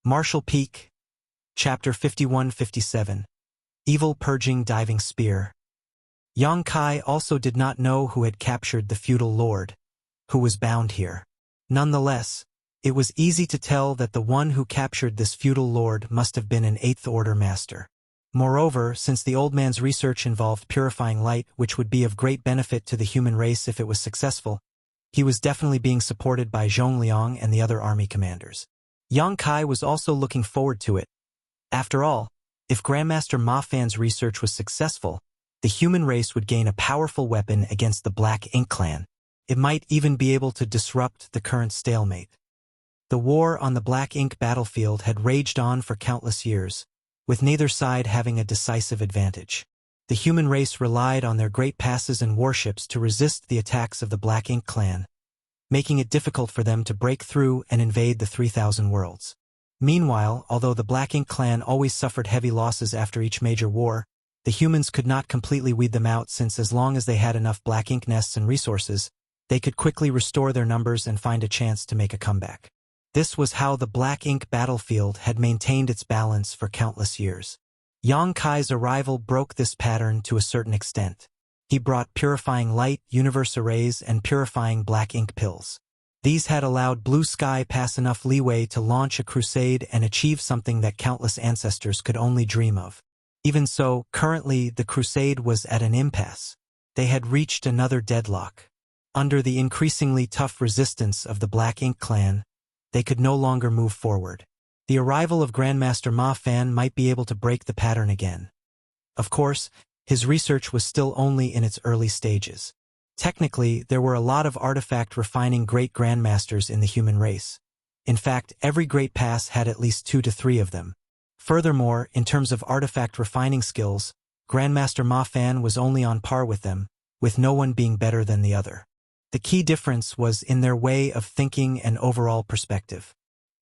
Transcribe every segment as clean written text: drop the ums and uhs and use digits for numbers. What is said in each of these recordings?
Martial Peak, Chapter 51-57, Evil Purging Diving Spear. Yang Kai also did not know who had captured the feudal lord, who was bound here. Nonetheless, it was easy to tell that the one who captured this feudal lord must have been an Eighth Order master. Moreover, since the old man's research involved purifying light, which would be of great benefit to the human race if it was successful, he was definitely being supported by Zhongliang and the other army commanders. Yang Kai was also looking forward to it. After all, if Grandmaster Ma Fan's research was successful, the human race would gain a powerful weapon against the Black Ink clan. It might even be able to disrupt the current stalemate. The war on the Black Ink battlefield had raged on for countless years, with neither side having a decisive advantage. The human race relied on their great passes and warships to resist the attacks of the Black Ink clan, making it difficult for them to break through and invade the 3,000 worlds. Meanwhile, although the Black Ink clan always suffered heavy losses after each major war, the humans could not completely weed them out, since as long as they had enough Black Ink nests and resources, they could quickly restore their numbers and find a chance to make a comeback. This was how the Black Ink battlefield had maintained its balance for countless years. Yang Kai's arrival broke this pattern to a certain extent. He brought purifying light, universe arrays, and purifying Black Ink pills. These had allowed Blue Sky pass enough leeway to launch a crusade and achieve something that countless ancestors could only dream of. Even so, currently the crusade was at an impasse. They had reached another deadlock. Under the increasingly tough resistance of the Black Ink clan, they could no longer move forward. The arrival of Grandmaster Ma Fan might be able to break the pattern again. Of course, his research was still only in its early stages. Technically, there were a lot of artifact refining great grandmasters in the human race. In fact, every great pass had at least 2 to 3 of them. Furthermore, in terms of artifact refining skills, Grandmaster Ma Fan was only on par with them, with no one being better than the other. The key difference was in their way of thinking and overall perspective.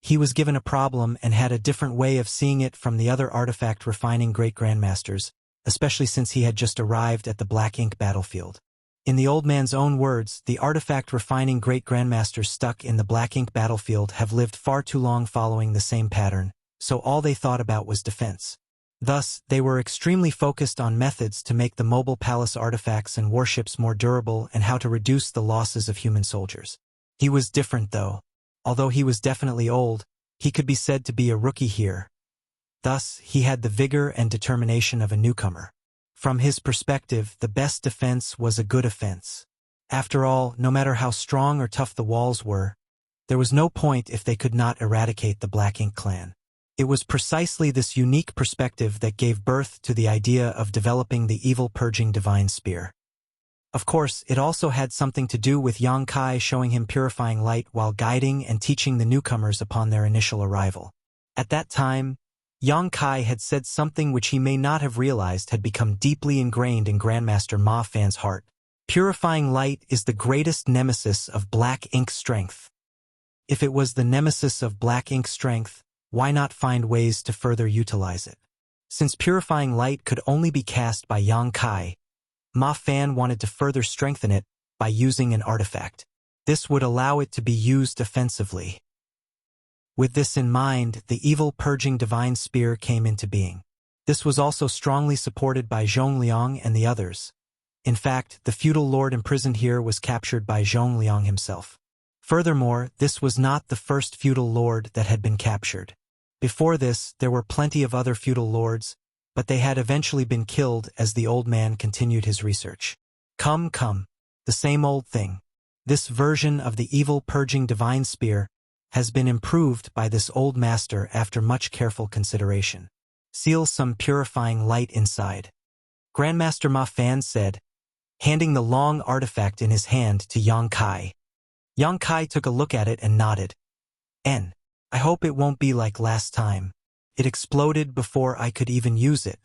He was given a problem and had a different way of seeing it from the other artifact refining great grandmasters, especially since he had just arrived at the Black Ink battlefield. In the old man's own words, the artifact refining great grandmasters stuck in the Black Ink battlefield have lived far too long following the same pattern, so all they thought about was defense. Thus, they were extremely focused on methods to make the mobile palace artifacts and warships more durable and how to reduce the losses of human soldiers. He was different though. Although he was definitely old, he could be said to be a rookie here. Thus, he had the vigor and determination of a newcomer. From his perspective, the best defense was a good offense. After all, no matter how strong or tough the walls were, there was no point if they could not eradicate the Black Ink clan. It was precisely this unique perspective that gave birth to the idea of developing the evil purging divine spear. Of course, it also had something to do with Yang Kai showing him purifying light while guiding and teaching the newcomers upon their initial arrival. At that time, Yang Kai had said something which he may not have realized had become deeply ingrained in Grandmaster Ma Fan's heart. Purifying light is the greatest nemesis of Black Ink strength. If it was the nemesis of Black Ink strength, why not find ways to further utilize it? Since purifying light could only be cast by Yang Kai, Ma Fan wanted to further strengthen it by using an artifact. This would allow it to be used offensively. With this in mind, the evil purging divine spear came into being. This was also strongly supported by Zhongliang and the others. In fact, the feudal lord imprisoned here was captured by Zhongliang himself. Furthermore, this was not the first feudal lord that had been captured. Before this, there were plenty of other feudal lords, but they had eventually been killed as the old man continued his research. Come, the same old thing. This version of the evil purging divine spear has been improved by this old master after much careful consideration. Seal some purifying light inside. Grandmaster Ma Fan said, handing the long artifact in his hand to Yang Kai. Yang Kai took a look at it and nodded. I hope it won't be like last time. It exploded before I could even use it.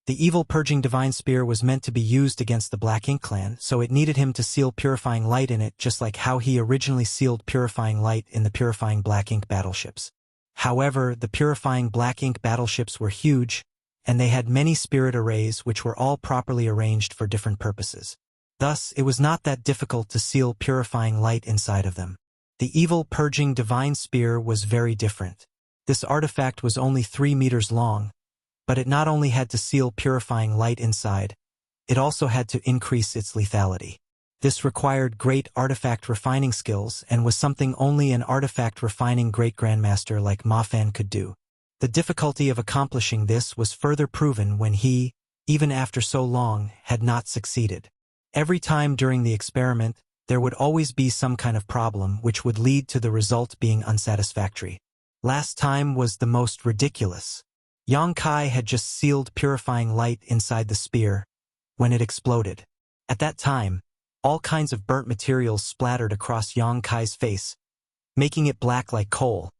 The evil purging divine spear was meant to be used against the Black Ink clan, so it needed him to seal purifying light in it just like how he originally sealed purifying light in the purifying Black Ink battleships. However, the purifying Black Ink battleships were huge, and they had many spirit arrays which were all properly arranged for different purposes. Thus, it was not that difficult to seal purifying light inside of them. The evil purging divine spear was very different. This artifact was only 3 meters long, but it not only had to seal purifying light inside, it also had to increase its lethality. This required great artifact refining skills and was something only an artifact refining great grandmaster like Ma Fan could do. The difficulty of accomplishing this was further proven when he, even after so long, had not succeeded. Every time during the experiment, there would always be some kind of problem which would lead to the result being unsatisfactory. Last time was the most ridiculous. Yang Kai had just sealed purifying light inside the spear when it exploded. At that time, all kinds of burnt materials splattered across Yang Kai's face, making it black like coal,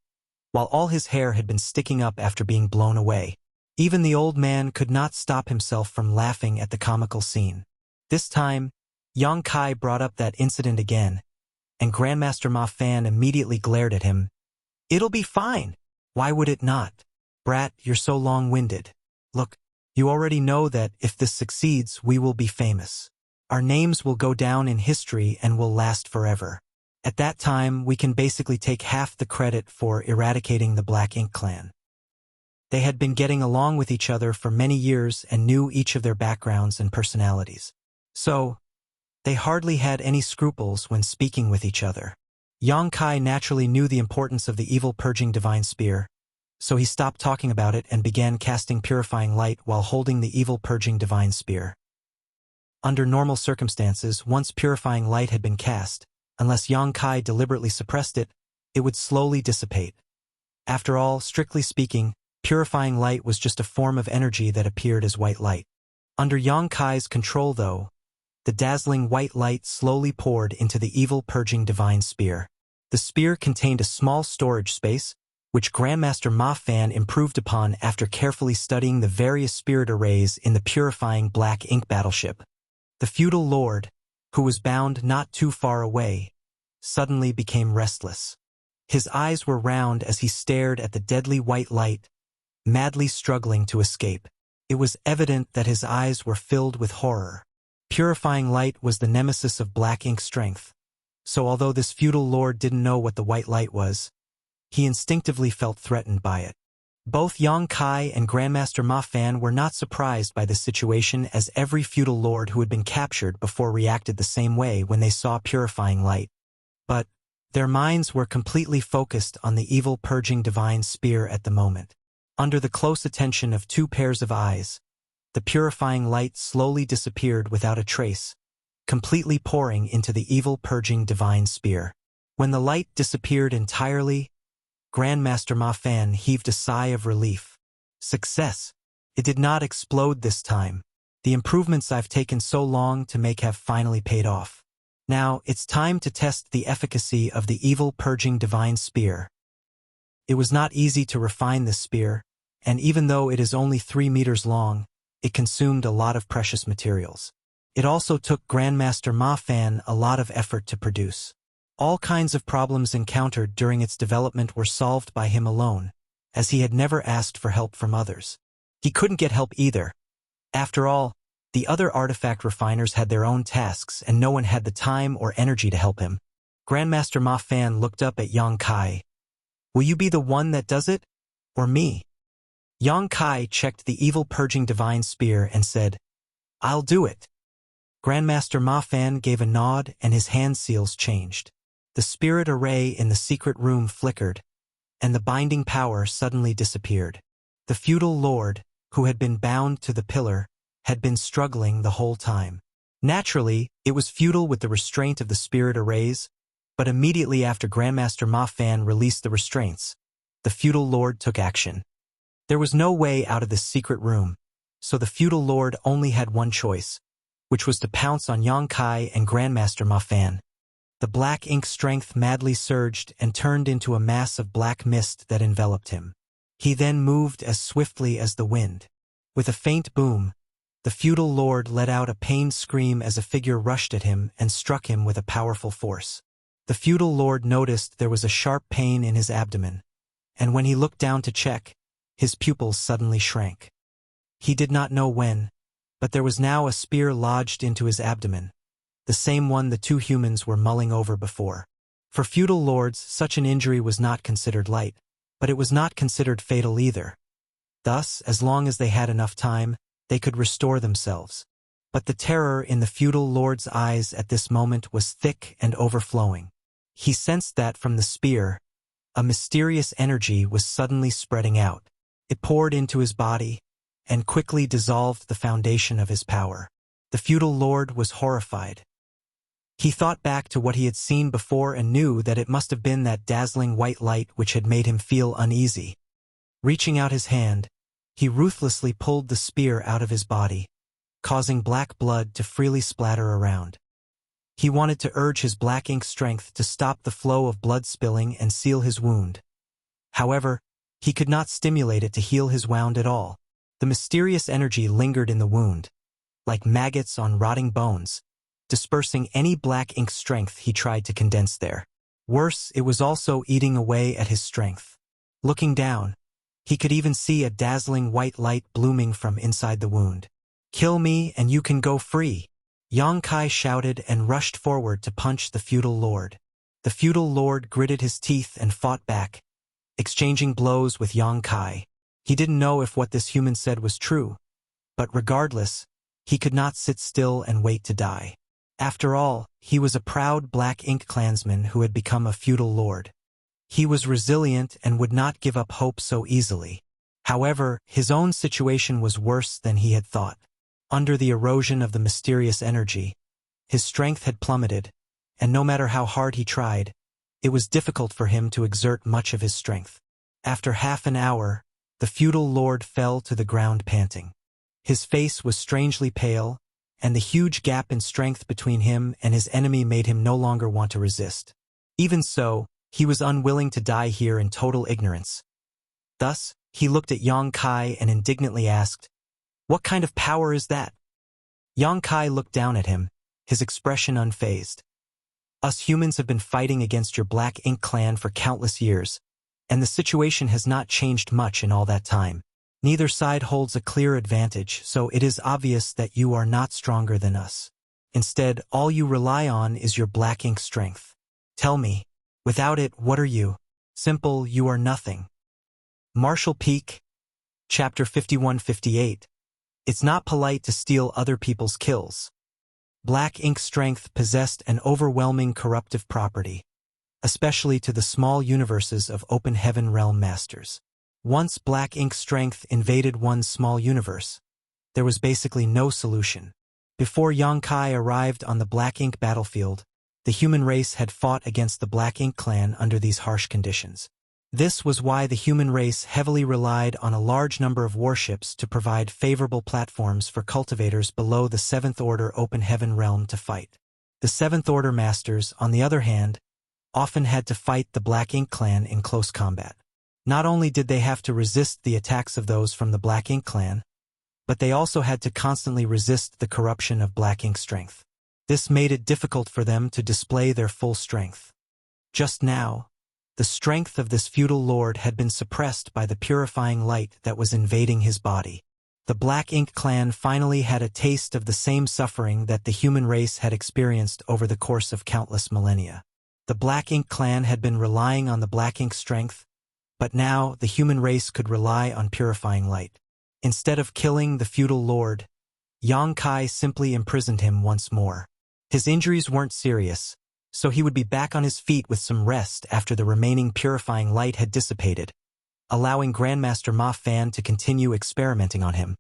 while all his hair had been sticking up after being blown away. Even the old man could not stop himself from laughing at the comical scene. This time, Yang Kai brought up that incident again, and Grandmaster Ma Fan immediately glared at him. "It'll be fine. Why would it not? Brat, you're so long-winded. Look, you already know that if this succeeds, we will be famous. Our names will go down in history and will last forever. At that time, we can basically take half the credit for eradicating the Black Ink clan." They had been getting along with each other for many years and knew each of their backgrounds and personalities. So, they hardly had any scruples when speaking with each other. Yang Kai naturally knew the importance of the evil purging divine spear, so he stopped talking about it and began casting purifying light while holding the evil purging divine spear. Under normal circumstances, once purifying light had been cast, unless Yang Kai deliberately suppressed it, it would slowly dissipate. After all, strictly speaking, purifying light was just a form of energy that appeared as white light. Under Yang Kai's control, though, the dazzling white light slowly poured into the evil purging divine spear. The spear contained a small storage space, which Grandmaster Ma Fan improved upon after carefully studying the various spirit arrays in the purifying Black Ink battleship. The feudal lord, who was bound not too far away, suddenly became restless. His eyes were round as he stared at the deadly white light, madly struggling to escape. It was evident that his eyes were filled with horror. Purifying light was the nemesis of Black Ink strength, so although this feudal lord didn't know what the white light was, he instinctively felt threatened by it. Both Yang Kai and Grandmaster Ma Fan were not surprised by this situation, as every feudal lord who had been captured before reacted the same way when they saw purifying light. But their minds were completely focused on the evil purging divine spear at the moment. Under the close attention of 2 pairs of eyes, the purifying light slowly disappeared without a trace, completely pouring into the evil purging divine spear. When the light disappeared entirely, Grandmaster Ma Fan heaved a sigh of relief. Success! It did not explode this time. The improvements I've taken so long to make have finally paid off. Now, it's time to test the efficacy of the evil purging divine spear. It was not easy to refine this spear, and even though it is only 3 meters long, it consumed a lot of precious materials. It also took Grandmaster Ma Fan a lot of effort to produce. All kinds of problems encountered during its development were solved by him alone, as he had never asked for help from others. He couldn't get help either. After all, the other artifact refiners had their own tasks and no one had the time or energy to help him. Grandmaster Ma Fan looked up at Yang Kai. "Will you be the one that does it? Or me?" Yang Kai checked the evil purging divine spear and said, "I'll do it." Grandmaster Ma Fan gave a nod and his hand seals changed. The spirit array in the secret room flickered, and the binding power suddenly disappeared. The feudal lord, who had been bound to the pillar, had been struggling the whole time. Naturally, it was futile with the restraint of the spirit arrays, but immediately after Grandmaster Ma Fan released the restraints, the feudal lord took action. There was no way out of this secret room, so the feudal lord only had one choice, which was to pounce on Yang Kai and Grandmaster Ma Fan. The Black Ink strength madly surged and turned into a mass of black mist that enveloped him. He then moved as swiftly as the wind. With a faint boom, the feudal lord let out a pained scream as a figure rushed at him and struck him with a powerful force. The feudal lord noticed there was a sharp pain in his abdomen, and when he looked down to check, his pupils suddenly shrank. He did not know when, but there was now a spear lodged into his abdomen, the same one the 2 humans were mulling over before. For feudal lords, such an injury was not considered light, but it was not considered fatal either. Thus, as long as they had enough time, they could restore themselves. But the terror in the feudal lord's eyes at this moment was thick and overflowing. He sensed that from the spear, a mysterious energy was suddenly spreading out. It poured into his body and quickly dissolved the foundation of his power. The feudal lord was horrified. He thought back to what he had seen before and knew that it must have been that dazzling white light which had made him feel uneasy. Reaching out his hand, he ruthlessly pulled the spear out of his body, causing black blood to freely splatter around. He wanted to urge his black ink strength to stop the flow of blood spilling and seal his wound. However, he could not stimulate it to heal his wound at all. The mysterious energy lingered in the wound, like maggots on rotting bones, dispersing any black ink strength he tried to condense there. Worse, it was also eating away at his strength. Looking down, he could even see a dazzling white light blooming from inside the wound. "Kill me and you can go free," Yang Kai shouted and rushed forward to punch the feudal lord. The feudal lord gritted his teeth and fought back, exchanging blows with Yang Kai. He didn't know if what this human said was true, but regardless, he could not sit still and wait to die. After all, he was a proud black ink clansman who had become a feudal lord. He was resilient and would not give up hope so easily. However, his own situation was worse than he had thought. Under the erosion of the mysterious energy, his strength had plummeted, and no matter how hard he tried, it was difficult for him to exert much of his strength. After half an hour, the feudal lord fell to the ground panting. His face was strangely pale, and the huge gap in strength between him and his enemy made him no longer want to resist. Even so, he was unwilling to die here in total ignorance. Thus, he looked at Yang Kai and indignantly asked, "What kind of power is that?" Yang Kai looked down at him, his expression unfazed. "Us humans have been fighting against your Black Ink clan for countless years, and the situation has not changed much in all that time. Neither side holds a clear advantage, so it is obvious that you are not stronger than us. Instead, all you rely on is your Black Ink strength. Tell me, without it, what are you? Simple, you are nothing." Marshall Peak, Chapter 51-58. It's not polite to steal other people's kills. Black Ink strength possessed an overwhelming corruptive property, especially to the small universes of Open Heaven Realm Masters. Once Black Ink strength invaded one small universe, there was basically no solution. Before Yang Kai arrived on the Black Ink battlefield, the human race had fought against the Black Ink clan under these harsh conditions. This was why the human race heavily relied on a large number of warships to provide favorable platforms for cultivators below the 7th Order Open Heaven realm to fight. The 7th Order Masters, on the other hand, often had to fight the Black Ink clan in close combat. Not only did they have to resist the attacks of those from the Black Ink clan, but they also had to constantly resist the corruption of Black Ink strength. This made it difficult for them to display their full strength. Just now, the strength of this feudal lord had been suppressed by the purifying light that was invading his body. The Black Ink clan finally had a taste of the same suffering that the human race had experienced over the course of countless millennia. The Black Ink clan had been relying on the Black Ink strength, but now the human race could rely on purifying light. Instead of killing the feudal lord, Yang Kai simply imprisoned him once more. His injuries weren't serious, so he would be back on his feet with some rest after the remaining purifying light had dissipated, allowing Grandmaster Ma Fan to continue experimenting on him.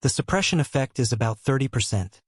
The suppression effect is about 30%.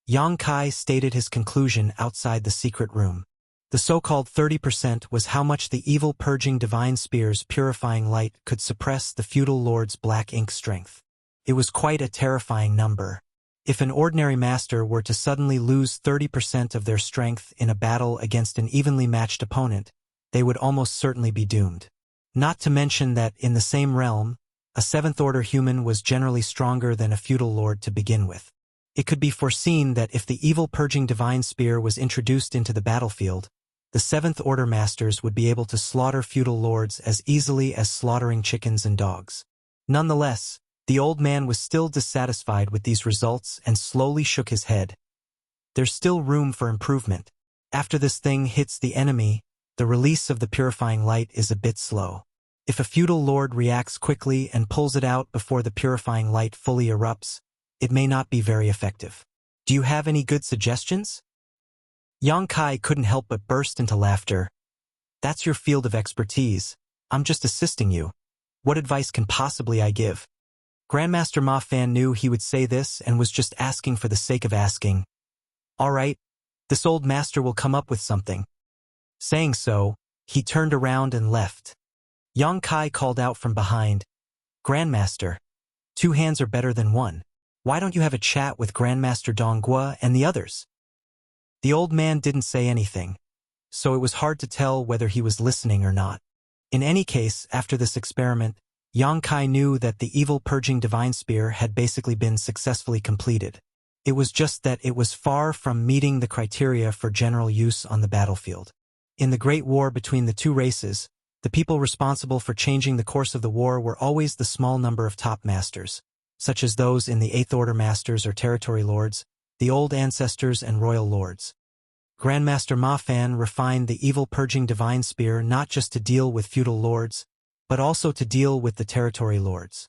Yang Kai stated his conclusion outside the secret room. The so-called 30% was how much the evil purging divine spear's purifying light could suppress the feudal lord's Black Ink strength. It was quite a terrifying number. If an ordinary master were to suddenly lose 30% of their strength in a battle against an evenly matched opponent, they would almost certainly be doomed. Not to mention that, in the same realm, a 7th Order human was generally stronger than a feudal lord to begin with. It could be foreseen that if the evil purging divine spear was introduced into the battlefield, the 7th Order Masters would be able to slaughter feudal lords as easily as slaughtering chickens and dogs. Nonetheless, the old man was still dissatisfied with these results and slowly shook his head. There's still room for improvement. After this thing hits the enemy, the release of the purifying light is a bit slow. If a feudal lord reacts quickly and pulls it out before the purifying light fully erupts, it may not be very effective. Do you have any good suggestions? Yang Kai couldn't help but burst into laughter. That's your field of expertise. I'm just assisting you. What advice can possibly I give? Grandmaster Ma Fan knew he would say this and was just asking for the sake of asking. All right, this old master will come up with something. Saying so, he turned around and left. Yang Kai called out from behind, Grandmaster, 2 hands are better than 1. Why don't you have a chat with Grandmaster Donghua and the others? The old man didn't say anything, so it was hard to tell whether he was listening or not. In any case, after this experiment, Yang Kai knew that the evil purging divine spear had basically been successfully completed. It was just that it was far from meeting the criteria for general use on the battlefield. In the Great War between the 2 races, the people responsible for changing the course of the war were always the small number of top masters, such as those in the 8th Order Masters or Territory Lords, the Old Ancestors and Royal Lords. Grandmaster Ma Fan refined the evil purging divine spear not just to deal with feudal lords, but also to deal with the territory lords.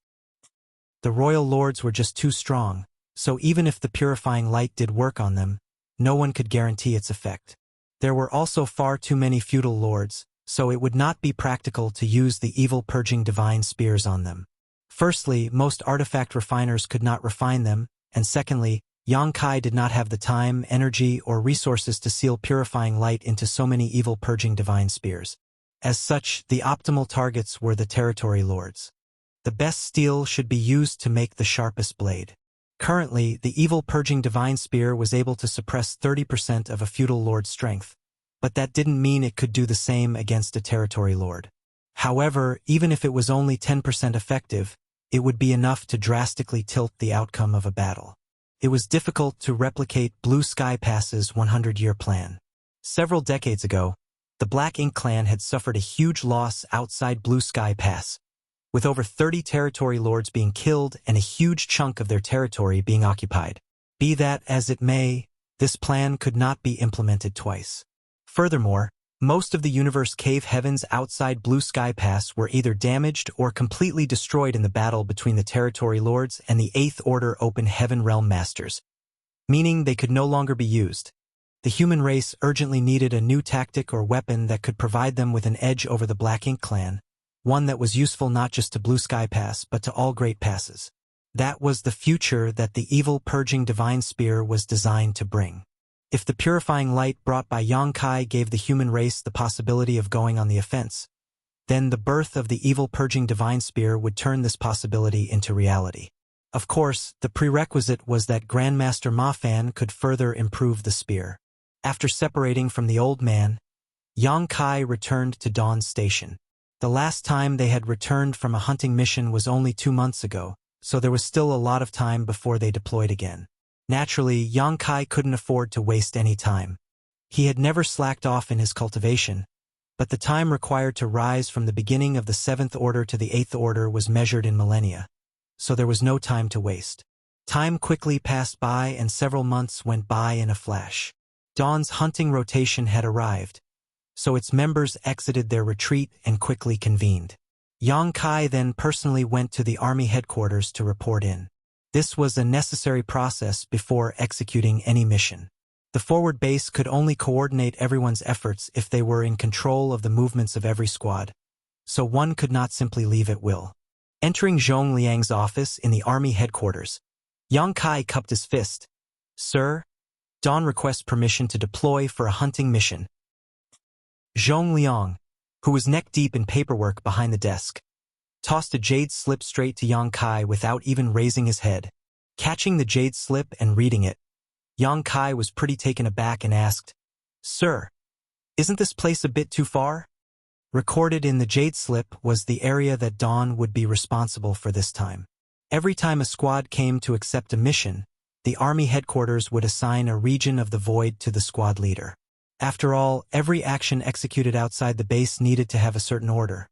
The royal lords were just too strong, so even if the purifying light did work on them, no one could guarantee its effect. There were also far too many feudal lords, so it would not be practical to use the evil purging divine spears on them. Firstly, most artifact refiners could not refine them, and secondly, Yang Kai did not have the time, energy, or resources to seal purifying light into so many evil purging divine spears. As such, the optimal targets were the territory lords. The best steel should be used to make the sharpest blade. Currently, the evil purging divine spear was able to suppress 30% of a feudal lord's strength, but that didn't mean it could do the same against a territory lord. However, even if it was only 10% effective, it would be enough to drastically tilt the outcome of a battle. It was difficult to replicate Blue Sky Pass's 100-year plan. Several decades ago, the Black Ink clan had suffered a huge loss outside Blue Sky Pass, with over 30 territory lords being killed and a huge chunk of their territory being occupied. Be that as it may, this plan could not be implemented twice. Furthermore, most of the universe cave heavens outside Blue Sky Pass were either damaged or completely destroyed in the battle between the territory lords and the 8th Order Open Heaven Realm Masters, meaning they could no longer be used. The human race urgently needed a new tactic or weapon that could provide them with an edge over the Black Ink clan, one that was useful not just to Blue Sky Pass but to all Great Passes. That was the future that the evil purging divine spear was designed to bring. If the purifying light brought by Yang Kai gave the human race the possibility of going on the offense, then the birth of the evil purging divine spear would turn this possibility into reality. Of course, the prerequisite was that Grandmaster Ma Fan could further improve the spear. After separating from the old man, Yang Kai returned to Dawn's station. The last time they had returned from a hunting mission was only 2 months ago, so there was still a lot of time before they deployed again. Naturally, Yang Kai couldn't afford to waste any time. He had never slacked off in his cultivation, but the time required to rise from the beginning of the 7th Order to the 8th Order was measured in millennia, so there was no time to waste. Time quickly passed by and several months went by in a flash. Dawn's hunting rotation had arrived, so its members exited their retreat and quickly convened. Yang Kai then personally went to the army headquarters to report in. This was a necessary process before executing any mission. The forward base could only coordinate everyone's efforts if they were in control of the movements of every squad, so one could not simply leave at will. Entering Zhong Liang's office in the army headquarters, Yang Kai cupped his fist. Sir, Dawn requests permission to deploy for a hunting mission. Zhong Liang, who was neck-deep in paperwork behind the desk, tossed a jade slip straight to Yang Kai without even raising his head. Catching the jade slip and reading it, Yang Kai was pretty taken aback and asked, Sir, isn't this place a bit too far? Recorded in the jade slip was the area that Dawn would be responsible for this time. Every time a squad came to accept a mission, the army headquarters would assign a region of the void to the squad leader. After all, every action executed outside the base needed to have a certain order.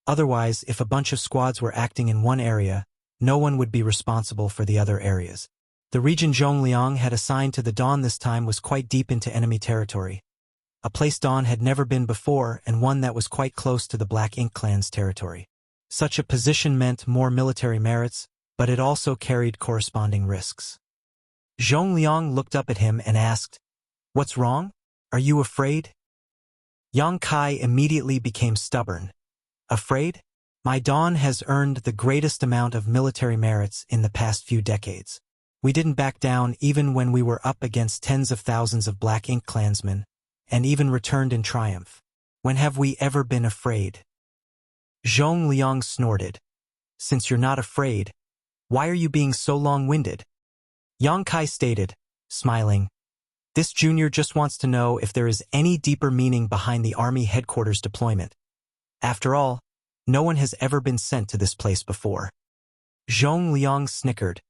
Otherwise, if a bunch of squads were acting in one area, no one would be responsible for the other areas. The region Zhong Liang had assigned to the Dawn this time was quite deep into enemy territory. a place Dawn had never been before and one that was quite close to the Black Ink Clan's territory. Such a position meant more military merits, but it also carried corresponding risks. Zhongliang looked up at him and asked, "What's wrong? Are you afraid?" Yang Kai immediately became stubborn. "Afraid? My Dawn has earned the greatest amount of military merits in the past few decades. We didn't back down even when we were up against tens of thousands of Black Ink Clansmen, and even returned in triumph. When have we ever been afraid?" Zhongliang snorted. "Since you're not afraid, why are you being so long-winded?" Yang Kai stated, smiling, "This junior just wants to know if there is any deeper meaning behind the army headquarters deployment. After all, no one has ever been sent to this place before." Zhongliang snickered.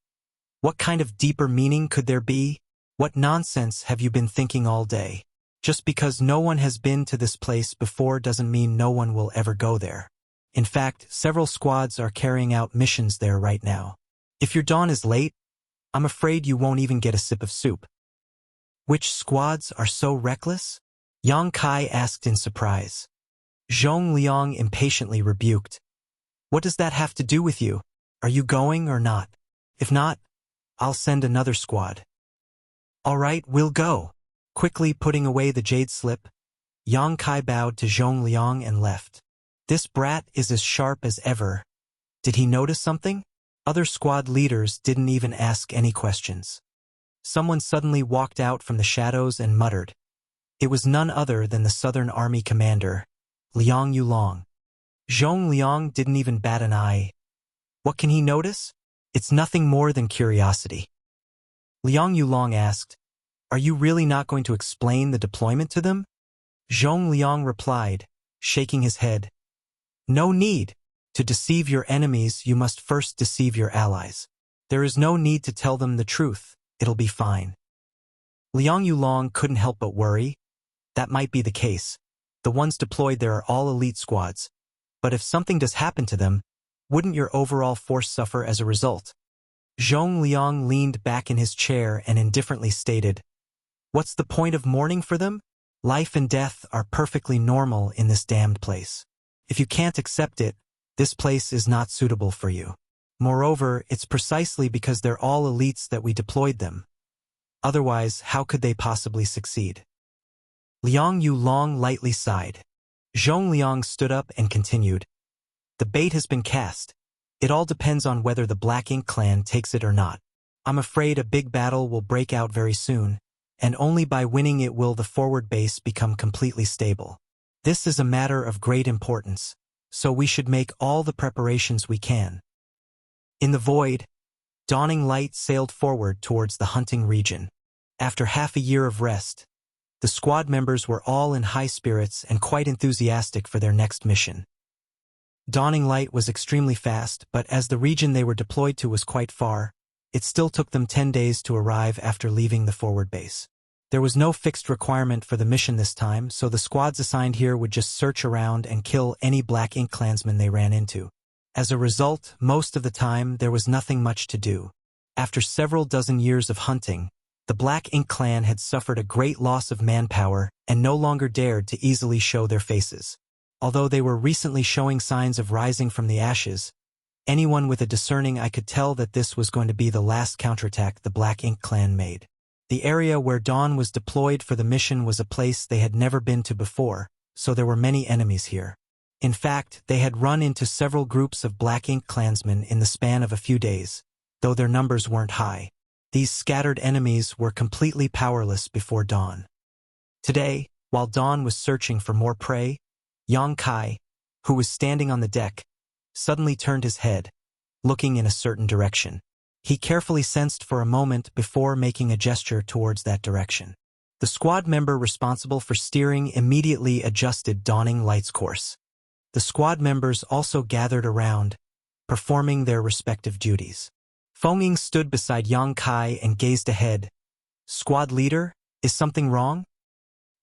"What kind of deeper meaning could there be? What nonsense have you been thinking all day? Just because no one has been to this place before doesn't mean no one will ever go there. In fact, several squads are carrying out missions there right now. If your Dawn is late, I'm afraid you won't even get a sip of soup." "Which squads are so reckless?" Yang Kai asked in surprise. Zhongliang impatiently rebuked. "What does that have to do with you? Are you going or not? If not, I'll send another squad." "All right, we'll go." Quickly putting away the jade slip, Yang Kai bowed to Zhongliang and left. This brat is as sharp as ever. Did he notice something? Other squad leaders didn't even ask any questions. Someone suddenly walked out from the shadows and muttered. It was none other than the Southern Army commander, Liang Yulong. Zhongliang didn't even bat an eye. What can he notice? It's nothing more than curiosity. Liang Yulong asked, "Are you really not going to explain the deployment to them?" Zhongliang replied, shaking his head. "No need. To deceive your enemies, you must first deceive your allies. There is no need to tell them the truth. It'll be fine." Liang Yulong couldn't help but worry. That might be the case. The ones deployed there are all elite squads. But if something does happen to them, wouldn't your overall force suffer as a result? Zhongliang leaned back in his chair and indifferently stated, "What's the point of mourning for them? Life and death are perfectly normal in this damned place. If you can't accept it, this place is not suitable for you. Moreover, it's precisely because they're all elites that we deployed them. Otherwise, how could they possibly succeed?" Liang Yulong lightly sighed. Zhongliang stood up and continued, "The bait has been cast. It all depends on whether the Black Ink Clan takes it or not. I'm afraid a big battle will break out very soon, and only by winning it will the forward base become completely stable. This is a matter of great importance, so we should make all the preparations we can." In the void, dawning light sailed forward towards the hunting region. After half a year of rest, the squad members were all in high spirits and quite enthusiastic for their next mission. Dawning light was extremely fast, but as the region they were deployed to was quite far, it still took them 10 days to arrive after leaving the forward base. There was no fixed requirement for the mission this time, so the squads assigned here would just search around and kill any Black Ink Clansmen they ran into. As a result, most of the time there was nothing much to do. After several dozen years of hunting, the Black Ink Clan had suffered a great loss of manpower and no longer dared to easily show their faces. Although they were recently showing signs of rising from the ashes, anyone with a discerning eye could tell that this was going to be the last counterattack the Black Ink Clan made. The area where Dawn was deployed for the mission was a place they had never been to before, so there were many enemies here. In fact, they had run into several groups of Black Ink Clansmen in the span of a few days, though their numbers weren't high. These scattered enemies were completely powerless before Dawn. Today, while Dawn was searching for more prey, Yang Kai, who was standing on the deck, suddenly turned his head, looking in a certain direction. He carefully sensed for a moment before making a gesture towards that direction. The squad member responsible for steering immediately adjusted Dawning Light's course. The squad members also gathered around, performing their respective duties. Feng stood beside Yang Kai and gazed ahead. "Squad leader, is something wrong?"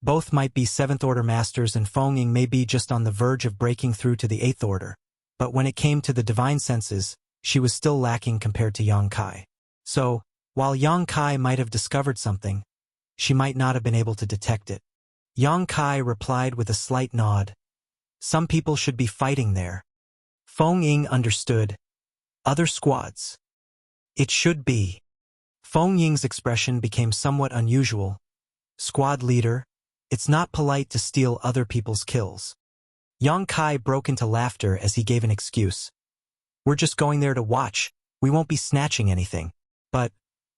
Both might be 7th Order Masters and Feng may be just on the verge of breaking through to the 8th Order, but when it came to the divine senses, she was still lacking compared to Yang Kai. So, while Yang Kai might have discovered something, she might not have been able to detect it. Yang Kai replied with a slight nod. Some people should be fighting there. Feng Ying understood. Other squads. It should be. Feng Ying's expression became somewhat unusual. Squad leader, it's not polite to steal other people's kills. Yang Kai broke into laughter as he gave an excuse. We're just going there to watch. We won't be snatching anything. But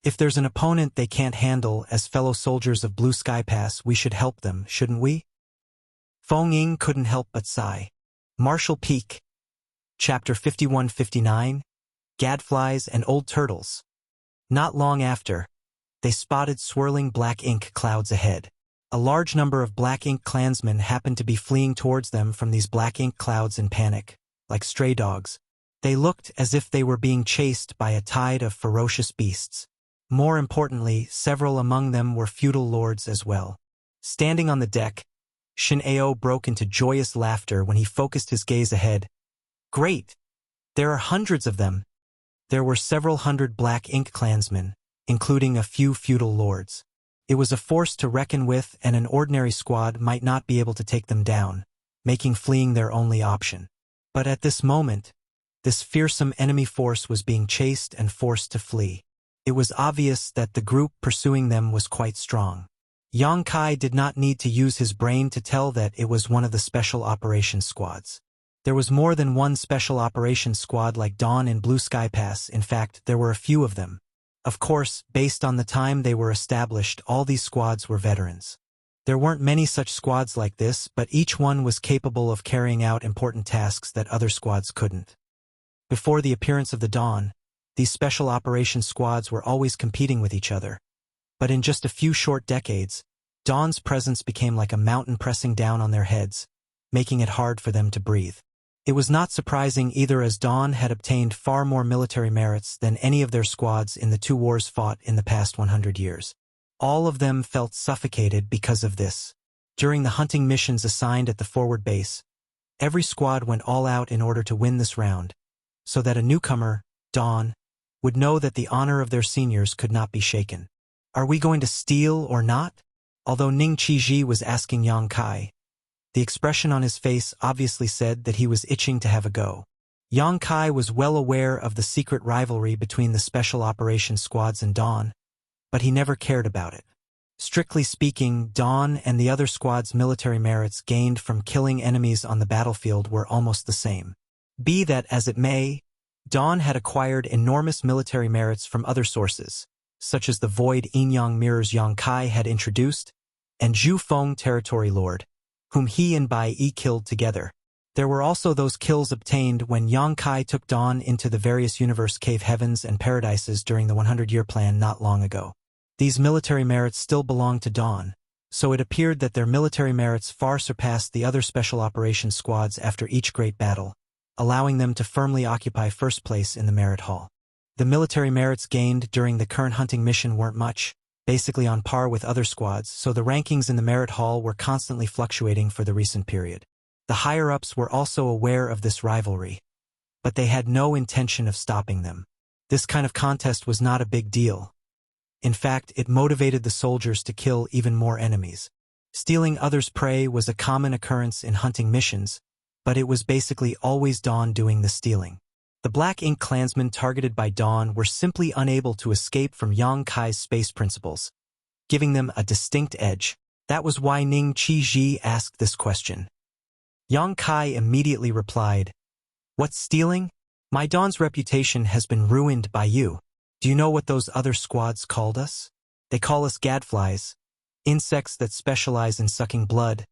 if there's an opponent they can't handle as fellow soldiers of Blue Sky Pass, we should help them, shouldn't we? Feng Ying couldn't help but sigh. Marshall Peak. Chapter 51-59, Gadflies and Old Turtles. Not long after, they spotted swirling black ink clouds ahead. A large number of black ink clansmen happened to be fleeing towards them from these black ink clouds in panic, like stray dogs. They looked as if they were being chased by a tide of ferocious beasts. More importantly, several among them were feudal lords as well. Standing on the deck, Shin Ao broke into joyous laughter when he focused his gaze ahead. Great! There are hundreds of them. There were several hundred black ink clansmen, including a few feudal lords. It was a force to reckon with, and an ordinary squad might not be able to take them down, making fleeing their only option. But at this moment, this fearsome enemy force was being chased and forced to flee. It was obvious that the group pursuing them was quite strong. Yang Kai did not need to use his brain to tell that it was one of the special operations squads. There was more than one special operations squad like Dawn in Blue Sky Pass. In fact, there were a few of them. Of course, based on the time they were established, all these squads were veterans. There weren't many such squads like this, but each one was capable of carrying out important tasks that other squads couldn't. Before the appearance of the Dawn, these special operations squads were always competing with each other. But in just a few short decades, Dawn's presence became like a mountain pressing down on their heads, making it hard for them to breathe. It was not surprising either, as Dawn had obtained far more military merits than any of their squads in the two wars fought in the past 100 years. All of them felt suffocated because of this. During the hunting missions assigned at the forward base, every squad went all out in order to win this round, so that a newcomer, Dawn, would know that the honor of their seniors could not be shaken. Are we going to steal or not? Although Ning Qiji was asking Yang Kai, the expression on his face obviously said that he was itching to have a go. Yang Kai was well aware of the secret rivalry between the special operations squads and Dawn, but he never cared about it. Strictly speaking, Dawn and the other squads' military merits gained from killing enemies on the battlefield were almost the same. Be that as it may, Dawn had acquired enormous military merits from other sources, such as the void yin-yang mirrors Yang Kai had introduced, and Zhu Feng Territory Lord, whom he and Bai Yi killed together. There were also those kills obtained when Yang Kai took Dawn into the various universe cave heavens and paradises during the 100-year plan not long ago. These military merits still belonged to Dawn, so it appeared that their military merits far surpassed the other special operations squads after each great battle, allowing them to firmly occupy first place in the merit hall. The military merits gained during the current hunting mission weren't much, basically on par with other squads, so the rankings in the merit hall were constantly fluctuating for the recent period. The higher-ups were also aware of this rivalry, but they had no intention of stopping them. This kind of contest was not a big deal. In fact, it motivated the soldiers to kill even more enemies. Stealing others' prey was a common occurrence in hunting missions, but it was basically always Dawn doing the stealing. The Black Ink clansmen targeted by Dawn were simply unable to escape from Yang Kai's space principles, giving them a distinct edge. That was why Ning Qiji asked this question. Yang Kai immediately replied, "What's stealing? My Dawn's reputation has been ruined by you. Do you know what those other squads called us? They call us gadflies, insects that specialize in sucking blood,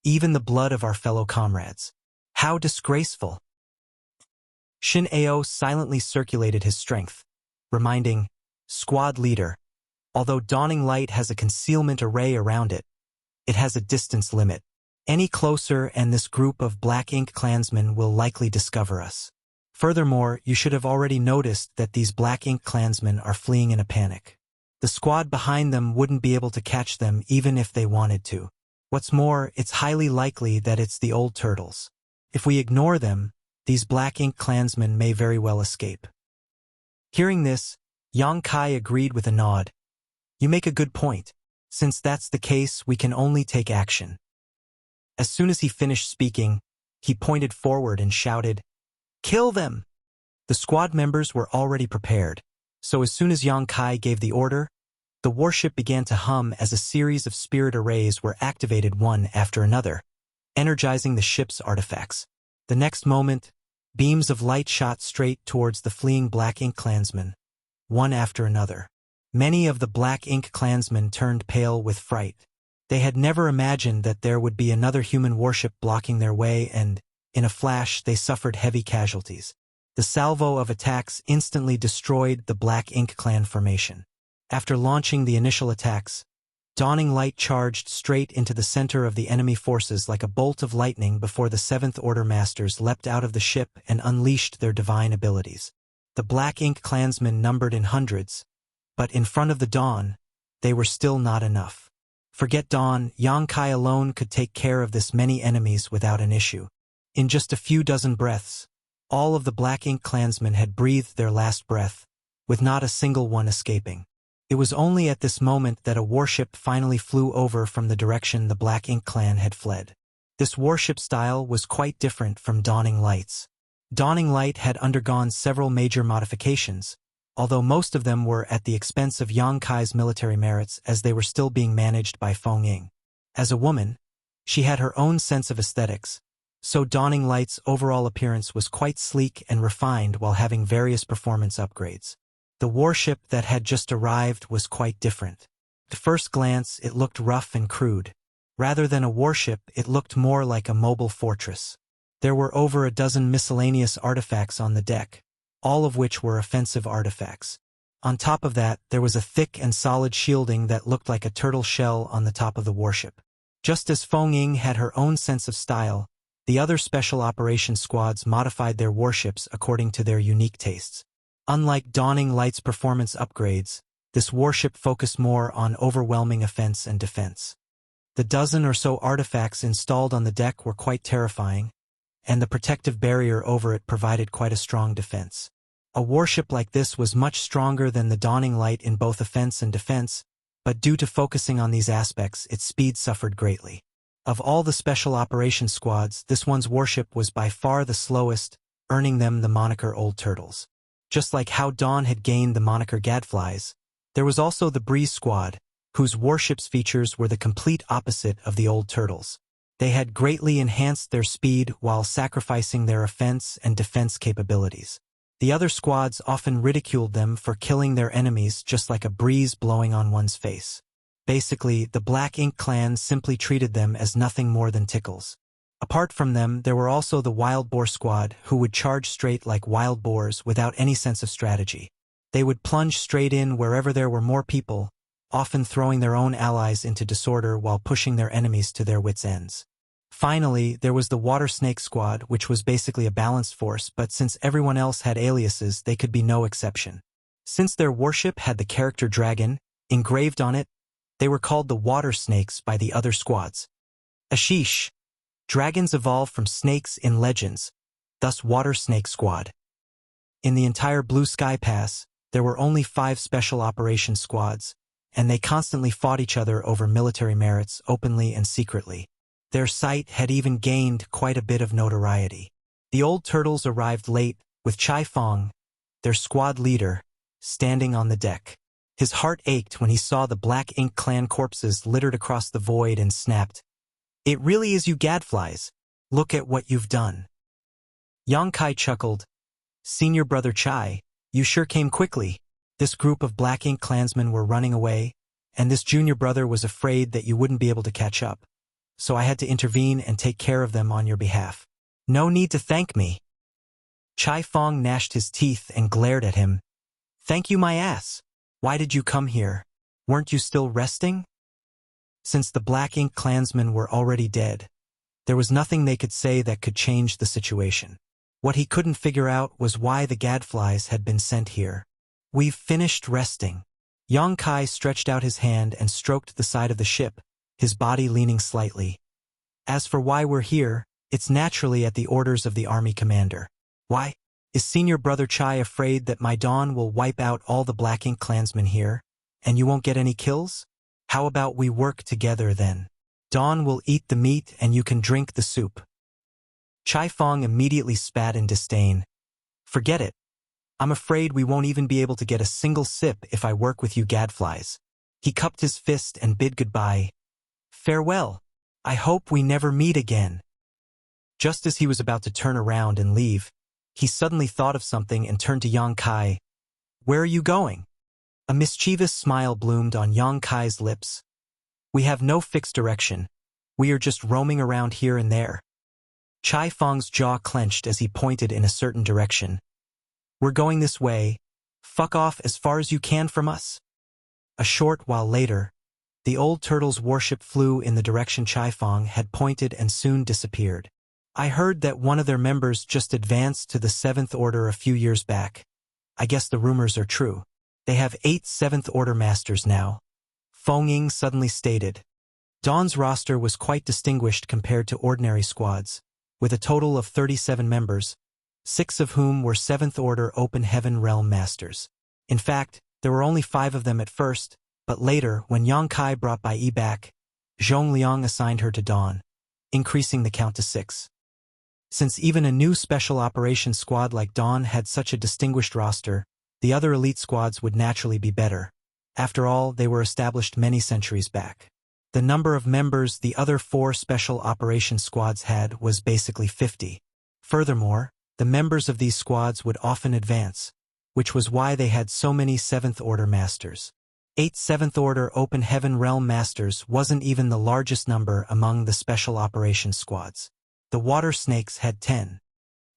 even the blood of our fellow comrades. How disgraceful." Shin Ao silently circulated his strength, reminding, "Squad leader, although Dawning Light has a concealment array around it, it has a distance limit. Any closer and this group of Black Ink clansmen will likely discover us. Furthermore, you should have already noticed that these Black Ink clansmen are fleeing in a panic. The squad behind them wouldn't be able to catch them even if they wanted to. What's more, it's highly likely that it's the old turtles. If we ignore them, these Black Ink clansmen may very well escape." Hearing this, Yang Kai agreed with a nod. "You make a good point. Since that's the case, we can only take action." As soon as he finished speaking, he pointed forward and shouted, "Kill them!" The squad members were already prepared, so as soon as Yang Kai gave the order, the warship began to hum as a series of spirit arrays were activated one after another, energizing the ship's artifacts. The next moment, beams of light shot straight towards the fleeing Black Ink clansmen, one after another. Many of the Black Ink clansmen turned pale with fright. They had never imagined that there would be another human warship blocking their way, and, in a flash, they suffered heavy casualties. The salvo of attacks instantly destroyed the Black Ink clan formation. After launching the initial attacks, Dawning Light charged straight into the center of the enemy forces like a bolt of lightning before the Seventh Order Masters leapt out of the ship and unleashed their divine abilities. The Black Ink clansmen numbered in hundreds, but in front of the Dawn, they were still not enough. Forget Dawn, Yang Kai alone could take care of this many enemies without an issue. In just a few dozen breaths, all of the Black Ink clansmen had breathed their last breath, with not a single one escaping. It was only at this moment that a warship finally flew over from the direction the Black Ink clan had fled. This warship style was quite different from Dawning Light's. Dawning Light had undergone several major modifications, although most of them were at the expense of Yang Kai's military merits as they were still being managed by Feng Ying. As a woman, she had her own sense of aesthetics, so Dawning Light's overall appearance was quite sleek and refined while having various performance upgrades. The warship that had just arrived was quite different. At first glance, it looked rough and crude. Rather than a warship, it looked more like a mobile fortress. There were over a dozen miscellaneous artifacts on the deck, all of which were offensive artifacts. On top of that, there was a thick and solid shielding that looked like a turtle shell on the top of the warship. Just as Feng Ying had her own sense of style, the other special operations squads modified their warships according to their unique tastes. Unlike Dawning Light's performance upgrades, this warship focused more on overwhelming offense and defense. The dozen or so artifacts installed on the deck were quite terrifying, and the protective barrier over it provided quite a strong defense. A warship like this was much stronger than the Dawning Light in both offense and defense, but due to focusing on these aspects, its speed suffered greatly. Of all the special operations squads, this one's warship was by far the slowest, earning them the moniker Old Turtles. Just like how Dawn had gained the moniker Gadflies, there was also the Breeze Squad, whose warship's features were the complete opposite of the Old Turtles. They had greatly enhanced their speed while sacrificing their offense and defense capabilities. The other squads often ridiculed them for killing their enemies just like a breeze blowing on one's face. Basically, the Black Ink clan simply treated them as nothing more than tickles. Apart from them, there were also the Wild Boar Squad, who would charge straight like wild boars without any sense of strategy. They would plunge straight in wherever there were more people, often throwing their own allies into disorder while pushing their enemies to their wits' ends. Finally, there was the Water Snake Squad, which was basically a balanced force, but since everyone else had aliases, they could be no exception. Since their warship had the character dragon engraved on it, they were called the Water Snakes by the other squads. Ashish. Dragons evolved from snakes in legends, thus Water Snake Squad. In the entire Blue Sky Pass, there were only 5 special operations squads, and they constantly fought each other over military merits openly and secretly. Their sight had even gained quite a bit of notoriety. The Old Turtles arrived late, with Chai Fong, their squad leader, standing on the deck. His heart ached when he saw the Black Ink clan corpses littered across the void and snapped, "It really is you Gadflies. Look at what you've done." Yang Kai chuckled, "Senior Brother Chai, you sure came quickly. This group of Black Ink clansmen were running away, and this junior brother was afraid that you wouldn't be able to catch up. So I had to intervene and take care of them on your behalf. No need to thank me." Chai Fong gnashed his teeth and glared at him. "Thank you my ass. Why did you come here? Weren't you still resting?" Since the Black Ink clansmen were already dead, there was nothing they could say that could change the situation. What he couldn't figure out was why the Gadflies had been sent here. "We've finished resting." Yang Kai stretched out his hand and stroked the side of the ship, his body leaning slightly. "As for why we're here, it's naturally at the orders of the army commander." "Why? Is Senior Brother Chai afraid that my Dawn will wipe out all the Black Ink clansmen here, and you won't get any kills? How about we work together then? Dawn will eat the meat and you can drink the soup. Chai Fong immediately spat in disdain. Forget it. I'm afraid we won't even be able to get a single sip if I work with you gadflies. He cupped his fist and bid goodbye. Farewell. I hope we never meet again. Just as he was about to turn around and leave, he suddenly thought of something and turned to Yang Kai. Where are you going? A mischievous smile bloomed on Yang Kai's lips. We have no fixed direction. We are just roaming around here and there. Chai Fong's jaw clenched as he pointed in a certain direction. We're going this way. Fuck off as far as you can from us. A short while later, the old turtle's warship flew in the direction Chai Fong had pointed and soon disappeared. I heard that one of their members just advanced to the 7th Order a few years back. I guess the rumors are true. They have 8 7th Order masters now. Fong Ying suddenly stated. Dawn's roster was quite distinguished compared to ordinary squads, with a total of 37 members, 6 of whom were 7th Order Open Heaven Realm Masters. In fact, there were only 5 of them at first, but later, when Yang Kai brought Bai Yi back, Zhong Liang assigned her to Dawn, increasing the count to 6. Since even a new special operations squad like Dawn had such a distinguished roster, the other elite squads would naturally be better. After all, they were established many centuries back. The number of members the other 4 special operations squads had was basically 50. Furthermore, the members of these squads would often advance, which was why they had so many 7th Order masters. 8 7th Order Open Heaven Realm Masters wasn't even the largest number among the special operations squads. The Water Snakes had 10.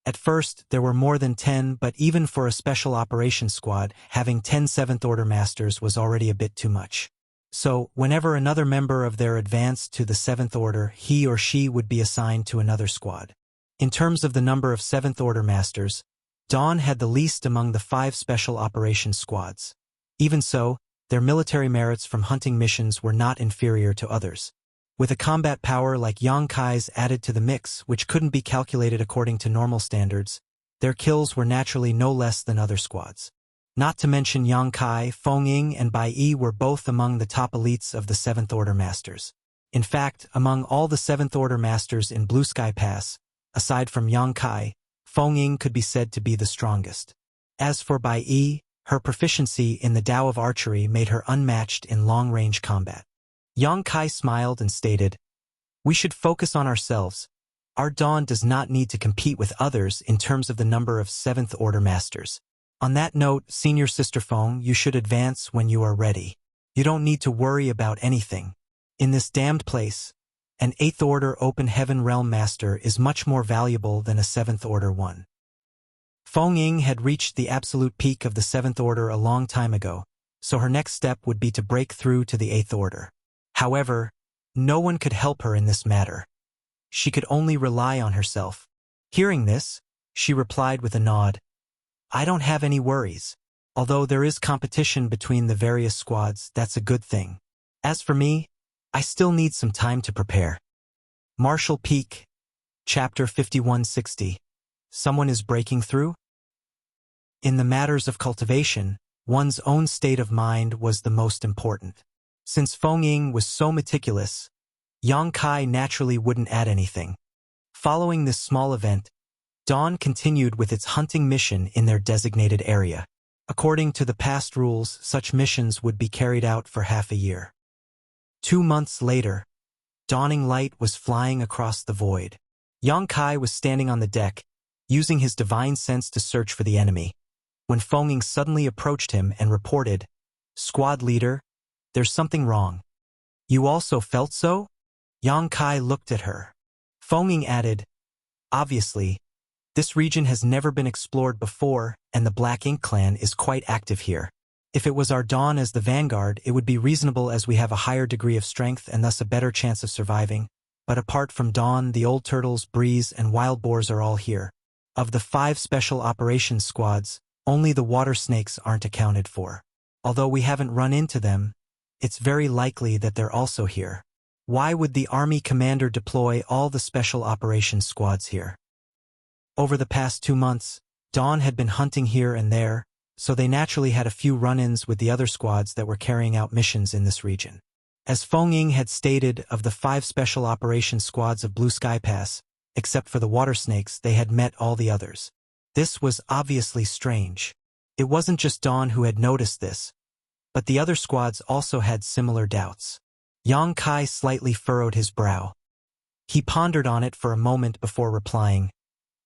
At first, there were more than 10, but even for a special operations squad, having 10 7th Order Masters was already a bit too much. So, whenever another member of their advanced to the 7th Order, he or she would be assigned to another squad. In terms of the number of 7th Order Masters, Dawn had the least among the 5 special operations squads. Even so, their military merits from hunting missions were not inferior to others. With a combat power like Yang Kai's added to the mix, which couldn't be calculated according to normal standards, their kills were naturally no less than other squads. Not to mention Yang Kai, Fong Ying, and Bai Yi were both among the top elites of the 7th Order Masters. In fact, among all the 7th Order Masters in Blue Sky Pass, aside from Yang Kai, Fong Ying could be said to be the strongest. As for Bai Yi, her proficiency in the Tao of archery made her unmatched in long-range combat. Yang Kai smiled and stated, we should focus on ourselves. Our Dawn does not need to compete with others in terms of the number of 7th Order Masters. On that note, Senior Sister Fong, you should advance when you are ready. You don't need to worry about anything. In this damned place, an 8th Order Open Heaven Realm Master is much more valuable than a 7th Order one. Fong Ying had reached the absolute peak of the 7th Order a long time ago, so her next step would be to break through to the 8th Order. However, no one could help her in this matter. She could only rely on herself. Hearing this, she replied with a nod. I don't have any worries. Although there is competition between the various squads, that's a good thing. As for me, I still need some time to prepare. Marshall Peak, Chapter 5160. Someone is breaking through? In the matters of cultivation, one's own state of mind was the most important. Since Fong Ying was so meticulous, Yang Kai naturally wouldn't add anything. Following this small event, Dawn continued with its hunting mission in their designated area. According to the past rules, such missions would be carried out for half a year. 2 months later, dawning light was flying across the void. Yang Kai was standing on the deck, using his divine sense to search for the enemy, when Fong Ying suddenly approached him and reported, Squad leader, there's something wrong. You also felt so? Yang Kai looked at her. Fong Ying added, obviously, this region has never been explored before, and the Black Ink clan is quite active here. If it was our Dawn as the vanguard, it would be reasonable as we have a higher degree of strength and thus a better chance of surviving. But apart from Dawn, the Old Turtles, Breeze, and Wild Boars are all here. Of the 5 special operations squads, only the Water Snakes aren't accounted for. Although we haven't run into them, it's very likely that they're also here. Why would the Army commander deploy all the special operations squads here? Over the past 2 months, Dawn had been hunting here and there, so they naturally had a few run-ins with the other squads that were carrying out missions in this region. As Feng Ying had stated, of the 5 special operations squads of Blue Sky Pass, except for the water snakes, they had met all the others. This was obviously strange. It wasn't just Dawn who had noticed this, but the other squads also had similar doubts. Yang Kai slightly furrowed his brow. He pondered on it for a moment before replying.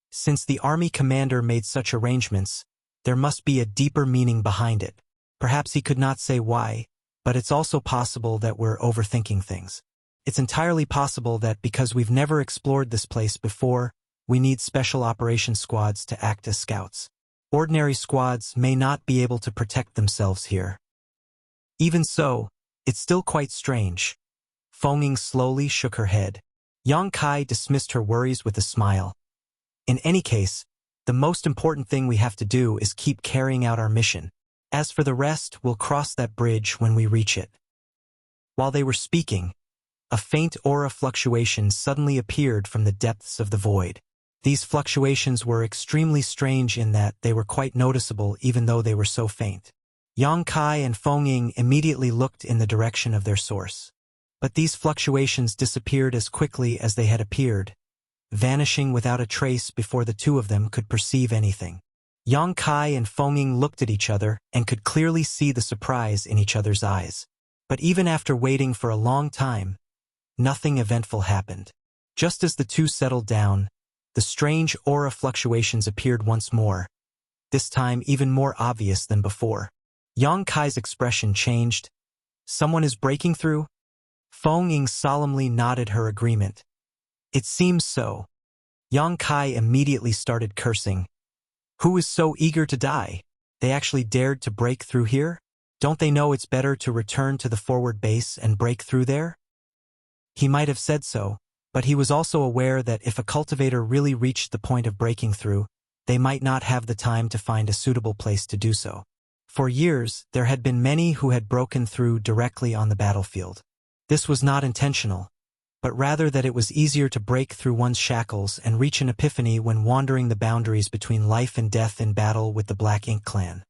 Since the army commander made such arrangements, there must be a deeper meaning behind it. Perhaps he could not say why, but it's also possible that we're overthinking things. It's entirely possible that because we've never explored this place before, we need special operations squads to act as scouts. Ordinary squads may not be able to protect themselves here. Even so, it's still quite strange. Feng Ying slowly shook her head. Yang Kai dismissed her worries with a smile. In any case, the most important thing we have to do is keep carrying out our mission. As for the rest, we'll cross that bridge when we reach it. While they were speaking, a faint aura fluctuation suddenly appeared from the depths of the void. These fluctuations were extremely strange in that they were quite noticeable even though they were so faint. Yang Kai and Feng Ying immediately looked in the direction of their source. But these fluctuations disappeared as quickly as they had appeared, vanishing without a trace before the two of them could perceive anything. Yang Kai and Feng Ying looked at each other and could clearly see the surprise in each other's eyes. But even after waiting for a long time, nothing eventful happened. Just as the two settled down, the strange aura fluctuations appeared once more, this time even more obvious than before. Yang Kai's expression changed. Someone is breaking through? Feng Ying solemnly nodded her agreement. It seems so. Yang Kai immediately started cursing. Who is so eager to die? They actually dared to break through here? Don't they know it's better to return to the forward base and break through there? He might have said so, but he was also aware that if a cultivator really reached the point of breaking through, they might not have the time to find a suitable place to do so. For years, there had been many who had broken through directly on the battlefield. This was not intentional, but rather that it was easier to break through one's shackles and reach an epiphany when wandering the boundaries between life and death in battle with the Black Ink clan.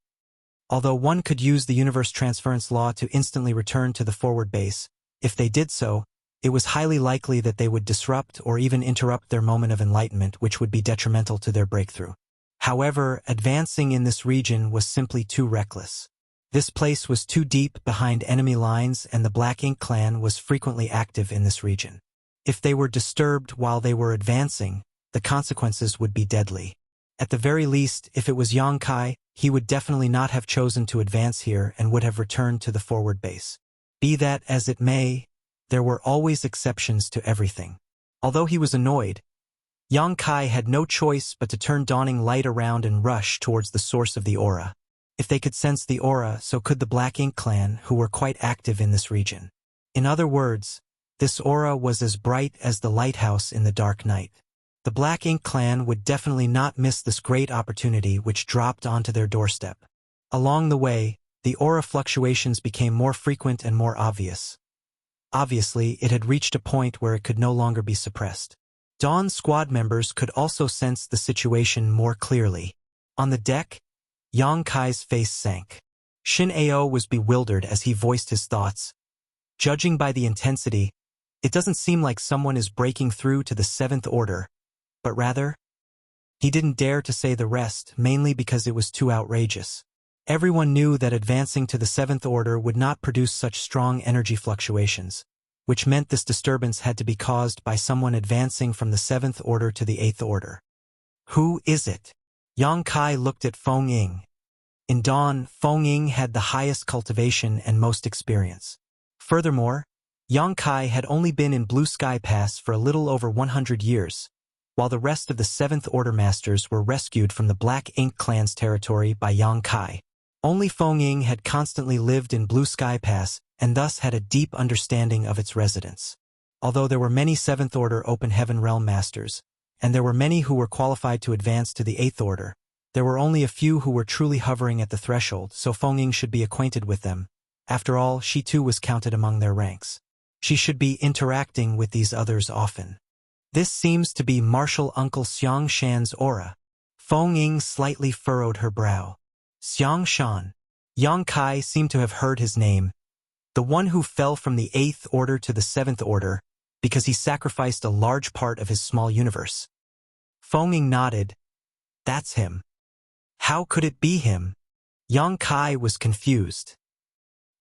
Although one could use the universe transference law to instantly return to the forward base, if they did so, it was highly likely that they would disrupt or even interrupt their moment of enlightenment, which would be detrimental to their breakthrough. However, advancing in this region was simply too reckless. This place was too deep behind enemy lines, and the Black Ink clan was frequently active in this region. If they were disturbed while they were advancing, the consequences would be deadly. At the very least, if it was Yang Kai, he would definitely not have chosen to advance here and would have returned to the forward base. Be that as it may, there were always exceptions to everything. Although he was annoyed, Yang Kai had no choice but to turn dawning light around and rush towards the source of the aura. If they could sense the aura, so could the Black Ink clan, who were quite active in this region. In other words, this aura was as bright as the lighthouse in the dark night. The Black Ink clan would definitely not miss this great opportunity which dropped onto their doorstep. Along the way, the aura fluctuations became more frequent and more obvious. Obviously, it had reached a point where it could no longer be suppressed. Dawn's squad members could also sense the situation more clearly. On the deck, Yang Kai's face sank. Shin Ao was bewildered as he voiced his thoughts. Judging by the intensity, it doesn't seem like someone is breaking through to the 7th order, but rather, he didn't dare to say the rest, mainly because it was too outrageous. Everyone knew that advancing to the 7th order would not produce such strong energy fluctuations, which meant this disturbance had to be caused by someone advancing from the 7th order to the 8th order. Who is it? Yang Kai looked at Feng Ying. In Dawn, Feng Ying had the highest cultivation and most experience. Furthermore, Yang Kai had only been in Blue Sky Pass for a little over 100 years, while the rest of the 7th Order Masters were rescued from the Black Ink clan's territory by Yang Kai. Only Feng Ying had constantly lived in Blue Sky Pass and thus had a deep understanding of its residents. Although there were many 7th Order Open Heaven Realm Masters, and there were many who were qualified to advance to the 8th Order, there were only a few who were truly hovering at the threshold, so Feng Ying should be acquainted with them. After all, she too was counted among their ranks. She should be interacting with these others often. This seems to be Martial Uncle Xiang Shan's aura. Feng Ying slightly furrowed her brow. Xiang Shan. Yang Kai seemed to have heard his name. The one who fell from the 8th order to the 7th order because he sacrificed a large part of his small universe. Feng Ying nodded. That's him. How could it be him? Yang Kai was confused.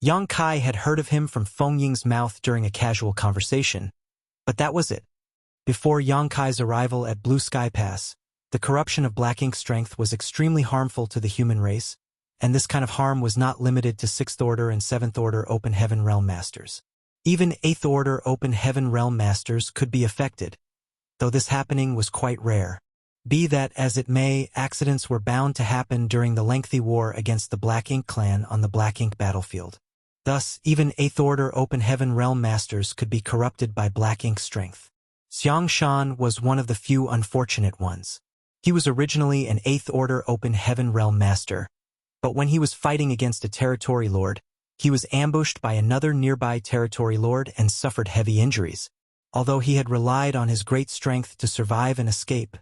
Yang Kai had heard of him from Feng Ying's mouth during a casual conversation, but that was it. Before Yang Kai's arrival at Blue Sky Pass, the corruption of black ink strength was extremely harmful to the human race, and this kind of harm was not limited to 6th Order and 7th Order Open Heaven Realm Masters. Even 8th Order Open Heaven Realm Masters could be affected, though this happening was quite rare. Be that as it may, accidents were bound to happen during the lengthy war against the Black Ink clan on the Black Ink battlefield. Thus, even 8th Order Open Heaven Realm Masters could be corrupted by black ink strength. Xiang Shan was one of the few unfortunate ones. He was originally an 8th Order Open Heaven Realm Master, but when he was fighting against a territory lord, he was ambushed by another nearby territory lord and suffered heavy injuries. Although he had relied on his great strength to survive and escape,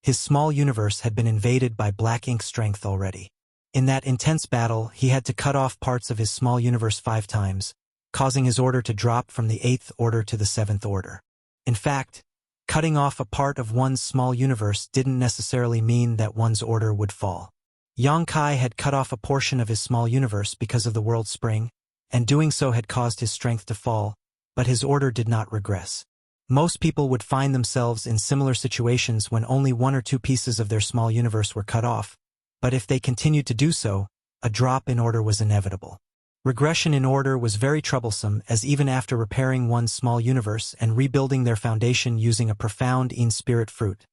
his small universe had been invaded by black ink strength already. In that intense battle, he had to cut off parts of his small universe 5 times, causing his order to drop from the 8th order to the 7th order. In fact, cutting off a part of one's small universe didn't necessarily mean that one's order would fall. Yang Kai had cut off a portion of his small universe because of the world spring, and doing so had caused his strength to fall, but his order did not regress. Most people would find themselves in similar situations when only 1 or 2 pieces of their small universe were cut off, but if they continued to do so, a drop in order was inevitable. Regression in order was very troublesome, as even after repairing one's small universe and rebuilding their foundation using a profound in-spirit fruit,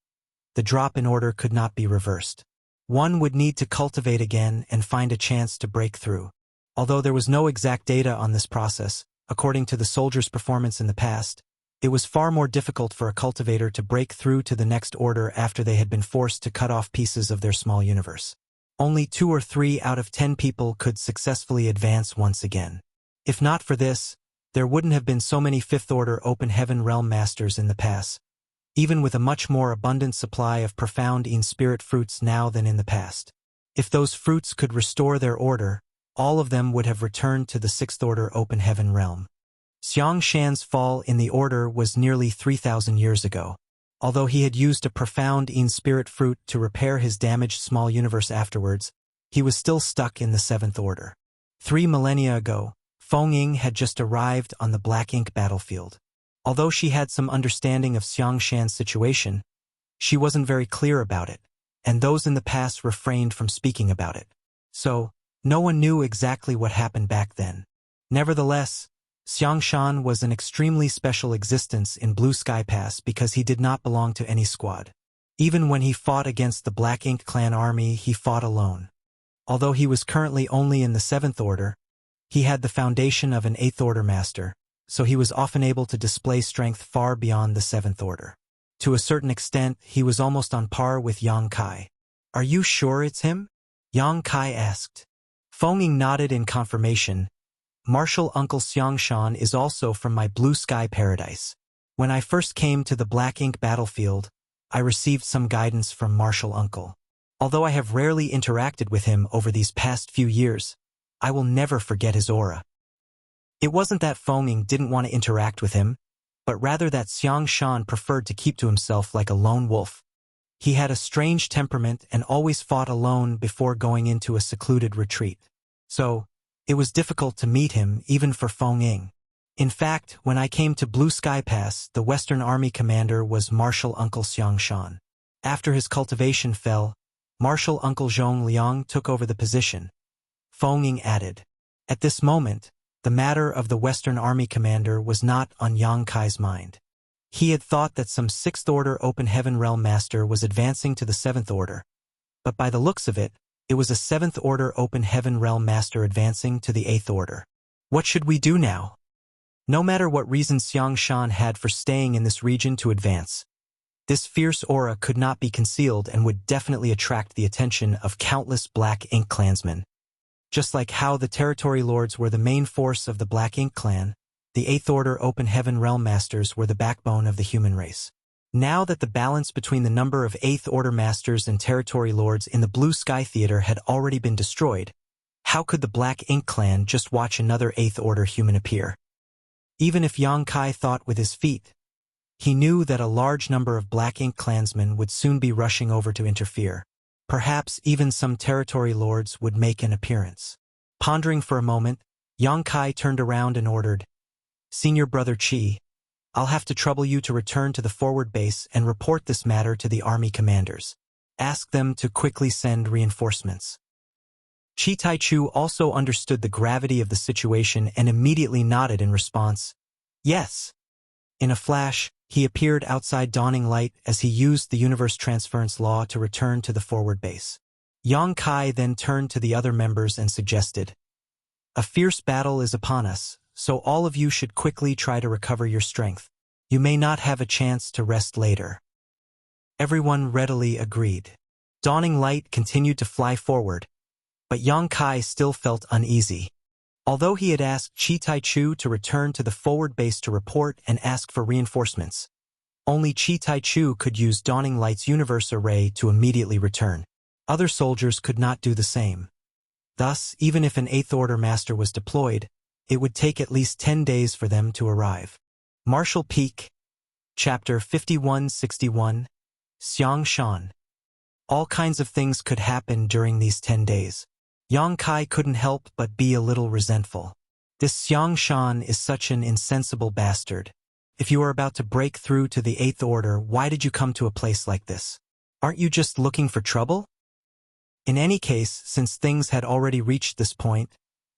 the drop in order could not be reversed. One would need to cultivate again and find a chance to break through. Although there was no exact data on this process, according to the soldier's performance in the past, it was far more difficult for a cultivator to break through to the next order after they had been forced to cut off pieces of their small universe. Only 2 or 3 out of 10 people could successfully advance once again. If not for this, there wouldn't have been so many 5th Order Open Heaven Realm Masters in the past, even with a much more abundant supply of profound in-spirit fruits now than in the past. If those fruits could restore their order, all of them would have returned to the 6th Order Open Heaven Realm. Xiang Shan's fall in the order was nearly 3,000 years ago. Although he had used a profound in-spirit fruit to repair his damaged small universe afterwards, he was still stuck in the 7th Order. 3 millennia ago, Feng Ying had just arrived on the Black Ink battlefield. Although she had some understanding of Xiang Shan's situation, she wasn't very clear about it, and those in the past refrained from speaking about it. So, no one knew exactly what happened back then. Nevertheless, Xiang Shan was an extremely special existence in Blue Sky Pass because he did not belong to any squad. Even when he fought against the Black Ink clan army, he fought alone. Although he was currently only in the 7th Order, he had the foundation of an 8th Order Master, so he was often able to display strength far beyond the 7th Order. To a certain extent, he was almost on par with Yang Kai. "Are you sure it's him?" Yang Kai asked. Feng Ying nodded in confirmation. "Martial Uncle Xiang Shan is also from my Blue Sky Paradise. When I first came to the Black Ink battlefield, I received some guidance from Martial Uncle. Although I have rarely interacted with him over these past few years, I will never forget his aura." It wasn't that Feng Ying didn't want to interact with him, but rather that Xiang Shan preferred to keep to himself like a lone wolf. He had a strange temperament and always fought alone before going into a secluded retreat. So, it was difficult to meet him even for Feng Ying. In fact, when I came to Blue Sky Pass, the Western Army commander was Martial Uncle Xiang Shan. After his cultivation fell, Martial Uncle Zhong Liang took over the position. Feng Ying added. At this moment, the matter of the Western Army commander was not on Yang Kai's mind. He had thought that some 6th Order Open Heaven Realm Master was advancing to the 7th Order, but by the looks of it, it was a 7th Order Open Heaven Realm Master advancing to the 8th Order. What should we do now? No matter what reason Xiang Shan had for staying in this region to advance, this fierce aura could not be concealed and would definitely attract the attention of countless Black Ink clansmen. Just like how the territory lords were the main force of the Black Ink clan, the 8th Order Open Heaven Realm Masters were the backbone of the human race. Now that the balance between the number of 8th Order Masters and territory lords in the Blue Sky Theater had already been destroyed, How could the Black Ink Clan just watch another Eighth Order human appear? Even if Yang Kai thought with his feet, he knew that a large number of Black Ink Klansmen would soon be rushing over to interfere. Perhaps even some territory lords would make an appearance. Pondering for a moment, Yang Kai turned around and ordered, "Senior Brother Chi, I'll have to trouble you to return to the forward base and report this matter to the army commanders. Ask them to quickly send reinforcements." Chi Taichu also understood the gravity of the situation and immediately nodded in response. Yes. In a flash, he appeared outside Dawning Light as he used the universe transference law to return to the forward base. Yang Kai then turned to the other members and suggested, "A fierce battle is upon us, so all of you should quickly try to recover your strength. You may not have a chance to rest later." Everyone readily agreed. Dawning Light continued to fly forward, but Yang Kai still felt uneasy. Although he had asked Chi Taichu to return to the forward base to report and ask for reinforcements, only Chi Taichu could use Dawning Light's universe array to immediately return. Other soldiers could not do the same. Thus, even if an Eighth Order master was deployed, it would take at least 10 days for them to arrive. Martial Peak, Chapter 5161, Xiang Shan. All kinds of things could happen during these 10 days. Yang Kai couldn't help but be a little resentful. This Xiang Shan is such an insensible bastard. If you are about to break through to the Eighth Order, why did you come to a place like this? Aren't you just looking for trouble? In any case, since things had already reached this point,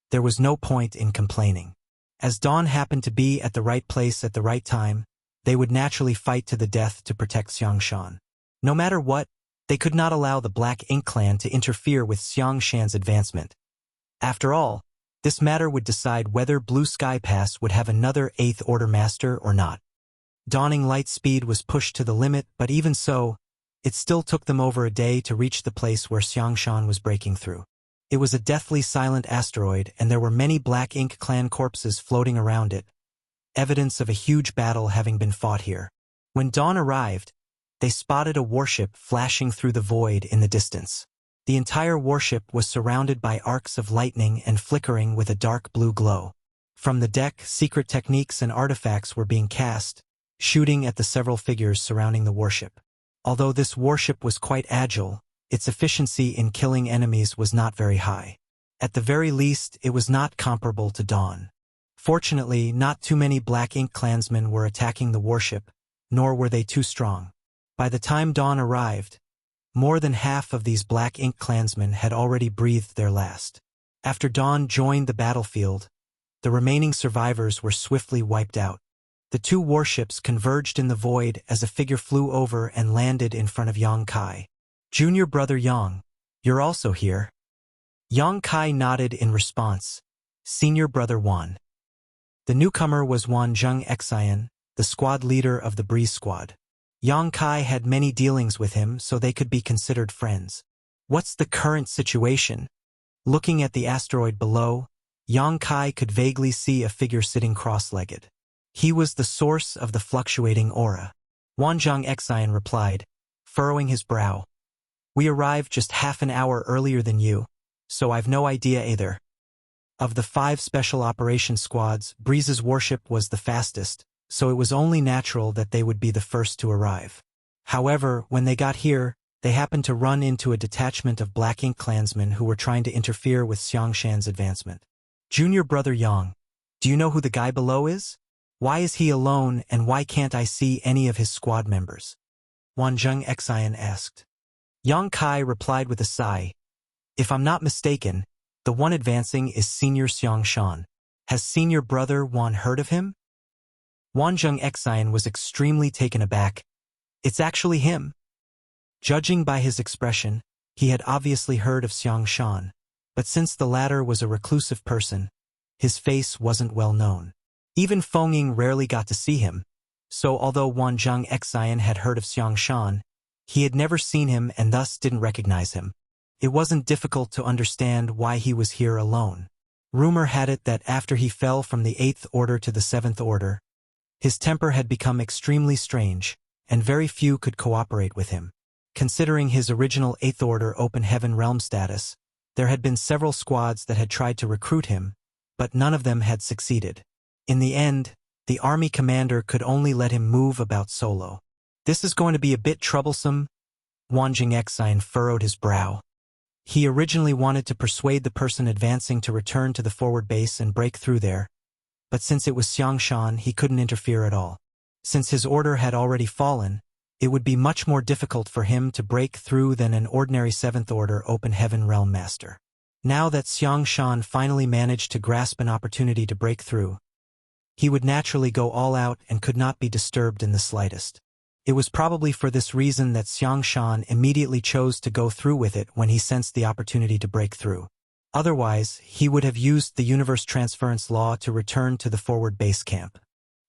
there was no point in complaining. As Dawn happened to be at the right place at the right time, they would naturally fight to the death to protect Xiang Shan. No matter what, they could not allow the Black Ink Clan to interfere with Xiang Shan's advancement. After all, this matter would decide whether Blue Sky Pass would have another Eighth Order master or not. Dawning Light speed was pushed to the limit, but even so, it still took them over a day to reach the place where Xiang Shan was breaking through. It was a deathly silent asteroid, and there were many Black Ink Clan corpses floating around it, evidence of a huge battle having been fought here. When dawn arrived, they spotted a warship flashing through the void in the distance. The entire warship was surrounded by arcs of lightning and flickering with a dark blue glow. From the deck, secret techniques and artifacts were being cast, shooting at the several figures surrounding the warship. Although this warship was quite agile, its efficiency in killing enemies was not very high. At the very least, it was not comparable to Dawn. Fortunately, not too many Black Ink Klansmen were attacking the warship, nor were they too strong. By the time dawn arrived, more than half of these Black Ink Klansmen had already breathed their last. After dawn joined the battlefield, the remaining survivors were swiftly wiped out. The two warships converged in the void as a figure flew over and landed in front of Yang Kai. "Junior Brother Yang, you're also here?" Yang Kai nodded in response. "Senior Brother Wan." The newcomer was Wan Zheng Xian, the squad leader of the Breeze Squad. Yang Kai had many dealings with him, so they could be considered friends. "What's the current situation?" Looking at the asteroid below, Yang Kai could vaguely see a figure sitting cross-legged. He was the source of the fluctuating aura. Wan Zheng Xian replied, furrowing his brow. "We arrived just half an hour earlier than you, so I've no idea either." Of the 5 special operations squads, Breeze's warship was the fastest, so it was only natural that they would be the first to arrive. However, when they got here, they happened to run into a detachment of Black Ink Klansmen who were trying to interfere with Xiang Shan's advancement. "Junior Brother Yang, do you know who the guy below is? Why is he alone, and why can't I see any of his squad members?" Wan Zheng Xian asked. Yang Kai replied with a sigh. "If I'm not mistaken, the one advancing is Senior Xiang Shan. Has Senior Brother Wan heard of him?" Wan Zheng Xian was extremely taken aback. "It's actually him." Judging by his expression, he had obviously heard of Xiang Shan, but since the latter was a reclusive person, his face wasn't well known. Even Feng Ying rarely got to see him, so although Wan Zheng Xian had heard of Xiang Shan, he had never seen him and thus didn't recognize him. It wasn't difficult to understand why he was here alone. Rumor had it that after he fell from the 8th Order to the 7th Order, his temper had become extremely strange, and very few could cooperate with him. Considering his original 8th Order Open Heaven Realm status, There had been several squads that had tried to recruit him, but none of them had succeeded. In the end, the army commander could only let him move about solo. This is going to be a bit troublesome. Wanjing Exine furrowed his brow. He originally wanted to persuade the person advancing to return to the forward base and break through there, but since it was Xiangshan, he couldn't interfere at all. Since his order had already fallen, it would be much more difficult for him to break through than an ordinary 7th Order Open Heaven Realm Master. Now that Xiangshan finally managed to grasp an opportunity to break through, he would naturally go all out and could not be disturbed in the slightest. It was probably for this reason that Xiangshan immediately chose to go through with it when he sensed the opportunity to break through. Otherwise, he would have used the universe transference law to return to the forward base camp.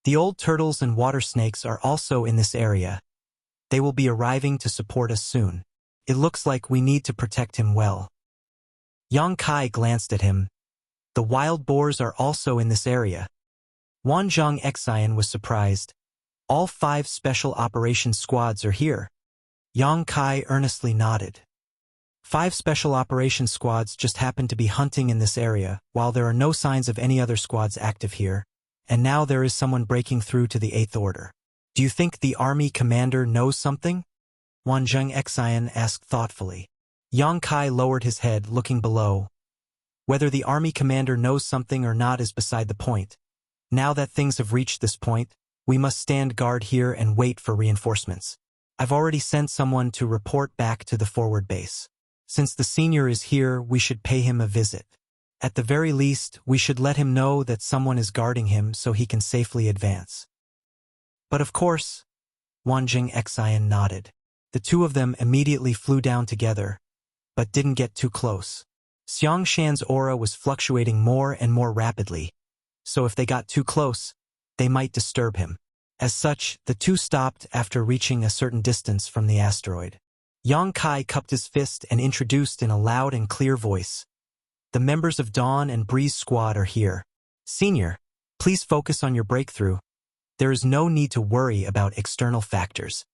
The old turtles and water snakes are also in this area. They will be arriving to support us soon. It looks like we need to protect him well. Yang Kai glanced at him. The wild boars are also in this area. Wanzhong Exine was surprised. All 5 special operations squads are here. Yang Kai earnestly nodded. 5 special operations squads just happen to be hunting in this area, while there are no signs of any other squads active here, and now there is someone breaking through to the 8th Order. Do you think the army commander knows something? Wanzhong Exine asked thoughtfully. Yang Kai lowered his head, looking below. Whether the army commander knows something or not is beside the point. Now that things have reached this point, we must stand guard here and wait for reinforcements. I've already sent someone to report back to the forward base. Since the senior is here, we should pay him a visit. At the very least, we should let him know that someone is guarding him so he can safely advance. But of course, Wanjing Exine nodded. The two of them immediately flew down together, but didn't get too close. Xiangshan's aura was fluctuating more and more rapidly, so if they got too close, they might disturb him. As such, the two stopped after reaching a certain distance from the asteroid. Yang Kai cupped his fist and introduced in a loud and clear voice. The members of Dawn and Breeze Squad are here. Senior, please focus on your breakthrough. There is no need to worry about external factors.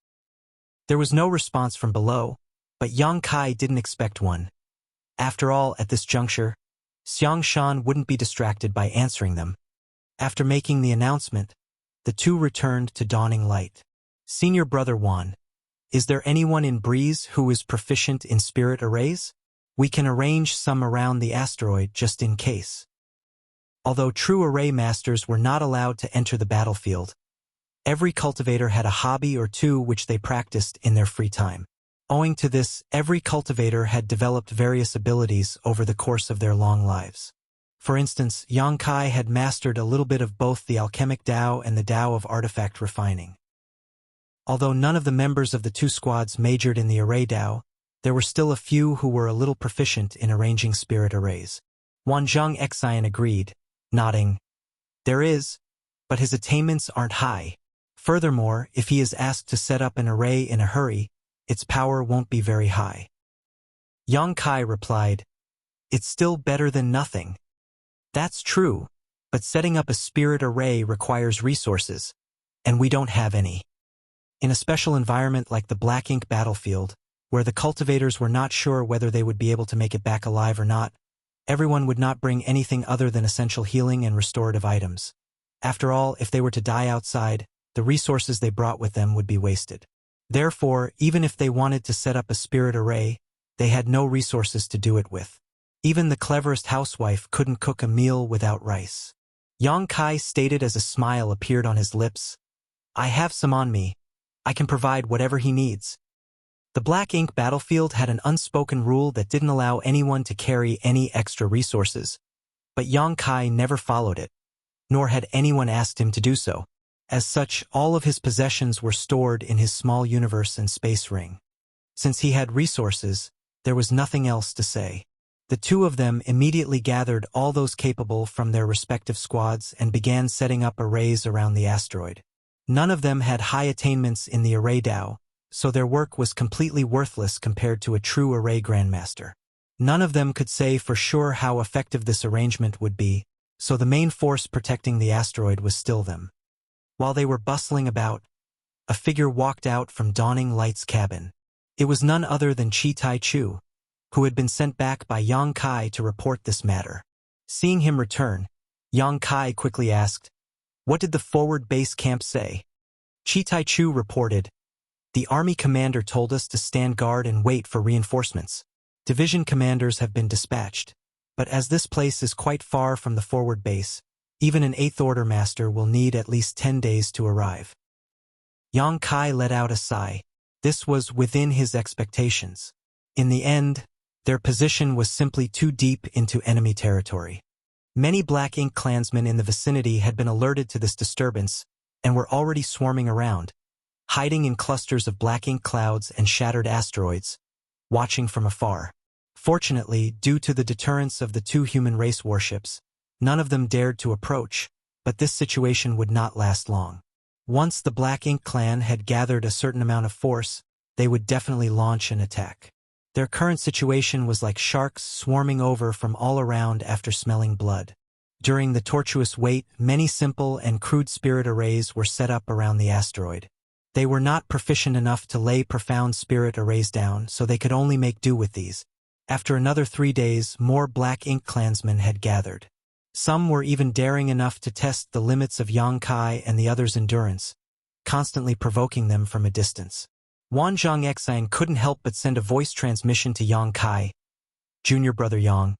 There was no response from below, but Yang Kai didn't expect one. After all, at this juncture, Xiangshan wouldn't be distracted by answering them. After making the announcement, the two returned to Dawning Light. Senior Brother Wan, is there anyone in Breeze who is proficient in spirit arrays? We can arrange some around the asteroid just in case. Although true array masters were not allowed to enter the battlefield, every cultivator had a hobby or two which they practiced in their free time. Owing to this, every cultivator had developed various abilities over the course of their long lives. For instance, Yang Kai had mastered a little bit of both the alchemic Tao and the Tao of artifact refining. Although none of the members of the two squads majored in the array Tao, there were still a few who were a little proficient in arranging spirit arrays. Wanzhong Exine agreed, nodding. There is, but his attainments aren't high. Furthermore, if he is asked to set up an array in a hurry, its power won't be very high. Yang Kai replied, it's still better than nothing. That's true, but setting up a spirit array requires resources, and we don't have any. In a special environment like the Black Ink battlefield, where the cultivators were not sure whether they would be able to make it back alive or not, everyone would not bring anything other than essential healing and restorative items. After all, if they were to die outside, the resources they brought with them would be wasted. Therefore, even if they wanted to set up a spirit array, they had no resources to do it with. Even the cleverest housewife couldn't cook a meal without rice. Yang Kai stated as a smile appeared on his lips, I have some on me. I can provide whatever he needs. The Black Ink battlefield had an unspoken rule that didn't allow anyone to carry any extra resources, but Yang Kai never followed it, nor had anyone asked him to do so. As such, all of his possessions were stored in his small universe and space ring. Since he had resources, there was nothing else to say. The two of them immediately gathered all those capable from their respective squads and began setting up arrays around the asteroid. None of them had high attainments in the array Tao, so their work was completely worthless compared to a true array grandmaster. None of them could say for sure how effective this arrangement would be, so the main force protecting the asteroid was still them. While they were bustling about, a figure walked out from Dawning Light's cabin. It was none other than Chi Tai Chu. who had been sent back by Yang Kai to report this matter. Seeing him return, Yang Kai quickly asked, "What did the forward base camp say?" Chi Taichu reported, "The army commander told us to stand guard and wait for reinforcements. Division commanders have been dispatched, but as this place is quite far from the forward base, even an 8th Order master will need at least 10 days to arrive." Yang Kai let out a sigh. This was within his expectations. In the end, their position was simply too deep into enemy territory. Many Black Ink clansmen in the vicinity had been alerted to this disturbance and were already swarming around, hiding in clusters of black ink clouds and shattered asteroids, watching from afar. Fortunately, due to the deterrence of the 2 human race warships, none of them dared to approach, but this situation would not last long. Once the Black Ink clan had gathered a certain amount of force, they would definitely launch an attack. Their current situation was like sharks swarming over from all around after smelling blood. During the tortuous wait, many simple and crude spirit arrays were set up around the asteroid. They were not proficient enough to lay profound spirit arrays down, so they could only make do with these. After another 3 days, more Black Ink clansmen had gathered. Some were even daring enough to test the limits of Yang Kai and the others' endurance, constantly provoking them from a distance. Wanzhong Xian couldn't help but send a voice transmission to Yang Kai. "Junior brother Yang,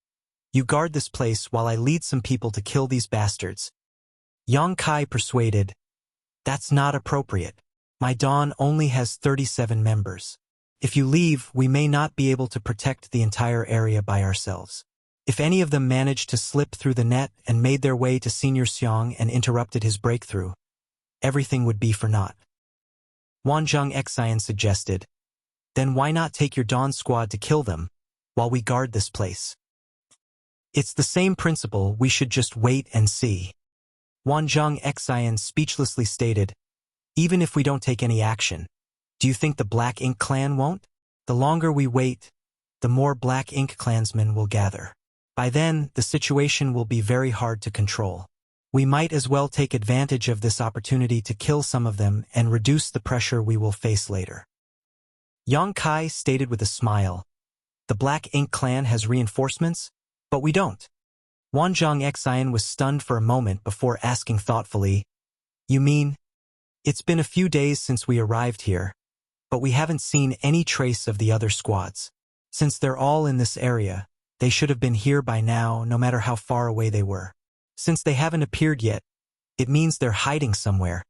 you guard this place while I lead some people to kill these bastards." Yang Kai persuaded, "That's not appropriate. My Dawn only has 37 members. If you leave, we may not be able to protect the entire area by ourselves. If any of them managed to slip through the net and made their way to Senior Xiong and interrupted his breakthrough, everything would be for naught." Wanzhong Xian suggested, "Then why not take your Dawn squad to kill them, while we guard this place?" "It's the same principle, we should just wait and see." Wanzhong Xian speechlessly stated, "Even if we don't take any action, do you think the Black Ink clan won't? The longer we wait, the more Black Ink clansmen will gather. By then, the situation will be very hard to control. We might as well take advantage of this opportunity to kill some of them and reduce the pressure we will face later." Yang Kai stated with a smile, "The Black Ink clan has reinforcements, but we don't." Wanzhong Xian was stunned for a moment before asking thoughtfully, "You mean, it's been a few days since we arrived here, but we haven't seen any trace of the other squads. Since they're all in this area, they should have been here by now, no matter how far away they were. Since they haven't appeared yet, it means they're hiding somewhere,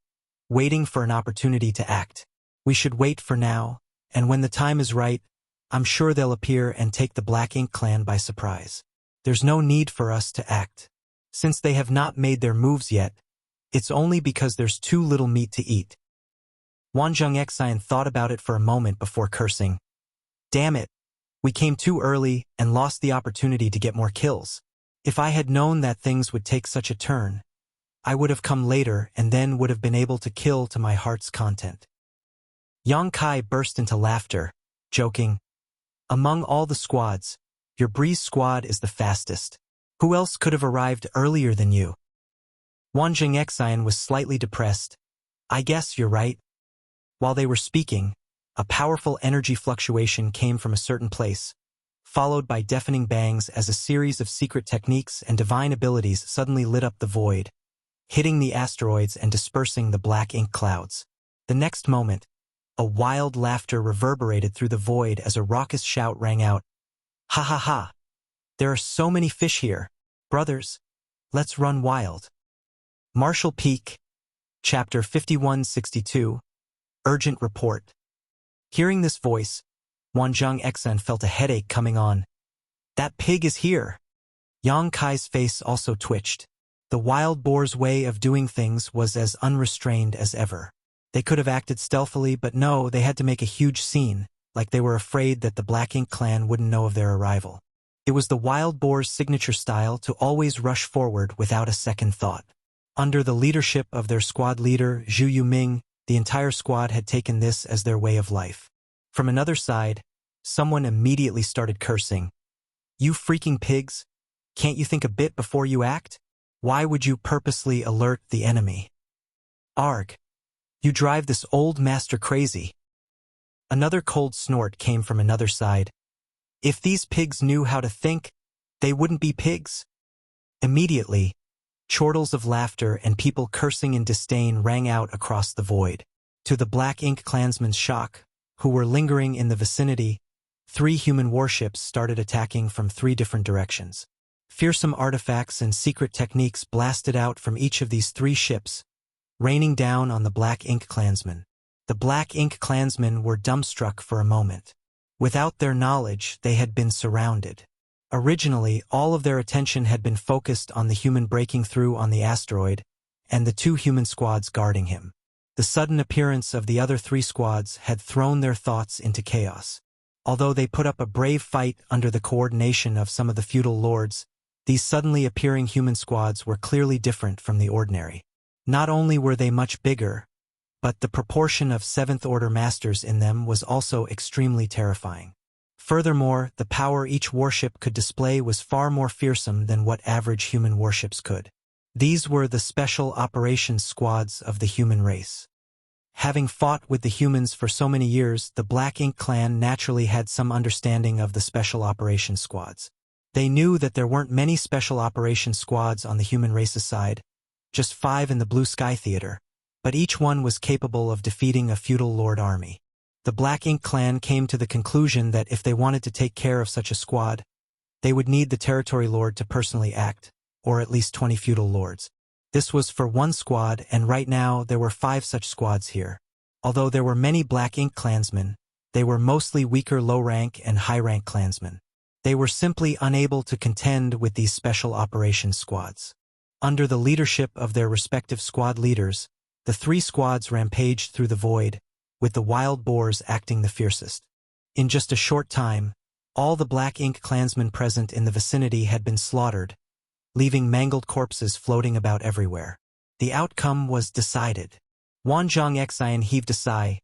waiting for an opportunity to act. We should wait for now, and when the time is right, I'm sure they'll appear and take the Black Ink clan by surprise. There's no need for us to act. Since they have not made their moves yet, it's only because there's too little meat to eat." Wanzhong Xian thought about it for a moment before cursing, "Damn it, we came too early and lost the opportunity to get more kills. If I had known that things would take such a turn, I would have come later and then would have been able to kill to my heart's content." Yang Kai burst into laughter, joking, "Among all the squads, your Breeze squad is the fastest. Who else could have arrived earlier than you?" Wanzhong Xian was slightly depressed. "I guess you're right." While they were speaking, a powerful energy fluctuation came from a certain place, followed by deafening bangs as a series of secret techniques and divine abilities suddenly lit up the void, hitting the asteroids and dispersing the Black Ink clouds. The next moment, a wild laughter reverberated through the void as a raucous shout rang out, "Ha ha ha! There are so many fish here. Brothers, let's run wild." Marshall Peak, Chapter 5162, Urgent Report. Hearing this voice, Wanzhong Xian felt a headache coming on. "That pig is here." Yang Kai's face also twitched. The wild boar's way of doing things was as unrestrained as ever. They could have acted stealthily, but no, they had to make a huge scene, like they were afraid that the Black Ink clan wouldn't know of their arrival. It was the wild boar's signature style to always rush forward without a second thought. Under the leadership of their squad leader, Zhu Yuming, the entire squad had taken this as their way of life. From another side, someone immediately started cursing. "You freaking pigs! Can't you think a bit before you act? Why would you purposely alert the enemy? Arg! You drive this old master crazy." Another cold snort came from another side. If these pigs knew how to think, they wouldn't be pigs. Immediately, chortles of laughter and people cursing in disdain rang out across the void. To the Black Ink clansmen's shock, who were lingering in the vicinity, 3 human warships started attacking from 3 different directions. Fearsome artifacts and secret techniques blasted out from each of these 3 ships, raining down on the Black Ink clansmen. The Black Ink clansmen were dumbstruck for a moment. Without their knowledge, they had been surrounded. Originally, all of their attention had been focused on the human breaking through on the asteroid and the 2 human squads guarding him. The sudden appearance of the other 3 squads had thrown their thoughts into chaos. Although they put up a brave fight under the coordination of some of the feudal lords, these suddenly appearing human squads were clearly different from the ordinary. Not only were they much bigger, but the proportion of 7th-order masters in them was also extremely terrifying. Furthermore, the power each warship could display was far more fearsome than what average human warships could. These were the Special Operations Squads of the human race. Having fought with the humans for so many years, the Black Ink clan naturally had some understanding of the Special Operations Squads. They knew that there weren't many Special Operations Squads on the human race's side, just 5 in the Blue Sky Theater, but each one was capable of defeating a feudal lord army. The Black Ink clan came to the conclusion that if they wanted to take care of such a squad, they would need the territory lord to personally act, or at least 20 feudal lords. This was for 1 squad, and right now there were 5 such squads here. Although there were many Black Ink clansmen, they were mostly weaker low-rank and high-rank clansmen. They were simply unable to contend with these special operations squads. Under the leadership of their respective squad leaders, the 3 squads rampaged through the void, with the wild boars acting the fiercest. In just a short time, all the Black Ink clansmen present in the vicinity had been slaughtered, leaving mangled corpses floating about everywhere. The outcome was decided. Wanzhong Xian heaved a sigh.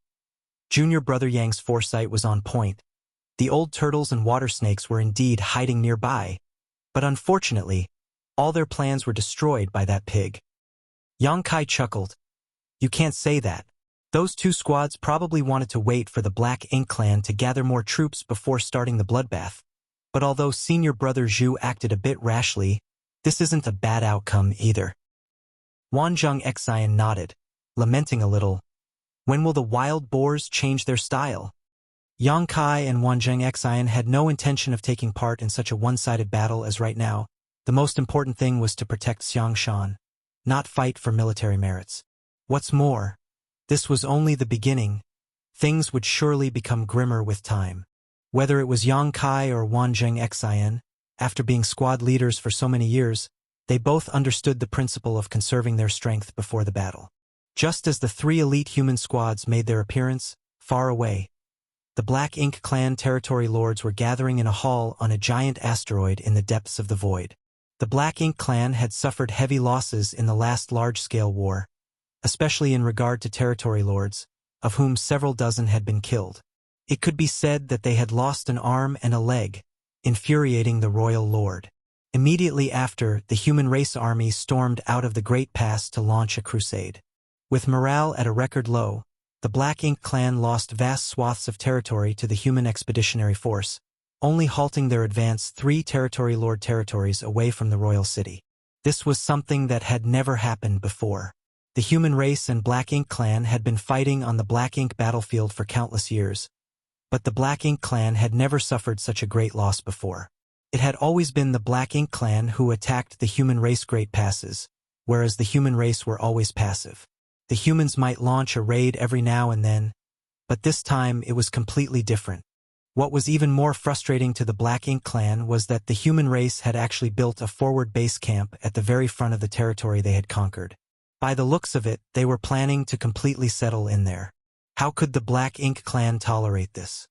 Junior Brother Yang's foresight was on point. The old turtles and water snakes were indeed hiding nearby, but unfortunately, all their plans were destroyed by that pig. Yang Kai chuckled. You can't say that. Those 2 squads probably wanted to wait for the Black Ink clan to gather more troops before starting the bloodbath. But although Senior Brother Zhu acted a bit rashly, this isn't a bad outcome either. Wanzhong Xian nodded, lamenting a little. When will the wild boars change their style? Yang Kai and Wanzhong Xian had no intention of taking part in such a one-sided battle as right now. The most important thing was to protect Xiangshan, not fight for military merits. What's more, this was only the beginning. Things would surely become grimmer with time. Whether it was Yang Kai or Wanzhong Xian, after being squad leaders for so many years, they both understood the principle of conserving their strength before the battle. Just as the 3 elite human squads made their appearance, far away, the Black Ink clan territory lords were gathering in a hall on a giant asteroid in the depths of the void. The Black Ink clan had suffered heavy losses in the last large-scale war, especially in regard to territory lords, of whom several dozen had been killed. It could be said that they had lost an arm and a leg, infuriating the royal lord. Immediately after, the human race army stormed out of the Great Pass to launch a crusade. With morale at a record low, the Black Ink clan lost vast swaths of territory to the human expeditionary force, only halting their advance 3 territory lord territories away from the royal city. This was something that had never happened before. The human race and Black Ink clan had been fighting on the Black Ink battlefield for countless years, but the Black Ink clan had never suffered such a great loss before. It had always been the Black Ink clan who attacked the human race Great Passes, whereas the human race were always passive. The humans might launch a raid every now and then, but this time it was completely different. What was even more frustrating to the Black Ink clan was that the human race had actually built a forward base camp at the very front of the territory they had conquered. By the looks of it, they were planning to completely settle in there. How could the Black Ink clan tolerate this?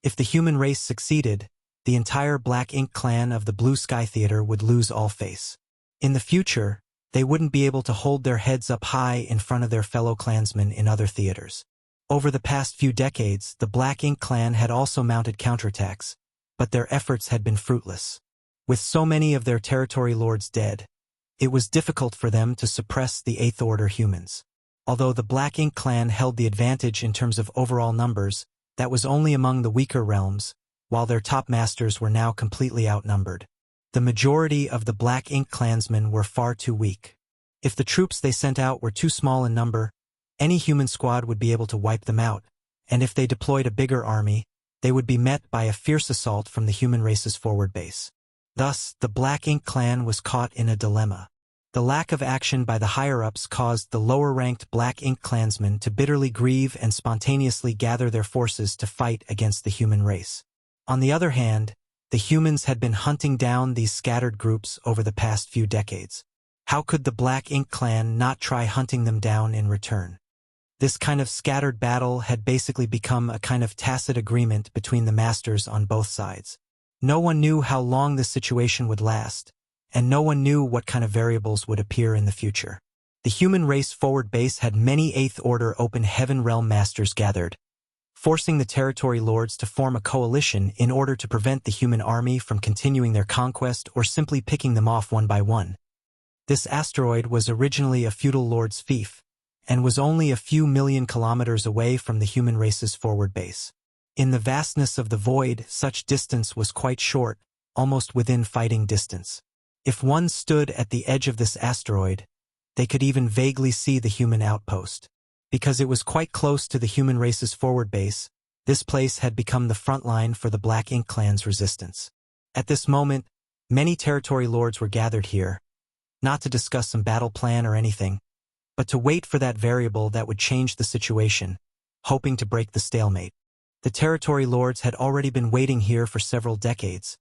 If the human race succeeded, the entire Black Ink clan of the Blue Sky Theater would lose all face. In the future, they wouldn't be able to hold their heads up high in front of their fellow clansmen in other theaters. Over the past few decades, the Black Ink clan had also mounted counterattacks, but their efforts had been fruitless. With so many of their territory lords dead, it was difficult for them to suppress the 8th Order humans. Although the Black Ink clan held the advantage in terms of overall numbers, that was only among the weaker realms, while their top masters were now completely outnumbered. The majority of the Black Ink clansmen were far too weak. If the troops they sent out were too small in number, any human squad would be able to wipe them out, and if they deployed a bigger army, they would be met by a fierce assault from the human race's forward base. Thus, the Black Ink clan was caught in a dilemma. The lack of action by the higher-ups caused the lower-ranked Black Ink clansmen to bitterly grieve and spontaneously gather their forces to fight against the human race. On the other hand, the humans had been hunting down these scattered groups over the past few decades. How could the Black Ink clan not try hunting them down in return? This kind of scattered battle had basically become a kind of tacit agreement between the masters on both sides. No one knew how long this situation would last, and no one knew what kind of variables would appear in the future. The human race forward base had many Eighth Order Open Heaven Realm masters gathered, forcing the territory lords to form a coalition in order to prevent the human army from continuing their conquest or simply picking them off one by one. This asteroid was originally a feudal lord's fief, and was only a few million kilometers away from the human race's forward base. In the vastness of the void, such distance was quite short, almost within fighting distance. If one stood at the edge of this asteroid, they could even vaguely see the human outpost. Because it was quite close to the human race's forward base, this place had become the front line for the Black Ink clan's resistance. At this moment, many territory lords were gathered here, not to discuss some battle plan or anything, but to wait for that variable that would change the situation, hoping to break the stalemate. The territory lords had already been waiting here for several decades,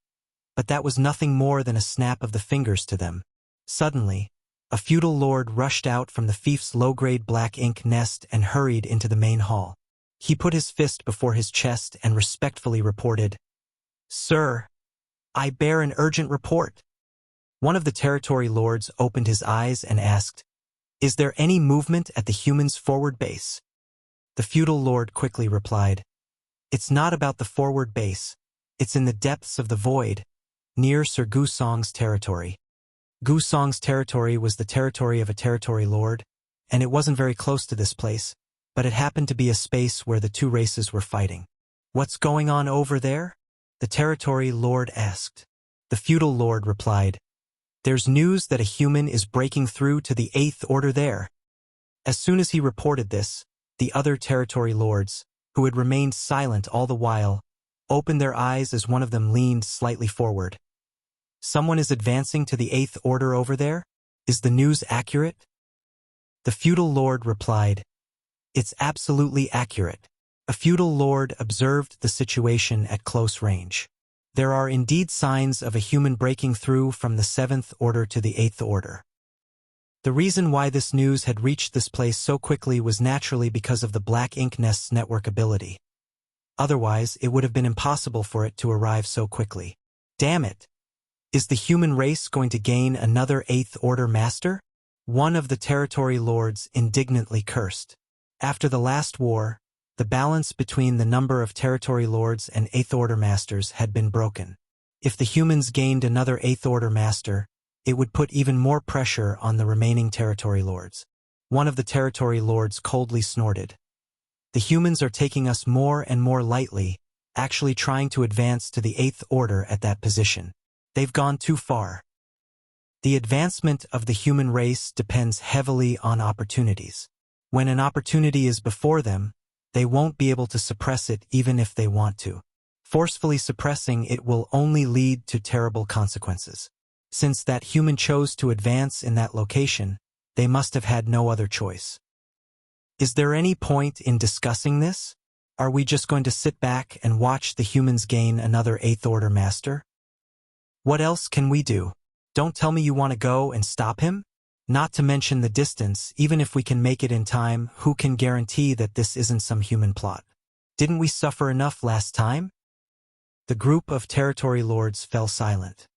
but that was nothing more than a snap of the fingers to them. Suddenly, a feudal lord rushed out from the fief's low-grade Black Ink nest and hurried into the main hall. He put his fist before his chest and respectfully reported, "Sir, I bear an urgent report." One of the territory lords opened his eyes and asked, "Is there any movement at the humans' forward base?" The feudal lord quickly replied, "It's not about the forward base. It's in the depths of the void, near Sir Gusong's territory." Gusong's territory was the territory of a territory lord, and it wasn't very close to this place, but it happened to be a space where the two races were fighting. "What's going on over there?" the territory lord asked. The feudal lord replied, "There's news that a human is breaking through to the Eighth Order there." As soon as he reported this, the other territory lords, who had remained silent all the while, opened their eyes as one of them leaned slightly forward. "Someone is advancing to the Eighth Order over there? Is the news accurate?" The feudal lord replied, "It's absolutely accurate." A feudal lord observed the situation at close range. There are indeed signs of a human breaking through from the Seventh Order to the Eighth Order. The reason why this news had reached this place so quickly was naturally because of the Black Ink Nest's network ability. Otherwise, it would have been impossible for it to arrive so quickly. Damn it! Is the human race going to gain another Eighth Order master? One of the territory lords indignantly cursed. After the last war, the balance between the number of territory lords and Eighth Order masters had been broken. If the humans gained another Eighth Order master, it would put even more pressure on the remaining territory lords. One of the territory lords coldly snorted. "The humans are taking us more and more lightly, actually trying to advance to the Eighth Order at that position. They've gone too far." The advancement of the human race depends heavily on opportunities. When an opportunity is before them, they won't be able to suppress it even if they want to. Forcefully suppressing it will only lead to terrible consequences. Since that human chose to advance in that location, they must have had no other choice. Is there any point in discussing this? Are we just going to sit back and watch the humans gain another Eighth Order master? What else can we do? Don't tell me you want to go and stop him? Not to mention the distance, even if we can make it in time, who can guarantee that this isn't some human plot? Didn't we suffer enough last time? The group of territory lords fell silent.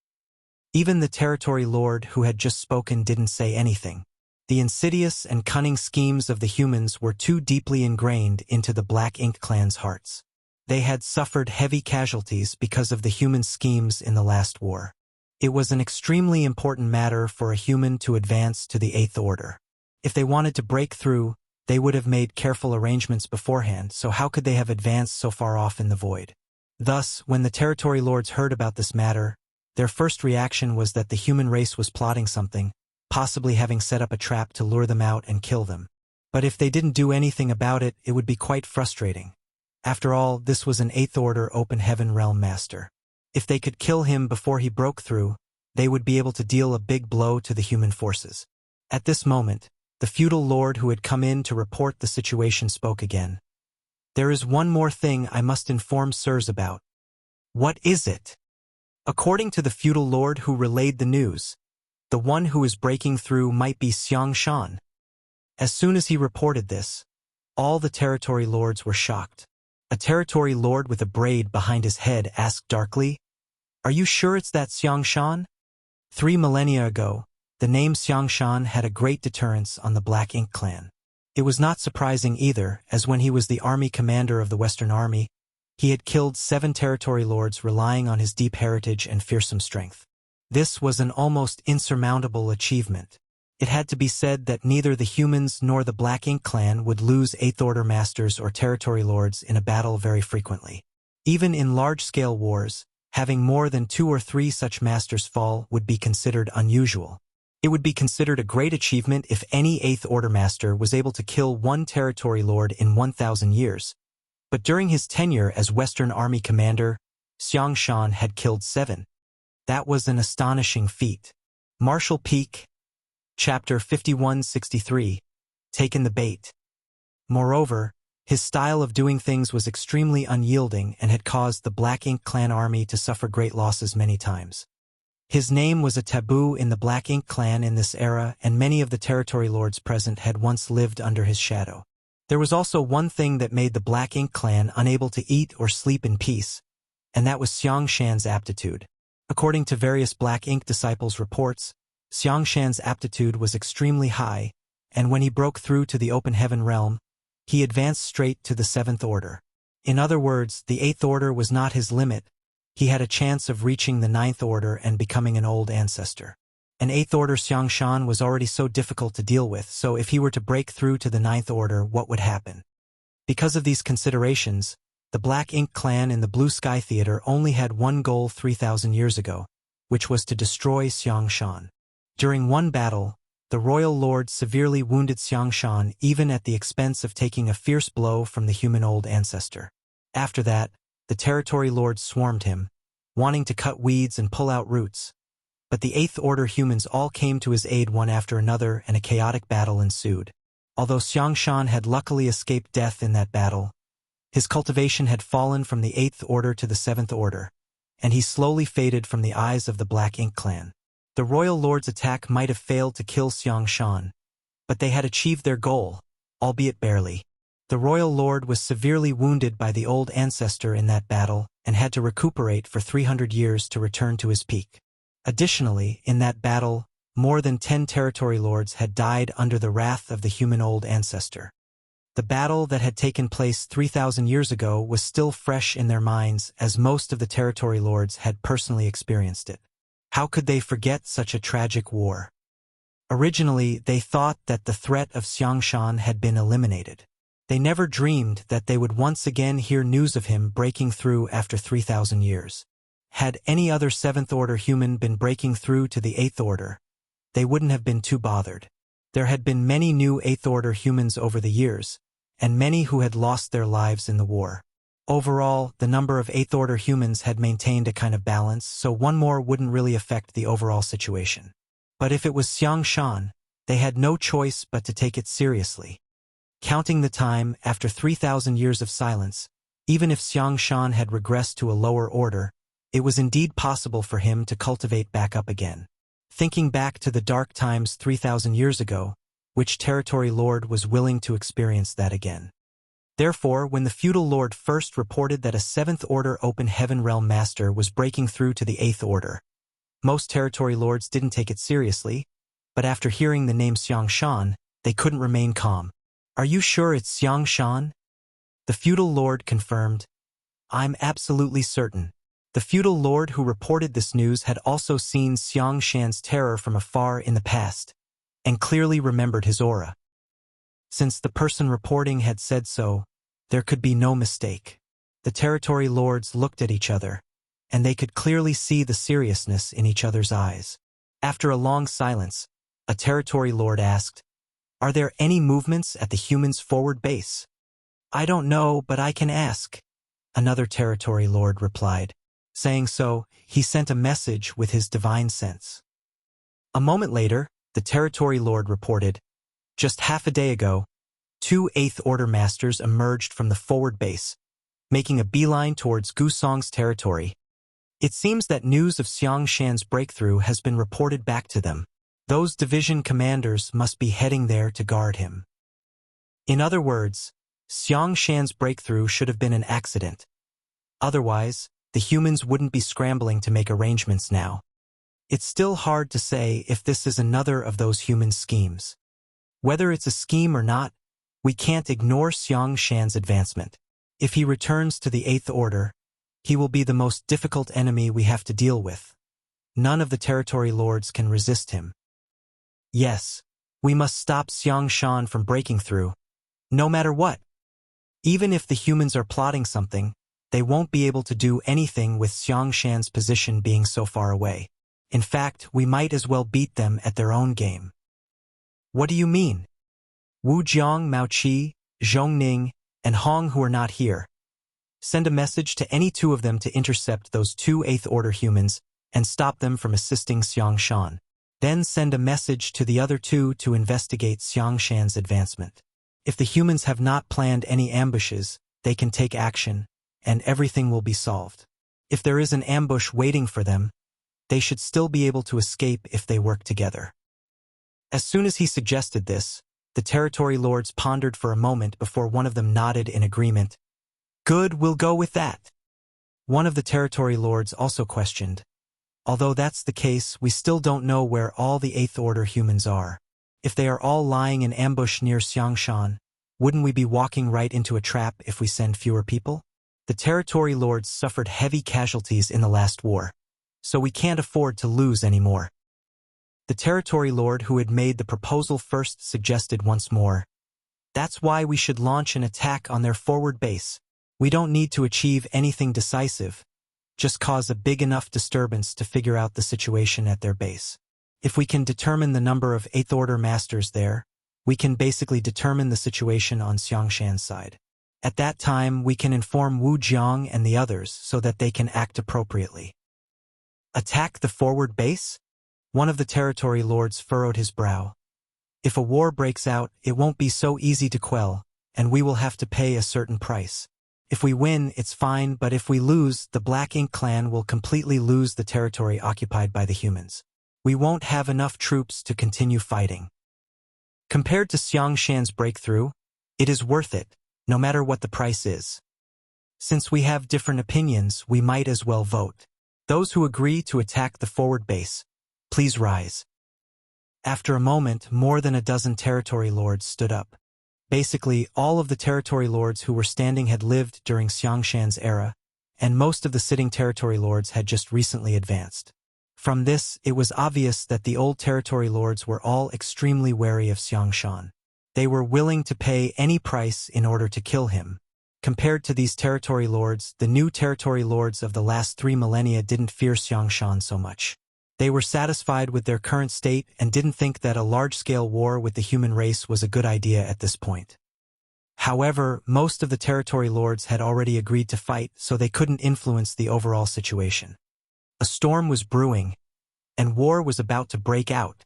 Even the territory lord who had just spoken didn't say anything. The insidious and cunning schemes of the humans were too deeply ingrained into the Black Ink clan's hearts. They had suffered heavy casualties because of the human schemes in the last war. It was an extremely important matter for a human to advance to the Eighth Order. If they wanted to break through, they would have made careful arrangements beforehand, so how could they have advanced so far off in the void? Thus, when the territory lords heard about this matter, their first reaction was that the human race was plotting something, possibly having set up a trap to lure them out and kill them. But if they didn't do anything about it, it would be quite frustrating. After all, this was an Eighth Order Open Heaven Realm Master. If they could kill him before he broke through, they would be able to deal a big blow to the human forces. At this moment, the feudal lord who had come in to report the situation spoke again. "There is one more thing I must inform sirs about." "What is it?" According to the feudal lord who relayed the news, the one who is breaking through might be Xiang Shan. As soon as he reported this, all the territory lords were shocked. A territory lord with a braid behind his head asked darkly, "Are you sure it's that Xiang Shan?" 3 millennia ago, the name Xiang Shan had a great deterrence on the Black Ink clan. It was not surprising either, as when he was the army commander of the Western Army, he had killed 7 territory lords relying on his deep heritage and fearsome strength. This was an almost insurmountable achievement. It had to be said that neither the humans nor the Black Ink clan would lose Eighth Order masters or territory lords in a battle very frequently. Even in large-scale wars, having more than 2 or 3 such masters fall would be considered unusual. It would be considered a great achievement if any Eighth Order master was able to kill 1 territory lord in 1,000 years. But during his tenure as Western Army commander, Xiang Shan had killed 7. That was an astonishing feat. Marshal Peak, Chapter 5163, Taken the Bait. Moreover, his style of doing things was extremely unyielding and had caused the Black Ink clan army to suffer great losses many times. His name was a taboo in the Black Ink clan in this era, and many of the territory lords present had once lived under his shadow. There was also one thing that made the Black Ink clan unable to eat or sleep in peace, and that was Xiang Shan's aptitude. According to various Black Ink disciples' reports, Xiang Shan's aptitude was extremely high, and when he broke through to the Open Heaven realm, he advanced straight to the 7th Order. In other words, the 8th Order was not his limit. He had a chance of reaching the 9th Order and becoming an old ancestor. An 8th Order Xiang Shan was already so difficult to deal with, so if he were to break through to the 9th Order, what would happen? Because of these considerations, the Black Ink clan in the Blue Sky Theater only had one goal 3,000 years ago, which was to destroy Xiang Shan. During one battle, the royal lord severely wounded Xiang Shan even at the expense of taking a fierce blow from the human old ancestor. After that, the territory lords swarmed him, wanting to cut weeds and pull out roots. But the 8th Order humans all came to his aid one after another, and a chaotic battle ensued. Although Xiang Shan had luckily escaped death in that battle, his cultivation had fallen from the 8th Order to the 7th Order, and he slowly faded from the eyes of the Black Ink clan. The royal lord's attack might have failed to kill Xiang Shan, but they had achieved their goal, albeit barely. The royal lord was severely wounded by the old ancestor in that battle and had to recuperate for 300 years to return to his peak. Additionally, in that battle, more than 10 territory lords had died under the wrath of the human old ancestor. The battle that had taken place 3,000 years ago was still fresh in their minds, as most of the territory lords had personally experienced it. How could they forget such a tragic war? Originally, they thought that the threat of Xiang Shan had been eliminated. They never dreamed that they would once again hear news of him breaking through after 3,000 years. Had any other 7th Order human been breaking through to the 8th Order, they wouldn't have been too bothered. There had been many new 8th Order humans over the years, and many who had lost their lives in the war. Overall, the number of 8th Order humans had maintained a kind of balance, so one more wouldn't really affect the overall situation. But if it was Xiang Shan, they had no choice but to take it seriously. Counting the time, after 3,000 years of silence, even if Xiang Shan had regressed to a lower order, it was indeed possible for him to cultivate back up again. Thinking back to the dark times 3,000 years ago, which territory lord was willing to experience that again? Therefore, when the feudal lord first reported that a 7th Order Open Heaven Realm Master was breaking through to the 8th Order, most territory lords didn't take it seriously, but after hearing the name Xiang Shan, they couldn't remain calm. "Are you sure it's Xiang Shan?" The feudal lord confirmed. "I'm absolutely certain." The feudal lord who reported this news had also seen Xiang Shan's terror from afar in the past, and clearly remembered his aura. Since the person reporting had said so, there could be no mistake. the territory lords looked at each other, and they could clearly see the seriousness in each other's eyes. After a long silence, a territory lord asked, "Are there any movements at the humans' forward base?" "I don't know, but I can ask," another territory lord replied. Saying so, he sent a message with his divine sense. A moment later, the territory lord reported, "Just half a day ago, 2 Eighth Order masters emerged from the forward base, making a beeline towards Gusong's territory. It seems that news of Xiang Shan's breakthrough has been reported back to them. Those division commanders must be heading there to guard him." In other words, Xiang Shan's breakthrough should have been an accident. Otherwise, the humans wouldn't be scrambling to make arrangements now. It's still hard to say if this is another of those human schemes. Whether it's a scheme or not, we can't ignore Xiang Shan's advancement. If he returns to the Eighth Order, he will be the most difficult enemy we have to deal with. None of the territory lords can resist him. Yes, we must stop Xiang Shan from breaking through, no matter what. Even if the humans are plotting something, they won't be able to do anything with Xiang Shan's position being so far away. In fact, we might as well beat them at their own game. What do you mean? Wu Jiang, Mao Qi, Zhong Ning, and Hong, who are not here. Send a message to any 2 of them to intercept those 2 Eighth Order humans and stop them from assisting Xiang Shan. Then send a message to the other 2 to investigate Xiang Shan's advancement. If the humans have not planned any ambushes, they can take action, and everything will be solved. If there is an ambush waiting for them, they should still be able to escape if they work together. As soon as he suggested this, the territory lords pondered for a moment before one of them nodded in agreement. "Good, we'll go with that." One of the territory lords also questioned, "Although that's the case, we still don't know where all the Eighth Order humans are. If they are all lying in ambush near Xiangshan, wouldn't we be walking right into a trap if we send fewer people? The territory lords suffered heavy casualties in the last war, so we can't afford to lose any more." The territory lord who had made the proposal first suggested once more, "That's why we should launch an attack on their forward base. We don't need to achieve anything decisive, just cause a big enough disturbance to figure out the situation at their base. If we can determine the number of Eighth Order masters there, we can basically determine the situation on Xiangshan's side. At that time, we can inform Wu Jiang and the others so that they can act appropriately." "Attack the forward base?" One of the territory lords furrowed his brow. "If a war breaks out, it won't be so easy to quell, and we will have to pay a certain price. If we win, it's fine, but if we lose, the Black Ink clan will completely lose the territory occupied by the humans. We won't have enough troops to continue fighting. Compared to Xiang Shan's breakthrough, it is worth it, no matter what the price is. Since we have different opinions, we might as well vote. Those who agree to attack the forward base, please rise." After a moment, more than a dozen territory lords stood up. Basically, all of the territory lords who were standing had lived during Xiang Shan's era, and most of the sitting territory lords had just recently advanced. From this, it was obvious that the old territory lords were all extremely wary of Xiang Shan. They were willing to pay any price in order to kill him. Compared to these territory lords, the new territory lords of the last 3 millennia didn't fear Xiang Shan so much. They were satisfied with their current state and didn't think that a large-scale war with the human race was a good idea at this point. However, most of the territory lords had already agreed to fight, so they couldn't influence the overall situation. A storm was brewing, and war was about to break out.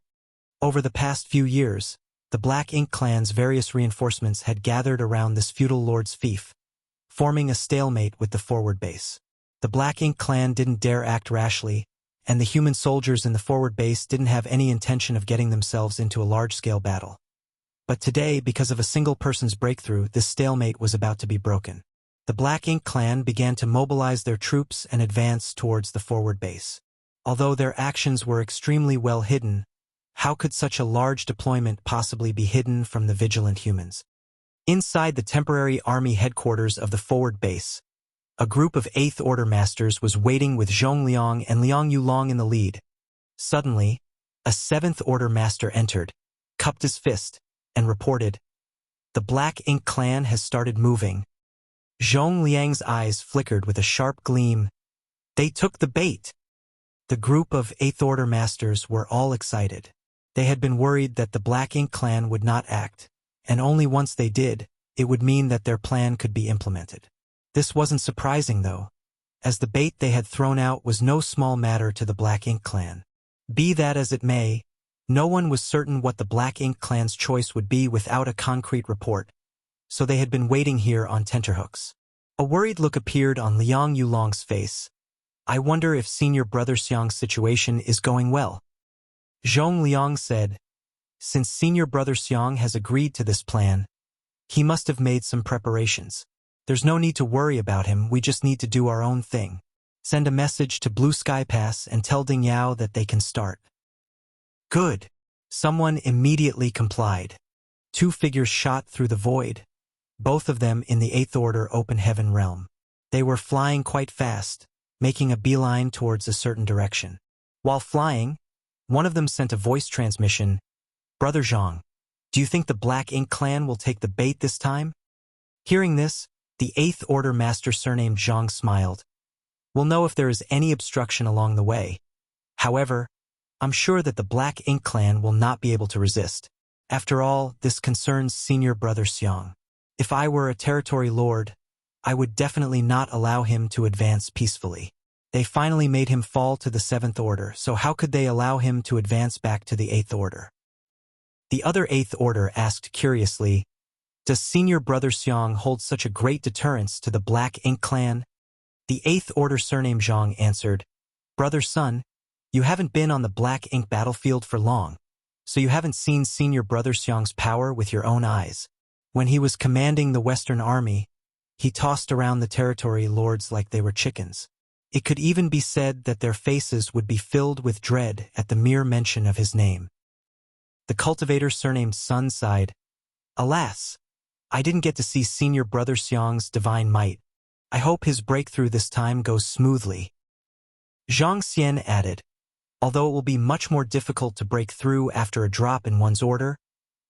Over the past few years, the Black Ink clan's various reinforcements had gathered around this feudal lord's fief, forming a stalemate with the forward base. The Black Ink clan didn't dare act rashly, and the human soldiers in the forward base didn't have any intention of getting themselves into a large-scale battle. But today, because of a single person's breakthrough, this stalemate was about to be broken. The Black Ink clan began to mobilize their troops and advance towards the forward base. Although their actions were extremely well hidden, how could such a large deployment possibly be hidden from the vigilant humans? Inside the temporary army headquarters of the forward base, a group of Eighth Order masters was waiting with Zhong Liang and Liang Yulong in the lead. Suddenly, a Seventh Order master entered, cupped his fist, and reported, "The Black Ink clan has started moving." Zhong Liang's eyes flickered with a sharp gleam. They took the bait. The group of Eighth Order masters were all excited. They had been worried that the Black Ink clan would not act, and only once they did, it would mean that their plan could be implemented. This wasn't surprising, though, as the bait they had thrown out was no small matter to the Black Ink clan. Be that as it may, no one was certain what the Black Ink clan's choice would be without a concrete report, so they had been waiting here on tenterhooks. A worried look appeared on Liang Yulong's face. I wonder if Senior Brother Xiang's situation is going well. Zhong Liang said, since Senior Brother Xiang has agreed to this plan, he must have made some preparations. There's no need to worry about him, we just need to do our own thing. Send a message to Blue Sky Pass and tell Ding Yao that they can start. Good. Someone immediately complied. 2 figures shot through the void, both of them in the Eighth Order Open Heaven realm. They were flying quite fast, making a beeline towards a certain direction. While flying, one of them sent a voice transmission. Brother Zhang, do you think the Black Ink clan will take the bait this time? Hearing this, the Eighth Order Master surnamed Zhang smiled. We'll know if there is any obstruction along the way. However, I'm sure that the Black Ink clan will not be able to resist. After all, this concerns Senior Brother Xiang. If I were a territory lord, I would definitely not allow him to advance peacefully. They finally made him fall to the Seventh Order, so how could they allow him to advance back to the Eighth Order? The other Eighth Order asked curiously, does Senior Brother Xiang hold such a great deterrence to the Black Ink clan? The Eighth Order surnamed Zhang answered, Brother Sun, you haven't been on the Black Ink battlefield for long, so you haven't seen Senior Brother Xiang's power with your own eyes. When he was commanding the Western Army, he tossed around the territory lords like they were chickens. It could even be said that their faces would be filled with dread at the mere mention of his name. The cultivator surnamed Sun sighed, Alas, I didn't get to see Senior Brother Xiang's divine might. I hope his breakthrough this time goes smoothly. Zhang Xian added, although it will be much more difficult to break through after a drop in one's order,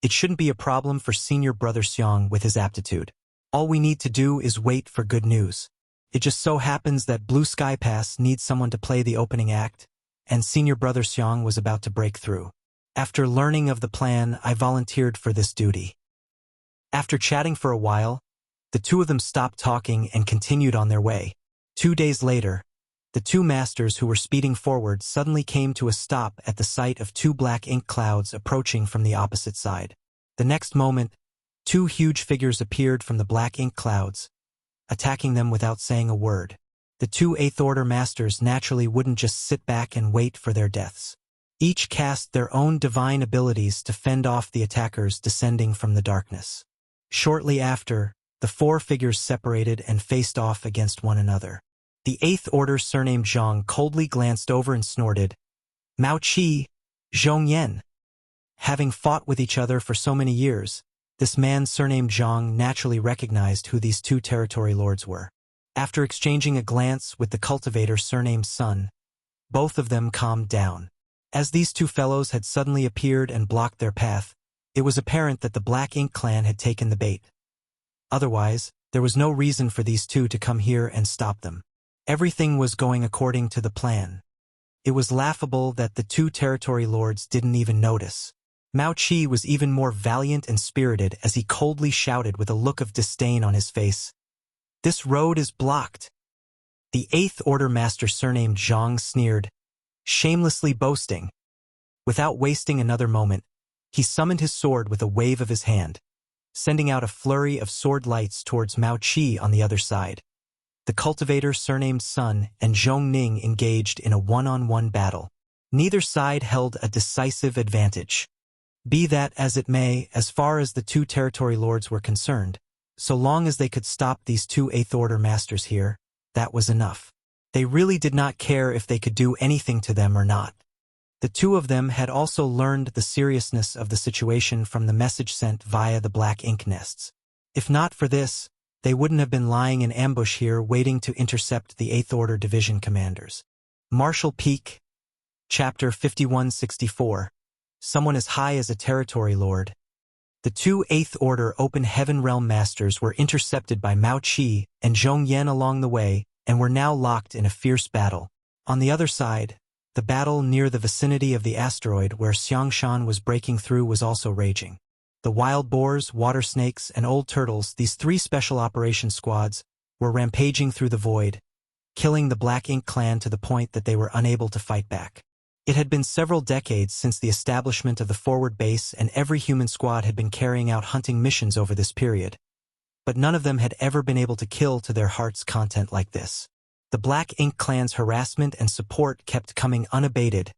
it shouldn't be a problem for Senior Brother Xiang with his aptitude. All we need to do is wait for good news. It just so happens that Blue Sky Pass needs someone to play the opening act, and Senior Brother Xiang was about to break through. After learning of the plan, I volunteered for this duty. After chatting for a while, the 2 of them stopped talking and continued on their way. 2 days later, the 2 masters who were speeding forward suddenly came to a stop at the sight of 2 black ink clouds approaching from the opposite side. The next moment, 2 huge figures appeared from the black ink clouds, attacking them without saying a word. The 2 Eighth Order masters naturally wouldn't just sit back and wait for their deaths. Each cast their own divine abilities to fend off the attackers descending from the darkness. Shortly after, the 4 figures separated and faced off against one another. The Eighth Order surnamed Zhang coldly glanced over and snorted, Mao Qi, Zhong Yan. Having fought with each other for so many years, this man surnamed Zhang naturally recognized who these 2 territory lords were. After exchanging a glance with the cultivator surnamed Sun, both of them calmed down. As these 2 fellows had suddenly appeared and blocked their path, it was apparent that the Black Ink clan had taken the bait. Otherwise, there was no reason for these 2 to come here and stop them. Everything was going according to the plan. It was laughable that the 2 territory lords didn't even notice. Mao Qi was even more valiant and spirited as he coldly shouted with a look of disdain on his face, This road is blocked. The Eighth Order master surnamed Zhang sneered, shamelessly boasting. Without wasting another moment, he summoned his sword with a wave of his hand, sending out a flurry of sword lights towards Mao Qi on the other side. The cultivator surnamed Sun and Zhong Ning engaged in a one-on-one battle. Neither side held a decisive advantage. Be that as it may, as far as the 2 territory lords were concerned, so long as they could stop these 2 Eighth Order masters here, that was enough. They really did not care if they could do anything to them or not. The 2 of them had also learned the seriousness of the situation from the message sent via the black ink nests. If not for this, they wouldn't have been lying in ambush here waiting to intercept the Eighth Order division commanders. Marshall Peak, Chapter 5164. Someone as high as a territory lord. The two Eighth Order Open Heaven Realm Masters were intercepted by Mao Qi and Zhong Yan along the way and were now locked in a fierce battle. On the other side, the battle near the vicinity of the asteroid where Xiangshan was breaking through was also raging. The wild boars, water snakes, and old turtles, these three special operations squads, were rampaging through the void, killing the Black Ink clan to the point that they were unable to fight back. It had been several decades since the establishment of the forward base, and every human squad had been carrying out hunting missions over this period. But none of them had ever been able to kill to their heart's content like this. The Black Ink clan's harassment and support kept coming unabated,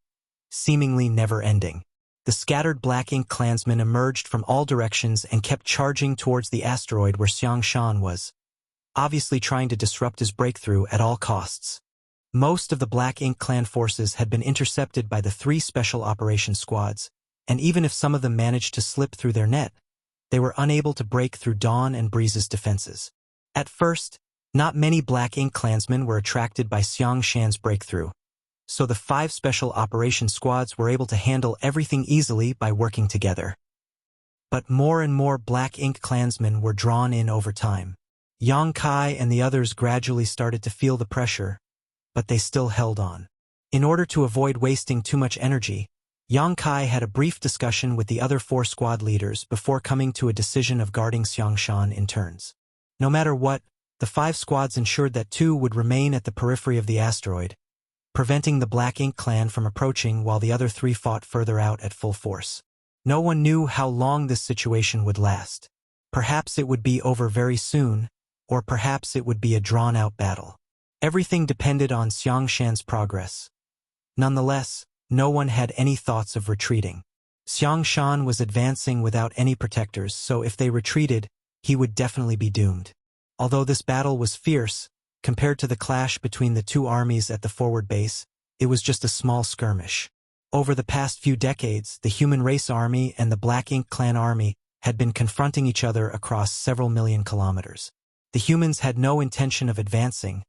seemingly never-ending. The scattered Black Ink clansmen emerged from all directions and kept charging towards the asteroid where Xiangshan was, obviously trying to disrupt his breakthrough at all costs. Most of the Black Ink clan forces had been intercepted by the three special operations squads, and even if some of them managed to slip through their net, they were unable to break through Dawn and Breeze's defenses. At first, not many Black Ink clansmen were attracted by Xiangshan's breakthrough, so the 5 special operations squads were able to handle everything easily by working together. But more and more Black Ink clansmen were drawn in over time. Yang Kai and the others gradually started to feel the pressure, but they still held on. In order to avoid wasting too much energy, Yang Kai had a brief discussion with the other 4 squad leaders before coming to a decision of guarding Xiangshan in turns. No matter what, the 5 squads ensured that 2 would remain at the periphery of the asteroid, preventing the Black Ink clan from approaching while the other 3 fought further out at full force. No one knew how long this situation would last. Perhaps it would be over very soon, or perhaps it would be a drawn-out battle. Everything depended on Xiangshan's progress. Nonetheless, no one had any thoughts of retreating. Xiangshan was advancing without any protectors, so if they retreated, he would definitely be doomed. Although this battle was fierce, compared to the clash between the 2 armies at the forward base, it was just a small skirmish. Over the past few decades, the Human Race Army and the Black Ink Clan Army had been confronting each other across several million kilometers. The humans had no intention of advancing,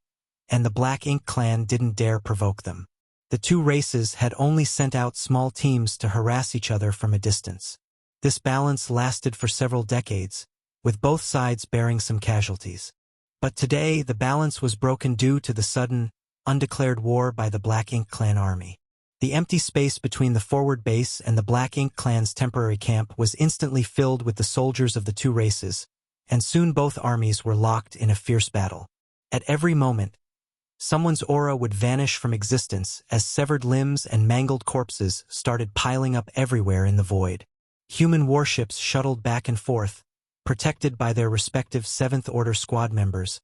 and the Black Ink clan didn't dare provoke them. The 2 races had only sent out small teams to harass each other from a distance. This balance lasted for several decades, with both sides bearing some casualties. But today, the balance was broken due to the sudden, undeclared war by the Black Ink clan army. The empty space between the forward base and the Black Ink clan's temporary camp was instantly filled with the soldiers of the 2 races, and soon both armies were locked in a fierce battle. At every moment, someone's aura would vanish from existence as severed limbs and mangled corpses started piling up everywhere in the void. Human warships shuttled back and forth, protected by their respective 7th Order squad members,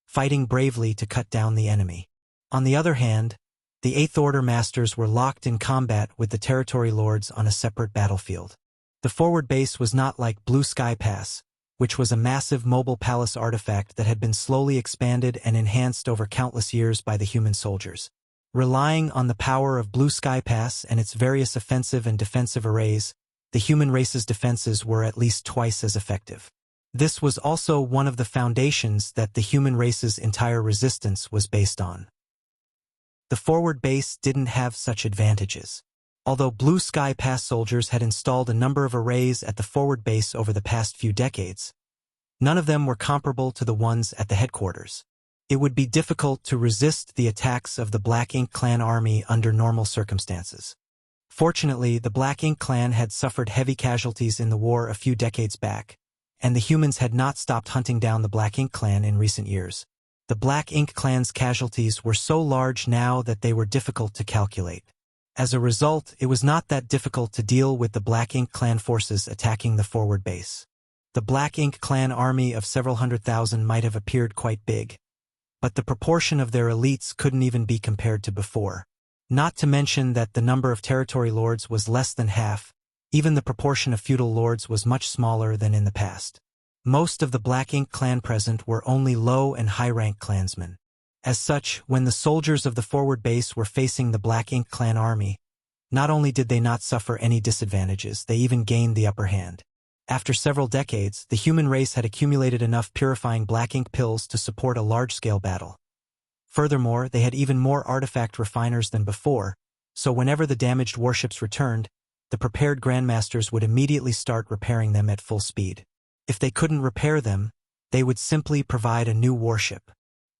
fighting bravely to cut down the enemy. On the other hand, the 8th Order Masters were locked in combat with the Territory Lords on a separate battlefield. The forward base was not like Blue Sky Pass, which was a massive mobile palace artifact that had been slowly expanded and enhanced over countless years by the human soldiers. Relying on the power of Blue Sky Pass and its various offensive and defensive arrays, the human race's defenses were at least twice as effective. This was also one of the foundations that the human race's entire resistance was based on. The forward base didn't have such advantages. Although Blue Sky Pass soldiers had installed a number of arrays at the forward base over the past few decades, none of them were comparable to the ones at the headquarters. It would be difficult to resist the attacks of the Black Ink clan army under normal circumstances. Fortunately, the Black Ink clan had suffered heavy casualties in the war a few decades back, and the humans had not stopped hunting down the Black Ink clan in recent years. The Black Ink clan's casualties were so large now that they were difficult to calculate. As a result, it was not that difficult to deal with the Black Ink clan forces attacking the forward base. The Black Ink clan army of several 100,000 might have appeared quite big, but the proportion of their elites couldn't even be compared to before. Not to mention that the number of territory lords was less than half. Even the proportion of feudal lords was much smaller than in the past. Most of the Black Ink clan present were only low and high-rank clansmen. As such, when the soldiers of the forward base were facing the Black Ink clan army, not only did they not suffer any disadvantages, they even gained the upper hand. After several decades, the human race had accumulated enough purifying Black Ink pills to support a large-scale battle. Furthermore, they had even more artifact refiners than before, so whenever the damaged warships returned, the prepared grandmasters would immediately start repairing them at full speed. If they couldn't repair them, they would simply provide a new warship.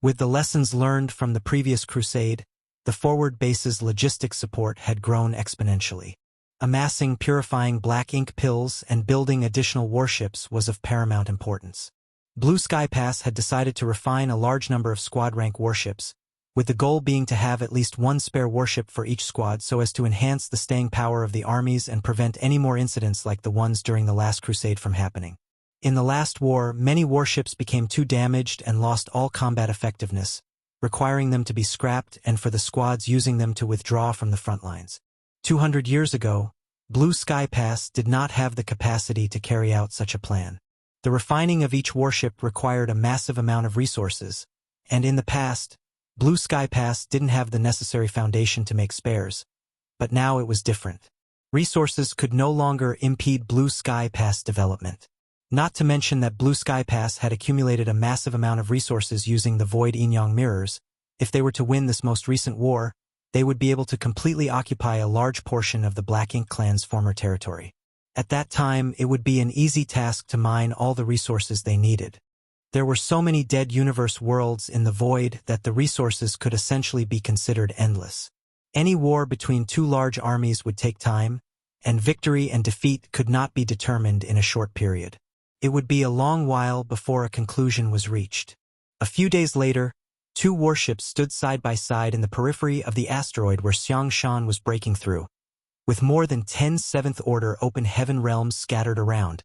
With the lessons learned from the previous crusade, the forward base's logistics support had grown exponentially. Amassing purifying black ink pills and building additional warships was of paramount importance. Blue Sky Pass had decided to refine a large number of squad-rank warships, with the goal being to have at least one spare warship for each squad so as to enhance the staying power of the armies and prevent any more incidents like the ones during the last crusade from happening. In the last war, many warships became too damaged and lost all combat effectiveness, requiring them to be scrapped and for the squads using them to withdraw from the front lines. 200 years ago, Blue Sky Pass did not have the capacity to carry out such a plan. The refining of each warship required a massive amount of resources, and in the past, Blue Sky Pass didn't have the necessary foundation to make spares. But now it was different. Resources could no longer impede Blue Sky Pass development. Not to mention that Blue Sky Pass had accumulated a massive amount of resources using the Void Yin-Yang mirrors. If they were to win this most recent war, they would be able to completely occupy a large portion of the Black Ink clan's former territory. At that time, it would be an easy task to mine all the resources they needed. There were so many dead universe worlds in the Void that the resources could essentially be considered endless. Any war between two large armies would take time, and victory and defeat could not be determined in a short period. It would be a long while before a conclusion was reached. A few days later, two warships stood side by side in the periphery of the asteroid where Xiang Shan was breaking through, with more than 10 seventh-order open heaven realms scattered around,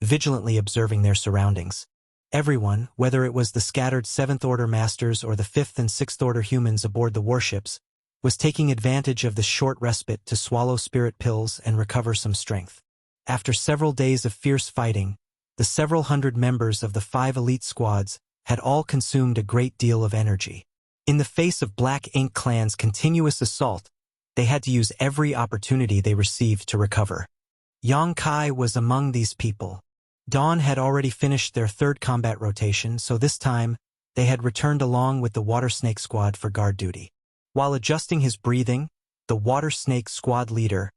vigilantly observing their surroundings. Everyone, whether it was the scattered seventh-order masters or the fifth and sixth-order humans aboard the warships, was taking advantage of this short respite to swallow spirit pills and recover some strength. After several days of fierce fighting, the several hundred members of the 5 elite squads had all consumed a great deal of energy. In the face of Black Ink clan's continuous assault, they had to use every opportunity they received to recover. Yang Kai was among these people. Dawn had already finished their 3rd combat rotation, so this time they had returned along with the Water Snake squad for guard duty. While adjusting his breathing, the Water Snake squad leader,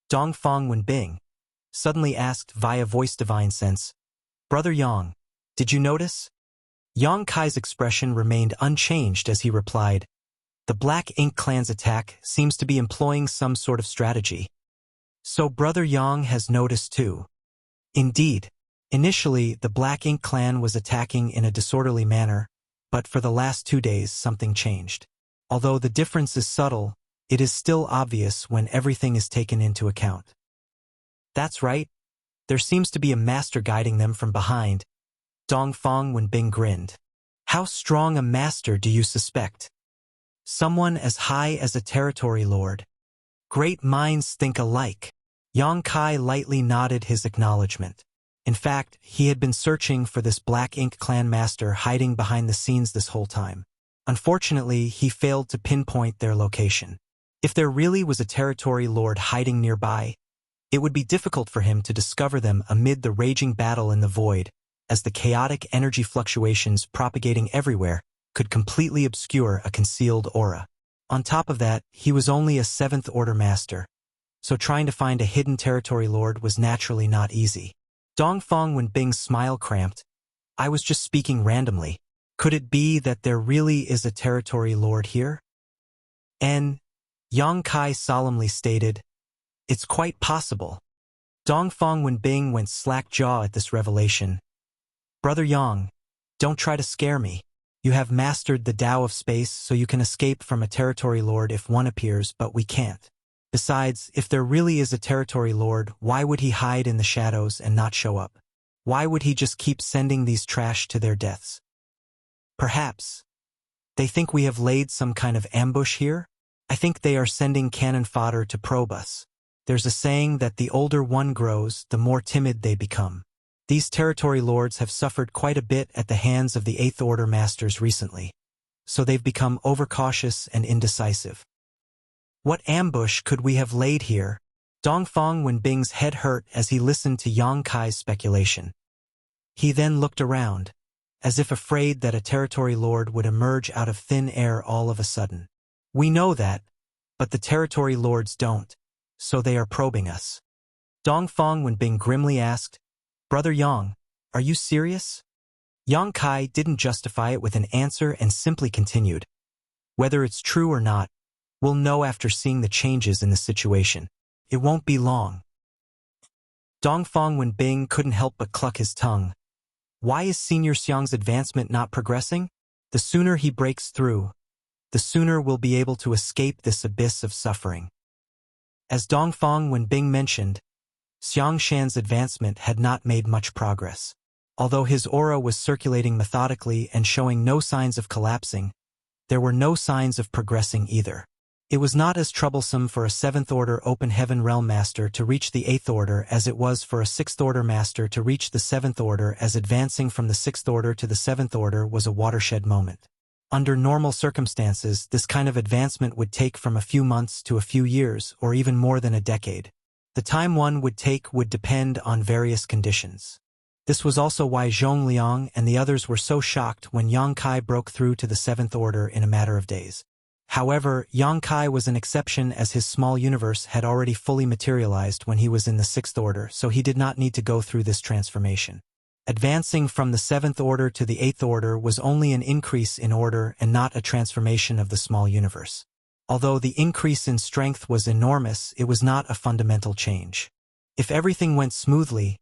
Dongfang Wenbing, suddenly asked via voice divine sense, "Brother Yang, did you notice?" Yang Kai's expression remained unchanged as he replied, "The Black Ink clan's attack seems to be employing some sort of strategy." So Brother Yang has noticed too. Indeed, initially the Black Ink clan was attacking in a disorderly manner, but for the last 2 days something changed. Although the difference is subtle, it is still obvious when everything is taken into account. That's right. There seems to be a master guiding them from behind. Dongfang Wenbing grinned. How strong a master do you suspect? Someone as high as a territory lord. Great minds think alike. Yang Kai lightly nodded his acknowledgement. In fact, he had been searching for this Black Ink clan master hiding behind the scenes this whole time. Unfortunately, he failed to pinpoint their location. If there really was a territory lord hiding nearby, it would be difficult for him to discover them amid the raging battle in the void, as the chaotic energy fluctuations propagating everywhere could completely obscure a concealed aura. On top of that, he was only a 7th-order master, so trying to find a hidden territory lord was naturally not easy. Dongfang Wenbing's smile cramped. I was just speaking randomly. Could it be that there really is a territory lord here? And Yang Kai solemnly stated, it's quite possible. Dongfang Wenbing went slack-jaw at this revelation. Brother Yang, don't try to scare me. You have mastered the Tao of space so you can escape from a territory lord if one appears, but we can't. Besides, if there really is a territory lord, why would he hide in the shadows and not show up? Why would he just keep sending these trash to their deaths? Perhaps they think we have laid some kind of ambush here? I think they are sending cannon fodder to probe us. There's a saying that the older one grows, the more timid they become. These territory lords have suffered quite a bit at the hands of the 8th Order masters recently, so they've become overcautious and indecisive. What ambush could we have laid here? Dongfang Wenbing's head hurt as he listened to Yang Kai's speculation. He then looked around, as if afraid that a territory lord would emerge out of thin air all of a sudden. We know that, but the territory lords don't. So they are probing us. Dongfang Wenbing grimly asked, Brother Yang, are you serious? Yang Kai didn't justify it with an answer and simply continued. Whether it's true or not, we'll know after seeing the changes in the situation. It won't be long. Dongfang Wenbing couldn't help but cluck his tongue. Why is Senior Xiang's advancement not progressing? The sooner he breaks through, the sooner we'll be able to escape this abyss of suffering. As Dongfang Wenbing mentioned, Xiang Shan's advancement had not made much progress. Although his aura was circulating methodically and showing no signs of collapsing, there were no signs of progressing either. It was not as troublesome for a 7th Order Open Heaven Realm Master to reach the 8th Order as it was for a 6th Order Master to reach the 7th Order, as advancing from the 6th Order to the 7th Order was a watershed moment. Under normal circumstances, this kind of advancement would take from a few months to a few years, or even more than a decade. The time one would take would depend on various conditions. This was also why Zhong Liang and the others were so shocked when Yang Kai broke through to the 7th Order in a matter of days. However, Yang Kai was an exception, as his small universe had already fully materialized when he was in the 6th Order, so he did not need to go through this transformation. Advancing from the 7th Order to the 8th Order was only an increase in order and not a transformation of the small universe. Although the increase in strength was enormous, it was not a fundamental change. If everything went smoothly,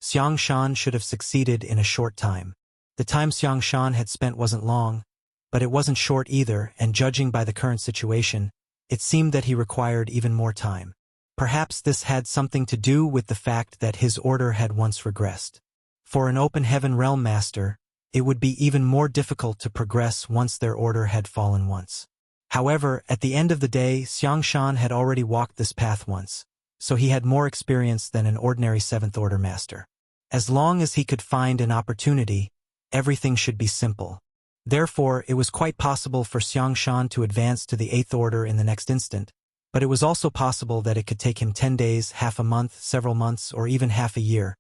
Xiang Shan should have succeeded in a short time. The time Xiang Shan had spent wasn't long, but it wasn't short either, and judging by the current situation, it seemed that he required even more time. Perhaps this had something to do with the fact that his order had once regressed. For an Open Heaven Realm Master, it would be even more difficult to progress once their order had fallen once. However, at the end of the day, Xiang Shan had already walked this path once, so he had more experience than an ordinary 7th Order Master. As long as he could find an opportunity, everything should be simple. Therefore, it was quite possible for Xiang Shan to advance to the 8th Order in the next instant, but it was also possible that it could take him 10 days, half a month, several months, or even half a year.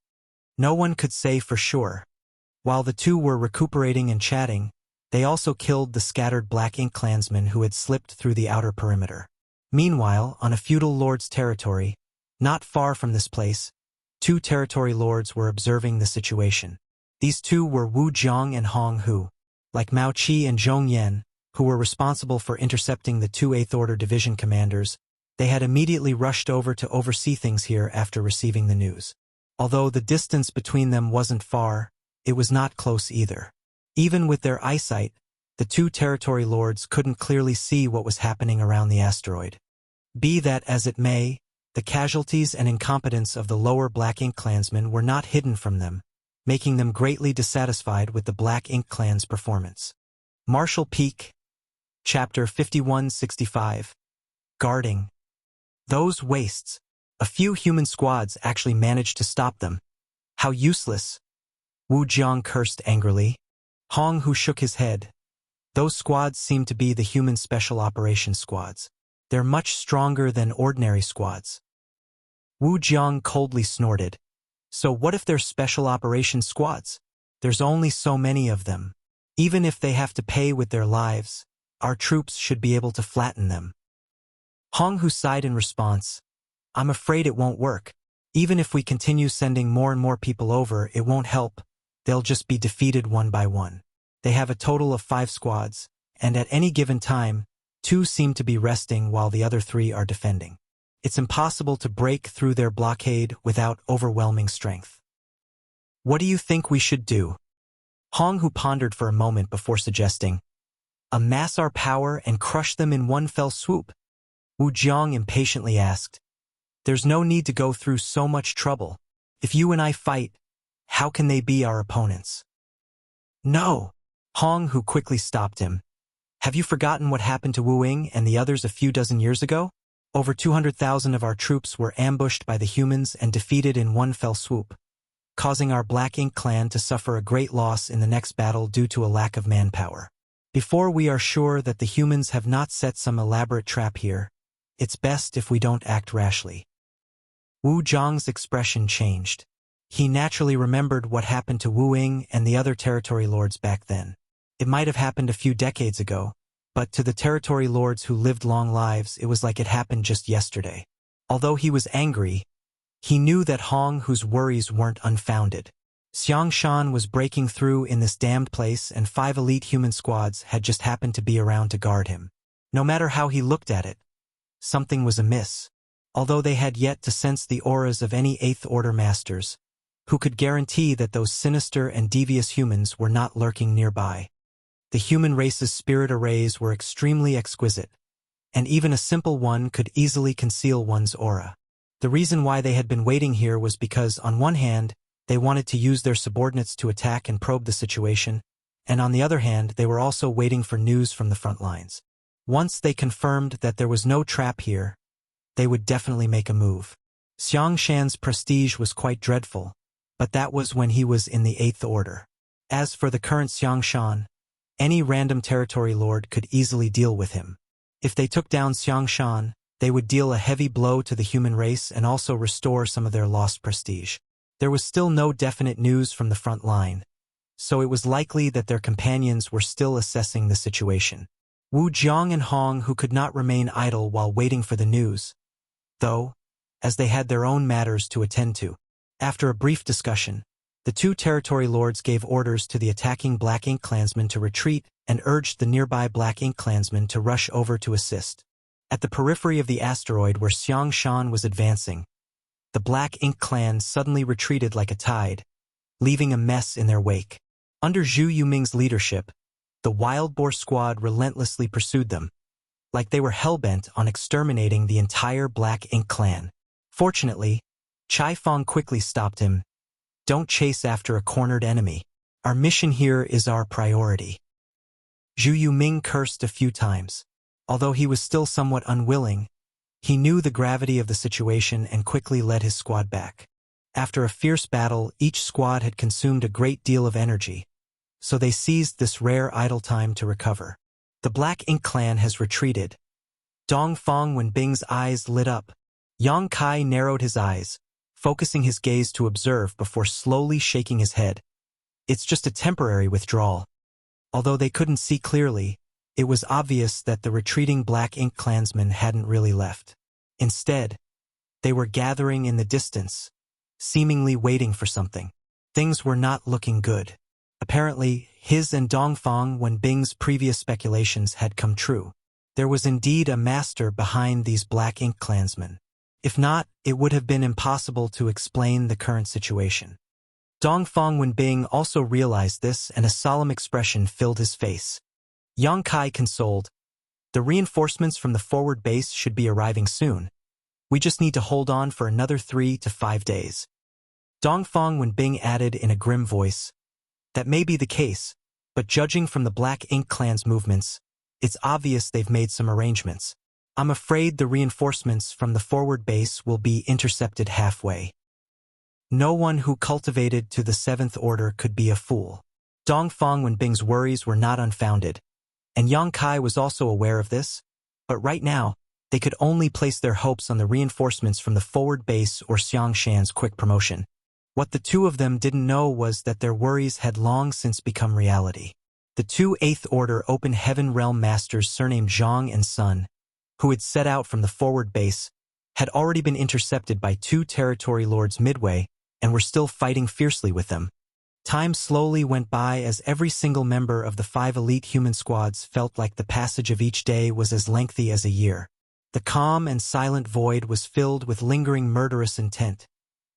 No one could say for sure. While the two were recuperating and chatting, they also killed the scattered Black Ink clansmen who had slipped through the outer perimeter. Meanwhile, on a feudal lord's territory, not far from this place, 2 territory lords were observing the situation. These two were Wu Jiang and Hong Hu. Like Mao Qi and Zhong Yan, who were responsible for intercepting the 2 8th Order division commanders, they had immediately rushed over to oversee things here after receiving the news. Although the distance between them wasn't far, it was not close either. Even with their eyesight, the 2 territory lords couldn't clearly see what was happening around the asteroid. Be that as it may, the casualties and incompetence of the lower Black Ink clansmen were not hidden from them, making them greatly dissatisfied with the Black Ink clan's performance. Marshall Peak, Chapter 5165. Guarding. Those wastes. A few human squads actually managed to stop them. How useless. Wu Jiang cursed angrily. Hong Hu shook his head. Those squads seem to be the human special operations squads. They're much stronger than ordinary squads. Wu Jiang coldly snorted. So what if they're special operations squads? There's only so many of them. Even if they have to pay with their lives, our troops should be able to flatten them. Hong Hu sighed in response. I'm afraid it won't work. Even if we continue sending more and more people over, it won't help. They'll just be defeated one by one. They have a total of 5 squads, and at any given time, 2 seem to be resting while the other 3 are defending. It's impossible to break through their blockade without overwhelming strength. What do you think we should do? Hong Hu pondered for a moment before suggesting, amass our power and crush them in one fell swoop. Wu Jiang impatiently asked, there's no need to go through so much trouble. If you and I fight, how can they be our opponents? No. Hong Hu quickly stopped him. Have you forgotten what happened to Wu Ying and the others a few dozen years ago? Over 200,000 of our troops were ambushed by the humans and defeated in one fell swoop, causing our Black Ink clan to suffer a great loss in the next battle due to a lack of manpower. Before we are sure that the humans have not set some elaborate trap here, it's best if we don't act rashly. Wu Jiang's expression changed. He naturally remembered what happened to Wu Ying and the other territory lords back then. It might have happened a few decades ago, but to the territory lords who lived long lives, it was like it happened just yesterday. Although he was angry, he knew that Hong Hu's worries weren't unfounded. Xiangshan was breaking through in this damned place, and 5 elite human squads had just happened to be around to guard him. No matter how he looked at it, something was amiss. Although they had yet to sense the auras of any 8th Order masters, who could guarantee that those sinister and devious humans were not lurking nearby. The human race's spirit arrays were extremely exquisite, and even a simple one could easily conceal one's aura. The reason why they had been waiting here was because, on one hand, they wanted to use their subordinates to attack and probe the situation, and on the other hand, they were also waiting for news from the front lines. Once they confirmed that there was no trap here, they would definitely make a move. Xiangshan's prestige was quite dreadful, but that was when he was in the 8th Order. As for the current Xiangshan, any random territory lord could easily deal with him. If they took down Xiangshan, they would deal a heavy blow to the human race and also restore some of their lost prestige. There was still no definite news from the front line, so it was likely that their companions were still assessing the situation. Wu Jiang and Hong, who could not remain idle while waiting for the news, though, as they had their own matters to attend to. After a brief discussion, the 2 territory lords gave orders to the attacking Black Ink clansmen to retreat and urged the nearby Black Ink clansmen to rush over to assist. At the periphery of the asteroid where Xiangshan was advancing, the Black Ink clan suddenly retreated like a tide, leaving a mess in their wake. Under Zhu Yuming's leadership, the Wild Boar squad relentlessly pursued them, like they were hell-bent on exterminating the entire Black Ink clan. Fortunately, Chai Fong quickly stopped him. "Don't chase after a cornered enemy. Our mission here is our priority." Zhu Yuming cursed a few times. Although he was still somewhat unwilling, he knew the gravity of the situation and quickly led his squad back. After a fierce battle, each squad had consumed a great deal of energy, so they seized this rare idle time to recover. The Black Ink clan has retreated. Dongfang Wenbing's eyes lit up. Yang Kai narrowed his eyes, focusing his gaze to observe before slowly shaking his head. It's just a temporary withdrawal. Although they couldn't see clearly, it was obvious that the retreating Black Ink clansmen hadn't really left. Instead, they were gathering in the distance, seemingly waiting for something. Things were not looking good. Apparently, his and Dongfang Wenbing's previous speculations had come true. There was indeed a master behind these Black Ink clansmen. If not, it would have been impossible to explain the current situation. Dongfang Wenbing also realized this, and a solemn expression filled his face. Yang Kai consoled, "The reinforcements from the forward base should be arriving soon. We just need to hold on for another 3 to 5 days." Dongfang Wenbing added in a grim voice, "That may be the case, but judging from the Black Ink clan's movements, it's obvious they've made some arrangements. I'm afraid the reinforcements from the forward base will be intercepted halfway." No one who cultivated to the 7th Order could be a fool. Dongfang Wenbing's worries were not unfounded, and Yang Kai was also aware of this, but right now, they could only place their hopes on the reinforcements from the forward base or Xiangshan's quick promotion. What the two of them didn't know was that their worries had long since become reality. The 2 8th Order Open Heaven Realm Masters surnamed Zhang and Sun, who had set out from the forward base, had already been intercepted by 2 territory lords midway and were still fighting fiercely with them. Time slowly went by as every single member of the 5 elite human squads felt like the passage of each day was as lengthy as a year. The calm and silent void was filled with lingering murderous intent,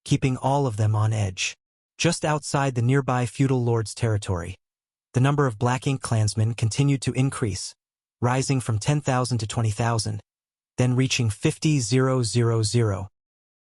keeping all of them on edge. Just outside the nearby feudal lord's territory, the number of Black Ink clansmen continued to increase, rising from 10,000 to 20,000, then reaching 50,000.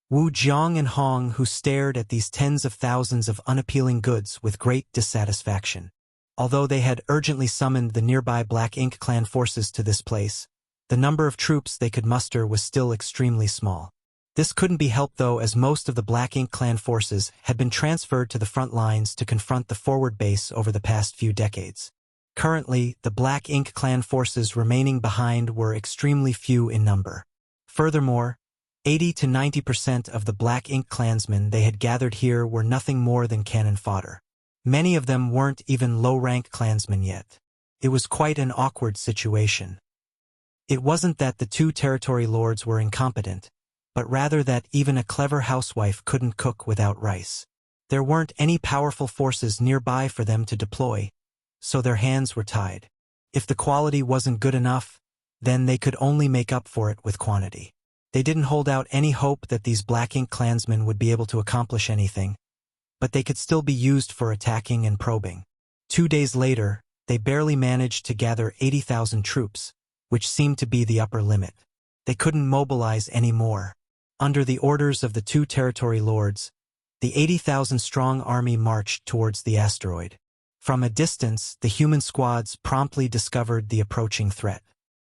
Wu Jiang and Hong, who stared at these tens of thousands of unappealing goods with great dissatisfaction. Although they had urgently summoned the nearby Black Ink clan forces to this place, the number of troops they could muster was still extremely small. This couldn't be helped though, as most of the Black Ink clan forces had been transferred to the front lines to confront the forward base over the past few decades. Currently, the Black Ink clan forces remaining behind were extremely few in number. Furthermore, 80 to 90% of the Black Ink clansmen they had gathered here were nothing more than cannon fodder. Many of them weren't even low-rank clansmen yet. It was quite an awkward situation. It wasn't that the 2 territory lords were incompetent. but rather that even a clever housewife couldn't cook without rice. There weren't any powerful forces nearby for them to deploy, so their hands were tied. If the quality wasn't good enough, then they could only make up for it with quantity. They didn't hold out any hope that these Black Ink clansmen would be able to accomplish anything, but they could still be used for attacking and probing. 2 days later, they barely managed to gather 80,000 troops, which seemed to be the upper limit. They couldn't mobilize any more. Under the orders of the 2 territory lords, the 80,000-strong army marched towards the asteroid. From a distance, the human squads promptly discovered the approaching threat.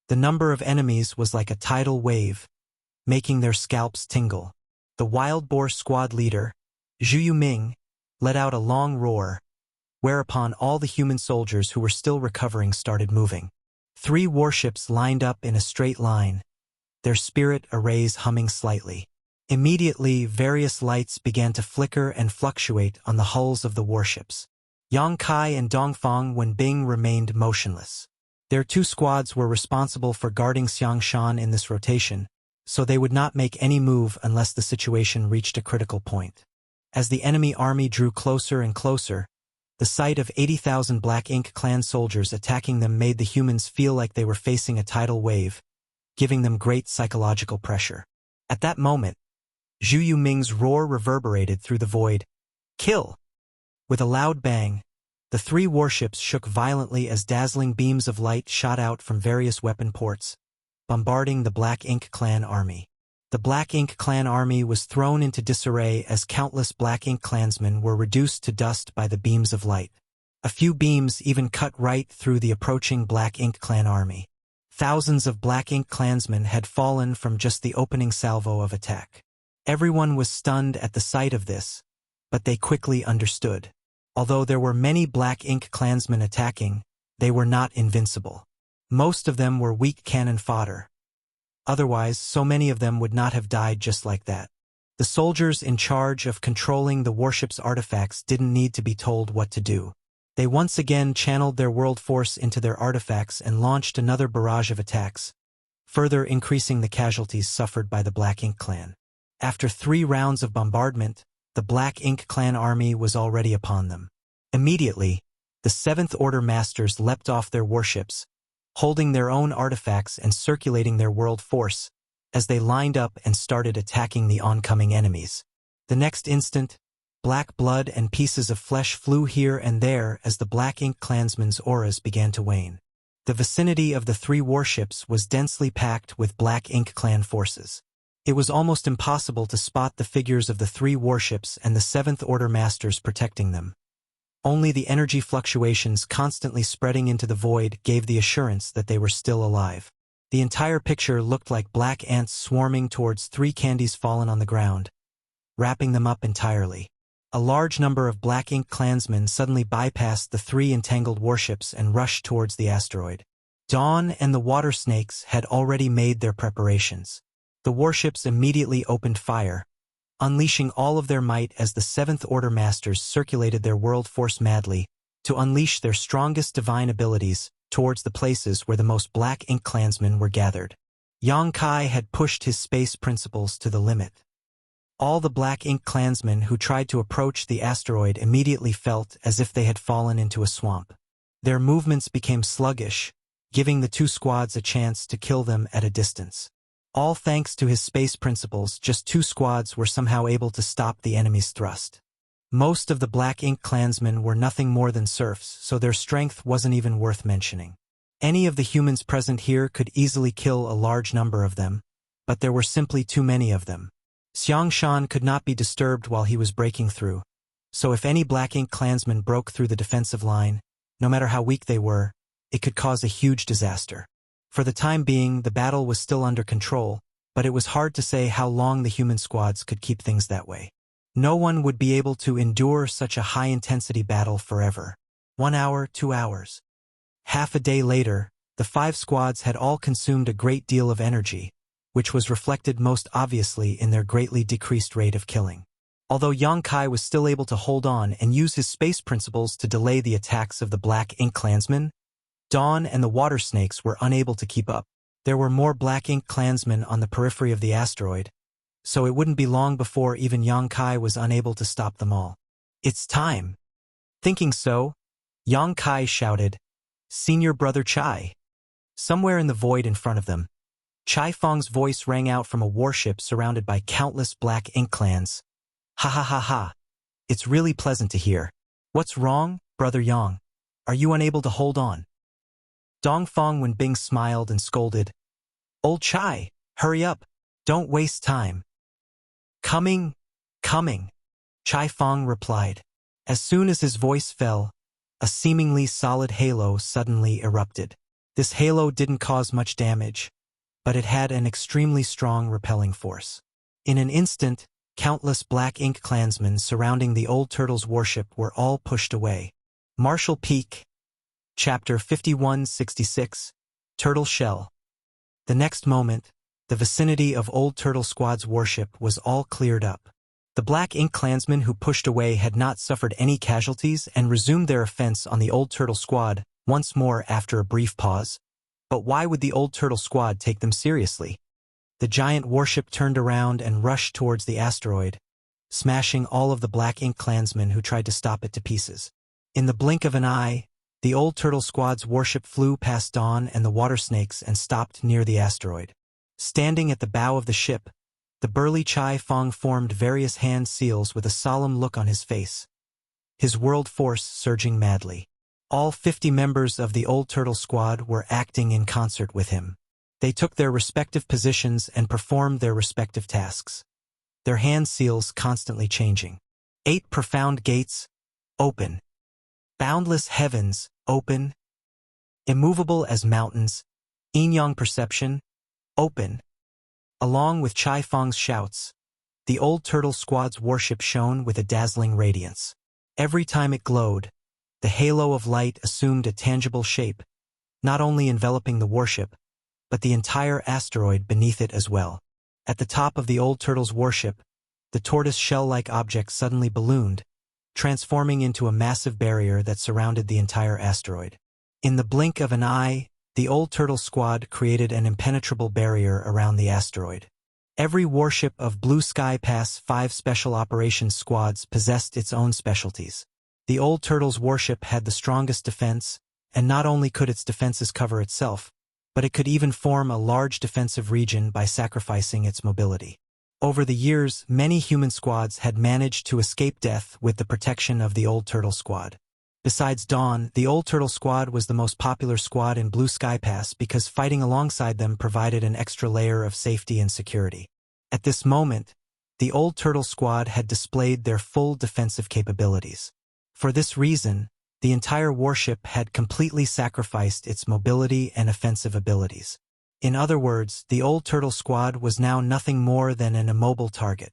The number of enemies was like a tidal wave, making their scalps tingle. The wild boar squad leader, Zhu Yuming, let out a long roar, whereupon all the human soldiers who were still recovering started moving. 3 warships lined up in a straight line, their spirit arrays humming slightly. Immediately, various lights began to flicker and fluctuate on the hulls of the warships. Yang Kai and Dongfang Wenbing remained motionless. Their 2 squads were responsible for guarding Xiangshan in this rotation, so they would not make any move unless the situation reached a critical point. As the enemy army drew closer and closer, the sight of 80,000 Black Ink clan soldiers attacking them made the humans feel like they were facing a tidal wave, giving them great psychological pressure. At that moment, Zhu Yuming's roar reverberated through the void. Kill! With a loud bang, the 3 warships shook violently as dazzling beams of light shot out from various weapon ports, bombarding the Black Ink clan army. The Black Ink clan army was thrown into disarray as countless Black Ink clansmen were reduced to dust by the beams of light. A few beams even cut right through the approaching Black Ink clan army. Thousands of Black Ink clansmen had fallen from just the opening salvo of attack. Everyone was stunned at the sight of this, but they quickly understood. Although there were many Black Ink clansmen attacking, they were not invincible. Most of them were weak cannon fodder. Otherwise, so many of them would not have died just like that. The soldiers in charge of controlling the warship's artifacts didn't need to be told what to do. They once again channeled their world force into their artifacts and launched another barrage of attacks, further increasing the casualties suffered by the Black Ink clan. After 3 rounds of bombardment, the Black Ink clan army was already upon them. Immediately, the 7th Order Masters leapt off their warships, holding their own artifacts and circulating their world force, as they lined up and started attacking the oncoming enemies. The next instant, black blood and pieces of flesh flew here and there as the Black Ink clansmen's auras began to wane. The vicinity of the 3 warships was densely packed with Black Ink clan forces. It was almost impossible to spot the figures of the 3 warships and the 7th Order Masters protecting them. Only the energy fluctuations constantly spreading into the void gave the assurance that they were still alive. The entire picture looked like black ants swarming towards 3 candies fallen on the ground, wrapping them up entirely. A large number of Black Ink clansmen suddenly bypassed the 3 entangled warships and rushed towards the asteroid. Dawn and the water snakes had already made their preparations. The warships immediately opened fire, unleashing all of their might as the 7th Order Masters circulated their world force madly to unleash their strongest divine abilities towards the places where the most Black Ink clansmen were gathered. Yang Kai had pushed his space principles to the limit. All the Black Ink clansmen who tried to approach the asteroid immediately felt as if they had fallen into a swamp. Their movements became sluggish, giving the 2 squads a chance to kill them at a distance. All thanks to his space principles, just 2 squads were somehow able to stop the enemy's thrust. Most of the Black Ink clansmen were nothing more than serfs, so their strength wasn't even worth mentioning. Any of the humans present here could easily kill a large number of them, but there were simply too many of them. Xiangshan could not be disturbed while he was breaking through, so if any Black Ink clansman broke through the defensive line, no matter how weak they were, it could cause a huge disaster. For the time being, the battle was still under control, but it was hard to say how long the human squads could keep things that way. No one would be able to endure such a high-intensity battle forever. 1 hour, 2 hours. Half a day later, the 5 squads had all consumed a great deal of energy, which was reflected most obviously in their greatly decreased rate of killing. Although Yang Kai was still able to hold on and use his space principles to delay the attacks of the Black Ink clansmen, Dawn and the water snakes were unable to keep up. There were more Black Ink clansmen on the periphery of the asteroid, so it wouldn't be long before even Yang Kai was unable to stop them all. It's time. Thinking so, Yang Kai shouted, "Senior Brother Chai." Somewhere in the void in front of them, Chai Fong's voice rang out from a warship surrounded by countless black ink clans. "Ha ha ha ha. It's really pleasant to hear. What's wrong, Brother Yang? Are you unable to hold on?" Dong Fong Wenbing smiled and scolded, "Old Chai, hurry up. Don't waste time." "Coming, coming," Chai Fong replied. As soon as his voice fell, a seemingly solid halo suddenly erupted. This halo didn't cause much damage, but it had an extremely strong repelling force. In an instant, countless black ink clansmen surrounding the old turtle's warship were all pushed away. Marshall Peak, Chapter 5166, Turtle Shell. The next moment, the vicinity of Old Turtle Squad's warship was all cleared up. The black ink clansmen who pushed away had not suffered any casualties and resumed their offense on the Old Turtle Squad once more after a brief pause. But why would the Old Turtle Squad take them seriously? The giant warship turned around and rushed towards the asteroid, smashing all of the black ink clansmen who tried to stop it to pieces. In the blink of an eye, the Old Turtle Squad's warship flew past Dawn and the water snakes and stopped near the asteroid. Standing at the bow of the ship, the burly Chai Fong formed various hand seals with a solemn look on his face, his world force surging madly. All 50 members of the Old Turtle Squad were acting in concert with him. They took their respective positions and performed their respective tasks, their hand seals constantly changing. 8 profound gates, open. Boundless heavens, open. Immovable as mountains, yin-yang perception, open. Along with Chai Fong's shouts, the Old Turtle Squad's warship shone with a dazzling radiance. Every time it glowed, the halo of light assumed a tangible shape, not only enveloping the warship, but the entire asteroid beneath it as well. At the top of the Old Turtle's warship, the tortoise shell-like object suddenly ballooned, transforming into a massive barrier that surrounded the entire asteroid. In the blink of an eye, the Old Turtle Squad created an impenetrable barrier around the asteroid. Every warship of Blue Sky Pass 5 Special Operations Squads possessed its own specialties. The Old Turtle's warship had the strongest defense, and not only could its defenses cover itself, but it could even form a large defensive region by sacrificing its mobility. Over the years, many human squads had managed to escape death with the protection of the Old Turtle Squad. Besides Dawn, the Old Turtle Squad was the most popular squad in Blue Sky Pass because fighting alongside them provided an extra layer of safety and security. At this moment, the Old Turtle Squad had displayed their full defensive capabilities. For this reason, the entire warship had completely sacrificed its mobility and offensive abilities. In other words, the Old Turtle Squad was now nothing more than an immobile target.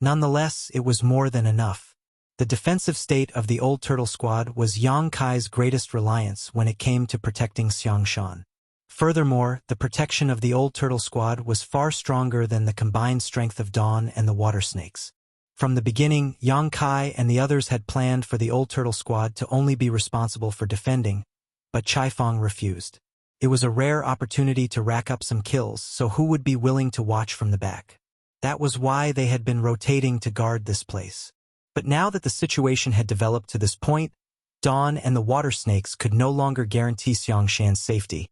Nonetheless, it was more than enough. The defensive state of the Old Turtle Squad was Yang Kai's greatest reliance when it came to protecting Xiangshan. Furthermore, the protection of the Old Turtle Squad was far stronger than the combined strength of Dawn and the water snakes. From the beginning, Yang Kai and the others had planned for the Old Turtle Squad to only be responsible for defending, but Chai Fong refused. It was a rare opportunity to rack up some kills, so who would be willing to watch from the back? That was why they had been rotating to guard this place. But now that the situation had developed to this point, Dawn and the water snakes could no longer guarantee Xiangshan's safety.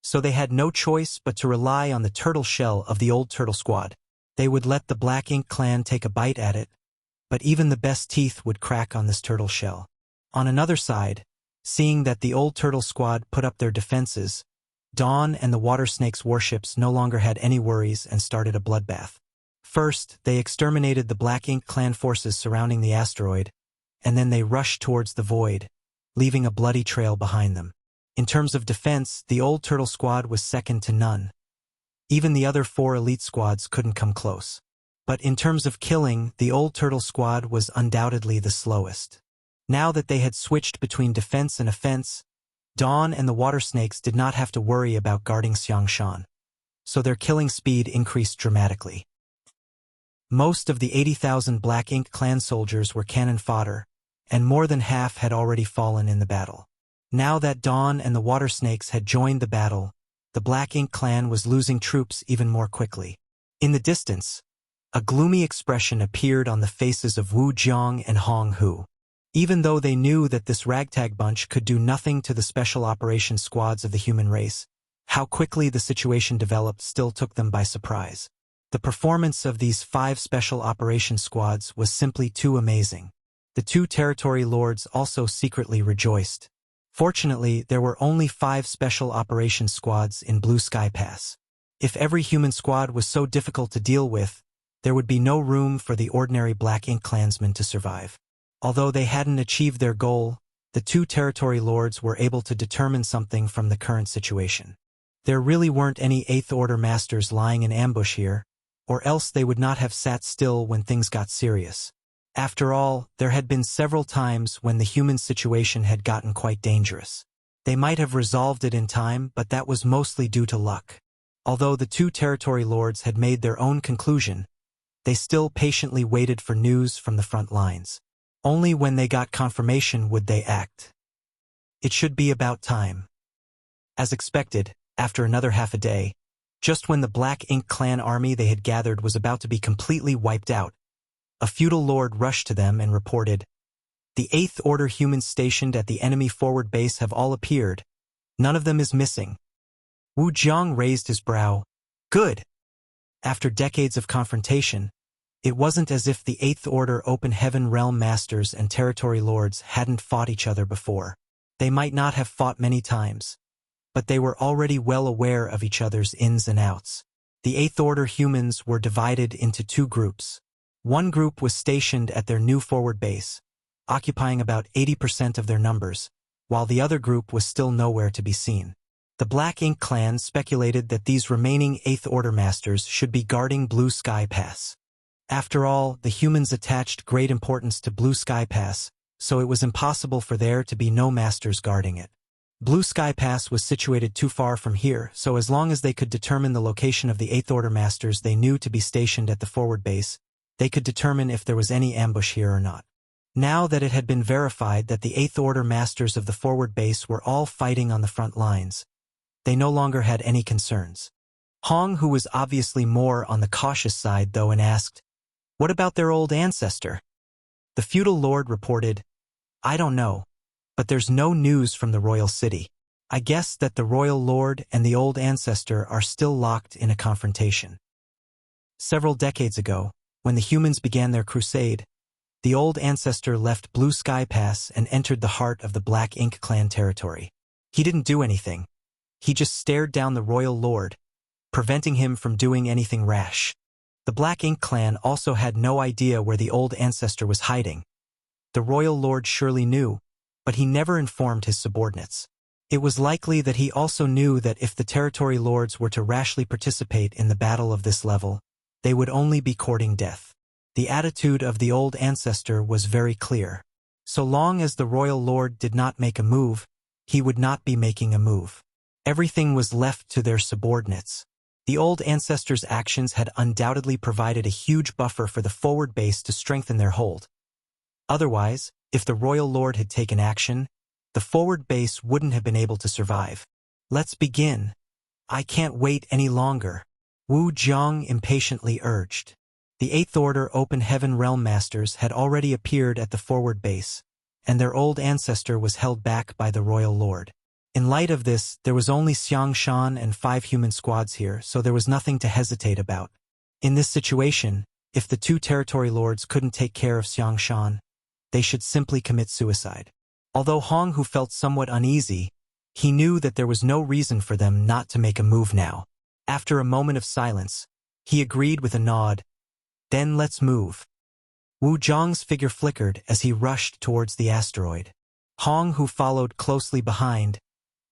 So they had no choice but to rely on the turtle shell of the Old Turtle Squad. They would let the Black Ink clan take a bite at it, but even the best teeth would crack on this turtle shell. On another side, seeing that the Old Turtle Squad put up their defenses, Dawn and the Water Snake's warships no longer had any worries and started a bloodbath. First, they exterminated the Black Ink clan forces surrounding the asteroid, and then they rushed towards the void, leaving a bloody trail behind them. In terms of defense, the Old Turtle Squad was second to none. Even the other 4 elite squads couldn't come close. But in terms of killing, the Old Turtle Squad was undoubtedly the slowest. Now that they had switched between defense and offense, Dawn and the Water Snakes did not have to worry about guarding Xiangshan, so their killing speed increased dramatically. Most of the 80,000 Black Ink clan soldiers were cannon fodder, and more than half had already fallen in the battle. Now that Dawn and the Water Snakes had joined the battle, the Black Ink clan was losing troops even more quickly. In the distance, A gloomy expression appeared on the faces of Wu Jiang and Hong Hu. Even though they knew that this ragtag bunch could do nothing to the special operations squads of the human race, how quickly the situation developed still took them by surprise. The performance of these 5 special operations squads was simply too amazing. The 2 territory lords also secretly rejoiced. Fortunately, there were only 5 special operations squads in Blue Sky Pass. If every human squad was so difficult to deal with, there would be no room for the ordinary Black Ink clansmen to survive. Although they hadn't achieved their goal, the 2 territory lords were able to determine something from the current situation. There really weren't any 8th Order masters lying in ambush here, or else they would not have sat still when things got serious. After all, there had been several times when the human situation had gotten quite dangerous. They might have resolved it in time, but that was mostly due to luck. Although the 2 territory lords had made their own conclusion, they still patiently waited for news from the front lines. Only when they got confirmation would they act. It should be about time. As expected, after another half a day, just when the Black Ink clan army they had gathered was about to be completely wiped out, a feudal lord rushed to them and reported, "The 8th Order humans stationed at the enemy forward base have all appeared. None of them is missing." Wu Jiang raised his brow. Good. After decades of confrontation, it wasn't as if the 8th Order Open Heaven Realm Masters and Territory Lords hadn't fought each other before. They might not have fought many times, but they were already well aware of each other's ins and outs. The 8th Order humans were divided into 2 groups. One group was stationed at their new forward base, occupying about 80% of their numbers, while the other group was still nowhere to be seen. The Black Ink clan speculated that these remaining 8th Order masters should be guarding Blue Sky Pass. After all, the humans attached great importance to Blue Sky Pass, so it was impossible for there to be no masters guarding it. Blue Sky Pass was situated too far from here, so as long as they could determine the location of the 8th Order masters they knew to be stationed at the forward base, they could determine if there was any ambush here or not. Now that it had been verified that the 8th Order masters of the forward base were all fighting on the front lines, they no longer had any concerns. Hong, who was obviously more on the cautious side though, and asked, "What about their old ancestor?" The feudal lord reported, "I don't know, but there's no news from the royal city. I guess that the royal lord and the old ancestor are still locked in a confrontation." Several decades ago, when the humans began their crusade, the old ancestor left Blue Sky Pass and entered the heart of the Black Ink clan territory. He didn't do anything. He just stared down the royal lord, preventing him from doing anything rash. The Black Ink clan also had no idea where the old ancestor was hiding. The royal lord surely knew, but he never informed his subordinates. It was likely that he also knew that if the territory lords were to rashly participate in the battle of this level, they would only be courting death. The attitude of the old ancestor was very clear. So long as the royal lord did not make a move, he would not be making a move. Everything was left to their subordinates. The old ancestor's actions had undoubtedly provided a huge buffer for the forward base to strengthen their hold. Otherwise, if the royal lord had taken action, the forward base wouldn't have been able to survive. "Let's begin. I can't wait any longer," Wu Jiang impatiently urged. The 8th Order Open Heaven Realm Masters had already appeared at the forward base, and their old ancestor was held back by the royal lord. In light of this, there was only Xiang Shan and 5 human squads here, so there was nothing to hesitate about. In this situation, if the 2 territory lords couldn't take care of Xiang Shan, they should simply commit suicide. Although Hong, who felt somewhat uneasy, he knew that there was no reason for them not to make a move now. After a moment of silence, he agreed with a nod. "Then let's move." Wu Jiang's figure flickered as he rushed towards the asteroid. Hong, who followed closely behind,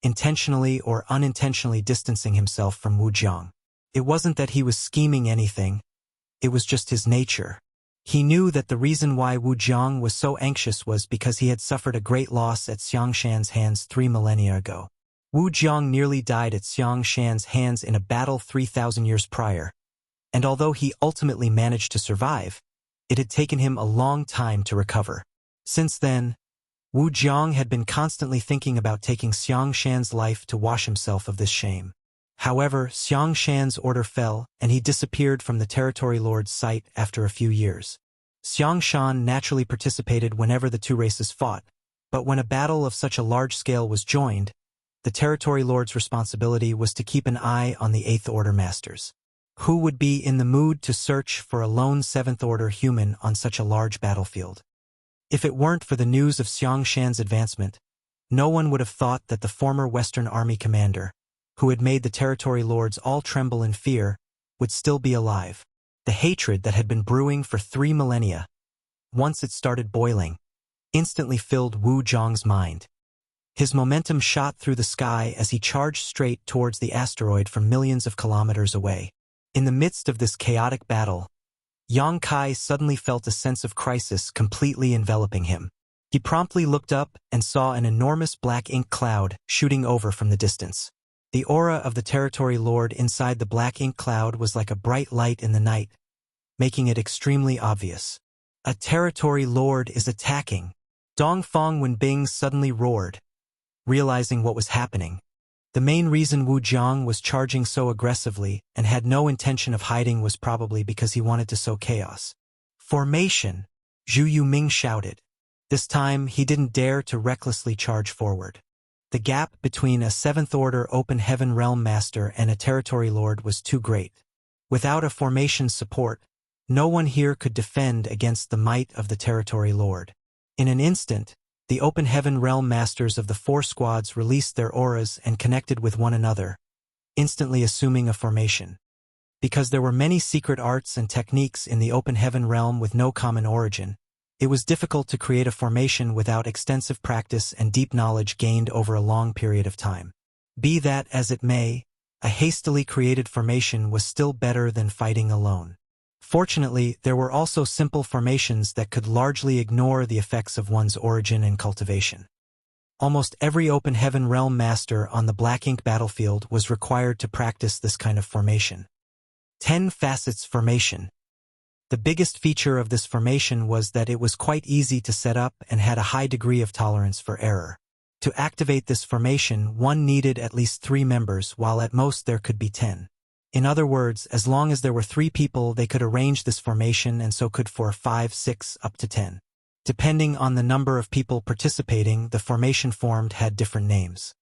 intentionally or unintentionally distancing himself from Wu Jiang. It wasn't that he was scheming anything, it was just his nature. He knew that the reason why Wu Jiang was so anxious was because he had suffered a great loss at Xiang Shan's hands 3 millennia ago. Wu Jiang nearly died at Xiang Shan's hands in a battle 3,000 years prior, and although he ultimately managed to survive, it had taken him a long time to recover. Since then, Wu Jiang had been constantly thinking about taking Xiang Shan's life to wash himself of this shame. However, Xiang Shan's order fell, and he disappeared from the territory lord's sight after a few years. Xiang Shan naturally participated whenever the two races fought, but when a battle of such a large scale was joined, the territory lord's responsibility was to keep an eye on the Eighth Order masters. Who would be in the mood to search for a lone Seventh Order human on such a large battlefield? If it weren't for the news of Xiang Shan's advancement, no one would have thought that the former Western Army commander, who had made the territory lords all tremble in fear, would still be alive. The hatred that had been brewing for 3 millennia, once it started boiling, instantly filled Wu Zhang's mind. His momentum shot through the sky as he charged straight towards the asteroid from millions of kilometers away. In the midst of this chaotic battle, Yang Kai suddenly felt a sense of crisis completely enveloping him. He promptly looked up and saw an enormous black ink cloud shooting over from the distance. The aura of the territory lord inside the black ink cloud was like a bright light in the night, making it extremely obvious. A territory lord is attacking. Dongfang Wenbing suddenly roared, realizing what was happening. The main reason Wu Jiang was charging so aggressively and had no intention of hiding was probably because he wanted to sow chaos. Formation! Zhu Yuming shouted. This time, he didn't dare to recklessly charge forward. The gap between a Seventh Order Open Heaven Realm Master and a Territory Lord was too great. Without a formation support, no one here could defend against the might of the Territory Lord. In an instant, the Open Heaven Realm Masters of the 4 squads released their auras and connected with one another, instantly assuming a formation. Because there were many secret arts and techniques in the Open Heaven Realm with no common origin, it was difficult to create a formation without extensive practice and deep knowledge gained over a long period of time. Be that as it may, a hastily created formation was still better than fighting alone. Fortunately, there were also simple formations that could largely ignore the effects of one's origin and cultivation. Almost every Open Heaven Realm Master on the Black Ink battlefield was required to practice this kind of formation. 10 Facets Formation. The biggest feature of this formation was that it was quite easy to set up and had a high degree of tolerance for error. To activate this formation, one needed at least 3 members, while at most there could be 10. In other words, as long as there were 3 people, they could arrange this formation and so could for 5, 6, up to 10. Depending on the number of people participating, the formation formed had different names.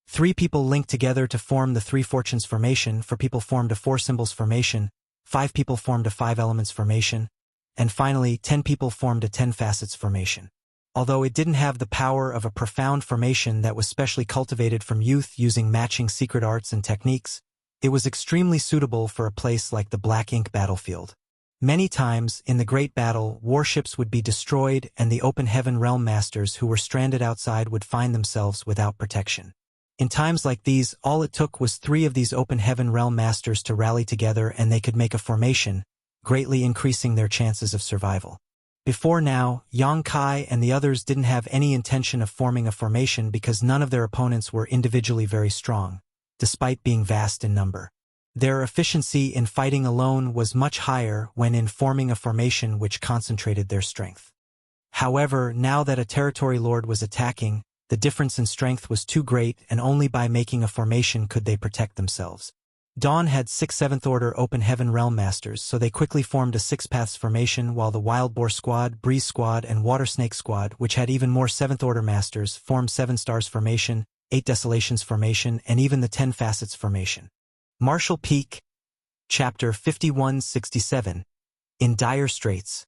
3 people linked together to form the 3 Fortunes formation, 4 people formed a 4 Symbols formation, 5 people formed a 5 Elements formation, and finally 10 people formed a 10 Facets formation. Although it didn't have the power of a profound formation that was specially cultivated from youth using matching secret arts and techniques, it was extremely suitable for a place like the Black Ink battlefield. Many times, in the Great Battle, warships would be destroyed and the Open Heaven Realm Masters who were stranded outside would find themselves without protection. In times like these, all it took was 3 of these Open Heaven Realm Masters to rally together and they could make a formation, greatly increasing their chances of survival. Before now, Yang Kai and the others didn't have any intention of forming a formation because none of their opponents were individually very strong, despite being vast in number. Their efficiency in fighting alone was much higher when in forming a formation which concentrated their strength. However, now that a territory lord was attacking, the difference in strength was too great and only by making a formation could they protect themselves. Dawn had 6 7th Order Open Heaven Realm Masters, so they quickly formed a 6 Paths formation, while the Wild Boar Squad, Breeze Squad, and Water Snake Squad, which had even more 7th Order Masters, formed 7 Stars formation, 8 Desolations formation, and even the 10 Facets formation. Marshall Peak, Chapter 5167. In Dire Straits.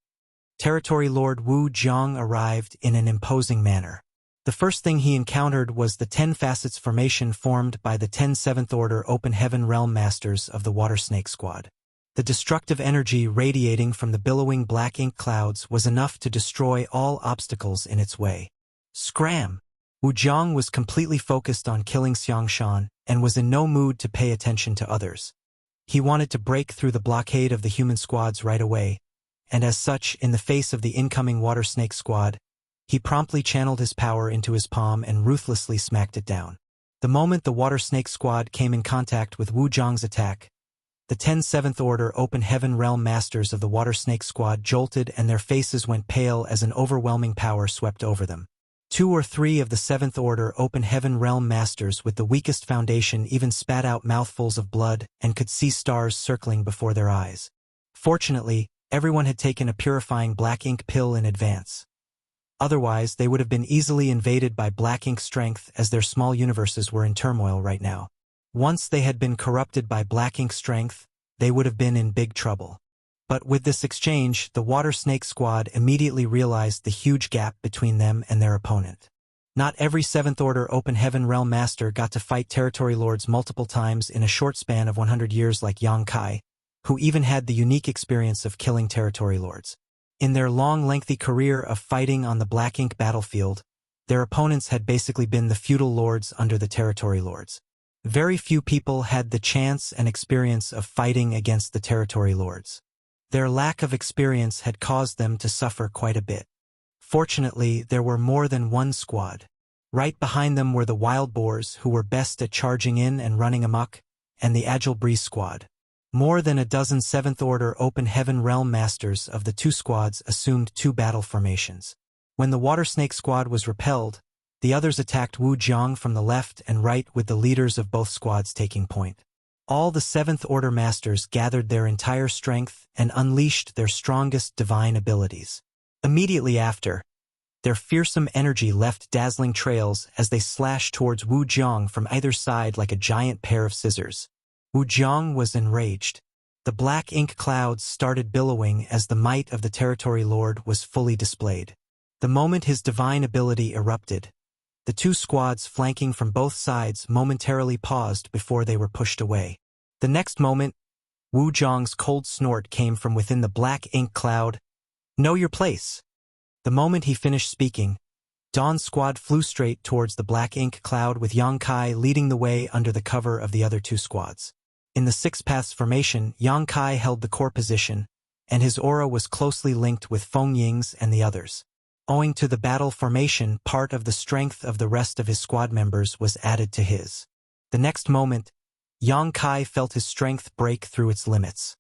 Territory Lord Wu Jiang arrived in an imposing manner. The first thing he encountered was the 10 Facets formation formed by the 10 7th Order Open Heaven Realm Masters of the Water Snake Squad. The destructive energy radiating from the billowing black ink clouds was enough to destroy all obstacles in its way. Scram! Wu Jiang was completely focused on killing Xiang Shan and was in no mood to pay attention to others. He wanted to break through the blockade of the human squads right away, and as such, in the face of the incoming Water Snake Squad, he promptly channeled his power into his palm and ruthlessly smacked it down. The moment the Water Snake Squad came in contact with Wu Jiang's attack, the 10 7th Order Open Heaven Realm Masters of the Water Snake Squad jolted and their faces went pale as an overwhelming power swept over them. 2 or 3 of the 7th Order Open Heaven Realm Masters with the weakest foundation even spat out mouthfuls of blood and could see stars circling before their eyes. Fortunately, everyone had taken a purifying black ink pill in advance. Otherwise, they would have been easily invaded by black ink strength as their small universes were in turmoil right now. Once they had been corrupted by black ink strength, they would have been in big trouble. But with this exchange, the Water Snake Squad immediately realized the huge gap between them and their opponent. Not every 7th Order Open Heaven Realm Master got to fight Territory Lords multiple times in a short span of 100 years like Yang Kai, who even had the unique experience of killing Territory Lords. In their long, lengthy career of fighting on the Black Ink battlefield, their opponents had basically been the feudal lords under the Territory Lords. Very few people had the chance and experience of fighting against the Territory Lords. Their lack of experience had caused them to suffer quite a bit. Fortunately, there were more than one squad. Right behind them were the Wild Boars, who were best at charging in and running amok, and the Agile Breeze Squad. More than a dozen 7th Order Open Heaven Realm Masters of the 2 squads assumed 2 battle formations. When the Water Snake Squad was repelled, the others attacked Wu Jiang from the left and right, with the leaders of both squads taking point. All the 7th Order Masters gathered their entire strength and unleashed their strongest divine abilities. Immediately after, their fearsome energy left dazzling trails as they slashed towards Wu Jiang from either side like a giant pair of scissors. Wu Jiang was enraged. The black ink clouds started billowing as the might of the Territory Lord was fully displayed. The moment his divine ability erupted, the 2 squads flanking from both sides momentarily paused before they were pushed away. The next moment, Wu Jiang's cold snort came from within the black ink cloud. "Know your place." The moment he finished speaking, Dawn's squad flew straight towards the black ink cloud, with Yang Kai leading the way under the cover of the other 2 squads. In the 6 Paths formation, Yang Kai held the core position, and his aura was closely linked with Feng Ying's and the others. Owing to the battle formation, part of the strength of the rest of his squad members was added to his. The next moment, Yang Kai felt his strength break through its limits.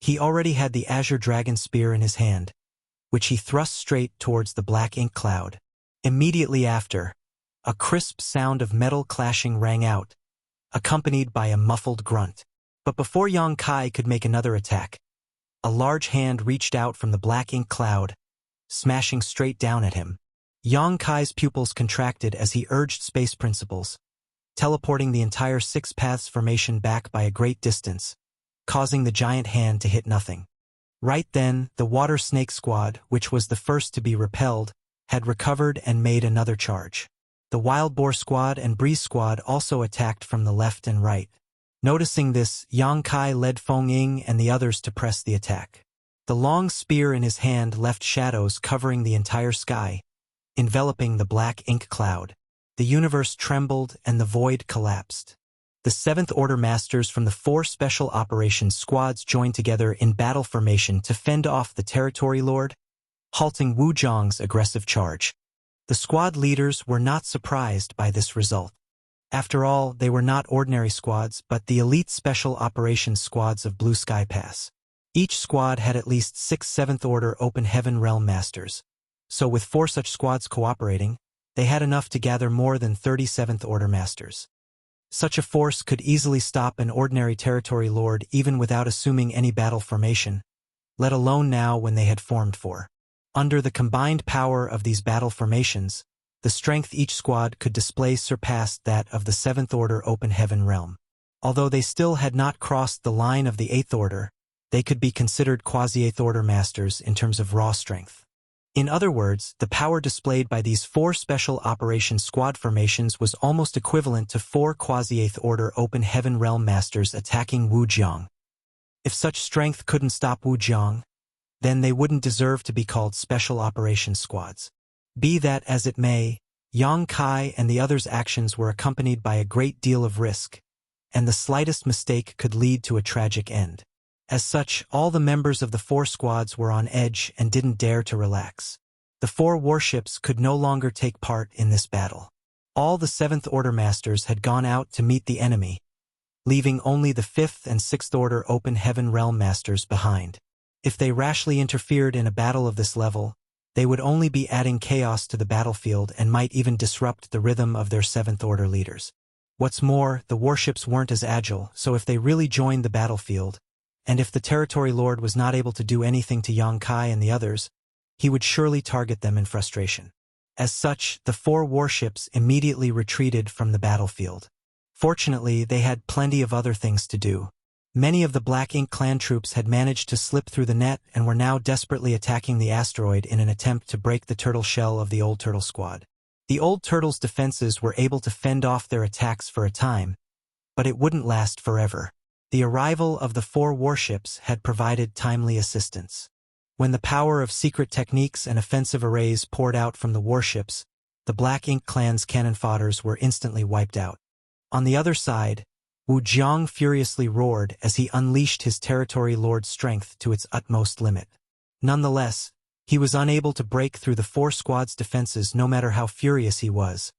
He already had the Azure Dragon Spear in his hand, which he thrust straight towards the black ink cloud. Immediately after, a crisp sound of metal clashing rang out, accompanied by a muffled grunt. But before Yang Kai could make another attack, a large hand reached out from the black ink cloud, smashing straight down at him. Yang Kai's pupils contracted as he urged space principles, teleporting the entire 6 Paths formation back by a great distance, causing the giant hand to hit nothing. Right then, the Water Snake Squad, which was the first to be repelled, had recovered and made another charge. The Wild Boar Squad and Breeze Squad also attacked from the left and right. Noticing this, Yang Kai led Feng Ying and the others to press the attack. The long spear in his hand left shadows covering the entire sky, enveloping the black ink cloud. The universe trembled and the void collapsed. The 7th Order Masters from the 4 Special Operations Squads joined together in battle formation to fend off the Territory Lord, halting Wu Jiang's aggressive charge. The squad leaders were not surprised by this result. After all, they were not ordinary squads, but the elite Special Operations Squads of Blue Sky Pass. Each squad had at least 6 7th Order Open Heaven Realm Masters. So with 4 such squads cooperating, they had enough to gather more than 30 7th Order Masters. Such a force could easily stop an ordinary Territory Lord even without assuming any battle formation, let alone now when they had formed 4. Under the combined power of these battle formations, the strength each squad could display surpassed that of the 7th Order Open Heaven Realm. Although they still had not crossed the line of the 8th Order, they could be considered quasi-8th Order Masters in terms of raw strength. In other words, the power displayed by these 4 Special Operations Squad formations was almost equivalent to 4 quasi-8th Order Open Heaven Realm Masters attacking Wu Jiang. If such strength couldn't stop Wu Jiang, then they wouldn't deserve to be called Special Operations Squads. Be that as it may, Yang Kai and the others' actions were accompanied by a great deal of risk, and the slightest mistake could lead to a tragic end. As such, all the members of the 4 squads were on edge and didn't dare to relax. The 4 warships could no longer take part in this battle. All the 7th Order Masters had gone out to meet the enemy, leaving only the 5th and 6th Order Open Heaven Realm Masters behind. If they rashly interfered in a battle of this level, they would only be adding chaos to the battlefield and might even disrupt the rhythm of their Seventh Order leaders. What's more, the warships weren't as agile, so if they really joined the battlefield, and if the Territory Lord was not able to do anything to Yang Kai and the others, he would surely target them in frustration. As such, the 4 warships immediately retreated from the battlefield. Fortunately, they had plenty of other things to do. Many of the Black Ink clan troops had managed to slip through the net and were now desperately attacking the asteroid in an attempt to break the turtle shell of the Old Turtle Squad. The Old Turtle's defenses were able to fend off their attacks for a time, but it wouldn't last forever. The arrival of the 4 warships had provided timely assistance. When the power of secret techniques and offensive arrays poured out from the warships, the Black Ink clan's cannon fodders were instantly wiped out. On the other side, Wu Jiang furiously roared as he unleashed his Territory Lord's strength to its utmost limit. Nonetheless, he was unable to break through the 4 squads' defenses no matter how furious he was,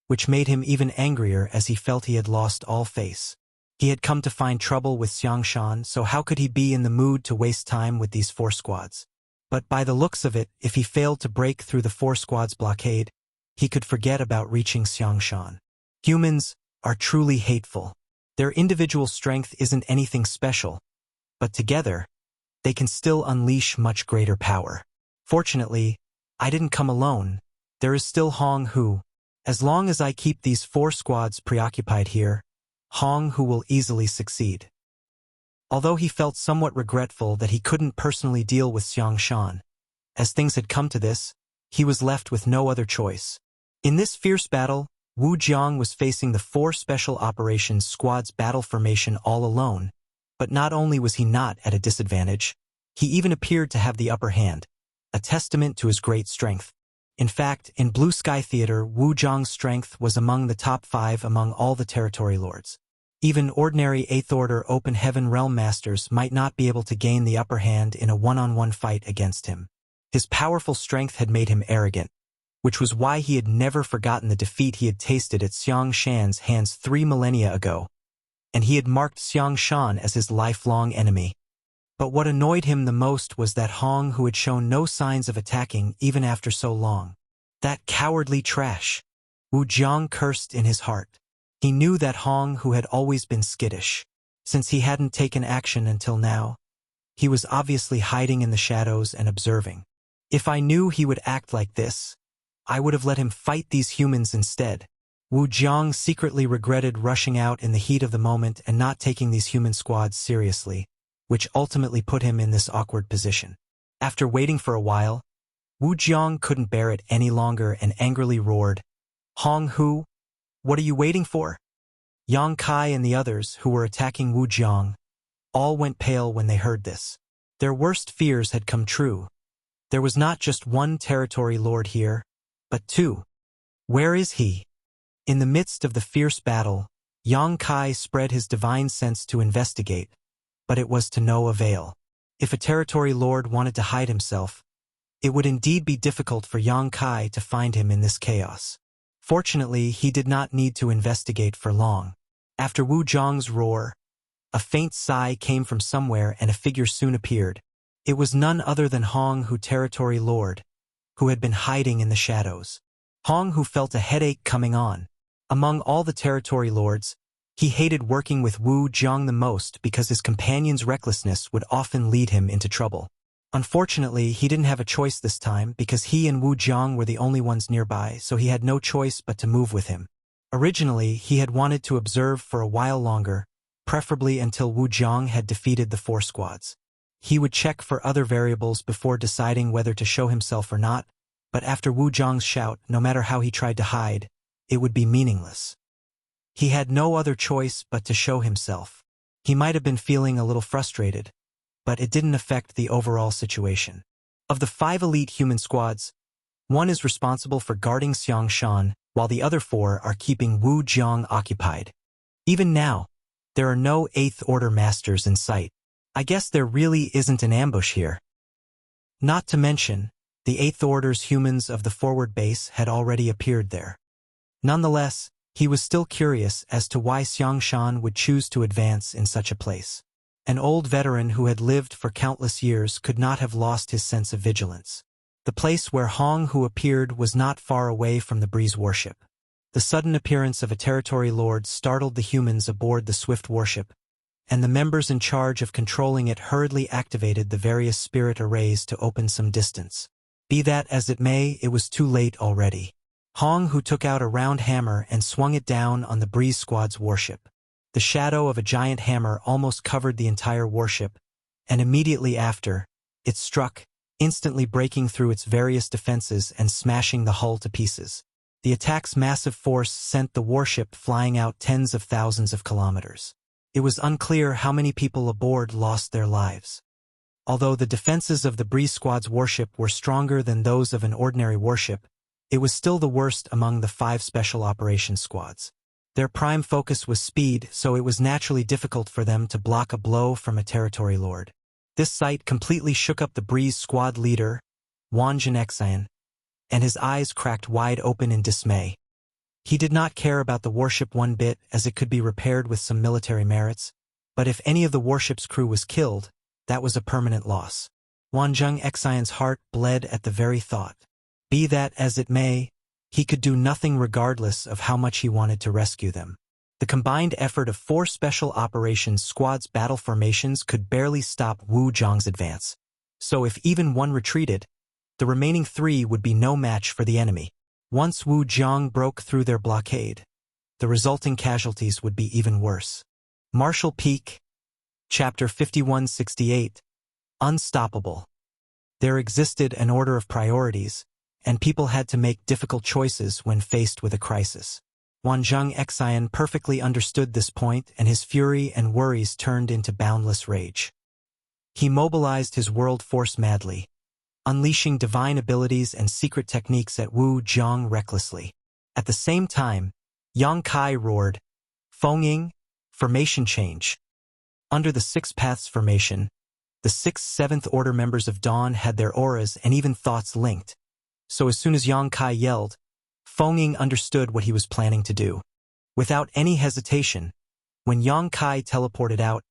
which made him even angrier as he felt he had lost all face. He had come to find trouble with Xiangshan, so how could he be in the mood to waste time with these 4 squads? But by the looks of it, if he failed to break through the 4 squads' blockade, he could forget about reaching Xiangshan. Humans are truly hateful. Their individual strength isn't anything special, but together, they can still unleash much greater power. Fortunately, I didn't come alone. There is still Hong Hu. As long as I keep these 4 squads preoccupied here, Hong Hu will easily succeed. Although he felt somewhat regretful that he couldn't personally deal with Xiangshan, as things had come to this, he was left with no other choice. In this fierce battle, Wu Jiang was facing the 4 Special Operations Squad's battle formation all alone, but not only was he not at a disadvantage, he even appeared to have the upper hand, a testament to his great strength. In fact, in Blue Sky Theater, Wu Jiang's strength was among the top 5 among all the Territory Lords. Even ordinary 8th Order Open Heaven Realm Masters might not be able to gain the upper hand in a one-on-one fight against him. His powerful strength had made him arrogant, which was why he had never forgotten the defeat he had tasted at Xiangshan's hands 3 millennia ago, and he had marked Xiangshan as his lifelong enemy. But what annoyed him the most was that Hong Hu had shown no signs of attacking even after so long. That cowardly trash! Wu Jiang cursed in his heart. He knew that Hong Hu had always been skittish. Since he hadn't taken action until now, he was obviously hiding in the shadows and observing. If I knew he would act like this, I would have let him fight these humans instead. Wu Jiang secretly regretted rushing out in the heat of the moment and not taking these human squads seriously, which ultimately put him in this awkward position. After waiting for a while, Wu Jiang couldn't bear it any longer and angrily roared, "Hong Hu, what are you waiting for?" Yang Kai and the others, who were attacking Wu Jiang, all went pale when they heard this. Their worst fears had come true. There was not just 1 Territory Lord here, but 2. Where is he? In the midst of the fierce battle, Yang Kai spread his divine sense to investigate, but it was to no avail. If a Territory Lord wanted to hide himself, it would indeed be difficult for Yang Kai to find him in this chaos. Fortunately, he did not need to investigate for long. After Wu Jiang's roar, a faint sigh came from somewhere and a figure soon appeared. It was none other than Hong Hu, Territory Lord, who had been hiding in the shadows. Hong Hu felt a headache coming on. Among all the Territory Lords, he hated working with Wu Jiang the most because his companion's recklessness would often lead him into trouble. Unfortunately, he didn't have a choice this time because he and Wu Jiang were the only ones nearby, so he had no choice but to move with him. Originally, he had wanted to observe for a while longer, preferably until Wu Jiang had defeated the 4 squads. He would check for other variables before deciding whether to show himself or not, but after Wu Jiang's shout, no matter how he tried to hide, it would be meaningless. He had no other choice but to show himself. He might have been feeling a little frustrated, but it didn't affect the overall situation. Of the 5 elite human squads, 1 is responsible for guarding Xiangshan, while the other 4 are keeping Wu Jiang occupied. Even now, there are no 8th Order Masters in sight. I guess there really isn't an ambush here. Not to mention, the 8th Order's humans of the forward base had already appeared there. Nonetheless, he was still curious as to why Xiangshan would choose to advance in such a place. An old veteran who had lived for countless years could not have lost his sense of vigilance. The place where Hong Hu appeared was not far away from the Breeze warship. The sudden appearance of a territory lord startled the humans aboard the Swift warship, and the members in charge of controlling it hurriedly activated the various spirit arrays to open some distance. Be that as it may, it was too late already. Hong Hu took out a round hammer and swung it down on the Breeze Squad's warship. The shadow of a giant hammer almost covered the entire warship, and immediately after, it struck, instantly breaking through its various defenses and smashing the hull to pieces. The attack's massive force sent the warship flying out tens of thousands of kilometers. It was unclear how many people aboard lost their lives. Although the defenses of the Breeze Squad's warship were stronger than those of an ordinary warship, it was still the worst among the 5 special operations squads. Their prime focus was speed, so it was naturally difficult for them to block a blow from a territory lord. This sight completely shook up the Breeze Squad leader, Xian, and his eyes cracked wide open in dismay. He did not care about the warship one bit, as it could be repaired with some military merits, but if any of the warship's crew was killed, that was a permanent loss. Xian's heart bled at the very thought. Be that as it may, he could do nothing regardless of how much he wanted to rescue them. The combined effort of 4 special operations squads' battle formations could barely stop Wu Zhang's advance. So if even one retreated, the remaining 3 would be no match for the enemy. Once Wu Zhang broke through their blockade, the resulting casualties would be even worse. Marshall Peak, Chapter 5168, Unstoppable. There existed an order of priorities, and people had to make difficult choices when faced with a crisis. Xian perfectly understood this point, and his fury and worries turned into boundless rage. He mobilized his world force madly, unleashing divine abilities and secret techniques at Wu Zhang recklessly. At the same time, Yang Kai roared, "Fengying, formation change." Under the 6 Paths formation, the 6th, 7th Order members of Dawn had their auras and even thoughts linked, so as soon as Yang Kai yelled, Fengying understood what he was planning to do. Without any hesitation, when Yang Kai teleported out,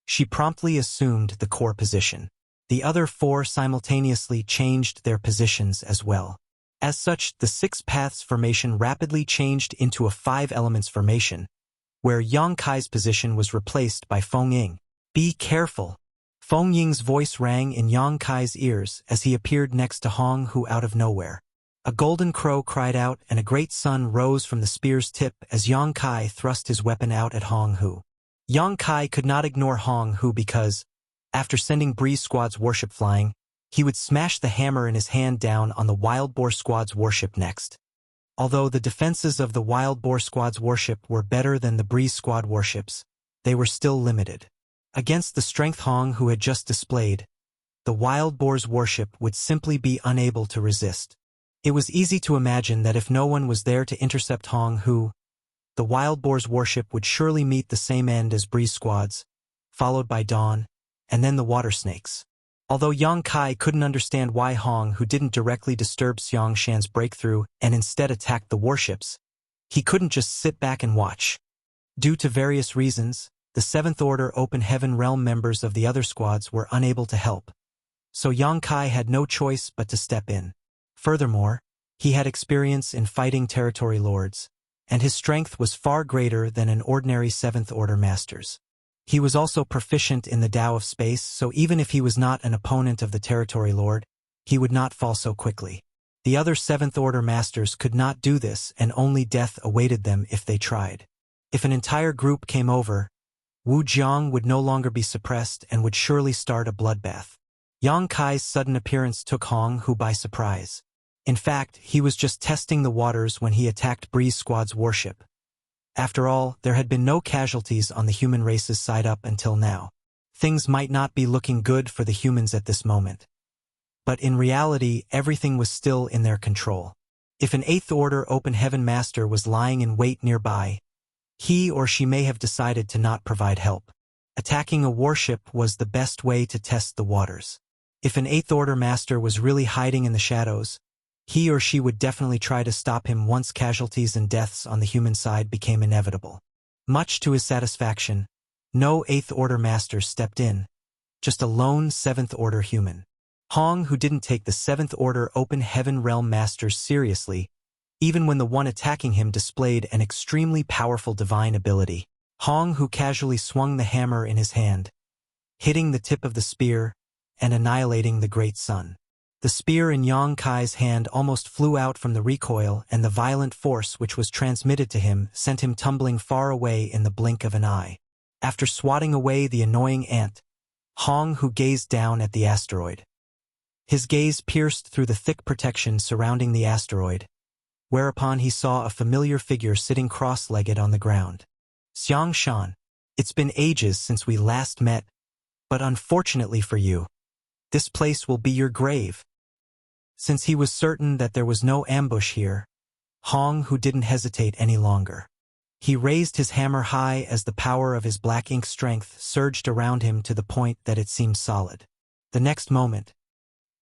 she promptly assumed the core position. The other 4 simultaneously changed their positions as well. As such, the 6 Paths formation rapidly changed into a 5 Elements formation, where Yang Kai's position was replaced by Fengying. Be careful! Fengying's voice rang in Yang Kai's ears as he appeared next to Hong Hu out of nowhere. A golden crow cried out and a great sun rose from the spear's tip as Yang Kai thrust his weapon out at Hong Hu. Yang Kai could not ignore Hong Hu because, after sending Breeze Squad's warship flying, he would smash the hammer in his hand down on the Wild Boar Squad's warship next. Although the defenses of the Wild Boar Squad's warship were better than the Breeze Squad warships, they were still limited. Against the strength Hong Hu had just displayed, the Wild Boar's warship would simply be unable to resist. It was easy to imagine that if no one was there to intercept Hong Hu, the Wild Boar's warship would surely meet the same end as Breeze Squad's, followed by Dawn, and then the Water Snakes. Although Yang Kai couldn't understand why Hong Hu didn't directly disturb Xiang Shan's breakthrough and instead attacked the warships, he couldn't just sit back and watch. Due to various reasons, the 7th Order Open Heaven Realm members of the other squads were unable to help, so Yang Kai had no choice but to step in. Furthermore, he had experience in fighting territory lords, and his strength was far greater than an ordinary 7th Order master's. He was also proficient in the Tao of Space, so even if he was not an opponent of the territory lord, he would not fall so quickly. The other 7th Order masters could not do this, and only death awaited them if they tried. If an entire group came over, Wu Zhang would no longer be suppressed and would surely start a bloodbath. Yang Kai's sudden appearance took Hong Hu by surprise. In fact, he was just testing the waters when he attacked Breeze Squad's warship. After all, there had been no casualties on the human race's side up until now. Things might not be looking good for the humans at this moment. But in reality, everything was still in their control. If an 8th Order Open Heaven Master was lying in wait nearby, he or she may have decided to not provide help. Attacking a warship was the best way to test the waters. If an 8th Order Master was really hiding in the shadows, he or she would definitely try to stop him once casualties and deaths on the human side became inevitable. Much to his satisfaction, no 8th Order Master stepped in, just a lone 7th Order human. Hong, who didn't take the Seventh Order Open Heaven Realm Masters seriously, even when the one attacking him displayed an extremely powerful divine ability. Hong, who casually swung the hammer in his hand, hitting the tip of the spear and annihilating the great sun. The spear in Yang Kai's hand almost flew out from the recoil, and the violent force which was transmitted to him sent him tumbling far away in the blink of an eye. After swatting away the annoying ant, Hong, who gazed down at the asteroid. His gaze pierced through the thick protection surrounding the asteroid, whereupon he saw a familiar figure sitting cross-legged on the ground. Xiang Shan, it's been ages since we last met, but unfortunately for you, this place will be your grave. Since he was certain that there was no ambush here, Hong, who didn't hesitate any longer. He raised his hammer high as the power of his black ink strength surged around him to the point that it seemed solid. The next moment,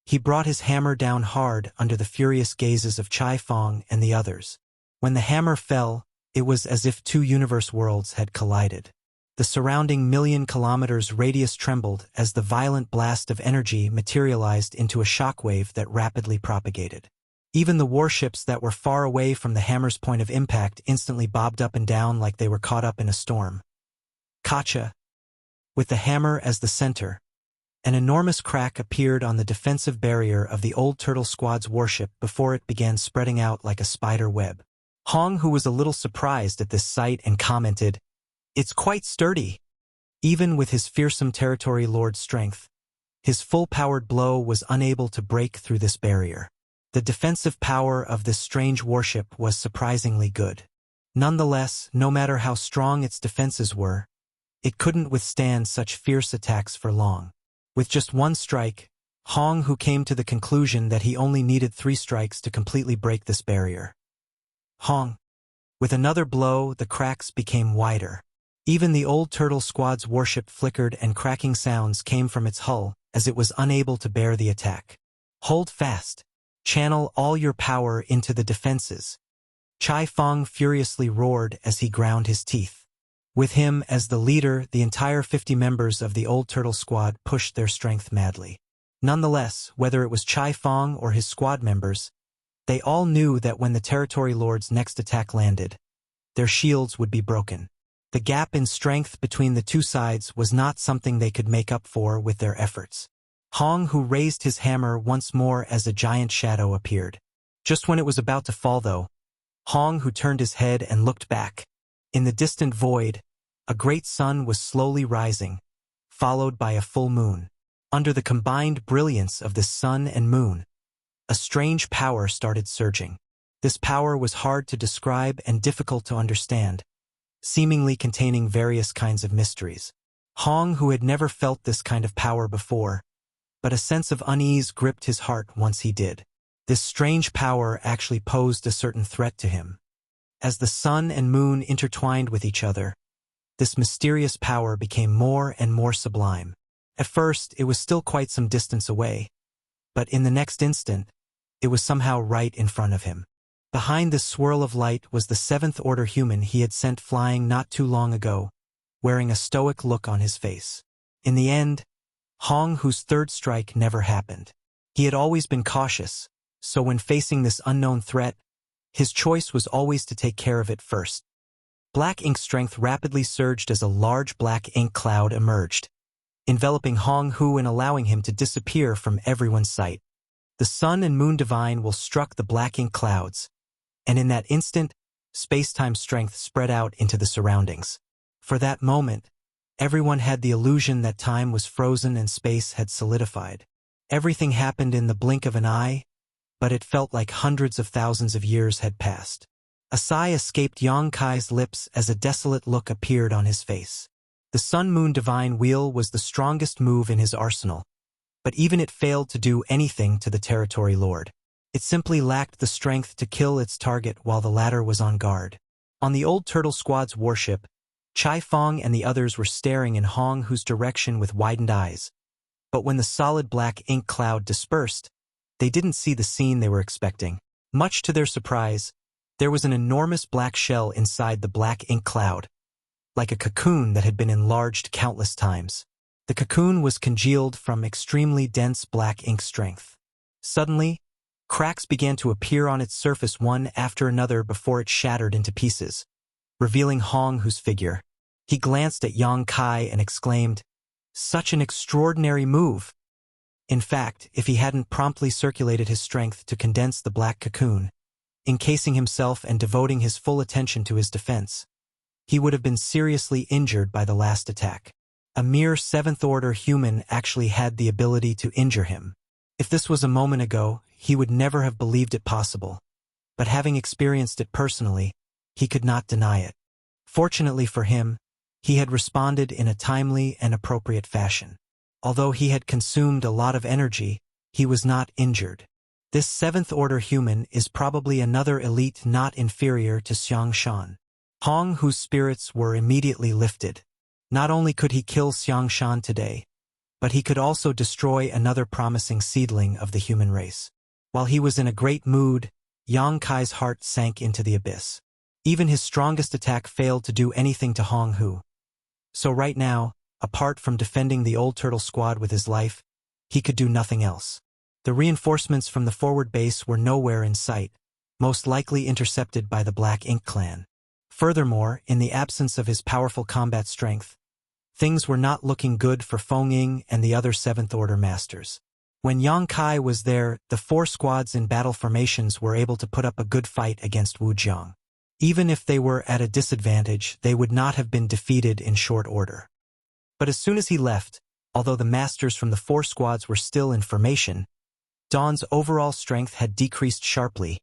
he brought his hammer down hard under the furious gazes of Chai Fong and the others. When the hammer fell, it was as if two universe worlds had collided. The surrounding million-kilometers radius trembled as the violent blast of energy materialized into a shockwave that rapidly propagated. Even the warships that were far away from the hammer's point of impact instantly bobbed up and down like they were caught up in a storm. Kacha. With the hammer as the center, an enormous crack appeared on the defensive barrier of the old Turtle Squad's warship before it began spreading out like a spider web. Hong, who was a little surprised at this sight and commented, "It's quite sturdy." Even with his fearsome territory lord strength, his full-powered blow was unable to break through this barrier. The defensive power of this strange warship was surprisingly good. Nonetheless, no matter how strong its defenses were, it couldn't withstand such fierce attacks for long. With just one strike, Hong, who came to the conclusion that he only needed 3 strikes to completely break this barrier. Hong. With another blow, the cracks became wider. Even the old Turtle Squad's warship flickered and cracking sounds came from its hull as it was unable to bear the attack. Hold fast. Channel all your power into the defenses. Chai Fong furiously roared as he ground his teeth. With him as the leader, the entire 50 members of the old Turtle Squad pushed their strength madly. Nonetheless, whether it was Chai Fong or his squad members, they all knew that when the Territory Lord's next attack landed, their shields would be broken. The gap in strength between the two sides was not something they could make up for with their efforts. Hong, who raised his hammer once more as a giant shadow appeared. Just when it was about to fall, though, Hong, who turned his head and looked back. In the distant void, a great sun was slowly rising, followed by a full moon. Under the combined brilliance of the sun and moon, a strange power started surging. This power was hard to describe and difficult to understand, seemingly containing various kinds of mysteries. Hong, who had never felt this kind of power before, but a sense of unease gripped his heart once he did. This strange power actually posed a certain threat to him. As the sun and moon intertwined with each other, this mysterious power became more and more sublime. At first, it was still quite some distance away, but in the next instant, it was somehow right in front of him. Behind this swirl of light was the seventh-order human he had sent flying not too long ago, wearing a stoic look on his face. In the end, Hong, whose third strike never happened. He had always been cautious, so when facing this unknown threat, his choice was always to take care of it first. Black ink strength rapidly surged as a large black ink cloud emerged, enveloping Hong Hu and allowing him to disappear from everyone's sight. The sun and moon divine will struck the black ink clouds, and in that instant, space-time strength spread out into the surroundings. For that moment, everyone had the illusion that time was frozen and space had solidified. Everything happened in the blink of an eye, but it felt like hundreds of thousands of years had passed. A sigh escaped Yang Kai's lips as a desolate look appeared on his face. The sun-moon divine wheel was the strongest move in his arsenal, but even it failed to do anything to the Territory Lord. It simply lacked the strength to kill its target while the latter was on guard. On the old Turtle Squad's warship, Chai Fong and the others were staring in Hong Hu's direction with widened eyes. But when the solid black ink cloud dispersed, they didn't see the scene they were expecting. Much to their surprise, there was an enormous black shell inside the black ink cloud, like a cocoon that had been enlarged countless times. The cocoon was congealed from extremely dense black ink strength. Suddenly, cracks began to appear on its surface one after another before it shattered into pieces, revealing Hong Hu's figure. He glanced at Yang Kai and exclaimed, "Such an extraordinary move!" In fact, if he hadn't promptly circulated his strength to condense the black cocoon, encasing himself and devoting his full attention to his defense, he would have been seriously injured by the last attack. A mere seventh-order human actually had the ability to injure him. If this was a moment ago, he would never have believed it possible. But having experienced it personally, he could not deny it. Fortunately for him, he had responded in a timely and appropriate fashion. Although he had consumed a lot of energy, he was not injured. This seventh-order human is probably another elite not inferior to Xiang Shan. Hong Hu's spirits were immediately lifted. Not only could he kill Xiang Shan today, but he could also destroy another promising seedling of the human race. While he was in a great mood, Yang Kai's heart sank into the abyss. Even his strongest attack failed to do anything to Hong Hu. So right now, apart from defending the old turtle squad with his life, he could do nothing else. The reinforcements from the forward base were nowhere in sight, most likely intercepted by the Black Ink clan. Furthermore, in the absence of his powerful combat strength, things were not looking good for Feng Ying and the other seventh-order masters. When Yang Kai was there, the four squads in battle formations were able to put up a good fight against Wu Jiang. Even if they were at a disadvantage, they would not have been defeated in short order. But as soon as he left, although the masters from the four squads were still in formation, Dawn's overall strength had decreased sharply,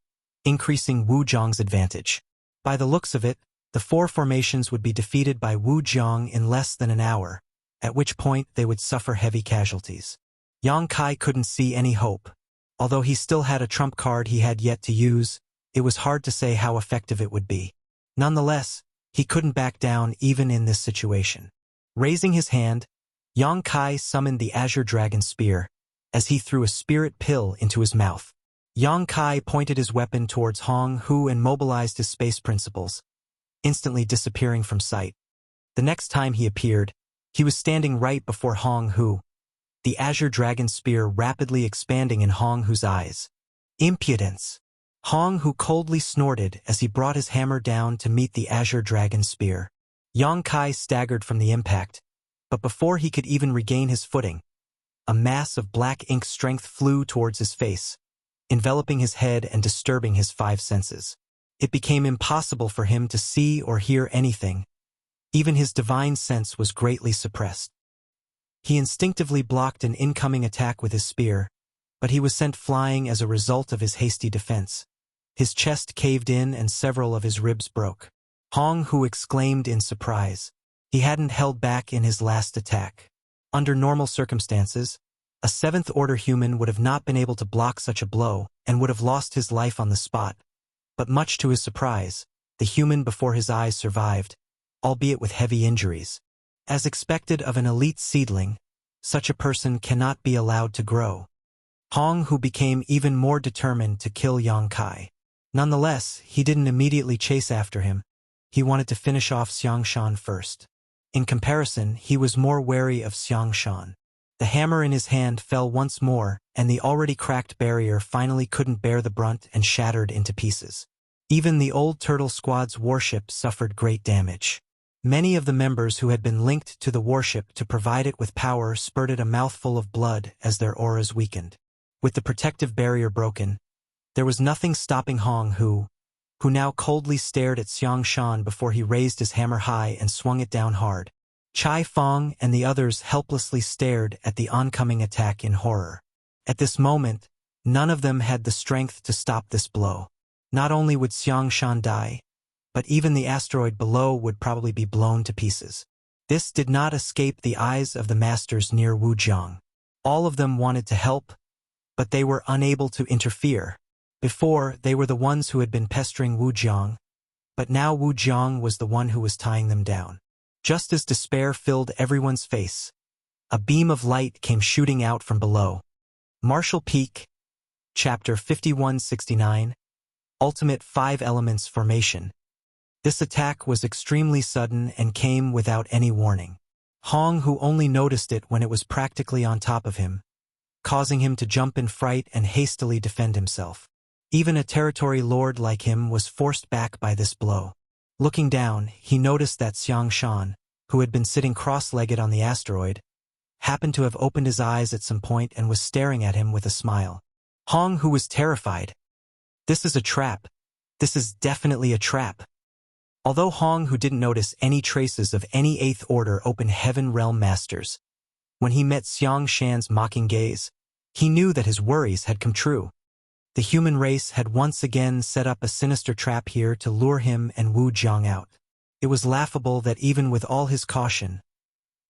increasing Wu Jiang's advantage. By the looks of it, the four formations would be defeated by Wu Jiang in less than an hour, at which point they would suffer heavy casualties. Yang Kai couldn't see any hope. Although he still had a trump card he had yet to use, it was hard to say how effective it would be. Nonetheless, he couldn't back down even in this situation. Raising his hand, Yang Kai summoned the Azure Dragon Spear, as he threw a spirit pill into his mouth. Yang Kai pointed his weapon towards Hong Hu and mobilized his space principles, instantly disappearing from sight. The next time he appeared, he was standing right before Hong Hu, the Azure Dragon Spear rapidly expanding in Hong Hu's eyes. Impudence! Hong Hu coldly snorted as he brought his hammer down to meet the Azure Dragon Spear. Yang Kai staggered from the impact, but before he could even regain his footing, a mass of black ink strength flew towards his face, enveloping his head and disturbing his five senses. It became impossible for him to see or hear anything. Even his divine sense was greatly suppressed. He instinctively blocked an incoming attack with his spear, but he was sent flying as a result of his hasty defense. His chest caved in and several of his ribs broke. Hong Hu exclaimed in surprise. He hadn't held back in his last attack. Under normal circumstances, a seventh-order human would have not been able to block such a blow and would have lost his life on the spot. But much to his surprise, the human before his eyes survived, albeit with heavy injuries. As expected of an elite seedling, such a person cannot be allowed to grow. Hong Hu became even more determined to kill Yang Kai. Nonetheless, he didn't immediately chase after him. He wanted to finish off Xiang Shan first. In comparison, he was more wary of Xiang Shan. The hammer in his hand fell once more, and the already cracked barrier finally couldn't bear the brunt and shattered into pieces. Even the old turtle squad's warship suffered great damage. Many of the members who had been linked to the warship to provide it with power spurted a mouthful of blood as their auras weakened. With the protective barrier broken, there was nothing stopping Hong Hu, who now coldly stared at Xiang Shan before he raised his hammer high and swung it down hard. Chai Fong and the others helplessly stared at the oncoming attack in horror. At this moment, none of them had the strength to stop this blow. Not only would Xiang Shan die, but even the asteroid below would probably be blown to pieces. This did not escape the eyes of the masters near Wu Jiang. All of them wanted to help, but they were unable to interfere. Before, they were the ones who had been pestering Wu Jiang, but now Wu Jiang was the one who was tying them down. Just as despair filled everyone's face, a beam of light came shooting out from below. Martial Peak, Chapter 5169, Ultimate 5 Elements Formation. This attack was extremely sudden and came without any warning. Hong, who only noticed it when it was practically on top of him, causing him to jump in fright and hastily defend himself. Even a territory lord like him was forced back by this blow. Looking down, he noticed that Xiang Shan, who had been sitting cross-legged on the asteroid, happened to have opened his eyes at some point and was staring at him with a smile. Hong, who was terrified. This is a trap. This is definitely a trap. Although Hong, who didn't notice any traces of any Eighth Order Open Heaven Realm Masters, when he met Xiang Shan's mocking gaze, he knew that his worries had come true. The human race had once again set up a sinister trap here to lure him and Wu Jiang out. It was laughable that even with all his caution,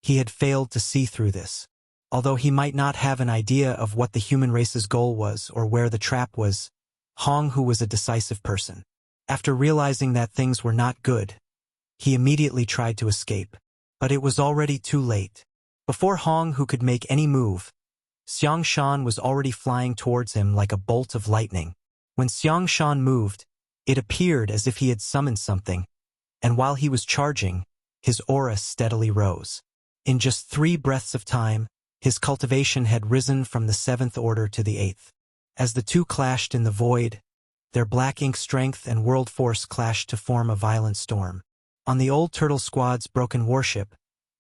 he had failed to see through this. Although he might not have an idea of what the human race's goal was or where the trap was, Hong, who was a decisive person. After realizing that things were not good, he immediately tried to escape. But it was already too late. Before Hong, who could make any move, Xiang Shan was already flying towards him like a bolt of lightning. When Xiang Shan moved, it appeared as if he had summoned something, and while he was charging, his aura steadily rose. In just 3 breaths of time, his cultivation had risen from the 7th order to the 8th. As the two clashed in the void, their black ink strength and world force clashed to form a violent storm. On the old turtle squad's broken warship,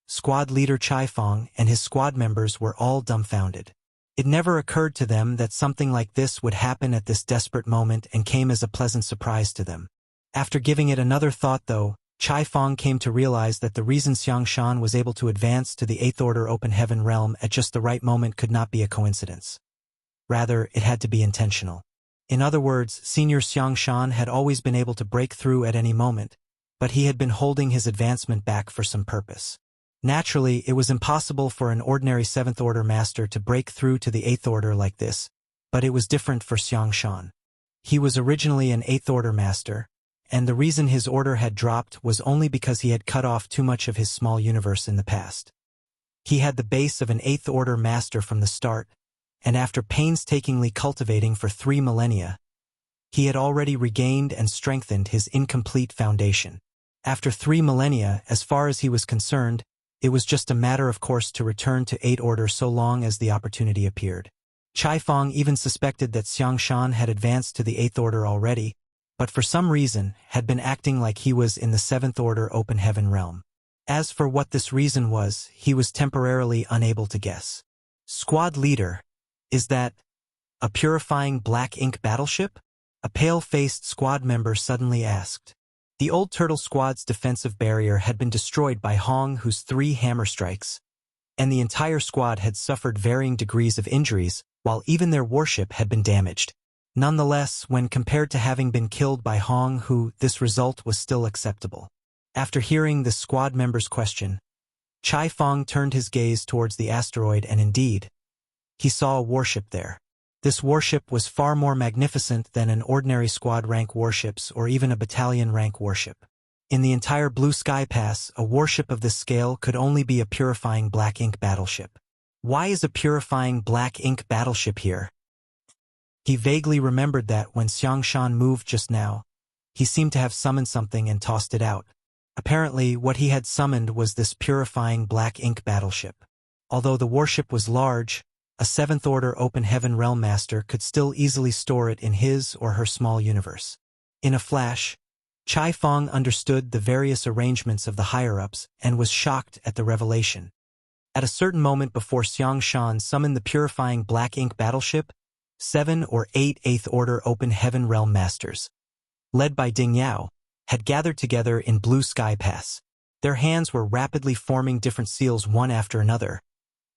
squad leader Chai Fong and his squad members were all dumbfounded. It never occurred to them that something like this would happen at this desperate moment and came as a pleasant surprise to them. After giving it another thought though, Chai Fong came to realize that the reason Xiang Shan was able to advance to the 8th Order Open Heaven Realm at just the right moment could not be a coincidence. Rather, it had to be intentional. In other words, Senior Xiang Shan had always been able to break through at any moment, but he had been holding his advancement back for some purpose. Naturally, it was impossible for an ordinary 7th Order Master to break through to the 8th Order like this, but it was different for Xiang Shan. He was originally an 8th Order Master, and the reason his order had dropped was only because he had cut off too much of his small universe in the past. He had the base of an 8th Order Master from the start, and after painstakingly cultivating for 3 millennia, he had already regained and strengthened his incomplete foundation. After 3 millennia, as far as he was concerned, it was just a matter of course to return to 8 Order so long as the opportunity appeared. Chai Fong even suspected that Xiang Shan had advanced to the 8th Order already, but for some reason had been acting like he was in the 7th Order Open Heaven Realm. As for what this reason was, he was temporarily unable to guess. Squad leader, is that a purifying black ink battleship? A pale-faced squad member suddenly asked. The old turtle squad's defensive barrier had been destroyed by Hong, whose 3 hammer strikes, and the entire squad had suffered varying degrees of injuries, while even their warship had been damaged. Nonetheless, when compared to having been killed by Hong, this result was still acceptable. After hearing the squad member's question, Chai Fong turned his gaze towards the asteroid and indeed, he saw a warship there. This warship was far more magnificent than an ordinary squad-rank warships or even a battalion-rank warship. In the entire Blue Sky Pass, a warship of this scale could only be a purifying black ink battleship. Why is a purifying black ink battleship here? He vaguely remembered that when Xiang Shan moved just now, he seemed to have summoned something and tossed it out. Apparently, what he had summoned was this purifying black ink battleship. Although the warship was large, a 7th Order Open Heaven Realm Master could still easily store it in his or her small universe. In a flash, Chai Fong understood the various arrangements of the higher-ups and was shocked at the revelation. At a certain moment before Xiang Shan summoned the purifying black ink battleship, 7 or 8 8th Order Open Heaven Realm Masters, led by Ding Yao, had gathered together in Blue Sky Pass. Their hands were rapidly forming different seals one after another.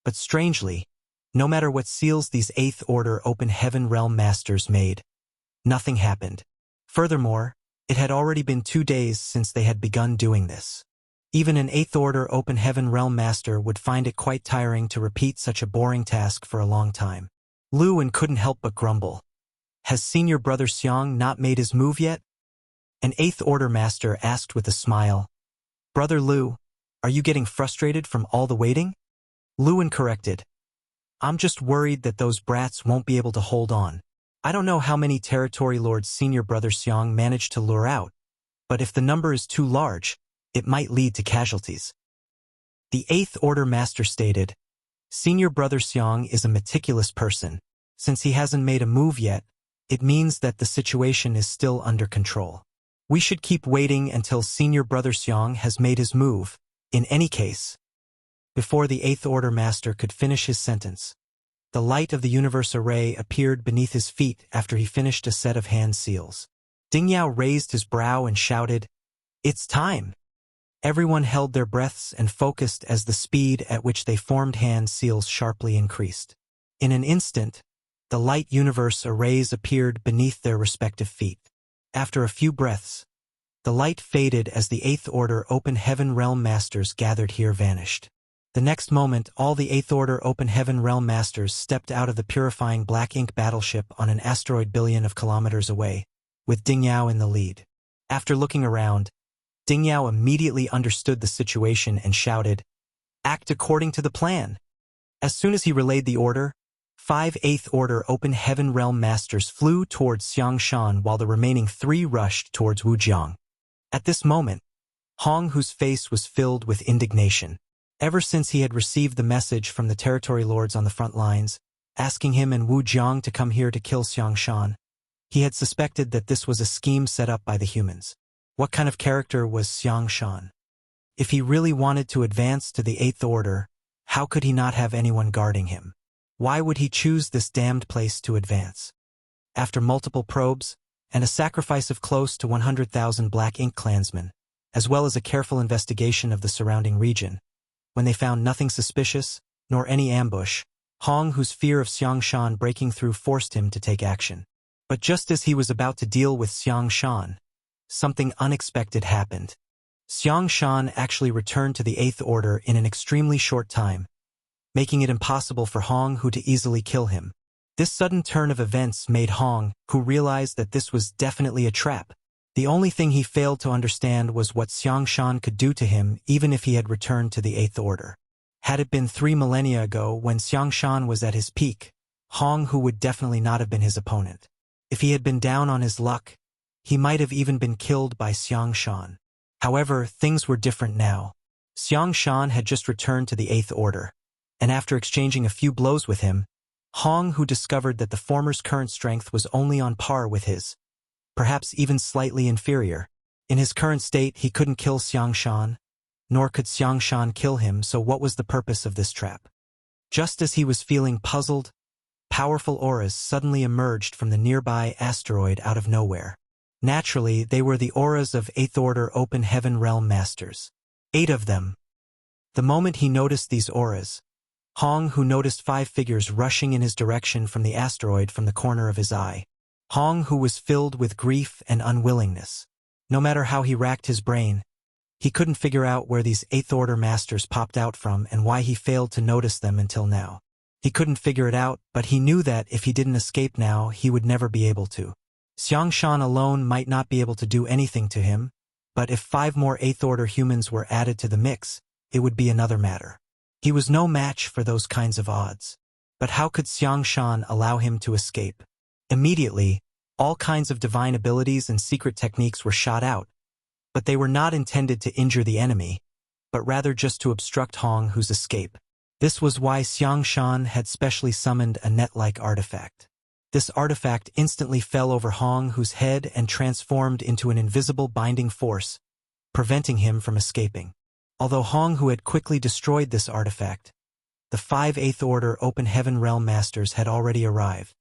But strangely, no matter what seals these 8th Order Open Heaven Realm Masters made, nothing happened. Furthermore, it had already been 2 days since they had begun doing this. Even an 8th Order Open Heaven Realm Master would find it quite tiring to repeat such a boring task for a long time. Lu Wen couldn't help but grumble. Has Senior Brother Xiang not made his move yet? An 8th Order Master asked with a smile. Brother Lu, are you getting frustrated from all the waiting? Lu Wen corrected. I'm just worried that those brats won't be able to hold on. I don't know how many territory lords Senior Brother Xiang managed to lure out, but if the number is too large, it might lead to casualties. The Eighth Order Master stated, "Senior Brother Xiang is a meticulous person. Since he hasn't made a move yet, it means that the situation is still under control. We should keep waiting until Senior Brother Xiang has made his move, in any case." Before the Eighth Order Master could finish his sentence, the light of the universe array appeared beneath his feet after he finished a set of hand seals. Ding Yao raised his brow and shouted, "It's time!" Everyone held their breaths and focused as the speed at which they formed hand seals sharply increased. In an instant, the light universe arrays appeared beneath their respective feet. After a few breaths, the light faded as the Eighth Order Open Heaven Realm Masters gathered here vanished. The next moment, all the Eighth Order Open Heaven Realm Masters stepped out of the purifying black ink battleship on an asteroid billion of kilometers away, with Ding Yao in the lead. After looking around, Ding Yao immediately understood the situation and shouted, "Act according to the plan." As soon as he relayed the order, 5 Eighth Order Open Heaven Realm Masters flew towards Xiang Shan while the remaining 3 rushed towards Wujiang. At this moment, Hong, whose face was filled with indignation. Ever since he had received the message from the territory lords on the front lines, asking him and Wu Jiang to come here to kill Xiang Shan, he had suspected that this was a scheme set up by the humans. What kind of character was Xiang Shan? If he really wanted to advance to the Eighth Order, how could he not have anyone guarding him? Why would he choose this damned place to advance? After multiple probes, and a sacrifice of close to 100,000 Black Ink clansmen, as well as a careful investigation of the surrounding region, when they found nothing suspicious, nor any ambush, Hong, whose fear of Xiang Shan breaking through, forced him to take action. But just as he was about to deal with Xiang Shan, something unexpected happened. Xiang Shan actually returned to the Eighth Order in an extremely short time, making it impossible for Hong Hu to easily kill him. This sudden turn of events made Hong Hu realize that this was definitely a trap. The only thing he failed to understand was what Xiang Shan could do to him even if he had returned to the Eighth Order. Had it been 3 millennia ago when Xiang Shan was at his peak, Hong Hu would definitely not have been his opponent. If he had been down on his luck, he might have even been killed by Xiang Shan. However, things were different now. Xiang Shan had just returned to the Eighth Order, and after exchanging a few blows with him, Hong Hu discovered that the former's current strength was only on par with his, perhaps even slightly inferior. In his current state, he couldn't kill Xiang Shan, nor could Xiang Shan kill him, so what was the purpose of this trap? Just as he was feeling puzzled, powerful auras suddenly emerged from the nearby asteroid out of nowhere. Naturally, they were the auras of Eighth Order Open Heaven Realm Masters. 8 of them. The moment he noticed these auras, Hong Hu noticed 5 figures rushing in his direction from the asteroid from the corner of his eye. Hong Hu was filled with grief and unwillingness. No matter how he racked his brain, he couldn't figure out where these Eighth Order Masters popped out from and why he failed to notice them until now. He couldn't figure it out, but he knew that if he didn't escape now, he would never be able to. Xiang Shan alone might not be able to do anything to him, but if 5 more Eighth Order humans were added to the mix, it would be another matter. He was no match for those kinds of odds. But how could Xiang Shan allow him to escape? Immediately, all kinds of divine abilities and secret techniques were shot out, but they were not intended to injure the enemy, but rather just to obstruct Hong Hu's escape. This was why Xiang Shan had specially summoned a net-like artifact. This artifact instantly fell over Hong Hu's head and transformed into an invisible binding force, preventing him from escaping. Although Hong Hu had quickly destroyed this artifact, the 5 Eighth Order Open Heaven Realm Masters had already arrived.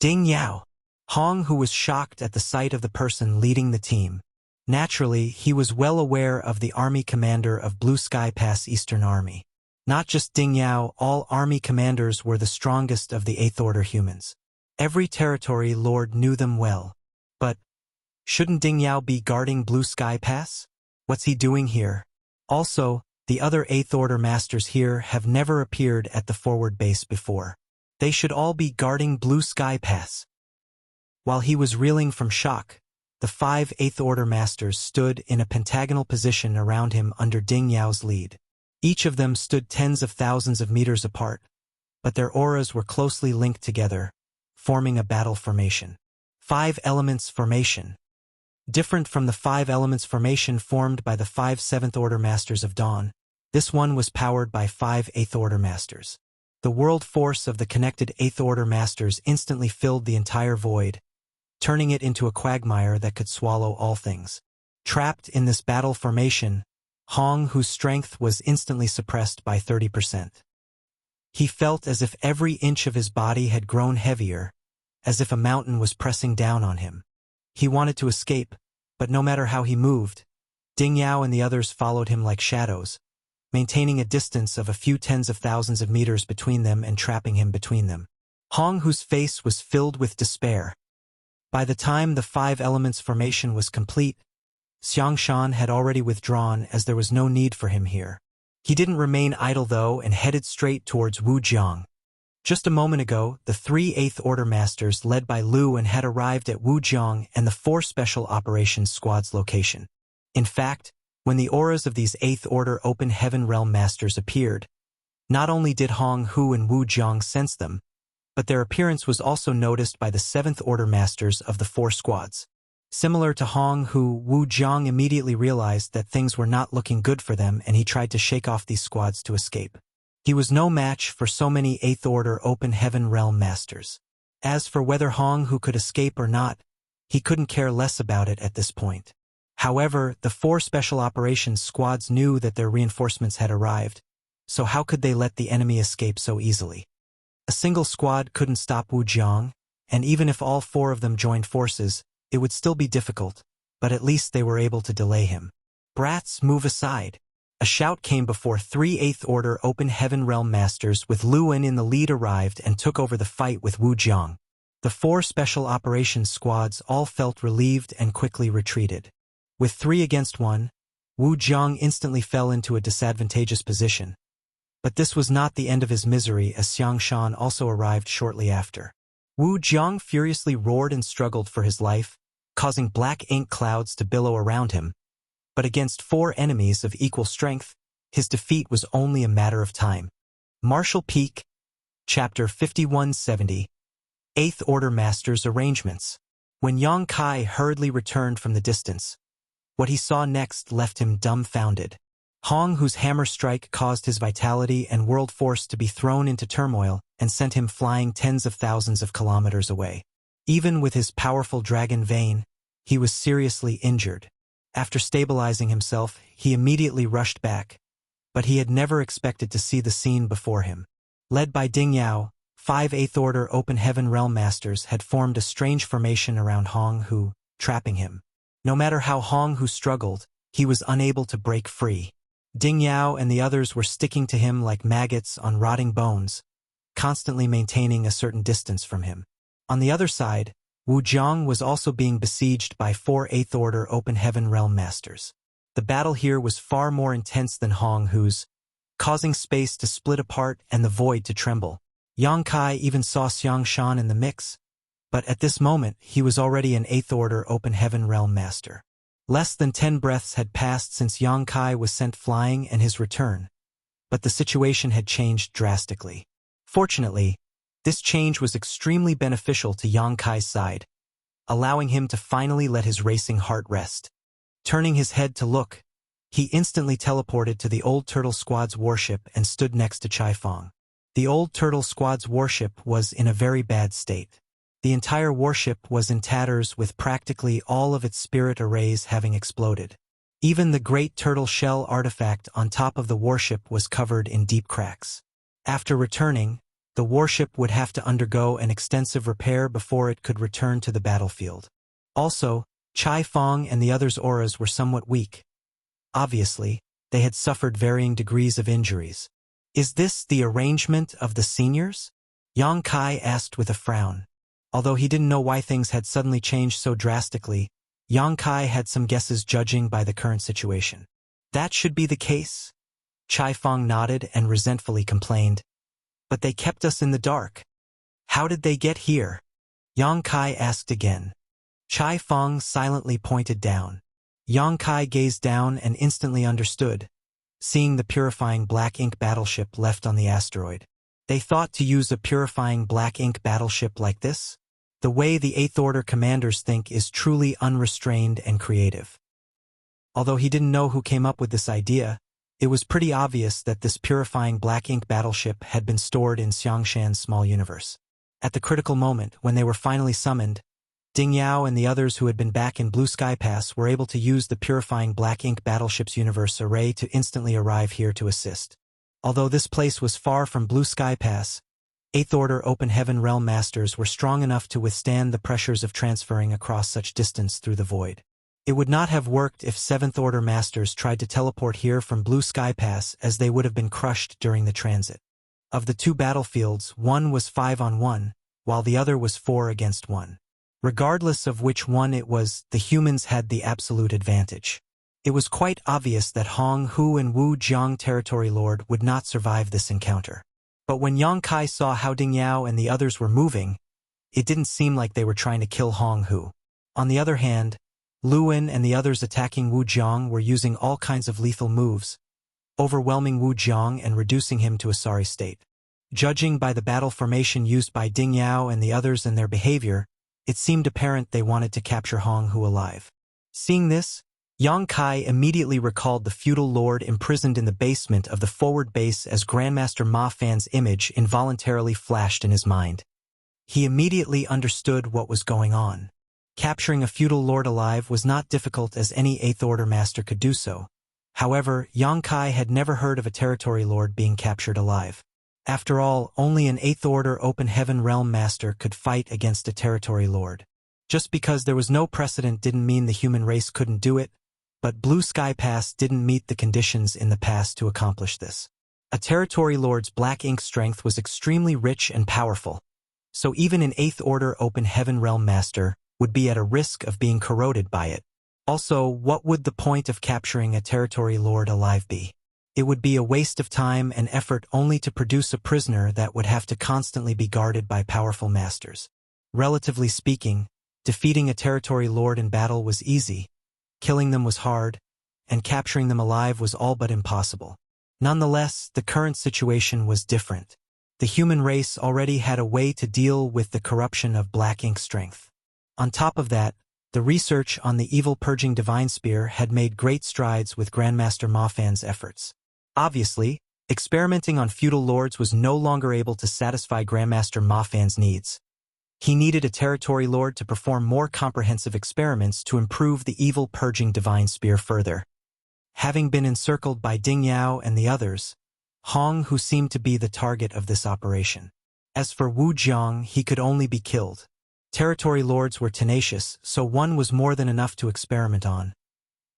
Ding Yao! Hong Hu was shocked at the sight of the person leading the team. Naturally, he was well aware of the army commander of Blue Sky Pass Eastern Army. Not just Ding Yao, all army commanders were the strongest of the Eighth Order humans. Every territory lord knew them well. But shouldn't Ding Yao be guarding Blue Sky Pass? What's he doing here? Also, the other Eighth Order Masters here have never appeared at the forward base before. They should all be guarding Blue Sky Pass. While he was reeling from shock, the 5 Eighth Order Masters stood in a pentagonal position around him under Ding Yao's lead. Each of them stood tens of thousands of meters apart, but their auras were closely linked together, forming a battle formation. 5 Elements Formation. Different from the 5 Elements Formation formed by the 5 Seventh Order Masters of Dawn, This one was powered by 5 Eighth Order Masters. The world force of the connected Eighth Order Masters instantly filled the entire void, turning it into a quagmire that could swallow all things. Trapped in this battle formation, Hong, whose strength was instantly suppressed by 30%. He felt as if every inch of his body had grown heavier, as if a mountain was pressing down on him. He wanted to escape, but no matter how he moved, Ding Yao and the others followed him like shadows, maintaining a distance of a few tens of thousands of meters between them and trapping him between them. Hong, whose face was filled with despair. By the time the 5 elements formation was complete, Xiangshan had already withdrawn as there was no need for him here. He didn't remain idle though and headed straight towards Wujiang. Just a moment ago, the 3 Eighth Order Masters led by Lu and had arrived at Wujiang and the 4 Special Operations Squad's location. In fact, when the auras of these Eighth Order Open Heaven Realm Masters appeared, not only did Hong Hu and Wujiang sense them, but their appearance was also noticed by the 7th Order Masters of the 4 squads. Similar to Hong Hu, Wu Jiang immediately realized that things were not looking good for them and he tried to shake off these squads to escape. He was no match for so many 8th Order Open Heaven Realm Masters. As for whether Hong Hu could escape or not, he couldn't care less about it at this point. However, the 4 Special Operations Squads knew that their reinforcements had arrived, so how could they let the enemy escape so easily? A single squad couldn't stop Wu Jiang, and even if all 4 of them joined forces, it would still be difficult, but at least they were able to delay him. Brats, move aside. A shout came before 3 8th Order Open Heaven Realm Masters with Lu En in the lead arrived and took over the fight with Wu Jiang. The 4 Special Operations Squads all felt relieved and quickly retreated. With 3 against 1, Wu Jiang instantly fell into a disadvantageous position. But this was not the end of his misery as Xiangshan also arrived shortly after. Wu Jiang furiously roared and struggled for his life, causing black ink clouds to billow around him. But against 4 enemies of equal strength, his defeat was only a matter of time. Martial Peak, Chapter 5170, 8th Order Masters Arrangements. When Yang Kai hurriedly returned from the distance, what he saw next left him dumbfounded. Hong, whose hammer strike caused his vitality and world force to be thrown into turmoil and sent him flying tens of thousands of kilometers away. Even with his powerful dragon vein, he was seriously injured. After stabilizing himself, he immediately rushed back, but he had never expected to see the scene before him. Led by Ding Yao, 5 8th Order Open Heaven Realm Masters had formed a strange formation around Hong Hu, trapping him. No matter how Hong Hu struggled, he was unable to break free. Ding Yao and the others were sticking to him like maggots on rotting bones, constantly maintaining a certain distance from him. On the other side, Wu Jiang was also being besieged by 4 8th Order Open Heaven Realm Masters. The battle here was far more intense than Hong Hu's, causing space to split apart and the void to tremble. Yang Kai even saw Xiangshan in the mix, but at this moment he was already an 8th Order Open Heaven Realm Master. Less than 10 breaths had passed since Yang Kai was sent flying and his return, but the situation had changed drastically. Fortunately, this change was extremely beneficial to Yang Kai's side, allowing him to finally let his racing heart rest. Turning his head to look, he instantly teleported to the Old Turtle Squad's warship and stood next to Chai Fong. The Old Turtle Squad's warship was in a very bad state. The entire warship was in tatters with practically all of its spirit arrays having exploded. Even the Great Turtle Shell artifact on top of the warship was covered in deep cracks. After returning, the warship would have to undergo an extensive repair before it could return to the battlefield. Also, Chai Fong and the others' auras were somewhat weak. Obviously, they had suffered varying degrees of injuries. "Is this the arrangement of the seniors?" Yang Kai asked with a frown. Although he didn't know why things had suddenly changed so drastically, Yang Kai had some guesses judging by the current situation. "That should be the case." Chai Fong nodded and resentfully complained. "But they kept us in the dark. How did they get here?" Yang Kai asked again. Chai Fong silently pointed down. Yang Kai gazed down and instantly understood, seeing the purifying black ink battleship left on the asteroid. They thought to use a purifying black ink battleship like this? The way the 8th Order commanders think is truly unrestrained and creative. Although he didn't know who came up with this idea, It was pretty obvious that this purifying black ink battleship had been stored in Xiangshan's small universe. At the critical moment, when they were finally summoned, Ding Yao and the others who had been back in Blue Sky Pass were able to use the purifying black ink battleship's universe array to instantly arrive here to assist. Although this place was far from Blue Sky Pass, 8th Order Open Heaven Realm Masters were strong enough to withstand the pressures of transferring across such distance through the void. It would not have worked if 7th Order Masters tried to teleport here from Blue Sky Pass, as they would have been crushed during the transit. Of the two battlefields, one was 5-on-1, while the other was 4-against-1. Regardless of which one it was, the humans had the absolute advantage. It was quite obvious that Hong Hu and Wu Jiang Territory Lord would not survive this encounter. But when Yang Kai saw how Ding Yao and the others were moving, it didn't seem like they were trying to kill Hong Hu. On the other hand, Luan and the others attacking Wu Jiang were using all kinds of lethal moves, overwhelming Wu Jiang and reducing him to a sorry state. Judging by the battle formation used by Ding Yao and the others and their behavior, it seemed apparent they wanted to capture Hong Hu alive. Seeing this, Yang Kai immediately recalled the feudal lord imprisoned in the basement of the forward base as Grandmaster Ma Fan's image involuntarily flashed in his mind. He immediately understood what was going on. Capturing a feudal lord alive was not difficult, as any 8th Order master could do so. However, Yang Kai had never heard of a territory lord being captured alive. After all, only an 8th Order Open Heaven Realm Master could fight against a territory lord. Just because there was no precedent didn't mean the human race couldn't do it, but Blue Sky Pass didn't meet the conditions in the past to accomplish this. A territory lord's black ink strength was extremely rich and powerful, so even an 8th Order Open Heaven Realm Master would be at a risk of being corroded by it. Also, what would the point of capturing a territory lord alive be? It would be a waste of time and effort only to produce a prisoner that would have to constantly be guarded by powerful masters. Relatively speaking, defeating a territory lord in battle was easy, killing them was hard, and capturing them alive was all but impossible. Nonetheless, the current situation was different. The human race already had a way to deal with the corruption of black ink strength. On top of that, the research on the evil-purging divine spear had made great strides with Grandmaster Ma Fan's efforts. Obviously, experimenting on feudal lords was no longer able to satisfy Grandmaster Ma Fan's needs. He needed a territory lord to perform more comprehensive experiments to improve the evil-purging divine spear further. Having been encircled by Ding Yao and the others, Hong Hu seemed to be the target of this operation. As for Wu Jiang, he could only be killed. Territory lords were tenacious, so one was more than enough to experiment on.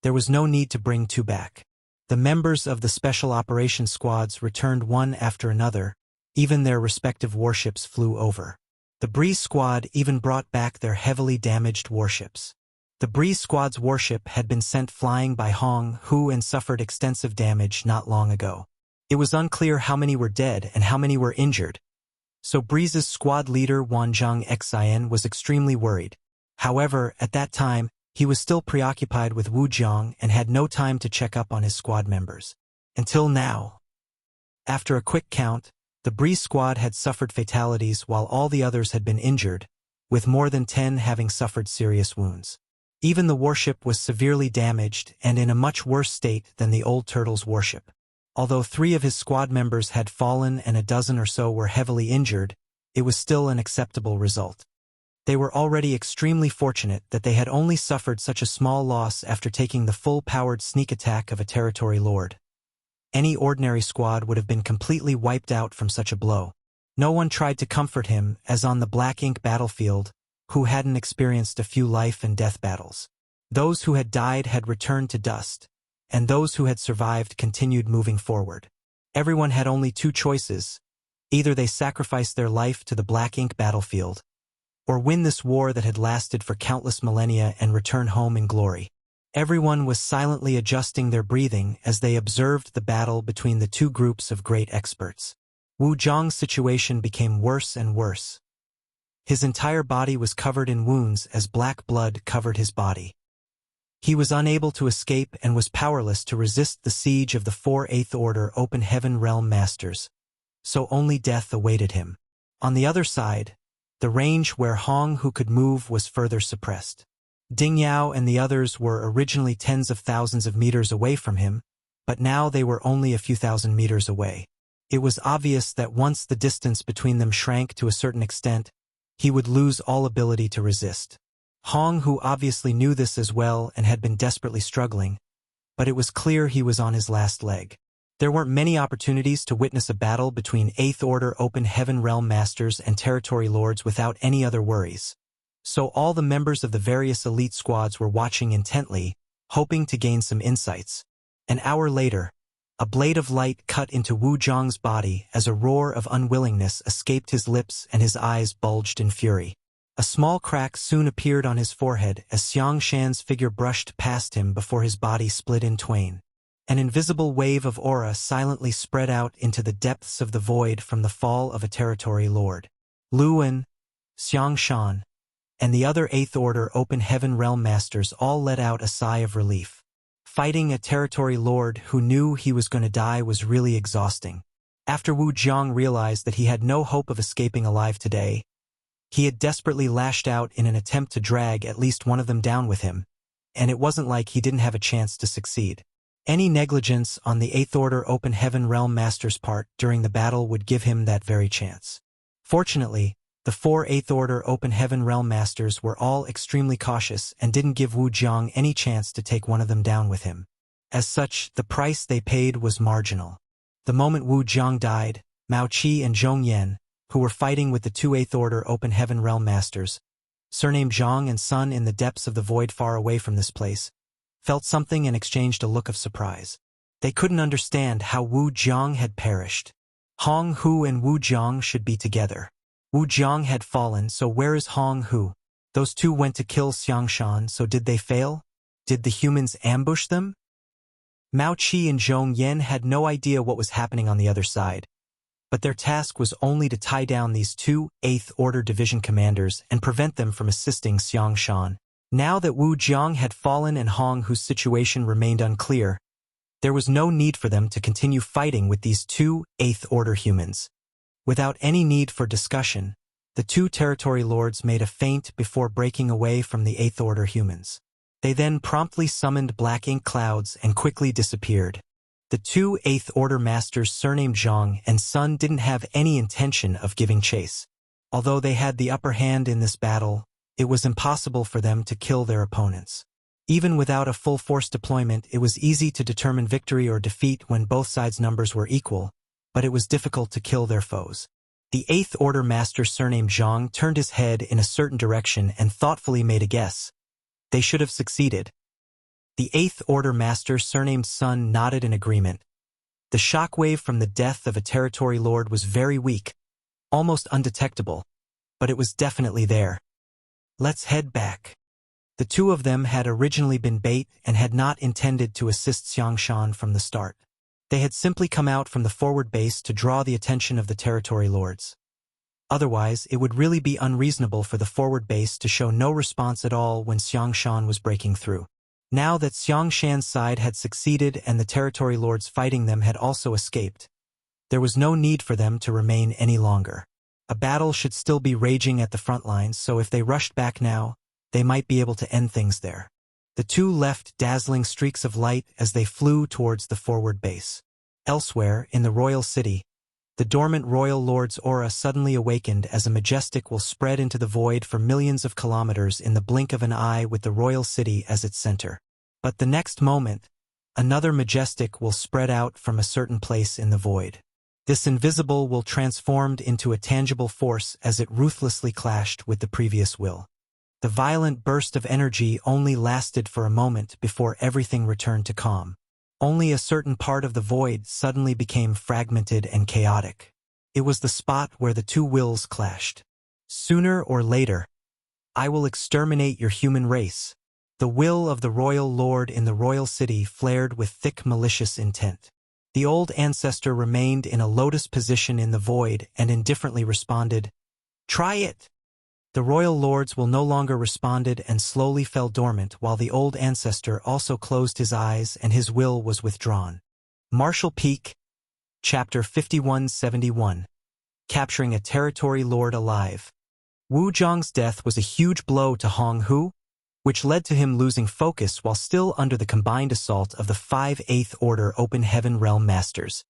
There was no need to bring two back. The members of the Special Operations Squads returned one after another. Even their respective warships flew over. The Breeze Squad even brought back their heavily damaged warships. The Breeze Squad's warship had been sent flying by Hong Hu and suffered extensive damage not long ago. It was unclear how many were dead and how many were injured, so Breeze's squad leader Wanzhang Xian was extremely worried. However, at that time, he was still preoccupied with Wu Jiang and had no time to check up on his squad members. Until now. After a quick count, the Breeze Squad had suffered fatalities while all the others had been injured, with more than 10 having suffered serious wounds. Even the warship was severely damaged and in a much worse state than the old Turtle's warship. Although 3 of his squad members had fallen and a dozen or so were heavily injured, it was still an acceptable result. They were already extremely fortunate that they had only suffered such a small loss after taking the full-powered sneak attack of a territory lord. Any ordinary squad would have been completely wiped out from such a blow. No one tried to comfort him, as on the black ink battlefield, who hadn't experienced a few life and death battles. Those who had died had returned to dust, and those who had survived continued moving forward. Everyone had only 2 choices. Either they sacrificed their life to the black ink battlefield, or win this war that had lasted for countless millennia and return home in glory. Everyone was silently adjusting their breathing as they observed the battle between the 2 groups of great experts. Wu Jiang's situation became worse and worse. His entire body was covered in wounds as black blood covered his body. He was unable to escape and was powerless to resist the siege of the 4 8th Order Open Heaven Realm Masters, so only death awaited him. On the other side, the range where Hong Hu could move was further suppressed. Ding Yao and the others were originally tens of thousands of meters away from him, but now they were only a few thousand meters away. It was obvious that once the distance between them shrank to a certain extent, he would lose all ability to resist. Hong Hu obviously knew this as well and had been desperately struggling, but it was clear he was on his last leg. There weren't many opportunities to witness a battle between Eighth Order Open Heaven Realm Masters and Territory Lords without any other worries. So all the members of the various elite squads were watching intently, hoping to gain some insights. An hour later, a blade of light cut into Wu Zhang's body as a roar of unwillingness escaped his lips and his eyes bulged in fury. A small crack soon appeared on his forehead as Xiang Shan's figure brushed past him before his body split in twain. An invisible wave of aura silently spread out into the depths of the void from the fall of a territory lord. Lu En, Xiang Shan, and the other Eighth Order Open Heaven Realm Masters all let out a sigh of relief. Fighting a territory lord who knew he was going to die was really exhausting. After Wu Zhang realized that he had no hope of escaping alive today, he had desperately lashed out in an attempt to drag at least one of them down with him, and it wasn't like he didn't have a chance to succeed. Any negligence on the Eighth Order Open Heaven Realm Master's part during the battle would give him that very chance. Fortunately, the 4 Eighth Order Open Heaven Realm Masters were all extremely cautious and didn't give Wu Zhang any chance to take one of them down with him. As such, the price they paid was marginal. The moment Wu Zhang died, Mao Qi and Zhong Yan, who were fighting with the 2 Eighth Order Open Heaven Realm Masters, surnamed Zhang and Sun in the depths of the void far away from this place, felt something and exchanged a look of surprise. They couldn't understand how Wu Zhang had perished. Hong Hu and Wu Zhang should be together. Wu Zhang had fallen, so where is Hong Hu? Those two went to kill Xiang Shan, so did they fail? Did the humans ambush them? Mao Qi and Zhong Yan had no idea what was happening on the other side, but their task was only to tie down these 2 Eighth Order Division commanders and prevent them from assisting Xiang Shan. Now that Wu Zhang had fallen and Hong Hu's situation remained unclear, there was no need for them to continue fighting with these 2 Eighth Order humans. Without any need for discussion, the 2 territory lords made a feint before breaking away from the Eighth Order humans. They then promptly summoned black ink clouds and quickly disappeared. The 2 Eighth Order masters surnamed Zhang and Sun didn't have any intention of giving chase. Although they had the upper hand in this battle, it was impossible for them to kill their opponents. Even without a full force deployment, it was easy to determine victory or defeat when both sides' numbers were equal, but it was difficult to kill their foes. The Eighth Order master surnamed Zhang turned his head in a certain direction and thoughtfully made a guess. They should have succeeded. The Eighth Order master surnamed Sun nodded in agreement. The shockwave from the death of a territory lord was very weak, almost undetectable, but it was definitely there. Let's head back. The 2 of them had originally been bait and had not intended to assist Xiang Shan from the start. They had simply come out from the forward base to draw the attention of the territory lords. Otherwise, it would really be unreasonable for the forward base to show no response at all when Xiang Shan was breaking through. Now that Xiang Shan's side had succeeded and the territory lords fighting them had also escaped, there was no need for them to remain any longer. A battle should still be raging at the front lines, so if they rushed back now, they might be able to end things there. The 2 left dazzling streaks of light as they flew towards the forward base. Elsewhere, in the royal city, the dormant royal lord's aura suddenly awakened as a majestic will spread into the void for millions of kilometers in the blink of an eye with the royal city as its center. But the next moment, another majestic will spread out from a certain place in the void. This invisible will transformed into a tangible force as it ruthlessly clashed with the previous will. The violent burst of energy only lasted for a moment before everything returned to calm. Only a certain part of the void suddenly became fragmented and chaotic. It was the spot where the 2 wills clashed. Sooner or later, I will exterminate your human race. The will of the royal lord in the royal city flared with thick malicious intent. The old ancestor remained in a lotus position in the void and indifferently responded, "Try it." The royal lords will no longer responded and slowly fell dormant while the old ancestor also closed his eyes and his will was withdrawn. Martial Peak, Chapter 5171. Capturing a territory lord alive. Wu Zhang's death was a huge blow to Hong Hu, which led to him losing focus while still under the combined assault of the 5 Eighth Order Open Heaven Realm Masters.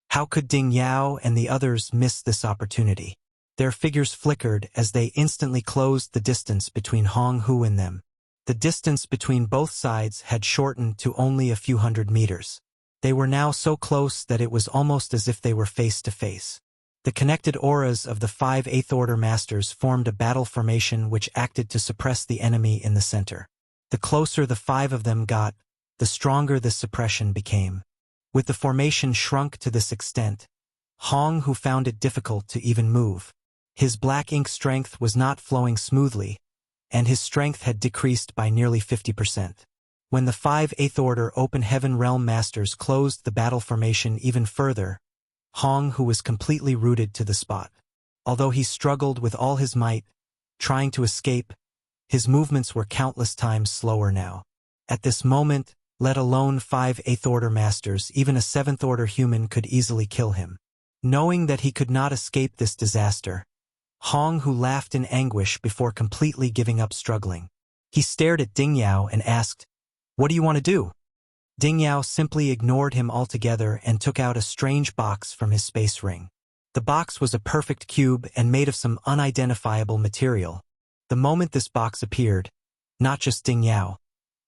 How could Ding Yao and the others miss this opportunity? Their figures flickered as they instantly closed the distance between Hong Hu and them. The distance between both sides had shortened to only a few hundred meters. They were now so close that it was almost as if they were face to face. The connected auras of the 5 Eighth Order Masters formed a battle formation which acted to suppress the enemy in the center. The closer the 5 of them got, the stronger this suppression became. With the formation shrunk to this extent, Hong Hu found it difficult to even move. His black ink strength was not flowing smoothly, and his strength had decreased by nearly 50%. When the 5 Eighth Order Open Heaven Realm Masters closed the battle formation even further, Hong Hu was completely rooted to the spot. Although he struggled with all his might, trying to escape, his movements were countless times slower now. At this moment, let alone 5 Eighth Order Masters, even a 7th Order human could easily kill him. Knowing that he could not escape this disaster, Hong Hu laughed in anguish before completely giving up struggling. He stared at Ding Yao and asked, "What do you want to do?" Ding Yao simply ignored him altogether and took out a strange box from his space ring. The box was a perfect cube and made of some unidentifiable material. The moment this box appeared, not just Ding Yao,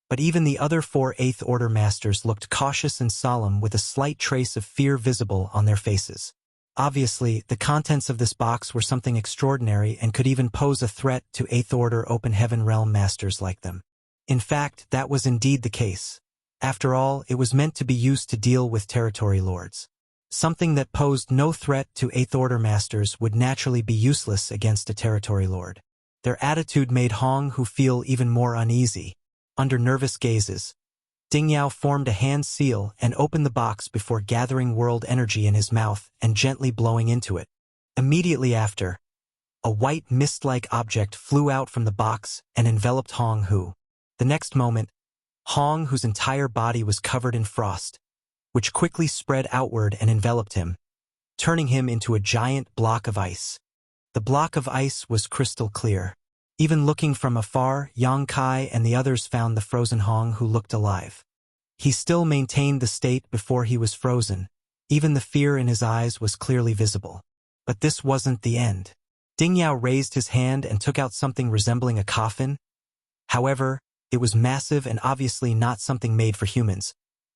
but even the other 4 Eighth Order Masters looked cautious and solemn with a slight trace of fear visible on their faces. Obviously, the contents of this box were something extraordinary and could even pose a threat to 8th Order Open Heaven Realm Masters like them. In fact, that was indeed the case. After all, it was meant to be used to deal with territory lords. Something that posed no threat to 8th Order Masters would naturally be useless against a territory lord. Their attitude made Hong Hu feel even more uneasy. Under nervous gazes, Ding Yao formed a hand seal and opened the box before gathering world energy in his mouth and gently blowing into it. Immediately after, a white mist-like object flew out from the box and enveloped Hong Hu. The next moment, Hong Hu's entire body was covered in frost, which quickly spread outward and enveloped him, turning him into a giant block of ice. The block of ice was crystal clear. Even looking from afar, Yang Kai and the others found the frozen Hong Hu looked alive. He still maintained the state before he was frozen. Even the fear in his eyes was clearly visible. But this wasn't the end. Ding Yao raised his hand and took out something resembling a coffin. However, it was massive and obviously not something made for humans,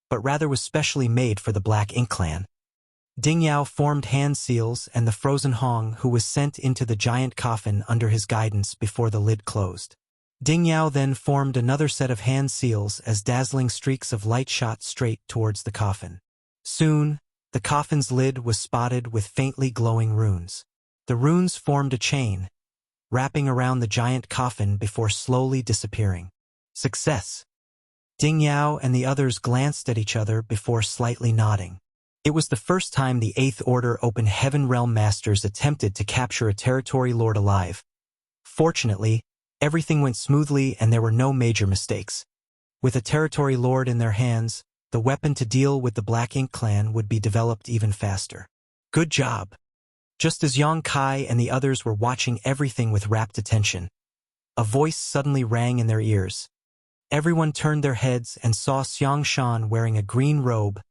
but rather was specially made for the Black Ink Clan. Ding Yao formed hand seals and the frozen Hong Hu was sent into the giant coffin under his guidance before the lid closed. Ding Yao then formed another set of hand seals as dazzling streaks of light shot straight towards the coffin. Soon, the coffin's lid was spotted with faintly glowing runes. The runes formed a chain, wrapping around the giant coffin before slowly disappearing. Success! Ding Yao and the others glanced at each other before slightly nodding. It was the first time the 8th Order Open Heaven Realm Masters attempted to capture a territory lord alive. Fortunately, everything went smoothly and there were no major mistakes. With a territory lord in their hands, the weapon to deal with the Black Ink Clan would be developed even faster. Good job! Just as Yang Kai and the others were watching everything with rapt attention, a voice suddenly rang in their ears. Everyone turned their heads and saw Xiang Shan wearing a green robe,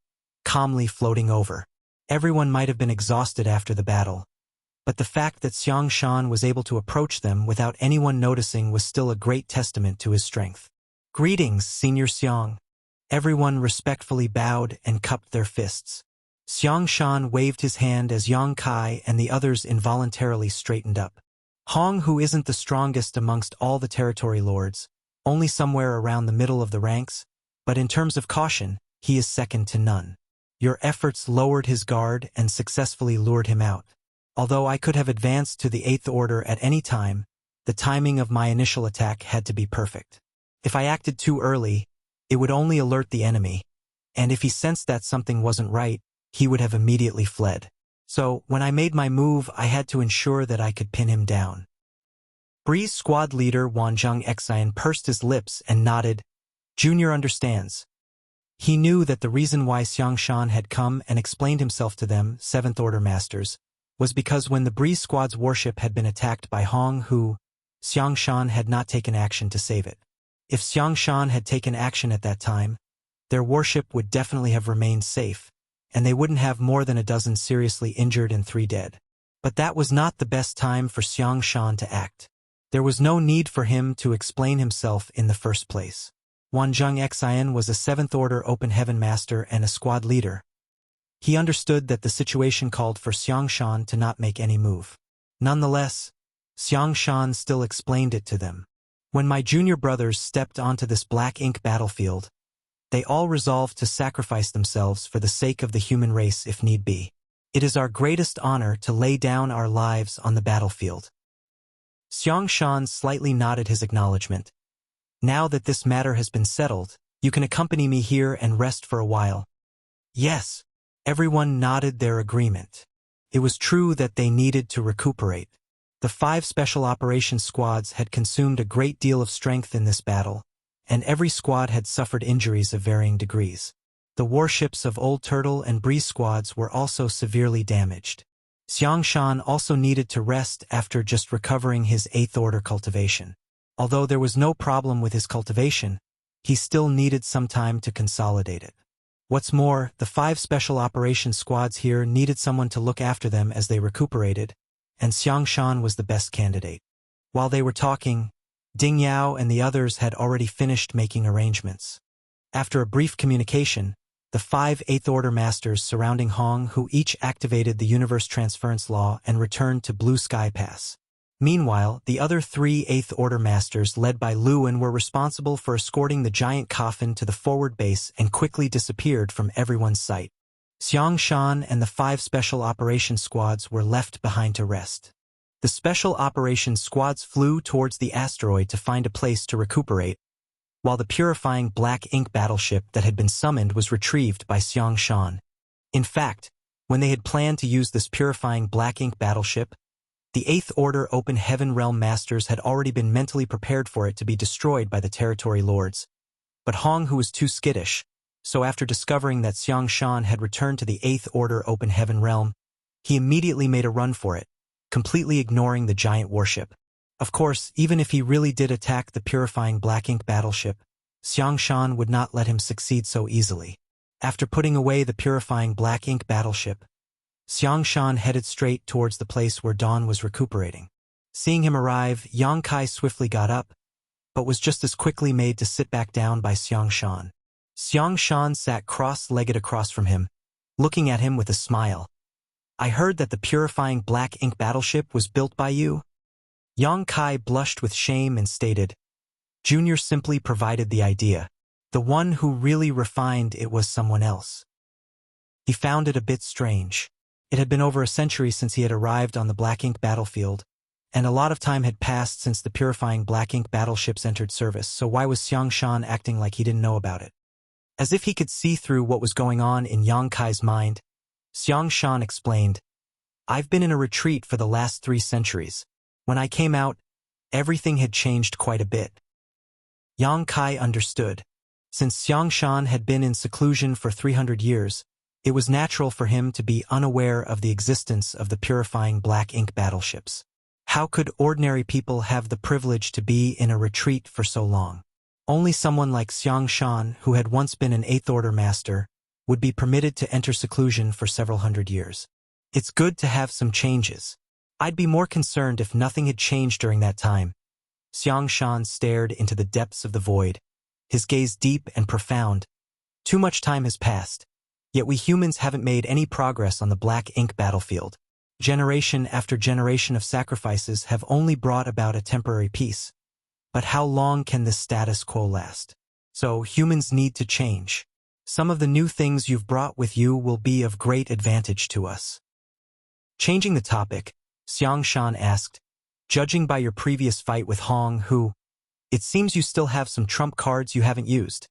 calmly floating over. Everyone might have been exhausted after the battle, but the fact that Xiang Shan was able to approach them without anyone noticing was still a great testament to his strength. "Greetings, Senior Xiang." Everyone respectfully bowed and cupped their fists. Xiang Shan waved his hand as Yang Kai and the others involuntarily straightened up. Hong Hu isn't the strongest amongst all the territory lords, only somewhere around the middle of the ranks, but in terms of caution, he is second to none. Your efforts lowered his guard and successfully lured him out. Although I could have advanced to the 8th Order at any time, the timing of my initial attack had to be perfect. If I acted too early, it would only alert the enemy, and if he sensed that something wasn't right, he would have immediately fled. So, when I made my move, I had to ensure that I could pin him down. Breeze squad leader Wanzheng Xian pursed his lips and nodded. Junior understands. He knew that the reason why Xiang Shan had come and explained himself to them, 7th Order Masters, was because when the Breeze Squad's warship had been attacked by Hong Hu, Xiang Shan had not taken action to save it. If Xiangshan had taken action at that time, their warship would definitely have remained safe, and they wouldn't have more than a dozen seriously injured and 3 dead. But that was not the best time for Xiangshan to act. There was no need for him to explain himself in the first place. Wanzheng Xian was a 7th Order Open Heaven Master and a squad leader. He understood that the situation called for Xiangshan to not make any move. Nonetheless, Xiangshan still explained it to them. When my junior brothers stepped onto this black ink battlefield, they all resolved to sacrifice themselves for the sake of the human race if need be. It is our greatest honor to lay down our lives on the battlefield. Xiangshan slightly nodded his acknowledgement. Now that this matter has been settled, you can accompany me here and rest for a while. Yes. Everyone nodded their agreement. It was true that they needed to recuperate. The 5 special operations squads had consumed a great deal of strength in this battle, and every squad had suffered injuries of varying degrees. The warships of Old Turtle and Breeze squads were also severely damaged. Xiangshan also needed to rest after just recovering his 8th Order cultivation. Although there was no problem with his cultivation, he still needed some time to consolidate it. What's more, the 5 special operations squads here needed someone to look after them as they recuperated, and Xiangshan was the best candidate. While they were talking, Ding Yao and the others had already finished making arrangements. After a brief communication, the 5 8th Order Masters surrounding Hong who each activated the Universe Transference Law and returned to Blue Sky Pass. Meanwhile, the other 3 8th Order Masters led by Luan were responsible for escorting the giant coffin to the forward base and quickly disappeared from everyone's sight. Xiangshan and the 5 Special Operations Squads were left behind to rest. The Special Operations Squads flew towards the asteroid to find a place to recuperate, while the purifying black ink battleship that had been summoned was retrieved by Xiangshan. In fact, when they had planned to use this purifying black ink battleship, the 8th Order Open Heaven Realm Masters had already been mentally prepared for it to be destroyed by the Territory Lords. But Hong who was too skittish, so after discovering that Xiangshan had returned to the 8th Order Open Heaven Realm, he immediately made a run for it, completely ignoring the giant warship. Of course, even if he really did attack the purifying black ink battleship, Xiangshan would not let him succeed so easily. After putting away the purifying black ink battleship, Xiangshan headed straight towards the place where Dawn was recuperating. Seeing him arrive, Yang Kai swiftly got up, but was just as quickly made to sit back down by Xiangshan. Xiangshan sat cross-legged across from him, looking at him with a smile. I heard that the purifying black ink battleship was built by you? Yang Kai blushed with shame and stated, Junior simply provided the idea. The one who really refined it was someone else. He found it a bit strange. It had been over a century since he had arrived on the black ink battlefield, and a lot of time had passed since the purifying black ink battleships entered service, so why was Xiangshan acting like he didn't know about it? As if he could see through what was going on in Yang Kai's mind, Xiangshan explained, I've been in a retreat for the last 3 centuries. When I came out, everything had changed quite a bit. Yang Kai understood. Since Xiangshan had been in seclusion for 300 years, it was natural for him to be unaware of the existence of the purifying black ink battleships. How could ordinary people have the privilege to be in a retreat for so long? Only someone like Xiangshan, who had once been an 8th Order Master, would be permitted to enter seclusion for several hundred years. It's good to have some changes. I'd be more concerned if nothing had changed during that time. Xiangshan stared into the depths of the void, his gaze deep and profound. Too much time has passed. Yet we humans haven't made any progress on the black ink battlefield. Generation after generation of sacrifices have only brought about a temporary peace. But how long can this status quo last? So humans need to change. Some of the new things you've brought with you will be of great advantage to us. Changing the topic, Xiangshan asked, judging by your previous fight with Hong it seems you still have some trump cards you haven't used.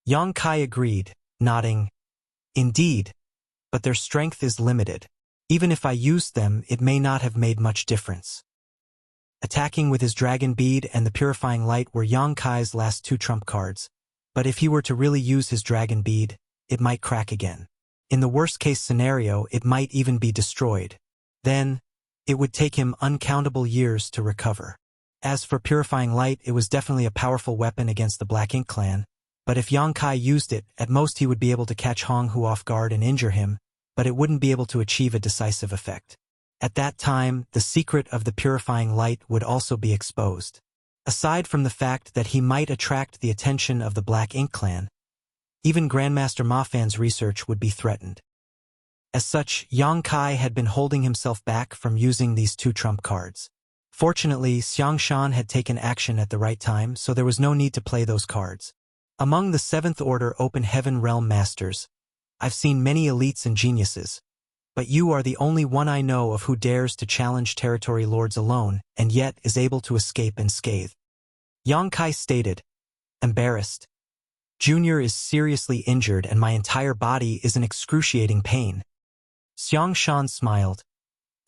Yang Kai agreed, nodding. Indeed, but their strength is limited. Even if I used them, it may not have made much difference. Attacking with his Dragon Bead and the Purifying Light were Yang Kai's last 2 trump cards, but if he were to really use his Dragon Bead, it might crack again. In the worst-case scenario, it might even be destroyed. Then, it would take him uncountable years to recover. As for purifying light, it was definitely a powerful weapon against the Black Ink clan, but if Yang Kai used it, at most he would be able to catch Hong Hu off guard and injure him, but it wouldn't be able to achieve a decisive effect. At that time, the secret of the purifying light would also be exposed. Aside from the fact that he might attract the attention of the Black Ink clan, even Grandmaster Ma Fan's research would be threatened. As such, Yang Kai had been holding himself back from using these two trump cards. Fortunately, Xiang Shan had taken action at the right time, so there was no need to play those cards. Among the 7th Order Open Heaven Realm Masters, I've seen many elites and geniuses, but you are the only one I know of who dares to challenge territory lords alone and yet is able to escape unscathed. Yang Kai stated, embarrassed. Junior is seriously injured and my entire body is in excruciating pain. Xiang Shan smiled.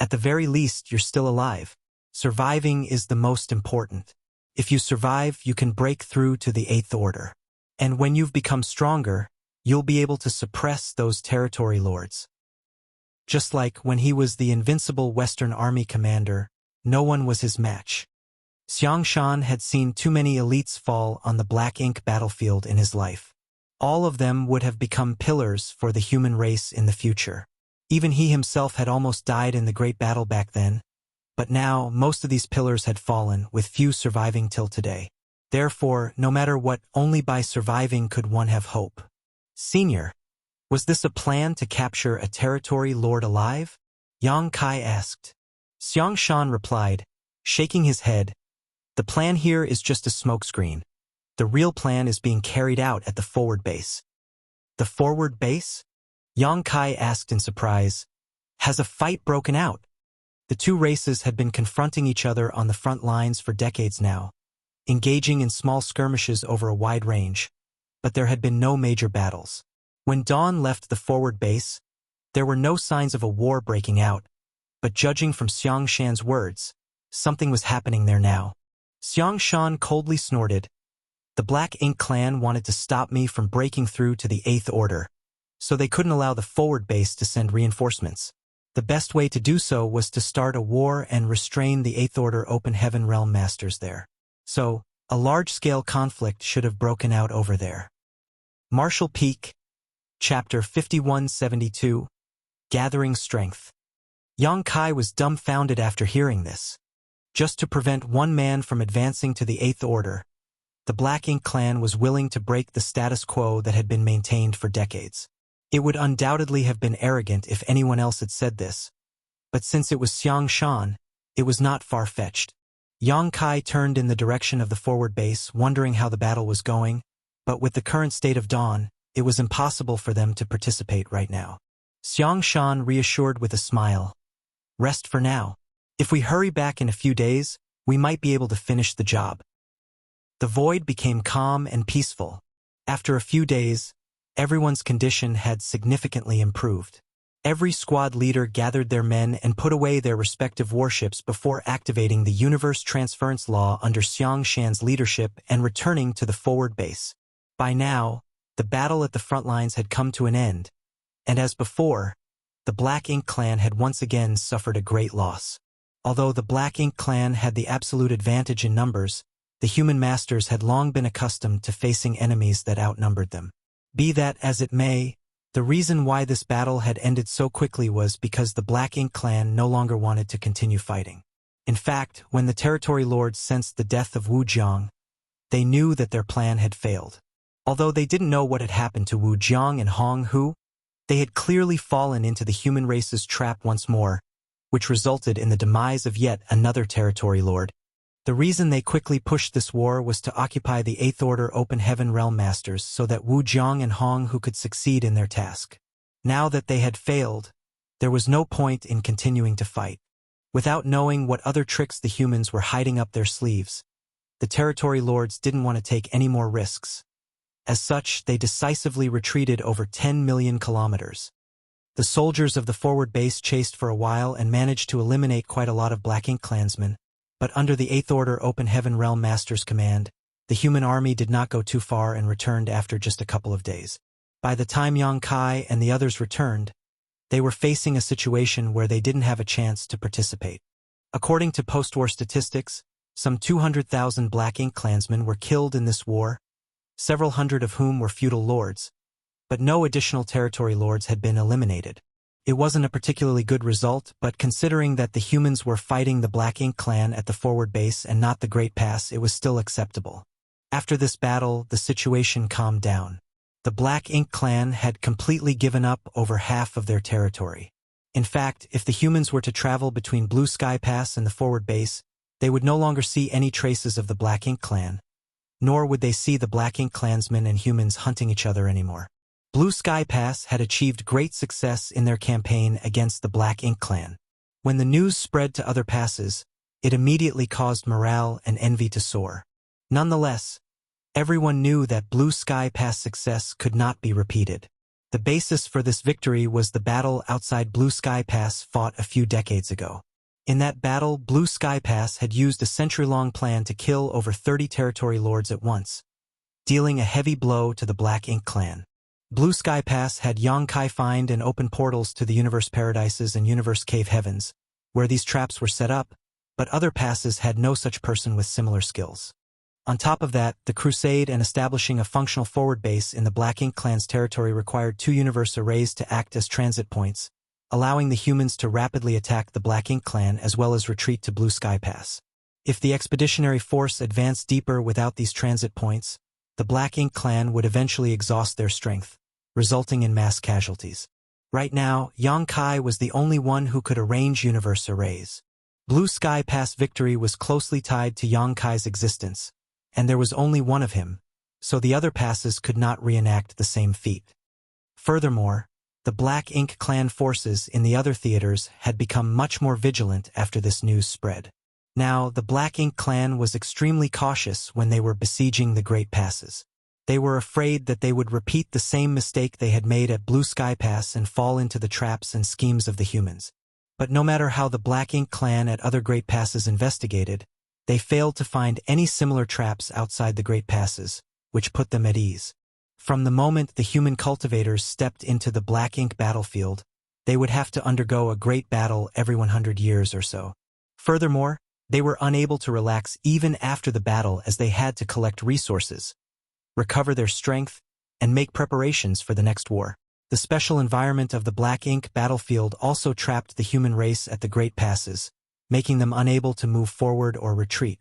At the very least, you're still alive. Surviving is the most important. If you survive, you can break through to the 8th Order. And when you've become stronger, you'll be able to suppress those territory lords. Just like when he was the invincible Western Army commander, no one was his match. Xiang Shan had seen too many elites fall on the Black Ink battlefield in his life. All of them would have become pillars for the human race in the future. Even he himself had almost died in the Great Battle back then, but now most of these pillars had fallen, with few surviving till today. Therefore, no matter what, only by surviving could one have hope. Senior, was this a plan to capture a territory lord alive? Yang Kai asked. Xiang Shan replied, shaking his head, the plan here is just a smokescreen. The real plan is being carried out at the forward base. The forward base? Yang Kai asked in surprise. Has a fight broken out? The two races had been confronting each other on the front lines for decades now, engaging in small skirmishes over a wide range, but there had been no major battles. When Dawn left the forward base, there were no signs of a war breaking out, but judging from Xiang Shan's words, something was happening there now. Xiang Shan coldly snorted. The Black Ink clan wanted to stop me from breaking through to the 8th Order, so they couldn't allow the forward base to send reinforcements. The best way to do so was to start a war and restrain the 8th Order Open Heaven Realm Masters there. So, a large-scale conflict should have broken out over there. Marshall Peak, Chapter 5172, Gathering Strength. Yang Kai was dumbfounded after hearing this. Just to prevent one man from advancing to the 8th Order, the Black Ink clan was willing to break the status quo that had been maintained for decades. It would undoubtedly have been arrogant if anyone else had said this, but since it was Xiang Shan, it was not far-fetched. Yang Kai turned in the direction of the forward base, wondering how the battle was going, but with the current state of Dawn, it was impossible for them to participate right now. Xiang Shan reassured with a smile. Rest for now. If we hurry back in a few days, we might be able to finish the job. The void became calm and peaceful. After a few days, everyone's condition had significantly improved. Every squad leader gathered their men and put away their respective warships before activating the Universe Transference Law under Xiang Shan's leadership and returning to the forward base. By now, the battle at the front lines had come to an end, and as before, the Black Ink clan had once again suffered a great loss. Although the Black Ink clan had the absolute advantage in numbers, the human masters had long been accustomed to facing enemies that outnumbered them. Be that as it may, the reason why this battle had ended so quickly was because the Black Ink clan no longer wanted to continue fighting. In fact, when the territory lords sensed the death of Wu Jiang, they knew that their plan had failed. Although they didn't know what had happened to Wu Jiang and Hong Hu, they had clearly fallen into the human race's trap once more, which resulted in the demise of yet another territory lord. The reason they quickly pushed this war was to occupy the 8th Order Open Heaven Realm Masters so that Wu Jiang and Hong Hu could succeed in their task. Now that they had failed, there was no point in continuing to fight. Without knowing what other tricks the humans were hiding up their sleeves, the territory lords didn't want to take any more risks. As such, they decisively retreated over 10 million kilometers. The soldiers of the forward base chased for a while and managed to eliminate quite a lot of Black Ink clansmen, but under the 8th Order Open Heaven Realm Master's command, the human army did not go too far and returned after just a couple of days. By the time Yang Kai and the others returned, they were facing a situation where they didn't have a chance to participate. According to post-war statistics, Some 200,000 Black Ink clansmen were killed in this war, several hundred of whom were feudal lords, but no additional territory lords had been eliminated. It wasn't a particularly good result, but considering that the humans were fighting the Black Ink clan at the forward base and not the Great Pass, it was still acceptable. After this battle, the situation calmed down. The Black Ink clan had completely given up over half of their territory. In fact, if the humans were to travel between Blue Sky Pass and the forward base, they would no longer see any traces of the Black Ink clan, nor would they see the Black Ink clansmen and humans hunting each other anymore. Blue Sky Pass had achieved great success in their campaign against the Black Ink clan. When the news spread to other passes, it immediately caused morale and envy to soar. Nonetheless, everyone knew that Blue Sky Pass success could not be repeated. The basis for this victory was the battle outside Blue Sky Pass fought a few decades ago. In that battle, Blue Sky Pass had used a century-long plan to kill over 30 territory lords at once, dealing a heavy blow to the Black Ink clan. Blue Sky Pass had Yongkai find and open portals to the Universe Paradises and Universe Cave Heavens, where these traps were set up, but other passes had no such person with similar skills. On top of that, the crusade and establishing a functional forward base in the Black Ink clan's territory required 2 universe arrays to act as transit points, allowing the humans to rapidly attack the Black Ink clan as well as retreat to Blue Sky Pass. If the expeditionary force advanced deeper without these transit points, the Black Ink clan would eventually exhaust their strength, resulting in mass casualties. Right now, Yongkai was the only one who could arrange universe arrays. Blue Sky Pass victory was closely tied to Yongkai's existence, and there was only one of him, so the other passes could not reenact the same feat. Furthermore, the Black Ink clan forces in the other theaters had become much more vigilant after this news spread. Now, the Black Ink clan was extremely cautious when they were besieging the Great Passes. They were afraid that they would repeat the same mistake they had made at Blue Sky Pass and fall into the traps and schemes of the humans. But no matter how the Black Ink clan at other Great Passes investigated, they failed to find any similar traps outside the Great Passes, which put them at ease. From the moment the human cultivators stepped into the Black Ink battlefield, they would have to undergo a great battle every 100 years or so. Furthermore, they were unable to relax even after the battle as they had to collect resources, recover their strength, and make preparations for the next war. The special environment of the Black Ink battlefield also trapped the human race at the Great Passes, making them unable to move forward or retreat.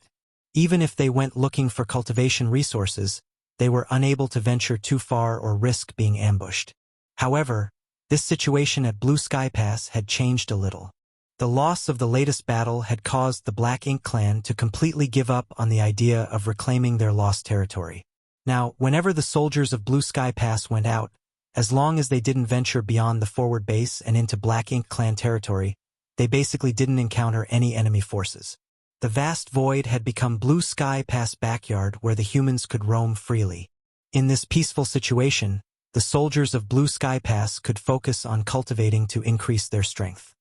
Even if they went looking for cultivation resources, they were unable to venture too far or risk being ambushed. However, this situation at Blue Sky Pass had changed a little. The loss of the latest battle had caused the Black Ink clan to completely give up on the idea of reclaiming their lost territory. Now, whenever the soldiers of Blue Sky Pass went out, as long as they didn't venture beyond the forward base and into Black Ink clan territory, they basically didn't encounter any enemy forces. The vast void had become Blue Sky Pass backyard where the humans could roam freely. In this peaceful situation, the soldiers of Blue Sky Pass could focus on cultivating to increase their strength.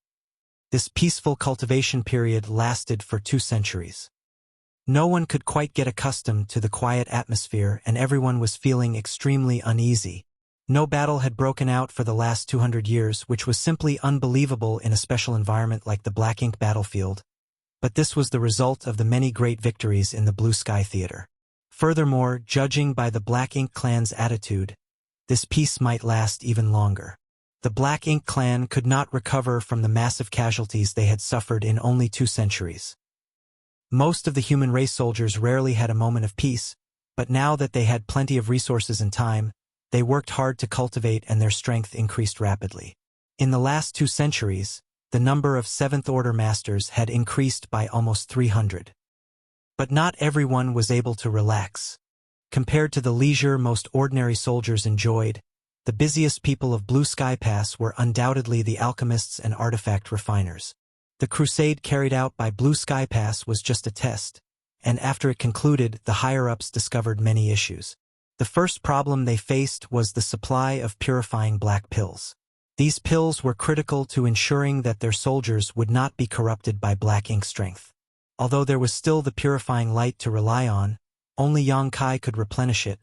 This peaceful cultivation period lasted for 2 centuries. No one could quite get accustomed to the quiet atmosphere and everyone was feeling extremely uneasy. No battle had broken out for the last 200 years, which was simply unbelievable in a special environment like the Black Ink battlefield. But this was the result of the many great victories in the Blue Sky Theater. Furthermore, judging by the Black Ink clan's attitude, this peace might last even longer. The Black Ink clan could not recover from the massive casualties they had suffered in only 2 centuries. Most of the human race soldiers rarely had a moment of peace, but now that they had plenty of resources and time, they worked hard to cultivate and their strength increased rapidly. In the last 2 centuries, the number of 7th Order Masters had increased by almost 300. But not everyone was able to relax. Compared to the leisure most ordinary soldiers enjoyed, the busiest people of Blue Sky Pass were undoubtedly the alchemists and artifact refiners. The crusade carried out by Blue Sky Pass was just a test, and after it concluded, the higher-ups discovered many issues. The first problem they faced was the supply of purifying black pills. These pills were critical to ensuring that their soldiers would not be corrupted by Black Ink strength. Although there was still the purifying light to rely on, only Yongkai could replenish it,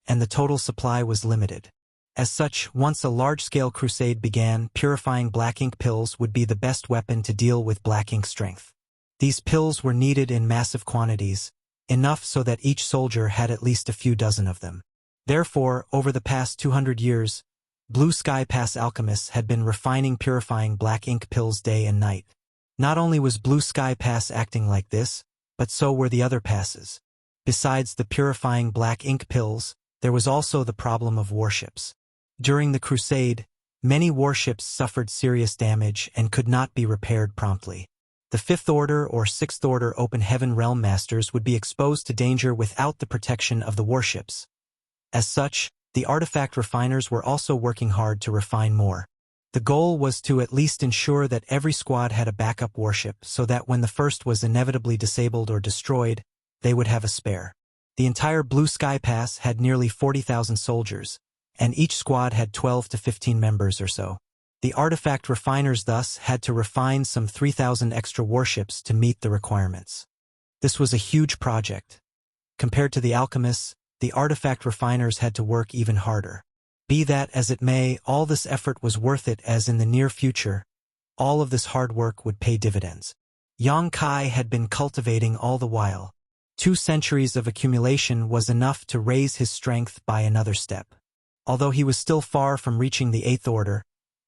and the total supply was limited. As such, once a large-scale crusade began, purifying Black Ink pills would be the best weapon to deal with Black Ink strength. These pills were needed in massive quantities, enough so that each soldier had at least a few dozen of them. Therefore, over the past 200 years, Blue Sky Pass alchemists had been refining purifying black ink pills day and night. Not only was Blue Sky Pass acting like this, but so were the other passes. Besides the purifying black ink pills, there was also the problem of warships. During the Crusade, many warships suffered serious damage and could not be repaired promptly. The Fifth Order or Sixth Order Open Heaven Realm Masters would be exposed to danger without the protection of the warships. As such, the artifact refiners were also working hard to refine more. The goal was to at least ensure that every squad had a backup warship so that when the first was inevitably disabled or destroyed, they would have a spare. The entire Blue Sky Pass had nearly 40,000 soldiers, and each squad had 12 to 15 members or so. The artifact refiners thus had to refine some 3,000 extra warships to meet the requirements. This was a huge project. Compared to the alchemists, the artifact refiners had to work even harder. Be that as it may, all this effort was worth it, as in the near future, all of this hard work would pay dividends. Yang Kai had been cultivating all the while. 2 centuries of accumulation was enough to raise his strength by another step. Although he was still far from reaching the Eighth Order,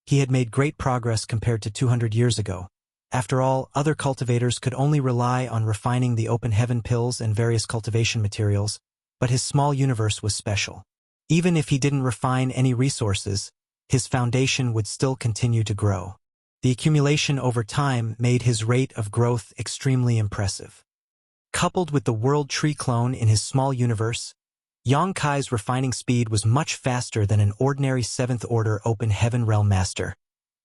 he had made great progress compared to 200 years ago. After all, other cultivators could only rely on refining the open heaven pills and various cultivation materials, but his small universe was special. Even if he didn't refine any resources, his foundation would still continue to grow. The accumulation over time made his rate of growth extremely impressive. Coupled with the world tree clone in his small universe, Yang Kai's refining speed was much faster than an ordinary 7th Order Open Heaven Realm Master,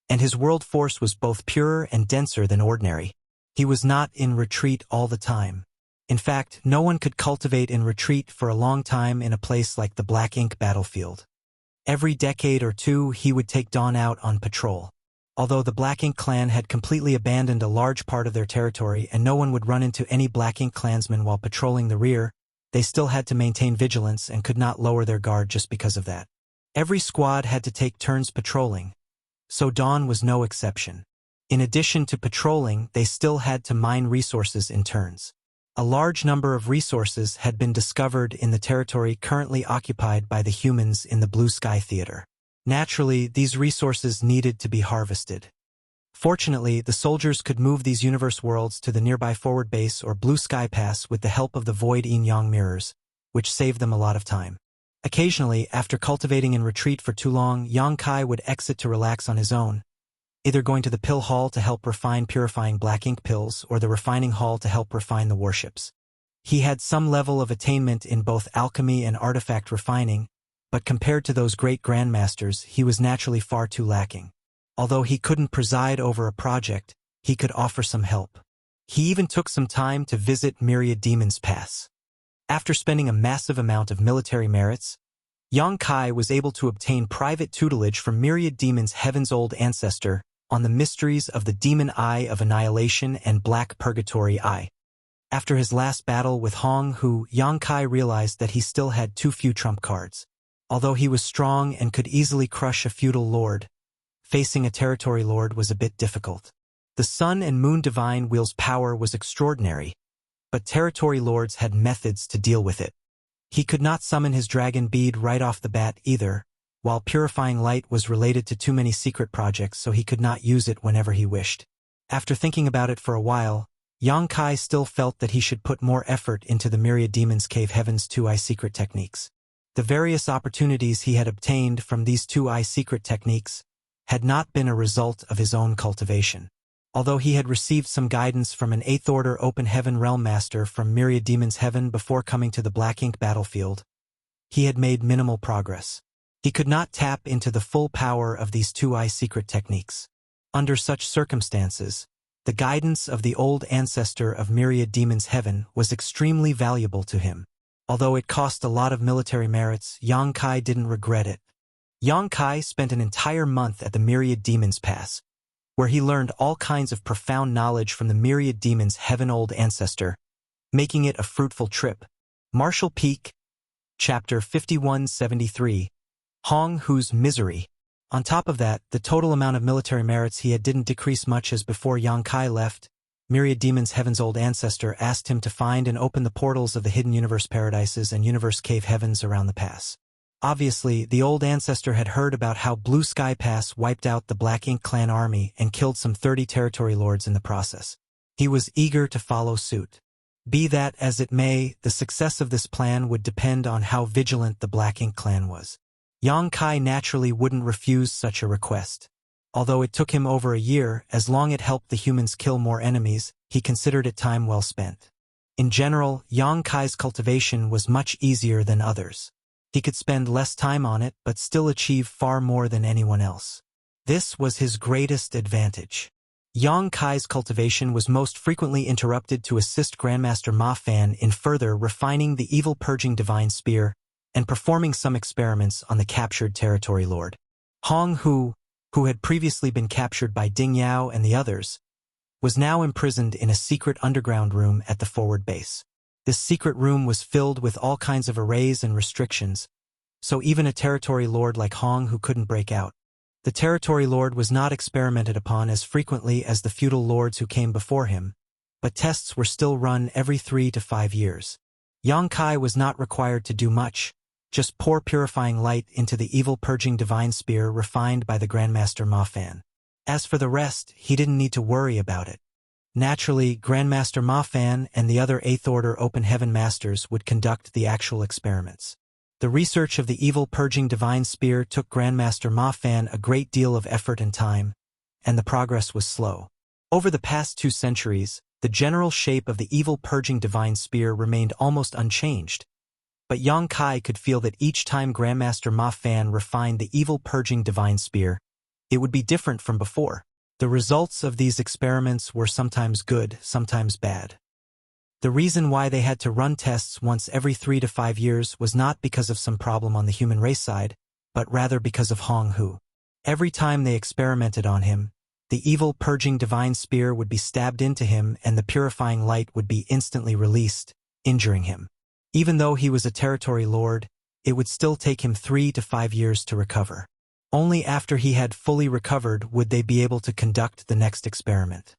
and his world force was both purer and denser than ordinary. He was not in retreat all the time. In fact, no one could cultivate in retreat for a long time in a place like the Black Ink battlefield. Every decade or two he would take Dawn out on patrol. Although the Black Ink clan had completely abandoned a large part of their territory and no one would run into any Black Ink clansmen while patrolling the rear, they still had to maintain vigilance and could not lower their guard just because of that. Every squad had to take turns patrolling, so Dawn was no exception. In addition to patrolling, they still had to mine resources in turns. A large number of resources had been discovered in the territory currently occupied by the humans in the Blue Sky Theater. Naturally, these resources needed to be harvested. Fortunately, the soldiers could move these universe worlds to the nearby forward base or Blue Sky Pass with the help of the Void Yin Yang mirrors, which saved them a lot of time. Occasionally, after cultivating in retreat for too long, Yang Kai would exit to relax on his own, either going to the pill hall to help refine purifying black ink pills or the refining hall to help refine the warships. He had some level of attainment in both alchemy and artifact refining, but compared to those great grandmasters, he was naturally far too lacking. Although he couldn't preside over a project, he could offer some help. He even took some time to visit Myriad Demon's Pass. After spending a massive amount of military merits, Yang Kai was able to obtain private tutelage from Myriad Demon's Heaven's Old Ancestor on the mysteries of the Demon Eye of Annihilation and Black Purgatory Eye. After his last battle with Hong Hu, Yang Kai realized that he still had too few trump cards. Although he was strong and could easily crush a feudal lord, facing a territory lord was a bit difficult. The Sun and Moon Divine Wheel's power was extraordinary, but territory lords had methods to deal with it. He could not summon his dragon bead right off the bat either, while purifying light was related to too many secret projects, so he could not use it whenever he wished. After thinking about it for a while, Yang Kai still felt that he should put more effort into the Myriad Demon's Cave Heaven's 2-eye secret techniques. The various opportunities he had obtained from these 2-eye secret techniques had not been a result of his own cultivation. Although he had received some guidance from an 8th Order Open Heaven Realm Master from Myriad Demon's Heaven before coming to the Black Ink battlefield, he had made minimal progress. He could not tap into the full power of these 2-eye secret techniques. Under such circumstances, the guidance of the old ancestor of Myriad Demon's Heaven was extremely valuable to him. Although it cost a lot of military merits, Yang Kai didn't regret it. Yang Kai spent an entire month at the Myriad Demon's Pass, where he learned all kinds of profound knowledge from the Myriad Demon's Heaven Old Ancestor, making it a fruitful trip. Marshall Peak, Chapter 5173, Hong Hu's Misery. On top of that, the total amount of military merits he had didn't decrease much as before Yang Kai left, Myriad Demons Heaven's old ancestor asked him to find and open the portals of the hidden universe paradises and universe cave heavens around the pass. Obviously, the old ancestor had heard about how Blue Sky Pass wiped out the Black Ink clan army and killed some 30 territory lords in the process. He was eager to follow suit. Be that as it may, the success of this plan would depend on how vigilant the Black Ink clan was. Yang Kai naturally wouldn't refuse such a request. Although it took him over a year, as long as it helped the humans kill more enemies, he considered it time well spent. In general, Yang Kai's cultivation was much easier than others. He could spend less time on it but still achieve far more than anyone else. This was his greatest advantage. Yang Kai's cultivation was most frequently interrupted to assist Grandmaster Ma Fan in further refining the evil-purging divine spear and performing some experiments on the captured territory lord. Hong Hu, who had previously been captured by Ding Yao and the others, was now imprisoned in a secret underground room at the forward base. This secret room was filled with all kinds of arrays and restrictions, so even a territory lord like Hong Hu couldn't break out. The territory lord was not experimented upon as frequently as the feudal lords who came before him, but tests were still run every 3 to 5 years. Yang Kai was not required to do much, just pour purifying light into the evil-purging divine spear refined by the Grandmaster Ma Fan. As for the rest, he didn't need to worry about it. Naturally, Grandmaster Ma Fan and the other 8th Order Open Heaven Masters would conduct the actual experiments. The research of the evil-purging divine spear took Grandmaster Ma Fan a great deal of effort and time, and the progress was slow. Over the past 2 centuries, the general shape of the evil-purging divine spear remained almost unchanged, but Yang Kai could feel that each time Grandmaster Ma Fan refined the evil-purging divine spear, it would be different from before. The results of these experiments were sometimes good, sometimes bad. The reason why they had to run tests once every 3 to 5 years was not because of some problem on the human race side, but rather because of Hong Hu. Every time they experimented on him, the evil-purging divine spear would be stabbed into him and the purifying light would be instantly released, injuring him. Even though he was a territory lord, it would still take him 3 to 5 years to recover. Only after he had fully recovered would they be able to conduct the next experiment.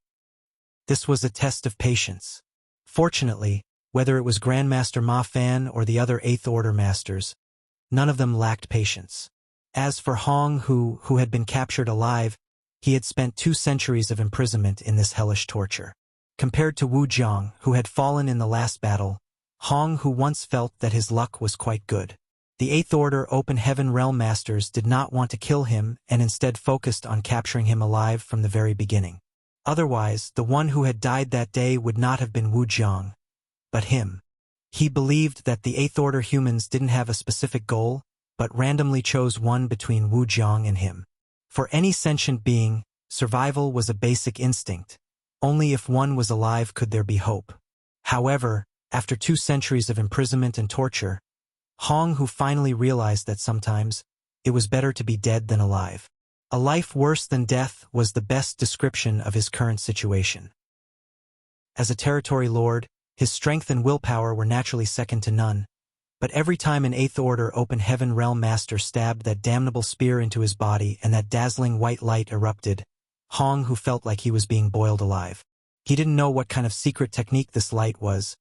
This was a test of patience. Fortunately, whether it was Grandmaster Ma Fan or the other 8th Order Masters, none of them lacked patience. As for Hong Hu, who had been captured alive, he had spent 2 centuries of imprisonment in this hellish torture. Compared to Wu Jiang, who had fallen in the last battle, Hong Hu once felt that his luck was quite good. The 8th Order Open Heaven Realm Masters did not want to kill him and instead focused on capturing him alive from the very beginning. Otherwise, the one who had died that day would not have been Wu Jiang, but him. He believed that the 8th Order humans didn't have a specific goal, but randomly chose one between Wu Jiang and him. For any sentient being, survival was a basic instinct. Only if one was alive could there be hope. However, after 2 centuries of imprisonment and torture, Hong Hu finally realized that sometimes it was better to be dead than alive. A life worse than death was the best description of his current situation. As a territory lord, his strength and willpower were naturally second to none, but every time an 8th Order Open Heaven Realm Master stabbed that damnable spear into his body and that dazzling white light erupted, Hong Hu felt like he was being boiled alive. He didn't know what kind of secret technique this light was,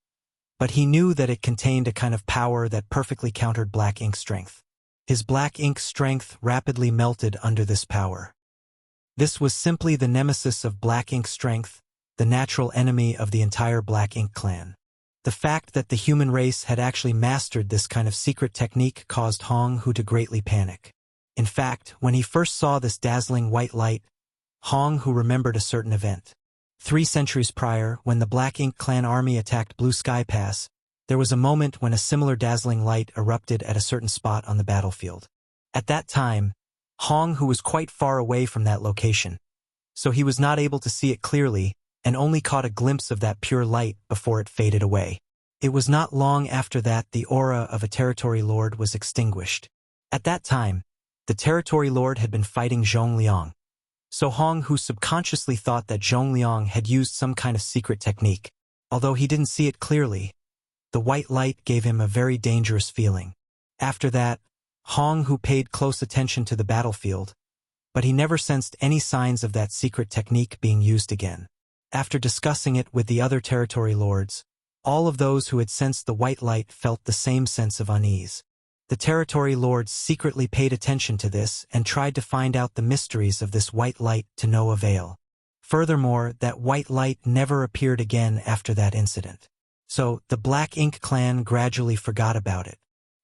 but he knew that it contained a kind of power that perfectly countered Black Ink strength. His Black Ink strength rapidly melted under this power. This was simply the nemesis of Black Ink strength, the natural enemy of the entire Black Ink clan. The fact that the human race had actually mastered this kind of secret technique caused Hong Hu to greatly panic. In fact, when he first saw this dazzling white light, Hong Hu remembered a certain event. 3 centuries prior, when the Black Ink clan army attacked Blue Sky Pass, there was a moment when a similar dazzling light erupted at a certain spot on the battlefield. At that time, Hong Hu was quite far away from that location, so he was not able to see it clearly and only caught a glimpse of that pure light before it faded away. It was not long after that the aura of a territory lord was extinguished. At that time, the territory lord had been fighting Zhong Liang, so Hong Hu subconsciously thought that Zhong Liang had used some kind of secret technique. Although he didn't see it clearly, the white light gave him a very dangerous feeling. After that, Hong Hu paid close attention to the battlefield, but he never sensed any signs of that secret technique being used again. After discussing it with the other territory lords, all of those who had sensed the white light felt the same sense of unease. The territory lords secretly paid attention to this and tried to find out the mysteries of this white light to no avail. Furthermore, that white light never appeared again after that incident. So, the Black Ink clan gradually forgot about it.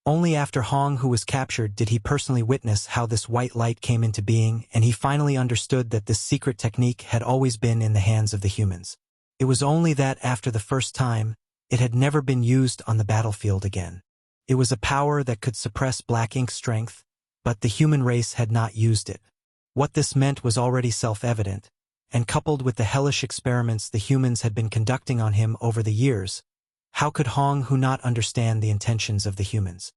Only after Hong, who was captured, did he personally witness how this white light came into being, and he finally understood that this secret technique had always been in the hands of the humans. It was only that after the first time, it had never been used on the battlefield again. It was a power that could suppress Black Ink's strength, but the human race had not used it. What this meant was already self-evident, and coupled with the hellish experiments the humans had been conducting on him over the years, how could Hong Hu not understand the intentions of the humans?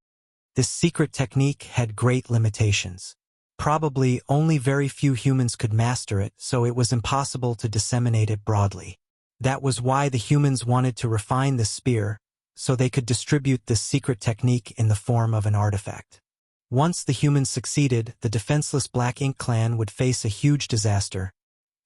This secret technique had great limitations. Probably only very few humans could master it, so it was impossible to disseminate it broadly. That was why the humans wanted to refine this spear, so they could distribute this secret technique in the form of an artifact. Once the humans succeeded, the defenseless Black Ink clan would face a huge disaster,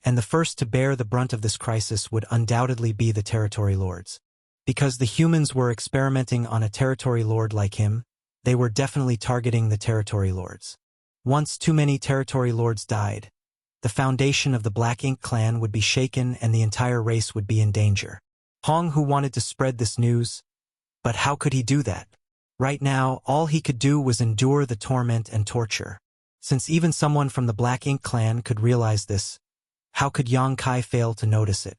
and the first to bear the brunt of this crisis would undoubtedly be the territory lords. Because the humans were experimenting on a territory lord like him, they were definitely targeting the territory lords. Once too many territory lords died, the foundation of the Black Ink clan would be shaken and the entire race would be in danger. Hong Hu wanted to spread this news, but how could he do that? Right now, all he could do was endure the torment and torture. Since even someone from the Black Ink clan could realize this, how could Yang Kai fail to notice it?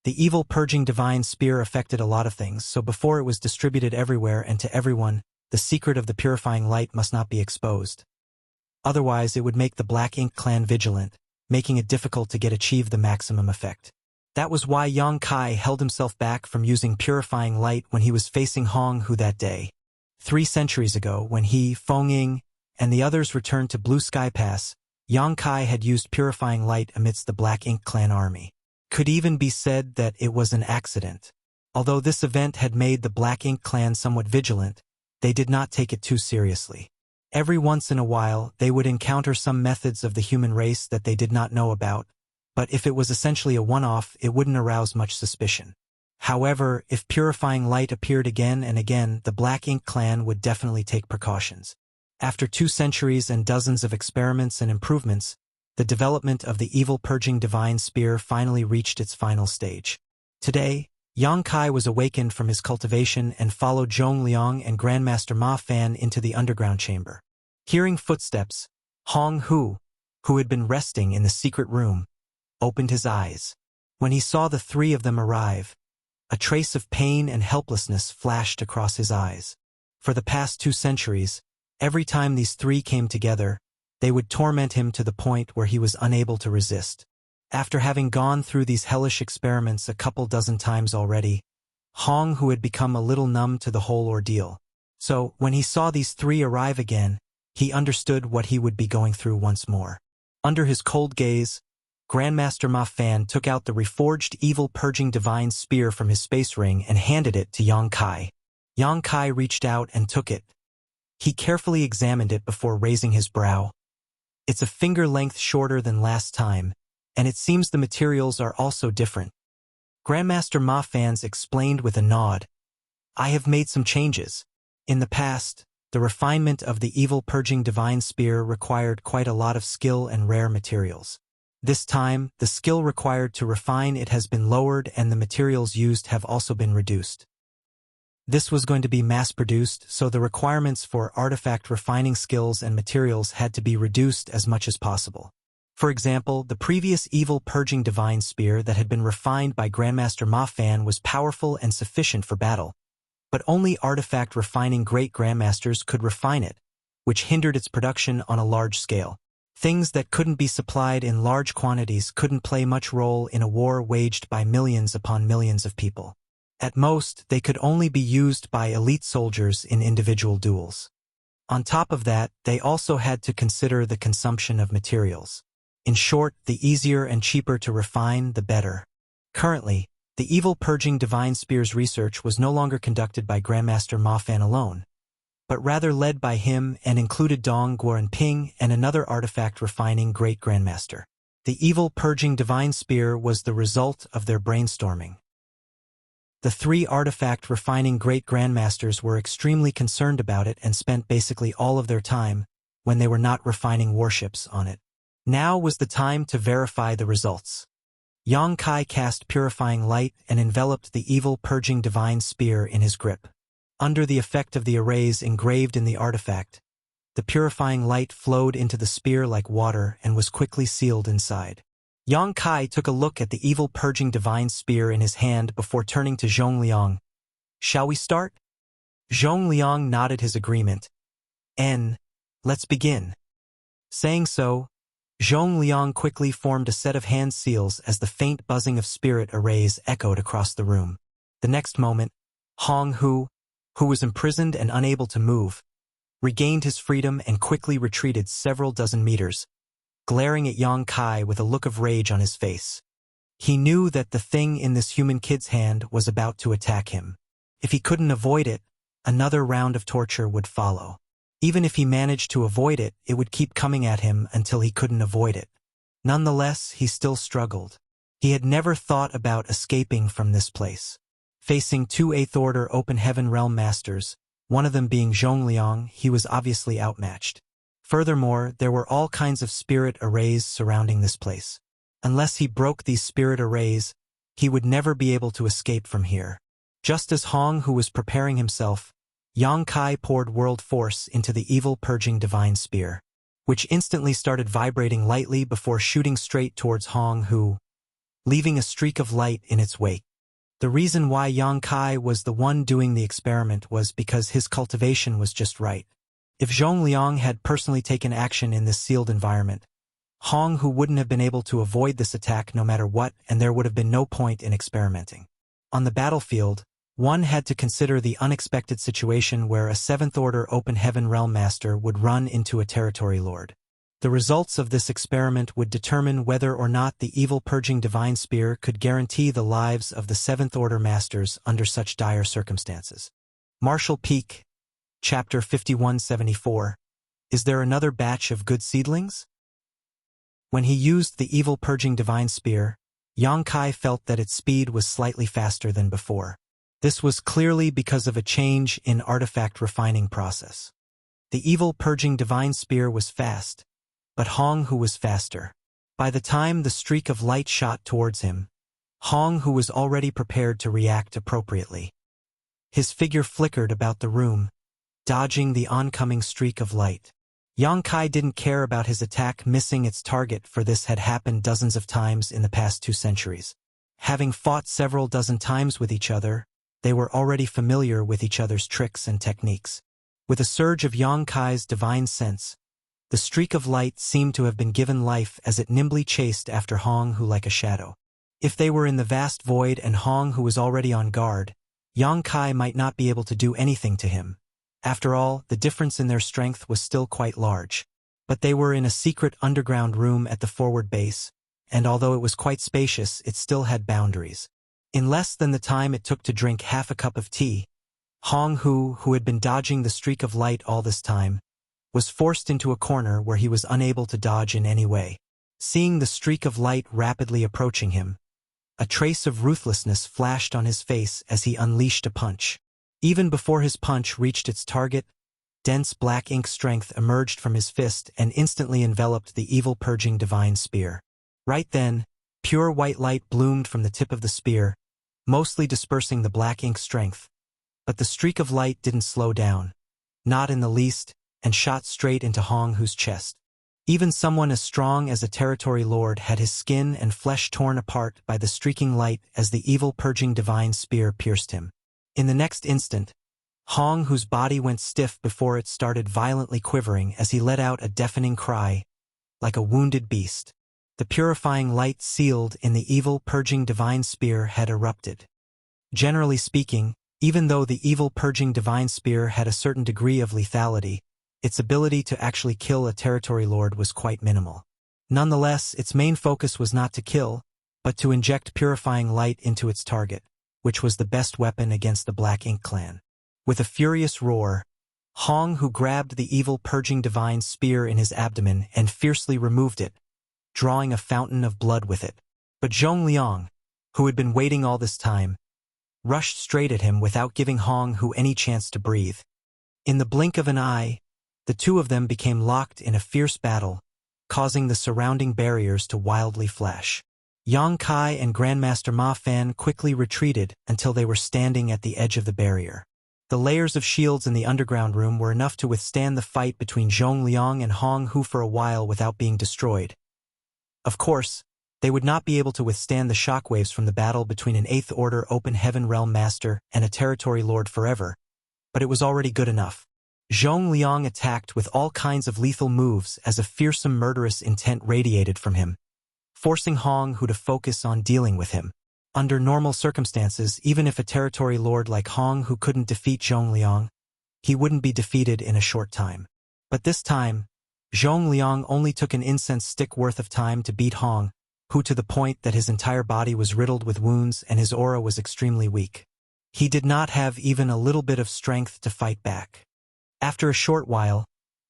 The evil purging divine spear affected a lot of things, so before it was distributed everywhere and to everyone, the secret of the purifying light must not be exposed. Otherwise, it would make the Black Ink clan vigilant, making it difficult to achieve the maximum effect. That was why Yang Kai held himself back from using purifying light when he was facing Hong Hu that day. 3 centuries ago, when he, Feng Ying, and the others returned to Blue Sky Pass, Yang Kai had used purifying light amidst the Black Ink clan army. Could even be said that it was an accident. Although this event had made the Black Ink clan somewhat vigilant, they did not take it too seriously. Every once in a while, they would encounter some methods of the human race that they did not know about, but if it was essentially a one-off, it wouldn't arouse much suspicion. However, if purifying light appeared again and again, the Black Ink clan would definitely take precautions. After 2 centuries and dozens of experiments and improvements, the development of the evil purging divine spear finally reached its final stage. Today, Yang Kai was awakened from his cultivation and followed Zhong Liang and Grandmaster Ma Fan into the underground chamber. Hearing footsteps, Hong Hu, who had been resting in the secret room, opened his eyes. When he saw the 3 of them arrive, a trace of pain and helplessness flashed across his eyes. For the past 2 centuries, every time these 3 came together, they would torment him to the point where he was unable to resist. After having gone through these hellish experiments a couple dozen times already, Hong Hu had become a little numb to the whole ordeal. So, when he saw these 3 arrive again, he understood what he would be going through once more. Under his cold gaze, Grandmaster Ma Fan took out the reforged evil purging divine spear from his space ring and handed it to Yang Kai. Yang Kai reached out and took it. He carefully examined it before raising his brow. It's a finger length shorter than last time, and it seems the materials are also different. Grandmaster Ma Fan explained with a nod. I have made some changes. In the past, the refinement of the evil purging divine spear required quite a lot of skill and rare materials. This time, the skill required to refine it has been lowered and the materials used have also been reduced. This was going to be mass-produced, so the requirements for artifact refining skills and materials had to be reduced as much as possible. For example, the previous evil purging divine spear that had been refined by Grandmaster Ma Fan was powerful and sufficient for battle, but only artifact refining great grandmasters could refine it, which hindered its production on a large scale. Things that couldn't be supplied in large quantities couldn't play much role in a war waged by millions upon millions of people. At most, they could only be used by elite soldiers in individual duels. On top of that, they also had to consider the consumption of materials. In short, the easier and cheaper to refine, the better. Currently, the evil purging divine spear's research was no longer conducted by Grandmaster Ma Fan alone, but rather led by him and included Dong Guoranping and another artifact refining great grandmaster. The evil purging divine spear was the result of their brainstorming. The three artifact refining great grandmasters were extremely concerned about it and spent basically all of their time, when they were not refining warships, on it. Now was the time to verify the results. Yang Kai cast purifying light and enveloped the evil purging divine spear in his grip. Under the effect of the arrays engraved in the artifact, the purifying light flowed into the spear like water and was quickly sealed inside. Yang Kai took a look at the evil purging divine spear in his hand before turning to Zhongliang. "Shall we start?" Zhongliang nodded his agreement. Let's begin." Saying so, Zhongliang quickly formed a set of hand seals as the faint buzzing of spirit arrays echoed across the room. The next moment, Hong Hu, who was imprisoned and unable to move, regained his freedom and quickly retreated several dozen meters, glaring at Yang Kai with a look of rage on his face. He knew that the thing in this human kid's hand was about to attack him. If he couldn't avoid it, another round of torture would follow. Even if he managed to avoid it, it would keep coming at him until he couldn't avoid it. Nonetheless, he still struggled. He had never thought about escaping from this place. Facing two 8th Order Open Heaven Realm Masters, one of them being Zhongliang, he was obviously outmatched. Furthermore, there were all kinds of spirit arrays surrounding this place. Unless he broke these spirit arrays, he would never be able to escape from here. Just as Hong Hu was preparing himself, Yang Kai poured world force into the evil purging divine spear, which instantly started vibrating lightly before shooting straight towards Hong Hu, leaving a streak of light in its wake. The reason why Yang Kai was the one doing the experiment was because his cultivation was just right. If Zhongliang had personally taken action in this sealed environment, Hong Hu wouldn't have been able to avoid this attack no matter what, and there would have been no point in experimenting. On the battlefield, one had to consider the unexpected situation where a 7th Order Open Heaven Realm Master would run into a territory lord. The results of this experiment would determine whether or not the evil purging divine spear could guarantee the lives of the 7th Order Masters under such dire circumstances. Martial Peak, Chapter 5174. Is there another batch of good seedlings? When he used the evil purging divine spear, Yang Kai felt that its speed was slightly faster than before. This was clearly because of a change in artifact refining process. The evil purging divine spear was fast, but Hong Hu was faster. By the time the streak of light shot towards him, Hong Hu was already prepared to react appropriately. His figure flickered about the room, dodging the oncoming streak of light. Yang Kai didn't care about his attack missing its target, for this had happened dozens of times in the past 2 centuries. Having fought several dozen times with each other, they were already familiar with each other's tricks and techniques. With a surge of Yang Kai's divine sense, the streak of light seemed to have been given life as it nimbly chased after Hong Hu like a shadow. If they were in the vast void and Hong Hu was already on guard, Yang Kai might not be able to do anything to him. After all, the difference in their strength was still quite large. But they were in a secret underground room at the forward base, and although it was quite spacious, it still had boundaries. In less than the time it took to drink half a cup of tea, Hong Hu, who had been dodging the streak of light all this time, was forced into a corner where he was unable to dodge in any way. Seeing the streak of light rapidly approaching him, a trace of ruthlessness flashed on his face as he unleashed a punch. Even before his punch reached its target, dense black ink strength emerged from his fist and instantly enveloped the evil purging divine spear. Right then, pure white light bloomed from the tip of the spear, mostly dispersing the black ink strength. But the streak of light didn't slow down, not in the least, and shot straight into Hong Hu's chest. Even someone as strong as a territory lord had his skin and flesh torn apart by the streaking light as the evil purging divine spear pierced him. In the next instant, Hong Hu's body went stiff before it started violently quivering as he let out a deafening cry, like a wounded beast. The purifying light sealed in the evil purging divine spear had erupted. Generally speaking, even though the evil purging divine spear had a certain degree of lethality, its ability to actually kill a territory lord was quite minimal. Nonetheless, its main focus was not to kill, but to inject purifying light into its target, which was the best weapon against the Black Ink clan. With a furious roar, Hong Hu grabbed the evil purging divine spear in his abdomen and fiercely removed it, drawing a fountain of blood with it. But Zhongliang, who had been waiting all this time, rushed straight at him without giving Hong Hu any chance to breathe. In the blink of an eye, the two of them became locked in a fierce battle, causing the surrounding barriers to wildly flash. Yang Kai and Grandmaster Ma Fan quickly retreated until they were standing at the edge of the barrier. The layers of shields in the underground room were enough to withstand the fight between Zhongliang and Hong Hu for a while without being destroyed. Of course, they would not be able to withstand the shockwaves from the battle between an 8th Order Open Heaven Realm Master and a Territory Lord forever, but it was already good enough. Zhongliang attacked with all kinds of lethal moves as a fearsome murderous intent radiated from him, forcing Hong Hu to focus on dealing with him. Under normal circumstances, even if a territory lord like Hong Hu couldn't defeat Zhongliang, he wouldn't be defeated in a short time. But this time, Zhongliang only took an incense stick worth of time to beat Hong Hu to the point that his entire body was riddled with wounds and his aura was extremely weak. He did not have even a little bit of strength to fight back. After a short while,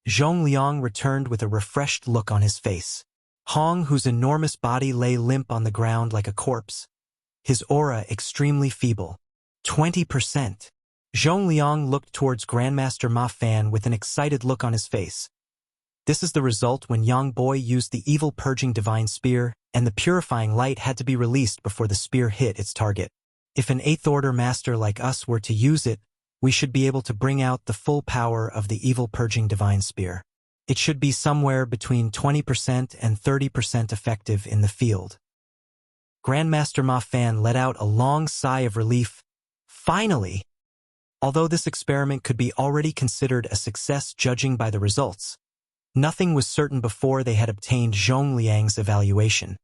Zhongliang returned with a refreshed look on his face. Hong Hu's enormous body lay limp on the ground like a corpse, his aura extremely feeble. 20%. Zhongliang looked towards Grandmaster Ma Fan with an excited look on his face. This is the result when Yang Boy used the evil purging divine spear, and the purifying light had to be released before the spear hit its target. If an 8th Order master like us were to use it, we should be able to bring out the full power of the evil purging divine spear. It should be somewhere between 20% and 30% effective in the field. Grandmaster Ma Fan let out a long sigh of relief. Finally! Although this experiment could be already considered a success judging by the results, nothing was certain before they had obtained Zhongliang's evaluation.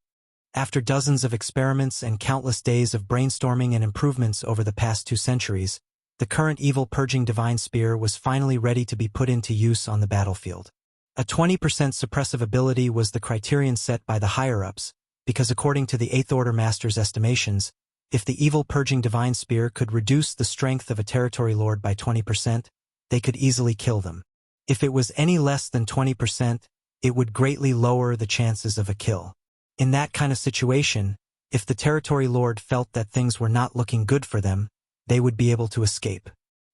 After dozens of experiments and countless days of brainstorming and improvements over the past 2 centuries, the current evil purging divine spear was finally ready to be put into use on the battlefield. A 20% suppressive ability was the criterion set by the higher-ups, because according to the 8th Order Master's estimations, if the evil purging divine spear could reduce the strength of a territory lord by 20%, they could easily kill them. If it was any less than 20%, it would greatly lower the chances of a kill. In that kind of situation, if the territory lord felt that things were not looking good for them, they would be able to escape.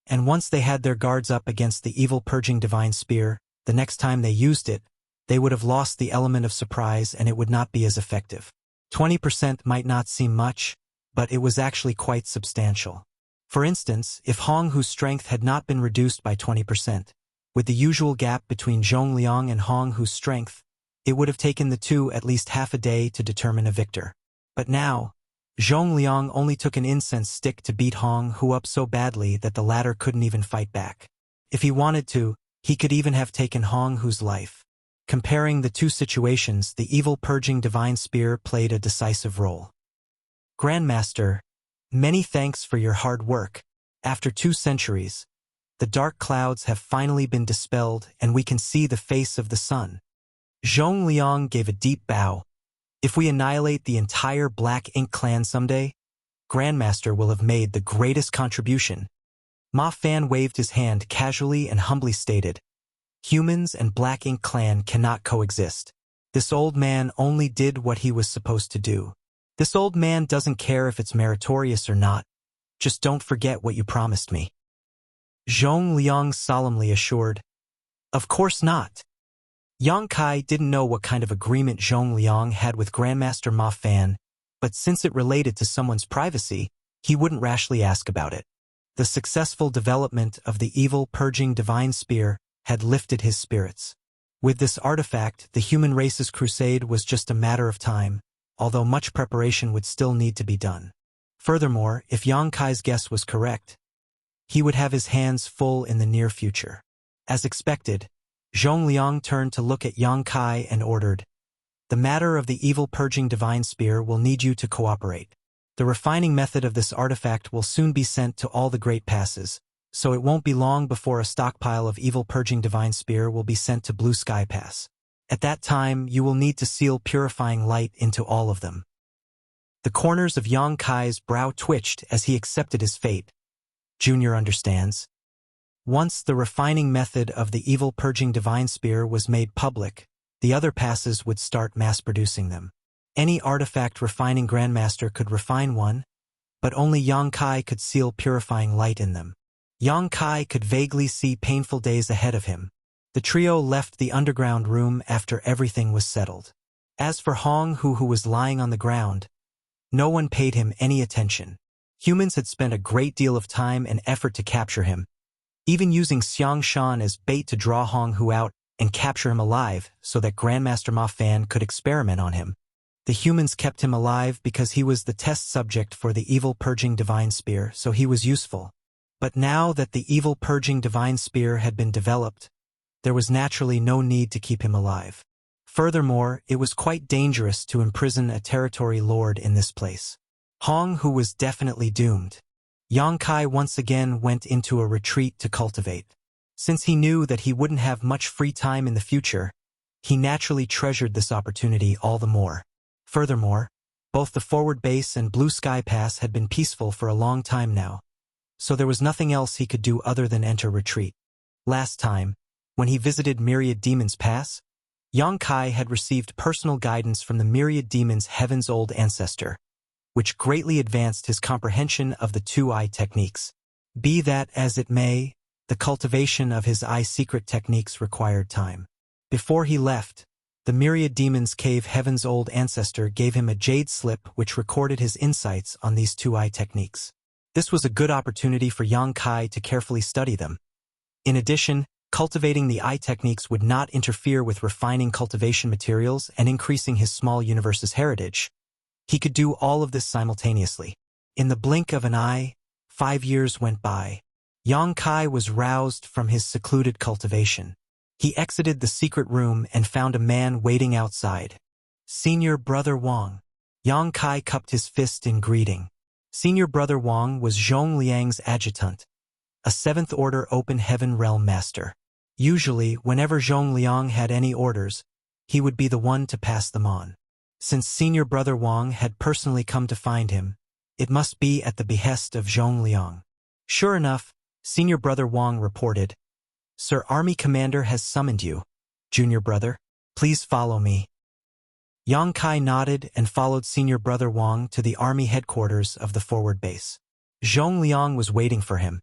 And once they had their guards up against the evil purging divine spear, the next time they used it, they would have lost the element of surprise and it would not be as effective. 20% might not seem much, but it was actually quite substantial. For instance, if Hong Hu's strength had not been reduced by 20%, with the usual gap between Zhongliang and Hong Hu's strength, it would have taken the two at least half a day to determine a victor. But now, Zhongliang only took an incense stick to beat Hong Hu up so badly that the latter couldn't even fight back. If he wanted to, he could even have taken Hong Hu's life. Comparing the two situations, the evil purging divine spear played a decisive role. Grandmaster, many thanks for your hard work. After 2 centuries, the dark clouds have finally been dispelled and we can see the face of the sun. Zhongliang gave a deep bow. If we annihilate the entire Black Ink clan someday, Grandmaster will have made the greatest contribution. Ma Fan waved his hand casually and humbly stated, humans and Black Ink clan cannot coexist. This old man only did what he was supposed to do. This old man doesn't care if it's meritorious or not. Just don't forget what you promised me. Zhongliang solemnly assured. Of course not. Yang Kai didn't know what kind of agreement Zhongliang had with Grandmaster Ma Fan, but since it related to someone's privacy, he wouldn't rashly ask about it. The successful development of the evil purging divine spear had lifted his spirits. With this artifact, the human race's crusade was just a matter of time, although much preparation would still need to be done. Furthermore, if Yang Kai's guess was correct, he would have his hands full in the near future. As expected, Zhongliang turned to look at Yang Kai and ordered, the matter of the evil purging divine spear will need you to cooperate. The refining method of this artifact will soon be sent to all the great passes, so it won't be long before a stockpile of evil purging divine spear will be sent to Blue Sky Pass. At that time, you will need to seal purifying light into all of them. The corners of Yang Kai's brow twitched as he accepted his fate. Junior understands. Once the refining method of the evil purging divine spear was made public, the other passes would start mass-producing them. Any artifact refining Grandmaster could refine one, but only Yang Kai could seal purifying light in them. Yang Kai could vaguely see painful days ahead of him. The trio left the underground room after everything was settled. As for Hong Hu, who was lying on the ground, no one paid him any attention. Humans had spent a great deal of time and effort to capture him, even using Xiang Shan as bait to draw Hong Hu out and capture him alive so that Grandmaster Ma Fan could experiment on him. The humans kept him alive because he was the test subject for the evil purging divine spear, so he was useful. But now that the evil purging divine spear had been developed, there was naturally no need to keep him alive. Furthermore, it was quite dangerous to imprison a territory lord in this place. Hong Hu was definitely doomed. Yang Kai once again went into a retreat to cultivate. Since he knew that he wouldn't have much free time in the future, he naturally treasured this opportunity all the more. Furthermore, both the forward base and Blue Sky Pass had been peaceful for a long time now, so there was nothing else he could do other than enter retreat. Last time, when he visited Myriad Demons Pass, Yang Kai had received personal guidance from the Myriad Demons' Heaven's Old Ancestor, which greatly advanced his comprehension of the two-eye techniques. Be that as it may, the cultivation of his eye secret techniques required time. Before he left, the Myriad Demons' Cave Heaven's Old Ancestor gave him a jade slip which recorded his insights on these two-eye techniques. This was a good opportunity for Yang Kai to carefully study them. In addition, cultivating the eye techniques would not interfere with refining cultivation materials and increasing his small universe's heritage. He could do all of this simultaneously. In the blink of an eye, 5 years went by. Yang Kai was roused from his secluded cultivation. He exited the secret room and found a man waiting outside. Senior Brother Wang. Yang Kai cupped his fist in greeting. Senior Brother Wang was Zhong Liang's adjutant, a 7th Order Open Heaven Realm Master. Usually, whenever Zhong Liang had any orders, he would be the one to pass them on. Since Senior Brother Wang had personally come to find him, it must be at the behest of Zhong Liang. Sure enough, Senior Brother Wang reported, "Sir, Army Commander has summoned you. Junior Brother, please follow me." Yang Kai nodded and followed Senior Brother Wang to the army headquarters of the forward base. Zhong Liang was waiting for him,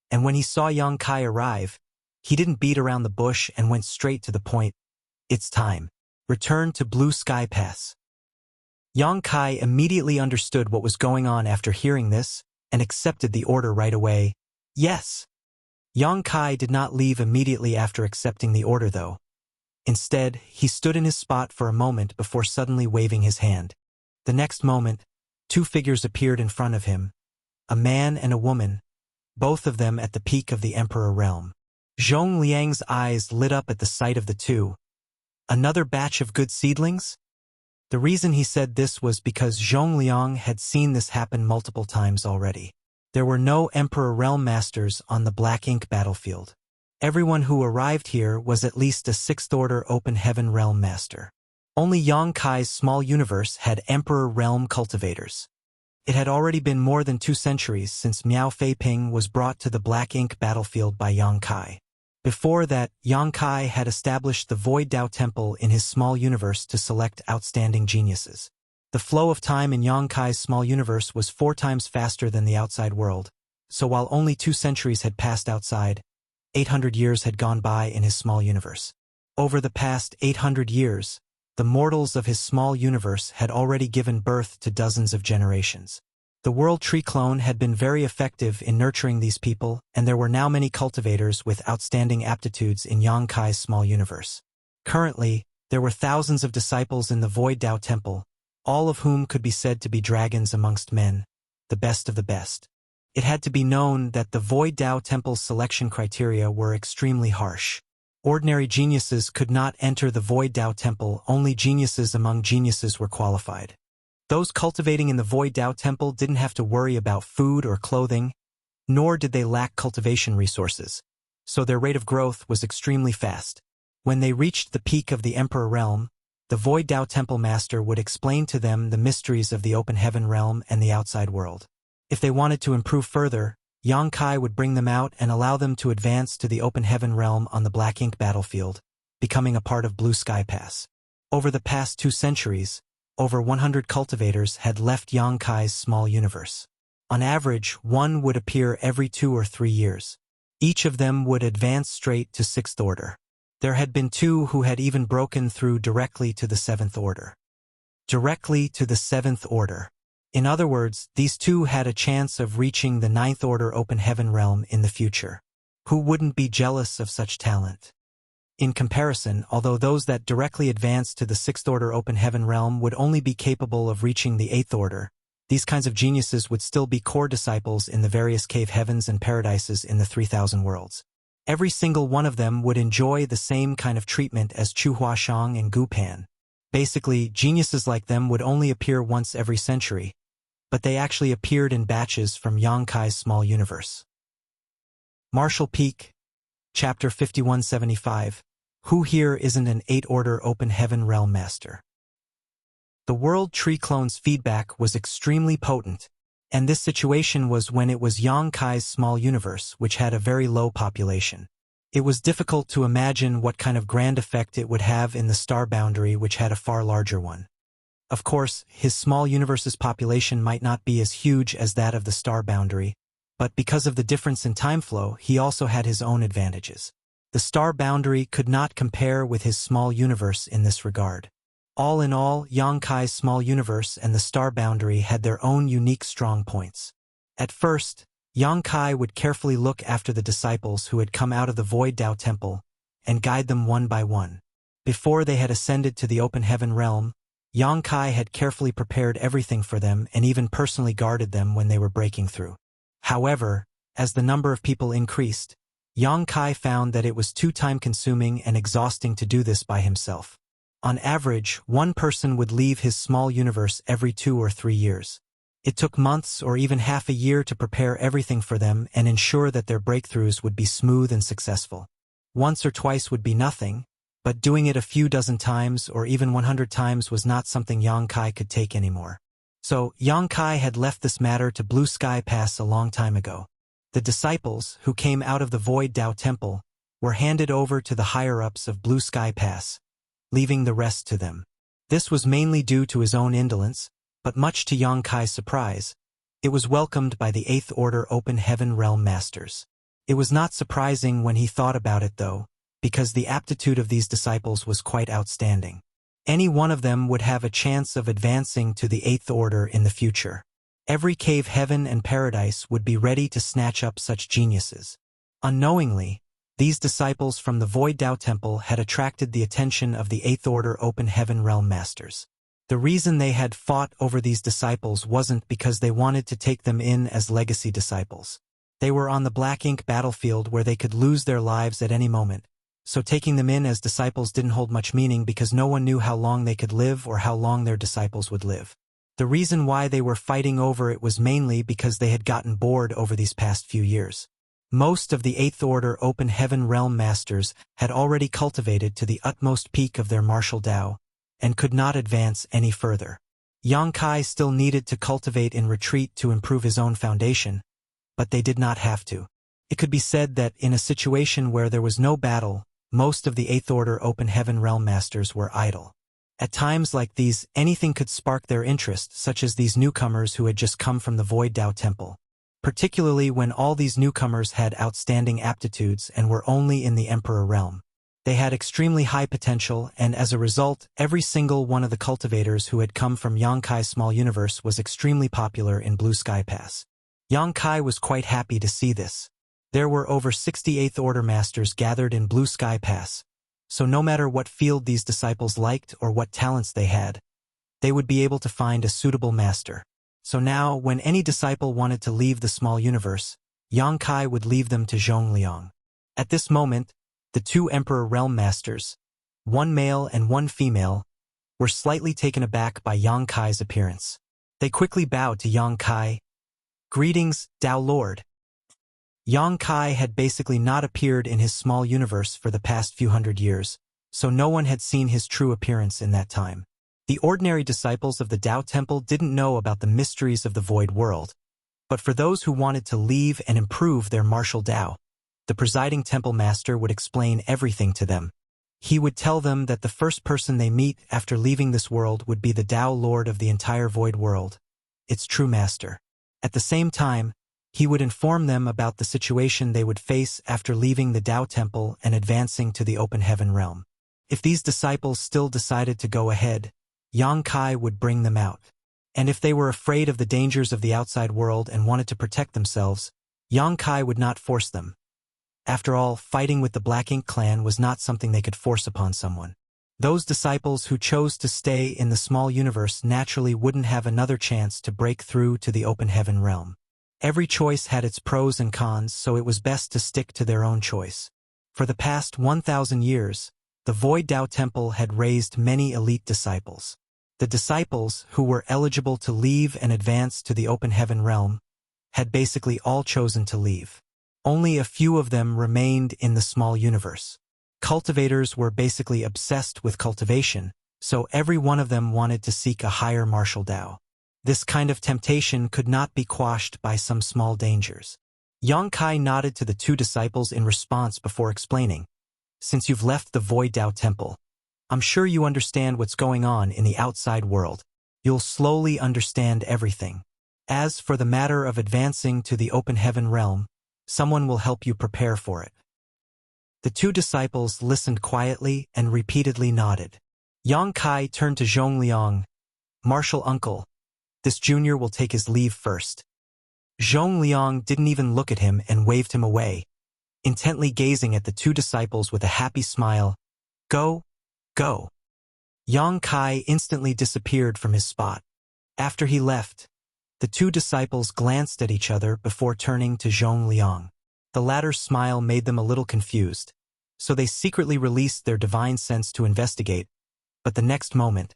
and when he saw Yang Kai arrive, he didn't beat around the bush and went straight to the point. "It's time. Return to Blue Sky Pass." Yang Kai immediately understood what was going on after hearing this and accepted the order right away. Yes. Yang Kai did not leave immediately after accepting the order, though. Instead, he stood in his spot for a moment before suddenly waving his hand. The next moment, 2 figures appeared in front of him, a man and a woman, both of them at the peak of the Emperor realm. Zhong Liang's eyes lit up at the sight of the two. Another batch of good seedlings? The reason he said this was because Zhong Liang had seen this happen multiple times already. There were no Emperor Realm Masters on the Black Ink battlefield. Everyone who arrived here was at least a 6th Order Open Heaven Realm Master. Only Yang Kai's small universe had Emperor Realm cultivators. It had already been more than 2 centuries since Miao Feiping was brought to the Black Ink battlefield by Yang Kai. Before that, Yang Kai had established the Void Dao Temple in his small universe to select outstanding geniuses. The flow of time in Yang Kai's small universe was 4 times faster than the outside world, so while only 2 centuries had passed outside, 800 years had gone by in his small universe. Over the past 800 years, the mortals of his small universe had already given birth to dozens of generations. The World Tree Clone had been very effective in nurturing these people, and there were now many cultivators with outstanding aptitudes in Yang Kai's small universe. Currently, there were thousands of disciples in the Void Dao Temple, all of whom could be said to be dragons amongst men, the best of the best. It had to be known that the Void Dao Temple's selection criteria were extremely harsh. Ordinary geniuses could not enter the Void Dao Temple, only geniuses among geniuses were qualified. Those cultivating in the Void Dao Temple didn't have to worry about food or clothing, nor did they lack cultivation resources, so their rate of growth was extremely fast. When they reached the peak of the Emperor Realm, the Void Dao Temple Master would explain to them the mysteries of the Open Heaven Realm and the outside world. If they wanted to improve further, Yang Kai would bring them out and allow them to advance to the Open Heaven Realm on the Black Ink battlefield, becoming a part of Blue Sky Pass. Over the past 2 centuries, over 100 cultivators had left Yonkai's small universe. On average, one would appear every 2 or 3 years. Each of them would advance straight to 6th order. There had been 2 who had even broken through directly to the 7th order. Directly to the 7th order. In other words, these 2 had a chance of reaching the 9th order open heaven realm in the future. Who wouldn't be jealous of such talent? In comparison, although those that directly advanced to the 6th order open heaven realm would only be capable of reaching the 8th order, these kinds of geniuses would still be core disciples in the various cave heavens and paradises in the 3,000 worlds. Every single one of them would enjoy the same kind of treatment as Chu Huashang and Gu Pan. Basically, geniuses like them would only appear once every century, but they actually appeared in batches from Yonkai's small universe. Martial Peak, Chapter 5175. Who here isn't an 8-order open heaven realm master? The World Tree Clone's feedback was extremely potent, and this situation was when it was Yonkai's small universe, which had a very low population. It was difficult to imagine what kind of grand effect it would have in the star boundary, which had a far larger one. Of course, his small universe's population might not be as huge as that of the star boundary, but because of the difference in time flow, he also had his own advantages. The star boundary could not compare with his small universe in this regard. All in all, Yonkai's small universe and the star boundary had their own unique strong points. At first, Yonkai would carefully look after the disciples who had come out of the Void Dao Temple and guide them one by one. Before they had ascended to the open heaven realm, Yonkai had carefully prepared everything for them and even personally guarded them when they were breaking through. However, as the number of people increased, Yonkai found that it was too time-consuming and exhausting to do this by himself. On average, one person would leave his small universe every 2 or 3 years. It took months or even half a year to prepare everything for them and ensure that their breakthroughs would be smooth and successful. Once or twice would be nothing, but doing it a few dozen times or even 100 times was not something Yonkai could take anymore. So, Yonkai had left this matter to Blue Sky Pass a long time ago. The disciples, who came out of the Void Dao Temple, were handed over to the higher-ups of Blue Sky Pass, leaving the rest to them. This was mainly due to his own indolence, but much to Yonkai's surprise, it was welcomed by the 8th Order Open Heaven Realm Masters. It was not surprising when he thought about it though, because the aptitude of these disciples was quite outstanding. Any one of them would have a chance of advancing to the 8th Order in the future. Every cave heaven and paradise would be ready to snatch up such geniuses. Unknowingly, these disciples from the Void Dao Temple had attracted the attention of the 8th Order Open Heaven Realm Masters. The reason they had fought over these disciples wasn't because they wanted to take them in as legacy disciples. They were on the black ink battlefield where they could lose their lives at any moment, so taking them in as disciples didn't hold much meaning because no one knew how long they could live or how long their disciples would live. The reason why they were fighting over it was mainly because they had gotten bored over these past few years. Most of the 8th Order Open Heaven Realm Masters had already cultivated to the utmost peak of their martial Dao, and could not advance any further. Yonkai still needed to cultivate in retreat to improve his own foundation, but they did not have to. It could be said that in a situation where there was no battle, most of the 8th Order Open Heaven Realm Masters were idle. At times like these, anything could spark their interest, such as these newcomers who had just come from the Void Dao Temple. Particularly when all these newcomers had outstanding aptitudes and were only in the Emperor realm. They had extremely high potential, and as a result, every single one of the cultivators who had come from Yonkai's small universe was extremely popular in Blue Sky Pass. Yonkai was quite happy to see this. There were over 60 8th Order Masters gathered in Blue Sky Pass, so no matter what field these disciples liked or what talents they had, they would be able to find a suitable master. So now, when any disciple wanted to leave the small universe, Yonkai would leave them to Zhongliang. At this moment, the 2 Emperor Realm Masters, one male and one female, were slightly taken aback by Yonkai's appearance. They quickly bowed to Yonkai. "Greetings, Dao Lord." Yonkai had basically not appeared in his small universe for the past few hundred years, so no one had seen his true appearance in that time. The ordinary disciples of the Dao Temple didn't know about the mysteries of the Void World, but for those who wanted to leave and improve their martial Dao, the presiding temple master would explain everything to them. He would tell them that the first person they meet after leaving this world would be the Tao Lord of the entire void world, its true master. At the same time, he would inform them about the situation they would face after leaving the Tao Temple and advancing to the open heaven realm. If these disciples still decided to go ahead, Yang Kai would bring them out. And if they were afraid of the dangers of the outside world and wanted to protect themselves, Yang Kai would not force them. After all, fighting with the Black Ink clan was not something they could force upon someone. Those disciples who chose to stay in the small universe naturally wouldn't have another chance to break through to the open heaven realm. Every choice had its pros and cons, so it was best to stick to their own choice. For the past 1,000 years, the Void Tao Temple had raised many elite disciples. The disciples, who were eligible to leave and advance to the open heaven realm, had basically all chosen to leave. Only a few of them remained in the small universe. Cultivators were basically obsessed with cultivation, so every one of them wanted to seek a higher martial Tao. This kind of temptation could not be quashed by some small dangers. Yang Kai nodded to the two disciples in response before explaining, "Since you've left the Void Tao Temple, I'm sure you understand what's going on in the outside world. You'll slowly understand everything. As for the matter of advancing to the open heaven realm, someone will help you prepare for it." The two disciples listened quietly and repeatedly nodded. Yang Kai turned to Zhongliang, "Martial uncle, this junior will take his leave first." Zhongliang didn't even look at him and waved him away, intently gazing at the two disciples with a happy smile. "Go, go." Yang Kai instantly disappeared from his spot. After he left, the two disciples glanced at each other before turning to Zhongliang. The latter's smile made them a little confused, so they secretly released their divine sense to investigate, but the next moment,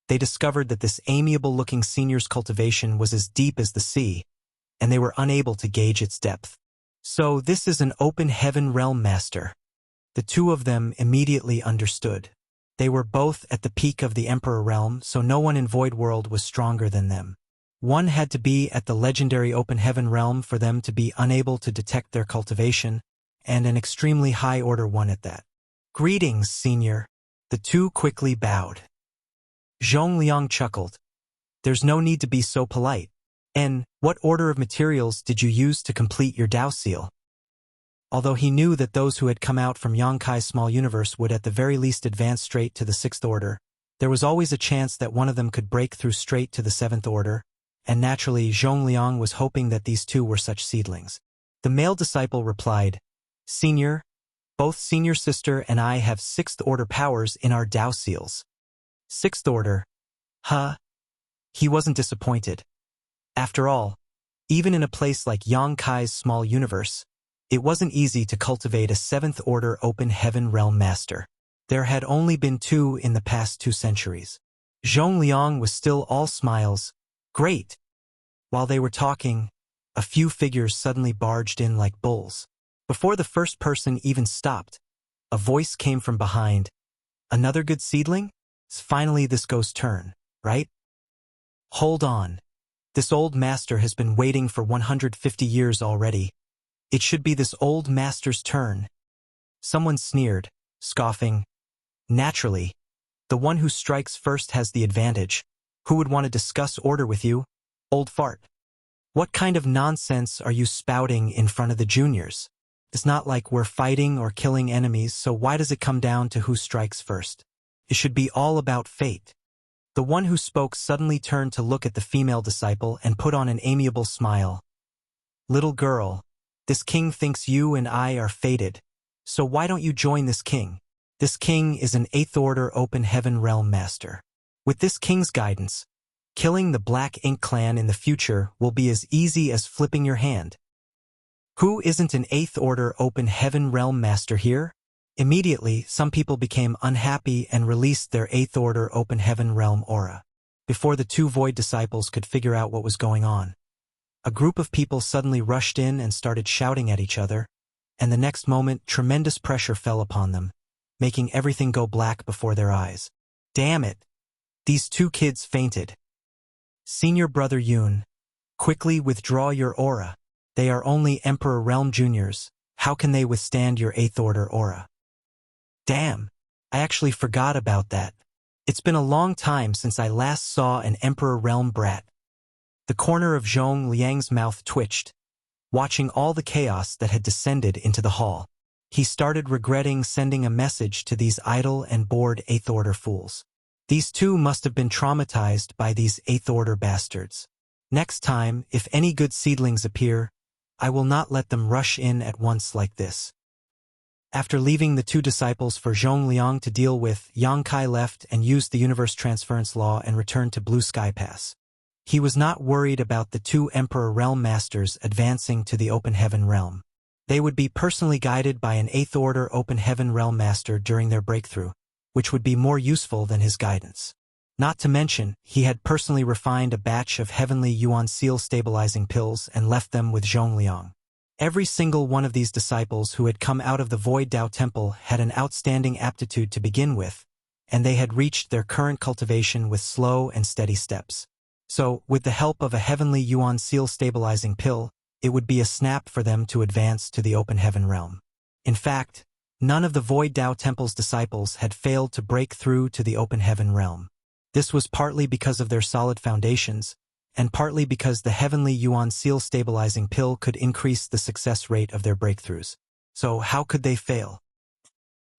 they discovered that this amiable-looking senior's cultivation was as deep as the sea, and they were unable to gauge its depth. "So this is an open heaven realm master." The two of them immediately understood. They were both at the peak of the Emperor realm, so no one in Void World was stronger than them. One had to be at the legendary open heaven realm for them to be unable to detect their cultivation, and an extremely high-order one at that. "Greetings, senior." The two quickly bowed. Zhongliang chuckled. "There's no need to be so polite. And what order of materials did you use to complete your Tao seal?" Although he knew that those who had come out from Yang Kai's small universe would at the very least advance straight to the 6th order, there was always a chance that one of them could break through straight to the 7th order, and naturally Zhongliang was hoping that these two were such seedlings. The male disciple replied, "Senior, both senior sister and I have 6th order powers in our Tao seals." 6th order? Huh? He wasn't disappointed. After all, even in a place like Yang Kai's small universe, it wasn't easy to cultivate a 7th order open heaven realm master. There had only been 2 in the past 2 centuries. Zhongliang was still all smiles. "Great." While they were talking, a few figures suddenly barged in like bulls. Before the first person even stopped, a voice came from behind. "Another good seedling? Finally this goes turn, right? Hold on. This old master has been waiting for 150 years already. It should be this old master's turn." Someone sneered, scoffing. "Naturally. The one who strikes first has the advantage. Who would want to discuss order with you, old fart? What kind of nonsense are you spouting in front of the juniors? It's not like we're fighting or killing enemies, so why does it come down to who strikes first? It should be all about fate." The one who spoke suddenly turned to look at the female disciple and put on an amiable smile. "Little girl, this king thinks you and I are fated, so why don't you join this king? This king is an 8th order open heaven realm master. With this king's guidance, killing the Black Ink clan in the future will be as easy as flipping your hand. Who isn't an 8th order open heaven realm master here?" Immediately, some people became unhappy and released their 8th order open heaven realm aura. Before the two void disciples could figure out what was going on, a group of people suddenly rushed in and started shouting at each other, and the next moment tremendous pressure fell upon them, making everything go black before their eyes. "Damn it! These two kids fainted. Senior brother Yoon, quickly withdraw your aura. They are only Emperor Realm Juniors. How can they withstand your 8th order aura?" "Damn! I actually forgot about that. It's been a long time since I last saw an Emperor Realm brat. The corner of Zhong Liang's mouth twitched, watching all the chaos that had descended into the hall. He started regretting sending a message to these idle and bored Eighth Order fools. These two must have been traumatized by these Eighth Order bastards. Next time, if any good seedlings appear, I will not let them rush in at once like this. After leaving the two disciples for Zhong Liang to deal with, Yang Kai left and used the universe transference law and returned to Blue Sky Pass. He was not worried about the two Emperor Realm Masters advancing to the Open Heaven Realm. They would be personally guided by an Eighth Order Open Heaven Realm Master during their breakthrough, which would be more useful than his guidance. Not to mention, he had personally refined a batch of heavenly Yuan Seal stabilizing pills and left them with Zhong Liang. Every single one of these disciples who had come out of the Void Dao Temple had an outstanding aptitude to begin with, and they had reached their current cultivation with slow and steady steps. So, with the help of a heavenly Yuan Seal stabilizing pill, it would be a snap for them to advance to the Open Heaven Realm. In fact, none of the Void Dao Temple's disciples had failed to break through to the Open Heaven Realm. This was partly because of their solid foundations, and partly because the heavenly Yuan Seal stabilizing pill could increase the success rate of their breakthroughs. So how could they fail?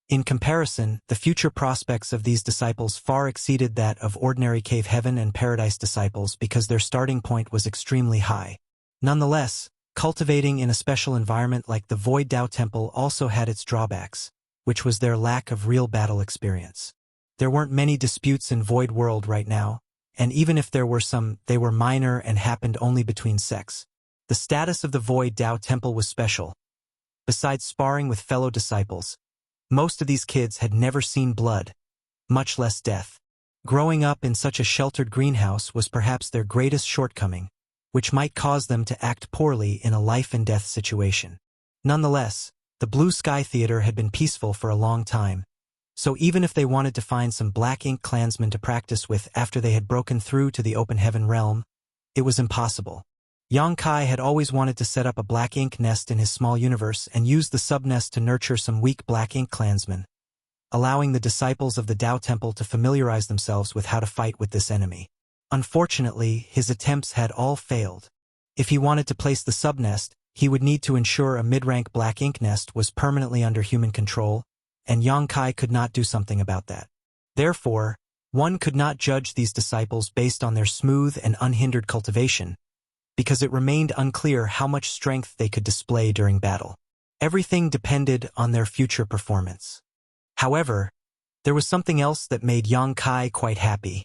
In comparison, the future prospects of these disciples far exceeded that of ordinary Cave Heaven and Paradise disciples because their starting point was extremely high. Nonetheless, cultivating in a special environment like the Void Dao Temple also had its drawbacks, which was their lack of real battle experience. There weren't many disputes in Void World right now, and even if there were some, they were minor and happened only between sects. The status of the Void Dao Temple was special. Besides sparring with fellow disciples, most of these kids had never seen blood, much less death. Growing up in such a sheltered greenhouse was perhaps their greatest shortcoming, which might cause them to act poorly in a life-and-death situation. Nonetheless, the Blue Sky Theater had been peaceful for a long time, so even if they wanted to find some Black Ink clansmen to practice with after they had broken through to the Open Heaven Realm, it was impossible. Yang Kai had always wanted to set up a Black Ink nest in his small universe and use the subnest to nurture some weak Black Ink clansmen, allowing the disciples of the Dao Temple to familiarize themselves with how to fight with this enemy. Unfortunately, his attempts had all failed. If he wanted to place the subnest, he would need to ensure a mid-rank Black Ink nest was permanently under human control, and Yang Kai could not do something about that. Therefore, one could not judge these disciples based on their smooth and unhindered cultivation, because it remained unclear how much strength they could display during battle. Everything depended on their future performance. However, there was something else that made Yang Kai quite happy.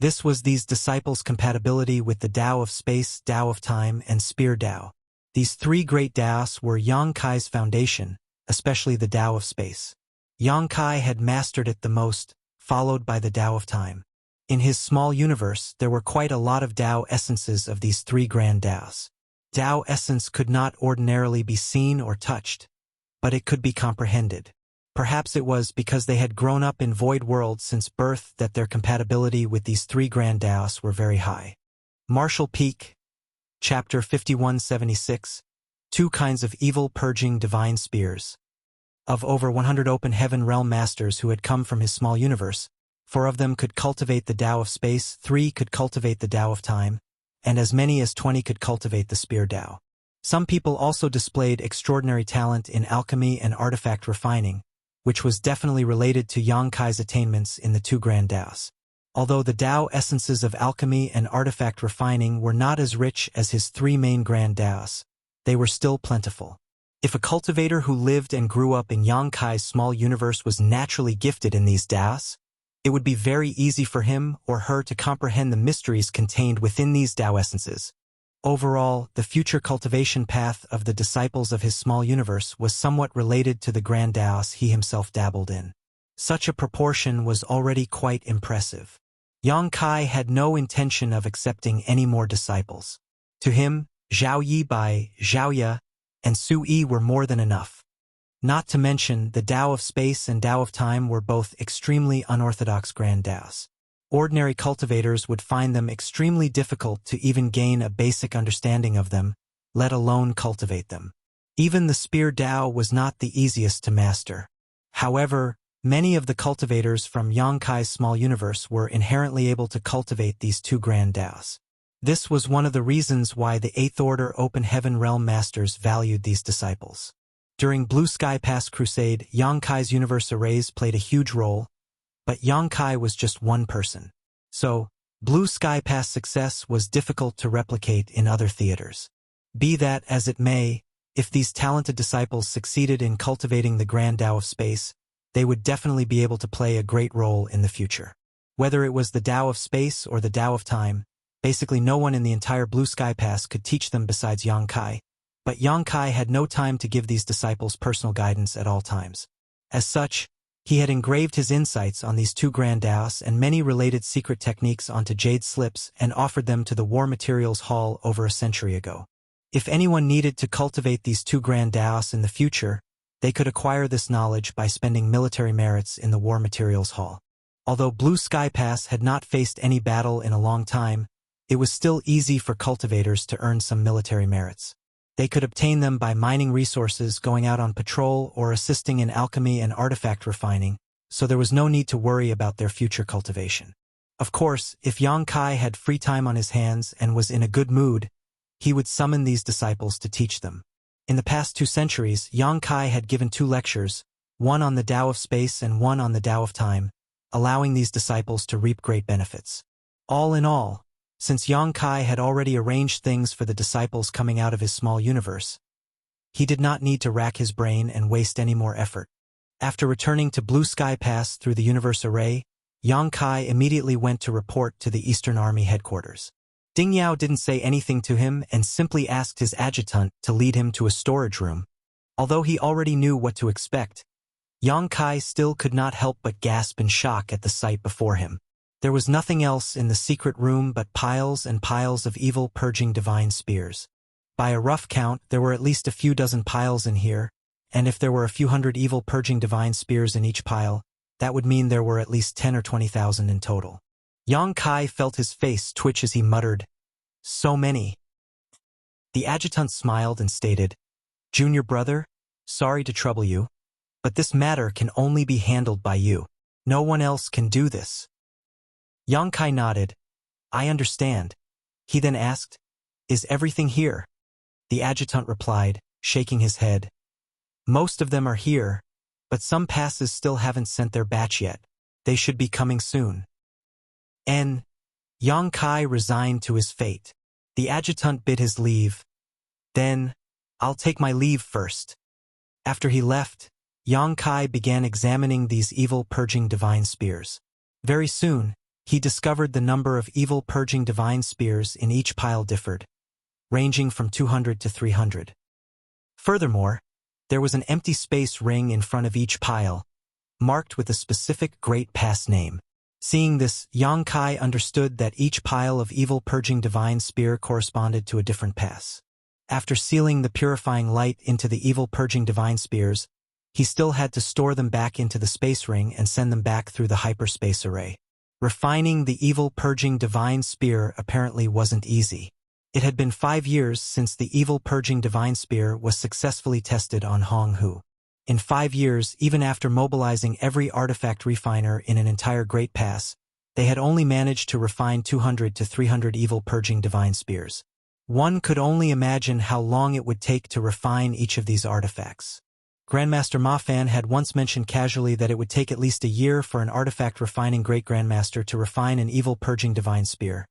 This was these disciples' compatibility with the Tao of Space, Tao of Time, and Spear Tao. These three great Taos were Yang Kai's foundation, especially the Tao of Space. Yang Kai had mastered it the most, followed by the Tao of Time. In his small universe, there were quite a lot of Tao essences of these three grand Taos. Tao essence could not ordinarily be seen or touched, but it could be comprehended. Perhaps it was because they had grown up in Void World since birth that their compatibility with these three grand Taos were very high. Martial Peak, Chapter 5176, Two Kinds of Evil Purging Divine Spears. Of over 100 Open Heaven Realm Masters who had come from his small universe, 4 of them could cultivate the Tao of Space, 3 could cultivate the Tao of Time, and as many as 20 could cultivate the Spear Tao. Some people also displayed extraordinary talent in alchemy and artifact refining, which was definitely related to Yang Kai's attainments in the two grand Taos. Although the Tao essences of alchemy and artifact refining were not as rich as his 3 main grand Taos, they were still plentiful. If a cultivator who lived and grew up in Yang Kai's small universe was naturally gifted in these Taos, it would be very easy for him or her to comprehend the mysteries contained within these Tao essences. Overall, the future cultivation path of the disciples of his small universe was somewhat related to the grand Taos he himself dabbled in. Such a proportion was already quite impressive. Yang Kai had no intention of accepting any more disciples. To him, Zhao Yi Bai, Zhao Ya, and Su Yi were more than enough. Not to mention, the Tao of Space and Tao of Time were both extremely unorthodox grand Taos. Ordinary cultivators would find them extremely difficult to even gain a basic understanding of them, let alone cultivate them. Even the Spear Tao was not the easiest to master. However, Many of the cultivators from Yang Kai's small universe were inherently able to cultivate these two grand Daos. This was one of the reasons why the Eighth Order Open Heaven Realm Masters valued these disciples. During Blue Sky Pass Crusade, Yang Kai's universe arrays played a huge role, but Yang Kai was just one person. So, Blue Sky Pass success was difficult to replicate in other theaters. Be that as it may, if these talented disciples succeeded in cultivating the Grand Tao of Space, they would definitely be able to play a great role in the future. Whether it was the Tao of Space or the Tao of Time, basically no one in the entire Blue Sky Pass could teach them besides Yang Kai, but Yang Kai had no time to give these disciples personal guidance at all times. As such, he had engraved his insights on these two grand Taos and many related secret techniques onto jade slips and offered them to the War Materials Hall over a century ago. If anyone needed to cultivate these two grand Taos in the future, they could acquire this knowledge by spending military merits in the War Materials Hall. Although Blue Sky Pass had not faced any battle in a long time, it was still easy for cultivators to earn some military merits. They could obtain them by mining resources, going out on patrol, or assisting in alchemy and artifact refining, so there was no need to worry about their future cultivation. Of course, if Yang Kai had free time on his hands and was in a good mood, he would summon these disciples to teach them. In the past 2 centuries, Yang Kai had given 2 lectures, one on the Tao of Space and one on the Tao of Time, allowing these disciples to reap great benefits. All in all, since Yang Kai had already arranged things for the disciples coming out of his small universe, he did not need to rack his brain and waste any more effort. After returning to Blue Sky Pass through the universe array, Yang Kai immediately went to report to the Eastern Army headquarters. Ding Yao didn't say anything to him and simply asked his adjutant to lead him to a storage room. Although he already knew what to expect, Yang Kai still could not help but gasp in shock at the sight before him. There was nothing else in the secret room but piles and piles of evil purging divine spears. By a rough count, there were at least a few dozen piles in here, and if there were a few hundred evil purging divine spears in each pile, that would mean there were at least 10 or 20,000 in total. Yang Kai felt his face twitch as he muttered, "So many." The adjutant smiled and stated, "Junior brother, sorry to trouble you, but this matter can only be handled by you. No one else can do this." Yang Kai nodded. "I understand." He then asked, "Is everything here?" The adjutant replied, shaking his head, "Most of them are here, but some passes still haven't sent their batch yet. They should be coming soon." Yang Kai resigned to his fate. The adjutant bid his leave. "Then, I'll take my leave first." After he left, Yang Kai began examining these evil purging divine spears. Very soon, he discovered the number of evil purging divine spears in each pile differed, ranging from 200 to 300. Furthermore, there was an empty space ring in front of each pile, marked with a specific Great Pass name. Seeing this, Yang Kai understood that each pile of evil purging divine spear corresponded to a different pass. After sealing the purifying light into the evil purging divine spears, he still had to store them back into the space ring and send them back through the hyperspace array. Refining the evil purging divine spear apparently wasn't easy. It had been 5 years since the evil purging divine spear was successfully tested on Hong Hu. In 5 years, even after mobilizing every artifact refiner in an entire Great Pass, they had only managed to refine 200 to 300 evil purging divine spears. One could only imagine how long it would take to refine each of these artifacts. Grandmaster Ma Fan had once mentioned casually that it would take at least a year for an artifact refining Great Grandmaster to refine an evil purging divine spear.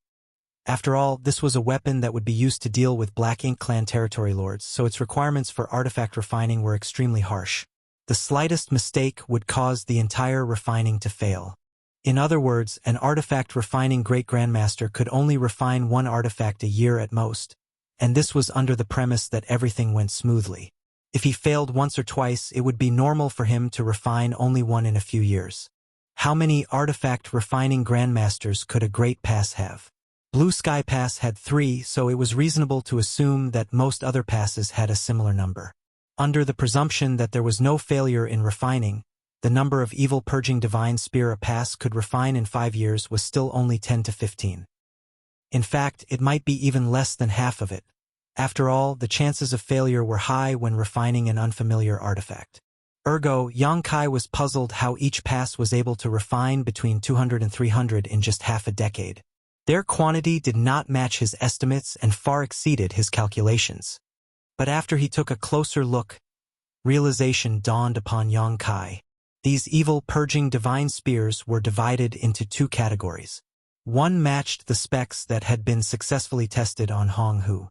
After all, this was a weapon that would be used to deal with Black Ink Clan territory lords, so its requirements for artifact refining were extremely harsh. The slightest mistake would cause the entire refining to fail. In other words, an artifact refining Great Grandmaster could only refine one artifact a year at most, and this was under the premise that everything went smoothly. If he failed once or twice, it would be normal for him to refine only one in a few years. How many artifact refining Grandmasters could a Great Pass have? Blue Sky Pass had 3, so it was reasonable to assume that most other passes had a similar number. Under the presumption that there was no failure in refining, the number of evil purging divine spear a pass could refine in 5 years was still only 10 to 15. In fact, it might be even less than half of it. After all, the chances of failure were high when refining an unfamiliar artifact. Ergo, Yang Kai was puzzled how each pass was able to refine between 200 and 300 in just half a decade. Their quantity did not match his estimates and far exceeded his calculations. But after he took a closer look, realization dawned upon Yang Kai. These evil purging divine spears were divided into two categories. One matched the specs that had been successfully tested on Hong Hu.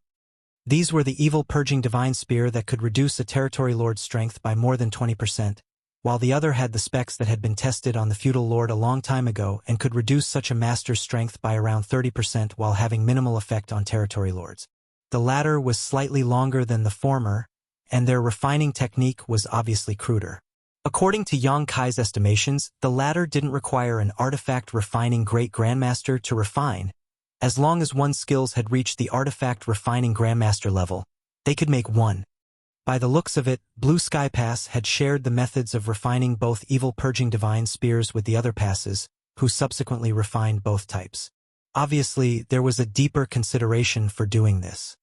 These were the evil purging divine spear that could reduce a territory lord's strength by more than 20%, while the other had the specs that had been tested on the feudal lord a long time ago and could reduce such a master's strength by around 30% while having minimal effect on territory lords. The latter was slightly longer than the former, and their refining technique was obviously cruder. According to Yang Kai's estimations, the latter didn't require an artifact refining great grandmaster to refine. As long as one's skills had reached the artifact refining grandmaster level, they could make one. By the looks of it, Blue Sky Pass had shared the methods of refining both evil purging divine spears with the other passes, who subsequently refined both types. Obviously, there was a deeper consideration for doing this.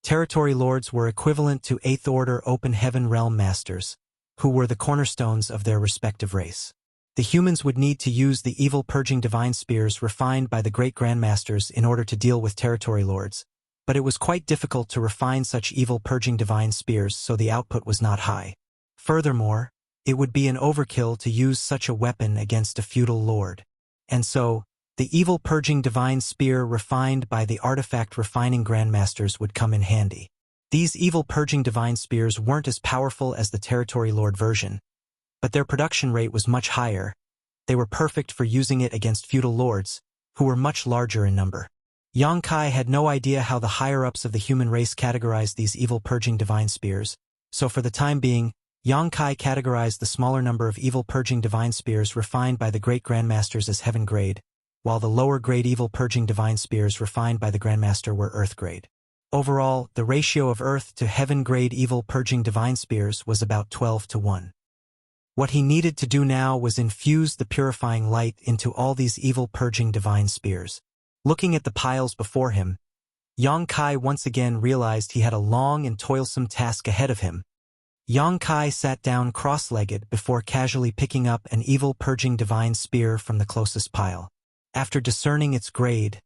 Territory lords were equivalent to 8th Order Open Heaven Realm Masters, who were the cornerstones of their respective race. The humans would need to use the evil purging divine spears refined by the great grandmasters in order to deal with territory lords, but it was quite difficult to refine such evil purging divine spears, so the output was not high. Furthermore, it would be an overkill to use such a weapon against a feudal lord. And so, the evil purging divine spear refined by the artifact refining grandmasters would come in handy. These evil purging divine spears weren't as powerful as the territory lord version, but their production rate was much higher. They were perfect for using it against feudal lords, who were much larger in number. Yang Kai had no idea how the higher-ups of the human race categorized these evil purging divine spears, so for the time being, Yang Kai categorized the smaller number of evil purging divine spears refined by the great grandmasters as heaven grade, while the lower grade evil purging divine spears refined by the grandmaster were earth grade. Overall, the ratio of earth to heaven grade evil purging divine spears was about 12:1. What he needed to do now was infuse the purifying light into all these evil purging divine spears. Looking at the piles before him, Yang Kai once again realized he had a long and toilsome task ahead of him. Yang Kai sat down cross-legged before casually picking up an evil purging divine spear from the closest pile. After discerning its grade,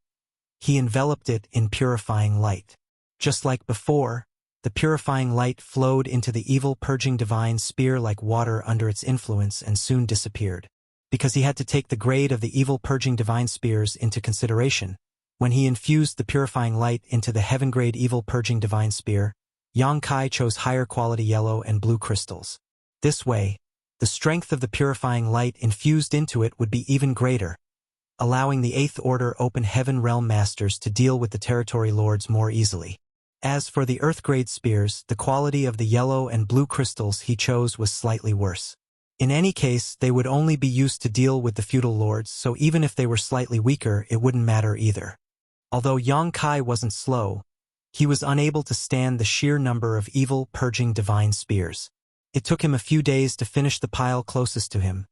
he enveloped it in purifying light. Just like before, the purifying light flowed into the evil purging divine spear like water under its influence and soon disappeared. Because he had to take the grade of the evil purging divine spears into consideration, when he infused the purifying light into the heaven grade evil purging divine spear, Yang Kai chose higher quality yellow and blue crystals. This way, the strength of the purifying light infused into it would be even greater, allowing the 8th Order Open Heaven Realm Masters to deal with the territory lords more easily. As for the earth-grade spears, the quality of the yellow and blue crystals he chose was slightly worse. In any case, they would only be used to deal with the feudal lords, so even if they were slightly weaker, it wouldn't matter either. Although Yang Kai wasn't slow, he was unable to stand the sheer number of evil purging divine spears. It took him a few days to finish the pile closest to him,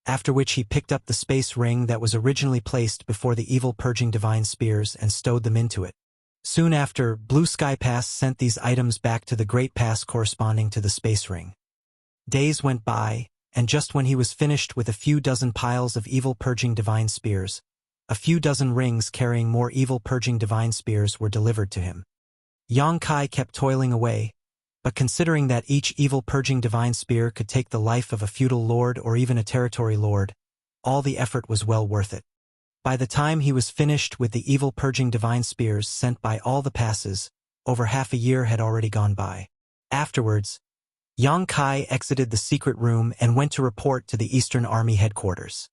after which he picked up the space ring that was originally placed before the evil purging divine spears and stowed them into it. Soon after, Blue Sky Pass sent these items back to the Great Pass corresponding to the space ring. Days went by, and just when he was finished with a few dozen piles of evil purging divine spears, a few dozen rings carrying more evil purging divine spears were delivered to him. Yang Kai kept toiling away, but considering that each evil purging divine spear could take the life of a feudal lord or even a territory lord, all the effort was well worth it. By the time he was finished with the evil purging divine spears sent by all the passes, over half a year had already gone by. Afterwards, Yang Kai exited the secret room and went to report to the Eastern Army headquarters.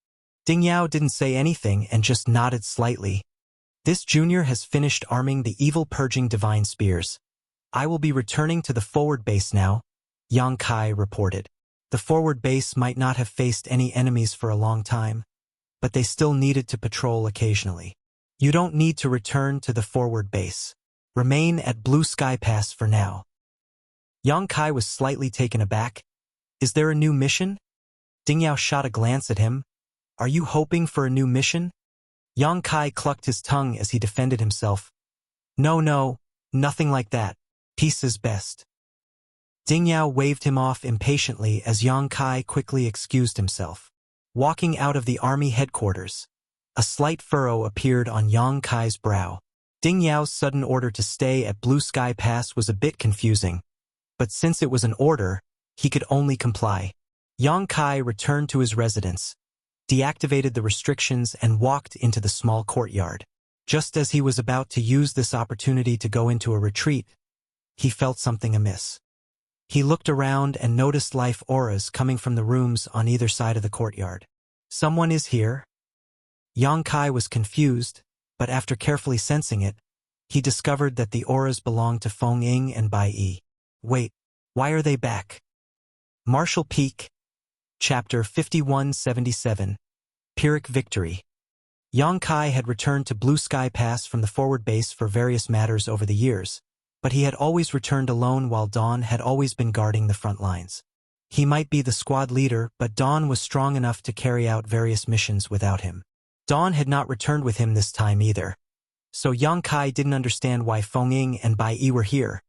Ding Yao didn't say anything and just nodded slightly. This junior has finished arming the evil purging divine spears. I will be returning to the forward base now, Yang Kai reported. The forward base might not have faced any enemies for a long time, but they still needed to patrol occasionally. You don't need to return to the forward base. Remain at Blue Sky Pass for now. Yang Kai was slightly taken aback. Is there a new mission? Ding Yao shot a glance at him. Are you hoping for a new mission? Yang Kai clucked his tongue as he defended himself. No, nothing like that. Peace is best. Ding Yao waved him off impatiently as Yang Kai quickly excused himself. Walking out of the army headquarters, a slight furrow appeared on Yang Kai's brow. Ding Yao's sudden order to stay at Blue Sky Pass was a bit confusing, but since it was an order, he could only comply. Yang Kai returned to his residence, deactivated the restrictions and walked into the small courtyard. Just as he was about to use this opportunity to go into a retreat, he felt something amiss. He looked around and noticed life auras coming from the rooms on either side of the courtyard. Someone is here? Yang Kai was confused, but after carefully sensing it, he discovered that the auras belonged to Feng Ying and Bai Yi. Wait, why are they back? Martial Peak, Chapter 5177, Pyrrhic Victory. Yang Kai had returned to Blue Sky Pass from the forward base for various matters over the years, but he had always returned alone while Dawn had always been guarding the front lines. He might be the squad leader, but Dawn was strong enough to carry out various missions without him. Dawn had not returned with him this time either, so Yang Kai didn't understand why Feng Ying and Bai Yi were here.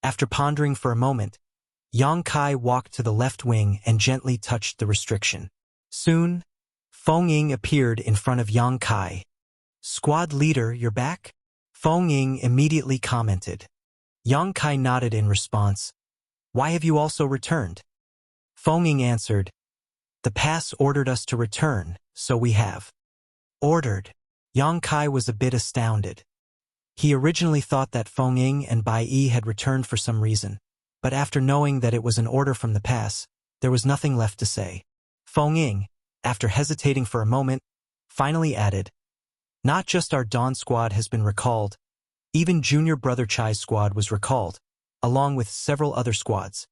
After pondering for a moment, Yang Kai walked to the left wing and gently touched the restriction. Soon, Feng Ying appeared in front of Yang Kai. "Squad leader, you're back?" Feng Ying immediately commented. Yang Kai nodded in response. "Why have you also returned?" Feng Ying answered, "The pass ordered us to return, so we have." Ordered? Yang Kai was a bit astounded. He originally thought that Feng Ying and Bai Yi had returned for some reason, but after knowing that it was an order from the pass, there was nothing left to say. Feng Ying, after hesitating for a moment, finally added, "Not just our Dawn squad has been recalled, even Junior Brother Chai's squad was recalled, along with several other squads."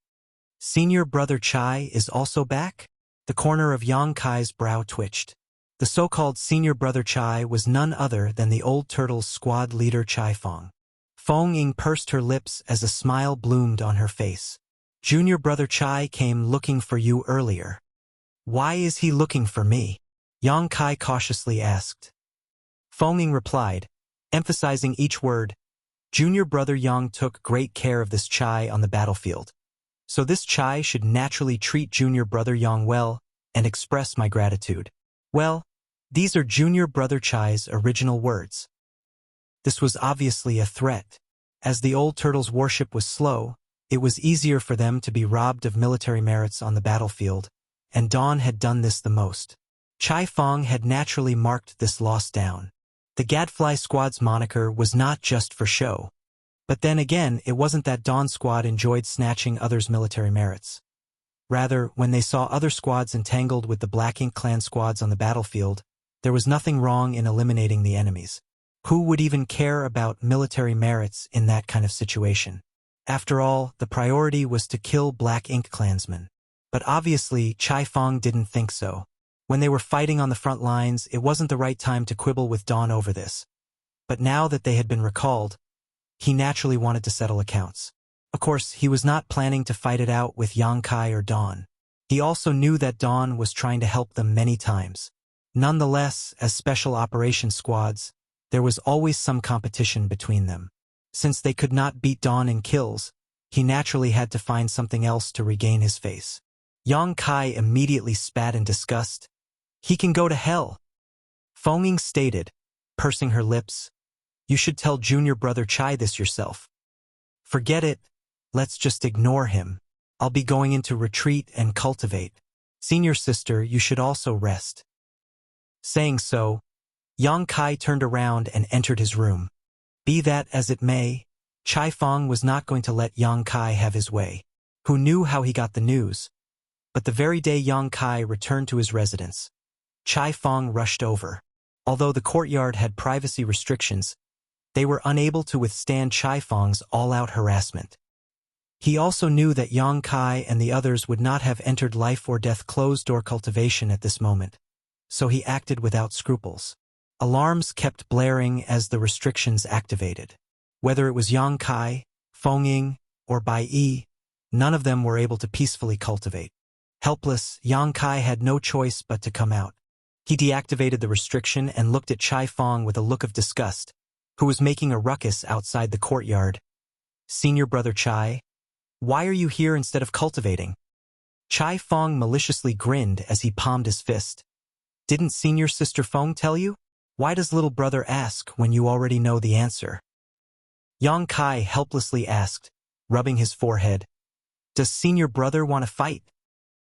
"Senior Brother Chai is also back?" The corner of Yang Kai's brow twitched. The so-called Senior Brother Chai was none other than the old turtle's squad leader Chai Fong. Feng Ying pursed her lips as a smile bloomed on her face. "Junior Brother Chai came looking for you earlier." "Why is he looking for me?" Yang Kai cautiously asked. Feng Ying replied, emphasizing each word, "Junior Brother Yang took great care of this Chai on the battlefield. So this Chai should naturally treat Junior Brother Yang well and express my gratitude." Well, these are Junior Brother Chai's original words. This was obviously a threat. As the old turtle's warship was slow, it was easier for them to be robbed of military merits on the battlefield, and Dawn had done this the most. Chai Fong had naturally marked this loss down. The Gadfly Squad's moniker was not just for show. But then again, it wasn't that Dawn Squad enjoyed snatching others' military merits. Rather, when they saw other squads entangled with the Black Ink Clan squads on the battlefield, there was nothing wrong in eliminating the enemies. Who would even care about military merits in that kind of situation? After all, the priority was to kill Black Ink Clansmen. But obviously, Chai Fong didn't think so. When they were fighting on the front lines, it wasn't the right time to quibble with Dawn over this. But now that they had been recalled, he naturally wanted to settle accounts. Of course, he was not planning to fight it out with Yang Kai or Dawn. He also knew that Dawn was trying to help them many times. Nonetheless, as special operations squads, there was always some competition between them. Since they could not beat Dawn in kills, he naturally had to find something else to regain his face. Yang Kai immediately spat in disgust. "He can go to hell." Feng Ying stated, pursing her lips, "You should tell Junior Brother Chai this yourself." "Forget it. Let's just ignore him. I'll be going into retreat and cultivate. Senior sister, you should also rest." Saying so, Yang Kai turned around and entered his room. Be that as it may, Chai Fong was not going to let Yang Kai have his way. Who knew how he got the news? But the very day Yang Kai returned to his residence, Chai Fong rushed over. Although the courtyard had privacy restrictions, they were unable to withstand Chai Fong's all-out harassment. He also knew that Yang Kai and the others would not have entered life-or-death closed-door cultivation at this moment, so he acted without scruples. Alarms kept blaring as the restrictions activated. Whether it was Yang Kai, Feng Ying, or Bai Yi, none of them were able to peacefully cultivate. Helpless, Yang Kai had no choice but to come out. He deactivated the restriction and looked at Chai Fong with a look of disgust, who was making a ruckus outside the courtyard. "Senior Brother Chai, Why are you here instead of cultivating? Chai Fong maliciously grinned as he palmed his fist. Didn't senior sister Fong tell you? Why does little brother ask when you already know the answer? Yang Kai helplessly asked, rubbing his forehead. Does senior brother want to fight?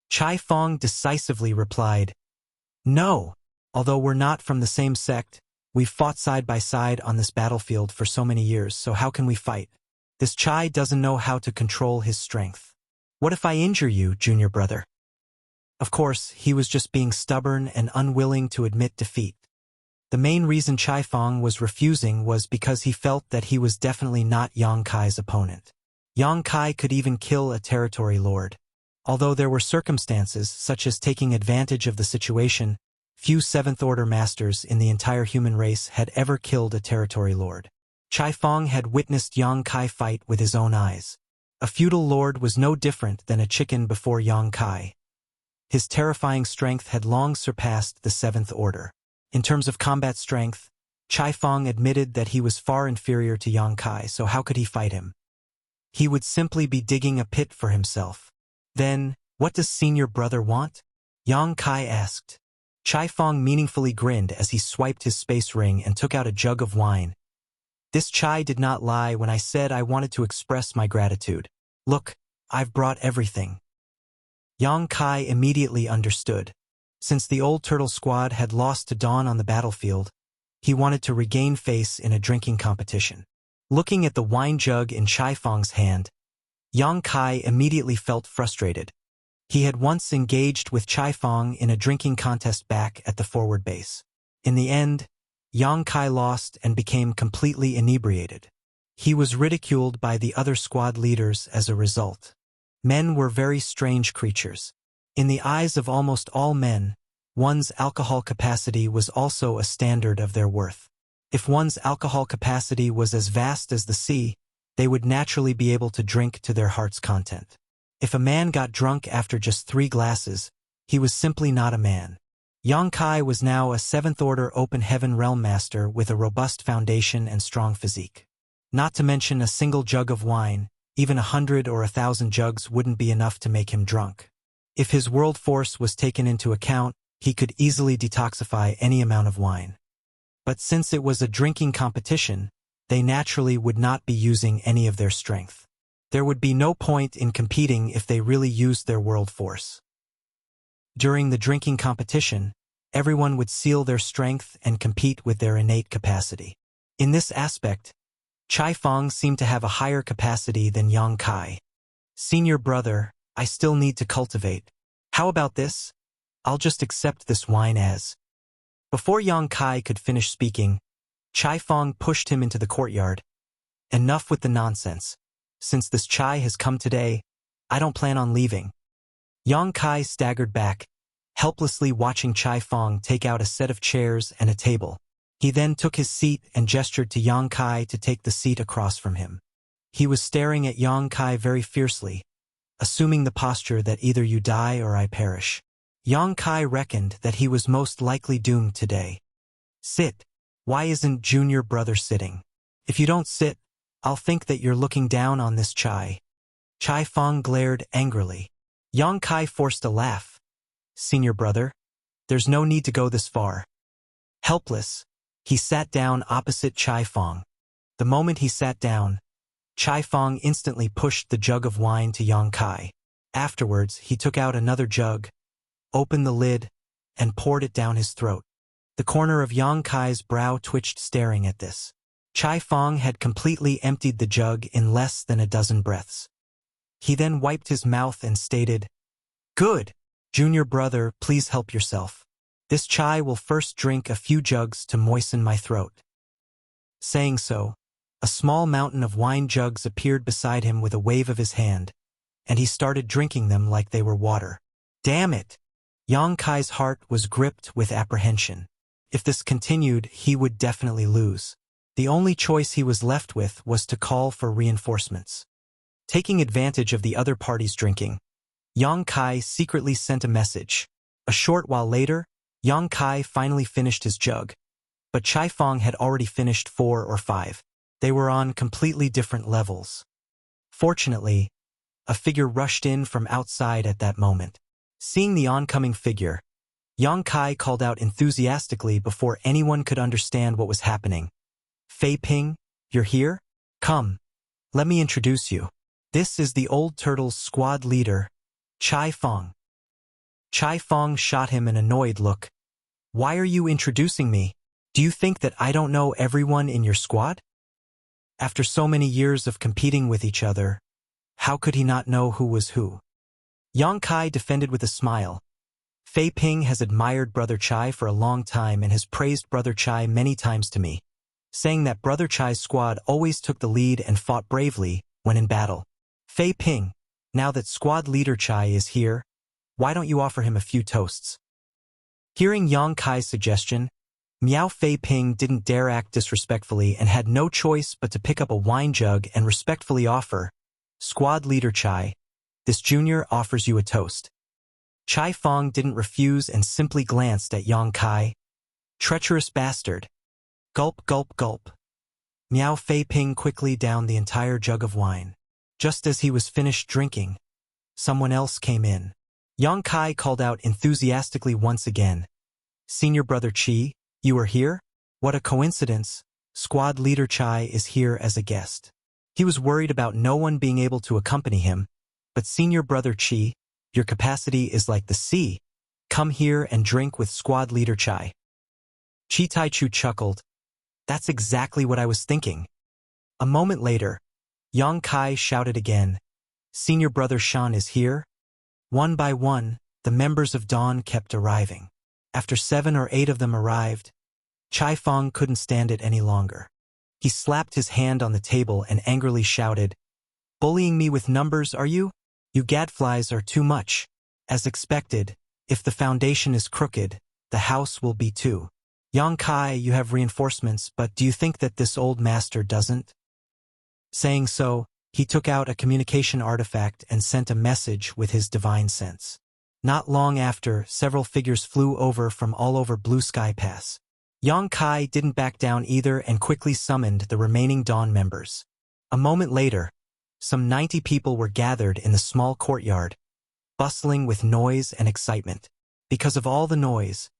Chai Fong decisively replied, No, although we're not from the same sect, we've fought side by side on this battlefield for so many years, so how can we fight? This Chai doesn't know how to control his strength. What if I injure you, junior brother? Of course, he was just being stubborn and unwilling to admit defeat. The main reason Chai Fong was refusing was because he felt that he was definitely not Yang Kai's opponent. Yang Kai could even kill a territory lord. Although there were circumstances, such as taking advantage of the situation, few Seventh-Order masters in the entire human race had ever killed a territory lord. Chai Fong had witnessed Yang Kai fight with his own eyes. A feudal lord was no different than a chicken before Yang Kai. His terrifying strength had long surpassed the Seventh Order. In terms of combat strength, Chai Fong admitted that he was far inferior to Yang Kai, so how could he fight him? He would simply be digging a pit for himself. Then, what does senior brother want? Yang Kai asked. Chai Fong meaningfully grinned as he swiped his space ring and took out a jug of wine. This Chai did not lie when I said I wanted to express my gratitude. Look, I've brought everything. Yang Kai immediately understood. Since the old turtle squad had lost to Dawn on the battlefield, he wanted to regain face in a drinking competition. Looking at the wine jug in Chai Fong's hand, Yang Kai immediately felt frustrated. He had once engaged with Chai Fong in a drinking contest back at the forward base. In the end, Yang Kai lost and became completely inebriated. He was ridiculed by the other squad leaders as a result. Men were very strange creatures. In the eyes of almost all men, one's alcohol capacity was also a standard of their worth. If one's alcohol capacity was as vast as the sea, they would naturally be able to drink to their heart's content. If a man got drunk after just 3 glasses, he was simply not a man. Yang Kai was now a Seventh-Order Open Heaven Realm Master with a robust foundation and strong physique. Not to mention a single jug of wine, even 100 or 1,000 jugs wouldn't be enough to make him drunk. If his world force was taken into account, he could easily detoxify any amount of wine. But since it was a drinking competition, they naturally would not be using any of their strength. There would be no point in competing if they really used their world force. During the drinking competition, everyone would seal their strength and compete with their innate capacity. In this aspect, Chai Fong seemed to have a higher capacity than Yang Kai. Senior brother, I still need to cultivate. How about this? I'll just accept this wine as. Before Yang Kai could finish speaking, Chai Fong pushed him into the courtyard. Enough with the nonsense. Since this Chai has come today, I don't plan on leaving. Yang Kai staggered back, helplessly watching Chai Fong take out a set of chairs and a table. He then took his seat and gestured to Yang Kai to take the seat across from him. He was staring at Yang Kai very fiercely, assuming the posture that either you die or I perish. Yang Kai reckoned that he was most likely doomed today. Sit. Why isn't junior brother sitting? If you don't sit, I'll think that you're looking down on this Chai. Chai Fong glared angrily. Yang Kai forced a laugh. Senior brother, there's no need to go this far. Helpless, he sat down opposite Chai Fong. The moment he sat down, Chai Fong instantly pushed the jug of wine to Yang Kai. Afterwards, he took out another jug, opened the lid, and poured it down his throat. The corner of Yang Kai's brow twitched staring at this. Chai Fong had completely emptied the jug in less than a dozen breaths. He then wiped his mouth and stated, Good! Junior brother, please help yourself. This Chai will first drink a few jugs to moisten my throat. Saying so, a small mountain of wine jugs appeared beside him with a wave of his hand, and he started drinking them like they were water. Damn it! Yang Kai's heart was gripped with apprehension. If this continued, he would definitely lose. The only choice he was left with was to call for reinforcements. Taking advantage of the other party's drinking, Yang Kai secretly sent a message. A short while later, Yang Kai finally finished his jug, but Chai Fong had already finished 4 or 5. They were on completely different levels. Fortunately, A figure rushed in from outside at that moment. Seeing the oncoming figure, Yang Kai called out enthusiastically before anyone could understand what was happening. "Fei Ping, you're here? Come, let me introduce you. This is the Old Turtle's squad leader, Chai Fong." Chai Fong shot him an annoyed look. "Why are you introducing me? Do you think that I don't know everyone in your squad?" After so many years of competing with each other, how could he not know who was who? Yang Kai defended with a smile. "Fei Ping has admired Brother Chai for a long time and has praised Brother Chai many times to me, saying that Brother Chai's squad always took the lead and fought bravely when in battle. Fei Ping, now that squad leader Chai is here, why don't you offer him a few toasts?" Hearing Yang Kai's suggestion, Miao Fei Ping didn't dare act disrespectfully and had no choice but to pick up a wine jug and respectfully offer, "Squad leader Chai, this junior offers you a toast." Chai Fong didn't refuse and simply glanced at Yang Kai. "Treacherous bastard." Gulp, gulp, gulp. Miao Fei Ping quickly downed the entire jug of wine. Just as he was finished drinking, someone else came in. Yang Kai called out enthusiastically once again. "Senior Brother Chi, you are here? What a coincidence. Squad leader Chai is here as a guest." He was worried about no one being able to accompany him, but Senior Brother Chi, your capacity is like the sea. Come here and drink with squad leader Chai. Chi Taichu chuckled. "That's exactly what I was thinking." A moment later, Yang Kai shouted again, "Senior Brother Shan is here?" One by one, the members of Dawn kept arriving. After 7 or 8 of them arrived, Chai Fong couldn't stand it any longer. He slapped his hand on the table and angrily shouted, "Bullying me with numbers, are you? You gadflies are too much. As expected, if the foundation is crooked, the house will be too. Yang Kai, you have reinforcements, but do you think that this old master doesn't?" Saying so, he took out a communication artifact and sent a message with his divine sense. Not long after, several figures flew over from all over Blue Sky Pass. Yang Kai didn't back down either and quickly summoned the remaining Dawn members. A moment later, some 90 people were gathered in the small courtyard, bustling with noise and excitement. Because of all the noise,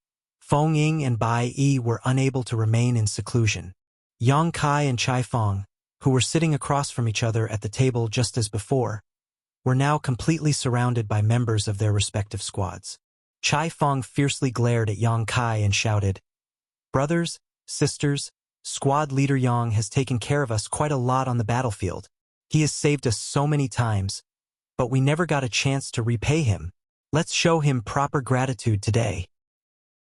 Feng Ying and Bai Yi were unable to remain in seclusion. Yang Kai and Chai Fong, who were sitting across from each other at the table just as before, were now completely surrounded by members of their respective squads. Chai Fong fiercely glared at Yang Kai and shouted, "Brothers, sisters, squad leader Yang has taken care of us quite a lot on the battlefield. He has saved us so many times, but we never got a chance to repay him. Let's show him proper gratitude today."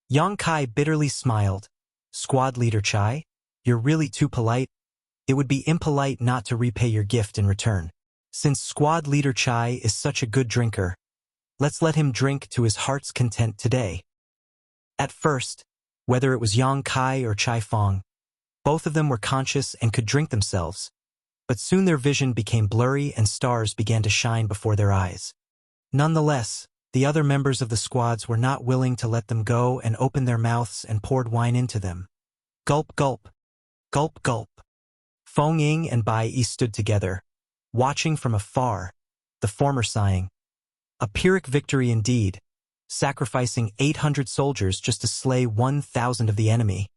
Yang Kai bitterly smiled. "Squad leader Chai, you're really too polite. It would be impolite not to repay your gift in return. Since squad leader Chai is such a good drinker, let's let him drink to his heart's content today." At first, whether it was Yang Kai or Chai Fong, both of them were conscious and could drink themselves, but soon their vision became blurry and stars began to shine before their eyes. Nonetheless, the other members of the squads were not willing to let them go and opened their mouths and poured wine into them. Gulp, gulp. Gulp, gulp. Feng Ying and Bai Yi stood together, watching from afar, the former sighing, "A Pyrrhic victory indeed, sacrificing 800 soldiers just to slay 1,000 of the enemy."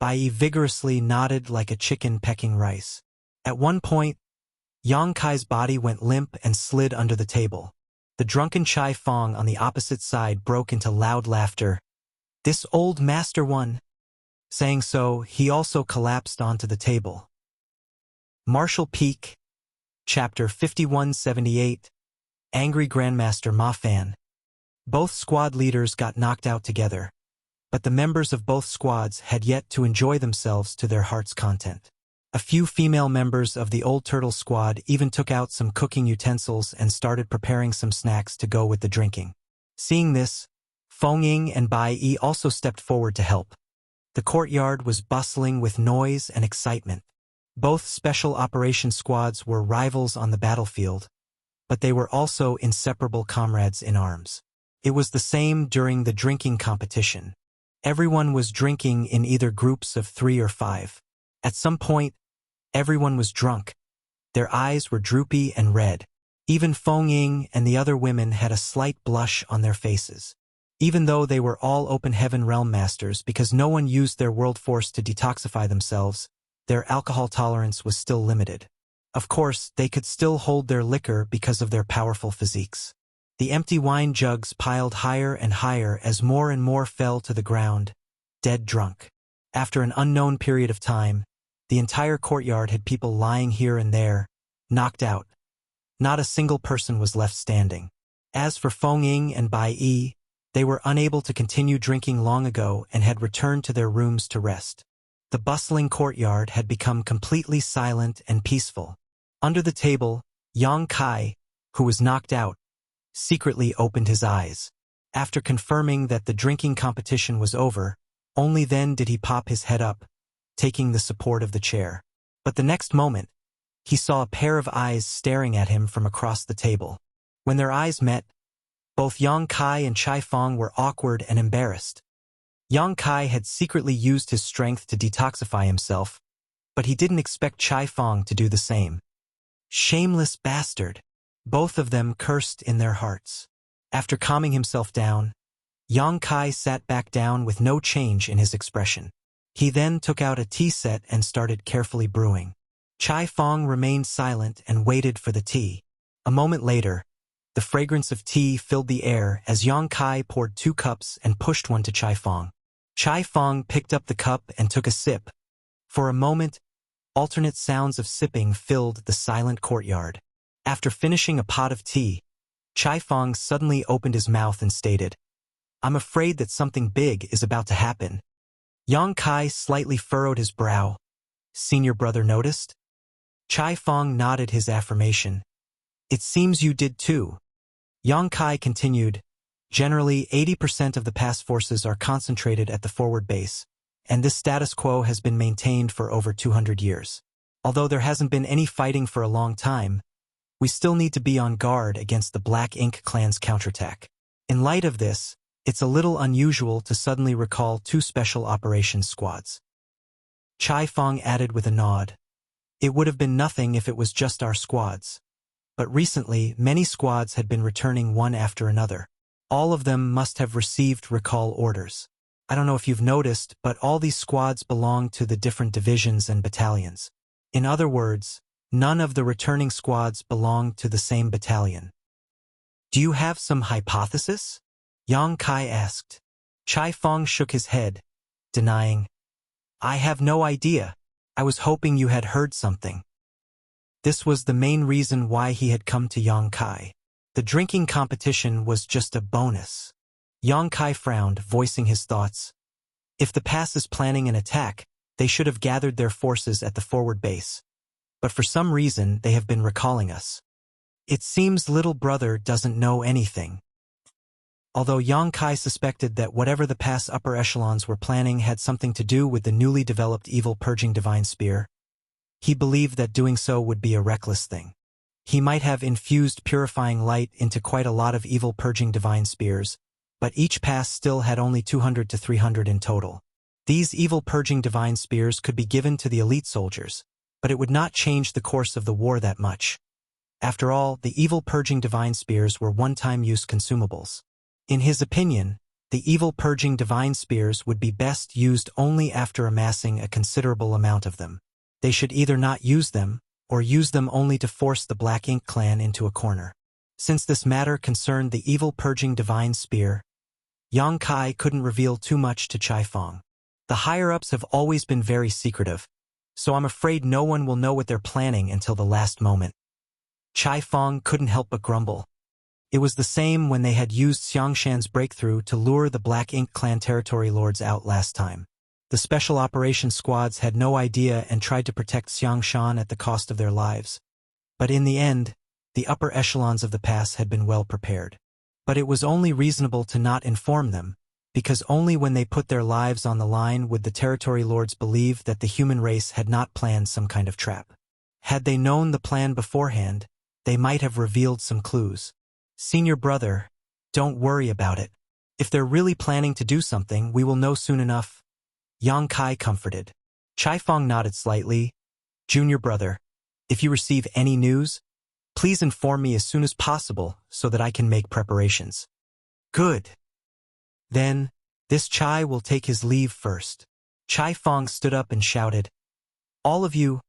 Bai Yi vigorously nodded like a chicken pecking rice. At one point, Yang Kai's body went limp and slid under the table. The drunken Chai Fong on the opposite side broke into loud laughter. "This old master one." Saying so, he also collapsed onto the table. Martial Peak, Chapter 5178, Angry Grandmaster Ma Fan. Both squad leaders got knocked out together, but the members of both squads had yet to enjoy themselves to their heart's content. A few female members of the Old Turtle squad even took out some cooking utensils and started preparing some snacks to go with the drinking. Seeing this, Feng Ying and Bai Yi also stepped forward to help. The courtyard was bustling with noise and excitement. Both special operations squads were rivals on the battlefield, but they were also inseparable comrades in arms. It was the same during the drinking competition. Everyone was drinking in either groups of 3 or 5. At some point, everyone was drunk. Their eyes were droopy and red. Even Feng Ying and the other women had a slight blush on their faces. Even though they were all open heaven realm masters because no one used their world force to detoxify themselves, their alcohol tolerance was still limited. Of course, they could still hold their liquor because of their powerful physiques. The empty wine jugs piled higher and higher as more and more fell to the ground, dead drunk. After an unknown period of time, the entire courtyard had people lying here and there, knocked out. Not a single person was left standing. As for Feng Ying and Bai Yi, they were unable to continue drinking long ago and had returned to their rooms to rest. The bustling courtyard had become completely silent and peaceful. Under the table, Yang Kai, who was knocked out, secretly opened his eyes. After confirming that the drinking competition was over, only then did he pop his head up, taking the support of the chair. But the next moment, he saw a pair of eyes staring at him from across the table. When their eyes met, both Yang Kai and Chai Fong were awkward and embarrassed. Yang Kai had secretly used his strength to detoxify himself, but he didn't expect Chai Fong to do the same. Shameless bastard! Both of them cursed in their hearts. After calming himself down, Yang Kai sat back down with no change in his expression. He then took out a tea set and started carefully brewing. Chai Fong remained silent and waited for the tea. A moment later, the fragrance of tea filled the air as Yang Kai poured 2 cups and pushed one to Chai Fong. Chai Fong picked up the cup and took a sip. For a moment, alternate sounds of sipping filled the silent courtyard. After finishing a pot of tea, Chai Fong suddenly opened his mouth and stated, "I'm afraid that something big is about to happen." Yang Kai slightly furrowed his brow. "Senior brother noticed?" Chai Fong nodded his affirmation. "It seems you did too." Yang Kai continued, "Generally, 80% of the pass forces are concentrated at the forward base, and this status quo has been maintained for over 200 years. Although there hasn't been any fighting for a long time, we still need to be on guard against the Black Ink clan's counterattack. In light of this, it's a little unusual to suddenly recall 2 special operations squads." Chai Fong added with a nod, "It would have been nothing if it was just our squads. But recently, many squads had been returning one after another. All of them must have received recall orders. I don't know if you've noticed, but all these squads belong to the different divisions and battalions. In other words, none of the returning squads belong to the same battalion." "Do you have some hypothesis?" Yang Kai asked. Chai Fong shook his head, denying, "I have no idea. I was hoping you had heard something." This was the main reason why he had come to Yang Kai. The drinking competition was just a bonus. Yang Kai frowned, voicing his thoughts. If the pass is planning an attack, they should have gathered their forces at the forward base. But for some reason, they have been recalling us. It seems little brother doesn't know anything. Although Yang Kai suspected that whatever the pass upper echelons were planning had something to do with the newly developed evil purging divine spear, he believed that doing so would be a reckless thing. He might have infused purifying light into quite a lot of evil purging divine spears, but each pass still had only 200 to 300 in total. These evil purging divine spears could be given to the elite soldiers, but it would not change the course of the war that much. After all, the evil purging divine spears were one-time use consumables. In his opinion, the evil purging divine spears would be best used only after amassing a considerable amount of them. They should either not use them, or use them only to force the Black Ink clan into a corner. Since this matter concerned the evil purging divine spear, Yang Kai couldn't reveal too much to Chai Fong. The higher-ups have always been very secretive, so I'm afraid no one will know what they're planning until the last moment. Chai Fong couldn't help but grumble. It was the same when they had used Xiangshan's breakthrough to lure the Black Ink clan territory lords out last time. The special operations squads had no idea and tried to protect Xiangshan at the cost of their lives. But in the end, the upper echelons of the pass had been well prepared. But it was only reasonable to not inform them, because only when they put their lives on the line would the territory lords believe that the human race had not planned some kind of trap. Had they known the plan beforehand, they might have revealed some clues. "Senior brother, don't worry about it. If they're really planning to do something, we will know soon enough," Yang Kai comforted. Chai Fong nodded slightly. "Junior brother, if you receive any news, Please inform me as soon as possible so that I can make preparations. Good. Then, this Chai will take his leave first. Chai Fong stood up and shouted, All of you,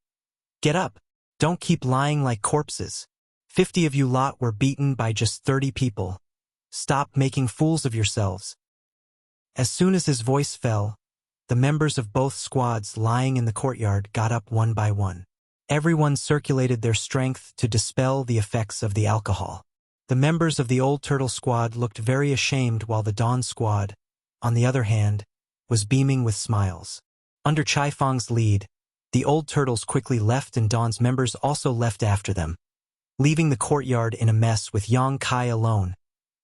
get up. Don't keep lying like corpses. 50 of you lot were beaten by just 30 people. Stop making fools of yourselves. As soon as his voice fell, the members of both squads lying in the courtyard got up one by one. Everyone circulated their strength to dispel the effects of the alcohol. The members of the Old Turtle Squad looked very ashamed while the Dawn Squad, on the other hand, was beaming with smiles. Under Chai Fong's lead, the Old Turtles quickly left and Dawn's members also left after them, leaving the courtyard in a mess with Yang Kai alone,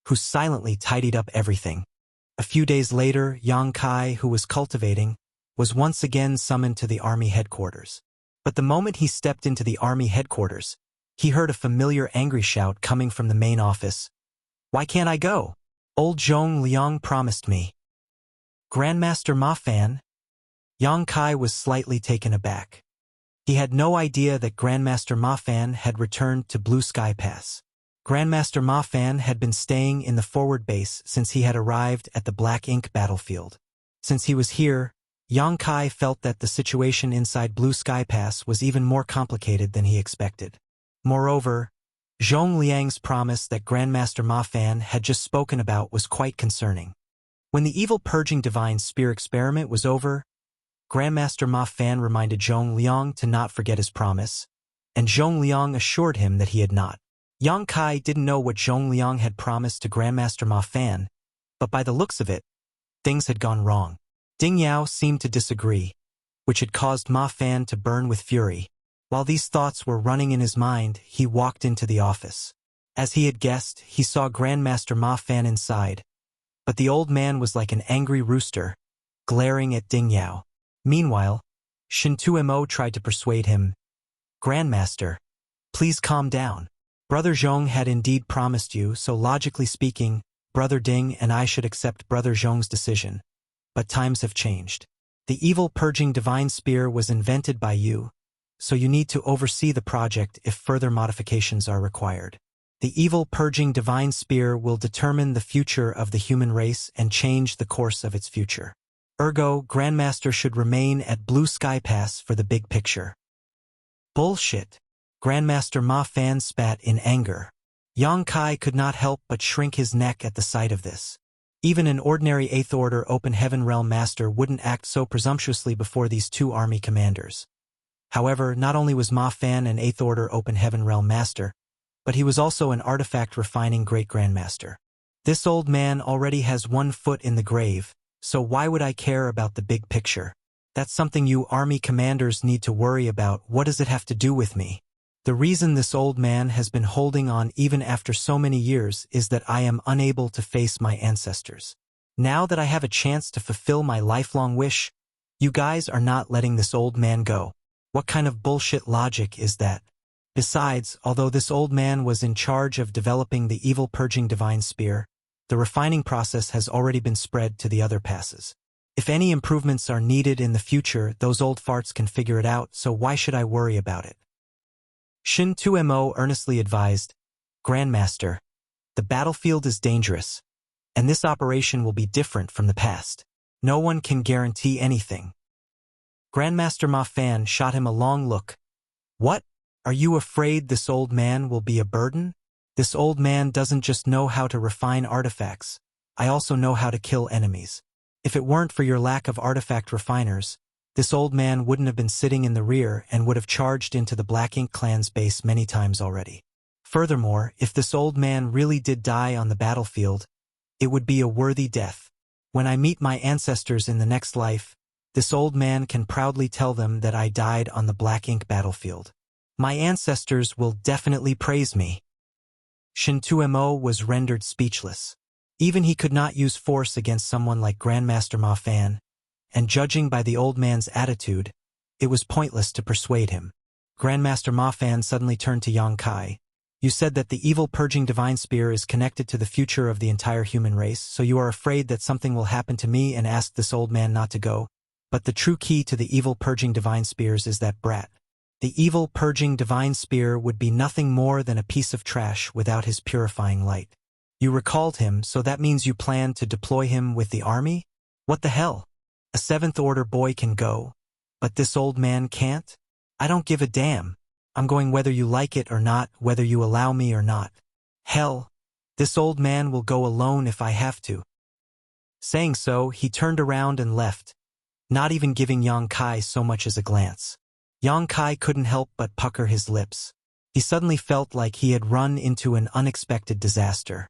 who silently tidied up everything. A few days later, Yang Kai, who was cultivating, was once again summoned to the army headquarters. But the moment he stepped into the army headquarters, he heard a familiar angry shout coming from the main office. Why can't I go? Old Zhong Liang promised me. Grandmaster Ma Fan? Yang Kai was slightly taken aback. He had no idea that Grandmaster Ma Fan had returned to Blue Sky Pass. Grandmaster Ma Fan had been staying in the forward base since he had arrived at the Black Ink battlefield. Since he was here, Yang Kai felt that the situation inside Blue Sky Pass was even more complicated than he expected. Moreover, Zhong Liang's promise that Grandmaster Ma Fan had just spoken about was quite concerning. When the evil purging divine spear experiment was over, Grandmaster Ma Fan reminded Zhong Liang to not forget his promise, and Zhong Liang assured him that he had not. Yang Kai didn't know what Zhong Liang had promised to Grandmaster Ma Fan, but by the looks of it, things had gone wrong. Ding Yao seemed to disagree, which had caused Ma Fan to burn with fury. While these thoughts were running in his mind, he walked into the office. As he had guessed, he saw Grandmaster Ma Fan inside, but the old man was like an angry rooster, glaring at Ding Yao. Meanwhile, Shin Tumo tried to persuade him. Grandmaster, please calm down. Brother Zhong had indeed promised you, so logically speaking, Brother Ding and I should accept Brother Zhong's decision. But times have changed. The evil purging divine spear was invented by you, so you need to oversee the project if further modifications are required. The evil purging divine spear will determine the future of the human race and change the course of its future. Ergo, Grandmaster should remain at Blue Sky Pass for the big picture. Bullshit. Grandmaster Ma Fan spat in anger. Yang Kai could not help but shrink his neck at the sight of this. Even an ordinary 8th Order Open Heaven Realm Master wouldn't act so presumptuously before these two army commanders. However, not only was Ma Fan an 8th Order Open Heaven Realm Master, but he was also an artifact refining Great Grandmaster. This old man already has one foot in the grave, so why would I care about the big picture? That's something you army commanders need to worry about. What does it have to do with me? The reason this old man has been holding on even after so many years is that I am unable to face my ancestors. Now that I have a chance to fulfill my lifelong wish, you guys are not letting this old man go. What kind of bullshit logic is that? Besides, although this old man was in charge of developing the evil purging divine spear, the refining process has already been spread to the other passes. If any improvements are needed in the future, those old farts can figure it out, so why should I worry about it? Shin Tumo earnestly advised, Grandmaster, the battlefield is dangerous, and this operation will be different from the past. No one can guarantee anything. Grandmaster Ma Fan shot him a long look. What? Are you afraid this old man will be a burden? This old man doesn't just know how to refine artifacts, I also know how to kill enemies. If it weren't for your lack of artifact refiners, this old man wouldn't have been sitting in the rear and would have charged into the Black Ink clan's base many times already. Furthermore, if this old man really did die on the battlefield, it would be a worthy death. When I meet my ancestors in the next life, this old man can proudly tell them that I died on the Black Ink battlefield. My ancestors will definitely praise me. Shin Tumo was rendered speechless. Even he could not use force against someone like Grandmaster Ma Fan, and judging by the old man's attitude, it was pointless to persuade him. Grandmaster Ma Fan suddenly turned to Yang Kai. You said that the evil purging divine spear is connected to the future of the entire human race, so you are afraid that something will happen to me and asked this old man not to go. But the true key to the evil purging divine spears is that brat. The evil purging divine spear would be nothing more than a piece of trash without his purifying light. You recalled him, so that means you plan to deploy him with the army? What the hell? A 7th Order boy can go, but this old man can't? I don't give a damn. I'm going whether you like it or not, whether you allow me or not. Hell, this old man will go alone if I have to. Saying so, he turned around and left, not even giving Yang Kai so much as a glance. Yang Kai couldn't help but pucker his lips. He suddenly felt like he had run into an unexpected disaster.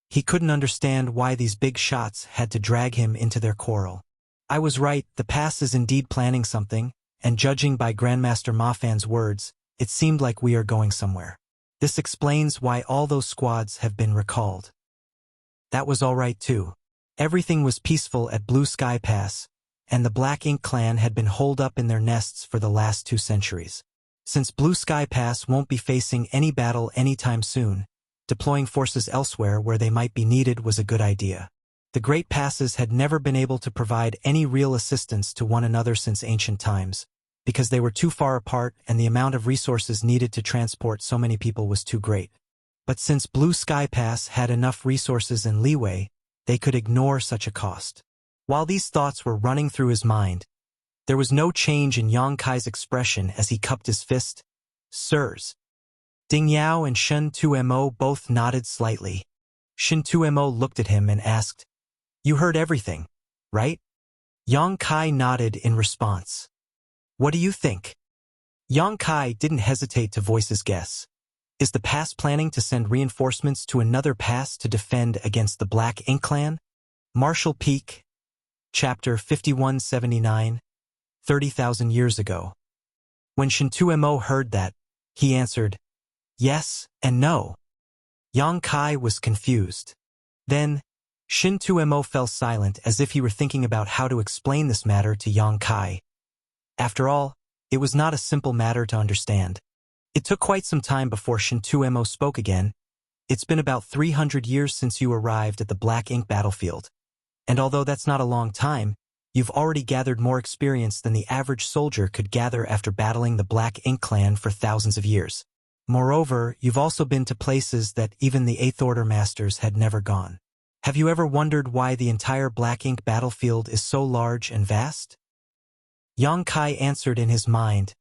He couldn't understand why these big shots had to drag him into their quarrel. I was right, the pass is indeed planning something, and judging by Grandmaster Mafan's words, it seemed like we are going somewhere. This explains why all those squads have been recalled. That was all right too. Everything was peaceful at Blue Sky Pass, and the Black Ink clan had been holed up in their nests for the last 2 centuries. Since Blue Sky Pass won't be facing any battle anytime soon, deploying forces elsewhere where they might be needed was a good idea. The Great Passes had never been able to provide any real assistance to one another since ancient times, because they were too far apart and the amount of resources needed to transport so many people was too great. But since Blue Sky Pass had enough resources and leeway, they could ignore such a cost. While these thoughts were running through his mind, there was no change in Yang Kai's expression as he cupped his fist. Sirs. Ding Yao and Shen Tumo both nodded slightly. Shen Tumo looked at him and asked, "You heard everything, right?" Yang Kai nodded in response. "What do you think?" Yang Kai didn't hesitate to voice his guess. Is the pass planning to send reinforcements to another pass to defend against the Black Ink clan? Marshall Peak, Chapter 5179, 30,000 years ago. When Shintuemo heard that, he answered, yes and no. Yang Kai was confused. Then, Shintuemo fell silent as if he were thinking about how to explain this matter to Yang Kai. After all, it was not a simple matter to understand. It took quite some time before Shintuemo spoke again. It's been about 300 years since you arrived at the Black Ink battlefield. And although that's not a long time, you've already gathered more experience than the average soldier could gather after battling the Black Ink clan for thousands of years. Moreover, you've also been to places that even the 8th Order masters had never gone. Have you ever wondered why the entire Black Ink battlefield is so large and vast? Yang Kai answered in his mind,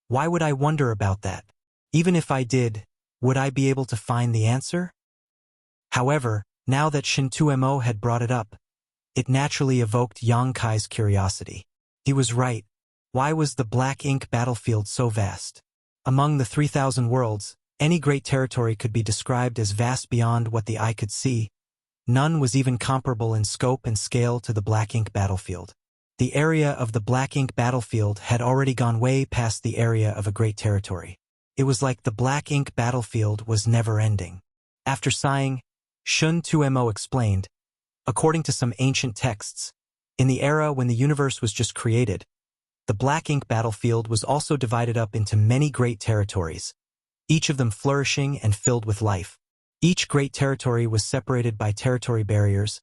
why would I wonder about that? Even if I did, would I be able to find the answer? However, now that Shintuemo had brought it up, it naturally evoked Yang Kai's curiosity. He was right. Why was the Black Ink battlefield so vast? Among the 3,000 worlds, any great territory could be described as vast beyond what the eye could see. None was even comparable in scope and scale to the Black Ink battlefield. The area of the Black Ink battlefield had already gone way past the area of a great territory. It was like the Black Ink battlefield was never ending. After sighing, Shun Tuemo explained, according to some ancient texts, in the era when the universe was just created, the Black Ink battlefield was also divided up into many great territories, each of them flourishing and filled with life. Each great territory was separated by territory barriers,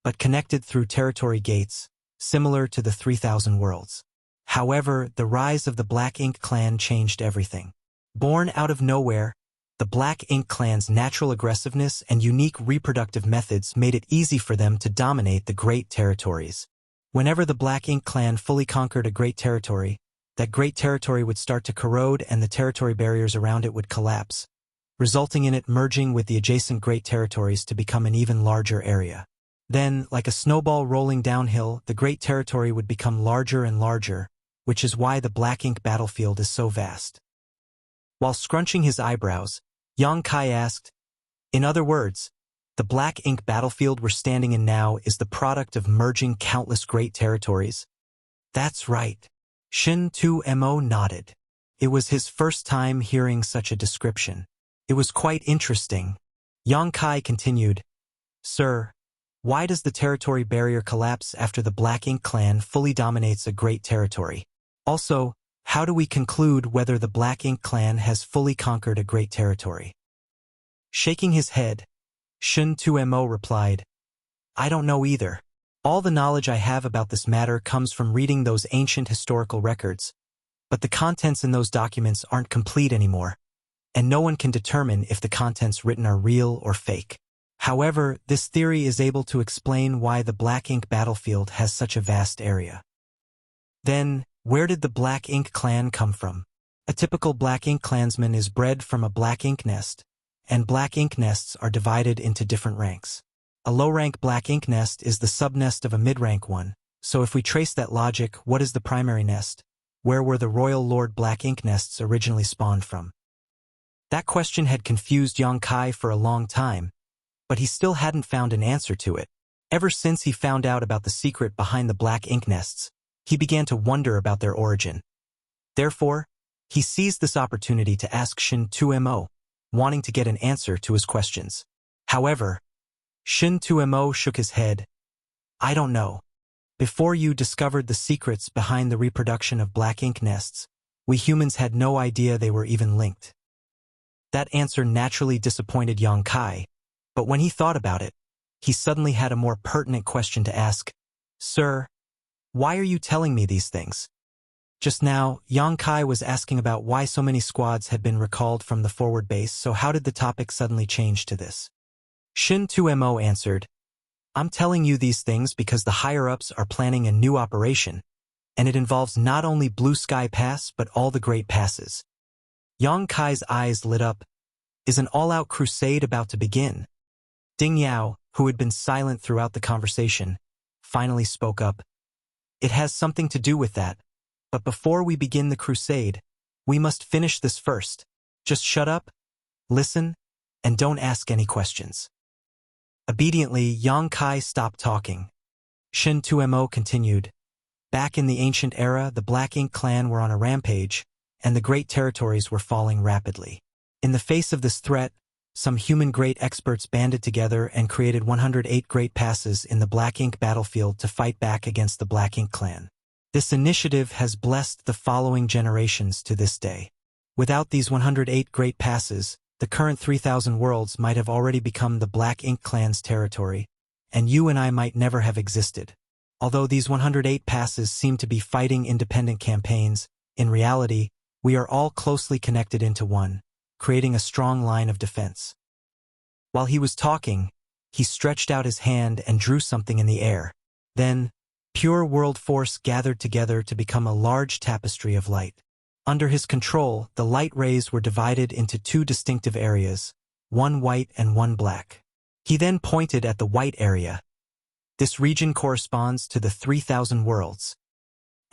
but connected through territory gates, similar to the 3,000 worlds. However, the rise of the Black Ink clan changed everything. Born out of nowhere, the Black Ink clan's natural aggressiveness and unique reproductive methods made it easy for them to dominate the great territories. Whenever the Black Ink clan fully conquered a great territory, that great territory would start to corrode and the territory barriers around it would collapse, resulting in it merging with the adjacent great territories to become an even larger area. Then, like a snowball rolling downhill, the great territory would become larger and larger, which is why the Black Ink battlefield is so vast. While scrunching his eyebrows, Yang Kai asked, in other words, the Black Ink battlefield we're standing in now is the product of merging countless great territories? That's right. Shin Tu-mo nodded. It was his first time hearing such a description. It was quite interesting. Yang Kai continued, Sir, why does the territory barrier collapse after the Black Ink clan fully dominates a great territory? Also, how do we conclude whether the Black Ink clan has fully conquered a great territory? Shaking his head, Shun Tu-mo replied, I don't know either. All the knowledge I have about this matter comes from reading those ancient historical records. But the contents in those documents aren't complete anymore, and no one can determine if the contents written are real or fake. However, this theory is able to explain why the Black Ink battlefield has such a vast area. Then, where did the Black Ink clan come from? A typical Black Ink clansman is bred from a Black Ink nest, and Black Ink nests are divided into different ranks. A low-rank Black Ink nest is the subnest of a mid-rank one, so if we trace that logic, what is the primary nest? Where were the Royal Lord Black Ink nests originally spawned from? That question had confused Yang Kai for a long time, but he still hadn't found an answer to it. Ever since he found out about the secret behind the Black Ink nests, he began to wonder about their origin. Therefore, he seized this opportunity to ask Shin 2Mo, wanting to get an answer to his questions. However, Shin 2Mo shook his head. I don't know. Before you discovered the secrets behind the reproduction of Black Ink nests, we humans had no idea they were even linked. That answer naturally disappointed Yang Kai, but when he thought about it, he suddenly had a more pertinent question to ask. Sir, why are you telling me these things? Just now, Yang Kai was asking about why so many squads had been recalled from the forward base, so how did the topic suddenly change to this? Shin 2Mo answered, I'm telling you these things because the higher-ups are planning a new operation, and it involves not only Blue Sky Pass but all the Great Passes. Yang Kai's eyes lit up. Is an all-out crusade about to begin? Ding Yao, who had been silent throughout the conversation, finally spoke up. It has something to do with that, but before we begin the crusade, we must finish this first. Just shut up, listen, and don't ask any questions. Obediently, Yang Kai stopped talking. Shin 2Mo continued. Back in the ancient era, the Black Ink clan were on a rampage, and the great territories were falling rapidly. In the face of this threat, some human great experts banded together and created 108 Great Passes in the Black Ink battlefield to fight back against the Black Ink clan. This initiative has blessed the following generations to this day. Without these 108 Great Passes, the current 3,000 worlds might have already become the Black Ink clan's territory, and you and I might never have existed. Although these 108 passes seem to be fighting independent campaigns, in reality, we are all closely connected into one, creating a strong line of defense. While he was talking, he stretched out his hand and drew something in the air. Then, pure world force gathered together to become a large tapestry of light. Under his control, the light rays were divided into two distinctive areas, one white and one black. He then pointed at the white area. This region corresponds to the 3,000 worlds.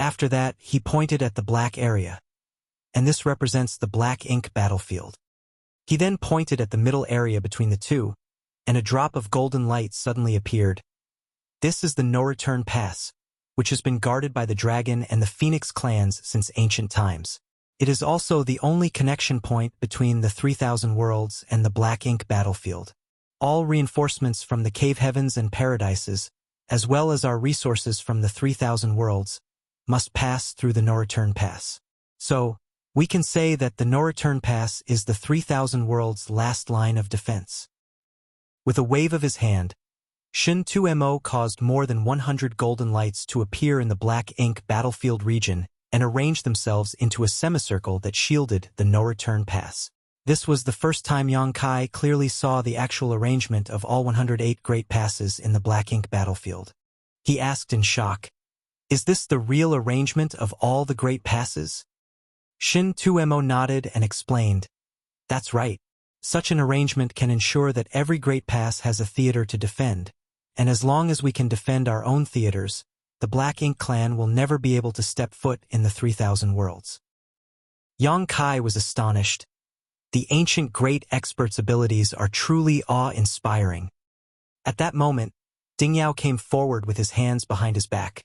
After that, he pointed at the black area, and this represents the Black Ink battlefield. He then pointed at the middle area between the two, and a drop of golden light suddenly appeared. This is the No-Return Pass, which has been guarded by the Dragon and the Phoenix clans since ancient times. It is also the only connection point between the 3,000 worlds and the Black Ink battlefield. All reinforcements from the Cave Heavens and Paradises, as well as our resources from the 3,000 worlds, must pass through the No-Return Pass. So, we can say that the No-Return Pass is the 3,000 worlds' last line of defense. With a wave of his hand, Shin 2Mo caused more than 100 golden lights to appear in the Black Ink battlefield region and arranged themselves into a semicircle that shielded the No-Return Pass. This was the first time Yang Kai clearly saw the actual arrangement of all 108 Great Passes in the Black Ink battlefield. He asked in shock, "Is this the real arrangement of all the Great Passes?" Shin 2Mo nodded and explained, "That's right. Such an arrangement can ensure that every Great Pass has a theater to defend, and as long as we can defend our own theaters, the Black Ink clan will never be able to step foot in the 3,000 worlds." Yang Kai was astonished. The ancient great expert's abilities are truly awe-inspiring. At that moment, Ding Yao came forward with his hands behind his back.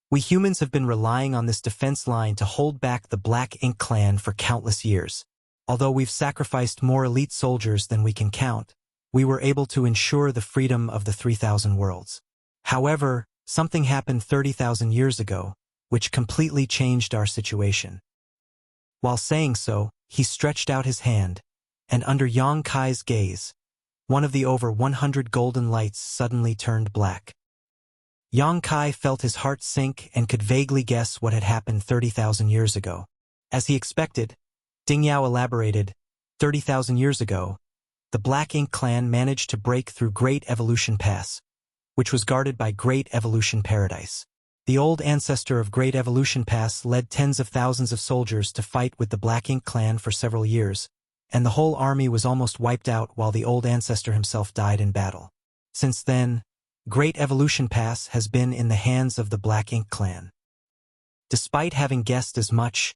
We humans have been relying on this defense line to hold back the Black Ink clan for countless years. Although we've sacrificed more elite soldiers than we can count, we were able to ensure the freedom of the 3,000 worlds. However, something happened 30,000 years ago, which completely changed our situation. While saying so, he stretched out his hand, and under Yang Kai's gaze, one of the over 100 golden lights suddenly turned black. Yang Kai felt his heart sink and could vaguely guess what had happened 30,000 years ago. As he expected, Ding Yao elaborated, 30,000 years ago, the Black Ink clan managed to break through Great Evolution Pass, which was guarded by Great Evolution Paradise. The old ancestor of Great Evolution Pass led tens of thousands of soldiers to fight with the Black Ink clan for several years, and the whole army was almost wiped out while the old ancestor himself died in battle. Since then, Great Evolution Pass has been in the hands of the Black Ink clan. Despite having guessed as much,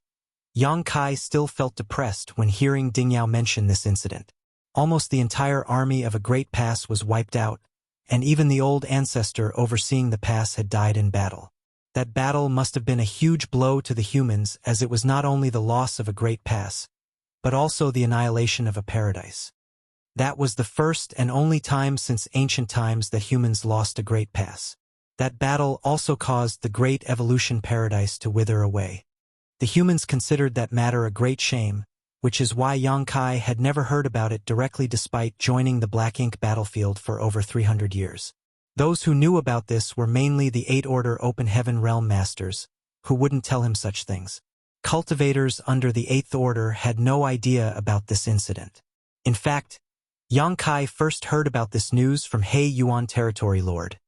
Yang Kai still felt depressed when hearing Ding Yao mention this incident. Almost the entire army of a great pass was wiped out, and even the old ancestor overseeing the pass had died in battle. That battle must have been a huge blow to the humans, as it was not only the loss of a great pass, but also the annihilation of a paradise. That was the first and only time since ancient times that humans lost a great pass. That battle also caused the Great Evolution Paradise to wither away. The humans considered that matter a great shame, which is why Yang Kai had never heard about it directly despite joining the Black Ink battlefield for over 300 years. Those who knew about this were mainly the 8th Order Open Heaven Realm Masters, who wouldn't tell him such things. Cultivators under the 8th Order had no idea about this incident. In fact, Yang Kai first heard about this news from He Yuan Territory Lord.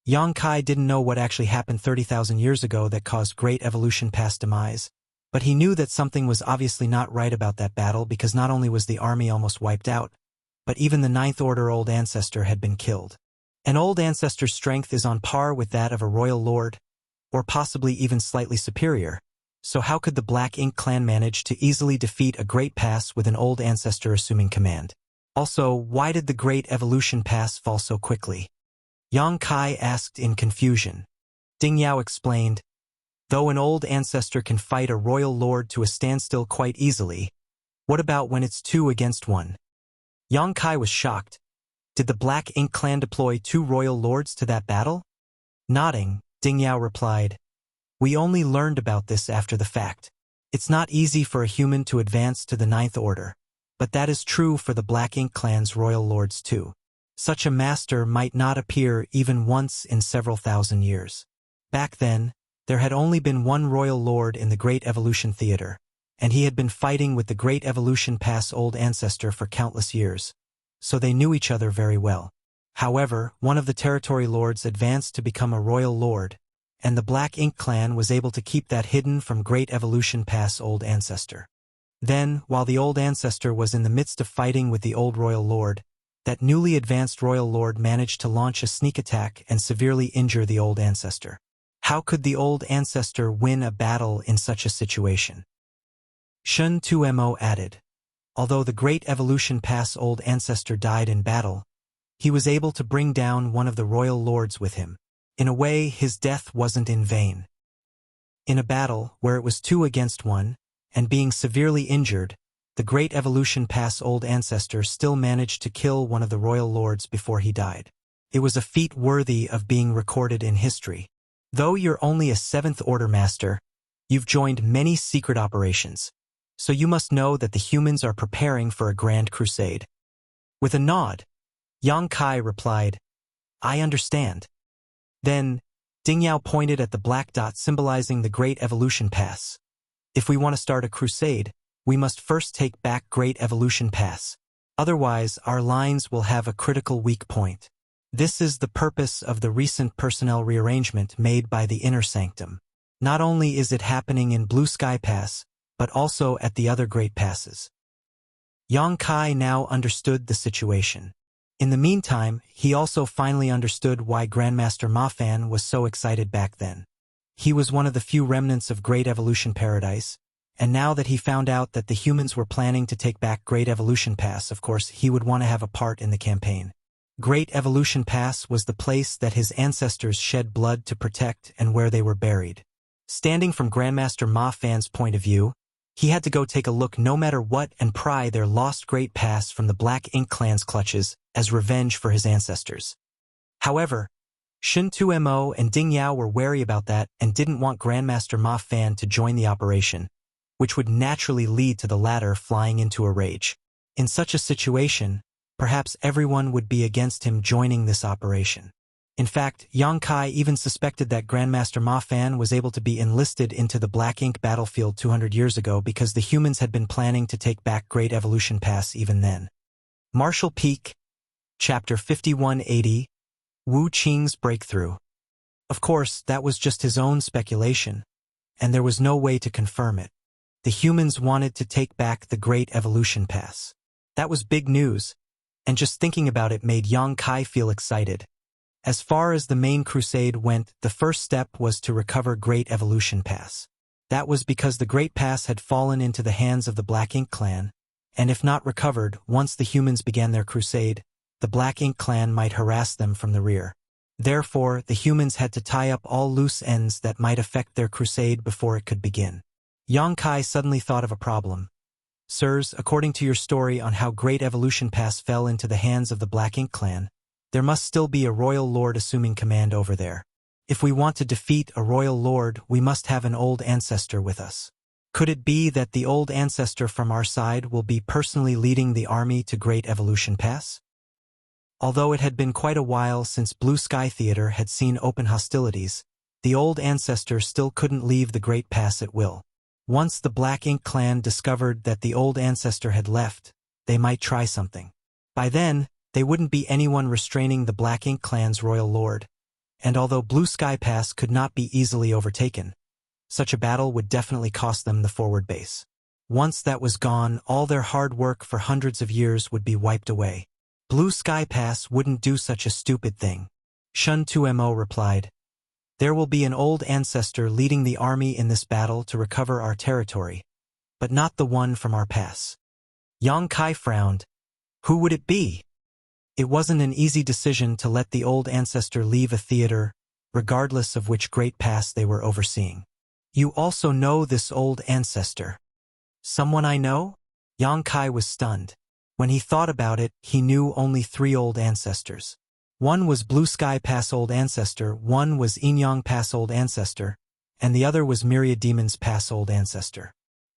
Yang Kai didn't know what actually happened 30,000 years ago that caused Great Evolution Pass demise, but he knew that something was obviously not right about that battle because not only was the army almost wiped out, but even the 9th Order Old Ancestor had been killed. An Old Ancestor's strength is on par with that of a Royal Lord, or possibly even slightly superior, so how could the Black Ink clan manage to easily defeat a Great Pass with an Old Ancestor assuming command? Also, why did the Great Evolution Pass fall so quickly? Yang Kai asked in confusion. Ding Yao explained, though an Old Ancestor can fight a Royal Lord to a standstill quite easily, what about when it's 2 against 1? Yang Kai was shocked. Did the Black Ink clan deploy 2 Royal Lords to that battle? Nodding, Ding Yao replied, we only learned about this after the fact. It's not easy for a human to advance to the 9th Order, but that is true for the Black Ink clan's Royal Lords too. Such a master might not appear even once in several thousand years. Back then, there had only been one Royal Lord in the Great Evolution Theater, and he had been fighting with the Great Evolution Pass Old Ancestor for countless years, so they knew each other very well. However, one of the territory lords advanced to become a Royal Lord, and the Black Ink clan was able to keep that hidden from Great Evolution Pass Old Ancestor. Then, while the Old Ancestor was in the midst of fighting with the old Royal Lord, that newly advanced Royal Lord managed to launch a sneak attack and severely injure the Old Ancestor. How could the Old Ancestor win a battle in such a situation? Shun 2Mo added, although the Great Evolution Pass Old Ancestor died in battle, he was able to bring down one of the Royal Lords with him. In a way, his death wasn't in vain. In a battle where it was 2 against 1, and being severely injured, the Great Evolution Pass Old Ancestor still managed to kill one of the Royal Lords before he died. It was a feat worthy of being recorded in history. Though you're only a 7th Order Master, you've joined many secret operations, so you must know that the humans are preparing for a grand crusade. With a nod, Yang Kai replied, I understand. Then, Ding Yao pointed at the black dot symbolizing the Great Evolution Pass. If we want to start a crusade, we must first take back Great Evolution Pass. Otherwise, our lines will have a critical weak point. This is the purpose of the recent personnel rearrangement made by the Inner Sanctum. Not only is it happening in Blue Sky Pass, but also at the other Great Passes. Yang Kai now understood the situation. In the meantime, he also finally understood why Grandmaster Ma Fan was so excited back then. He was one of the few remnants of Great Evolution Paradise, and now that he found out that the humans were planning to take back Great Evolution Pass, of course, he would want to have a part in the campaign. Great Evolution Pass was the place that his ancestors shed blood to protect and where they were buried. Standing from Grandmaster Ma Fan's point of view, he had to go take a look no matter what and pry their lost Great Pass from the Black Ink clan's clutches as revenge for his ancestors. However, Shun 2Mo and Ding Yao were wary about that and didn't want Grandmaster Ma Fan to join the operation, which would naturally lead to the latter flying into a rage. In such a situation, perhaps everyone would be against him joining this operation. In fact, Yang Kai even suspected that Grandmaster Ma Fan was able to be enlisted into the Black Ink battlefield 200 years ago because the humans had been planning to take back Great Evolution Pass even then. Marshall Peak, Chapter 5180, Wu Qing's Breakthrough. Of course, that was just his own speculation, and there was no way to confirm it. The humans wanted to take back the Great Evolution Pass. That was big news, and just thinking about it made Yang Kai feel excited. As far as the main crusade went, the first step was to recover Great Evolution Pass. That was because the Great Pass had fallen into the hands of the Black Ink clan, and if not recovered, once the humans began their crusade, the Black Ink clan might harass them from the rear. Therefore, the humans had to tie up all loose ends that might affect their crusade before it could begin. Yang Kai suddenly thought of a problem. Sirs, according to your story on how Great Evolution Pass fell into the hands of the Black Ink clan, there must still be a royal lord assuming command over there. If we want to defeat a royal lord, we must have an old ancestor with us. Could it be that the old ancestor from our side will be personally leading the army to Great Evolution Pass? Although it had been quite a while since Blue Sky Theater had seen open hostilities, the old ancestor still couldn't leave the Great Pass at will. Once the Black Ink clan discovered that the old ancestor had left, they might try something. By then, there wouldn't be anyone restraining the Black Ink clan's royal lord, and although Blue Sky Pass could not be easily overtaken, such a battle would definitely cost them the forward base. Once that was gone, all their hard work for hundreds of years would be wiped away. Blue Sky Pass wouldn't do such a stupid thing. Shun 2Mo replied, "There will be an old ancestor leading the army in this battle to recover our territory, but not the one from our pass." Yang Kai frowned. Who would it be? It wasn't an easy decision to let the old ancestor leave a theater, regardless of which great pass they were overseeing. You also know this old ancestor. Someone I know? Yang Kai was stunned. When he thought about it, he knew only 3 old ancestors. One was Blue Sky Pass Old Ancestor, one was Inyang Pass Old Ancestor, and the other was Myriad Demons Pass Old Ancestor.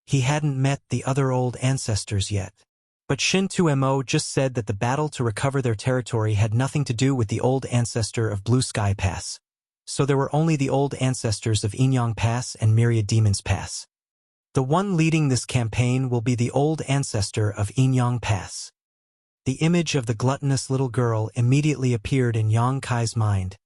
He hadn't met the other old ancestors yet. But Shin 2Mo just said that the battle to recover their territory had nothing to do with the old ancestor of Blue Sky Pass. So there were only the old ancestors of Inyang Pass and Myriad Demons Pass. The one leading this campaign will be the old ancestor of Inyang Pass. The image of the gluttonous little girl immediately appeared in Yang Kai's mind,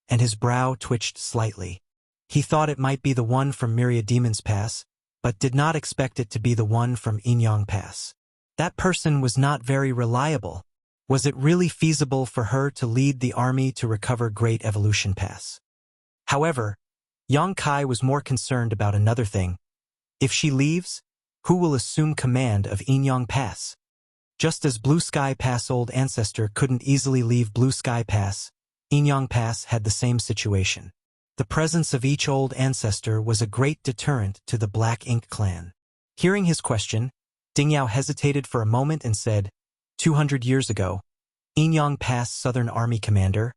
and his brow twitched slightly. He thought it might be the one from Myriad Demons Pass, but did not expect it to be the one from Inyang Pass. That person was not very reliable. Was it really feasible for her to lead the army to recover Great Evolution Pass? However, Yang Kai was more concerned about another thing. If she leaves, who will assume command of Inyang Pass? Just as Blue Sky Pass Old Ancestor couldn't easily leave Blue Sky Pass, Inyang Pass had the same situation. The presence of each old ancestor was a great deterrent to the Black Ink clan. Hearing his question, Ding Yao hesitated for a moment and said, 200 years ago, Inyang Pass Southern Army Commander,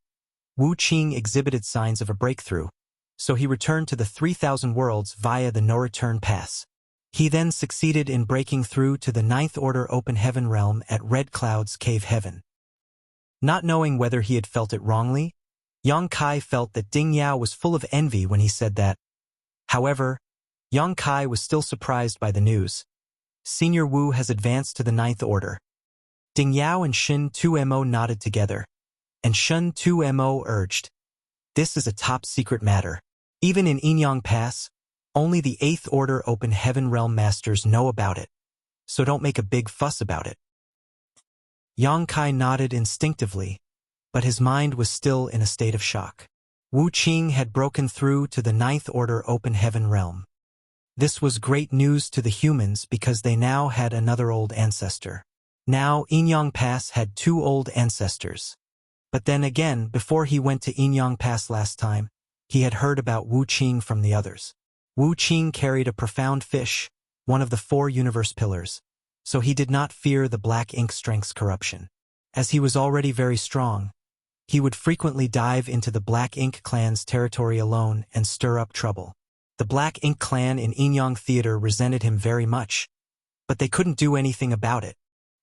Wu Qing exhibited signs of a breakthrough, so he returned to the 3,000 worlds via the no-return pass. He then succeeded in breaking through to the Ninth Order Open Heaven realm at Red Cloud's Cave Heaven. Not knowing whether he had felt it wrongly, Yang Kai felt that Ding Yao was full of envy when he said that. However, Yang Kai was still surprised by the news. Senior Wu has advanced to the Ninth Order. Ding Yao and Shin 2Mo nodded together, and Shun 2Mo urged, "This is a top-secret matter. Even in Inyang Pass, only the 8th Order Open Heaven Realm Masters know about it, so don't make a big fuss about it." Yang Kai nodded instinctively, but his mind was still in a state of shock. Wu Qing had broken through to the 9th Order Open Heaven Realm. This was great news to the humans because they now had another old ancestor. Now Inyang Pass had 2 old ancestors. But then again, before he went to Inyang Pass last time, he had heard about Wu Qing from the others. Wu Qing carried a profound fish, one of the 4 universe pillars, so he did not fear the Black Ink strength's corruption. As he was already very strong, he would frequently dive into the Black Ink clan's territory alone and stir up trouble. The Black Ink clan in Inyang Theater resented him very much, but they couldn't do anything about it.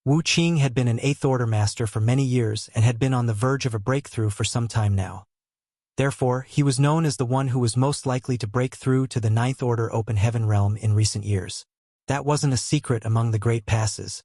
Wu Qing had been an 8th Order master for many years and had been on the verge of a breakthrough for some time now. Therefore, he was known as the one who was most likely to break through to the Ninth Order Open Heaven realm in recent years. That wasn't a secret among the great passes.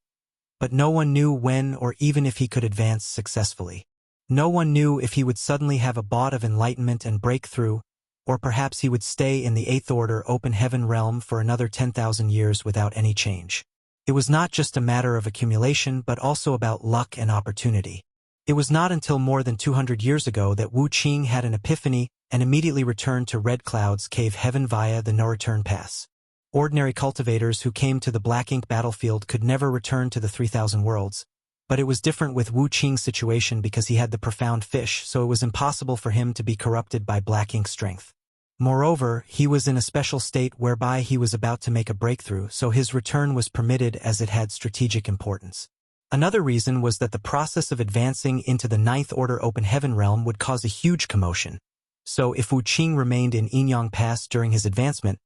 But no one knew when or even if he could advance successfully. No one knew if he would suddenly have a bout of enlightenment and break through, or perhaps he would stay in the Eighth Order Open Heaven realm for another 10,000 years without any change. It was not just a matter of accumulation but also about luck and opportunity. It was not until more than 200 years ago that Wuxia had an epiphany and immediately returned to Red Cloud's Cave Heaven via the no-return pass. Ordinary cultivators who came to the Black Ink battlefield could never return to the 3,000 worlds, but it was different with Wuxia's situation because he had the profound fish, so it was impossible for him to be corrupted by Black Ink strength. Moreover, he was in a special state whereby he was about to make a breakthrough, so his return was permitted as it had strategic importance. Another reason was that the process of advancing into the Ninth Order Open Heaven realm would cause a huge commotion. So if Wuxia remained in Yinyang Pass during his advancement,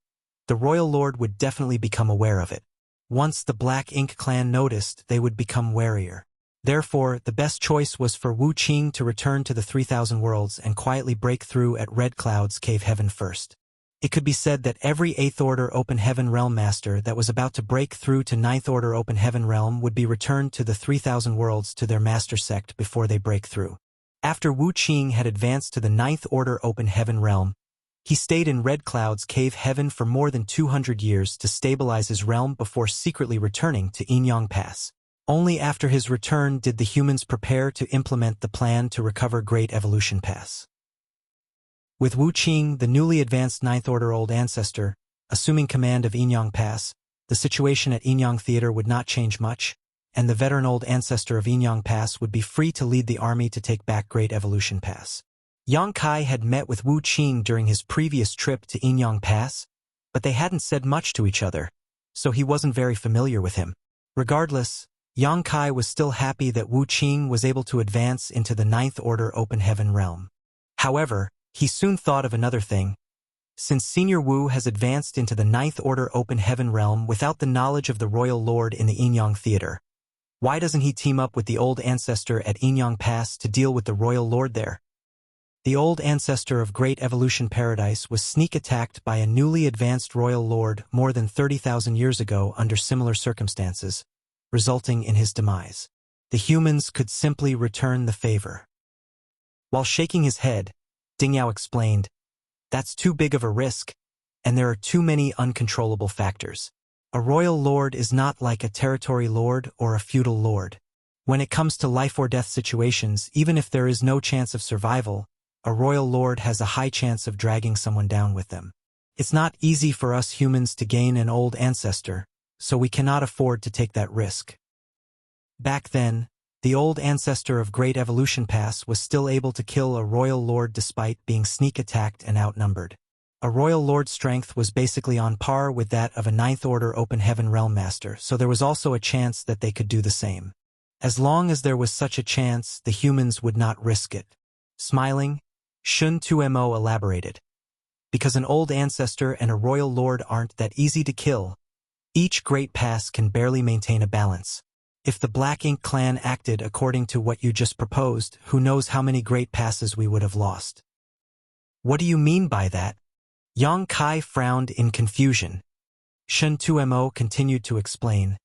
the Royal Lord would definitely become aware of it. Once the Black Ink clan noticed, they would become warier. Therefore, the best choice was for Wuxia to return to the 3,000 worlds and quietly break through at Red Cloud's Cave Heaven first. It could be said that every 8th Order Open Heaven Realm Master that was about to break through to 9th Order Open Heaven Realm would be returned to the 3,000 worlds to their Master Sect before they break through. After Wuxia had advanced to the 9th Order Open Heaven Realm, he stayed in Red Cloud's Cave Heaven for more than 200 years to stabilize his realm before secretly returning to Yinyang Pass. Only after his return did the humans prepare to implement the plan to recover Great Evolution Pass. With Wuxia, the newly advanced 9th Order Old Ancestor, assuming command of Yinyang Pass, the situation at Yinyang Theater would not change much, and the veteran Old Ancestor of Yinyang Pass would be free to lead the army to take back Great Evolution Pass. Yang Kai had met with Wuxia during his previous trip to Yinyang Pass, but they hadn't said much to each other, so he wasn't very familiar with him. Regardless, Yang Kai was still happy that Wuxia was able to advance into the 9th Order Open Heaven realm. However, he soon thought of another thing. Since Senior Wu has advanced into the 9th Order Open Heaven realm without the knowledge of the Royal Lord in the Yinyang Theater, why doesn't he team up with the Old Ancestor at Yinyang Pass to deal with the Royal Lord there? The Old Ancestor of Great Evolution Paradise was sneak attacked by a newly advanced Royal Lord more than 30,000 years ago under similar circumstances, resulting in his demise. The humans could simply return the favor. While shaking his head, Ding Yao explained, "That's too big of a risk, and there are too many uncontrollable factors. A royal lord is not like a territory lord or a feudal lord. When it comes to life or death situations, even if there is no chance of survival, a royal lord has a high chance of dragging someone down with them. It's not easy for us humans to gain an old ancestor, so we cannot afford to take that risk." Back then, the Old Ancestor of Great Evolution Pass was still able to kill a royal lord despite being sneak attacked and outnumbered. A royal lord's strength was basically on par with that of a 9th Order Open Heaven Realm Master, so there was also a chance that they could do the same. As long as there was such a chance, the humans would not risk it. Smiling, Shun Tuemo elaborated. Because an old ancestor and a royal lord aren't that easy to kill, each great pass can barely maintain a balance. If the Black Ink clan acted according to what you just proposed, who knows how many great passes we would have lost. What do you mean by that? Yang Kai frowned in confusion. Shun Tuemo continued to explain.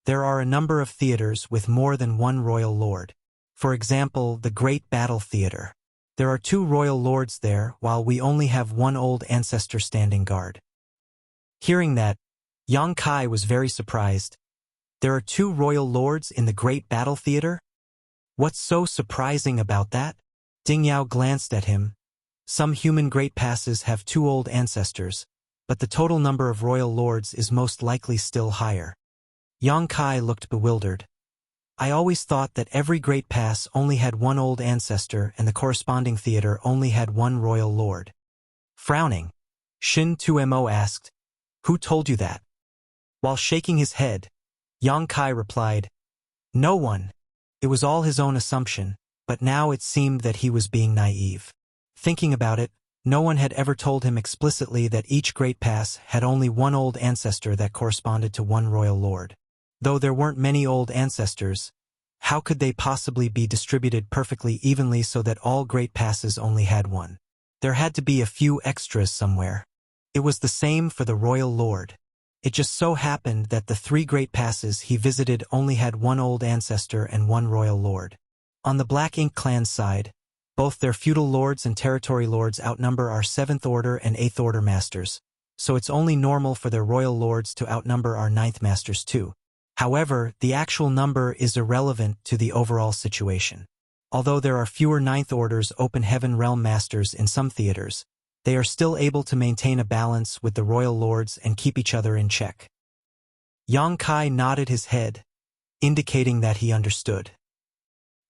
There are a number of theaters with more than one royal lord. For example, the Great Battle Theater. There are 2 royal lords there, while we only have one old ancestor standing guard. Hearing that, Yang Kai was very surprised. There are 2 royal lords in the Great Battle Theater? What's so surprising about that? Ding Yao glanced at him. Some human great passes have 2 old ancestors, but the total number of royal lords is most likely still higher. Yang Kai looked bewildered. I always thought that every great pass only had 1 old ancestor and the corresponding theater only had 1 royal lord. Frowning, Shin Tuemo asked, "Who told you that?" While shaking his head, Yang Kai replied, "No one. It was all his own assumption, but now it seemed that he was being naive. Thinking about it, no one had ever told him explicitly that each great pass had only 1 old ancestor that corresponded to 1 royal lord. Though there weren't many old ancestors, how could they possibly be distributed perfectly evenly so that all great passes only had 1? There had to be a few extras somewhere. It was the same for the royal lord. It just so happened that the 3 great passes he visited only had one old ancestor and one royal lord. On the Black Ink clan's side, both their feudal lords and territory lords outnumber our 7th Order and 8th Order masters, so it's only normal for their royal lords to outnumber our 9th masters too. However, the actual number is irrelevant to the overall situation. Although there are fewer 9th Order's Open Heaven Realm masters in some theaters, they are still able to maintain a balance with the royal lords and keep each other in check. Yang Kai nodded his head, indicating that he understood.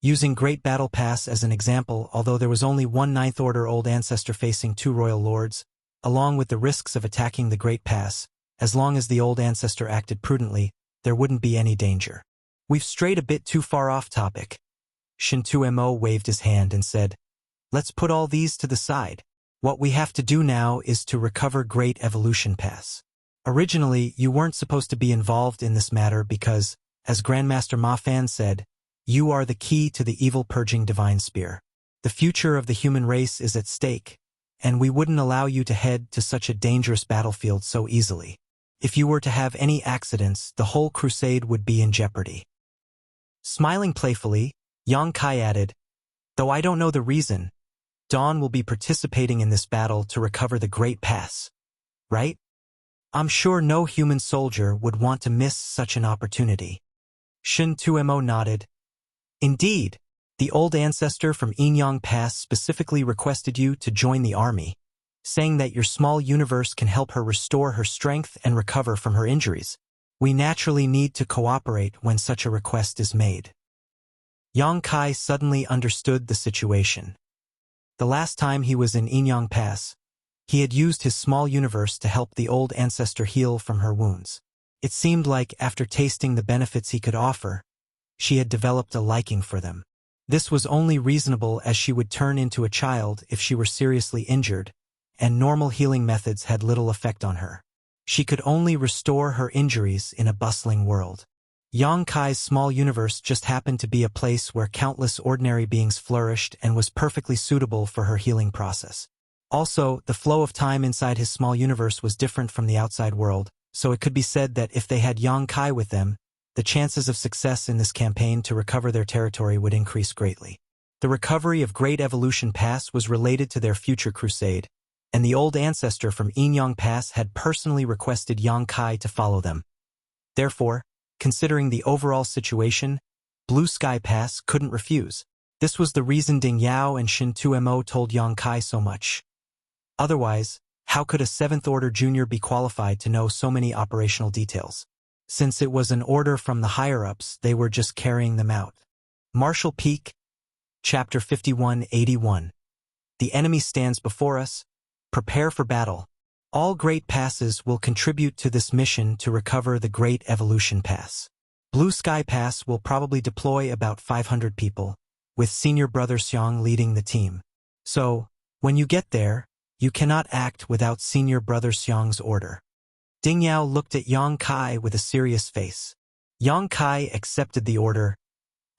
Using Great Battle Pass as an example, although there was only one 9th Order Old Ancestor facing 2 royal lords, along with the risks of attacking the Great Pass, as long as the Old Ancestor acted prudently, there wouldn't be any danger. We've strayed a bit too far off topic. Shintuemo waved his hand and said, "Let's put all these to the side. What we have to do now is to recover Great Evolution Pass. Originally, you weren't supposed to be involved in this matter because, as Grandmaster Ma Fan said, you are the key to the evil-purging divine spear. The future of the human race is at stake, and we wouldn't allow you to head to such a dangerous battlefield so easily. If you were to have any accidents, the whole crusade would be in jeopardy." Smiling playfully, Yang Kai added, "Though I don't know the reason, Dawn will be participating in this battle to recover the Great Pass. Right? I'm sure no human soldier would want to miss such an opportunity." Shintuemo nodded. "Indeed, the old ancestor from Inyang Pass specifically requested you to join the army, saying that your small universe can help her restore her strength and recover from her injuries. We naturally need to cooperate when such a request is made." Yang Kai suddenly understood the situation. The last time he was in Inyang Pass, he had used his small universe to help the old ancestor heal from her wounds. It seemed like after tasting the benefits he could offer, she had developed a liking for them. This was only reasonable as she would turn into a child if she were seriously injured, and normal healing methods had little effect on her. She could only restore her injuries in a bustling world. Yang Kai's small universe just happened to be a place where countless ordinary beings flourished and was perfectly suitable for her healing process. Also, the flow of time inside his small universe was different from the outside world, so it could be said that if they had Yang Kai with them, the chances of success in this campaign to recover their territory would increase greatly. The recovery of Great Evolution Pass was related to their future crusade, and the old ancestor from Inyang Pass had personally requested Yang Kai to follow them. Therefore, considering the overall situation, Blue Sky Pass couldn't refuse. This was the reason Ding Yao and Shintuemo told Yang Kai so much. Otherwise, how could a 7th Order junior be qualified to know so many operational details? Since it was an order from the higher-ups, they were just carrying them out. Marshall Peak, Chapter 5181. The enemy stands before us. Prepare for battle. All Great Passes will contribute to this mission to recover the Great Evolution Pass. Blue Sky Pass will probably deploy about 500 people, with Senior Brother Xiang leading the team. So, when you get there, you cannot act without Senior Brother Xiang's order." Ding Yao looked at Yang Kai with a serious face. Yang Kai accepted the order.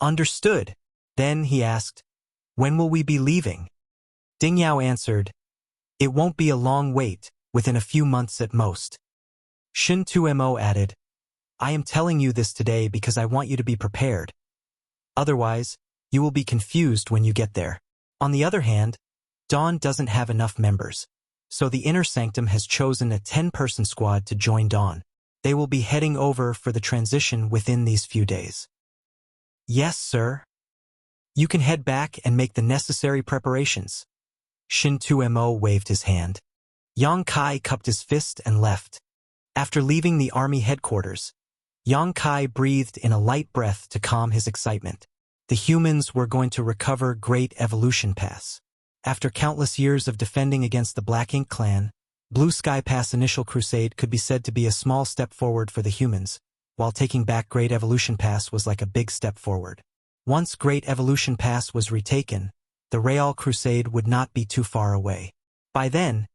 "Understood." Then he asked, "When will we be leaving?" Ding Yao answered, "It won't be a long wait, within a few months at most." Shintuemo added, "I am telling you this today because I want you to be prepared. Otherwise, you will be confused when you get there." On the other hand, Dawn doesn't have enough members, so the Inner Sanctum has chosen a 10-person squad to join Dawn. They will be heading over for the transition within these few days. "Yes, sir. You can head back and make the necessary preparations." Shintuemo waved his hand. Yang Kai cupped his fist and left. After leaving the army headquarters, Yang Kai breathed in a light breath to calm his excitement. The humans were going to recover Great Evolution Pass. After countless years of defending against the Black Ink clan, Blue Sky Pass initial crusade could be said to be a small step forward for the humans, while taking back Great Evolution Pass was like a big step forward. Once Great Evolution Pass was retaken, the Real Crusade would not be too far away. By then,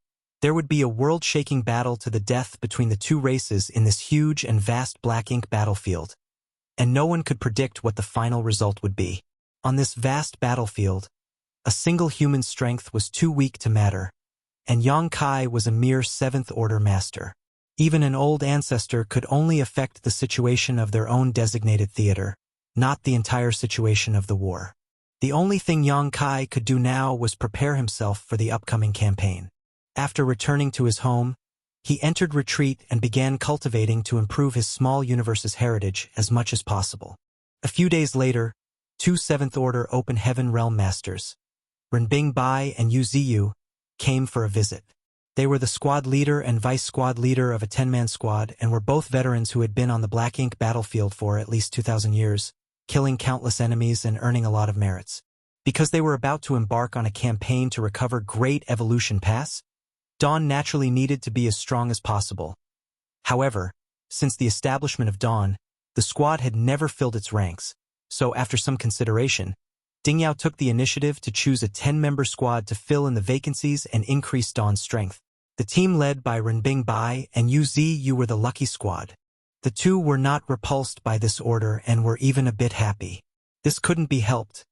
there would be a world-shaking battle to the death between the two races in this huge and vast Black Ink battlefield, and no one could predict what the final result would be. On this vast battlefield, A single human strength was too weak to matter, and Yang Kai was a mere 7th Order master. Even an old ancestor could only affect the situation of their own designated theater, not the entire situation of the war. The only thing Yang Kai could do now was prepare himself for the upcoming campaign. After returning to his home, he entered retreat and began cultivating to improve his small universe's heritage as much as possible. A few days later, 2 7th Order Open Heaven Realm Masters, Renbing Bai and Yu Ziyu, came for a visit. They were the squad leader and vice squad leader of a 10-man squad and were both veterans who had been on the Black Ink battlefield for at least 2,000 years, killing countless enemies and earning a lot of merits. Because they were about to embark on a campaign to recover Great Evolution Pass, Dawn naturally needed to be as strong as possible. However, since the establishment of Dawn, the squad had never filled its ranks, so after some consideration, Ding Yao took the initiative to choose a 10-member squad to fill in the vacancies and increase Dawn's strength. The team led by Renbing Bai and Yu Ziyu were the lucky squad. The two were not repulsed by this order and were even a bit happy. This couldn't be helped,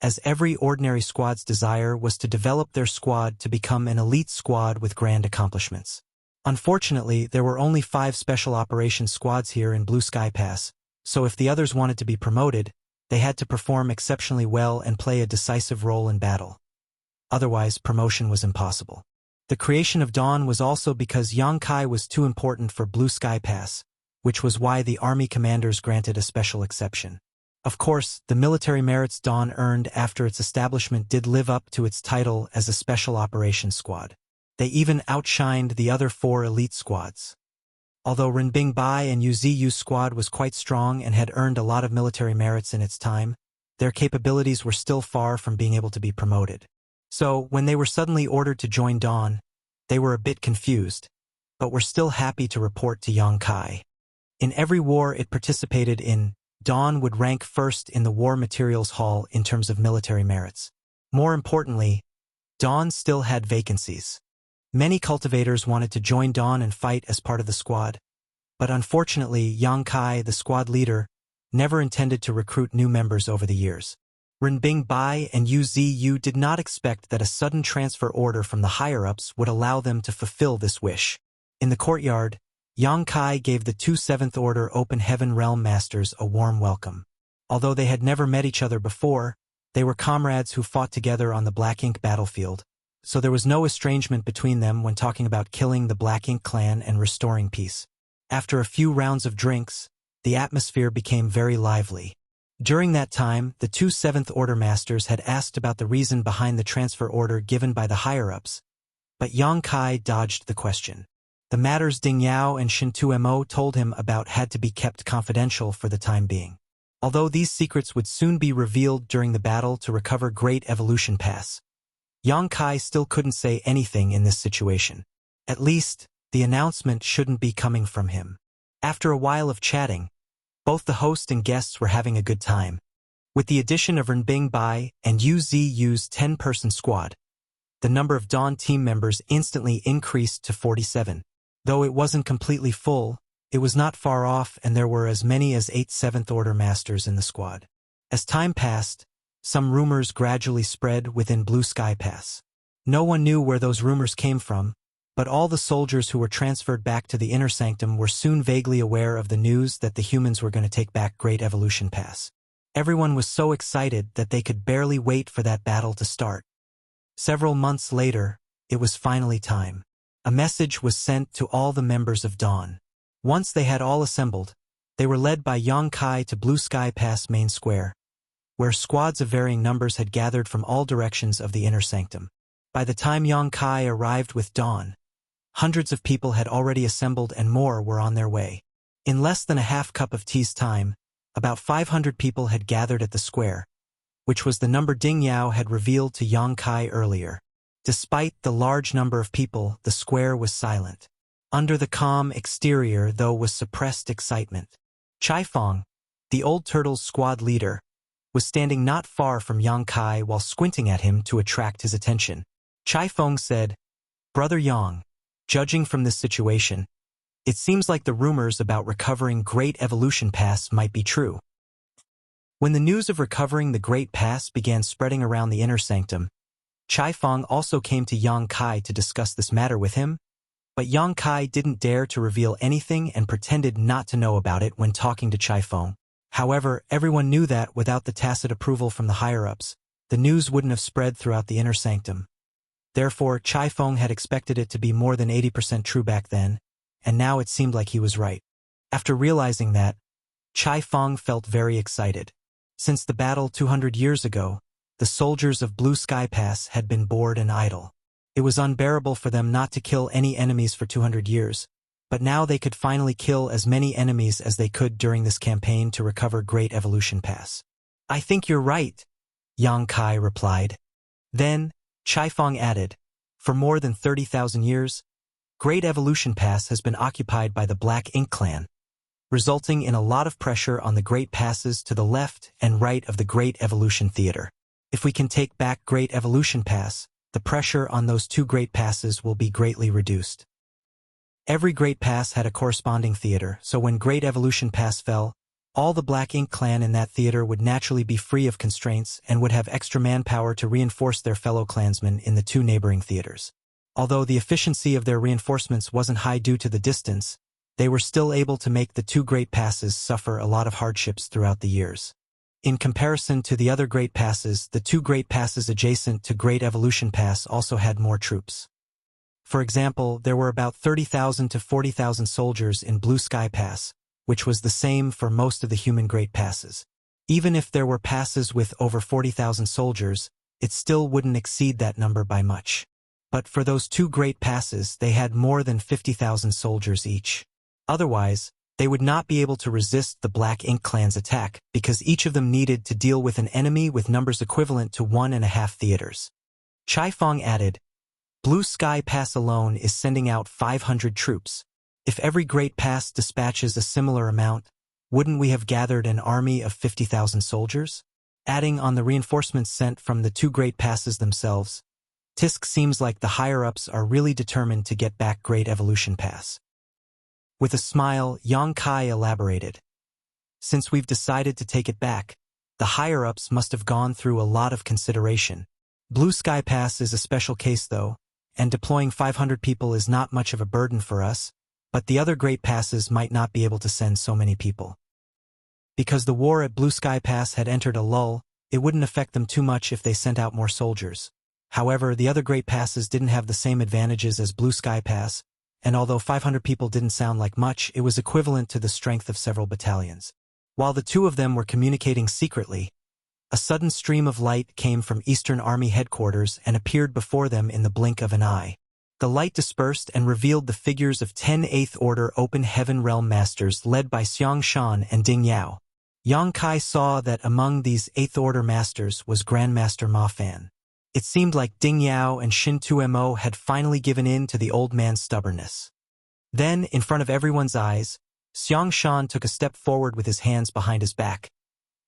as every ordinary squad's desire was to develop their squad to become an elite squad with grand accomplishments. Unfortunately, there were only 5 special operations squads here in Blue Sky Pass, so if the others wanted to be promoted, they had to perform exceptionally well and play a decisive role in battle. Otherwise, promotion was impossible. The creation of Dawn was also because Yang Kai was too important for Blue Sky Pass, which was why the army commanders granted a special exception. Of course, the military merits Dawn earned after its establishment did live up to its title as a special operations squad. They even outshined the other 4 elite squads. Although Renbing Bai and Yu Ziyu's squad was quite strong and had earned a lot of military merits in its time, their capabilities were still far from being able to be promoted. So, when they were suddenly ordered to join Dawn, they were a bit confused, but were still happy to report to Yang Kai. In every war it participated in, Dawn would rank first in the War Materials Hall in terms of military merits. More importantly, Dawn still had vacancies. Many cultivators wanted to join Dawn and fight as part of the squad, but unfortunately Yang Kai, the squad leader, never intended to recruit new members over the years. Renbing Bai and Yu Ziyu did not expect that a sudden transfer order from the higher-ups would allow them to fulfill this wish. In the courtyard, Yang Kai gave the 2 7th Order Open Heaven Realm Masters a warm welcome. Although they had never met each other before, they were comrades who fought together on the Black Ink battlefield, so there was no estrangement between them when talking about killing the Black Ink clan and restoring peace. After a few rounds of drinks, the atmosphere became very lively. During that time, the 2 7th Order Masters had asked about the reason behind the transfer order given by the higher-ups, but Yang Kai dodged the question. The matters Ding Yao and Shintu Mo told him about had to be kept confidential for the time being. Although these secrets would soon be revealed during the battle to recover Great Evolution Pass, Yang Kai still couldn't say anything in this situation. At least, the announcement shouldn't be coming from him. After a while of chatting, both the host and guests were having a good time. With the addition of Renbing Bai and Yu Ziyu's 10-person squad, the number of Dawn team members instantly increased to 47. Though it wasn't completely full, it was not far off and there were as many as 8 7th Order Masters in the squad. As time passed, some rumors gradually spread within Blue Sky Pass. No one knew where those rumors came from, but all the soldiers who were transferred back to the Inner Sanctum were soon vaguely aware of the news that the humans were going to take back Great Evolution Pass. Everyone was so excited that they could barely wait for that battle to start. Several months later, it was finally time. A message was sent to all the members of Dawn. Once they had all assembled, they were led by Yang Kai to Blue Sky Pass Main Square, where squads of varying numbers had gathered from all directions of the Inner Sanctum. By the time Yang Kai arrived with Dawn, hundreds of people had already assembled and more were on their way. In less than a half cup of tea's time, about 500 people had gathered at the square, which was the number Ding Yao had revealed to Yang Kai earlier. Despite the large number of people, the square was silent. Under the calm exterior, though, was suppressed excitement. Chai Fong, the old turtle's squad leader, was standing not far from Yang Kai while squinting at him to attract his attention. Chai Fong said, "Brother Yang, judging from this situation, it seems like the rumors about recovering Great Evolution Pass might be true." When the news of recovering the Great Pass began spreading around the Inner Sanctum, Chai Feng also came to Yang Kai to discuss this matter with him, but Yang Kai didn't dare to reveal anything and pretended not to know about it when talking to Chai Feng. However, everyone knew that, without the tacit approval from the higher-ups, the news wouldn't have spread throughout the inner sanctum. Therefore, Chai Feng had expected it to be more than 80% true back then, and now it seemed like he was right. After realizing that, Chai Feng felt very excited. Since the battle 200 years ago, the soldiers of Blue Sky Pass had been bored and idle. It was unbearable for them not to kill any enemies for 200 years, but now they could finally kill as many enemies as they could during this campaign to recover Great Evolution Pass. "I think you're right," Yang Kai replied. Then, Chai Feng added, "For more than 30,000 years, Great Evolution Pass has been occupied by the Black Ink Clan, resulting in a lot of pressure on the Great Passes to the left and right of the Great Evolution Theater. If we can take back Great Evolution Pass, the pressure on those two Great Passes will be greatly reduced." Every Great Pass had a corresponding theater, so when Great Evolution Pass fell, all the Black Ink Clan in that theater would naturally be free of constraints and would have extra manpower to reinforce their fellow clansmen in the two neighboring theaters. Although the efficiency of their reinforcements wasn't high due to the distance, they were still able to make the two Great Passes suffer a lot of hardships throughout the years. In comparison to the other Great Passes, the two Great Passes adjacent to Great Evolution Pass also had more troops. For example, there were about 30,000 to 40,000 soldiers in Blue Sky Pass, which was the same for most of the human Great Passes. Even if there were passes with over 40,000 soldiers, it still wouldn't exceed that number by much. But for those two Great Passes, they had more than 50,000 soldiers each. Otherwise, they would not be able to resist the Black Ink Clan's attack because each of them needed to deal with an enemy with numbers equivalent to 1.5 theaters. Chai Feng added, "Blue Sky Pass alone is sending out 500 troops. If every Great Pass dispatches a similar amount, wouldn't we have gathered an army of 50,000 soldiers?" Adding on the reinforcements sent from the two Great Passes themselves, Tisk seems like the higher-ups are really determined to get back Great Evolution Pass. With a smile, Yang Kai elaborated, "Since we've decided to take it back, the higher-ups must have gone through a lot of consideration. Blue Sky Pass is a special case though, and deploying 500 people is not much of a burden for us, but the other Great Passes might not be able to send so many people. Because the war at Blue Sky Pass had entered a lull, it wouldn't affect them too much if they sent out more soldiers. However, the other Great Passes didn't have the same advantages as Blue Sky Pass, and although 500 people didn't sound like much, it was equivalent to the strength of several battalions. While the two of them were communicating secretly, a sudden stream of light came from Eastern Army headquarters and appeared before them in the blink of an eye. The light dispersed and revealed the figures of 10 Eighth Order Open Heaven Realm Masters led by Xiang Shan and Ding Yao. Yang Kai saw that among these Eighth Order Masters was Grandmaster Ma Fan. It seemed like Ding Yao and Shin Tumo had finally given in to the old man's stubbornness. Then, in front of everyone's eyes, Xiang Shan took a step forward with his hands behind his back,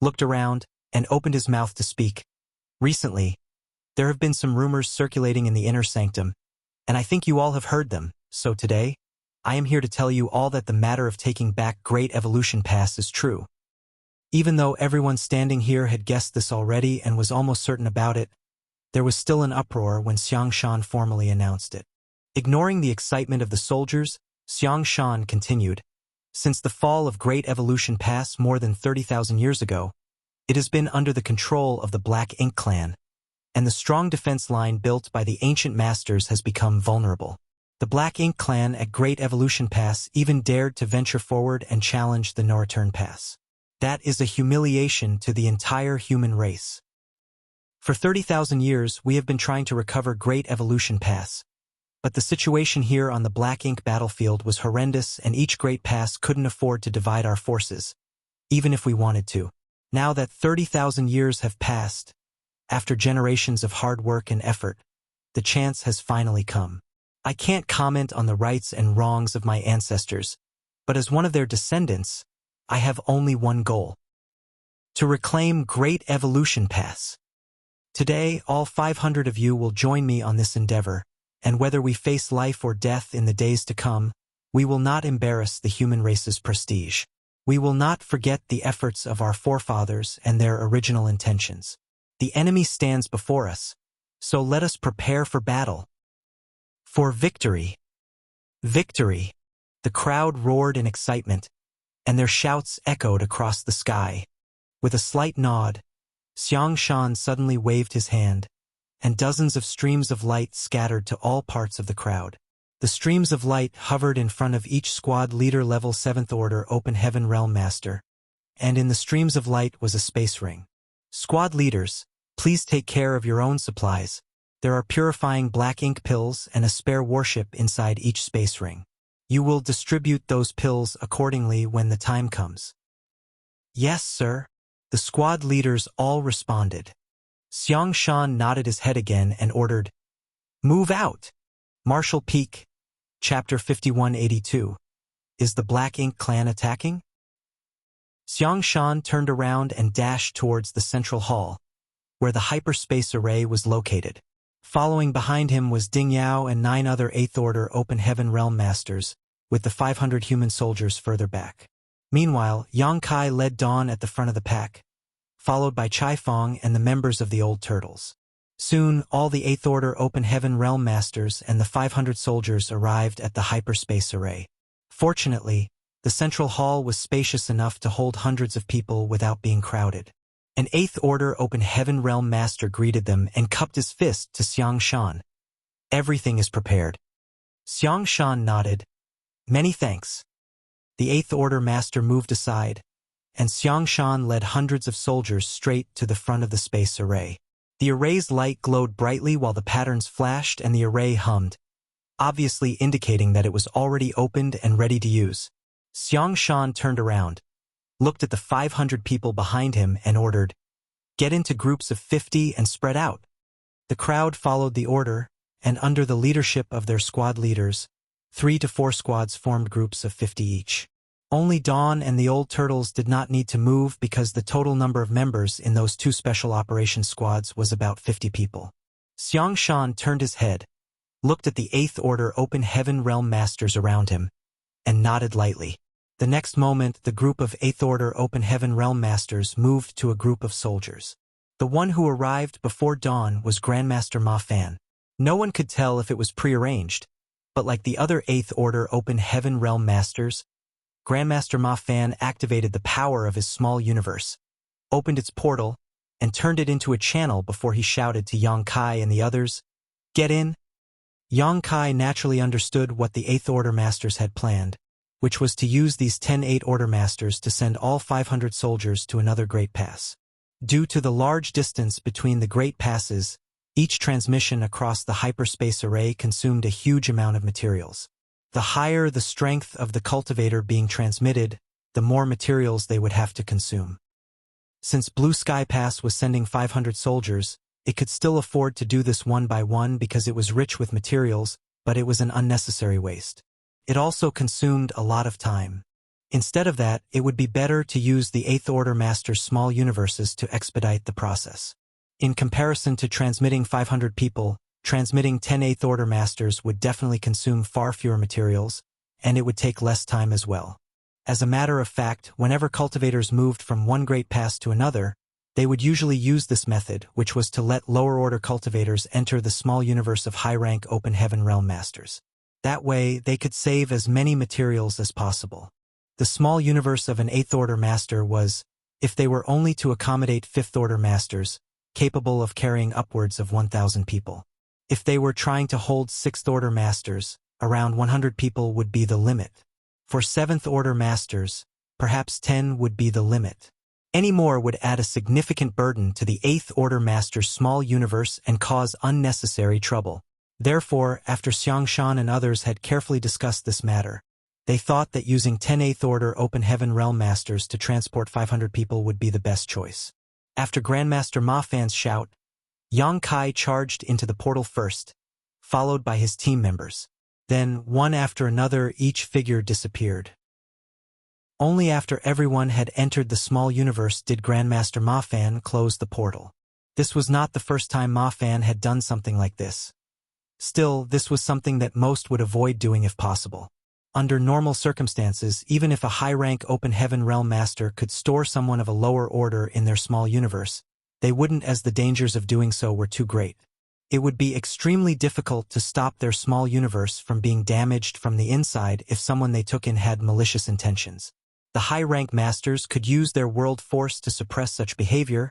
looked around, and opened his mouth to speak. "Recently, there have been some rumors circulating in the inner sanctum, and I think you all have heard them, so today, I am here to tell you all that the matter of taking back Great Evolution Pass is true." Even though everyone standing here had guessed this already and was almost certain about it, there was still an uproar when Xiang Shan formally announced it. Ignoring the excitement of the soldiers, Xiang Shan continued, "Since the fall of Great Evolution Pass more than 30,000 years ago, it has been under the control of the Black Ink Clan, and the strong defense line built by the ancient masters has become vulnerable. The Black Ink Clan at Great Evolution Pass even dared to venture forward and challenge the no-return pass. That is a humiliation to the entire human race. For 30,000 years, we have been trying to recover Great Evolution Pass, but the situation here on the Black Ink battlefield was horrendous and each Great Pass couldn't afford to divide our forces, even if we wanted to. Now that 30,000 years have passed, after generations of hard work and effort, the chance has finally come. I can't comment on the rights and wrongs of my ancestors, but as one of their descendants, I have only one goal: to reclaim Great Evolution Pass. Today, all 500 of you will join me on this endeavor, and whether we face life or death in the days to come, we will not embarrass the human race's prestige. We will not forget the efforts of our forefathers and their original intentions. The enemy stands before us, So let us prepare for battle. For victory. Victory! The crowd roared in excitement, and their shouts echoed across the sky. With a slight nod, Xiang Shan suddenly waved his hand, and dozens of streams of light scattered to all parts of the crowd. The streams of light hovered in front of each squad leader level 7th Order Open Heaven Realm Master, and in the streams of light was a space ring. Squad leaders, please take care of your own supplies. There are purifying black ink pills and a spare warship inside each space ring. You will distribute those pills accordingly when the time comes. Yes, sir. The squad leaders all responded. Xiang Shan nodded his head again and ordered, "Move out!" Marshal Peak, Chapter 5182. Is the Black Ink clan attacking? Xiang Shan turned around and dashed towards the central hall, where the hyperspace array was located. Following behind him was Ding Yao and 9 other 8th Order Open Heaven Realm Masters, with the 500 human soldiers further back. Meanwhile, Yang Kai led Dawn at the front of the pack, followed by Chai Fong and the members of the Old Turtles. Soon, all the 8th Order Open Heaven Realm Masters and the 500 soldiers arrived at the hyperspace array. Fortunately, the central hall was spacious enough to hold hundreds of people without being crowded. An 8th Order Open Heaven Realm Master greeted them and cupped his fist to Xiang Shan. Everything is prepared. Xiang Shan nodded. Many thanks. The 8th Order Master moved aside, and Xiang Shan led hundreds of soldiers straight to the front of the space array. The array's light glowed brightly while the patterns flashed and the array hummed, obviously indicating that it was already opened and ready to use. Xiang Shan turned around, looked at the 500 people behind him and ordered, "Get into groups of 50 and spread out." The crowd followed the order, and under the leadership of their squad leaders, 3 to 4 squads formed groups of 50 each. Only Dawn and the Old Turtles did not need to move because the total number of members in those 2 special operations squads was about 50 people. Xiang Shan turned his head, looked at the 8th Order Open Heaven Realm Masters around him, and nodded lightly. The next moment, the group of 8th Order Open Heaven Realm Masters moved to a group of soldiers. The one who arrived before dawn was Grandmaster Ma Fan. No one could tell if it was prearranged, but like the other 8th Order Open Heaven Realm Masters, Grandmaster Ma Fan activated the power of his small universe, opened its portal, and turned it into a channel before he shouted to Yang Kai and the others, "Get in!" Yang Kai naturally understood what the 8th Order Masters had planned, which was to use these 10 8 Order Masters to send all 500 soldiers to another Great Pass. Due to the large distance between the Great Passes, each transmission across the hyperspace array consumed a huge amount of materials. The higher the strength of the cultivator being transmitted, the more materials they would have to consume. Since Blue Sky Pass was sending 500 soldiers, it could still afford to do this one by one because it was rich with materials, but it was an unnecessary waste. It also consumed a lot of time. Instead of that, it would be better to use the 8th Order Master's small universes to expedite the process. In comparison to transmitting 500 people, transmitting 10 8th Order Masters would definitely consume far fewer materials, and it would take less time as well. As a matter of fact, whenever cultivators moved from one Great Pass to another, they would usually use this method, which was to let lower-order cultivators enter the small universe of high-rank Open Heaven Realm Masters. That way, they could save as many materials as possible. The small universe of an 8th Order Master was, if they were only to accommodate 5th Order Masters, capable of carrying upwards of 1,000 people. If they were trying to hold 6th Order Masters, around 100 people would be the limit. For 7th Order Masters, perhaps 10 would be the limit. Any more would add a significant burden to the 8th Order Master's small universe and cause unnecessary trouble. Therefore, after Xiang Shan and others had carefully discussed this matter, they thought that using 10 8th Order Open Heaven Realm Masters to transport 500 people would be the best choice. After Grandmaster Ma Fan's shout, Yang Kai charged into the portal first, followed by his team members. Then, one after another, each figure disappeared. Only after everyone had entered the small universe did Grandmaster Ma Fan close the portal. This was not the first time Ma Fan had done something like this. Still, this was something that most would avoid doing if possible. Under normal circumstances, even if a high-rank Open Heaven Realm Master could store someone of a lower order in their small universe, they wouldn't, as the dangers of doing so were too great. It would be extremely difficult to stop their small universe from being damaged from the inside if someone they took in had malicious intentions. The high-rank masters could use their world force to suppress such behavior,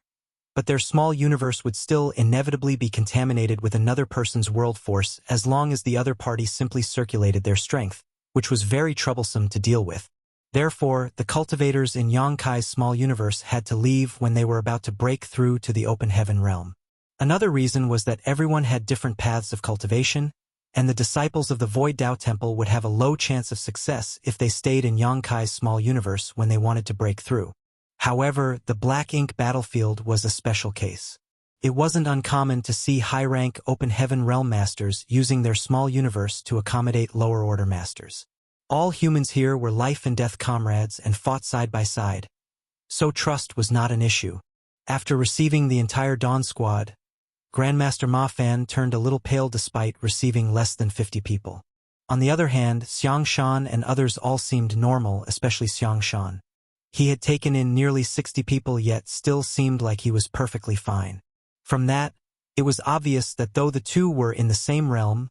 but their small universe would still inevitably be contaminated with another person's world force as long as the other party simply circulated their strength, which was very troublesome to deal with. Therefore, the cultivators in Yang Kai's small universe had to leave when they were about to break through to the open heaven realm. Another reason was that everyone had different paths of cultivation, and the disciples of the Void Dao Temple would have a low chance of success if they stayed in Yang Kai's small universe when they wanted to break through. However, the Black Ink battlefield was a special case. It wasn't uncommon to see high-rank open heaven realm masters using their small universe to accommodate lower-order masters. All humans here were life-and-death comrades and fought side by side, so trust was not an issue. After receiving the entire Dawn Squad, Grandmaster Ma Fan turned a little pale despite receiving less than 50 people. On the other hand, Xiang Shan and others all seemed normal, especially Xiang Shan. He had taken in nearly 60 people yet still seemed like he was perfectly fine. From that, it was obvious that though the two were in the same realm,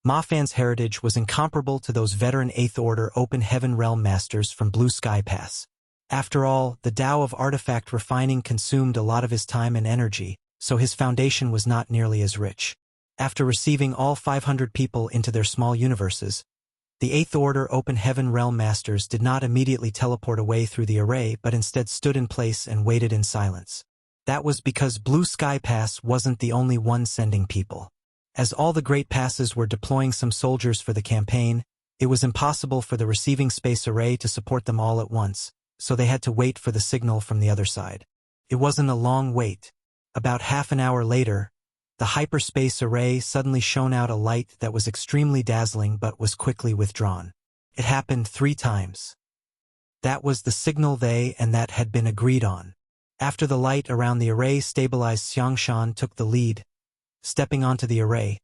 Ma Fan's heritage was incomparable to those veteran 8th Order Open Heaven Realm Masters from Blue Sky Pass. After all, the Tao of artifact refining consumed a lot of his time and energy, so his foundation was not nearly as rich. After receiving all 500 people into their small universes, the 8th Order Open Heaven Realm Masters did not immediately teleport away through the array but instead stood in place and waited in silence. That was because Blue Sky Pass wasn't the only one sending people. As all the Great Passes were deploying some soldiers for the campaign, it was impossible for the receiving space array to support them all at once, so they had to wait for the signal from the other side. It wasn't a long wait. About half an hour later, the hyperspace array suddenly shone out a light that was extremely dazzling but was quickly withdrawn. It happened 3 times. That was the signal they and that had been agreed on. After the light around the array stabilized, Xiangshan took the lead, stepping onto the array,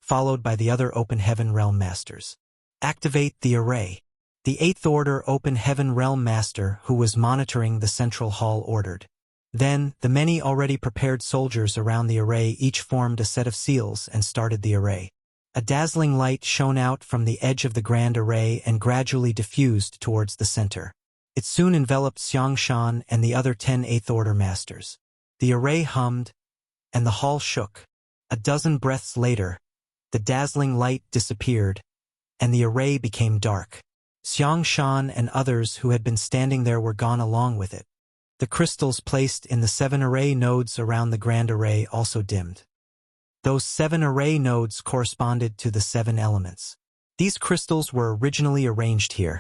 followed by the other Open Heaven Realm Masters. Activate the array. The 8th Order Open Heaven Realm Master who was monitoring the central hall ordered. Then, the many already prepared soldiers around the array each formed a set of seals and started the array. A dazzling light shone out from the edge of the grand array and gradually diffused towards the center. It soon enveloped Xiangshan and the other 10 8th Order Masters. The array hummed, and the hall shook. A dozen breaths later, the dazzling light disappeared, and the array became dark. Xiangshan and others who had been standing there were gone along with it. The crystals placed in the 7 array nodes around the grand array also dimmed. Those 7 array nodes corresponded to the 7 elements. These crystals were originally arranged here,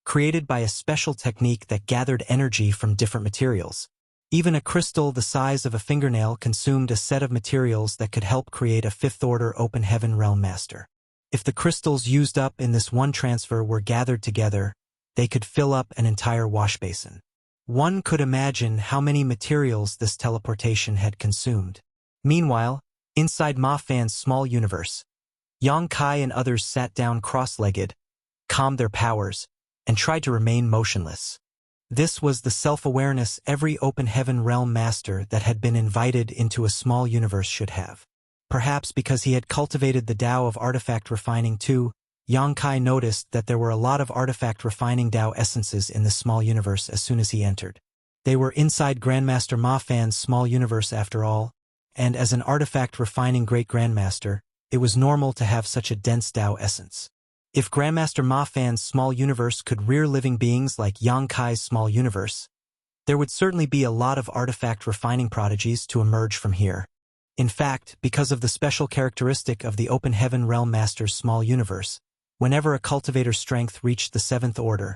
created by a special technique that gathered energy from different materials. Even a crystal the size of a fingernail consumed a set of materials that could help create a 5th Order Open Heaven Realm Master. If the crystals used up in this one transfer were gathered together, they could fill up an entire wash basin. One could imagine how many materials this teleportation had consumed. Meanwhile, inside Ma Fan's small universe, Yang Kai and others sat down cross-legged, calmed their powers, and tried to remain motionless. This was the self-awareness every Open Heaven Realm Master that had been invited into a small universe should have. Perhaps because he had cultivated the Tao of artifact refining too, Yang Kai noticed that there were a lot of artifact refining Tao essences in the small universe as soon as he entered. They were inside Grandmaster Ma Fan's small universe after all, and as an artifact refining Great Grandmaster, it was normal to have such a dense Tao essence. If Grandmaster Ma Fan's small universe could rear living beings like Yang Kai's small universe, there would certainly be a lot of artifact refining prodigies to emerge from here. In fact, because of the special characteristic of the Open Heaven Realm Master's small universe, whenever a cultivator's strength reached the 7th Order,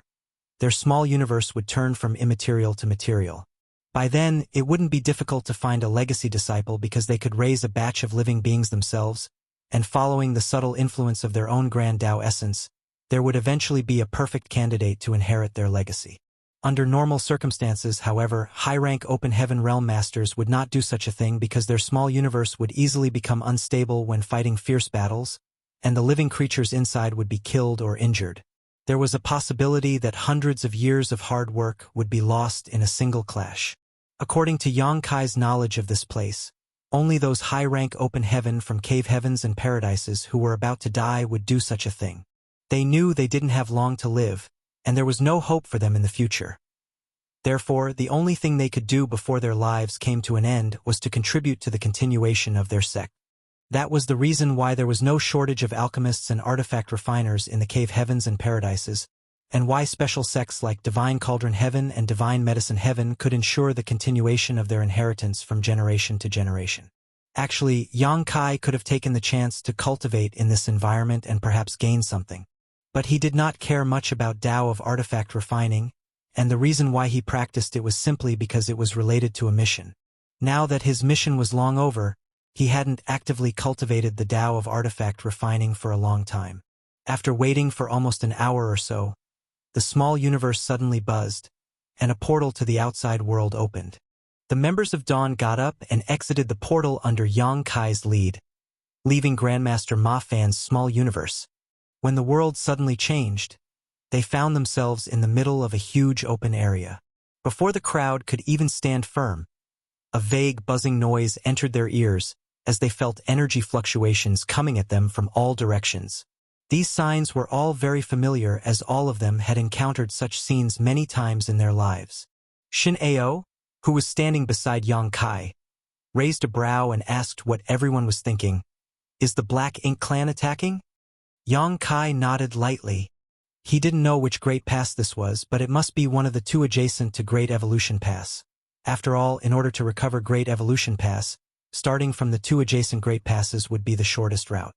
their small universe would turn from immaterial to material. By then, it wouldn't be difficult to find a legacy disciple because they could raise a batch of living beings themselves, and following the subtle influence of their own grand Tao essence, there would eventually be a perfect candidate to inherit their legacy. Under normal circumstances, however, high-rank Open Heaven Realm Masters would not do such a thing because their small universe would easily become unstable when fighting fierce battles, and the living creatures inside would be killed or injured. There was a possibility that hundreds of years of hard work would be lost in a single clash. According to Yang Kai's knowledge of this place, Only those high-rank open heaven from cave heavens and paradises who were about to die would do such a thing. They knew they didn't have long to live, and there was no hope for them in the future. Therefore, the only thing they could do before their lives came to an end was to contribute to the continuation of their sect. That was the reason why there was no shortage of alchemists and artifact refiners in the cave heavens and paradises, and why special sects like Divine Cauldron Heaven and Divine Medicine Heaven could ensure the continuation of their inheritance from generation to generation. Actually, Yang Kai could have taken the chance to cultivate in this environment and perhaps gain something. But he did not care much about Tao of artifact refining, and the reason why he practiced it was simply because it was related to a mission. Now that his mission was long over, he hadn't actively cultivated the Tao of artifact refining for a long time. After waiting for almost an hour or so, the small universe suddenly buzzed, and a portal to the outside world opened. The members of Dawn got up and exited the portal under Yang Kai's lead, leaving Grandmaster Ma Fan's small universe. When the world suddenly changed, they found themselves in the middle of a huge open area. Before the crowd could even stand firm, a vague buzzing noise entered their ears as they felt energy fluctuations coming at them from all directions. These signs were all very familiar as all of them had encountered such scenes many times in their lives. Shin Ao, who was standing beside Yang Kai, raised a brow and asked what everyone was thinking. Is the Black Ink Clan attacking? Yang Kai nodded lightly. He didn't know which Great Pass this was, but it must be one of the two adjacent to Great Evolution Pass. After all, in order to recover Great Evolution Pass, starting from the two adjacent Great Passes would be the shortest route.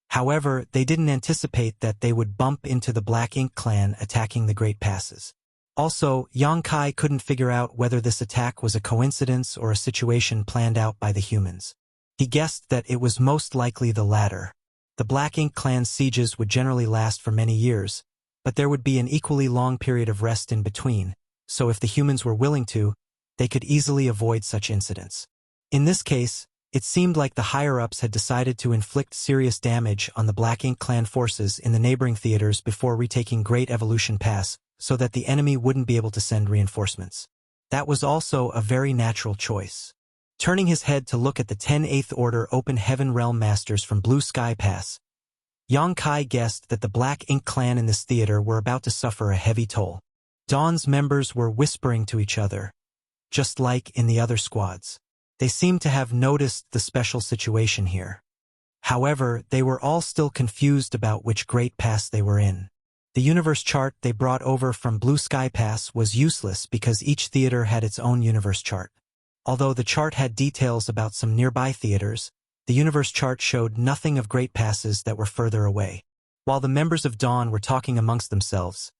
However, they didn't anticipate that they would bump into the Black Ink Clan attacking the Great Passes. Also, Yang Kai couldn't figure out whether this attack was a coincidence or a situation planned out by the humans. He guessed that it was most likely the latter. The Black Ink Clan's sieges would generally last for many years, but there would be an equally long period of rest in between, so if the humans were willing to, they could easily avoid such incidents. In this case, it seemed like the higher-ups had decided to inflict serious damage on the Black Ink Clan forces in the neighboring theaters before retaking Great Evolution Pass, so that the enemy wouldn't be able to send reinforcements. That was also a very natural choice. Turning his head to look at the 10 Eighth Order Open Heaven Realm Masters from Blue Sky Pass, Yang Kai guessed that the Black Ink Clan in this theater were about to suffer a heavy toll. Dawn's members were whispering to each other, just like in the other squads. They seemed to have noticed the special situation here. However, they were all still confused about which Great Pass they were in. The universe chart they brought over from Blue Sky Pass was useless because each theater had its own universe chart. Although the chart had details about some nearby theaters, the universe chart showed nothing of Great Passes that were further away. While the members of Dawn were talking amongst themselves,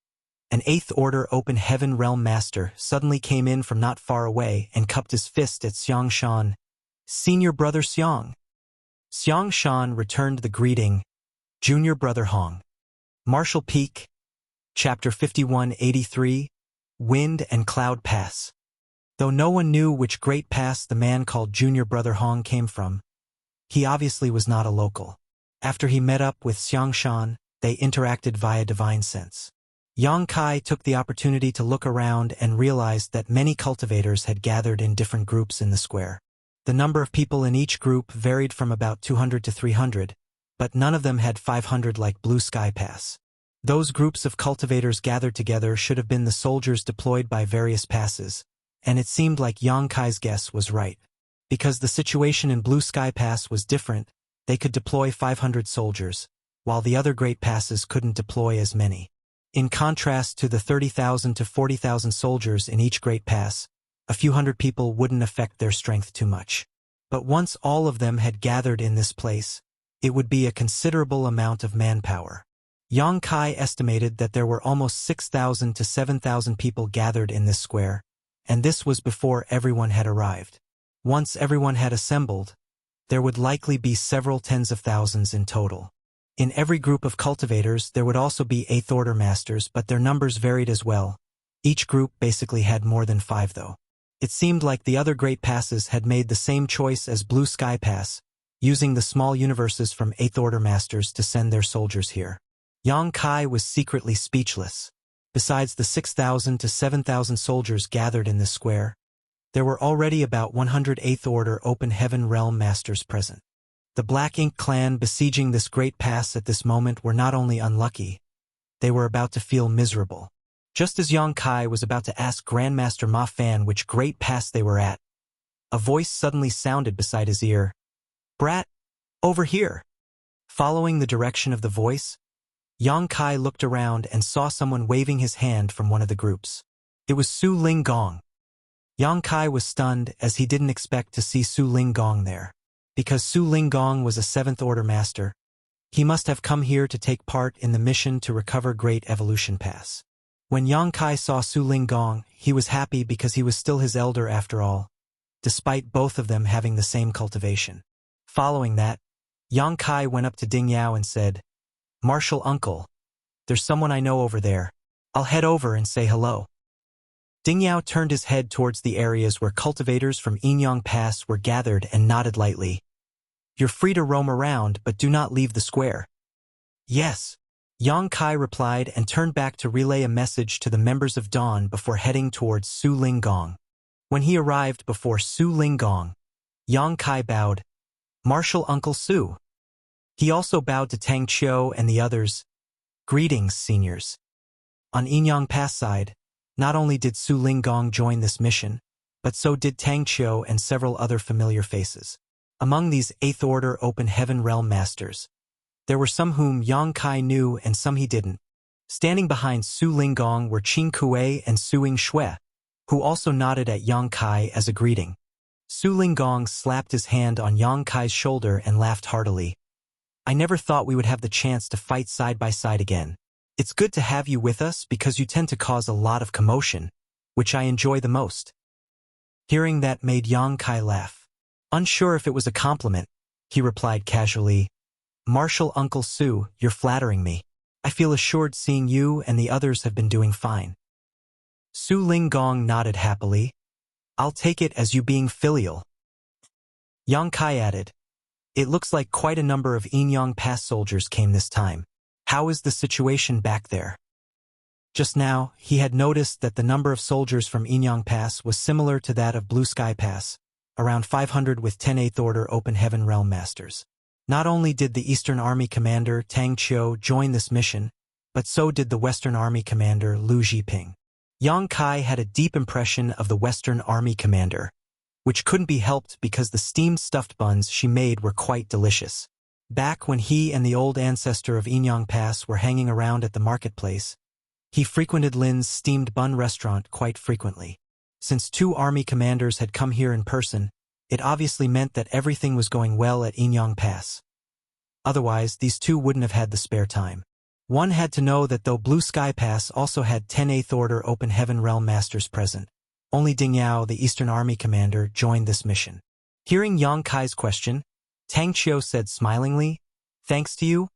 an Eighth Order Open Heaven Realm Master suddenly came in from not far away and cupped his fist at Xiang Shan. Senior Brother Xiang. Xiang Shan returned the greeting. Junior Brother Hong. Marshall Peak. Chapter 5183. Wind and Cloud Pass. Though no one knew which Great Pass the man called Junior Brother Hong came from, he obviously was not a local. After he met up with Xiang Shan, they interacted via divine sense. Yang Kai took the opportunity to look around and realized that many cultivators had gathered in different groups in the square. The number of people in each group varied from about 200 to 300, but none of them had 500 like Blue Sky Pass. Those groups of cultivators gathered together should have been the soldiers deployed by various passes, and it seemed like Yang Kai's guess was right. Because the situation in Blue Sky Pass was different, they could deploy 500 soldiers, while the other Great Passes couldn't deploy as many. In contrast to the 30,000 to 40,000 soldiers in each Great Pass, a few hundred people wouldn't affect their strength too much. But once all of them had gathered in this place, it would be a considerable amount of manpower. Yang Kai estimated that there were almost 6,000 to 7,000 people gathered in this square, and this was before everyone had arrived. Once everyone had assembled, there would likely be several tens of thousands in total. In every group of cultivators there would also be Eighth Order Masters, but their numbers varied as well. Each group basically had more than 5 though. It seemed like the other Great Passes had made the same choice as Blue Sky Pass, using the small universes from Eighth Order Masters to send their soldiers here. Yang Kai was secretly speechless. Besides the 6,000 to 7,000 soldiers gathered in this square, There were already about 100 8th Order Open Heaven Realm Masters present. The Black Ink clan besieging this great pass at this moment were not only unlucky, they were about to feel miserable. Just as Yang Kai was about to ask Grandmaster Ma Fan which great pass they were at, a voice suddenly sounded beside his ear. "Brat, over here." Following the direction of the voice, Yang Kai looked around and saw someone waving his hand from one of the groups. It was Su Ling Gong. Yang Kai was stunned as he didn't expect to see Su Ling Gong there. Because Su Ling Gong was a 7th Order Master, he must have come here to take part in the mission to recover Great Evolution Pass. When Yang Kai saw Su Ling Gong, he was happy because he was still his elder after all, despite both of them having the same cultivation. Following that, Yang Kai went up to Ding Yao and said, "Martial Uncle, there's someone I know over there. I'll head over and say hello." Ding Yao turned his head towards the areas where cultivators from Yinyang Pass were gathered and nodded lightly. "You're free to roam around, but do not leave the square." "Yes," Yang Kai replied and turned back to relay a message to the members of Dawn before heading towards Su Ling Gong. When he arrived before Su Ling Gong, Yang Kai bowed, "Martial Uncle Su." He also bowed to Tang Qiu and the others. "Greetings, seniors." On Yinyang Pass side, not only did Su Ling Gong join this mission, but so did Tang Qiu and several other familiar faces. Among these 8th Order Open Heaven Realm Masters, there were some whom Yang Kai knew and some he didn't. Standing behind Su Ling Gong were Qing Kuei and Suing Shui, who also nodded at Yang Kai as a greeting. Su Ling Gong slapped his hand on Yang Kai's shoulder and laughed heartily. "I never thought we would have the chance to fight side by side again. It's good to have you with us because you tend to cause a lot of commotion, which I enjoy the most." Hearing that made Yang Kai laugh. Unsure if it was a compliment, he replied casually, "Martial Uncle Su, you're flattering me. I feel assured seeing you and the others have been doing fine." Su Ling Gong nodded happily. "I'll take it as you being filial." Yang Kai added, "It looks like quite a number of Yinyang Pass soldiers came this time. How is the situation back there?" Just now, he had noticed that the number of soldiers from Yinyang Pass was similar to that of Blue Sky Pass, around 500 with 10 8th Order Open Heaven Realm Masters. Not only did the Eastern Army Commander Tang Qiu join this mission, but so did the Western Army Commander Lu Zhiping. Yang Kai had a deep impression of the Western Army Commander, which couldn't be helped because the steamed stuffed buns she made were quite delicious. Back when he and the old ancestor of Yinyang Pass were hanging around at the marketplace, he frequented Lin's steamed bun restaurant quite frequently. Since 2 army commanders had come here in person, it obviously meant that everything was going well at Yinyang Pass. Otherwise, these two wouldn't have had the spare time. One had to know that though Blue Sky Pass also had 10 8th Order Open Heaven Realm Masters present, only Ding Yao, the Eastern Army Commander, joined this mission. Hearing Yang Kai's question, Tang Qiu said smilingly, "Thanks to you,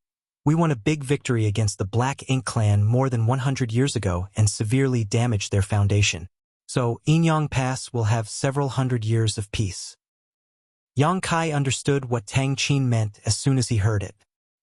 we won a big victory against the Black Ink clan more than 100 years ago and severely damaged their foundation. So Yinyang Pass will have several hundred years of peace." Yang Kai understood what Tang Qin meant as soon as he heard it.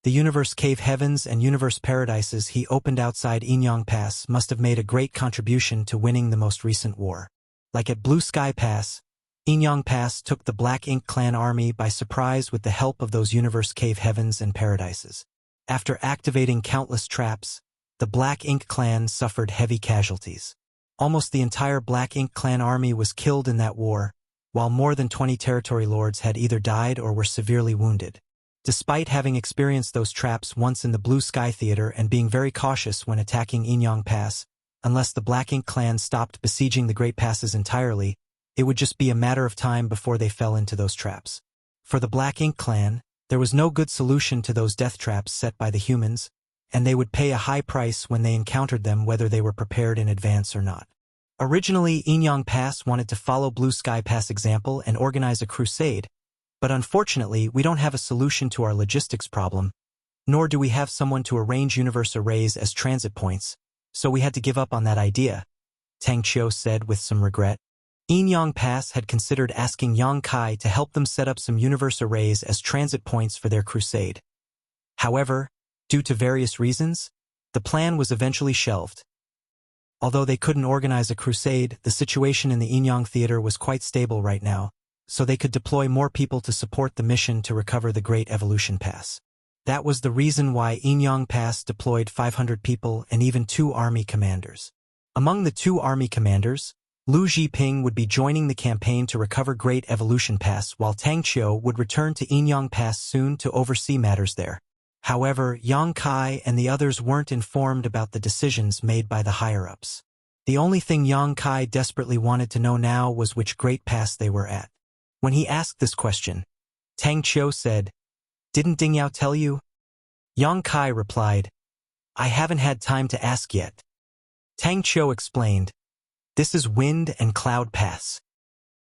The Universe Cave Heavens and Universe Paradises he opened outside Yinyang Pass must have made a great contribution to winning the most recent war. Like at Blue Sky Pass, Yinyang Pass took the Black Ink clan army by surprise with the help of those Universe Cave Heavens and Paradises. After activating countless traps, the Black Ink clan suffered heavy casualties. Almost the entire Black Ink clan army was killed in that war, while more than 20 territory lords had either died or were severely wounded. Despite having experienced those traps once in the Blue Sky Theater and being very cautious when attacking Yinyang Pass, unless the Black Ink clan stopped besieging the Great Passes entirely, it would just be a matter of time before they fell into those traps. For the Black Ink clan, there was no good solution to those death traps set by the humans, and they would pay a high price when they encountered them whether they were prepared in advance or not. Originally, Yinyang Pass wanted to follow Blue Sky Pass example and organize a crusade, but unfortunately we don't have a solution to our logistics problem, nor do we have someone to arrange universe arrays as transit points, so we had to give up on that idea, Tang Qiu said with some regret. Yinyang Pass had considered asking Yang Kai to help them set up some universe arrays as transit points for their crusade. However, due to various reasons, the plan was eventually shelved. Although they couldn't organize a crusade, the situation in the Inyang Theater was quite stable right now, so they could deploy more people to support the mission to recover the Great Evolution Pass. That was the reason why Inyang Pass deployed 500 people and even 2 army commanders. Among the 2 army commanders, Lu Zhiping would be joining the campaign to recover Great Evolution Pass, while Tang Qiu would return to Inyang Pass soon to oversee matters there. However, Yang Kai and the others weren't informed about the decisions made by the higher-ups. The only thing Yang Kai desperately wanted to know now was which Great Pass they were at. When he asked this question, Tang Qiu said, "Didn't Ding Yao tell you?" Yang Kai replied, "I haven't had time to ask yet." Tang Qiu explained, "This is Wind and Cloud Pass."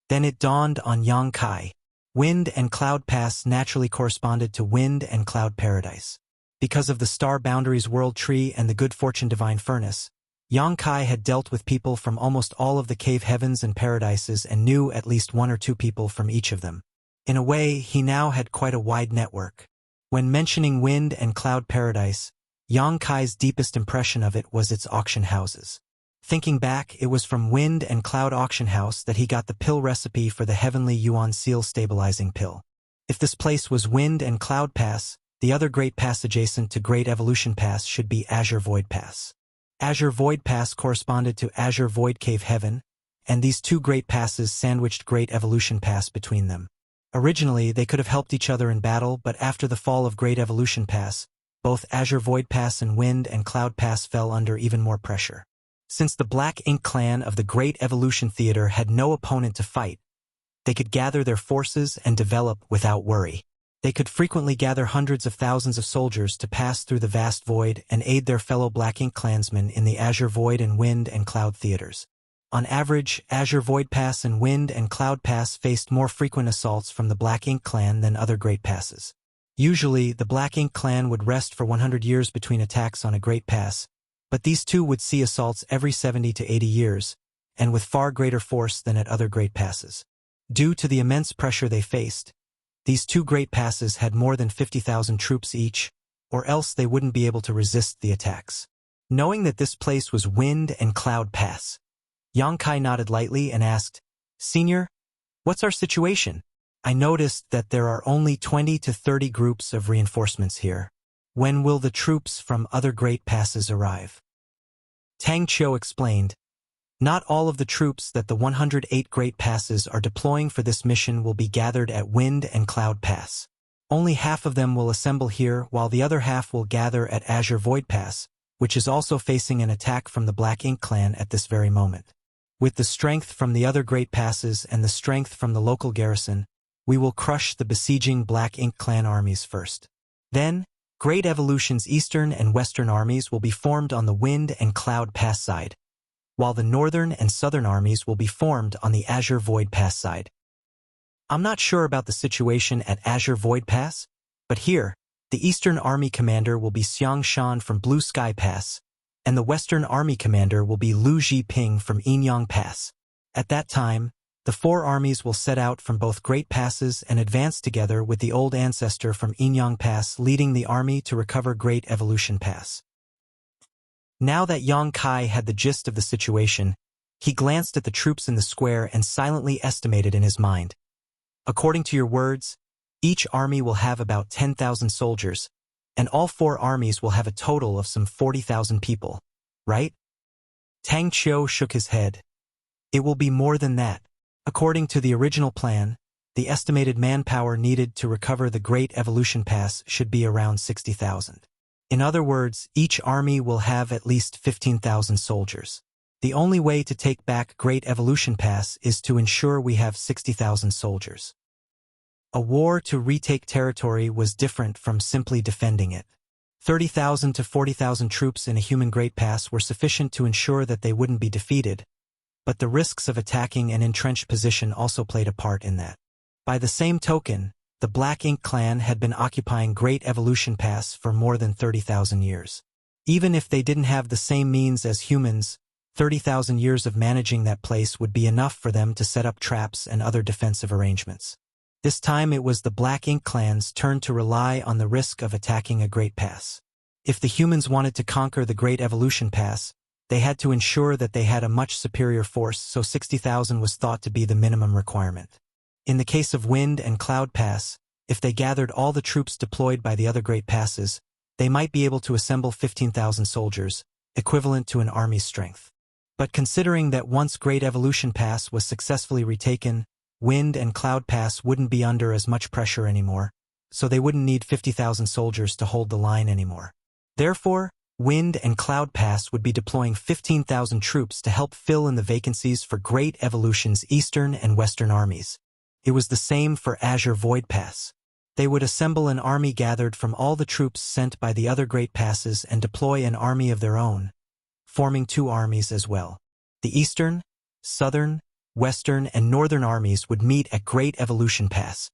Then it dawned on Yang Kai. Wind and Cloud Pass naturally corresponded to Wind and Cloud Paradise. Because of the Star Boundaries World Tree and the Good Fortune Divine Furnace, Yang Kai had dealt with people from almost all of the cave heavens and paradises and knew at least 1 or 2 people from each of them. In a way, he now had quite a wide network. When mentioning Wind and Cloud Paradise, Yang Kai's deepest impression of it was its auction houses. Thinking back, it was from Wind and Cloud Auction House that he got the pill recipe for the Heavenly Yuan Seal Stabilizing Pill. If this place was Wind and Cloud Pass, the other Great Pass adjacent to Great Evolution Pass should be Azure Void Pass. Azure Void Pass corresponded to Azure Void Cave Heaven, and these 2 Great Passes sandwiched Great Evolution Pass between them. Originally, they could have helped each other in battle, but after the fall of Great Evolution Pass, both Azure Void Pass and Wind and Cloud Pass fell under even more pressure. Since the Black Ink clan of the Great Evolution Theater had no opponent to fight, they could gather their forces and develop without worry. They could frequently gather hundreds of thousands of soldiers to pass through the vast void and aid their fellow Black Ink clansmen in the Azure Void and Wind and Cloud theaters. On average, Azure Void Pass and Wind and Cloud Pass faced more frequent assaults from the Black Ink clan than other Great Passes. Usually, the Black Ink clan would rest for 100 years between attacks on a Great Pass, but these 2 would see assaults every 70 to 80 years, and with far greater force than at other Great Passes. Due to the immense pressure they faced, these 2 Great Passes had more than 50,000 troops each, or else they wouldn't be able to resist the attacks. Knowing that this place was Wind and Cloud Pass, Yang Kai nodded lightly and asked, "Senior, what's our situation? I noticed that there are only 20 to 30 groups of reinforcements here. When will the troops from other Great Passes arrive?" Tang Qiu explained, "Not all of the troops that the 108 Great Passes are deploying for this mission will be gathered at Wind and Cloud Pass. Only half of them will assemble here, while the other half will gather at Azure Void Pass, which is also facing an attack from the Black Ink clan at this very moment. With the strength from the other Great Passes and the strength from the local garrison, we will crush the besieging Black Ink clan armies first. Then, Great Evolution's eastern and western armies will be formed on the Wind and Cloud Pass side, while the northern and southern armies will be formed on the Azure Void Pass side. I'm not sure about the situation at Azure Void Pass, but here, the Eastern Army Commander will be Xiang Shan from Blue Sky Pass, and the Western Army Commander will be Lu Zhiping from Inyang Pass. At that time, the 4 armies will set out from both Great Passes and advance together with the old ancestor from Inyang Pass leading the army to recover Great Evolution Pass. Now that Yang Kai had the gist of the situation, he glanced at the troops in the square and silently estimated in his mind. According to your words, each army will have about 10,000 soldiers, and all 4 armies will have a total of some 40,000 people, right? Tang Qiu shook his head. It will be more than that. According to the original plan, the estimated manpower needed to recover the Great Evolution Pass should be around 60,000. In other words, each army will have at least 15,000 soldiers. The only way to take back Great Evolution Pass is to ensure we have 60,000 soldiers. A war to retake territory was different from simply defending it. 30,000 to 40,000 troops in a human Great Pass were sufficient to ensure that they wouldn't be defeated, but the risks of attacking an entrenched position also played a part in that. By the same token, the Black Ink clan had been occupying Great Evolution Pass for more than 30,000 years. Even if they didn't have the same means as humans, 30,000 years of managing that place would be enough for them to set up traps and other defensive arrangements. This time it was the Black Ink clan's turn to rely on the risk of attacking a Great Pass. If the humans wanted to conquer the Great Evolution Pass, They had to ensure that they had a much superior force, so 60,000 was thought to be the minimum requirement. In the case of Wind and Cloud Pass, if they gathered all the troops deployed by the other great passes, they might be able to assemble 15,000 soldiers, equivalent to an army's strength. But considering that once Great Evolution Pass was successfully retaken, Wind and Cloud Pass wouldn't be under as much pressure anymore, so they wouldn't need 50,000 soldiers to hold the line anymore. Therefore, Wind and Cloud Pass would be deploying 15,000 troops to help fill in the vacancies for Great Evolution's eastern and western armies. It was the same for Azure Void Pass. They would assemble an army gathered from all the troops sent by the other great passes and deploy an army of their own, forming two armies as well. The eastern, southern, western, and northern armies would meet at Great Evolution Pass,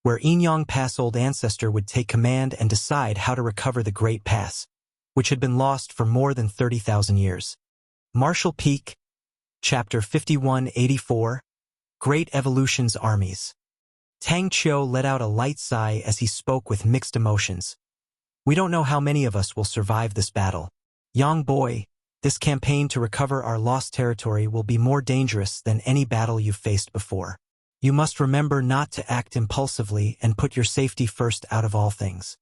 where Inyang Pass Old Ancestor would take command and decide how to recover the Great Pass, which had been lost for more than 30,000 years. Marshall Peak, Chapter 5184, Great Evolution's Armies. Tang Qiu let out a light sigh as he spoke with mixed emotions. We don't know how many of us will survive this battle. Young boy, this campaign to recover our lost territory will be more dangerous than any battle you've faced before. You must remember not to act impulsively and put your safety first out of all things.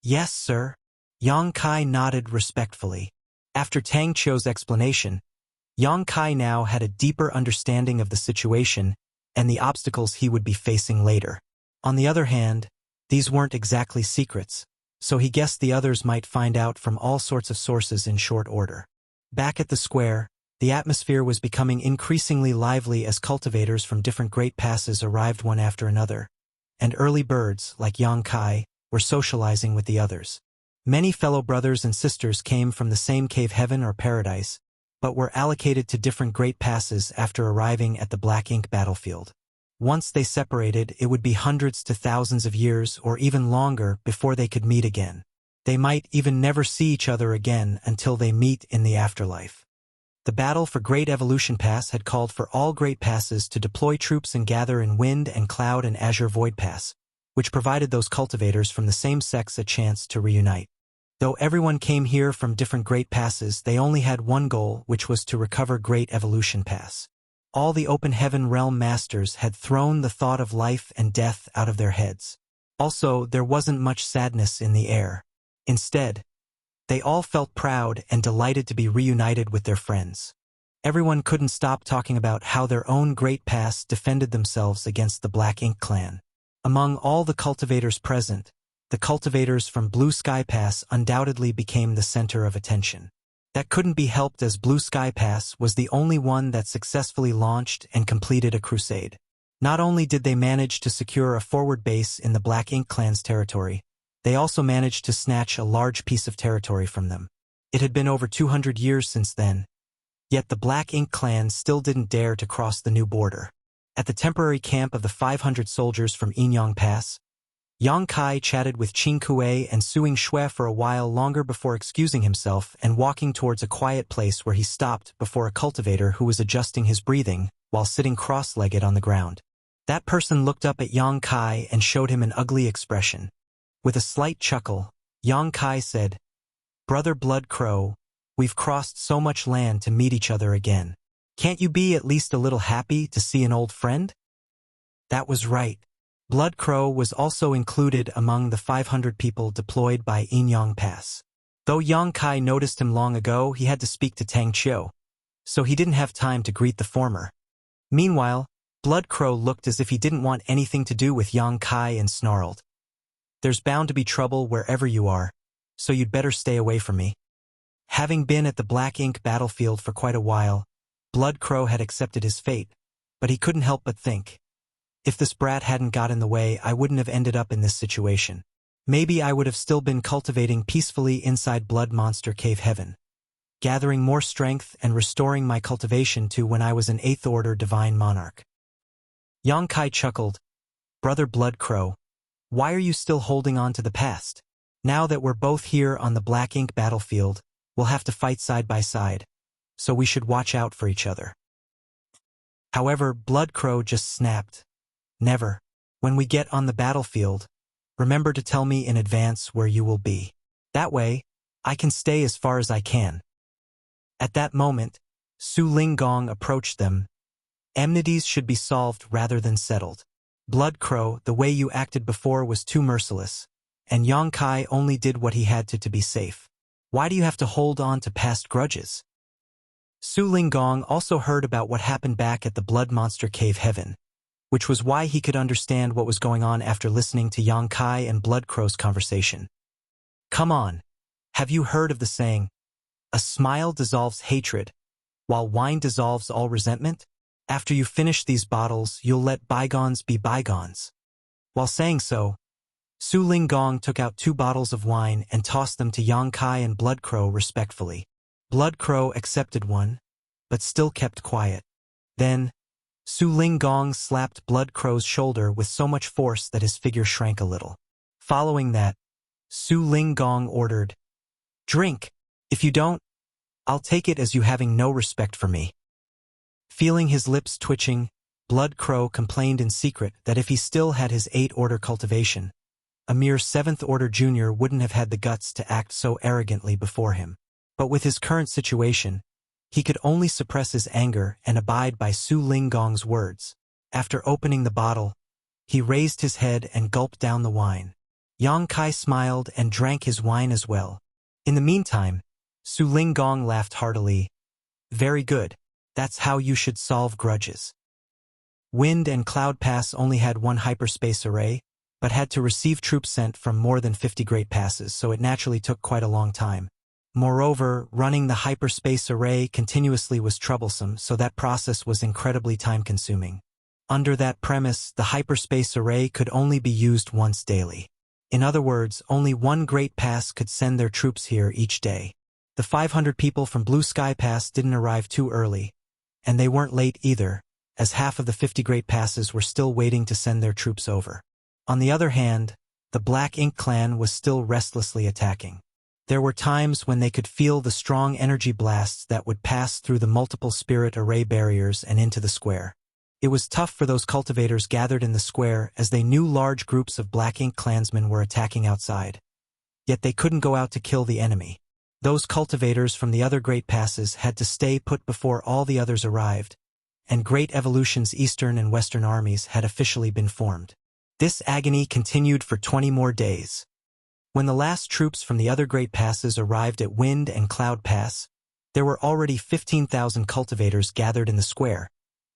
Yes, sir. Yang Kai nodded respectfully. After Tang Qiu's explanation, Yang Kai now had a deeper understanding of the situation and the obstacles he would be facing later. On the other hand, these weren't exactly secrets, so he guessed the others might find out from all sorts of sources in short order. Back at the square, the atmosphere was becoming increasingly lively as cultivators from different great passes arrived one after another, and early birds, like Yang Kai, were socializing with the others. Many fellow brothers and sisters came from the same cave heaven or paradise, but were allocated to different great passes after arriving at the Black Ink battlefield. Once they separated, it would be hundreds to thousands of years or even longer before they could meet again. They might even never see each other again until they meet in the afterlife. The battle for Great Evolution Pass had called for all great passes to deploy troops and gather in Wind and Cloud and Azure Void Pass, which provided those cultivators from the same sex a chance to reunite. Though everyone came here from different great passes, they only had one goal, which was to recover Great Evolution Pass. All the Open Heaven Realm Masters had thrown the thought of life and death out of their heads. Also, there wasn't much sadness in the air. Instead, they all felt proud and delighted to be reunited with their friends. Everyone couldn't stop talking about how their own great pass defended themselves against the Black Ink clan. Among all the cultivators present, the cultivators from Blue Sky Pass undoubtedly became the center of attention. That couldn't be helped as Blue Sky Pass was the only one that successfully launched and completed a crusade. Not only did they manage to secure a forward base in the Black Ink clan's territory, they also managed to snatch a large piece of territory from them. It had been over 200 years since then, yet the Black Ink clan still didn't dare to cross the new border. At the temporary camp of the 500 soldiers from Inyang Pass, Yang Kai chatted with Qing Kuei and Suing Shui for a while longer before excusing himself and walking towards a quiet place where he stopped before a cultivator who was adjusting his breathing while sitting cross-legged on the ground. That person looked up at Yang Kai and showed him an ugly expression. With a slight chuckle, Yang Kai said, "Brother Blood Crow, we've crossed so much land to meet each other again. Can't you be at least a little happy to see an old friend?" That was right. Blood Crow was also included among the 500 people deployed by Inyang Pass. Though Yang Kai noticed him long ago, he had to speak to Tang Qiu, so he didn't have time to greet the former. Meanwhile, Blood Crow looked as if he didn't want anything to do with Yang Kai and snarled, "There's bound to be trouble wherever you are, so you'd better stay away from me." Having been at the Black Ink battlefield for quite a while, Blood Crow had accepted his fate, but he couldn't help but think, if this brat hadn't got in the way, I wouldn't have ended up in this situation. Maybe I would have still been cultivating peacefully inside Blood Monster Cave Heaven, gathering more strength and restoring my cultivation to when I was an 8th Order Divine Monarch. Yang Kai chuckled, "Brother Blood Crow, why are you still holding on to the past? Now that we're both here on the Black Ink battlefield, we'll have to fight side by side, so we should watch out for each other." However, Blood Crow just snapped, "Never. When we get on the battlefield, remember to tell me in advance where you will be. That way, I can stay as far as I can." At that moment, Su Linggong approached them. Enmities should be solved rather than settled. Blood Crow, the way you acted before was too merciless, and Yang Kai only did what he had to be safe. Why do you have to hold on to past grudges? Su Linggong also heard about what happened back at the Blood Monster Cave Heaven, which was why he could understand what was going on after listening to Yang Kai and Blood Crow's conversation. Come on, have you heard of the saying, a smile dissolves hatred, while wine dissolves all resentment? After you finish these bottles, you'll let bygones be bygones. While saying so, Su Linggong took out 2 bottles of wine and tossed them to Yang Kai and Blood Crow respectfully. Blood Crow accepted one, but still kept quiet. Then, Su Linggong slapped Blood Crow's shoulder with so much force that his figure shrank a little. Following that, Su Linggong ordered, "Drink. If you don't, I'll take it as you having no respect for me." Feeling his lips twitching, Blood Crow complained in secret that if he still had his 8th-order cultivation, a mere 7th-order junior wouldn't have had the guts to act so arrogantly before him. But with his current situation, he could only suppress his anger and abide by Su Linggong's words. After opening the bottle, he raised his head and gulped down the wine. Yang Kai smiled and drank his wine as well. In the meantime, Su Linggong laughed heartily. "Very good. That's how you should solve grudges." Wind and Cloud Pass only had one hyperspace array, but had to receive troops sent from more than 50 Great Passes, so it naturally took quite a long time. Moreover, running the hyperspace array continuously was troublesome, so that process was incredibly time-consuming. Under that premise, the hyperspace array could only be used once daily. In other words, only one Great Pass could send their troops here each day. The 500 people from Blue Sky Pass didn't arrive too early, and they weren't late either, as half of the 50 Great Passes were still waiting to send their troops over. On the other hand, the Black Ink clan was still restlessly attacking. There were times when they could feel the strong energy blasts that would pass through the multiple spirit array barriers and into the square. It was tough for those cultivators gathered in the square as they knew large groups of Black Ink clansmen were attacking outside. Yet they couldn't go out to kill the enemy. Those cultivators from the other Great Passes had to stay put before all the others arrived, and Great Evolution's Eastern and Western armies had officially been formed. This agony continued for 20 more days. When the last troops from the other Great Passes arrived at Wind and Cloud Pass, there were already 15,000 cultivators gathered in the square,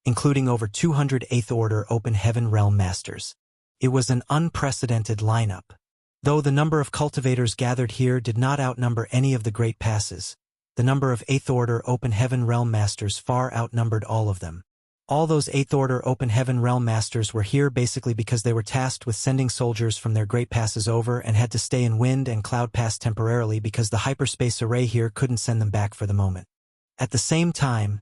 including over 200 8th-order Open Heaven Realm Masters. It was an unprecedented lineup. Though the number of cultivators gathered here did not outnumber any of the Great Passes, the number of 8th-order Open Heaven Realm Masters far outnumbered all of them. All those 8th-order Open Heaven Realm Masters were here basically because they were tasked with sending soldiers from their Great Passes over and had to stay in Wind and Cloud Pass temporarily because the hyperspace array here couldn't send them back for the moment. At the same time,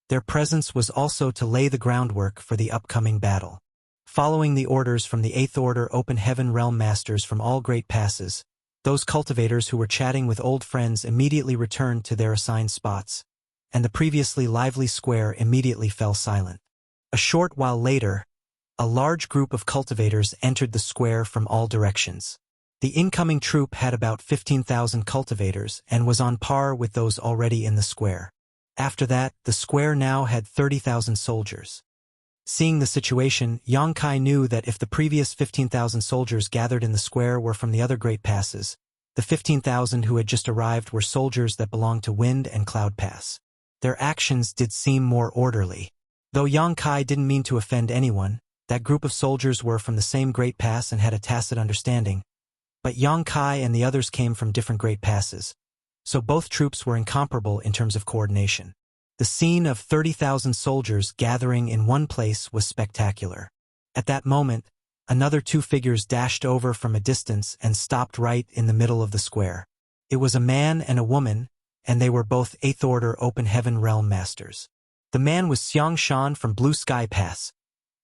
their presence was also to lay the groundwork for the upcoming battle. Following the orders from the 8th-order Open Heaven Realm Masters from all Great Passes, those cultivators who were chatting with old friends immediately returned to their assigned spots, and the previously lively square immediately fell silent. A short while later, a large group of cultivators entered the square from all directions. The incoming troop had about 15,000 cultivators and was on par with those already in the square. After that, the square now had 30,000 soldiers. Seeing the situation, Yang Kai knew that if the previous 15,000 soldiers gathered in the square were from the other Great Passes, the 15,000 who had just arrived were soldiers that belonged to Wind and Cloud Pass. Their actions did seem more orderly. Though Yang Kai didn't mean to offend anyone, that group of soldiers were from the same Great Pass and had a tacit understanding. But Yang Kai and the others came from different Great Passes, so both troops were incomparable in terms of coordination. The scene of 30,000 soldiers gathering in one place was spectacular. At that moment, another 2 figures dashed over from a distance and stopped right in the middle of the square. It was a man and a woman, and they were both 8th-order Open Heaven Realm Masters. The man was Xiang Shan from Blue Sky Pass,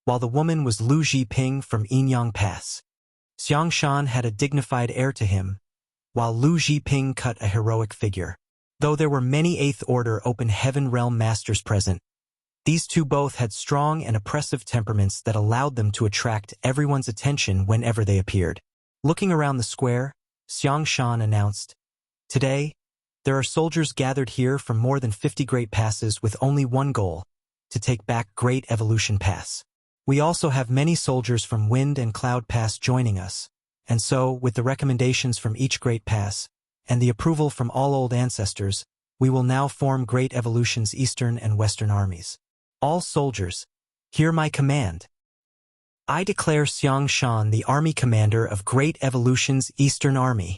while the woman was Lu Jiping from Yinyang Pass. Xiang Shan had a dignified air to him, while Lu Jiping cut a heroic figure. Though there were many 8th-order Open Heaven Realm Masters present, these two both had strong and oppressive temperaments that allowed them to attract everyone's attention whenever they appeared. Looking around the square, Xiang Shan announced, "Today, There are soldiers gathered here from more than 50 Great Passes with only one goal, to take back Great Evolution Pass. We also have many soldiers from Wind and Cloud Pass joining us, and so, with the recommendations from each Great Pass, and the approval from all old ancestors, we will now form Great Evolution's Eastern and Western armies. All soldiers, hear my command. I declare Xiang Shan the army commander of Great Evolution's Eastern Army.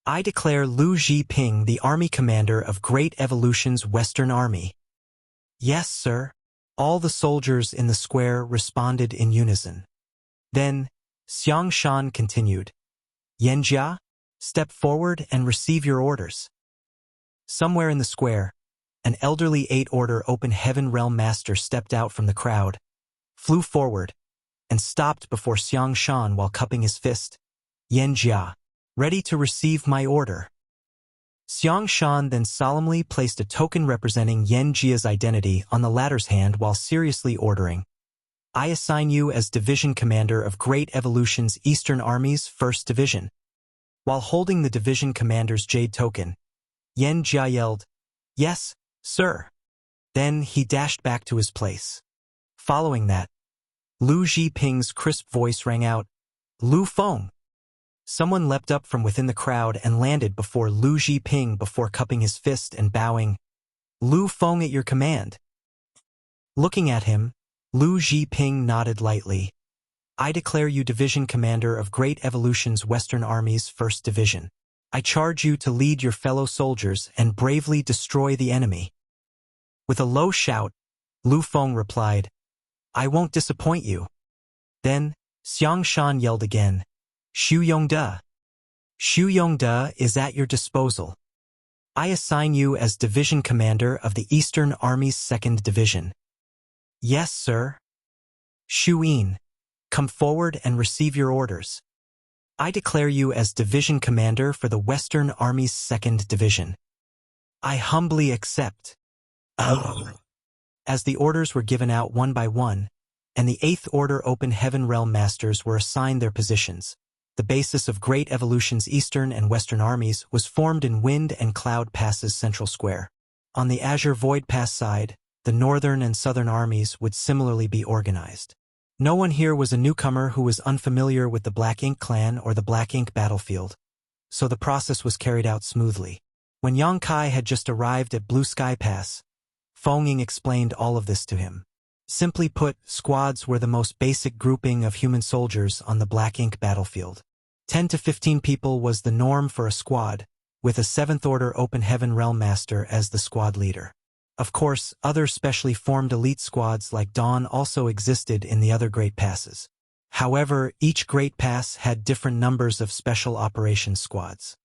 I declare Lu Zhiping the army commander of Great Evolution's Western Army. Yes, sir. All the soldiers in the square responded in unison. Then, Xiang Shan continued, Yanjia, step forward and receive your orders. Somewhere in the square, an elderly 8th-order Open Heaven Realm Master stepped out from the crowd, flew forward, and stopped before Xiang Shan while cupping his fist. Yanjia, ready to receive my order. Xiang Shan then solemnly placed a token representing Yanjia's identity on the latter's hand while seriously ordering, I assign you as Division Commander of Great Evolution's Eastern Army's 1st Division. While holding the Division Commander's Jade token, Yanjia yelled, Yes, sir. Then he dashed back to his place. Following that, Lu Zhiping's crisp voice rang out, Lu Feng. Someone leapt up from within the crowd and landed before Lu Zhiping before cupping his fist and bowing, Lu Feng at your command. Looking at him, Lu Zhiping nodded lightly. I declare you Division Commander of Great Evolution's Western Army's 1st Division. I charge you to lead your fellow soldiers and bravely destroy the enemy. With a low shout, Lu Feng replied, I won't disappoint you. Then, Xiang Shan yelled again, Xu Yongde. Xu Yongde is at your disposal. I assign you as Division Commander of the Eastern Army's 2nd Division. Yes, sir. Xu Yin, come forward and receive your orders. I declare you as Division Commander for the Western Army's 2nd Division. I humbly accept. As the orders were given out one by one, and the 8th Order Open Heaven Realm Masters were assigned their positions, the basis of Great Evolution's Eastern and Western armies was formed in Wind and Cloud Pass's central square. On the Azure Void Pass side, the Northern and Southern armies would similarly be organized. No one here was a newcomer who was unfamiliar with the Black Ink clan or the Black Ink battlefield, so the process was carried out smoothly. When Yang Kai had just arrived at Blue Sky Pass, Feng Ying explained all of this to him. Simply put, squads were the most basic grouping of human soldiers on the Black Ink battlefield. 10 to 15 people was the norm for a squad, with a 7th Order Open Heaven Realm Master as the squad leader. Of course, other specially formed elite squads like Dawn also existed in the other Great Passes. However, each Great Pass had different numbers of special operations squads.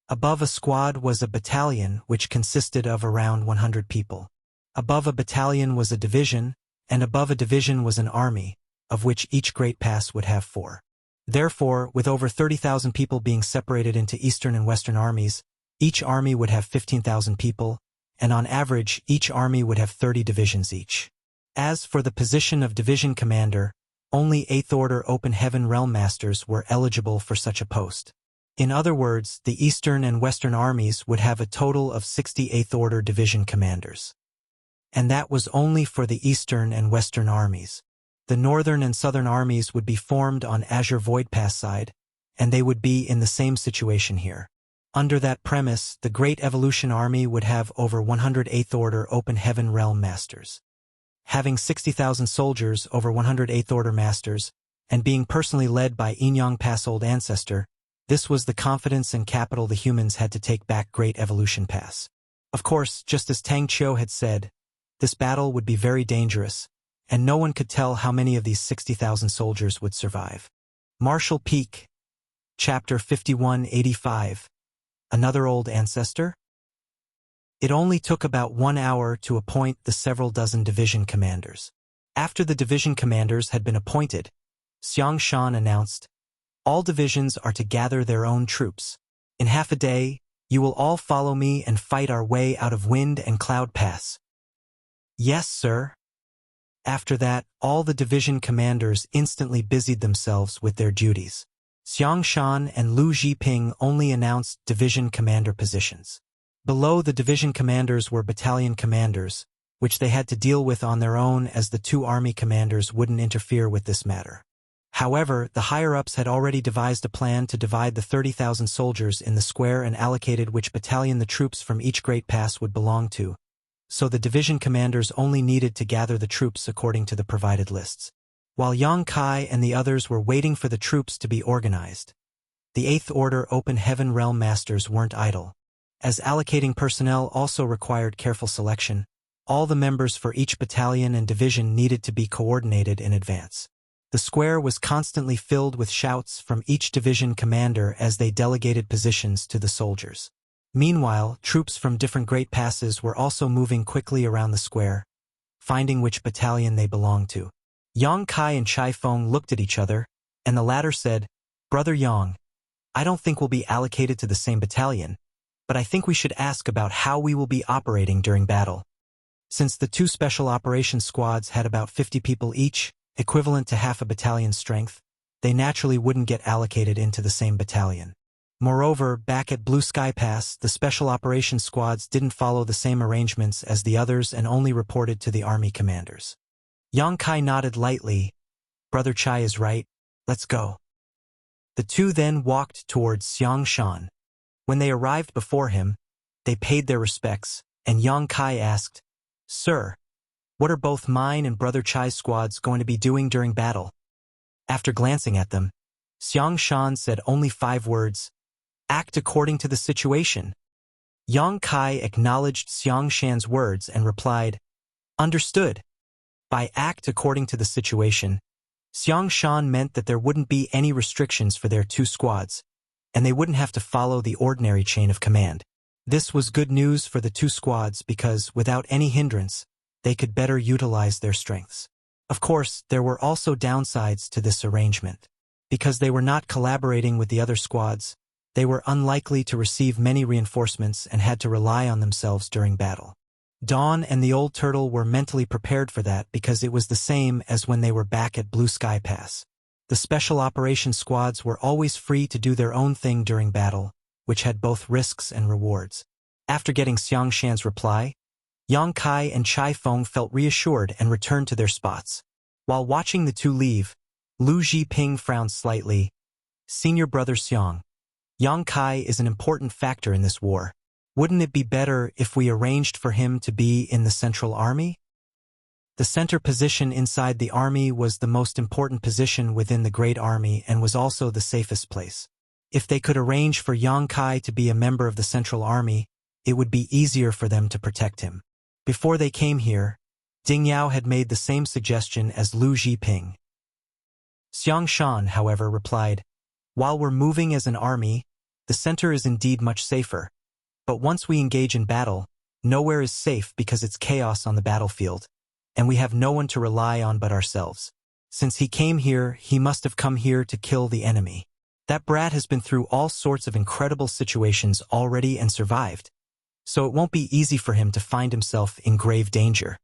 Above a squad was a battalion which consisted of around 100 people. Above a battalion was a division, and above a division was an army, of which each Great Pass would have 4. Therefore, with over 30,000 people being separated into Eastern and Western armies, each army would have 15,000 people, and on average, each army would have 30 divisions each. As for the position of division commander, only 8th Order Open Heaven Realm Masters were eligible for such a post. In other words, the Eastern and Western armies would have a total of 68th Order division commanders. And that was only for the Eastern and Western armies. The Northern and Southern armies would be formed on Azure Void Pass side, and they would be in the same situation here. Under that premise, the Great Evolution Army would have over 108th Order Open Heaven Realm Masters. Having 60,000 soldiers over 108th Order Masters, and being personally led by Inyang Pass Old Ancestor, this was the confidence and capital the humans had to take back Great Evolution Pass. Of course, just as Tang Qiu had said, this battle would be very dangerous, and no one could tell how many of these 60,000 soldiers would survive. Marshall Peak, Chapter 5185. Another Old Ancestor? It only took about 1 hour to appoint the several dozen division commanders. After the division commanders had been appointed, Xiang Shan announced, all divisions are to gather their own troops. In half a day, you will all follow me and fight our way out of Wind and Cloud Pass. Yes, sir. After that, all the division commanders instantly busied themselves with their duties. Xiang Shan and Lu Zhiping only announced division commander positions. Below, the division commanders were battalion commanders, which they had to deal with on their own, as the two army commanders wouldn't interfere with this matter. However, the higher-ups had already devised a plan to divide the 30,000 soldiers in the square and allocated which battalion the troops from each great pass would belong to, so the division commanders only needed to gather the troops according to the provided lists. While Yang Kai and the others were waiting for the troops to be organized, the Eighth Order Open Heaven Realm Masters weren't idle. As allocating personnel also required careful selection, all the members for each battalion and division needed to be coordinated in advance. The square was constantly filled with shouts from each division commander as they delegated positions to the soldiers. Meanwhile, troops from different great passes were also moving quickly around the square, finding which battalion they belonged to. Yang Kai and Chai Feng looked at each other, and the latter said, "Brother Yang, I don't think we'll be allocated to the same battalion, but I think we should ask about how we will be operating during battle." Since the two special operations squads had about 50 people each, equivalent to half a battalion's strength, they naturally wouldn't get allocated into the same battalion. Moreover, back at Blue Sky Pass, the special operations squads didn't follow the same arrangements as the others and only reported to the army commanders. Yang Kai nodded lightly. "Brother Chai is right. Let's go." The two then walked towards Xiang Shan. When they arrived before him, they paid their respects, and Yang Kai asked, "Sir, what are both mine and Brother Chai's squads going to be doing during battle?" After glancing at them, Xiang Shan said only 5 words, "Act according to the situation." Yang Kai acknowledged Xiang Shan's words and replied, "Understood." By act according to the situation, Xiang Shan meant that there wouldn't be any restrictions for their two squads, and they wouldn't have to follow the ordinary chain of command. This was good news for the two squads because, without any hindrance, they could better utilize their strengths. Of course, there were also downsides to this arrangement. Because they were not collaborating with the other squads, they were unlikely to receive many reinforcements and had to rely on themselves during battle. Dawn and the Old Turtle were mentally prepared for that because it was the same as when they were back at Blue Sky Pass. The special operations squads were always free to do their own thing during battle, which had both risks and rewards. After getting Xiang Shan's reply, Yang Kai and Chai Feng felt reassured and returned to their spots. While watching the two leave, Lu Zhiping frowned slightly. "Senior brother Xiang, Yang Kai is an important factor in this war. Wouldn't it be better if we arranged for him to be in the Central Army?" The center position inside the army was the most important position within the Great Army and was also the safest place. If they could arrange for Yang Kai to be a member of the Central Army, it would be easier for them to protect him. Before they came here, Ding Yao had made the same suggestion as Lu Zhiping. Xiang Shan, however, replied, "While we're moving as an army, the center is indeed much safer. But once we engage in battle, nowhere is safe because it's chaos on the battlefield, and we have no one to rely on but ourselves. Since he came here, he must have come here to kill the enemy. That brat has been through all sorts of incredible situations already and survived, so it won't be easy for him to find himself in grave danger.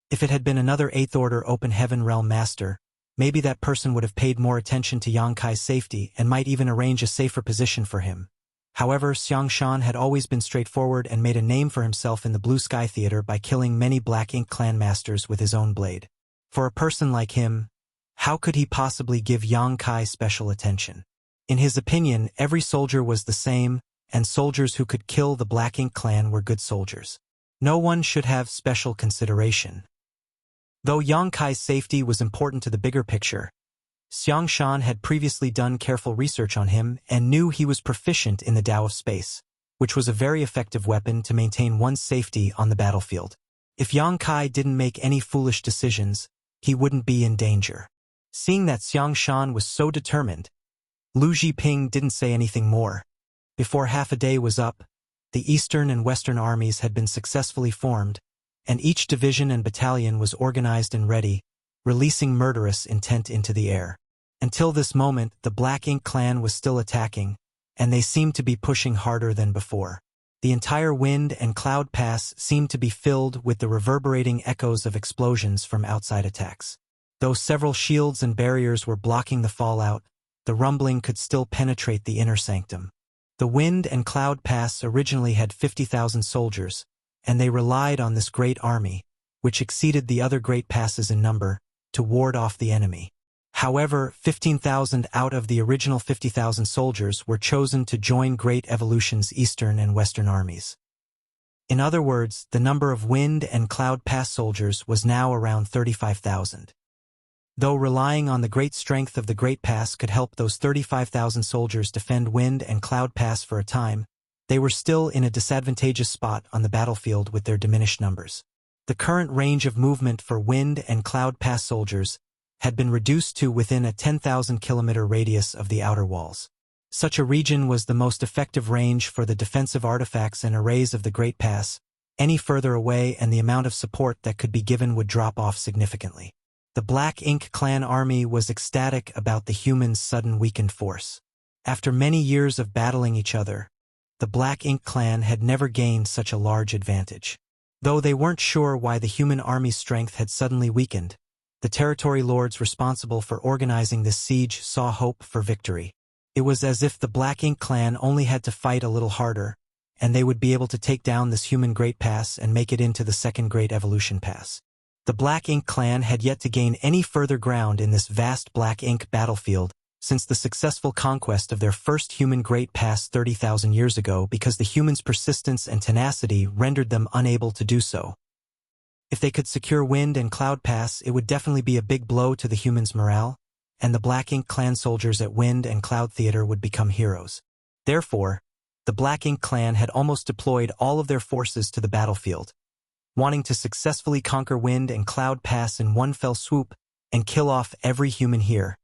If it had been another Eighth Order Open Heaven Realm Master, maybe that person would have paid more attention to Yang Kai's safety and might even arrange a safer position for him." However, Xiang Shan had always been straightforward and made a name for himself in the Blue Sky Theater by killing many Black Ink clan masters with his own blade. For a person like him, how could he possibly give Yang Kai special attention? In his opinion, every soldier was the same, and soldiers who could kill the Black Ink clan were good soldiers. No one should have special consideration. Though Yang Kai's safety was important to the bigger picture, Xiang Shan had previously done careful research on him and knew he was proficient in the Tao of Space, which was a very effective weapon to maintain one's safety on the battlefield. If Yang Kai didn't make any foolish decisions, he wouldn't be in danger. Seeing that Xiang Shan was so determined, Lu Zhiping didn't say anything more. Before half a day was up, the Eastern and Western armies had been successfully formed, and each division and battalion was organized and ready, releasing murderous intent into the air. Until this moment, the Black Ink clan was still attacking, and they seemed to be pushing harder than before. The entire Wind and Cloud Pass seemed to be filled with the reverberating echoes of explosions from outside attacks. Though several shields and barriers were blocking the fallout, the rumbling could still penetrate the inner sanctum. The Wind and Cloud Pass originally had 50,000 soldiers, and they relied on this great army, which exceeded the other great passes in number, to ward off the enemy. However, 15,000 out of the original 50,000 soldiers were chosen to join Great Evolution's eastern and western armies. In other words, the number of Wind and Cloud Pass soldiers was now around 35,000. Though relying on the great strength of the Great Pass could help those 35,000 soldiers defend Wind and Cloud Pass for a time, they were still in a disadvantageous spot on the battlefield with their diminished numbers. The current range of movement for Wind and Cloud Pass soldiers had been reduced to within a 10,000-kilometer radius of the outer walls. Such a region was the most effective range for the defensive artifacts and arrays of the Great Pass. Any further away and the amount of support that could be given would drop off significantly. The Black Ink clan army was ecstatic about the humans' sudden weakened force. After many years of battling each other, the Black Ink clan had never gained such a large advantage. Though they weren't sure why the human army's strength had suddenly weakened, the territory lords responsible for organizing this siege saw hope for victory. It was as if the Black Ink clan only had to fight a little harder, and they would be able to take down this human Great Pass and make it into the Second Great Evolution Pass. The Black Ink clan had yet to gain any further ground in this vast Black Ink battlefield since the successful conquest of their first human Great Pass 30,000 years ago, because the humans' persistence and tenacity rendered them unable to do so. If they could secure Wind and Cloud Pass, it would definitely be a big blow to the humans' morale, and the Black Ink clan soldiers at Wind and Cloud Theater would become heroes. Therefore, the Black Ink clan had almost deployed all of their forces to the battlefield, wanting to successfully conquer Wind and Cloud Pass in one fell swoop and kill off every human here.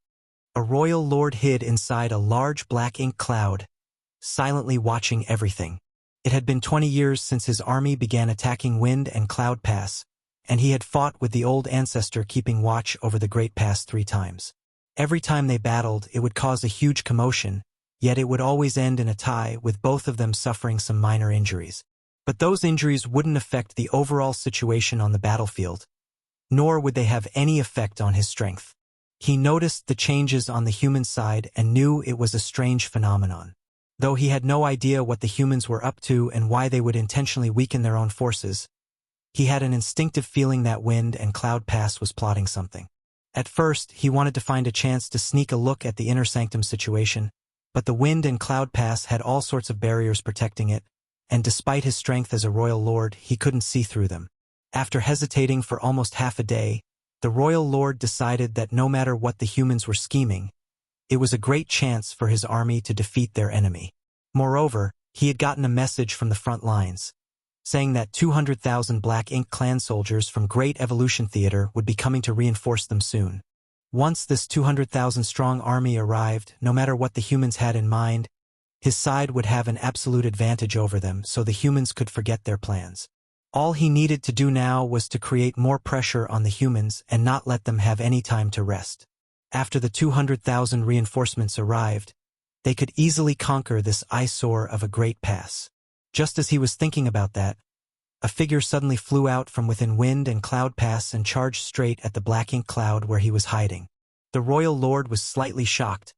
A royal lord hid inside a large black ink cloud, silently watching everything. It had been 20 years since his army began attacking Wind and Cloud Pass, and he had fought with the old ancestor keeping watch over the Great Pass 3 times. Every time they battled, it would cause a huge commotion, yet it would always end in a tie, with both of them suffering some minor injuries. But those injuries wouldn't affect the overall situation on the battlefield, nor would they have any effect on his strength. He noticed the changes on the human side and knew it was a strange phenomenon. Though he had no idea what the humans were up to and why they would intentionally weaken their own forces, he had an instinctive feeling that Wind and Cloud Pass was plotting something. At first, he wanted to find a chance to sneak a look at the inner sanctum situation, but the Wind and Cloud Pass had all sorts of barriers protecting it, and despite his strength as a royal lord, he couldn't see through them. After hesitating for almost half a day, the royal lord decided that no matter what the humans were scheming, it was a great chance for his army to defeat their enemy. Moreover, he had gotten a message from the front lines, saying that 200,000 Black Ink clan soldiers from Great Evolution Theater would be coming to reinforce them soon. Once this 200,000-strong army arrived, no matter what the humans had in mind, his side would have an absolute advantage over them, so the humans could forget their plans. All he needed to do now was to create more pressure on the humans and not let them have any time to rest. After the 200,000 reinforcements arrived, they could easily conquer this eyesore of a Great Pass. Just as he was thinking about that, a figure suddenly flew out from within Wind and Cloud Pass and charged straight at the Black Ink cloud where he was hiding. The royal lord was slightly shocked,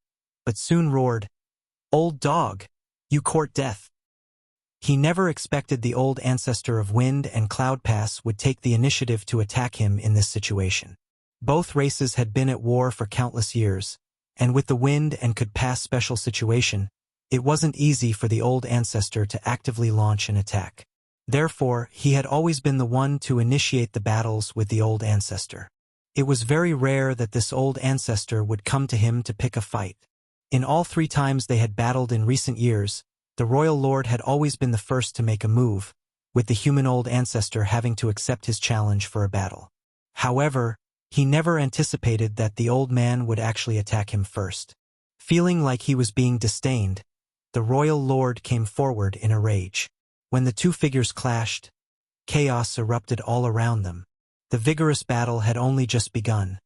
but soon roared, "Old dog, you court death." He never expected the old ancestor of Wind and Cloud Pass would take the initiative to attack him in this situation. Both races had been at war for countless years, and with the Wind and Could Pass special situation, it wasn't easy for the old ancestor to actively launch an attack. Therefore, he had always been the one to initiate the battles with the old ancestor. It was very rare that this old ancestor would come to him to pick a fight. In all 3 times they had battled in recent years, the royal lord had always been the first to make a move, with the human old ancestor having to accept his challenge for a battle. However, he never anticipated that the old man would actually attack him first. Feeling like he was being disdained, the royal lord came forward in a rage. When the 2 figures clashed, chaos erupted all around them. The vigorous battle had only just begun,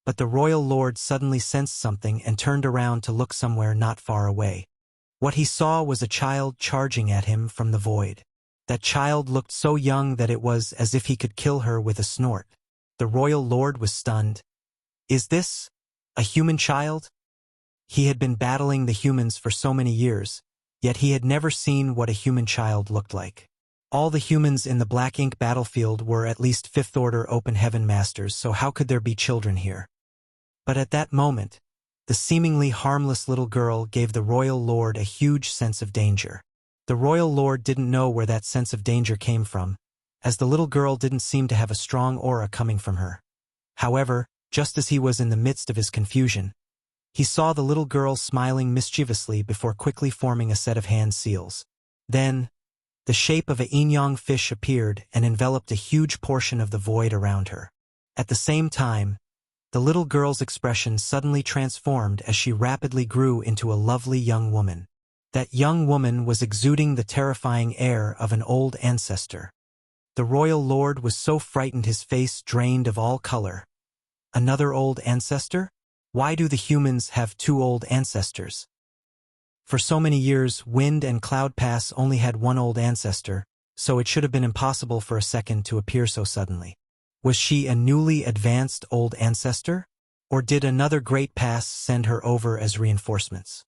but the royal lord suddenly sensed something and turned around to look somewhere not far away. What he saw was a child charging at him from the void. That child looked so young that it was as if he could kill her with a snort. The royal lord was stunned. Is this a human child? He had been battling the humans for so many years, yet he had never seen what a human child looked like. All the humans in the Black Ink battlefield were at least fifth-order open heaven masters, so how could there be children here? But at that moment, the seemingly harmless little girl gave the royal lord a huge sense of danger. The royal lord didn't know where that sense of danger came from, as the little girl didn't seem to have a strong aura coming from her. However, just as he was in the midst of his confusion, he saw the little girl smiling mischievously before quickly forming a set of hand seals. Then, the shape of a yin-yang fish appeared and enveloped a huge portion of the void around her. At the same time, the little girl's expression suddenly transformed as she rapidly grew into a lovely young woman. That young woman was exuding the terrifying air of an old ancestor. The royal lord was so frightened his face drained of all color. Another old ancestor? Why do the humans have two old ancestors? For so many years, Wind and Cloud Pass only had one old ancestor, so it should have been impossible for a second to appear so suddenly. Was she a newly advanced old ancestor? Or did another great pass send her over as reinforcements?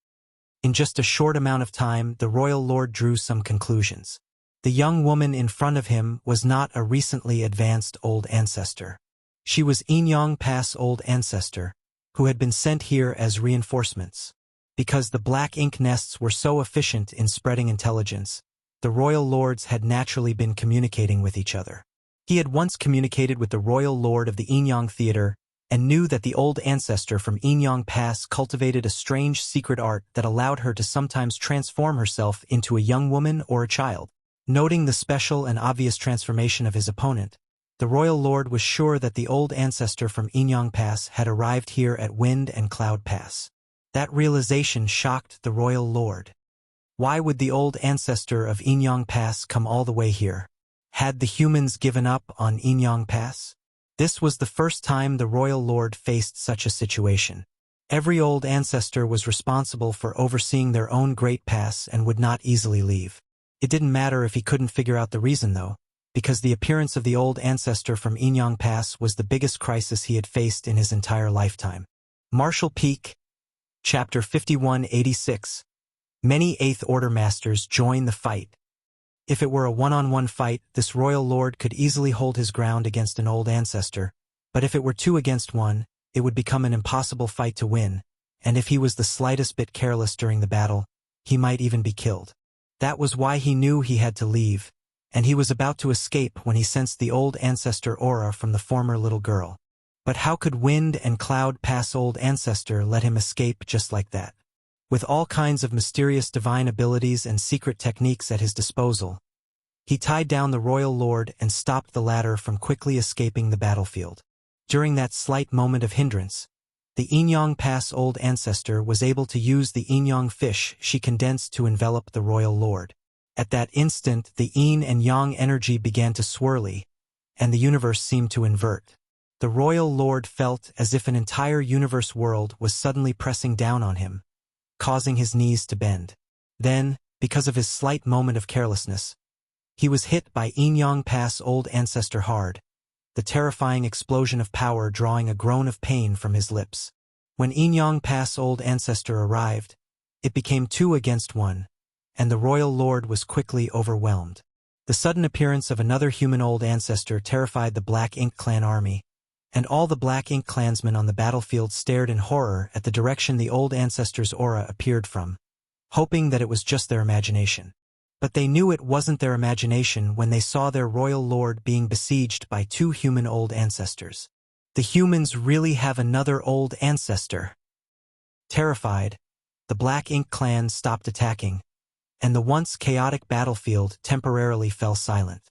In just a short amount of time, the royal lord drew some conclusions. The young woman in front of him was not a recently advanced old ancestor. She was Yin-Yang Pass old ancestor, who had been sent here as reinforcements. Because the Black Ink nests were so efficient in spreading intelligence, the royal lords had naturally been communicating with each other. He had once communicated with the royal lord of the Yin-Yang Theater and knew that the old ancestor from Yin-Yang Pass cultivated a strange secret art that allowed her to sometimes transform herself into a young woman or a child. Noting the special and obvious transformation of his opponent, the royal lord was sure that the old ancestor from Yin-Yang Pass had arrived here at Wind and Cloud Pass. That realization shocked the royal lord. Why would the old ancestor of Yin-Yang Pass come all the way here? Had the humans given up on Yin-Yang Pass? This was the first time the royal lord faced such a situation. Every old ancestor was responsible for overseeing their own great pass and would not easily leave. It didn't matter if he couldn't figure out the reason though, because the appearance of the old ancestor from Yin-Yang Pass was the biggest crisis he had faced in his entire lifetime. Martial Peak, Chapter 5186. Many Eighth Order Masters join the fight. If it were a one-on-one fight, this royal lord could easily hold his ground against an old ancestor, but if it were 2 against 1, it would become an impossible fight to win, and if he was the slightest bit careless during the battle, he might even be killed. That was why he knew he had to leave, and he was about to escape when he sensed the old ancestor aura from the former little girl. But how could Wind and Cloud Pass old ancestor let him escape just like that? With all kinds of mysterious divine abilities and secret techniques at his disposal, he tied down the royal lord and stopped the latter from quickly escaping the battlefield. During that slight moment of hindrance, the Yin-Yang Pass old ancestor was able to use the Yin-Yang fish she condensed to envelop the royal lord. At that instant, the Yin and Yang energy began to swirly, and the universe seemed to invert. The royal lord felt as if an entire universe world was suddenly pressing down on him, causing his knees to bend. Then, because of his slight moment of carelessness, he was hit by Yin-Yang Pass old ancestor hard, the terrifying explosion of power drawing a groan of pain from his lips. When Yin-Yang Pass old ancestor arrived, it became 2 against 1, and the royal lord was quickly overwhelmed. The sudden appearance of another human old ancestor terrified the Black Ink clan army, and all the Black Ink clansmen on the battlefield stared in horror at the direction the old ancestor's aura appeared from, hoping that it was just their imagination. But they knew it wasn't their imagination when they saw their royal lord being besieged by 2 human old ancestors. The humans really have another old ancestor. Terrified, the Black Ink clan stopped attacking, and the once chaotic battlefield temporarily fell silent.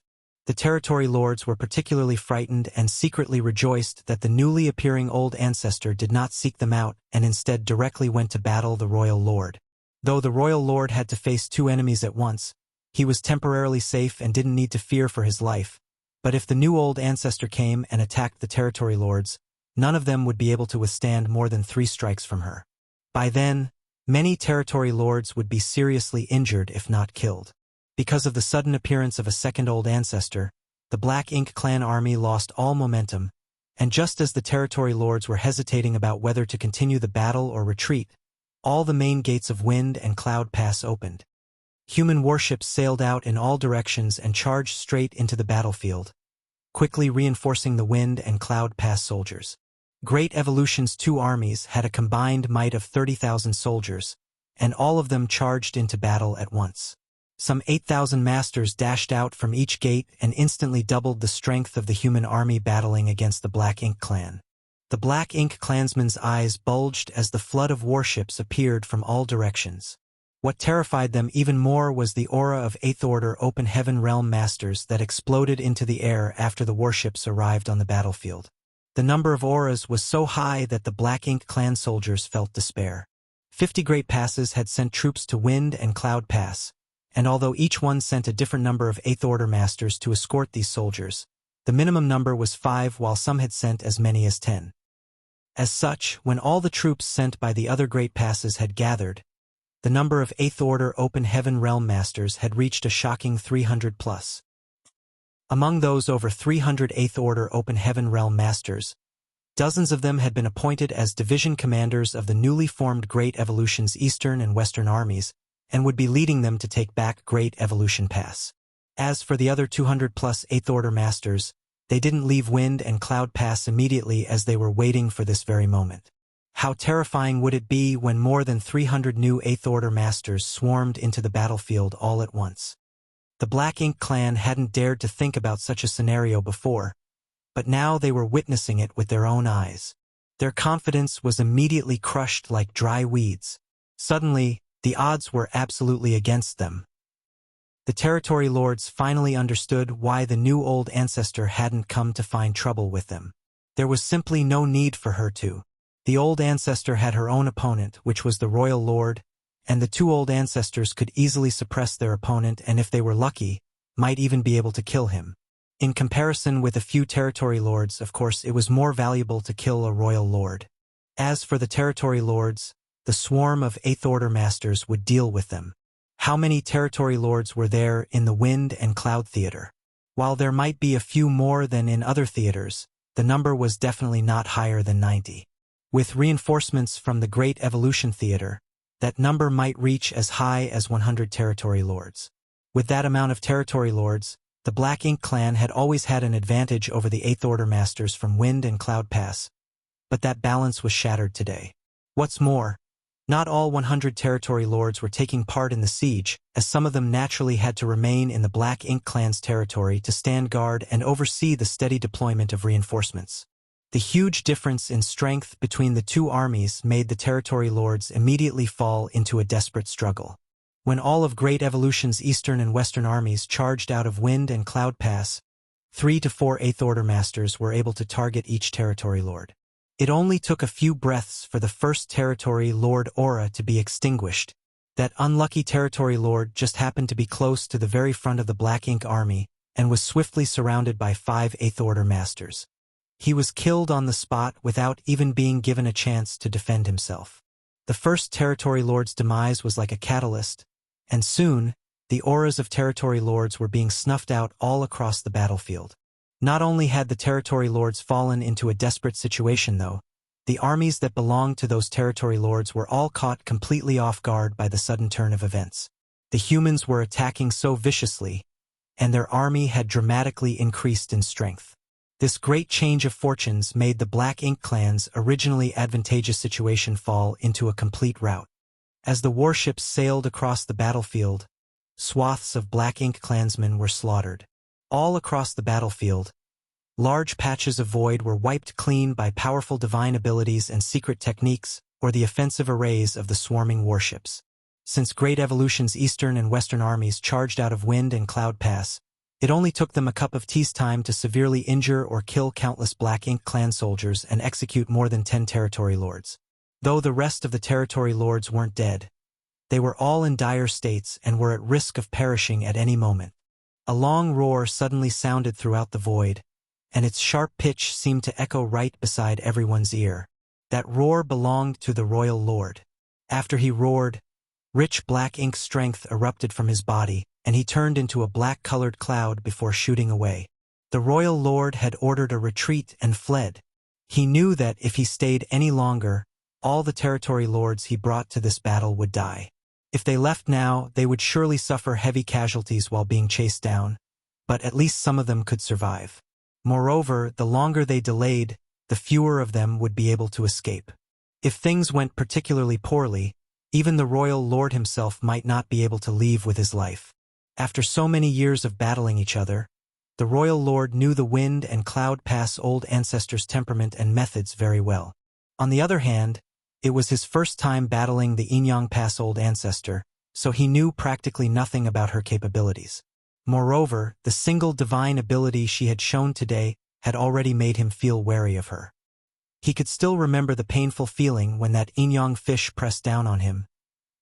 The territory lords were particularly frightened and secretly rejoiced that the newly appearing old ancestor did not seek them out and instead directly went to battle the royal lord. Though the royal lord had to face 2 enemies at once, he was temporarily safe and didn't need to fear for his life. But if the new old ancestor came and attacked the territory lords, none of them would be able to withstand more than 3 strikes from her. By then, many territory lords would be seriously injured if not killed. Because of the sudden appearance of a second old ancestor, the Black Ink clan army lost all momentum, and just as the territory lords were hesitating about whether to continue the battle or retreat, all the main gates of Wind and Cloud Pass opened. Human warships sailed out in all directions and charged straight into the battlefield, quickly reinforcing the Wind and Cloud Pass soldiers. Great Evolution's two armies had a combined might of 30,000 soldiers, and all of them charged into battle at once. Some 8,000 masters dashed out from each gate and instantly doubled the strength of the human army battling against the Black Ink clan. The Black Ink clansmen's eyes bulged as the flood of warships appeared from all directions. What terrified them even more was the aura of 8th Order Open Heaven Realm Masters that exploded into the air after the warships arrived on the battlefield. The number of auras was so high that the Black Ink clan soldiers felt despair. 50 Great Passes had sent troops to Wind and Cloud Pass, and although each one sent a different number of 8th Order Masters to escort these soldiers, the minimum number was 5 while some had sent as many as 10. As such, when all the troops sent by the other Great Passes had gathered, the number of 8th Order Open Heaven Realm Masters had reached a shocking 300 plus. Among those over 300 8th Order Open Heaven Realm Masters, dozens of them had been appointed as division commanders of the newly formed Great Evolution's Eastern and Western armies, and would be leading them to take back Great Evolution Pass. As for the other 200 plus 8th Order Masters, they didn't leave Wind and Cloud Pass immediately as they were waiting for this very moment. How terrifying would it be when more than 300 new 8th Order Masters swarmed into the battlefield all at once? The Black Ink clan hadn't dared to think about such a scenario before, but now they were witnessing it with their own eyes. Their confidence was immediately crushed like dry weeds. Suddenly, the odds were absolutely against them. The territory lords finally understood why the new old ancestor hadn't come to find trouble with them. There was simply no need for her to. The old ancestor had her own opponent, which was the royal lord, and the two old ancestors could easily suppress their opponent and if they were lucky, might even be able to kill him. In comparison with a few territory lords, of course, it was more valuable to kill a royal lord. As for the territory lords, the swarm of 8th Order Masters would deal with them. How many territory lords were there in the Wind and Cloud Theater? While there might be a few more than in other theaters, the number was definitely not higher than 90. With reinforcements from the Great Evolution Theater, that number might reach as high as 100 territory lords. With that amount of territory lords, the Black Ink clan had always had an advantage over the 8th Order Masters from Wind and Cloud Pass, but that balance was shattered today. What's more, not all 100 territory lords were taking part in the siege, as some of them naturally had to remain in the Black Ink clan's territory to stand guard and oversee the steady deployment of reinforcements. The huge difference in strength between the two armies made the territory lords immediately fall into a desperate struggle. When all of Great Evolution's Eastern and Western armies charged out of Wind and Cloud Pass, 3 to 4 8th Order Masters were able to target each territory lord. It only took a few breaths for the first territory lord aura to be extinguished. That unlucky territory lord just happened to be close to the very front of the Black Ink army and was swiftly surrounded by 5 8th Order Masters. He was killed on the spot without even being given a chance to defend himself. The first territory lord's demise was like a catalyst, and soon, the auras of territory lords were being snuffed out all across the battlefield. Not only had the territory lords fallen into a desperate situation though, the armies that belonged to those territory lords were all caught completely off guard by the sudden turn of events. The humans were attacking so viciously, and their army had dramatically increased in strength. This great change of fortunes made the Black Ink clan's originally advantageous situation fall into a complete rout. As the warships sailed across the battlefield, swaths of Black Ink clansmen were slaughtered. All across the battlefield, large patches of void were wiped clean by powerful divine abilities and secret techniques, or the offensive arrays of the swarming warships. Since Great Evolution's Eastern and Western armies charged out of Wind and Cloud Pass, it only took them a cup of tea's time to severely injure or kill countless Black Ink clan soldiers and execute more than 10 territory lords. Though the rest of the territory lords weren't dead, they were all in dire states and were at risk of perishing at any moment. A long roar suddenly sounded throughout the void, and its sharp pitch seemed to echo right beside everyone's ear. That roar belonged to the royal lord. After he roared, rich Black Ink strength erupted from his body, and he turned into a black-colored cloud before shooting away. The royal lord had ordered a retreat and fled. He knew that if he stayed any longer, all the territory lords he brought to this battle would die. If they left now, they would surely suffer heavy casualties while being chased down, but at least some of them could survive. Moreover, the longer they delayed, the fewer of them would be able to escape. If things went particularly poorly, even the royal lord himself might not be able to leave with his life. After so many years of battling each other, the royal lord knew the Wind and Cloud Pass old ancestors' temperament and methods very well. On the other hand, it was his first time battling the Inyang Pass old ancestor, so he knew practically nothing about her capabilities. Moreover, the single divine ability she had shown today had already made him feel wary of her. He could still remember the painful feeling when that Inyang fish pressed down on him,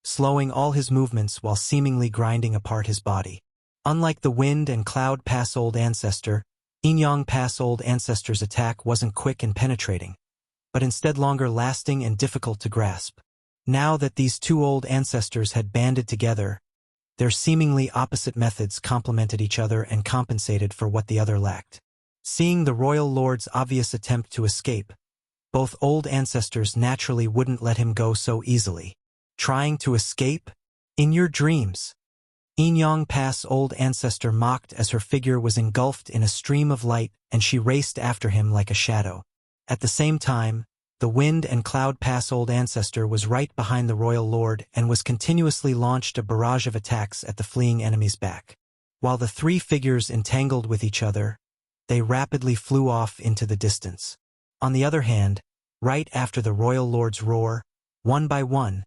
slowing all his movements while seemingly grinding apart his body. Unlike the Wind and Cloud Pass old ancestor, Inyang Pass old ancestor's attack wasn't quick and penetrating, but instead longer lasting and difficult to grasp. Now that these two old ancestors had banded together, their seemingly opposite methods complemented each other and compensated for what the other lacked. Seeing the royal lord's obvious attempt to escape, both old ancestors naturally wouldn't let him go so easily. Trying to escape? In your dreams. Inyang Pass old ancestor mocked as her figure was engulfed in a stream of light and she raced after him like a shadow. At the same time, the Wind and Cloud Pass old ancestor was right behind the royal lord and was continuously launched a barrage of attacks at the fleeing enemy's back. While the three figures entangled with each other, they rapidly flew off into the distance. On the other hand, right after the royal lord's roar, one by one,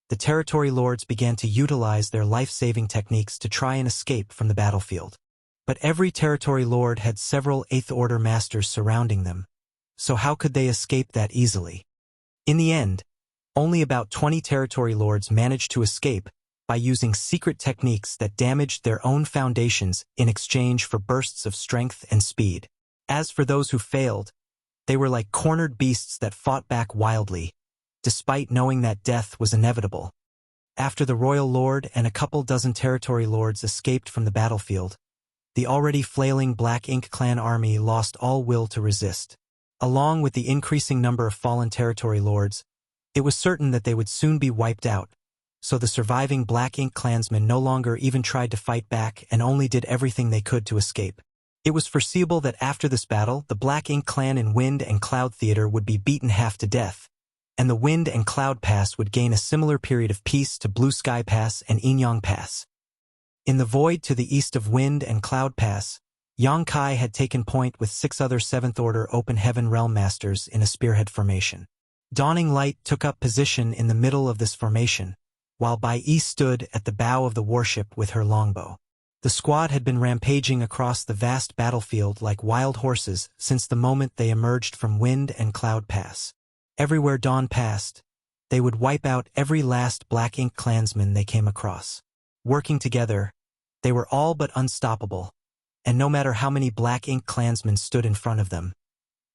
the territory lords began to utilize their life-saving techniques to try and escape from the battlefield. But every territory lord had several Eighth-Order masters surrounding them, so how could they escape that easily? In the end, only about 20 territory lords managed to escape by using secret techniques that damaged their own foundations in exchange for bursts of strength and speed. As for those who failed, they were like cornered beasts that fought back wildly, despite knowing that death was inevitable. After the royal lord and a couple dozen territory lords escaped from the battlefield, the already flailing Black Ink clan army lost all will to resist. Along with the increasing number of fallen territory lords, it was certain that they would soon be wiped out, so the surviving Black Ink clansmen no longer even tried to fight back and only did everything they could to escape. It was foreseeable that after this battle, the Black Ink clan in Wind and Cloud Theater would be beaten half to death, and the Wind and Cloud Pass would gain a similar period of peace to Blue Sky Pass and Inyang Pass. In the void to the east of Wind and Cloud Pass, Yang Kai had taken point with 6 other 7th Order Open Heaven Realm Masters in a spearhead formation. Dawning Light took up position in the middle of this formation, while Bai Yi stood at the bow of the warship with her longbow. The squad had been rampaging across the vast battlefield like wild horses since the moment they emerged from Wind and Cloud Pass. Everywhere Dawn passed, they would wipe out every last Black Ink clansman they came across. Working together, they were all but unstoppable, and no matter how many Black Ink clansmen stood in front of them,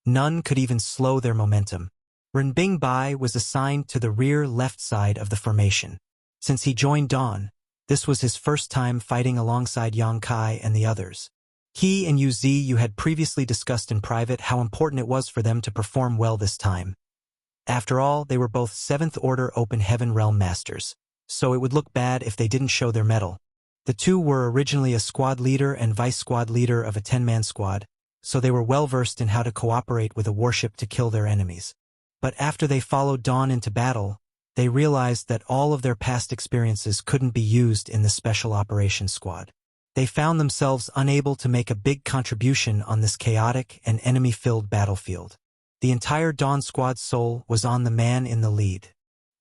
none could even slow their momentum. Renbing Bai was assigned to the rear left side of the formation. Since he joined Dawn, this was his first time fighting alongside Yang Kai and the others. He and Yu had previously discussed in private how important it was for them to perform well this time. After all, they were both 7th Order Open Heaven Realm Masters, so it would look bad if they didn't show their mettle. The two were originally a squad leader and vice squad leader of a 10-man squad, so they were well-versed in how to cooperate with a warship to kill their enemies. But after they followed Dawn into battle, they realized that all of their past experiences couldn't be used in the Special Operations Squad. They found themselves unable to make a big contribution on this chaotic and enemy-filled battlefield. The entire Dawn squad's soul was on the man in the lead.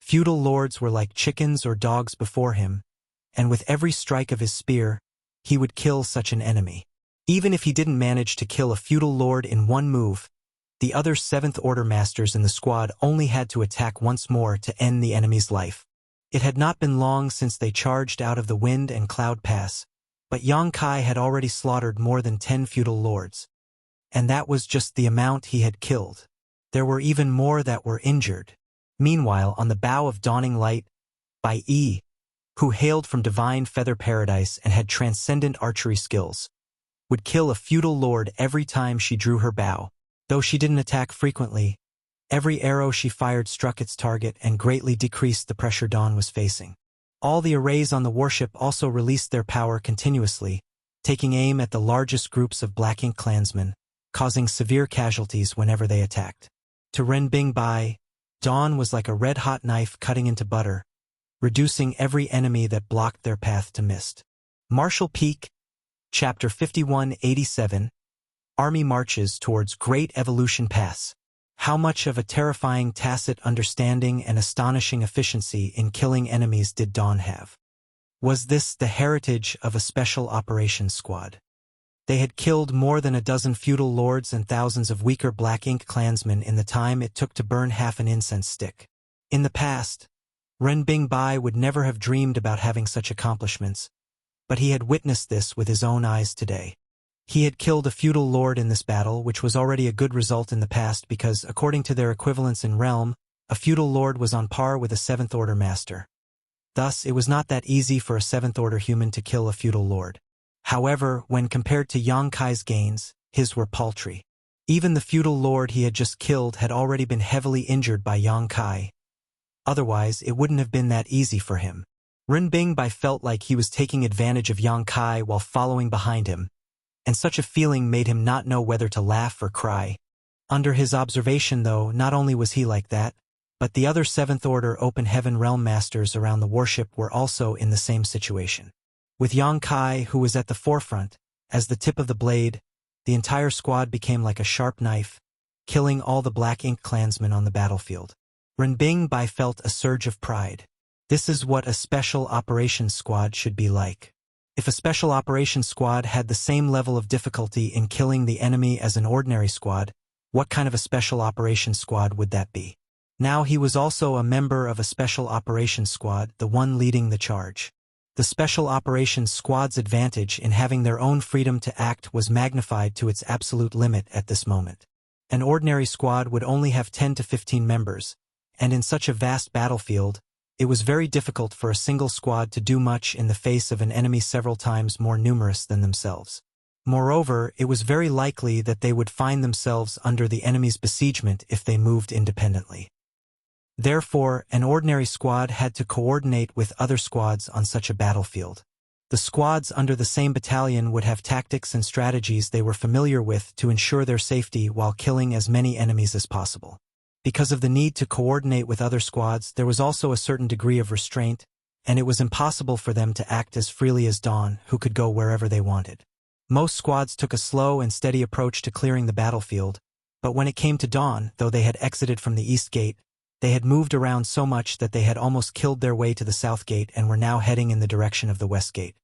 Feudal lords were like chickens or dogs before him, and with every strike of his spear, he would kill such an enemy. Even if he didn't manage to kill a feudal lord in one move, the other 7th Order masters in the squad only had to attack once more to end the enemy's life. It had not been long since they charged out of the Wind and Cloud Pass, but Yang Kai had already slaughtered more than 10 feudal lords. And that was just the amount he had killed. There were even more that were injured. Meanwhile, on the bow of Dawning Light, Bai Yi, who hailed from divine feather paradise and had transcendent archery skills, would kill a feudal lord every time she drew her bow. Though she didn't attack frequently, every arrow she fired struck its target and greatly decreased the pressure Dawn was facing. All the arrays on the warship also released their power continuously, taking aim at the largest groups of Black Ink clansmen, causing severe casualties whenever they attacked. To Renbing Bai, dawn was like a red-hot knife cutting into butter, reducing every enemy that blocked their path to mist. Marshall Peak, Chapter 5187, Army marches towards Great Evolution Pass. How much of a terrifying tacit understanding and astonishing efficiency in killing enemies did Dawn have? Was this the heritage of a special operations squad? They had killed more than a dozen feudal lords and thousands of weaker Black Ink clansmen in the time it took to burn half an incense stick. In the past, Renbing Bai would never have dreamed about having such accomplishments, but he had witnessed this with his own eyes today. He had killed a feudal lord in this battle, which was already a good result in the past because, according to their equivalents in realm, a feudal lord was on par with a 7th Order master. Thus, it was not that easy for a 7th Order human to kill a feudal lord. However, when compared to Yang Kai's gains, his were paltry. Even the feudal lord he had just killed had already been heavily injured by Yang Kai. Otherwise, it wouldn't have been that easy for him. Renbing Bai felt like he was taking advantage of Yang Kai while following behind him, and such a feeling made him not know whether to laugh or cry. Under his observation, though, not only was he like that, but the other 7th Order Open Heaven Realm Masters around the warship were also in the same situation. With Yang Kai, who was at the forefront, as the tip of the blade, the entire squad became like a sharp knife, killing all the Black Ink clansmen on the battlefield. Renbing Bai felt a surge of pride. This is what a special operations squad should be like. If a special operations squad had the same level of difficulty in killing the enemy as an ordinary squad, what kind of a special operations squad would that be? Now he was also a member of a special operations squad, the one leading the charge. The special operations squad's advantage in having their own freedom to act was magnified to its absolute limit at this moment. An ordinary squad would only have 10 to 15 members, and in such a vast battlefield, it was very difficult for a single squad to do much in the face of an enemy several times more numerous than themselves. Moreover, it was very likely that they would find themselves under the enemy's besiegement if they moved independently. Therefore, an ordinary squad had to coordinate with other squads on such a battlefield. The squads under the same battalion would have tactics and strategies they were familiar with to ensure their safety while killing as many enemies as possible. Because of the need to coordinate with other squads, there was also a certain degree of restraint, and it was impossible for them to act as freely as Dawn, who could go wherever they wanted. Most squads took a slow and steady approach to clearing the battlefield, but when it came to Dawn, though they had exited from the East Gate, they had moved around so much that they had almost killed their way to the South Gate and were now heading in the direction of the West Gate.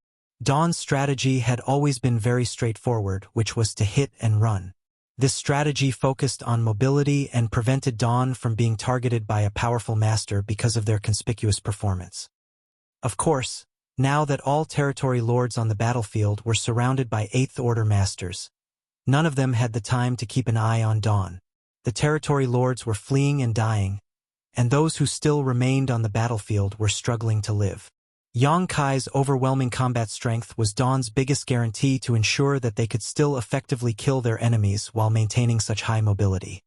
Dawn's strategy had always been very straightforward, which was to hit and run. This strategy focused on mobility and prevented Dawn from being targeted by a powerful master because of their conspicuous performance. Of course, now that all territory lords on the battlefield were surrounded by 8th Order masters, none of them had the time to keep an eye on Dawn. The territory lords were fleeing and dying, and those who still remained on the battlefield were struggling to live. Yang Kai's overwhelming combat strength was Dawn's biggest guarantee to ensure that they could still effectively kill their enemies while maintaining such high mobility.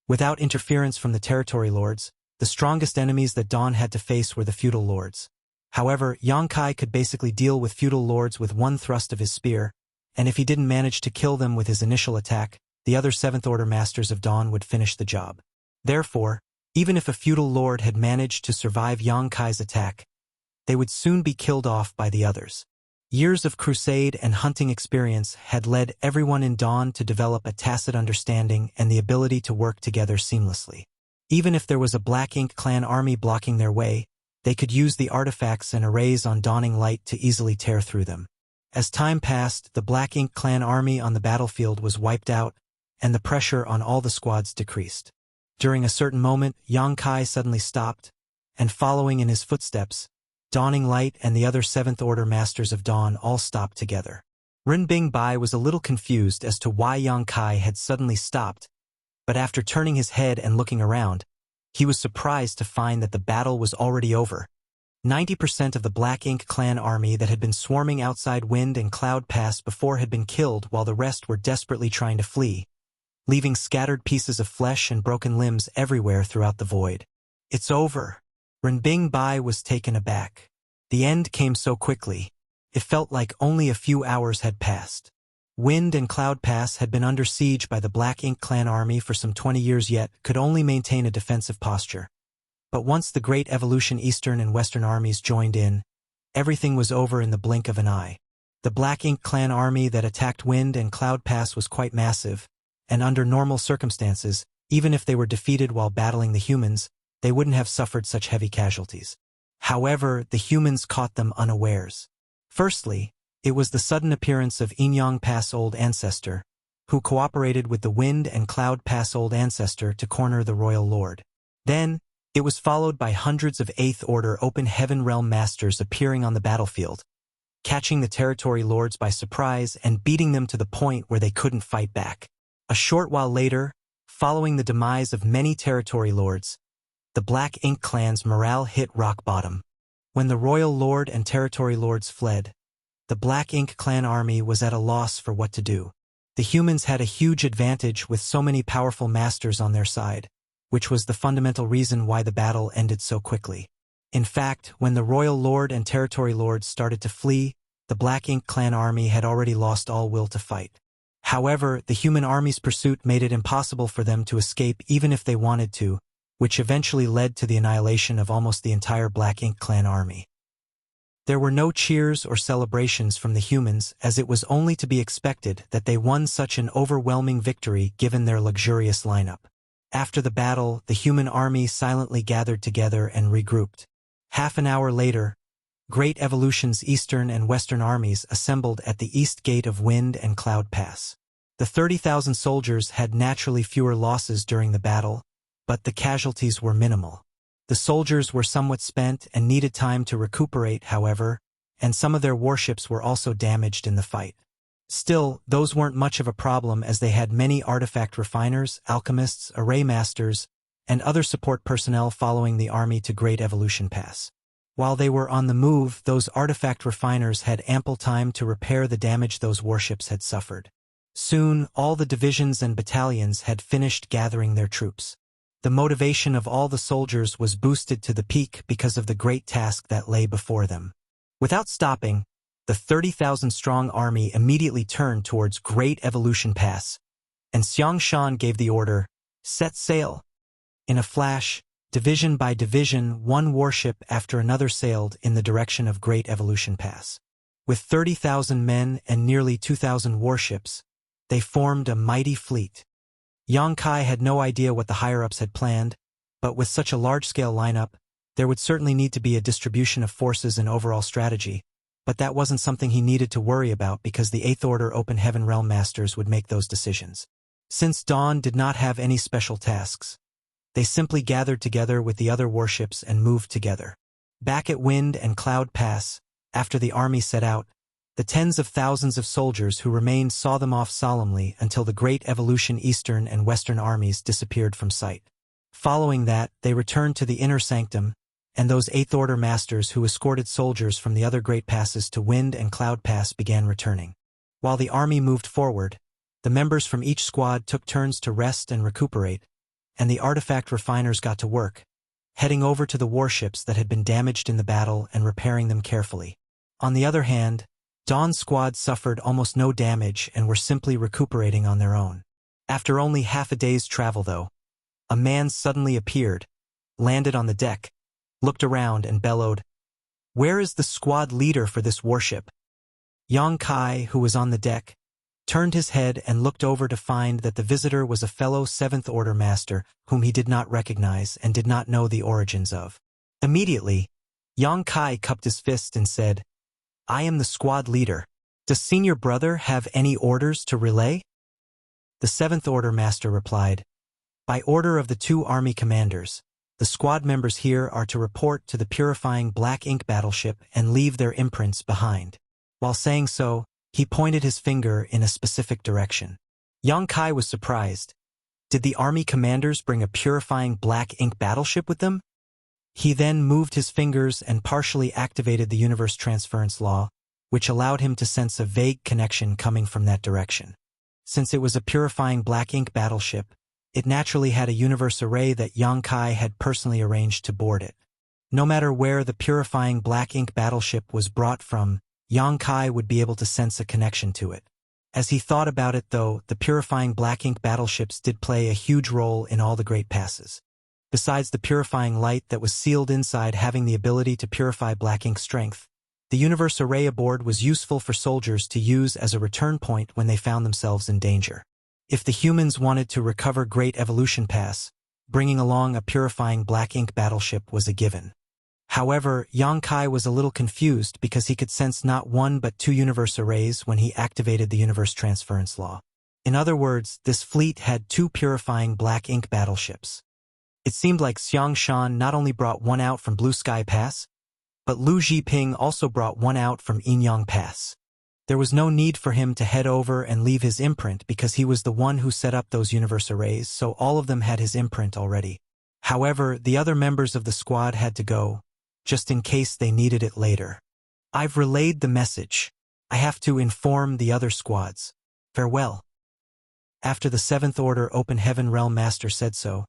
Without interference from the territory lords, the strongest enemies that Dawn had to face were the feudal lords. However, Yang Kai could basically deal with feudal lords with one thrust of his spear, and if he didn't manage to kill them with his initial attack, the other 7th Order Masters of Dawn would finish the job. Therefore, even if a feudal lord had managed to survive Yang Kai's attack, they would soon be killed off by the others. Years of crusade and hunting experience had led everyone in Dawn to develop a tacit understanding and the ability to work together seamlessly. Even if there was a Black Ink clan army blocking their way, they could use the artifacts and arrays on Dawning Light to easily tear through them. As time passed, the Black Ink clan army on the battlefield was wiped out, and the pressure on all the squads decreased. During a certain moment, Yang Kai suddenly stopped, and following in his footsteps, Dawning Light and the other 7th Order Masters of Dawn all stopped together. Renbing Bai was a little confused as to why Yang Kai had suddenly stopped, but after turning his head and looking around, he was surprised to find that the battle was already over. 90% of the Black Ink clan army that had been swarming outside Wind and Cloud Pass before had been killed while the rest were desperately trying to flee, leaving scattered pieces of flesh and broken limbs everywhere throughout the void. It's over. Renbing Bai was taken aback. The end came so quickly. It felt like only a few hours had passed. Wind and Cloud Pass had been under siege by the Black Ink clan army for some 20 years, yet could only maintain a defensive posture. But once the Great Evolution Eastern and Western armies joined in, everything was over in the blink of an eye. The Black Ink clan army that attacked Wind and Cloud Pass was quite massive, and under normal circumstances, even if they were defeated while battling the humans, they wouldn't have suffered such heavy casualties. However, the humans caught them unawares. Firstly, it was the sudden appearance of Inyang Pass Old Ancestor, who cooperated with the Wind and Cloud Pass Old Ancestor to corner the Royal Lord. Then, it was followed by hundreds of 8th Order Open Heaven Realm Masters appearing on the battlefield, catching the Territory Lords by surprise and beating them to the point where they couldn't fight back. A short while later, following the demise of many Territory Lords, the Black Ink clan's morale hit rock bottom. When the Royal Lord and Territory Lords fled, the Black Ink clan army was at a loss for what to do. The humans had a huge advantage with so many powerful masters on their side, which was the fundamental reason why the battle ended so quickly. In fact, when the Royal Lord and Territory Lords started to flee, the Black Ink clan army had already lost all will to fight. However, the human army's pursuit made it impossible for them to escape even if they wanted to, which eventually led to the annihilation of almost the entire Black Ink clan army. There were no cheers or celebrations from the humans, as it was only to be expected that they won such an overwhelming victory given their luxurious lineup. After the battle, the human army silently gathered together and regrouped. Half an hour later, Great Evolution's Eastern and Western armies assembled at the east gate of Wind and Cloud Pass. The 30,000 soldiers had naturally fewer losses during the battle, but the casualties were minimal. The soldiers were somewhat spent and needed time to recuperate, however, and some of their warships were also damaged in the fight. Still, those weren't much of a problem as they had many artifact refiners, alchemists, array masters, and other support personnel following the army to Great Evolution Pass. While they were on the move, those artifact refiners had ample time to repair the damage those warships had suffered. Soon, all the divisions and battalions had finished gathering their troops. The motivation of all the soldiers was boosted to the peak because of the great task that lay before them. Without stopping, the 30,000-strong army immediately turned towards Great Evolution Pass, and Xiangshan gave the order, "Set sail." In a flash, division by division, one warship after another sailed in the direction of Great Evolution Pass. With 30,000 men and nearly 2,000 warships, they formed a mighty fleet. Yang Kai had no idea what the higher-ups had planned, but with such a large-scale lineup, there would certainly need to be a distribution of forces and overall strategy, but that wasn't something he needed to worry about because the 8th Order Open Heaven Realm Masters would make those decisions. Since Dawn did not have any special tasks, they simply gathered together with the other warships and moved together. Back at Wind and Cloud Pass, after the army set out, the tens of thousands of soldiers who remained saw them off solemnly until the Great Evolution Eastern and Western armies disappeared from sight. Following that, they returned to the Inner Sanctum, and those 8th Order Masters who escorted soldiers from the other Great Passes to Wind and Cloud Pass began returning. While the army moved forward, the members from each squad took turns to rest and recuperate, and the artifact refiners got to work, heading over to the warships that had been damaged in the battle and repairing them carefully. On the other hand, Dawn's squad suffered almost no damage and were simply recuperating on their own. After only half a day's travel, though, a man suddenly appeared, landed on the deck, looked around and bellowed, "Where is the squad leader for this warship?" Yang Kai, who was on the deck, turned his head and looked over to find that the visitor was a fellow 7th Order Master whom he did not recognize and did not know the origins of. Immediately, Yang Kai cupped his fist and said, "I am the squad leader. Does Senior Brother have any orders to relay?" The 7th Order Master replied, "By order of the 2 army commanders, the squad members here are to report to the purifying Black Ink battleship and leave their imprints behind." While saying so, he pointed his finger in a specific direction. Yang Kai was surprised. Did the army commanders bring a purifying Black Ink battleship with them? He then moved his fingers and partially activated the universe transference law, which allowed him to sense a vague connection coming from that direction. Since it was a purifying Black Ink battleship, it naturally had a universe array that Yang Kai had personally arranged to board it. No matter where the purifying black ink battleship was brought from, Yang Kai would be able to sense a connection to it. As he thought about it though, the purifying black ink battleships did play a huge role in all the great passes. Besides the purifying light that was sealed inside having the ability to purify black ink strength, the universe array aboard was useful for soldiers to use as a return point when they found themselves in danger. If the humans wanted to recover Great Evolution Pass, bringing along a purifying black ink battleship was a given. However, Yang Kai was a little confused because he could sense not one but two universe arrays when he activated the universe transference law. In other words, this fleet had two purifying black ink battleships. It seemed like Xiang Shan not only brought one out from Blue Sky Pass, but Lu Zhiping also brought one out from Yinyang Pass. There was no need for him to head over and leave his imprint because he was the one who set up those universe arrays, so all of them had his imprint already. However, the other members of the squad had to go, just in case they needed it later. I've relayed the message. I have to inform the other squads. Farewell. After the Seventh Order Open Heaven Realm Master said so,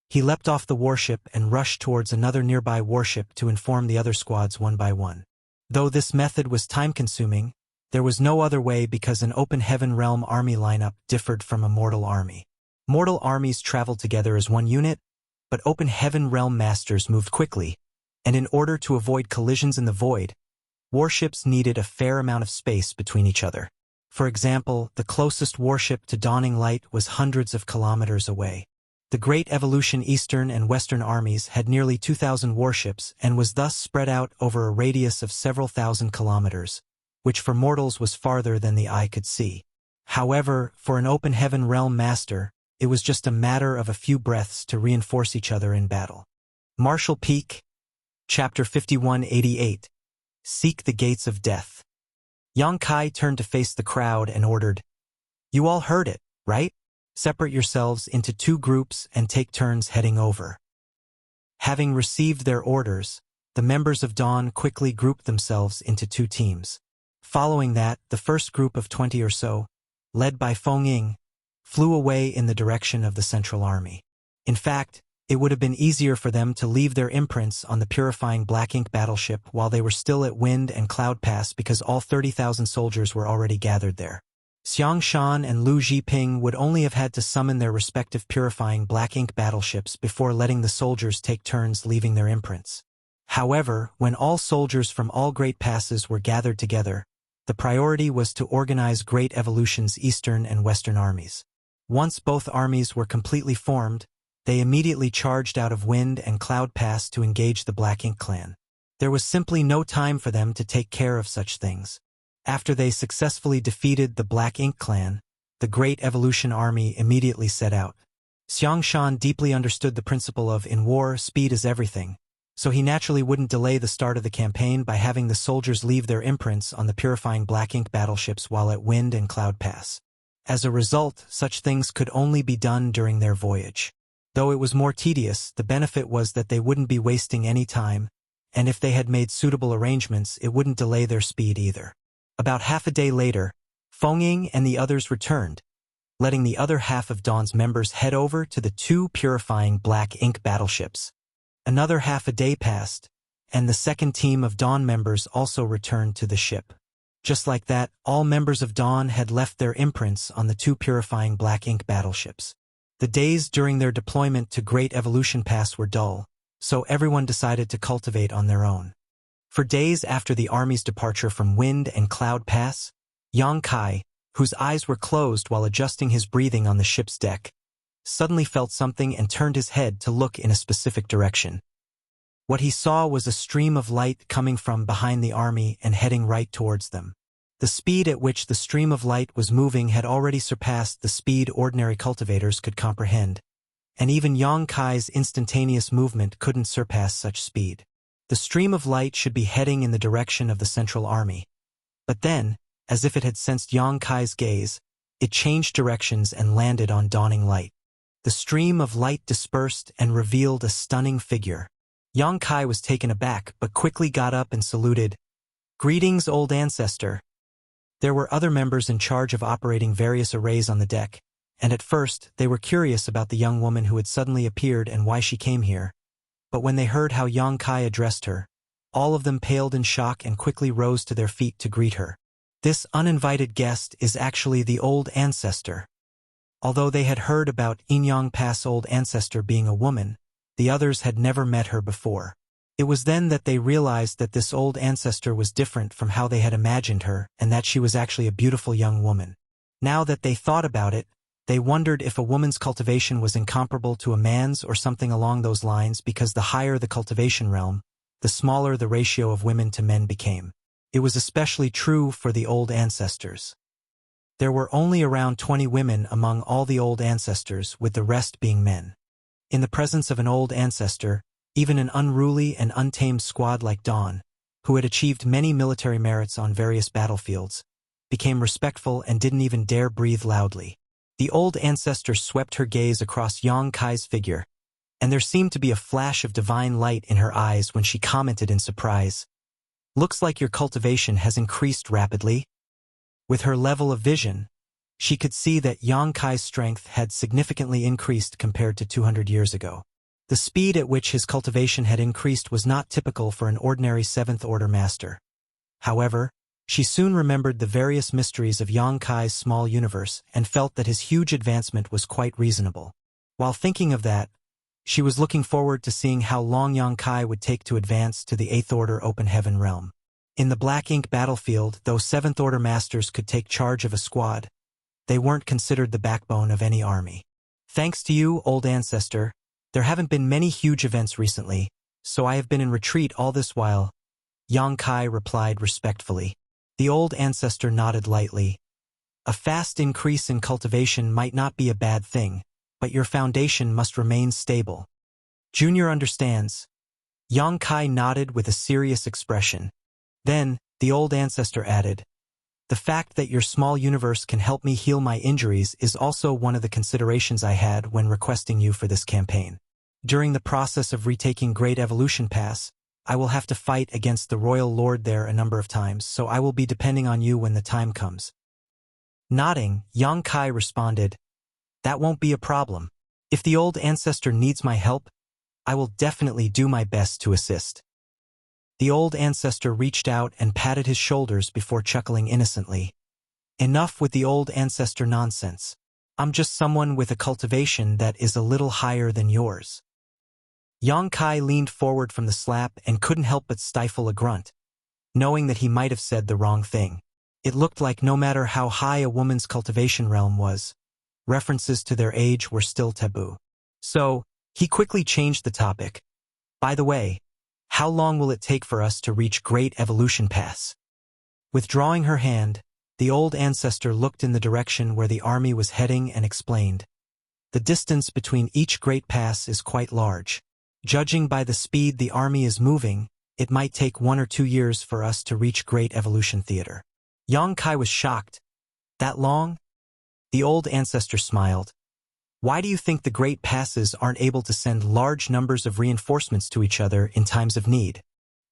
he leapt off the warship and rushed towards another nearby warship to inform the other squads one by one. Though this method was time-consuming, there was no other way because an Open Heaven Realm army lineup differed from a mortal army. Mortal armies traveled together as one unit, but Open Heaven Realm Masters moved quickly, and in order to avoid collisions in the void, warships needed a fair amount of space between each other. For example, the closest warship to Dawning Light was hundreds of kilometers away. The Great Evolution Eastern and Western armies had nearly 2,000 warships and was thus spread out over a radius of several thousand kilometers, which for mortals was farther than the eye could see. However, for an Open Heaven Realm Master, it was just a matter of a few breaths to reinforce each other in battle. Martial Peak, Chapter 5188. Seek the Gates of Death. Yang Kai turned to face the crowd and ordered, "You all heard it, right? Separate yourselves into two groups and take turns heading over." Having received their orders, the members of Dawn quickly grouped themselves into two teams. Following that, the first group of 20 or so, led by Feng Ying, flew away in the direction of the Central Army. In fact, it would have been easier for them to leave their imprints on the purifying black ink battleship while they were still at Wind and Cloud Pass because all 30,000 soldiers were already gathered there. Xiang Shan and Lu Zhiping would only have had to summon their respective purifying black ink battleships before letting the soldiers take turns leaving their imprints. However, when all soldiers from all great passes were gathered together, the priority was to organize Great Evolution's Eastern and Western armies. Once both armies were completely formed, they immediately charged out of Wind and Cloud Pass to engage the Black Ink clan. There was simply no time for them to take care of such things. After they successfully defeated the Black Ink clan, the Great Evolution army immediately set out. Xiang Shan deeply understood the principle of in war, speed is everything, so he naturally wouldn't delay the start of the campaign by having the soldiers leave their imprints on the purifying black ink battleships while at Wind and Cloud Pass. As a result, such things could only be done during their voyage. Though it was more tedious, the benefit was that they wouldn't be wasting any time, and if they had made suitable arrangements, it wouldn't delay their speed either. About half a day later, Feng Ying and the others returned, letting the other half of Dawn's members head over to the two purifying black ink battleships. Another half a day passed, and the second team of Dawn members also returned to the ship. Just like that, all members of Dawn had left their imprints on the two purifying black ink battleships. The days during their deployment to Great Evolution Pass were dull, so everyone decided to cultivate on their own. For days after the army's departure from Wind and Cloud Pass, Yang Kai, whose eyes were closed while adjusting his breathing on the ship's deck, suddenly felt something and turned his head to look in a specific direction. What he saw was a stream of light coming from behind the army and heading right towards them. The speed at which the stream of light was moving had already surpassed the speed ordinary cultivators could comprehend, and even Yang Kai's instantaneous movement couldn't surpass such speed. The stream of light should be heading in the direction of the Central Army. But then, as if it had sensed Yang Kai's gaze, it changed directions and landed on Dawning Light. The stream of light dispersed and revealed a stunning figure. Yang Kai was taken aback but quickly got up and saluted. "Greetings, old ancestor." There were other members in charge of operating various arrays on the deck, and at first they were curious about the young woman who had suddenly appeared and why she came here. but when they heard how Yang Kai addressed her, all of them paled in shock and quickly rose to their feet to greet her. This uninvited guest is actually the old ancestor. Although they had heard about Inyang Pass' old ancestor being a woman, the others had never met her before. It was then that they realized that this old ancestor was different from how they had imagined her and that she was actually a beautiful young woman. Now that they thought about it, they wondered if a woman's cultivation was incomparable to a man's or something along those lines, because the higher the cultivation realm, the smaller the ratio of women to men became. It was especially true for the old ancestors. There were only around 20 women among all the old ancestors, with the rest being men. In the presence of an old ancestor, even an unruly and untamed squad like Dawn, who had achieved many military merits on various battlefields, became respectful and didn't even dare breathe loudly. The old ancestor swept her gaze across Yang Kai's figure, and there seemed to be a flash of divine light in her eyes when she commented in surprise, "Looks like your cultivation has increased rapidly." With her level of vision, she could see that Yang Kai's strength had significantly increased compared to 200 years ago. The speed at which his cultivation had increased was not typical for an ordinary 7th Order master. However, she soon remembered the various mysteries of Yang Kai's small universe and felt that his huge advancement was quite reasonable. While thinking of that, she was looking forward to seeing how long Yang Kai would take to advance to the 8th Order Open Heaven realm. In the Black Ink battlefield, though 7th Order masters could take charge of a squad, they weren't considered the backbone of any army. "Thanks to you, old ancestor, there haven't been many huge events recently, so I have been in retreat all this while," Yang Kai replied respectfully. The old ancestor nodded lightly. "A fast increase in cultivation might not be a bad thing, but your foundation must remain stable. Junior understands." Yang Kai nodded with a serious expression. Then, the old ancestor added, "The fact that your small universe can help me heal my injuries is also one of the considerations I had when requesting you for this campaign. During the process of retaking Great Evolution Pass, I will have to fight against the Royal Lord there a number of times, so I will be depending on you when the time comes." Nodding, Yang Kai responded, "That won't be a problem. If the old ancestor needs my help, I will definitely do my best to assist." The old ancestor reached out and patted his shoulders before chuckling innocently. "Enough with the old ancestor nonsense. I'm just someone with a cultivation that is a little higher than yours." Yang Kai leaned forward from the slap and couldn't help but stifle a grunt, knowing that he might have said the wrong thing. It looked like no matter how high a woman's cultivation realm was, references to their age were still taboo. So, he quickly changed the topic. "By the way, how long will it take for us to reach Great Evolution Pass?" Withdrawing her hand, the old ancestor looked in the direction where the army was heading and explained, "The distance between each Great Pass is quite large. Judging by the speed the army is moving, it might take 1 or 2 years for us to reach Great Evolution Theater." Yang Kai was shocked. "That long?" The old ancestor smiled. "Why do you think the Great Passes aren't able to send large numbers of reinforcements to each other in times of need?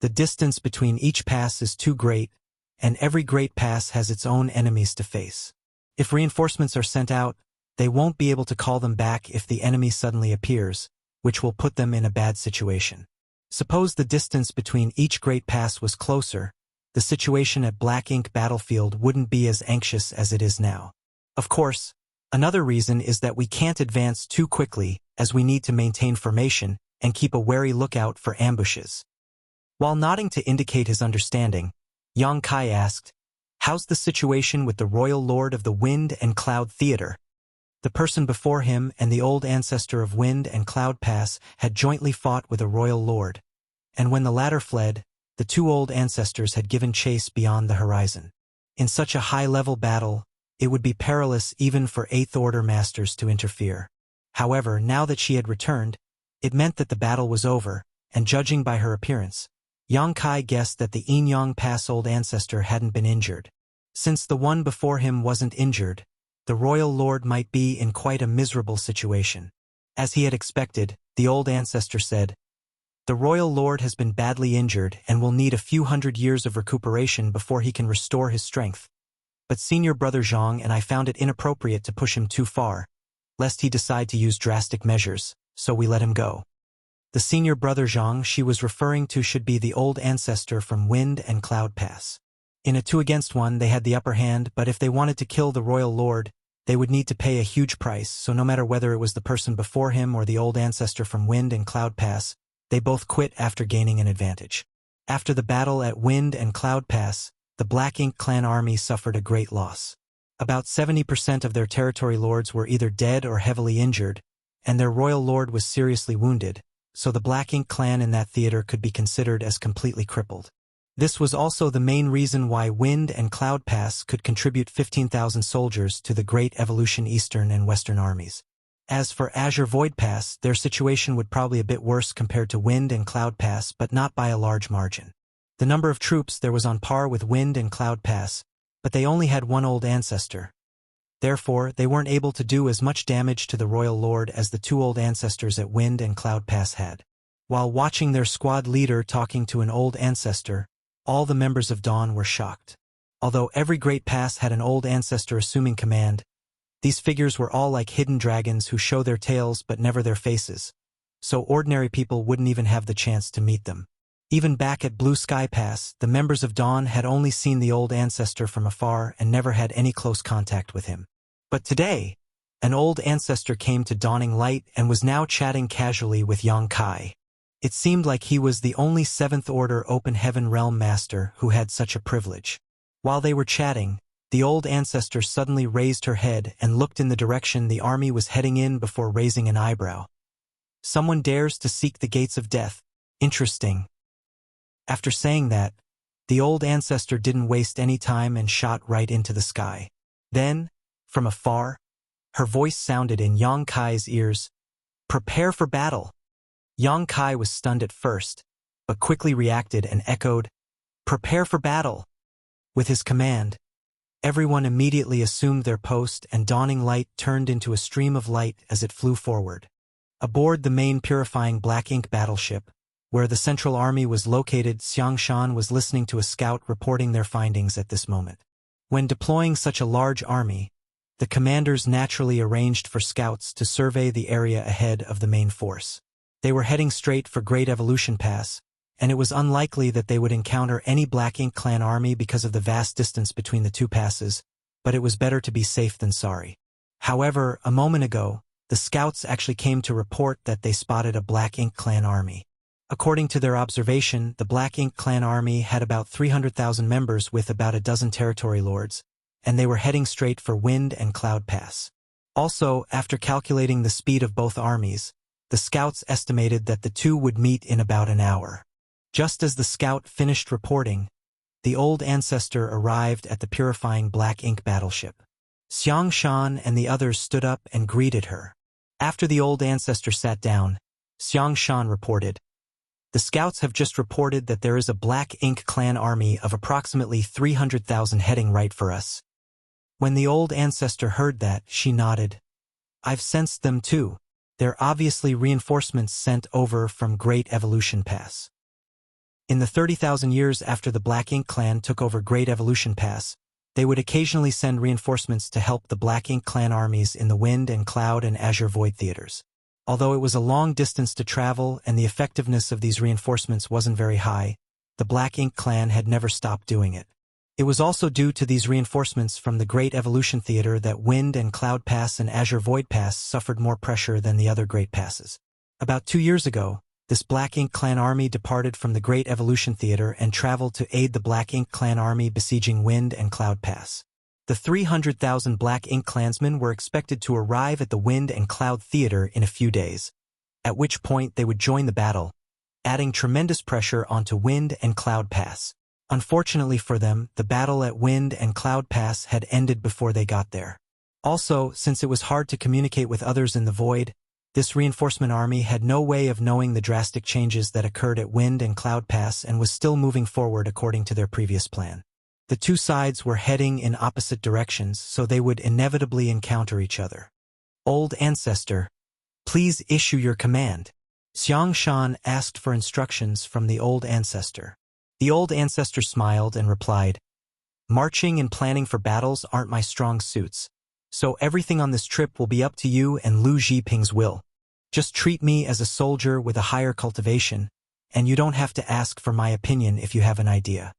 The distance between each pass is too great, and every Great Pass has its own enemies to face. If reinforcements are sent out, they won't be able to call them back if the enemy suddenly appears, which will put them in a bad situation. Suppose the distance between each Great Pass was closer, the situation at Black Ink battlefield wouldn't be as anxious as it is now. Of course, another reason is that we can't advance too quickly, as we need to maintain formation and keep a wary lookout for ambushes." While nodding to indicate his understanding, Yang Kai asked, "How's the situation with the Royal Lord of the Wind and Cloud Theater?" The person before him and the old ancestor of Wind and Cloud Pass had jointly fought with a royal lord, and when the latter fled, the two old ancestors had given chase beyond the horizon. In such a high-level battle, it would be perilous even for 8th Order masters to interfere. However, now that she had returned, it meant that the battle was over, and judging by her appearance, Yang Kai guessed that the Inyang Pass old ancestor hadn't been injured. Since the one before him wasn't injured, the royal lord might be in quite a miserable situation. As he had expected, the old ancestor said, "The royal lord has been badly injured and will need a few hundred years of recuperation before he can restore his strength. But senior brother Zhang and I found it inappropriate to push him too far, lest he decide to use drastic measures, so we let him go." The senior brother Zhang she was referring to should be the old ancestor from Wind and Cloud Pass. In a 2-against-1 they had the upper hand, but if they wanted to kill the royal lord, they would need to pay a huge price, so no matter whether it was the person before him or the old ancestor from Wind and Cloud Pass, they both quit after gaining an advantage. After the battle at Wind and Cloud Pass, the Black Ink clan army suffered a great loss. About 70% of their territory lords were either dead or heavily injured, and their royal lord was seriously wounded, so the Black Ink clan in that theater could be considered as completely crippled. This was also the main reason why Wind and Cloud Pass could contribute 15,000 soldiers to the Great Evolution Eastern and Western armies. As for Azure Void Pass, their situation would probably a bit worse compared to Wind and Cloud Pass, but not by a large margin. The number of troops there was on par with Wind and Cloud Pass, but they only had one old ancestor. Therefore, they weren't able to do as much damage to the royal lord as the 2 old ancestors at Wind and Cloud Pass had. While watching their squad leader talking to an old ancestor, all the members of Dawn were shocked. Although every great pass had an old ancestor assuming command, these figures were all like hidden dragons who show their tails but never their faces, so ordinary people wouldn't even have the chance to meet them. Even back at Blue Sky Pass, the members of Dawn had only seen the old ancestor from afar and never had any close contact with him. But today, an old ancestor came to Dawning Light and was now chatting casually with Yang Kai. It seemed like he was the only 7th Order Open Heaven Realm Master who had such a privilege. While they were chatting, the old ancestor suddenly raised her head and looked in the direction the army was heading in before raising an eyebrow. Someone dares to seek the gates of death. Interesting. After saying that, the old ancestor didn't waste any time and shot right into the sky. Then, from afar, her voice sounded in Yang Kai's ears. "Prepare for battle." Yang Kai was stunned at first, but quickly reacted and echoed, "Prepare for battle." With his command, everyone immediately assumed their post and Dawning Light turned into a stream of light as it flew forward. Aboard the main purifying Black Ink battleship, where the Central Army was located, Xiangshan was listening to a scout reporting their findings at this moment. When deploying such a large army, the commanders naturally arranged for scouts to survey the area ahead of the main force. They were heading straight for Great Evolution Pass, and it was unlikely that they would encounter any Black Ink clan army because of the vast distance between the 2 passes, but it was better to be safe than sorry. However, a moment ago, the scouts actually came to report that they spotted a Black Ink clan army. According to their observation, the Black Ink clan army had about 300,000 members with about a dozen territory lords, and they were heading straight for Wind and Cloud Pass. Also, after calculating the speed of both armies, the scouts estimated that the 2 would meet in about an hour. Just as the scout finished reporting, the old ancestor arrived at the purifying Black Ink battleship. Xiangshan and the others stood up and greeted her. After the old ancestor sat down, Xiangshan reported, "The scouts have just reported that there is a Black Ink clan army of approximately 300,000 heading right for us." When the old ancestor heard that, she nodded. "I've sensed them too. They're obviously reinforcements sent over from Great Evolution Pass." In the 30,000 years after the Black Ink clan took over Great Evolution Pass, they would occasionally send reinforcements to help the Black Ink clan armies in the Wind and Cloud and Azure Void theaters. Although it was a long distance to travel and the effectiveness of these reinforcements wasn't very high, the Black Ink clan had never stopped doing it. It was also due to these reinforcements from the Great Evolution Theater that Wind and Cloud Pass and Azure Void Pass suffered more pressure than the other Great Passes. About 2 years ago, this Black Ink clan army departed from the Great Evolution Theater and traveled to aid the Black Ink clan army besieging Wind and Cloud Pass. The 300,000 Black Ink clansmen were expected to arrive at the Wind and Cloud Theater in a few days, at which point they would join the battle, adding tremendous pressure onto Wind and Cloud Pass. Unfortunately for them, the battle at Wind and Cloud Pass had ended before they got there. Also, since it was hard to communicate with others in the void, this reinforcement army had no way of knowing the drastic changes that occurred at Wind and Cloud Pass and was still moving forward according to their previous plan. The 2 sides were heading in opposite directions, so they would inevitably encounter each other. "Old Ancestor, please issue your command." Xiangshan asked for instructions from the old ancestor. The old ancestor smiled and replied, "Marching and planning for battles aren't my strong suits, so everything on this trip will be up to you and Lu Zhiping's will." Just treat me as a soldier with a higher cultivation, and you don't have to ask for my opinion if you have an idea.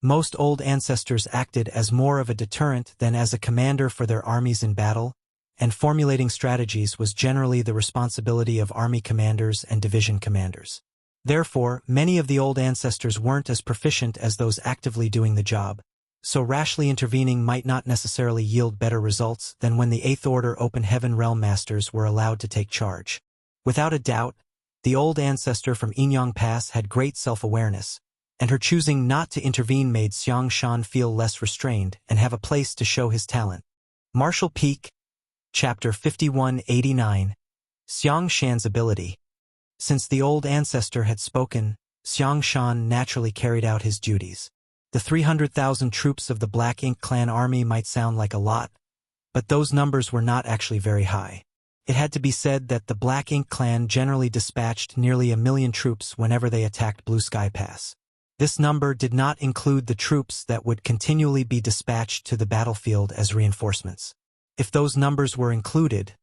Most old ancestors acted as more of a deterrent than as a commander for their armies in battle, and formulating strategies was generally the responsibility of army commanders and division commanders. Therefore, many of the old ancestors weren't as proficient as those actively doing the job, so rashly intervening might not necessarily yield better results than when the Eighth Order Open Heaven Realm Masters were allowed to take charge. Without a doubt, the old ancestor from Inyang Pass had great self-awareness, and her choosing not to intervene made Xiang Shan feel less restrained and have a place to show his talent. Martial Peak, Chapter 5189, Xiang Shan's Ability. Since the old ancestor had spoken, Xiang Shan naturally carried out his duties. The 300,000 troops of the Black Ink Clan army might sound like a lot, but those numbers were not actually very high. It had to be said that the Black Ink Clan generally dispatched nearly 1 million troops whenever they attacked Blue Sky Pass. This number did not include the troops that would continually be dispatched to the battlefield as reinforcements. If those numbers were included,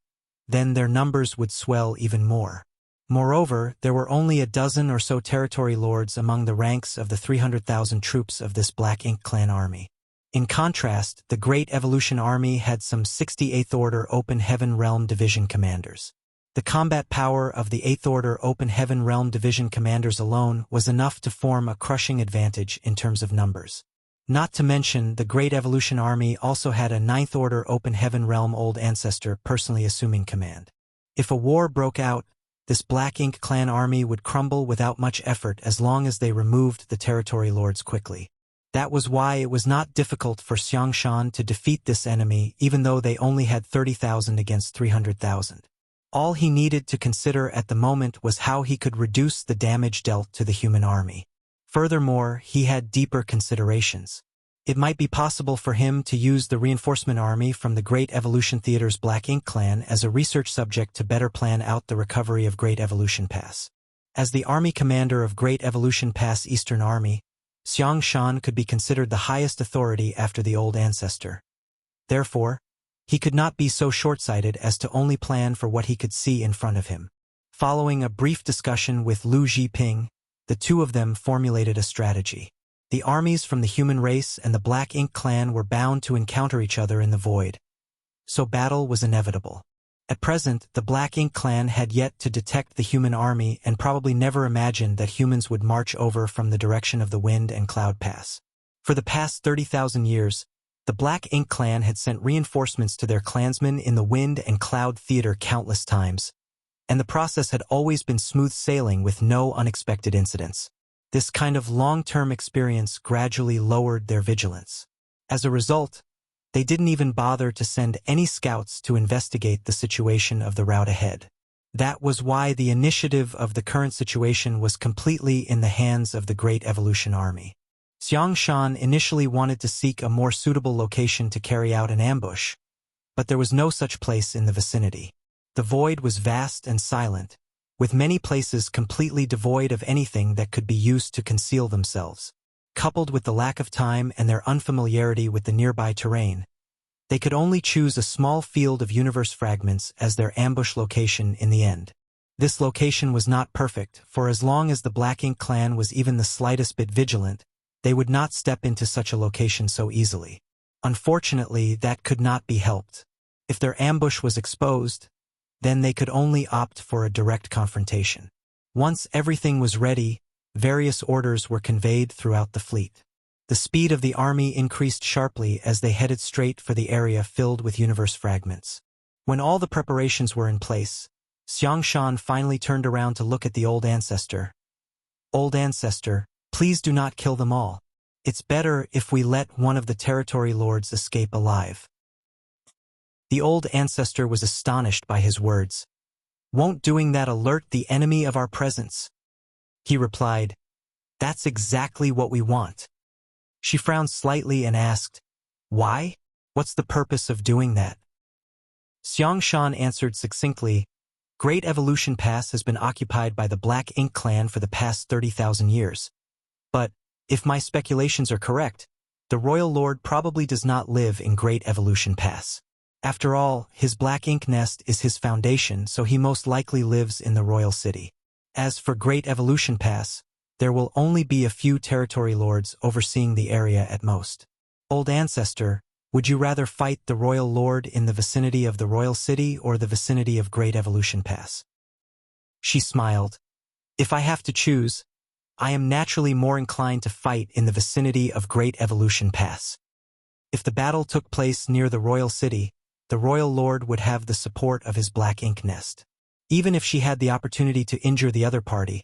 then their numbers would swell even more. Moreover, there were only a dozen or so territory lords among the ranks of the 300,000 troops of this Black Ink Clan army. In contrast, the Great Evolution Army had some 68th Order Open Heaven Realm Division commanders. The combat power of the 8th Order Open Heaven Realm Division commanders alone was enough to form a crushing advantage in terms of numbers. Not to mention, the Great Evolution Army also had a 9th Order Open Heaven Realm Old Ancestor personally assuming command. If a war broke out, this Black Ink Clan army would crumble without much effort as long as they removed the territory lords quickly. That was why it was not difficult for Xiang Shan to defeat this enemy even though they only had 30,000 against 300,000. All he needed to consider at the moment was how he could reduce the damage dealt to the human army. Furthermore, he had deeper considerations. It might be possible for him to use the reinforcement army from the Great Evolution Theater's Black Ink Clan as a research subject to better plan out the recovery of Great Evolution Pass. As the army commander of Great Evolution Pass Eastern Army, Xiang Shan could be considered the highest authority after the old ancestor. Therefore, he could not be so short-sighted as to only plan for what he could see in front of him. Following a brief discussion with Lu Zhiping, the two of them formulated a strategy. The armies from the human race and the Black Ink Clan were bound to encounter each other in the void, so battle was inevitable. At present, the Black Ink Clan had yet to detect the human army and probably never imagined that humans would march over from the direction of the Wind and Cloud Pass. For the past 30,000 years, the Black Ink Clan had sent reinforcements to their clansmen in the Wind and Cloud Theater countless times, and the process had always been smooth sailing with no unexpected incidents. This kind of long-term experience gradually lowered their vigilance. As a result, they didn't even bother to send any scouts to investigate the situation of the route ahead. That was why the initiative of the current situation was completely in the hands of the Great Evolution Army. Xiang Shan initially wanted to seek a more suitable location to carry out an ambush, but there was no such place in the vicinity. The void was vast and silent, with many places completely devoid of anything that could be used to conceal themselves. Coupled with the lack of time and their unfamiliarity with the nearby terrain, they could only choose a small field of universe fragments as their ambush location in the end. This location was not perfect, for as long as the Black Ink Clan was even the slightest bit vigilant, they would not step into such a location so easily. Unfortunately, that could not be helped. If their ambush was exposed, then they could only opt for a direct confrontation. Once everything was ready, various orders were conveyed throughout the fleet. The speed of the army increased sharply as they headed straight for the area filled with universe fragments. When all the preparations were in place, Xiang Shan finally turned around to look at the old ancestor. "Old ancestor, please do not kill them all. It's better if we let one of the territory lords escape alive." The old ancestor was astonished by his words. "Won't doing that alert the enemy of our presence?" He replied, "That's exactly what we want." She frowned slightly and asked, "Why? What's the purpose of doing that?" Xiang Shan answered succinctly, "Great Evolution Pass has been occupied by the Black Ink Clan for the past 30,000 years. But, if my speculations are correct, the Royal Lord probably does not live in Great Evolution Pass. After all, his black ink nest is his foundation, so he most likely lives in the royal city. As for Great Evolution Pass, there will only be a few territory lords overseeing the area at most. Old ancestor, would you rather fight the royal lord in the vicinity of the royal city or the vicinity of Great Evolution Pass? She smiled. If I have to choose, I am naturally more inclined to fight in the vicinity of Great Evolution Pass. If the battle took place near the royal city, the royal lord would have the support of his black ink nest. Even if she had the opportunity to injure the other party,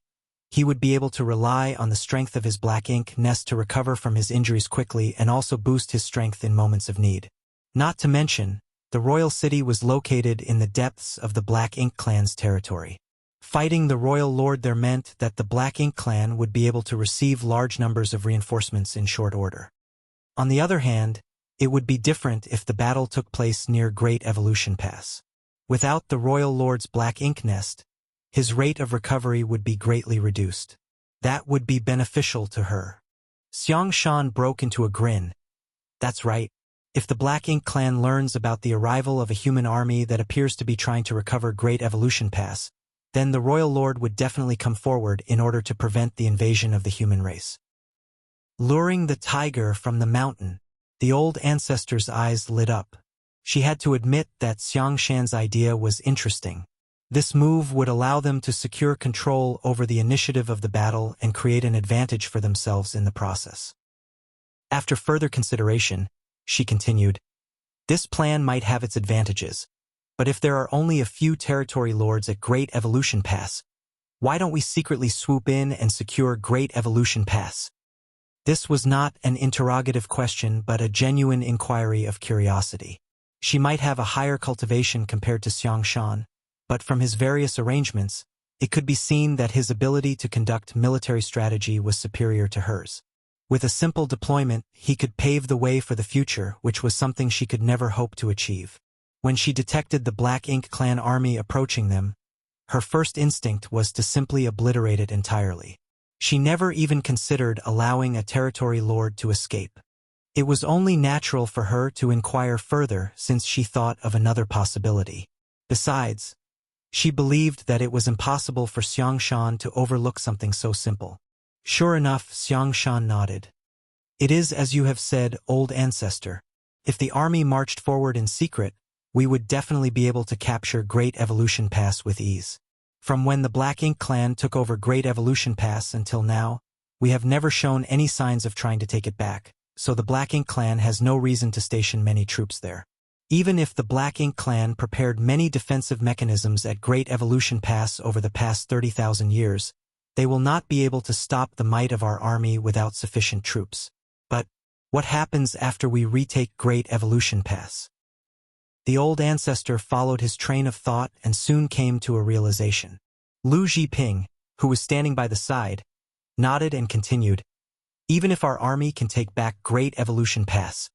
he would be able to rely on the strength of his black ink nest to recover from his injuries quickly and also boost his strength in moments of need. Not to mention, the royal city was located in the depths of the Black Ink clan's territory. Fighting the royal lord there meant that the Black Ink clan would be able to receive large numbers of reinforcements in short order. On the other hand, it would be different if the battle took place near Great Evolution Pass. Without the royal lord's black ink nest, his rate of recovery would be greatly reduced. That would be beneficial to her. Xiang Shan broke into a grin. That's right. If the Black Ink clan learns about the arrival of a human army that appears to be trying to recover Great Evolution Pass, then the royal lord would definitely come forward in order to prevent the invasion of the human race. Luring the tiger from the mountain, the old ancestor's eyes lit up. She had to admit that Xiang Shan's idea was interesting. This move would allow them to secure control over the initiative of the battle and create an advantage for themselves in the process. After further consideration, she continued, this plan might have its advantages, but if there are only a few territory lords at Great Evolution Pass, why don't we secretly swoop in and secure Great Evolution Pass? This was not an interrogative question but a genuine inquiry of curiosity. She might have a higher cultivation compared to Xiang Shan, but from his various arrangements, it could be seen that his ability to conduct military strategy was superior to hers. With a simple deployment, he could pave the way for the future, which was something she could never hope to achieve. When she detected the Black Ink clan army approaching them, her first instinct was to simply obliterate it entirely. She never even considered allowing a territory lord to escape. It was only natural for her to inquire further since she thought of another possibility. Besides, she believed that it was impossible for Xiang Shan to overlook something so simple. Sure enough, Xiang Shan nodded. It is as you have said, old ancestor. If the army marched forward in secret, we would definitely be able to capture Great Evolution Pass with ease. From when the Black Ink clan took over Great Evolution Pass until now, we have never shown any signs of trying to take it back, so the Black Ink clan has no reason to station many troops there. Even if the Black Ink clan prepared many defensive mechanisms at Great Evolution Pass over the past 30,000 years, they will not be able to stop the might of our army without sufficient troops. But what happens after we retake Great Evolution Pass? The old ancestor followed his train of thought and soon came to a realization. Lu Zhiping, who was standing by the side, nodded and continued, even if our army can take back Great Evolution Pass,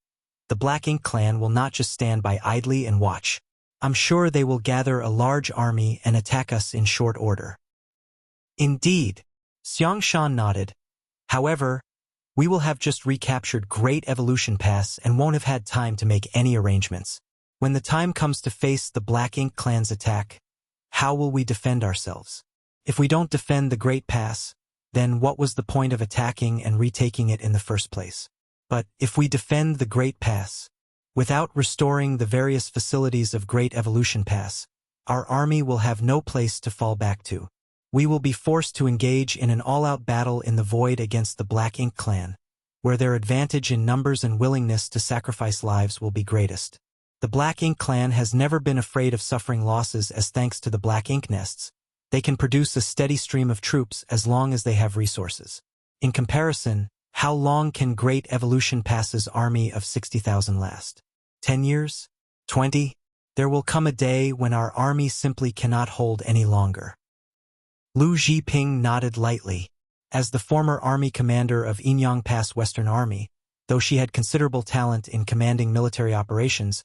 the Black Ink clan will not just stand by idly and watch. I'm sure they will gather a large army and attack us in short order. Indeed, Xiang Shan nodded. However, we will have just recaptured Great Evolution Pass and won't have had time to make any arrangements. When the time comes to face the Black Ink clan's attack, how will we defend ourselves? If we don't defend the Great Pass, then what was the point of attacking and retaking it in the first place? But if we defend the Great Pass, without restoring the various facilities of Great Evolution Pass, our army will have no place to fall back to. We will be forced to engage in an all-out battle in the void against the Black Ink clan, where their advantage in numbers and willingness to sacrifice lives will be greatest. The Black Ink clan has never been afraid of suffering losses as thanks to the Black Ink nests, they can produce a steady stream of troops as long as they have resources. In comparison, how long can Great Evolution Pass's army of 60,000 last? 10 years? 20? There will come a day when our army simply cannot hold any longer. Lu Zhiping nodded lightly. As the former army commander of Inyang Pass Western Army, though she had considerable talent in commanding military operations,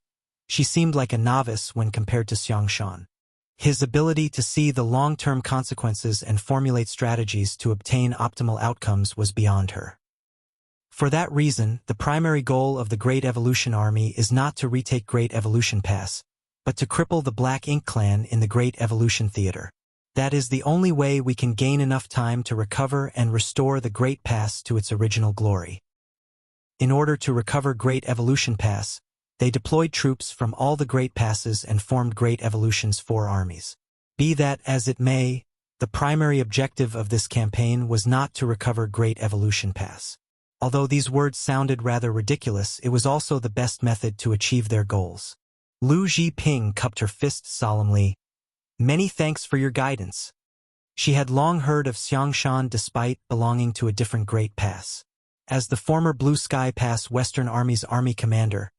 she seemed like a novice when compared to Xiang Shan. His ability to see the long-term consequences and formulate strategies to obtain optimal outcomes was beyond her. For that reason, the primary goal of the Great Evolution Army is not to retake Great Evolution Pass, but to cripple the Black Ink Clan in the Great Evolution Theater. That is the only way we can gain enough time to recover and restore the Great Pass to its original glory. In order to recover Great Evolution Pass, they deployed troops from all the Great Passes and formed Great Evolution's 4 armies. Be that as it may, the primary objective of this campaign was not to recover Great Evolution Pass. Although these words sounded rather ridiculous, it was also the best method to achieve their goals. Lu Zhiping cupped her fist solemnly. Many thanks for your guidance. She had long heard of Xiangshan despite belonging to a different Great Pass. As the former Blue Sky Pass Western Army's army commander,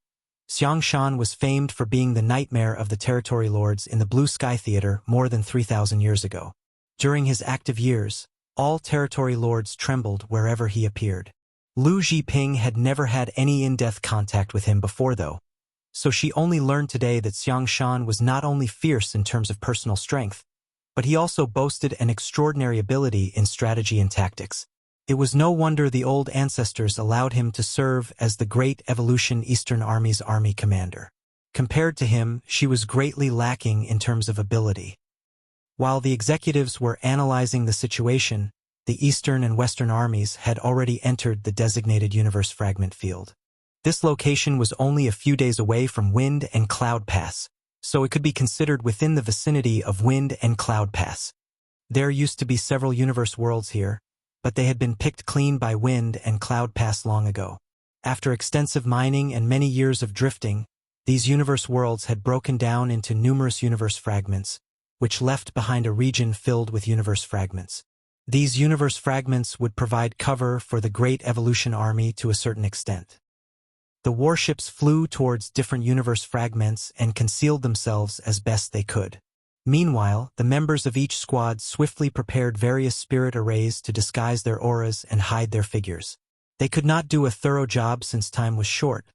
Xiangshan was famed for being the nightmare of the territory lords in the Blue Sky Theater more than 3,000 years ago. During his active years, all territory lords trembled wherever he appeared. Lu Zhiping had never had any in-depth contact with him before though, so she only learned today that Xiangshan was not only fierce in terms of personal strength, but he also boasted an extraordinary ability in strategy and tactics. It was no wonder the old ancestors allowed him to serve as the Great Evolution Eastern Army's army commander. Compared to him, she was greatly lacking in terms of ability. While the executives were analyzing the situation, the Eastern and Western armies had already entered the designated universe fragment field. This location was only a few days away from Wind and Cloud Pass, so it could be considered within the vicinity of Wind and Cloud Pass. There used to be several universe worlds here, but they had been picked clean by Wind and Cloud Pass long ago. After extensive mining and many years of drifting, these universe worlds had broken down into numerous universe fragments, which left behind a region filled with universe fragments. These universe fragments would provide cover for the Great Evolution Army to a certain extent. The warships flew towards different universe fragments and concealed themselves as best they could. Meanwhile, the members of each squad swiftly prepared various spirit arrays to disguise their auras and hide their figures. They could not do a thorough job since time was short,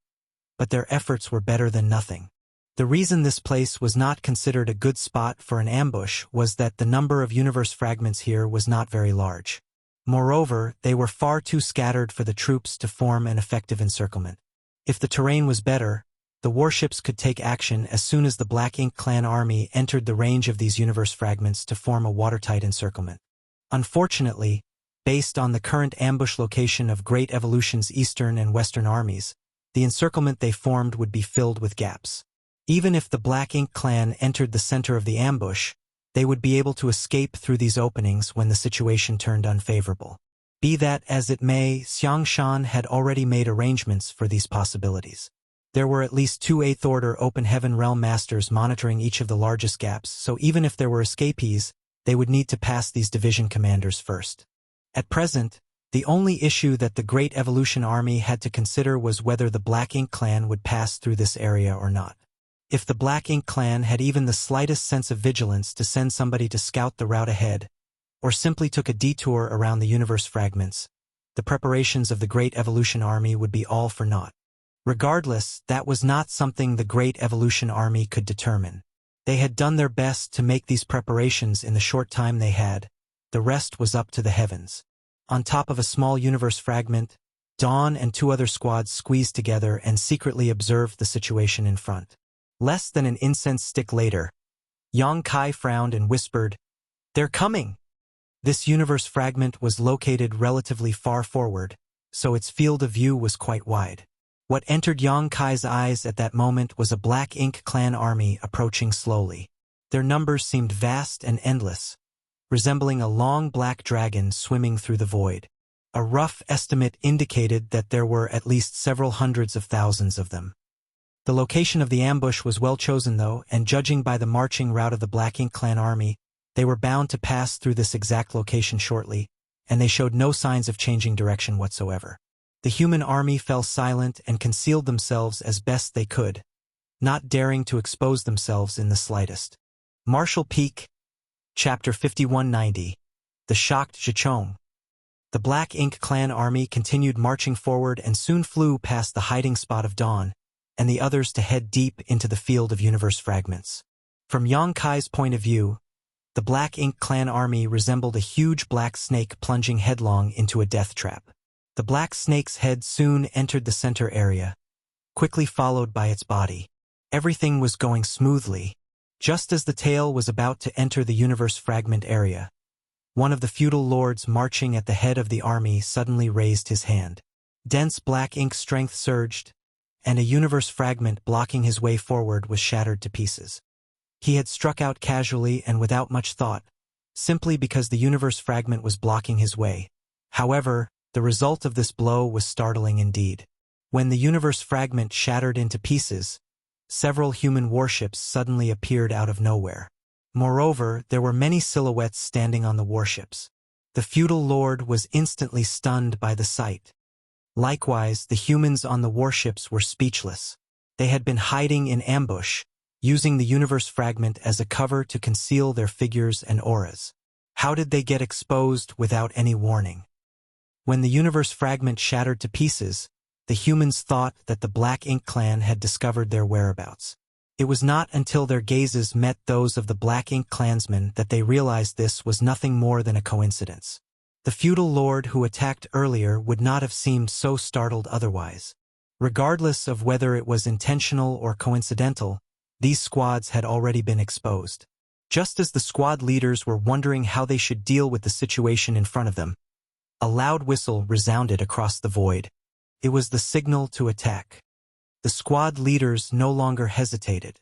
but their efforts were better than nothing. The reason this place was not considered a good spot for an ambush was that the number of universe fragments here was not very large. Moreover, they were far too scattered for the troops to form an effective encirclement. If the terrain was better, the warships could take action as soon as the Black Ink Clan army entered the range of these universe fragments to form a watertight encirclement. Unfortunately, based on the current ambush location of Great Evolution's Eastern and Western armies, the encirclement they formed would be filled with gaps. Even if the Black Ink Clan entered the center of the ambush, they would be able to escape through these openings when the situation turned unfavorable. Be that as it may, Xiangshan had already made arrangements for these possibilities. There were at least 2 8th-order Open Heaven Realm Masters monitoring each of the largest gaps, so even if there were escapees, they would need to pass these division commanders first. At present, the only issue that the Great Evolution Army had to consider was whether the Black Ink Clan would pass through this area or not. If the Black Ink Clan had even the slightest sense of vigilance to send somebody to scout the route ahead, or simply took a detour around the universe fragments, the preparations of the Great Evolution Army would be all for naught. Regardless, that was not something the Great Evolution Army could determine. They had done their best to make these preparations in the short time they had. The rest was up to the heavens. On top of a small universe fragment, Dawn and 2 other squads squeezed together and secretly observed the situation in front. Less than an incense stick later, Yang Kai frowned and whispered, "They're coming!" This universe fragment was located relatively far forward, so its field of view was quite wide. What entered Yang Kai's eyes at that moment was a Black Ink Clan army approaching slowly. Their numbers seemed vast and endless, resembling a long black dragon swimming through the void. A rough estimate indicated that there were at least several hundreds of thousands of them. The location of the ambush was well chosen though, and judging by the marching route of the Black Ink Clan army, they were bound to pass through this exact location shortly, and they showed no signs of changing direction whatsoever. The human army fell silent and concealed themselves as best they could, not daring to expose themselves in the slightest. Marshall Peak, Chapter 5190, The Shocked Zhichong. The Black Ink Clan army continued marching forward and soon flew past the hiding spot of Dawn, and the others to head deep into the field of universe fragments. From Yang Kai's point of view, the Black Ink Clan army resembled a huge black snake plunging headlong into a death trap. The black snake's head soon entered the center area, quickly followed by its body. Everything was going smoothly. Just as the tail was about to enter the universe fragment area, one of the feudal lords marching at the head of the army suddenly raised his hand. Dense black ink strength surged, and a universe fragment blocking his way forward was shattered to pieces. He had struck out casually and without much thought, simply because the universe fragment was blocking his way. However, the result of this blow was startling indeed. When the universe fragment shattered into pieces, several human warships suddenly appeared out of nowhere. Moreover, there were many silhouettes standing on the warships. The feudal lord was instantly stunned by the sight. Likewise, the humans on the warships were speechless. They had been hiding in ambush, using the universe fragment as a cover to conceal their figures and auras. How did they get exposed without any warning? When the universe fragment shattered to pieces, the humans thought that the Black Ink clan had discovered their whereabouts. It was not until their gazes met those of the Black Ink clansmen that they realized this was nothing more than a coincidence. The feudal lord who attacked earlier would not have seemed so startled otherwise. Regardless of whether it was intentional or coincidental, these squads had already been exposed. Just as the squad leaders were wondering how they should deal with the situation in front of them, a loud whistle resounded across the void. It was the signal to attack. The squad leaders no longer hesitated.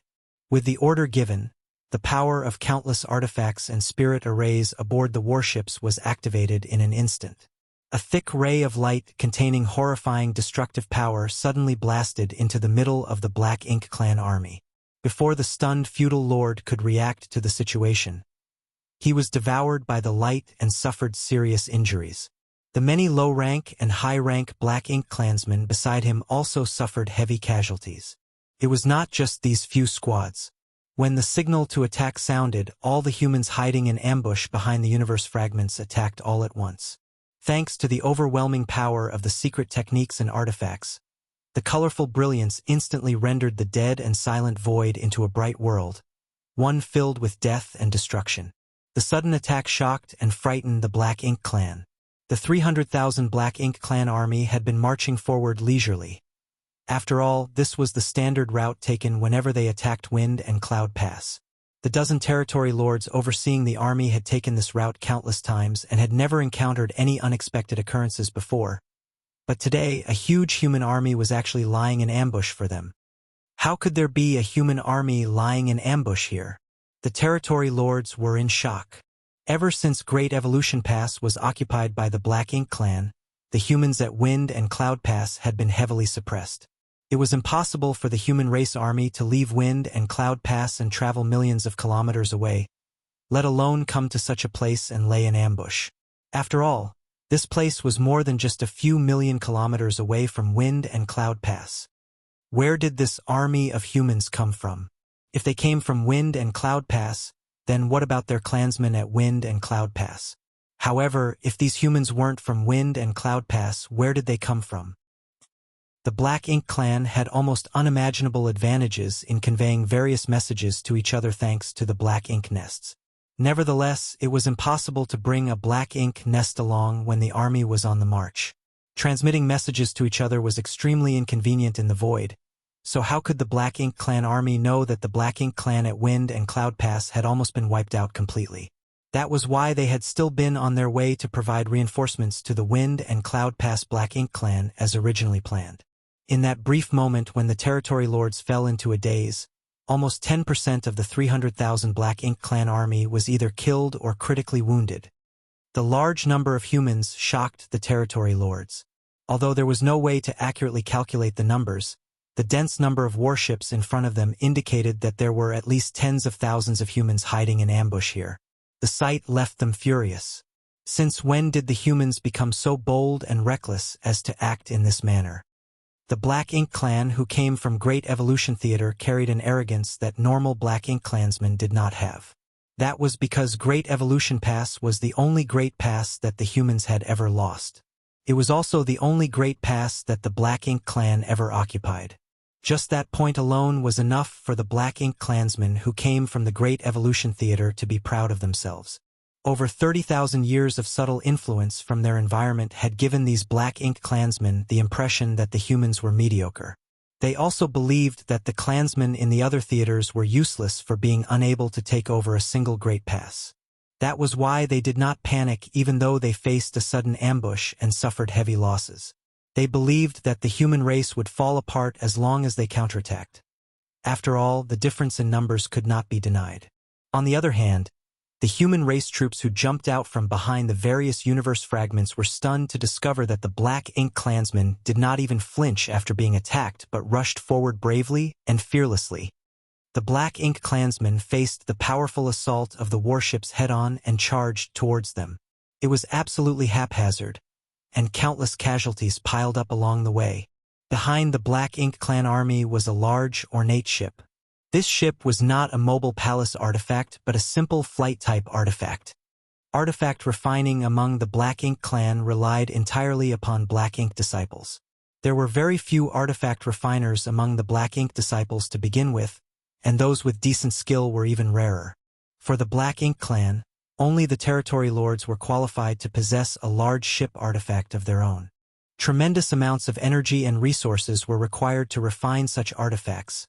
With the order given, the power of countless artifacts and spirit arrays aboard the warships was activated in an instant. A thick ray of light containing horrifying destructive power suddenly blasted into the middle of the Black Ink clan army. Before the stunned feudal lord could react to the situation, he was devoured by the light and suffered serious injuries. The many low-rank and high-rank Black Ink clansmen beside him also suffered heavy casualties. It was not just these few squads. When the signal to attack sounded, all the humans hiding in ambush behind the universe fragments attacked all at once. Thanks to the overwhelming power of the secret techniques and artifacts, the colorful brilliance instantly rendered the dead and silent void into a bright world, one filled with death and destruction. The sudden attack shocked and frightened the Black Ink clan. The 300,000 Black Ink clan army had been marching forward leisurely. After all, this was the standard route taken whenever they attacked Wind and Cloud Pass. The dozen territory lords overseeing the army had taken this route countless times and had never encountered any unexpected occurrences before. But today, a huge human army was actually lying in ambush for them. How could there be a human army lying in ambush here? The territory lords were in shock. Ever since Great Evolution Pass was occupied by the Black Ink clan, the humans at Wind and Cloud Pass had been heavily suppressed. It was impossible for the human race army to leave Wind and Cloud Pass and travel millions of kilometers away, let alone come to such a place and lay in ambush. After all, this place was more than just a few million kilometers away from Wind and Cloud Pass. Where did this army of humans come from? If they came from Wind and Cloud Pass, then what about their clansmen at Wind and Cloud Pass? However, if these humans weren't from Wind and Cloud Pass, where did they come from? The Black Ink clan had almost unimaginable advantages in conveying various messages to each other thanks to the Black Ink nests. Nevertheless, it was impossible to bring a Black Ink nest along when the army was on the march. Transmitting messages to each other was extremely inconvenient in the void. So how could the Black Ink clan army know that the Black Ink clan at Wind and Cloud Pass had almost been wiped out completely? That was why they had still been on their way to provide reinforcements to the Wind and Cloud Pass Black Ink clan as originally planned. In that brief moment when the territory lords fell into a daze, almost 10% of the 300,000 Black Ink clan army was either killed or critically wounded. The large number of humans shocked the territory lords. Although there was no way to accurately calculate the numbers, the dense number of warships in front of them indicated that there were at least tens of thousands of humans hiding in ambush here. The sight left them furious. Since when did the humans become so bold and reckless as to act in this manner? The Black Ink clan who came from Great Evolution Theater carried an arrogance that normal Black Ink clansmen did not have. That was because Great Evolution Pass was the only Great Pass that the humans had ever lost. It was also the only Great Pass that the Black Ink clan ever occupied. Just that point alone was enough for the Black Ink clansmen who came from the Great Evolution Theater to be proud of themselves. Over 30,000 years of subtle influence from their environment had given these Black Ink clansmen the impression that the humans were mediocre. They also believed that the clansmen in the other theaters were useless for being unable to take over a single great pass. That was why they did not panic even though they faced a sudden ambush and suffered heavy losses. They believed that the human race would fall apart as long as they counterattacked. After all, the difference in numbers could not be denied. On the other hand, the human race troops who jumped out from behind the various universe fragments were stunned to discover that the Black Ink clansmen did not even flinch after being attacked but rushed forward bravely and fearlessly. The Black Ink clansmen faced the powerful assault of the warships head-on and charged towards them. It was absolutely haphazard, and countless casualties piled up along the way. Behind the Black Ink clan army was a large, ornate ship. This ship was not a mobile palace artifact, but a simple flight-type artifact. Artifact refining among the Black Ink clan relied entirely upon Black Ink disciples. There were very few artifact refiners among the Black Ink disciples to begin with, and those with decent skill were even rarer. For the Black Ink clan, only the territory lords were qualified to possess a large ship artifact of their own. Tremendous amounts of energy and resources were required to refine such artifacts,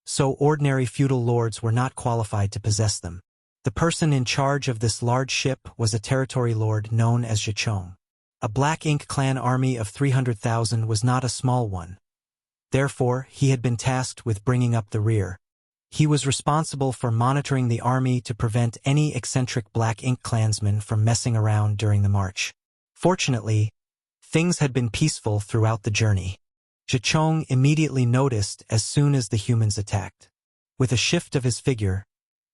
so ordinary feudal lords were not qualified to possess them. The person in charge of this large ship was a territory lord known as Zhichong. A Black Ink clan army of 300,000 was not a small one. Therefore, he had been tasked with bringing up the rear. He was responsible for monitoring the army to prevent any eccentric Black Ink clansmen from messing around during the march. Fortunately, things had been peaceful throughout the journey. Zhichong immediately noticed as soon as the humans attacked. With a shift of his figure,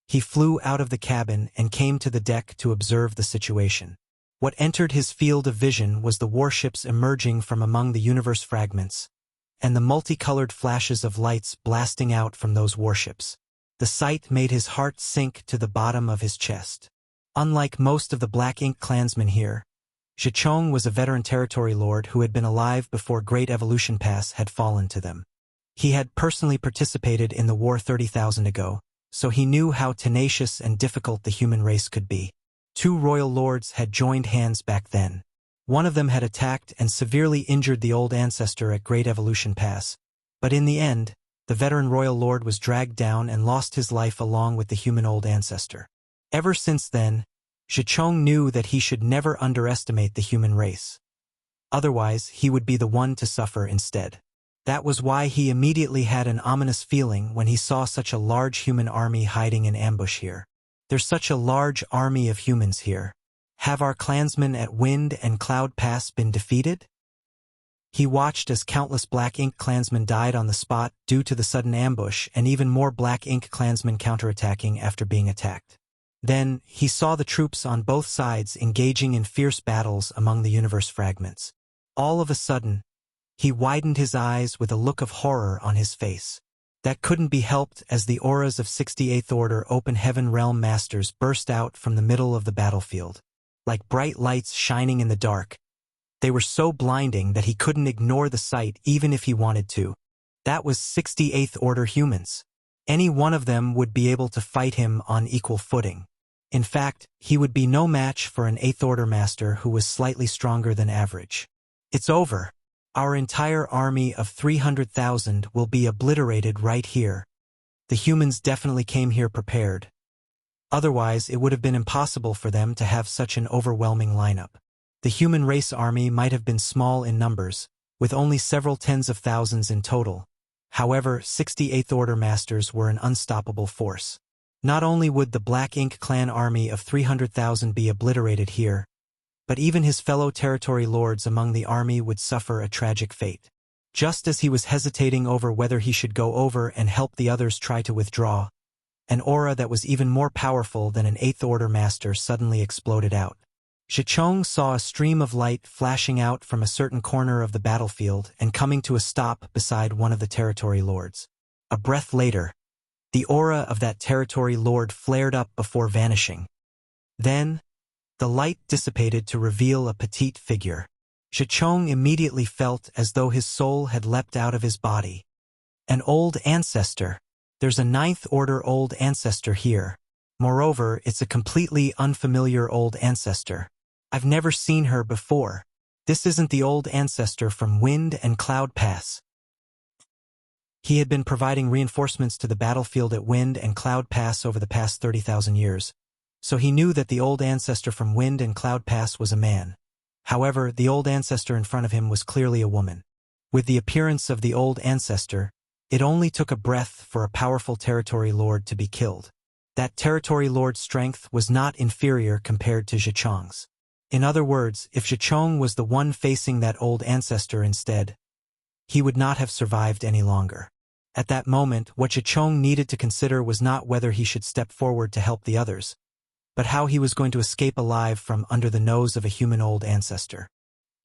he flew out of the cabin and came to the deck to observe the situation. What entered his field of vision was the warships emerging from among the universe fragments, and the multicolored flashes of lights blasting out from those warships. The sight made his heart sink to the bottom of his chest. Unlike most of the Black Ink clansmen here, Zhichong was a veteran territory lord who had been alive before Great Evolution Pass had fallen to them. He had personally participated in the war 30,000 ago, so he knew how tenacious and difficult the human race could be. Two royal lords had joined hands back then. One of them had attacked and severely injured the old ancestor at Great Evolution Pass, but in the end, the veteran royal lord was dragged down and lost his life along with the human old ancestor. Ever since then, Zhichong knew that he should never underestimate the human race. Otherwise, he would be the one to suffer instead. That was why he immediately had an ominous feeling when he saw such a large human army hiding in ambush here. There's such a large army of humans here. Have our clansmen at Wind and Cloud Pass been defeated? He watched as countless Black Ink clansmen died on the spot due to the sudden ambush and even more Black Ink clansmen counterattacking after being attacked. Then, he saw the troops on both sides engaging in fierce battles among the universe fragments. All of a sudden, he widened his eyes with a look of horror on his face. That couldn't be helped as the auras of 68th Order Open Heaven Realm Masters burst out from the middle of the battlefield. Like bright lights shining in the dark. They were so blinding that he couldn't ignore the sight even if he wanted to. That was 68th Order humans. Any one of them would be able to fight him on equal footing. In fact, he would be no match for an 8th Order master who was slightly stronger than average. It's over. Our entire army of 300,000 will be obliterated right here. The humans definitely came here prepared. Otherwise, it would have been impossible for them to have such an overwhelming lineup. The human race army might have been small in numbers, with only several tens of thousands in total. However, 68th Order masters were an unstoppable force. Not only would the Black Ink clan army of 300,000 be obliterated here, but even his fellow territory lords among the army would suffer a tragic fate. Just as he was hesitating over whether he should go over and help the others try to withdraw, an aura that was even more powerful than an 8th Order master suddenly exploded out. Zhichong saw a stream of light flashing out from a certain corner of the battlefield and coming to a stop beside one of the territory lords. A breath later, the aura of that territory lord flared up before vanishing. Then, the light dissipated to reveal a petite figure. Zhichong immediately felt as though his soul had leapt out of his body. An old ancestor. There's a 9th Order old ancestor here. Moreover, it's a completely unfamiliar old ancestor. I've never seen her before. This isn't the old ancestor from Wind and Cloud Pass. He had been providing reinforcements to the battlefield at Wind and Cloud Pass over the past 30,000 years, so he knew that the old ancestor from Wind and Cloud Pass was a man. However, the old ancestor in front of him was clearly a woman. With the appearance of the old ancestor, it only took a breath for a powerful territory lord to be killed. That territory lord's strength was not inferior compared to Zhicheng's. In other words, if Zhicheng was the one facing that old ancestor instead, he would not have survived any longer. At that moment, what Zhicheng needed to consider was not whether he should step forward to help the others, but how he was going to escape alive from under the nose of a human old ancestor.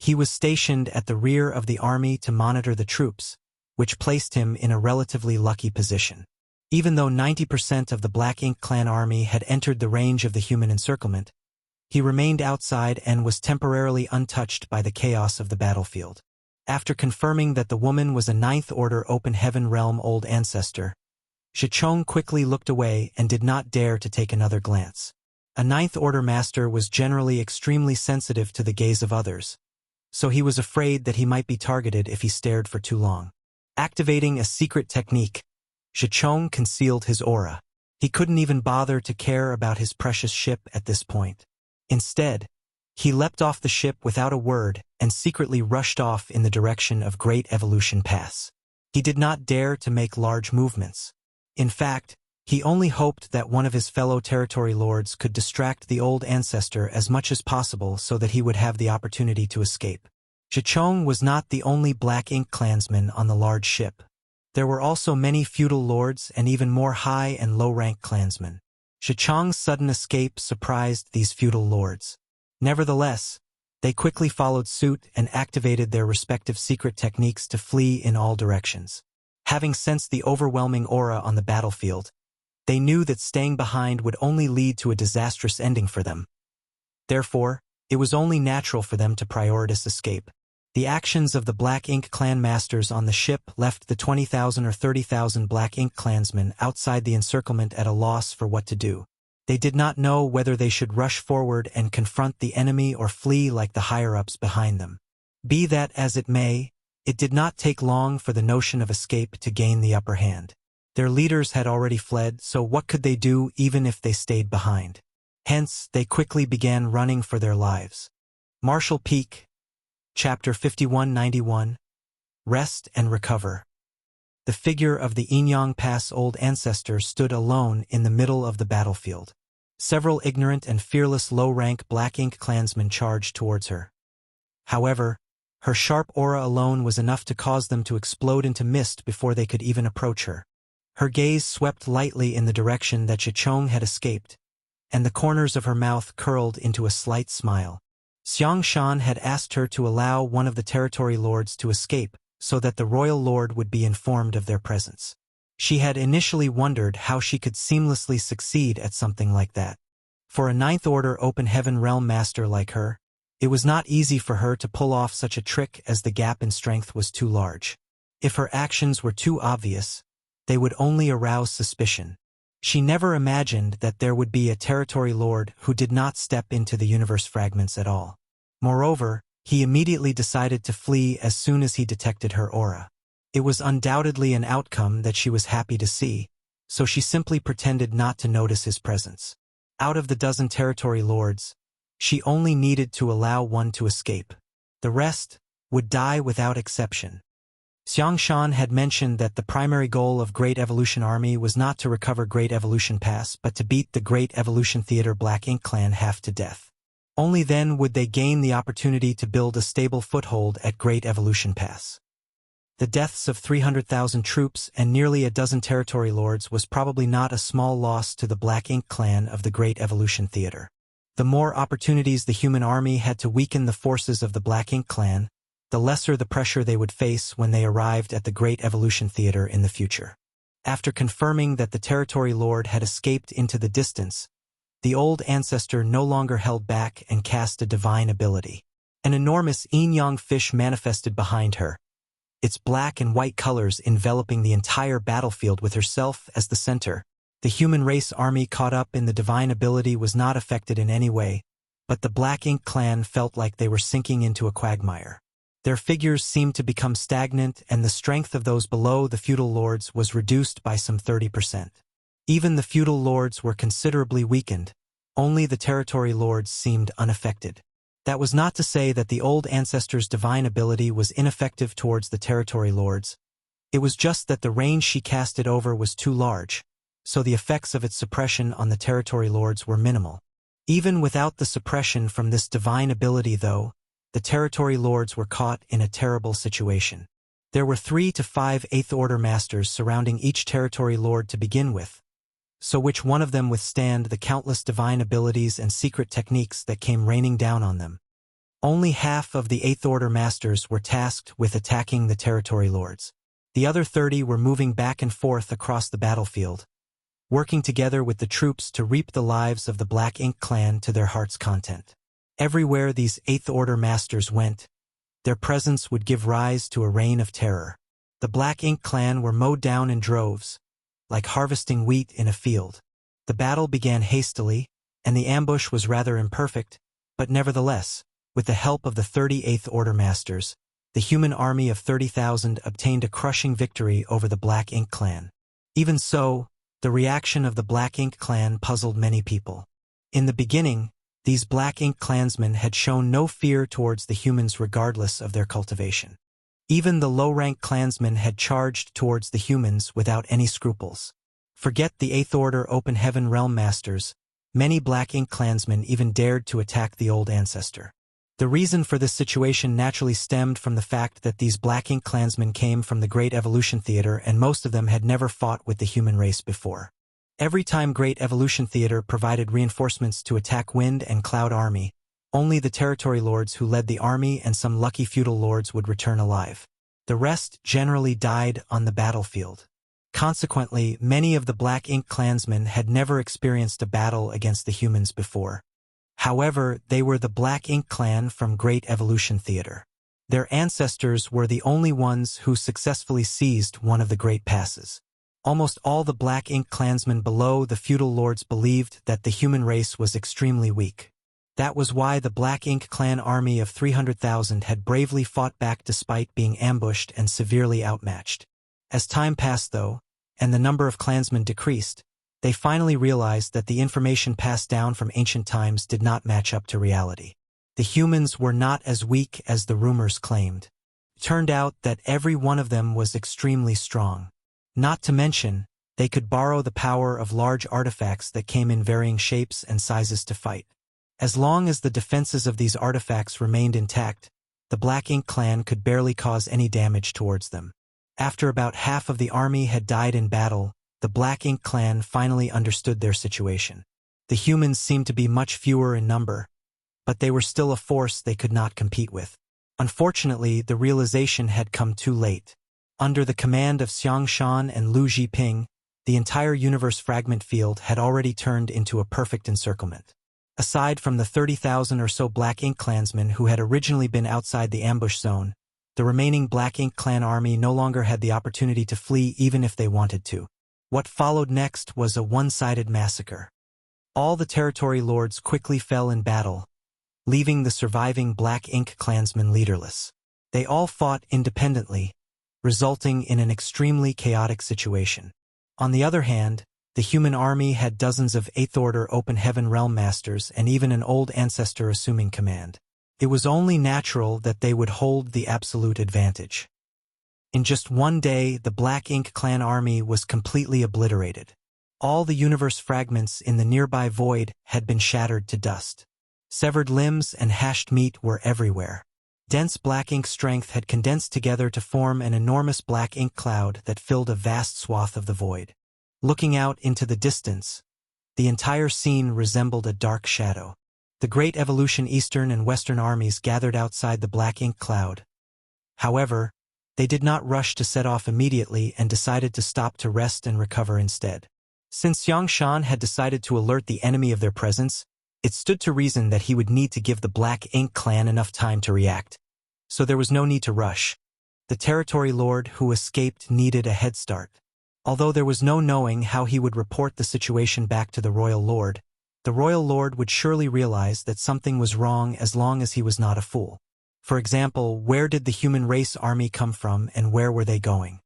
He was stationed at the rear of the army to monitor the troops, which placed him in a relatively lucky position. Even though 90% of the Black Ink clan army had entered the range of the human encirclement, he remained outside and was temporarily untouched by the chaos of the battlefield. After confirming that the woman was a Ninth Order Open Heaven Realm old ancestor, Zhicheng quickly looked away and did not dare to take another glance. A Ninth Order master was generally extremely sensitive to the gaze of others, so he was afraid that he might be targeted if he stared for too long. Activating a secret technique, Zhicheng concealed his aura. He couldn't even bother to care about his precious ship at this point. Instead, he leapt off the ship without a word and secretly rushed off in the direction of Great Evolution Pass. He did not dare to make large movements. In fact, he only hoped that one of his fellow territory lords could distract the old ancestor as much as possible so that he would have the opportunity to escape. Zhicheng was not the only Black Ink clansman on the large ship. There were also many feudal lords and even more high and low-rank clansmen. Zhicheng's sudden escape surprised these feudal lords. Nevertheless, they quickly followed suit and activated their respective secret techniques to flee in all directions. Having sensed the overwhelming aura on the battlefield, they knew that staying behind would only lead to a disastrous ending for them. Therefore, it was only natural for them to prioritize escape. The actions of the Black Ink clan masters on the ship left the 20,000 or 30,000 Black Ink clansmen outside the encirclement at a loss for what to do. They did not know whether they should rush forward and confront the enemy or flee like the higher-ups behind them. Be that as it may, it did not take long for the notion of escape to gain the upper hand. Their leaders had already fled, so what could they do even if they stayed behind? Hence, they quickly began running for their lives. Marshall Peak, Chapter 5191, Rest and Recover. The figure of the Inyang Pass old ancestor stood alone in the middle of the battlefield. Several ignorant and fearless low-rank Black Ink clansmen charged towards her. However, her sharp aura alone was enough to cause them to explode into mist before they could even approach her. Her gaze swept lightly in the direction that Zhicheng had escaped, and the corners of her mouth curled into a slight smile. Xiang Shan had asked her to allow one of the territory lords to escape so that the royal lord would be informed of their presence. She had initially wondered how she could seamlessly succeed at something like that. For a Ninth Order Open Heaven Realm master like her, it was not easy for her to pull off such a trick as the gap in strength was too large. If her actions were too obvious, they would only arouse suspicion. She never imagined that there would be a territory lord who did not step into the universe fragments at all. Moreover, he immediately decided to flee as soon as he detected her aura. It was undoubtedly an outcome that she was happy to see, so she simply pretended not to notice his presence. Out of the dozen territory lords, she only needed to allow one to escape. The rest would die without exception. Xiang Shan had mentioned that the primary goal of Great Evolution Army was not to recover Great Evolution Pass but to beat the Great Evolution Theater Black Ink clan half to death. Only then would they gain the opportunity to build a stable foothold at Great Evolution Pass. The deaths of 300,000 troops and nearly a dozen territory lords was probably not a small loss to the Black Ink clan of the Great Evolution Theater. The more opportunities the human army had to weaken the forces of the Black Ink clan, the lesser the pressure they would face when they arrived at the Great Evolution Theater in the future. After confirming that the territory lord had escaped into the distance, the old ancestor no longer held back and cast a divine ability. An enormous yin-yang fish manifested behind her, its black and white colors enveloping the entire battlefield with herself as the center. The human race army caught up in the divine ability was not affected in any way, but the Black Ink clan felt like they were sinking into a quagmire. Their figures seemed to become stagnant, and the strength of those below the feudal lords was reduced by some 30%. Even the feudal lords were considerably weakened. Only the territory lords seemed unaffected. That was not to say that the old ancestor's divine ability was ineffective towards the territory lords. It was just that the range she cast it over was too large, so the effects of its suppression on the territory lords were minimal. Even without the suppression from this divine ability, though, the territory lords were caught in a terrible situation. There were 3 to 5 8th-order masters surrounding each territory lord to begin with, so which one of them withstand the countless divine abilities and secret techniques that came raining down on them? Only half of the 8th-order masters were tasked with attacking the territory lords. The other 30 were moving back and forth across the battlefield, working together with the troops to reap the lives of the Black Ink clan to their heart's content. Everywhere these 8th-order masters went, their presence would give rise to a reign of terror. The Black Ink clan were mowed down in droves, like harvesting wheat in a field. The battle began hastily, and the ambush was rather imperfect, but nevertheless, with the help of the 38th Order Masters, the human army of 30,000 obtained a crushing victory over the Black Ink clan. Even so, the reaction of the Black Ink clan puzzled many people. In the beginning, these Black Ink clansmen had shown no fear towards the humans regardless of their cultivation. Even the low-rank clansmen had charged towards the humans without any scruples. Forget the 8th Order Open Heaven Realm Masters, many Black Ink clansmen even dared to attack the old ancestor. The reason for this situation naturally stemmed from the fact that these Black Ink clansmen came from the Great Evolution Theater, and most of them had never fought with the human race before. Every time Great Evolution Theater provided reinforcements to attack Wind and Cloud Army, only the territory lords who led the army and some lucky feudal lords would return alive. The rest generally died on the battlefield. Consequently, many of the Black Ink clansmen had never experienced a battle against the humans before. However, they were the Black Ink clan from Great Evolution Theater. Their ancestors were the only ones who successfully seized one of the Great Passes. Almost all the Black Ink clansmen below the feudal lords believed that the human race was extremely weak. That was why the Black Ink clan army of 300,000 had bravely fought back despite being ambushed and severely outmatched. As time passed, though, and the number of clansmen decreased, they finally realized that the information passed down from ancient times did not match up to reality. The humans were not as weak as the rumors claimed. It turned out that every one of them was extremely strong. Not to mention, they could borrow the power of large artifacts that came in varying shapes and sizes to fight. As long as the defenses of these artifacts remained intact, the Black Ink clan could barely cause any damage towards them. After about half of the army had died in battle, the Black Ink clan finally understood their situation. The humans seemed to be much fewer in number, but they were still a force they could not compete with. Unfortunately, the realization had come too late. Under the command of Xiang Shan and Lu Zhiping, the entire universe fragment field had already turned into a perfect encirclement. Aside from the 30,000 or so Black Ink clansmen who had originally been outside the ambush zone, the remaining Black Ink clan army no longer had the opportunity to flee even if they wanted to. What followed next was a one-sided massacre. All the territory lords quickly fell in battle, leaving the surviving Black Ink clansmen leaderless. They all fought independently, resulting in an extremely chaotic situation. On the other hand, the human army had dozens of 8th Order Open Heaven Realm Masters and even an old ancestor assuming command. It was only natural that they would hold the absolute advantage. In just one day, the Black Ink clan army was completely obliterated. All the universe fragments in the nearby void had been shattered to dust. Severed limbs and hashed meat were everywhere. Dense Black Ink strength had condensed together to form an enormous Black Ink cloud that filled a vast swath of the void. Looking out into the distance, the entire scene resembled a dark shadow. The Great Evolution Eastern and Western armies gathered outside the Black Ink cloud. However, they did not rush to set off immediately and decided to stop to rest and recover instead. Since Xiang Shan had decided to alert the enemy of their presence, it stood to reason that he would need to give the Black Ink clan enough time to react. So there was no need to rush. The territory lord who escaped needed a head start. Although there was no knowing how he would report the situation back to the royal lord, the royal lord would surely realize that something was wrong as long as he was not a fool. For example, where did the human race army come from and where were they going?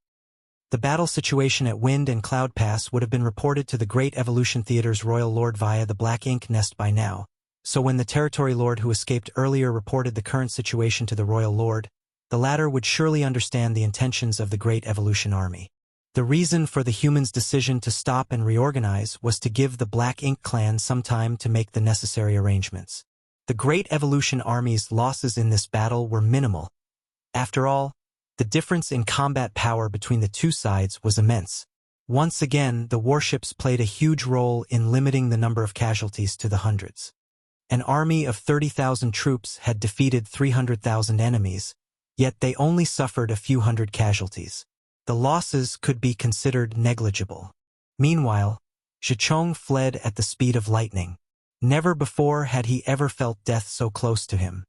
The battle situation at Wind and Cloud Pass would have been reported to the Great Evolution Theater's royal lord via the Black Ink Nest by now, so when the territory lord who escaped earlier reported the current situation to the royal lord, the latter would surely understand the intentions of the Great Evolution Army. The reason for the humans' decision to stop and reorganize was to give the Black Ink clan some time to make the necessary arrangements. The Great Evolution Army's losses in this battle were minimal. After all, the difference in combat power between the two sides was immense. Once again, the warships played a huge role in limiting the number of casualties to the hundreds. An army of 30,000 troops had defeated 300,000 enemies, yet they only suffered a few hundred casualties. The losses could be considered negligible. Meanwhile, Zhichong fled at the speed of lightning. Never before had he ever felt death so close to him.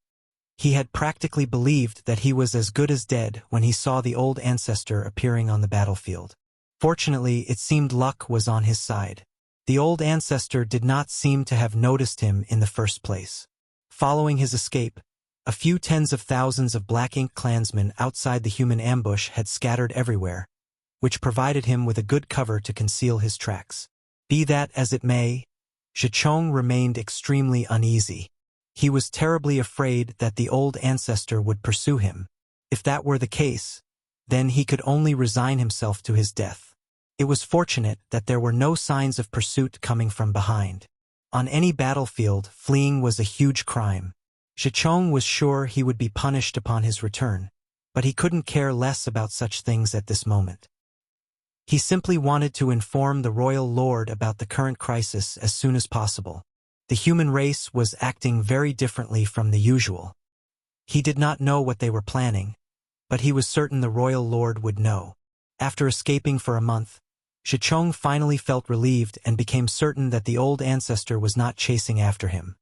He had practically believed that he was as good as dead when he saw the old ancestor appearing on the battlefield. Fortunately, it seemed luck was on his side. The old ancestor did not seem to have noticed him in the first place. Following his escape, a few tens of thousands of Black Ink clansmen outside the human ambush had scattered everywhere, which provided him with a good cover to conceal his tracks. Be that as it may, Zhichong remained extremely uneasy. He was terribly afraid that the old ancestor would pursue him. If that were the case, then he could only resign himself to his death. It was fortunate that there were no signs of pursuit coming from behind. On any battlefield, fleeing was a huge crime. Zhichong was sure he would be punished upon his return, but he couldn't care less about such things at this moment. He simply wanted to inform the royal lord about the current crisis as soon as possible. The human race was acting very differently from the usual. He did not know what they were planning, but he was certain the royal lord would know. After escaping for a month, Zhichong finally felt relieved and became certain that the old ancestor was not chasing after him.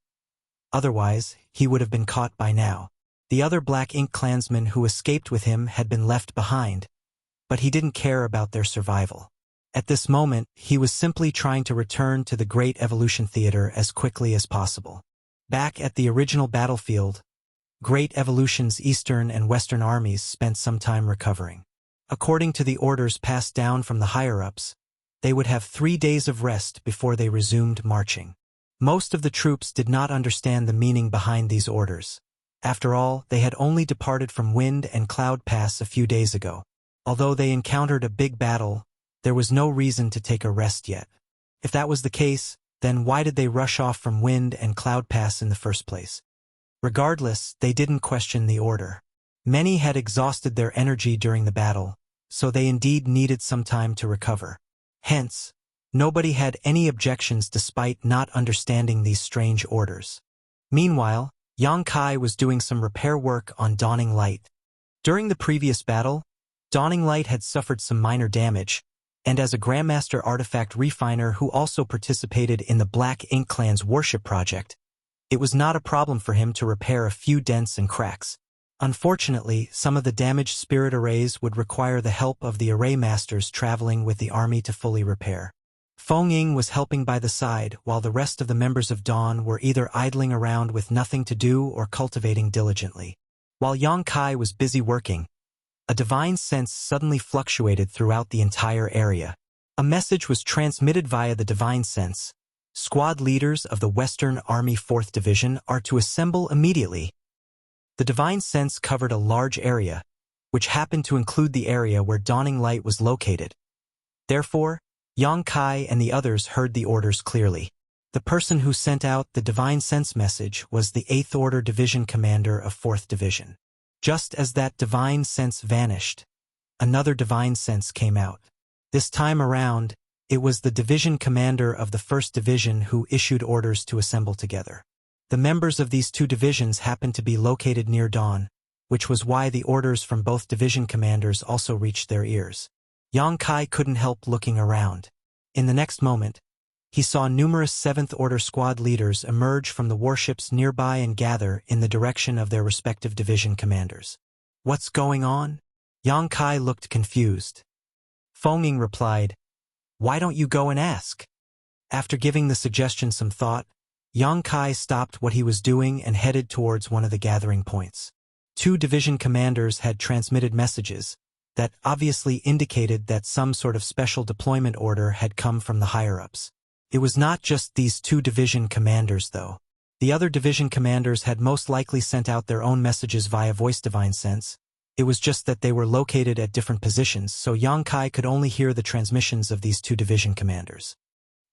Otherwise, he would have been caught by now. The other Black Ink clansmen who escaped with him had been left behind, but he didn't care about their survival. At this moment, he was simply trying to return to the Great Evolution Theater as quickly as possible. Back at the original battlefield, Great Evolution's Eastern and Western armies spent some time recovering. According to the orders passed down from the higher-ups, they would have 3 days of rest before they resumed marching. Most of the troops did not understand the meaning behind these orders. After all, they had only departed from Wind and Cloud Pass a few days ago. Although they encountered a big battle, there was no reason to take a rest yet. If that was the case, then why did they rush off from Wind and Cloud Pass in the first place? Regardless, they didn't question the order. Many had exhausted their energy during the battle, so they indeed needed some time to recover. Hence, nobody had any objections despite not understanding these strange orders. Meanwhile, Yang Kai was doing some repair work on Dawning Light. During the previous battle, Dawning Light had suffered some minor damage, and as a Grandmaster artifact refiner who also participated in the Black Ink Clan's warship project, it was not a problem for him to repair a few dents and cracks. Unfortunately, some of the damaged spirit arrays would require the help of the array masters traveling with the army to fully repair. Feng Ying was helping by the side, while the rest of the members of Dawn were either idling around with nothing to do or cultivating diligently. While Yang Kai was busy working, a divine sense suddenly fluctuated throughout the entire area. A message was transmitted via the divine sense. Squad leaders of the Western Army 4th Division are to assemble immediately. The divine sense covered a large area, which happened to include the area where Dawning Light was located. Therefore, Yang Kai and the others heard the orders clearly. The person who sent out the divine sense message was the 8th Order Division Commander of 4th Division. Just as that divine sense vanished, another divine sense came out. This time around, it was the division commander of the 1st Division who issued orders to assemble together. The members of these two divisions happened to be located near Dawn, which was why the orders from both division commanders also reached their ears. Yang Kai couldn't help looking around. In the next moment, he saw numerous 7th Order squad leaders emerge from the warships nearby and gather in the direction of their respective division commanders. What's going on? Yang Kai looked confused. Feng replied, "Why don't you go and ask?" After giving the suggestion some thought, Yang Kai stopped what he was doing and headed towards one of the gathering points. Two division commanders had transmitted messages that obviously indicated that some sort of special deployment order had come from the higher-ups. It was not just these two division commanders, though. The other division commanders had most likely sent out their own messages via voice divine sense. It was just that they were located at different positions, so Yang Kai could only hear the transmissions of these two division commanders.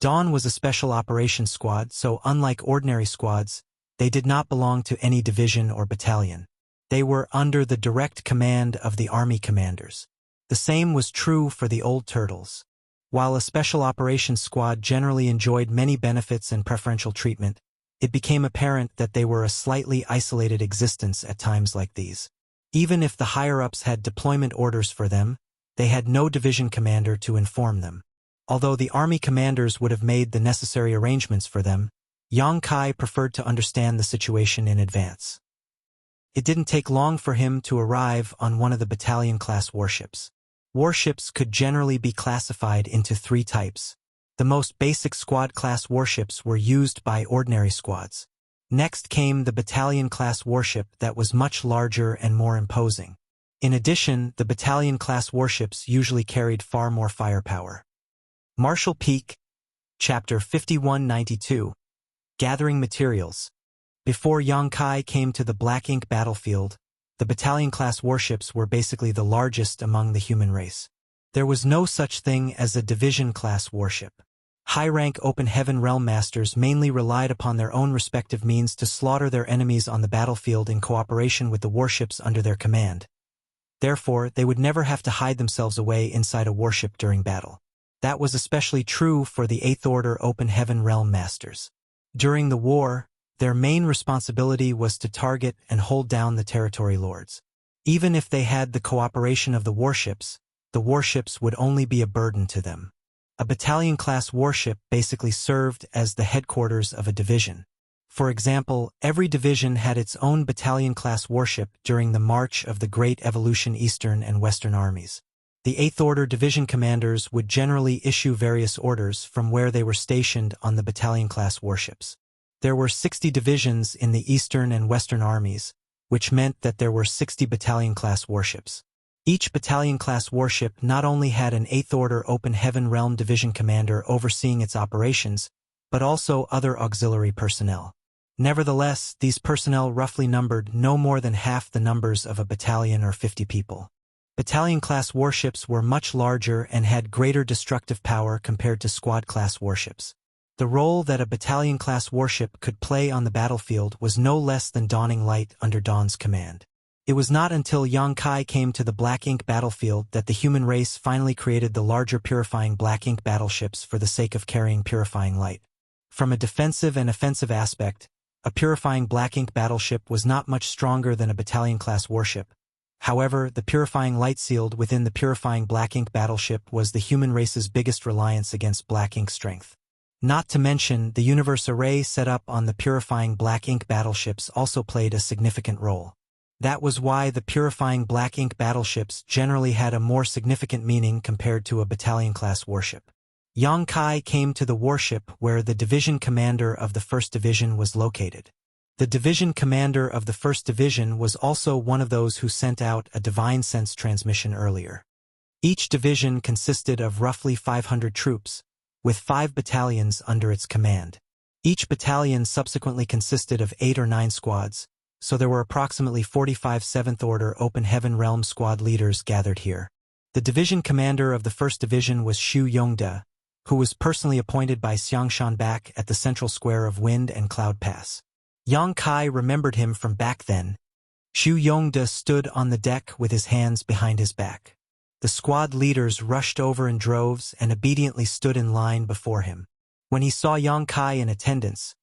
Dawn was a special operations squad, so unlike ordinary squads, they did not belong to any division or battalion. They were under the direct command of the army commanders. The same was true for the old turtles. While a special operations squad generally enjoyed many benefits and preferential treatment, it became apparent that they were a slightly isolated existence at times like these. Even if the higher-ups had deployment orders for them, they had no division commander to inform them. Although the army commanders would have made the necessary arrangements for them, Yang Kai preferred to understand the situation in advance. It didn't take long for him to arrive on one of the battalion-class warships. Warships could generally be classified into three types. The most basic squad-class warships were used by ordinary squads. Next came the battalion-class warship that was much larger and more imposing. In addition, the battalion-class warships usually carried far more firepower. Marshall Peak, Chapter 5192. Gathering Materials. Before Yang Kai came to the Black Ink battlefield, the battalion-class warships were basically the largest among the human race. There was no such thing as a division-class warship. High-rank open heaven realm masters mainly relied upon their own respective means to slaughter their enemies on the battlefield in cooperation with the warships under their command. Therefore, they would never have to hide themselves away inside a warship during battle. That was especially true for the 8th Order open heaven realm masters. During the war, their main responsibility was to target and hold down the territory lords. Even if they had the cooperation of the warships would only be a burden to them. A battalion-class warship basically served as the headquarters of a division. For example, every division had its own battalion-class warship during the March of the Great Evolution Eastern and Western armies. The 8th Order division commanders would generally issue various orders from where they were stationed on the battalion-class warships. There were 60 divisions in the Eastern and Western armies, which meant that there were 60 battalion-class warships. Each battalion-class warship not only had an 8th Order Open Heaven Realm division commander overseeing its operations, but also other auxiliary personnel. Nevertheless, these personnel roughly numbered no more than half the numbers of a battalion or 50 people. Battalion-class warships were much larger and had greater destructive power compared to squad-class warships. The role that a battalion-class warship could play on the battlefield was no less than dawning light under Dawn's command. It was not until Yang Kai came to the Black Ink battlefield that the human race finally created the larger purifying Black Ink battleships for the sake of carrying purifying light. From a defensive and offensive aspect, a purifying Black Ink battleship was not much stronger than a battalion-class warship. However, the purifying light sealed within the purifying Black Ink battleship was the human race's biggest reliance against Black Ink strength. Not to mention, the universe array set up on the purifying Black Ink battleships also played a significant role. That was why the purifying Black Ink battleships generally had a more significant meaning compared to a battalion-class warship. Yang Kai came to the warship where the division commander of the 1st Division was located. The division commander of the 1st Division was also one of those who sent out a divine sense transmission earlier. Each division consisted of roughly 500 troops, with 5 battalions under its command. Each battalion subsequently consisted of 8 or 9 squads, so there were approximately 45 7th Order Open Heaven Realm squad leaders gathered here. The division commander of the 1st Division was Xu Yongde, who was personally appointed by Xiangshan back at the central square of Wind and Cloud Pass. Yang Kai remembered him from back then. Xu Yongde stood on the deck with his hands behind his back. The squad leaders rushed over in droves and obediently stood in line before him. When he saw Yang Kai in attendance,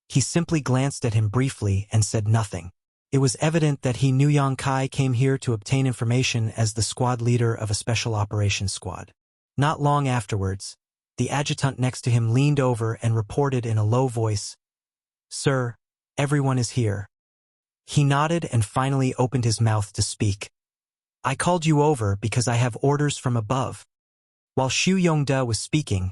he simply glanced at him briefly and said nothing. It was evident that he knew Yang Kai came here to obtain information as the squad leader of a special operations squad. Not long afterwards, the adjutant next to him leaned over and reported in a low voice, "Sir, everyone is here." He nodded and finally opened his mouth to speak. "I called you over because I have orders from above." While Xu Yongde was speaking,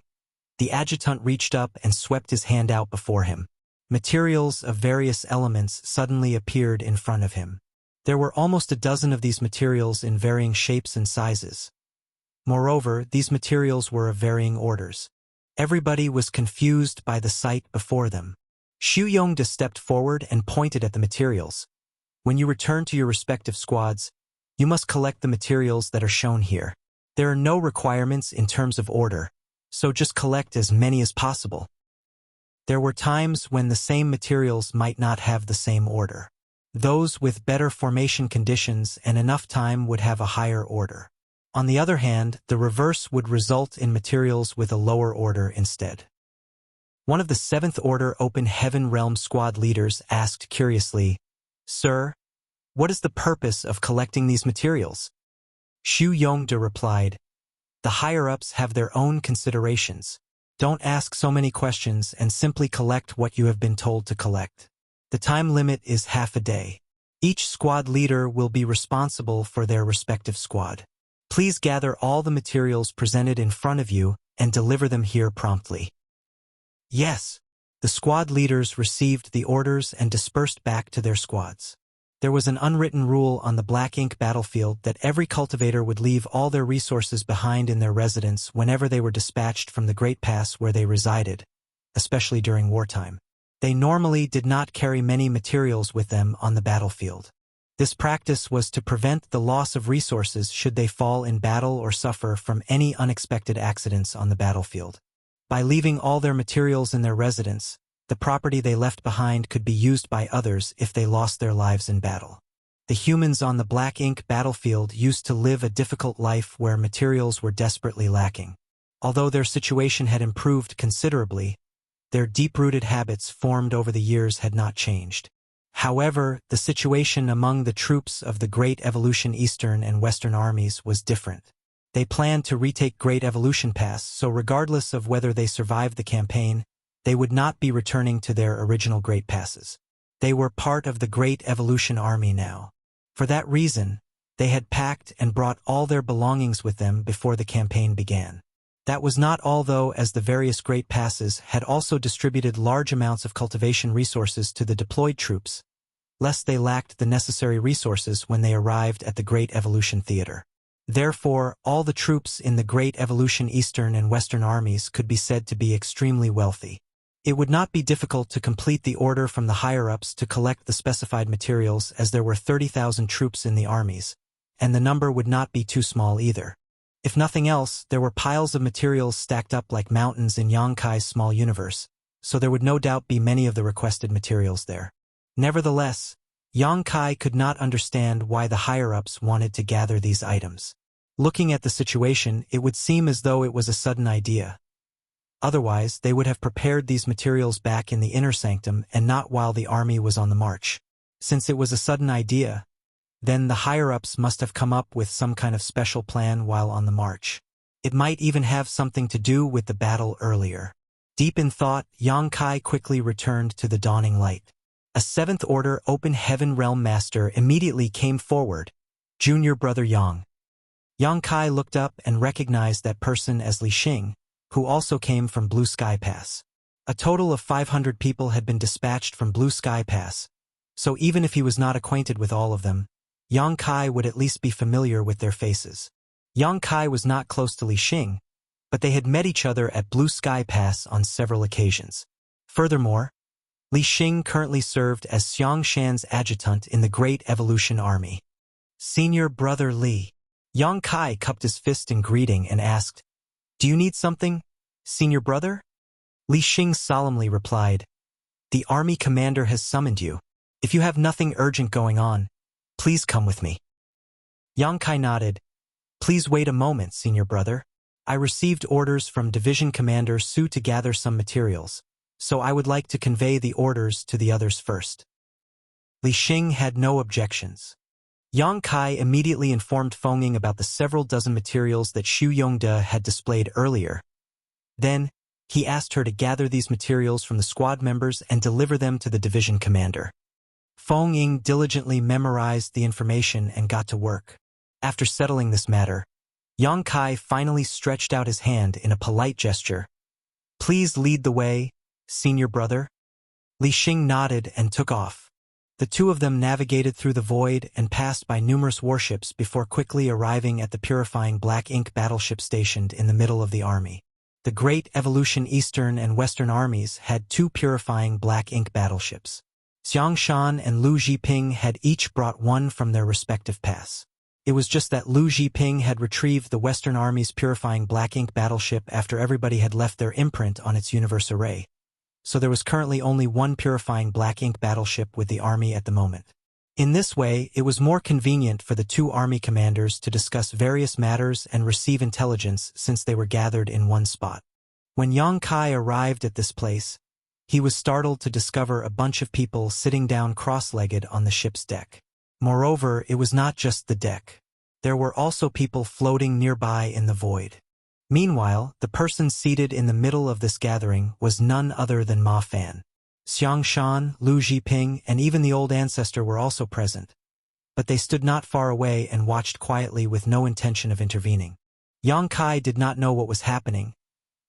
the adjutant reached up and swept his hand out before him. Materials of various elements suddenly appeared in front of him. There were almost a dozen of these materials in varying shapes and sizes. Moreover, these materials were of varying orders. Everybody was confused by the sight before them. Xu Yongde stepped forward and pointed at the materials. When you return to your respective squads, you must collect the materials that are shown here. There are no requirements in terms of order, so just collect as many as possible. There were times when the same materials might not have the same order. Those with better formation conditions and enough time would have a higher order. On the other hand, the reverse would result in materials with a lower order instead. One of the 7th Order Open Heaven Realm squad leaders asked curiously, "Sir, what is the purpose of collecting these materials?" Xu Yongde replied, "The higher-ups have their own considerations. Don't ask so many questions and simply collect what you have been told to collect. The time limit is half a day. Each squad leader will be responsible for their respective squad. Please gather all the materials presented in front of you and deliver them here promptly." Yes, the squad leaders received the orders and dispersed back to their squads. There was an unwritten rule on the Black Ink battlefield that every cultivator would leave all their resources behind in their residence whenever they were dispatched from the Great Pass where they resided, especially during wartime. They normally did not carry many materials with them on the battlefield. This practice was to prevent the loss of resources should they fall in battle or suffer from any unexpected accidents on the battlefield. By leaving all their materials in their residence, the property they left behind could be used by others if they lost their lives in battle. The humans on the Black Ink battlefield used to live a difficult life where materials were desperately lacking. Although their situation had improved considerably, their deep-rooted habits formed over the years had not changed. However, the situation among the troops of the Great Evolution Eastern and Western armies was different. They planned to retake Great Evolution Pass, so regardless of whether they survived the campaign, they would not be returning to their original Great Passes. They were part of the Great Evolution Army now. For that reason, they had packed and brought all their belongings with them before the campaign began. That was not all though, as the various Great Passes had also distributed large amounts of cultivation resources to the deployed troops, lest they lacked the necessary resources when they arrived at the Great Evolution Theater. Therefore, all the troops in the Great Evolution Eastern and Western armies could be said to be extremely wealthy. It would not be difficult to complete the order from the higher-ups to collect the specified materials, as there were 30,000 troops in the armies, and the number would not be too small either. If nothing else, there were piles of materials stacked up like mountains in Yongkai's small universe, so there would no doubt be many of the requested materials there. Nevertheless, Yongkai could not understand why the higher-ups wanted to gather these items. Looking at the situation, it would seem as though it was a sudden idea. Otherwise, they would have prepared these materials back in the inner sanctum and not while the army was on the march. Since it was a sudden idea, then the higher-ups must have come up with some kind of special plan while on the march. It might even have something to do with the battle earlier. Deep in thought, Yongkai quickly returned to the dawning light. A 7th Order Open Heaven Realm Master immediately came forward, Junior Brother Yang. Yongkai looked up and recognized that person as Li Xing, who also came from Blue Sky Pass. A total of 500 people had been dispatched from Blue Sky Pass, so even if he was not acquainted with all of them, Yongkai would at least be familiar with their faces. Yongkai was not close to Li Xing, but they had met each other at Blue Sky Pass on several occasions. Furthermore, Li Xing currently served as Xiang Shan's adjutant in the Great Evolution Army. Senior Brother Li. Yongkai cupped his fist in greeting and asked, "Do you need something, Senior Brother?" Li Xing solemnly replied, "The army commander has summoned you. If you have nothing urgent going on, please come with me." Yongkai nodded. "Please wait a moment, Senior Brother. I received orders from Division Commander Su to gather some materials, so I would like to convey the orders to the others first." Li Xing had no objections. Yongkai immediately informed Fenging about the several dozen materials that Xu Yongde had displayed earlier. Then, he asked her to gather these materials from the squad members and deliver them to the division commander. Fenging diligently memorized the information and got to work. After settling this matter, Yang Kai finally stretched out his hand in a polite gesture. "Please lead the way, senior brother." Li Xing nodded and took off. The two of them navigated through the void and passed by numerous warships before quickly arriving at the purifying black ink battleship stationed in the middle of the army. The Great Evolution Eastern and Western armies had two purifying black ink battleships. Xiang Shan and Lu Zhiping had each brought one from their respective pass. It was just that Lu Zhiping had retrieved the Western Army's purifying black ink battleship after everybody had left their imprint on its universe array, so there was currently only one purifying black ink battleship with the army at the moment. In this way, it was more convenient for the two army commanders to discuss various matters and receive intelligence since they were gathered in one spot. When Yang Kai arrived at this place, he was startled to discover a bunch of people sitting down cross-legged on the ship's deck. Moreover, it was not just the deck. There were also people floating nearby in the void. Meanwhile, the person seated in the middle of this gathering was none other than Ma Fan. Xiang Shan, Lu Zhiping, and even the old ancestor were also present, but they stood not far away and watched quietly with no intention of intervening. Yang Kai did not know what was happening,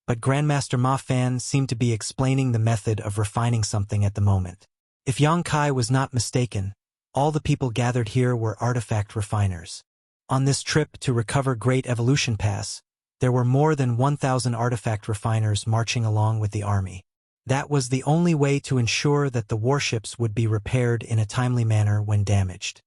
but Grandmaster Ma Fan seemed to be explaining the method of refining something at the moment. If Yang Kai was not mistaken, all the people gathered here were artifact refiners. On this trip to recover Great Evolution Pass, there were more than 1,000 artifact refiners marching along with the army. That was the only way to ensure that the warships would be repaired in a timely manner when damaged.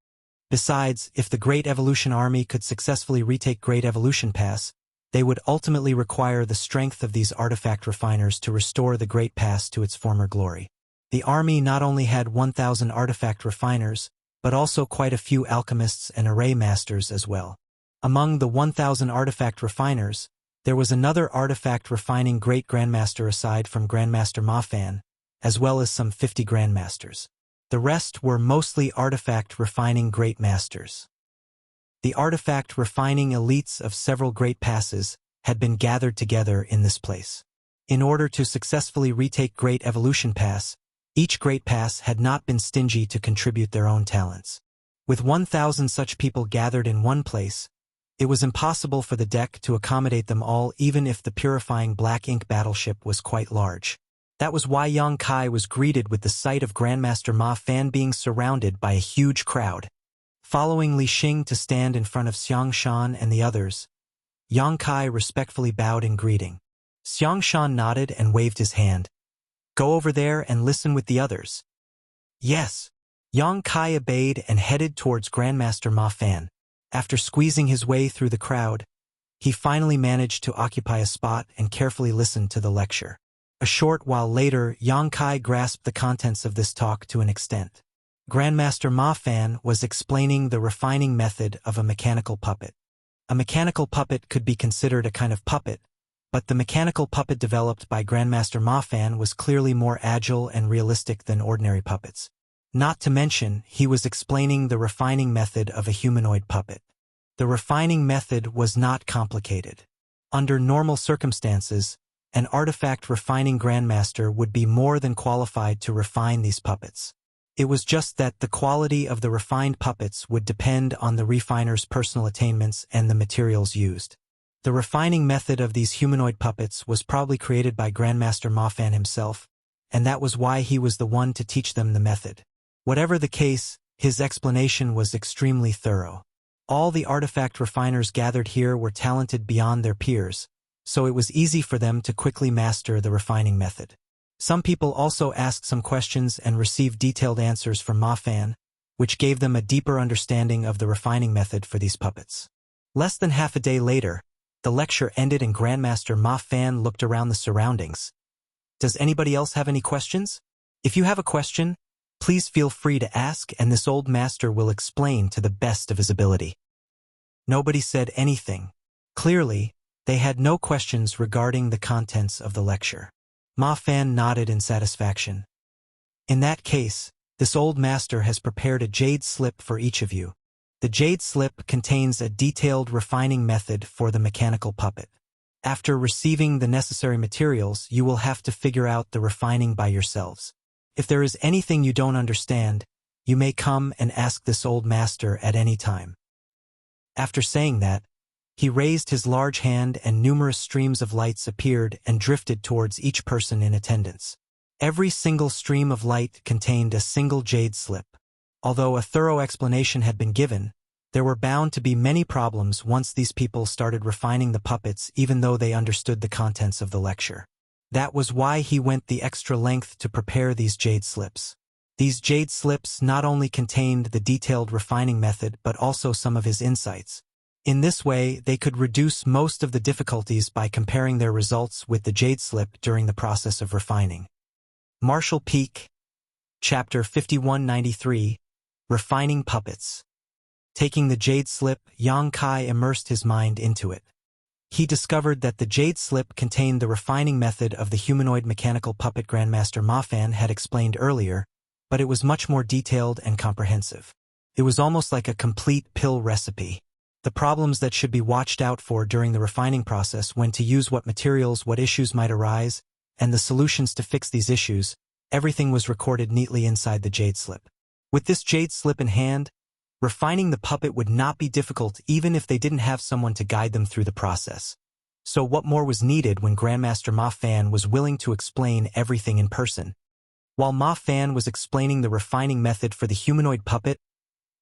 Besides, if the Great Evolution Army could successfully retake Great Evolution Pass, they would ultimately require the strength of these artifact refiners to restore the Great Pass to its former glory. The army not only had 1,000 artifact refiners, but also quite a few alchemists and array masters as well. Among the 1,000 artifact refiners, there was another artifact refining Great Grandmaster aside from Grandmaster Ma Fan, as well as some 50 Grandmasters. The rest were mostly artifact refining Great Masters. The artifact refining elites of several Great Passes had been gathered together in this place. In order to successfully retake Great Evolution Pass, each Great Pass had not been stingy to contribute their own talents. With 1,000 such people gathered in one place, it was impossible for the deck to accommodate them all even if the purifying black ink battleship was quite large. That was why Yang Kai was greeted with the sight of Grandmaster Ma Fan being surrounded by a huge crowd. Following Li Xing to stand in front of Xiang Shan and the others, Yang Kai respectfully bowed in greeting. Xiang Shan nodded and waved his hand. "Go over there and listen with the others." "Yes." Yang Kai obeyed and headed towards Grandmaster Ma Fan. After squeezing his way through the crowd, he finally managed to occupy a spot and carefully listened to the lecture. A short while later, Yang Kai grasped the contents of this talk to an extent. Grandmaster Ma Fan was explaining the refining method of a mechanical puppet. A mechanical puppet could be considered a kind of puppet, but the mechanical puppet developed by Grandmaster Ma Fan was clearly more agile and realistic than ordinary puppets. Not to mention, he was explaining the refining method of a humanoid puppet. The refining method was not complicated. Under normal circumstances, an artifact refining grandmaster would be more than qualified to refine these puppets. It was just that the quality of the refined puppets would depend on the refiner's personal attainments and the materials used. The refining method of these humanoid puppets was probably created by Grandmaster Ma Fan himself, and that was why he was the one to teach them the method. Whatever the case, his explanation was extremely thorough. All the artifact refiners gathered here were talented beyond their peers, so it was easy for them to quickly master the refining method. Some people also asked some questions and received detailed answers from Ma Fan, which gave them a deeper understanding of the refining method for these puppets. Less than half a day later, the lecture ended and Grandmaster Ma Fan looked around the surroundings. "Does anybody else have any questions? If you have a question, please feel free to ask and this old master will explain to the best of his ability." Nobody said anything. Clearly, they had no questions regarding the contents of the lecture. Ma Fan nodded in satisfaction. "In that case, this old master has prepared a jade slip for each of you. The jade slip contains a detailed refining method for the mechanical puppet. After receiving the necessary materials, you will have to figure out the refining by yourselves. If there is anything you don't understand, you may come and ask this old master at any time." After saying that, He raised his large hand and numerous streams of lights appeared and drifted towards each person in attendance. Every single stream of light contained a single jade slip. Although a thorough explanation had been given, there were bound to be many problems once these people started refining the puppets even though they understood the contents of the lecture. That was why he went the extra length to prepare these jade slips. These jade slips not only contained the detailed refining method but also some of his insights. In this way, they could reduce most of the difficulties by comparing their results with the jade slip during the process of refining. Marshall Peak, Chapter 5193, Refining Puppets. Taking the jade slip, Yang Kai immersed his mind into it. He discovered that the jade slip contained the refining method of the humanoid mechanical puppet Grandmaster Ma Fan had explained earlier, but it was much more detailed and comprehensive. It was almost like a complete pill recipe. The problems that should be watched out for during the refining process, when to use what materials, what issues might arise, and the solutions to fix these issues, everything was recorded neatly inside the jade slip. With this jade slip in hand, refining the puppet would not be difficult even if they didn't have someone to guide them through the process. So what more was needed when Grandmaster Ma Fan was willing to explain everything in person? While Ma Fan was explaining the refining method for the humanoid puppet,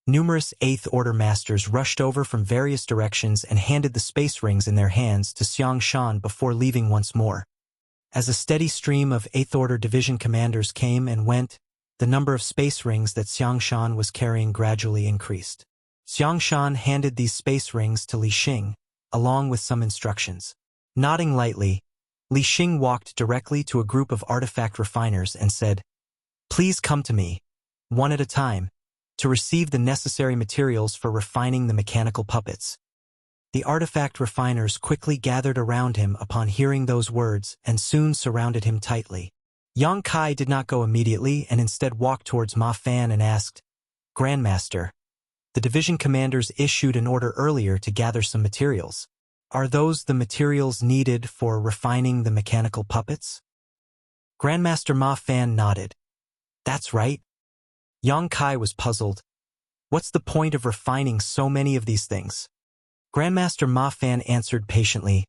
numerous 8th Order masters rushed over from various directions and handed the space rings in their hands to Xiang Shan before leaving once more. As a steady stream of 8th Order division commanders came and went, the number of space rings that Xiang Shan was carrying gradually increased. Xiang Shan handed these space rings to Li Xing, along with some instructions. Nodding lightly, Li Xing walked directly to a group of artifact refiners and said, "Please come to me, one at a time, to receive the necessary materials for refining the mechanical puppets." The artifact refiners quickly gathered around him upon hearing those words and soon surrounded him tightly. Yang Kai did not go immediately and instead walked towards Ma Fan and asked, "Grandmaster, the division commanders issued an order earlier to gather some materials. Are those the materials needed for refining the mechanical puppets?" Grandmaster Ma Fan nodded. "That's right." Yang Kai was puzzled. What's the point of refining so many of these things? Grandmaster Ma Fan answered patiently,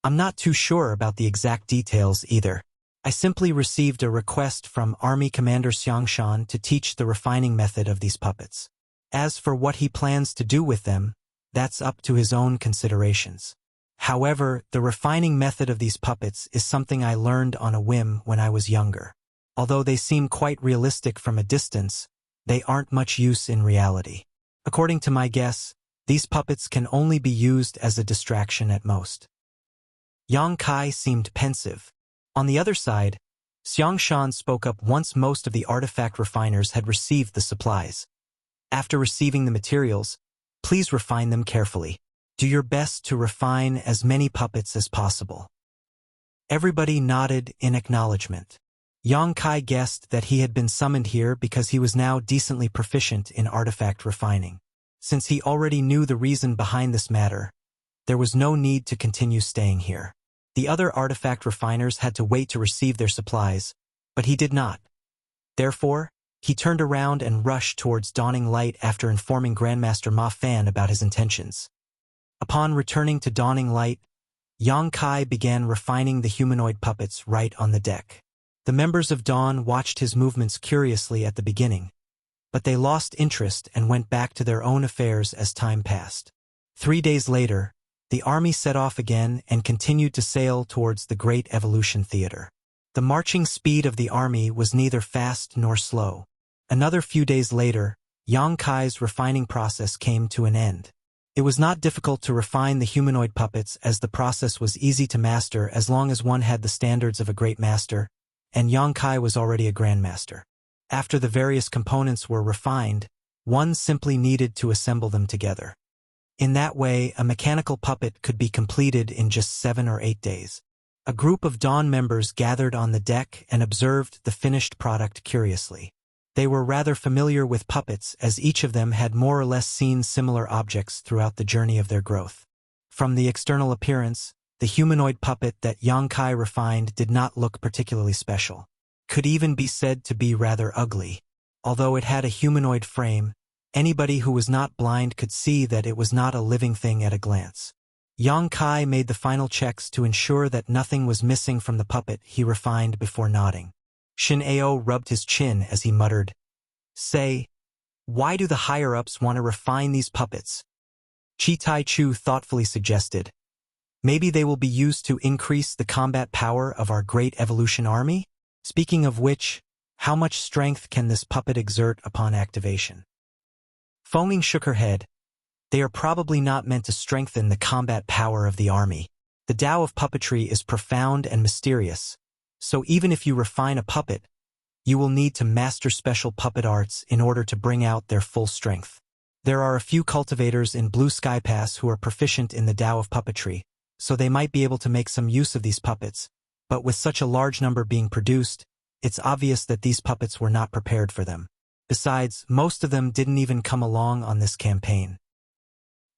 "I'm not too sure about the exact details either. I simply received a request from Army Commander Xiang Shan to teach the refining method of these puppets. As for what he plans to do with them, that's up to his own considerations. However, the refining method of these puppets is something I learned on a whim when I was younger. Although they seem quite realistic from a distance, they aren't much use in reality. According to my guess, these puppets can only be used as a distraction at most." Yang Kai seemed pensive. On the other side, Xiang Shan spoke up once most of the artifact refiners had received the supplies. "After receiving the materials, please refine them carefully. Do your best to refine as many puppets as possible." Everybody nodded in acknowledgement. Yang Kai guessed that he had been summoned here because he was now decently proficient in artifact refining. Since he already knew the reason behind this matter, there was no need to continue staying here. The other artifact refiners had to wait to receive their supplies, but he did not. Therefore, he turned around and rushed towards Dawning Light after informing Grandmaster Ma Fan about his intentions. Upon returning to Dawning Light, Yang Kai began refining the humanoid puppets right on the deck. The members of Dawn watched his movements curiously at the beginning, but they lost interest and went back to their own affairs as time passed. 3 days later, the army set off again and continued to sail towards the Great Evolution Theater. The marching speed of the army was neither fast nor slow. Another few days later, Yang Kai's refining process came to an end. It was not difficult to refine the humanoid puppets as the process was easy to master as long as one had the standards of a great master, and Yang Kai was already a grandmaster. After the various components were refined, one simply needed to assemble them together. In that way, a mechanical puppet could be completed in just 7 or 8 days. A group of Dawn members gathered on the deck and observed the finished product curiously. They were rather familiar with puppets as each of them had more or less seen similar objects throughout the journey of their growth. From the external appearance, the humanoid puppet that Yang Kai refined did not look particularly special. Could even be said to be rather ugly. Although it had a humanoid frame, anybody who was not blind could see that it was not a living thing at a glance. Yang Kai made the final checks to ensure that nothing was missing from the puppet he refined before nodding. Shin Ao rubbed his chin as he muttered, "Say, why do the higher-ups want to refine these puppets?" Chi Tai Chu thoughtfully suggested, "Maybe they will be used to increase the combat power of our great evolution army? Speaking of which, how much strength can this puppet exert upon activation?" Fengming shook her head. "They are probably not meant to strengthen the combat power of the army. The Tao of puppetry is profound and mysterious, so even if you refine a puppet, you will need to master special puppet arts in order to bring out their full strength. There are a few cultivators in Blue Sky Pass who are proficient in the Tao of puppetry, so they might be able to make some use of these puppets, but with such a large number being produced, it's obvious that these puppets were not prepared for them. Besides, most of them didn't even come along on this campaign.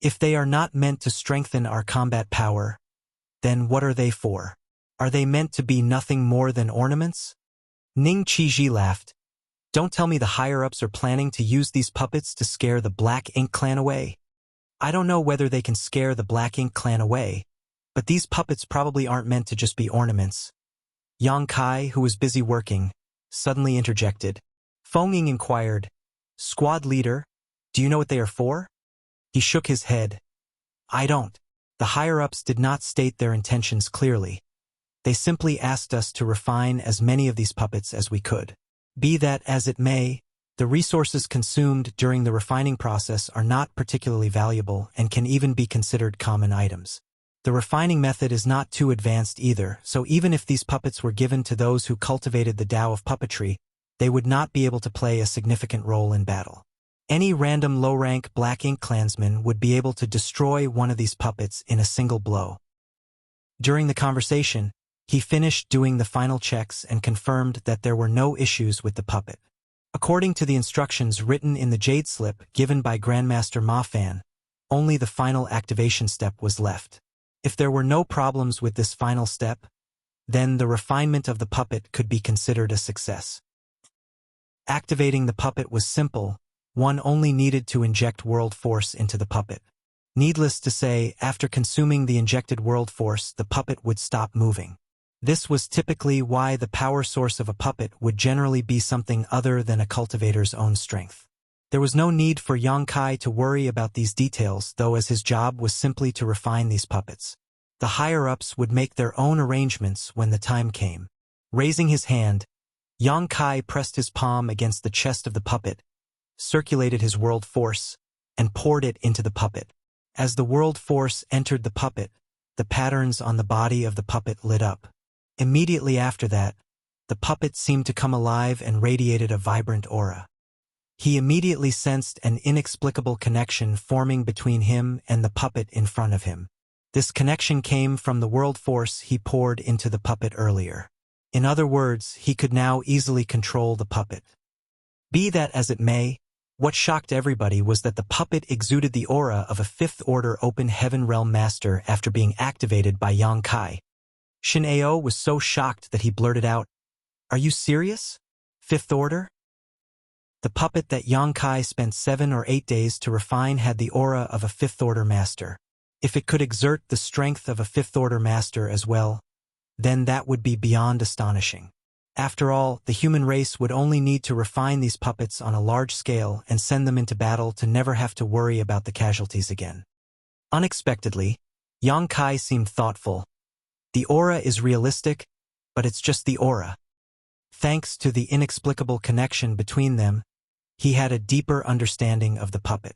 If they are not meant to strengthen our combat power, then what are they for? Are they meant to be nothing more than ornaments?" Ning Qiji laughed. "Don't tell me the higher-ups are planning to use these puppets to scare the Black Ink Clan away. I don't know whether they can scare the Black Ink Clan away, but these puppets probably aren't meant to just be ornaments." Yang Kai, who was busy working, suddenly interjected. Fengming inquired, "Squad leader, do you know what they are for?" He shook his head. "I don't. The higher-ups did not state their intentions clearly. They simply asked us to refine as many of these puppets as we could. Be that as it may, the resources consumed during the refining process are not particularly valuable and can even be considered common items. The refining method is not too advanced either, so even if these puppets were given to those who cultivated the Tao of puppetry, they would not be able to play a significant role in battle. Any random low-rank Black Ink clansman would be able to destroy one of these puppets in a single blow." During the conversation, he finished doing the final checks and confirmed that there were no issues with the puppet. According to the instructions written in the Jade Slip given by Grandmaster Ma Fan, only the final activation step was left. If there were no problems with this final step, then the refinement of the puppet could be considered a success. Activating the puppet was simple. One only needed to inject world force into the puppet. Needless to say, after consuming the injected world force, the puppet would stop moving. This was typically why the power source of a puppet would generally be something other than a cultivator's own strength. There was no need for Yang Kai to worry about these details, though, as his job was simply to refine these puppets. The higher-ups would make their own arrangements when the time came. Raising his hand, Yang Kai pressed his palm against the chest of the puppet, circulated his world force, and poured it into the puppet. As the world force entered the puppet, the patterns on the body of the puppet lit up. Immediately after that, the puppet seemed to come alive and radiated a vibrant aura. He immediately sensed an inexplicable connection forming between him and the puppet in front of him. This connection came from the world force he poured into the puppet earlier. In other words, he could now easily control the puppet. Be that as it may, what shocked everybody was that the puppet exuded the aura of a fifth-order open heaven realm master after being activated by Yang Kai. Shin Ao was so shocked that he blurted out, "Are you serious? Fifth order?" The puppet that Yang Kai spent 7 or 8 days to refine had the aura of a fifth-order master. If it could exert the strength of a fifth-order master as well, then that would be beyond astonishing. After all, the human race would only need to refine these puppets on a large scale and send them into battle to never have to worry about the casualties again. Unexpectedly, Yang Kai seemed thoughtful. The aura is realistic, but it's just the aura. Thanks to the inexplicable connection between them, he had a deeper understanding of the puppet.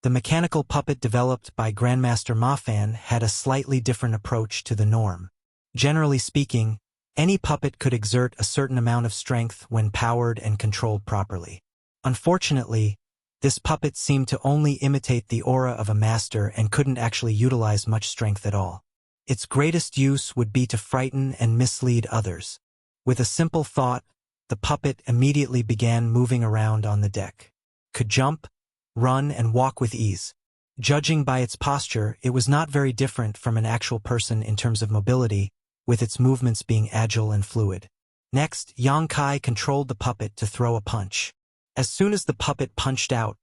The mechanical puppet developed by Grandmaster Ma Fan had a slightly different approach to the norm. Generally speaking, any puppet could exert a certain amount of strength when powered and controlled properly. Unfortunately, this puppet seemed to only imitate the aura of a master and couldn't actually utilize much strength at all. Its greatest use would be to frighten and mislead others. With a simple thought, the puppet immediately began moving around on the deck. Could jump, run, and walk with ease. Judging by its posture, it was not very different from an actual person in terms of mobility, with its movements being agile and fluid. Next, Yang Kai controlled the puppet to throw a punch. As soon as the puppet punched out,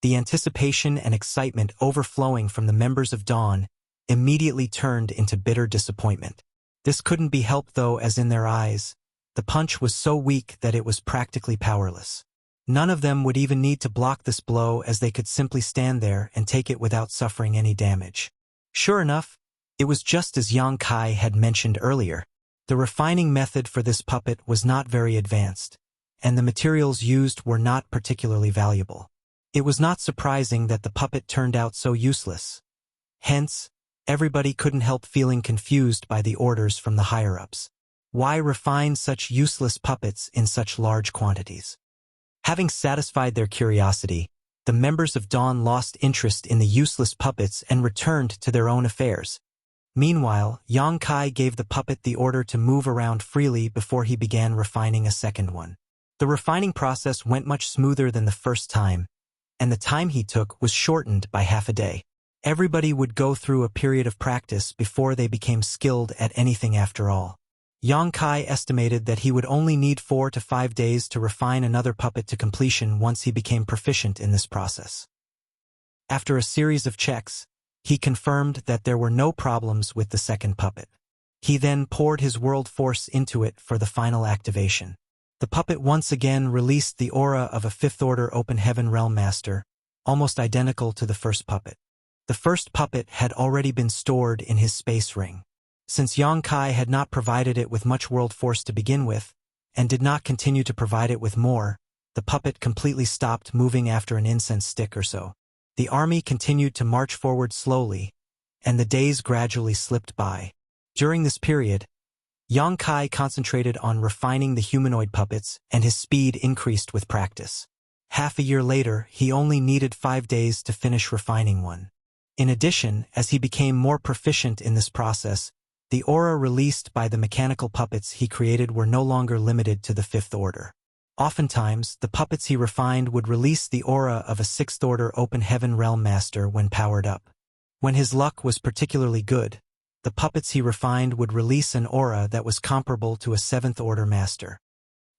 the anticipation and excitement overflowing from the members of Dawn immediately turned into bitter disappointment. This couldn't be helped though, as in their eyes, the punch was so weak that it was practically powerless. None of them would even need to block this blow, as they could simply stand there and take it without suffering any damage. Sure enough, it was just as Yang Kai had mentioned earlier. The refining method for this puppet was not very advanced, and the materials used were not particularly valuable. It was not surprising that the puppet turned out so useless. Hence, everybody couldn't help feeling confused by the orders from the higher-ups. Why refine such useless puppets in such large quantities? Having satisfied their curiosity, the members of Dawn lost interest in the useless puppets and returned to their own affairs. Meanwhile, Yang Kai gave the puppet the order to move around freely before he began refining a second one. The refining process went much smoother than the first time, and the time he took was shortened by half a day. Everybody would go through a period of practice before they became skilled at anything after all. Yang Kai estimated that he would only need 4 to 5 days to refine another puppet to completion once he became proficient in this process. After a series of checks, he confirmed that there were no problems with the second puppet. He then poured his world force into it for the final activation. The puppet once again released the aura of a fifth-order Open Heaven Realm Master, almost identical to the first puppet. The first puppet had already been stored in his space ring. Since Yang Kai had not provided it with much world force to begin with, and did not continue to provide it with more, the puppet completely stopped moving after an incense stick or so. The army continued to march forward slowly, and the days gradually slipped by. During this period, Yang Kai concentrated on refining the humanoid puppets, and his speed increased with practice. Half a year later, he only needed 5 days to finish refining one. In addition, as he became more proficient in this process, the aura released by the mechanical puppets he created were no longer limited to the fifth order. Oftentimes, the puppets he refined would release the aura of a sixth-order Open Heaven Realm Master when powered up. When his luck was particularly good, the puppets he refined would release an aura that was comparable to a seventh-order master.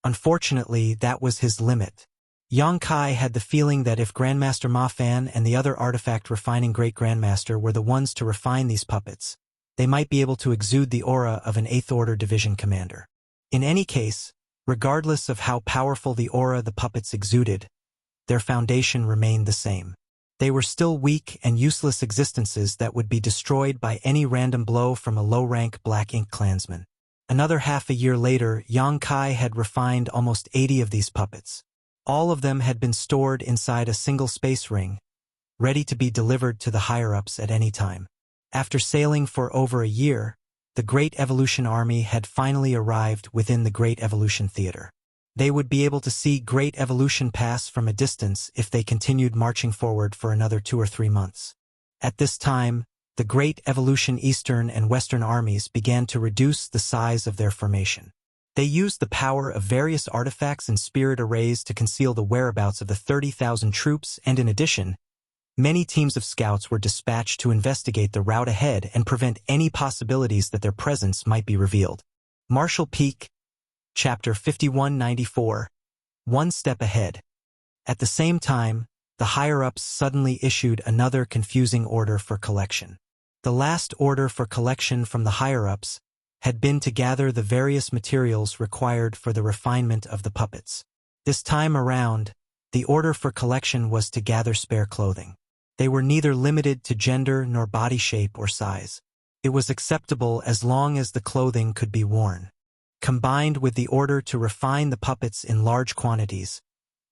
Unfortunately, that was his limit. Yang Kai had the feeling that if Grandmaster Ma Fan and the other artifact-refining Great Grandmaster were the ones to refine these puppets, they might be able to exude the aura of an eighth-order division commander. In any case, regardless of how powerful the aura the puppets exuded, their foundation remained the same. They were still weak and useless existences that would be destroyed by any random blow from a low-rank Black Ink clansman. Another half a year later, Yang Kai had refined almost 80 of these puppets. All of them had been stored inside a single space ring, ready to be delivered to the higher-ups at any time. After sailing for over a year, the Great Evolution Army had finally arrived within the Great Evolution Theater. They would be able to see Great Evolution pass from a distance if they continued marching forward for another 2 or 3 months. At this time, the Great Evolution Eastern and Western armies began to reduce the size of their formation. They used the power of various artifacts and spirit arrays to conceal the whereabouts of the 30,000 troops, and in addition, many teams of scouts were dispatched to investigate the route ahead and prevent any possibilities that their presence might be revealed. Marshall Peak, Chapter 5194, One Step Ahead. At the same time, the higher-ups suddenly issued another confusing order for collection. The last order for collection from the higher-ups had been to gather the various materials required for the refinement of the puppets. This time around, the order for collection was to gather spare clothing. They were neither limited to gender nor body shape or size. It was acceptable as long as the clothing could be worn. Combined with the order to refine the puppets in large quantities,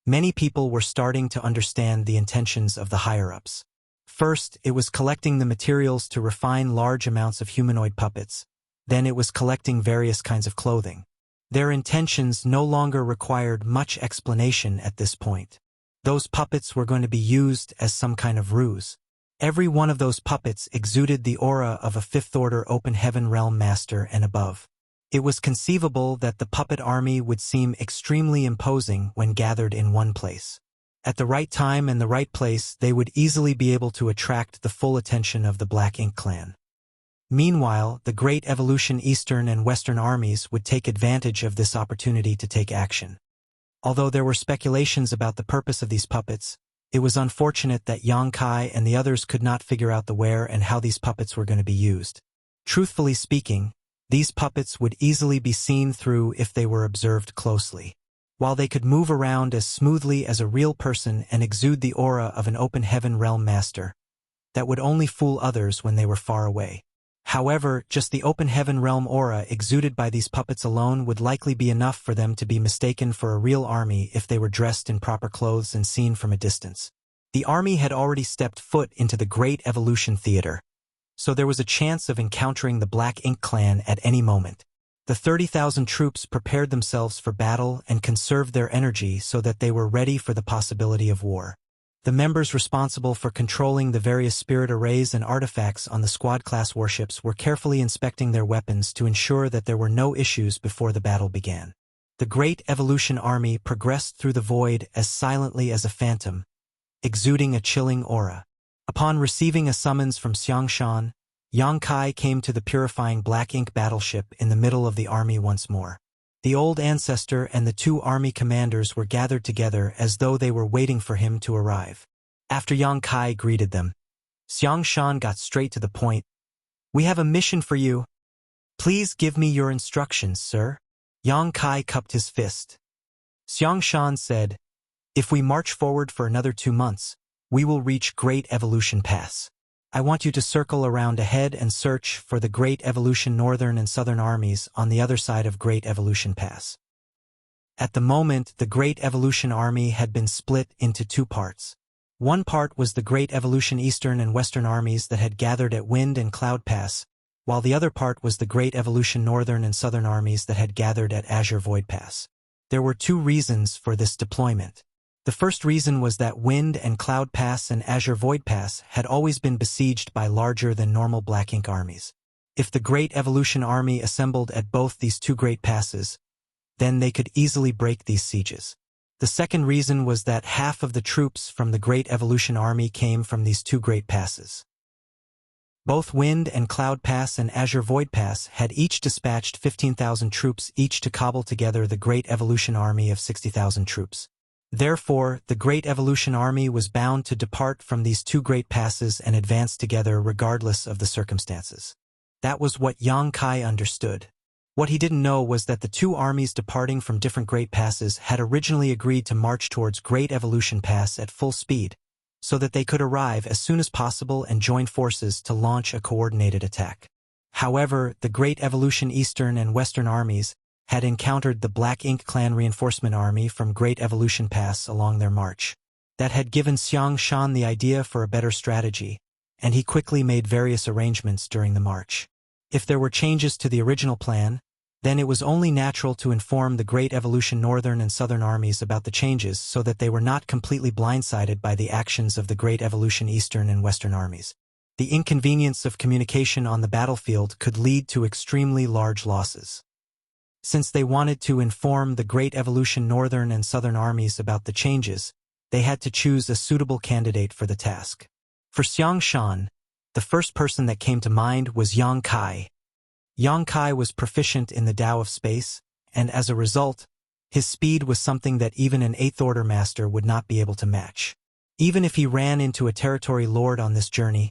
many people were starting to understand the intentions of the higher-ups. First, it was collecting the materials to refine large amounts of humanoid puppets. Then it was collecting various kinds of clothing. Their intentions no longer required much explanation at this point. Those puppets were going to be used as some kind of ruse. Every one of those puppets exuded the aura of a fifth-order Open Heaven Realm Master and above. It was conceivable that the puppet army would seem extremely imposing when gathered in one place. At the right time and the right place, they would easily be able to attract the full attention of the Black Ink clan. Meanwhile, the Great Evolution Eastern and Western armies would take advantage of this opportunity to take action. Although there were speculations about the purpose of these puppets, It was unfortunate that Yang Kai and the others could not figure out the where and how these puppets were going to be used. Truthfully speaking, these puppets would easily be seen through if they were observed closely. While they could move around as smoothly as a real person and exude the aura of an open heaven realm master, that would only fool others when they were far away. However, just the open heaven realm aura exuded by these puppets alone would likely be enough for them to be mistaken for a real army if they were dressed in proper clothes and seen from a distance. The army had already stepped foot into the Great Evolution Theater, so there was a chance of encountering the Black Ink clan at any moment. The 30,000 troops prepared themselves for battle and conserved their energy so that they were ready for the possibility of war. The members responsible for controlling the various spirit arrays and artifacts on the squad-class warships were carefully inspecting their weapons to ensure that there were no issues before the battle began. The Great Evolution Army progressed through the void as silently as a phantom, exuding a chilling aura. Upon receiving a summons from Xiangshan, Yang Kai came to the purifying Black Ink battleship in the middle of the army once more. The old ancestor and the two army commanders were gathered together as though they were waiting for him to arrive. After Yang Kai greeted them, Xiangshan got straight to the point. "We have a mission for you. Please give me your instructions, sir." Yang Kai cupped his fist. Xiangshan said, "If we march forward for another 2 months, we will reach Great Evolution Pass. I want you to circle around ahead and search for the Great Evolution Northern and Southern armies on the other side of Great Evolution Pass." At the moment, the Great Evolution Army had been split into 2 parts. One part was the Great Evolution Eastern and Western armies that had gathered at Wind and Cloud Pass, while the other part was the Great Evolution Northern and Southern armies that had gathered at Azure Void Pass. There were 2 reasons for this deployment. The first reason was that Wind and Cloud Pass and Azure Void Pass had always been besieged by larger than normal Black Ink armies. If the Great Evolution Army assembled at both these 2 great passes, then they could easily break these sieges. The second reason was that half of the troops from the Great Evolution Army came from these 2 great passes. Both Wind and Cloud Pass and Azure Void Pass had each dispatched 15,000 troops each to cobble together the Great Evolution Army of 60,000 troops. Therefore, the Great Evolution Army was bound to depart from these 2 great passes and advance together regardless of the circumstances. That was what Yang Kai understood. What he didn't know was that the 2 armies departing from different great passes had originally agreed to march towards Great Evolution Pass at full speed, so that they could arrive as soon as possible and join forces to launch a coordinated attack. However, the Great Evolution Eastern and Western armies had encountered the Black Ink Clan Reinforcement Army from Great Evolution Pass along their march. That had given Xiangshan the idea for a better strategy, and he quickly made various arrangements during the march. If there were changes to the original plan, then it was only natural to inform the Great Evolution Northern and Southern armies about the changes so that they were not completely blindsided by the actions of the Great Evolution Eastern and Western armies. The inconvenience of communication on the battlefield could lead to extremely large losses. Since they wanted to inform the Great Evolution Northern and Southern armies about the changes, they had to choose a suitable candidate for the task. For Xiangshan, the first person that came to mind was Yang Kai. Yang Kai was proficient in the Tao of space, and as a result, his speed was something that even an 8th Order master would not be able to match. Even if he ran into a territory lord on this journey,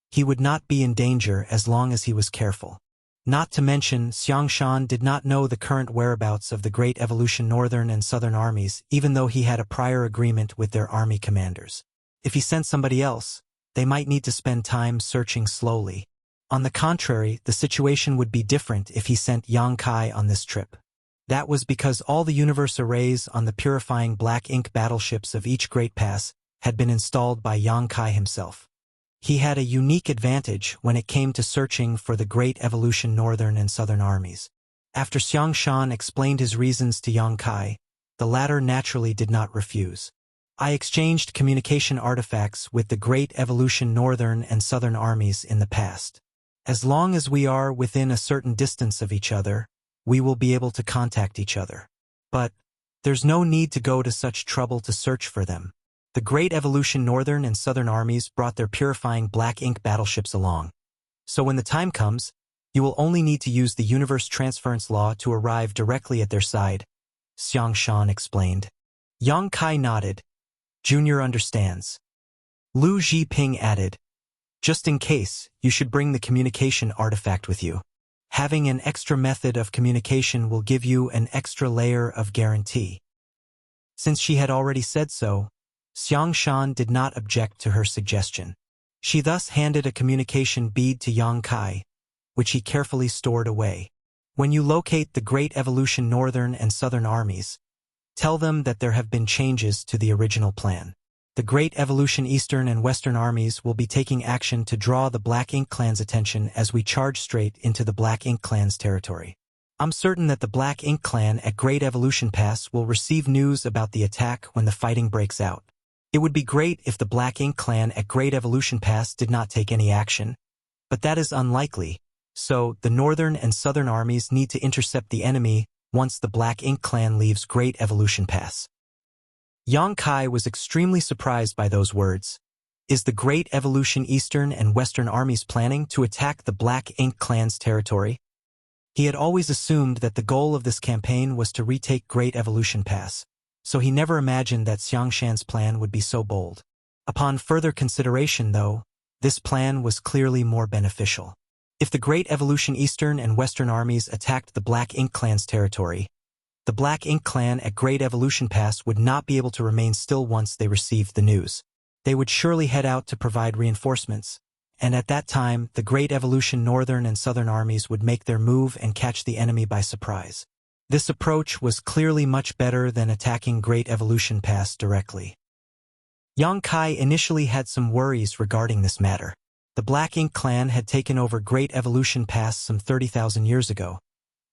he would not be in danger as long as he was careful. Not to mention, Xiangshan did not know the current whereabouts of the Great Evolution Northern and Southern armies, even though he had a prior agreement with their army commanders. If he sent somebody else, they might need to spend time searching slowly. On the contrary, the situation would be different if he sent Yang Kai on this trip. That was because all the universe arrays on the purifying Black Ink battleships of each great pass had been installed by Yang Kai himself. He had a unique advantage when it came to searching for the Great Evolution Northern and Southern armies. After Xiangshan explained his reasons to Yang Kai, the latter naturally did not refuse. "I exchanged communication artifacts with the Great Evolution Northern and Southern armies in the past. As long as we are within a certain distance of each other, we will be able to contact each other. But there's no need to go to such trouble to search for them." The Great Evolution Northern and Southern armies brought their purifying Black Ink battleships along. So when the time comes, you will only need to use the universe transference law to arrive directly at their side, Xiangshan explained. Yang Kai nodded. Junior understands. Lu Zhiping added, just in case, you should bring the communication artifact with you. Having an extra method of communication will give you an extra layer of guarantee. Since she had already said so, Xiang Shan did not object to her suggestion. She thus handed a communication bead to Yang Kai, which he carefully stored away. When you locate the Great Evolution Northern and Southern armies, tell them that there have been changes to the original plan. The Great Evolution Eastern and Western armies will be taking action to draw the Black Ink Clan's attention as we charge straight into the Black Ink Clan's territory. I'm certain that the Black Ink Clan at Great Evolution Pass will receive news about the attack when the fighting breaks out. It would be great if the Black Ink Clan at Great Evolution Pass did not take any action, but that is unlikely, so the Northern and Southern armies need to intercept the enemy once the Black Ink Clan leaves Great Evolution Pass. Yang Kai was extremely surprised by those words. Is the Great Evolution Eastern and Western armies planning to attack the Black Ink Clan's territory? He had always assumed that the goal of this campaign was to retake Great Evolution Pass, so he never imagined that Xiang Shan's plan would be so bold. Upon further consideration, though, this plan was clearly more beneficial. If the Great Evolution Eastern and Western armies attacked the Black Ink Clan's territory, the Black Ink Clan at Great Evolution Pass would not be able to remain still once they received the news. They would surely head out to provide reinforcements, and at that time, the Great Evolution Northern and Southern armies would make their move and catch the enemy by surprise. This approach was clearly much better than attacking Great Evolution Pass directly. Yang Kai initially had some worries regarding this matter. The Black Ink Clan had taken over Great Evolution Pass some 30,000 years ago,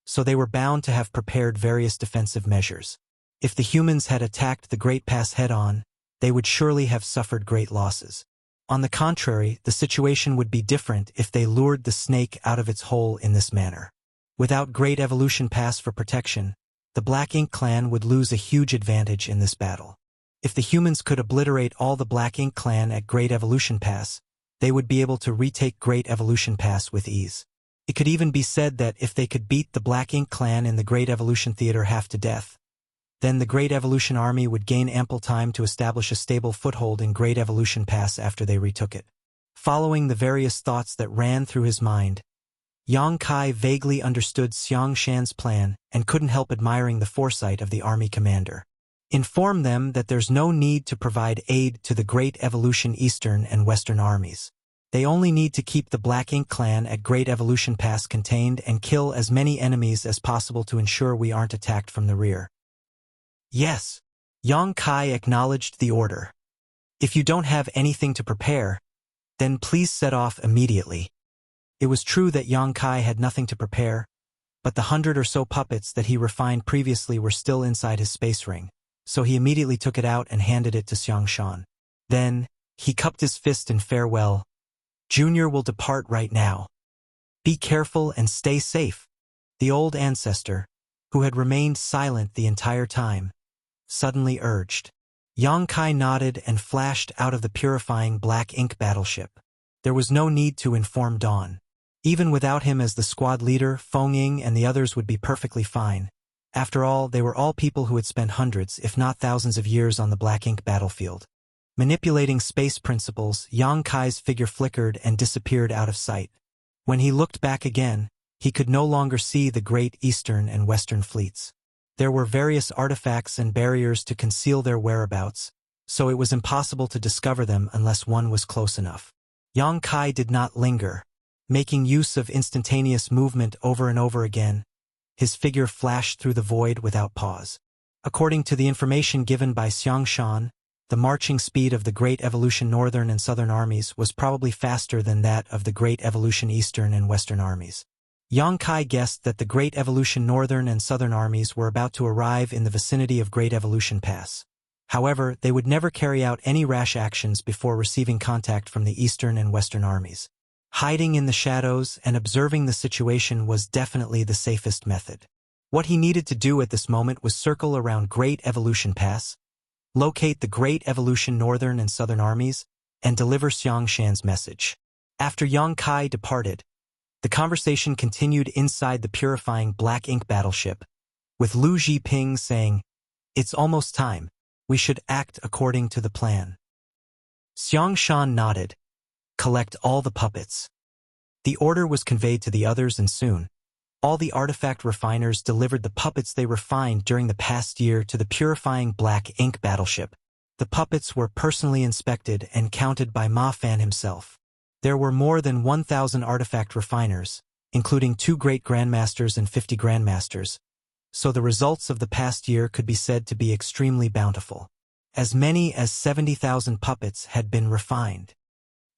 so they were bound to have prepared various defensive measures. If the humans had attacked the Great Pass head-on, they would surely have suffered great losses. On the contrary, the situation would be different if they lured the snake out of its hole in this manner. Without Great Evolution Pass for protection, the Black Ink Clan would lose a huge advantage in this battle. If the humans could obliterate all the Black Ink Clan at Great Evolution Pass, they would be able to retake Great Evolution Pass with ease. It could even be said that if they could beat the Black Ink Clan in the Great Evolution Theater half to death, then the Great Evolution Army would gain ample time to establish a stable foothold in Great Evolution Pass after they retook it. Following the various thoughts that ran through his mind, Yang Kai vaguely understood Xiang Shan's plan and couldn't help admiring the foresight of the army commander. Inform them that there's no need to provide aid to the Great Evolution Eastern and Western armies. They only need to keep the Black Ink Clan at Great Evolution Pass contained and kill as many enemies as possible to ensure we aren't attacked from the rear. Yes. Yang Kai acknowledged the order. If you don't have anything to prepare, then please set off immediately. It was true that Yang Kai had nothing to prepare, but the 100 or so puppets that he refined previously were still inside his space ring, so he immediately took it out and handed it to Xiang Shan. Then, he cupped his fist in farewell. Junior will depart right now. Be careful and stay safe. The old ancestor, who had remained silent the entire time, suddenly urged. Yang Kai nodded and flashed out of the purifying Black Ink battleship. There was no need to inform Dawn. Even without him as the squad leader, Feng Ying and the others would be perfectly fine. After all, they were all people who had spent hundreds, if not thousands of years on the Black Ink battlefield. Manipulating space principles, Yang Kai's figure flickered and disappeared out of sight. When he looked back again, he could no longer see the great Eastern and Western fleets. There were various artifacts and barriers to conceal their whereabouts, so it was impossible to discover them unless one was close enough. Yang Kai did not linger. Making use of instantaneous movement over and over again, his figure flashed through the void without pause. According to the information given by Xiang Shan, the marching speed of the Great Evolution Northern and Southern armies was probably faster than that of the Great Evolution Eastern and Western armies. Yang Kai guessed that the Great Evolution Northern and Southern armies were about to arrive in the vicinity of Great Evolution Pass. However, they would never carry out any rash actions before receiving contact from the Eastern and Western armies. Hiding in the shadows and observing the situation was definitely the safest method. What he needed to do at this moment was circle around Great Evolution Pass, locate the Great Evolution Northern and Southern armies, and deliver Xiang Shan's message. After Yang Kai departed, the conversation continued inside the purifying Black Ink battleship, with Lu Zhiping saying, "It's almost time. We should act according to the plan. Xiang Shan nodded. Collect all the puppets. The order was conveyed to the others, and soon, all the artifact refiners delivered the puppets they refined during the past year to the purifying black ink battleship. The puppets were personally inspected and counted by Ma Fan himself. There were more than 1,000 artifact refiners, including 2 great grandmasters and 50 grandmasters, so the results of the past year could be said to be extremely bountiful. As many as 70,000 puppets had been refined.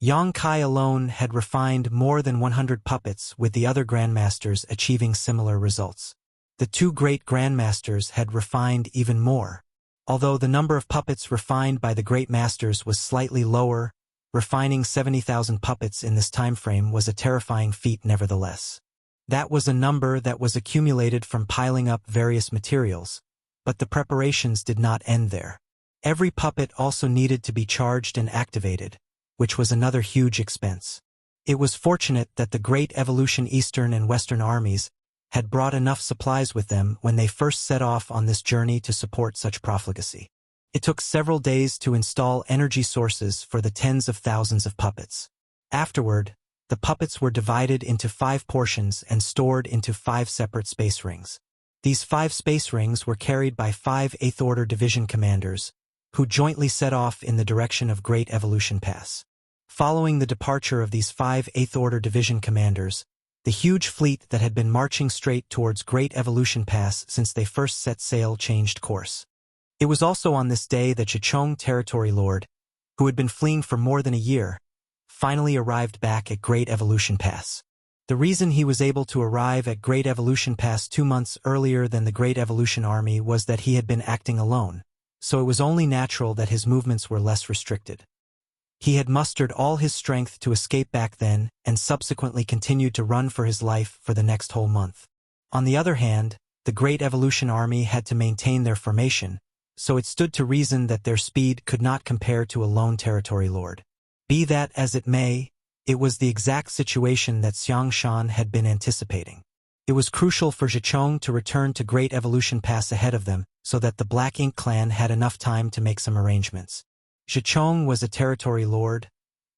Yang Kai alone had refined more than 100 puppets, with the other grandmasters achieving similar results. The 2 great grandmasters had refined even more. Although the number of puppets refined by the great masters was slightly lower, refining 70,000 puppets in this time frame was a terrifying feat nevertheless. That was a number that was accumulated from piling up various materials, but the preparations did not end there. Every puppet also needed to be charged and activated, which was another huge expense. It was fortunate that the Great Evolution Eastern and Western armies had brought enough supplies with them when they first set off on this journey to support such profligacy. It took several days to install energy sources for the tens of thousands of puppets. Afterward, the puppets were divided into 5 portions and stored into 5 separate space rings. These 5 space rings were carried by 5 8th Order Division commanders, who jointly set off in the direction of Great Evolution Pass. Following the departure of these 5 8th Order Division commanders, the huge fleet that had been marching straight towards Great Evolution Pass since they first set sail changed course. It was also on this day that Zhichong Territory Lord, who had been fleeing for more than a year, finally arrived back at Great Evolution Pass. The reason he was able to arrive at Great Evolution Pass 2 months earlier than the Great Evolution Army was that he had been acting alone, so it was only natural that his movements were less restricted. He had mustered all his strength to escape back then and subsequently continued to run for his life for the next whole month. On the other hand, the Great Evolution Army had to maintain their formation, so it stood to reason that their speed could not compare to a lone territory lord. Be that as it may, it was the exact situation that Xiang Shan had been anticipating. It was crucial for Zhichong to return to Great Evolution Pass ahead of them so that the Black Ink clan had enough time to make some arrangements. Zhichong was a territory lord,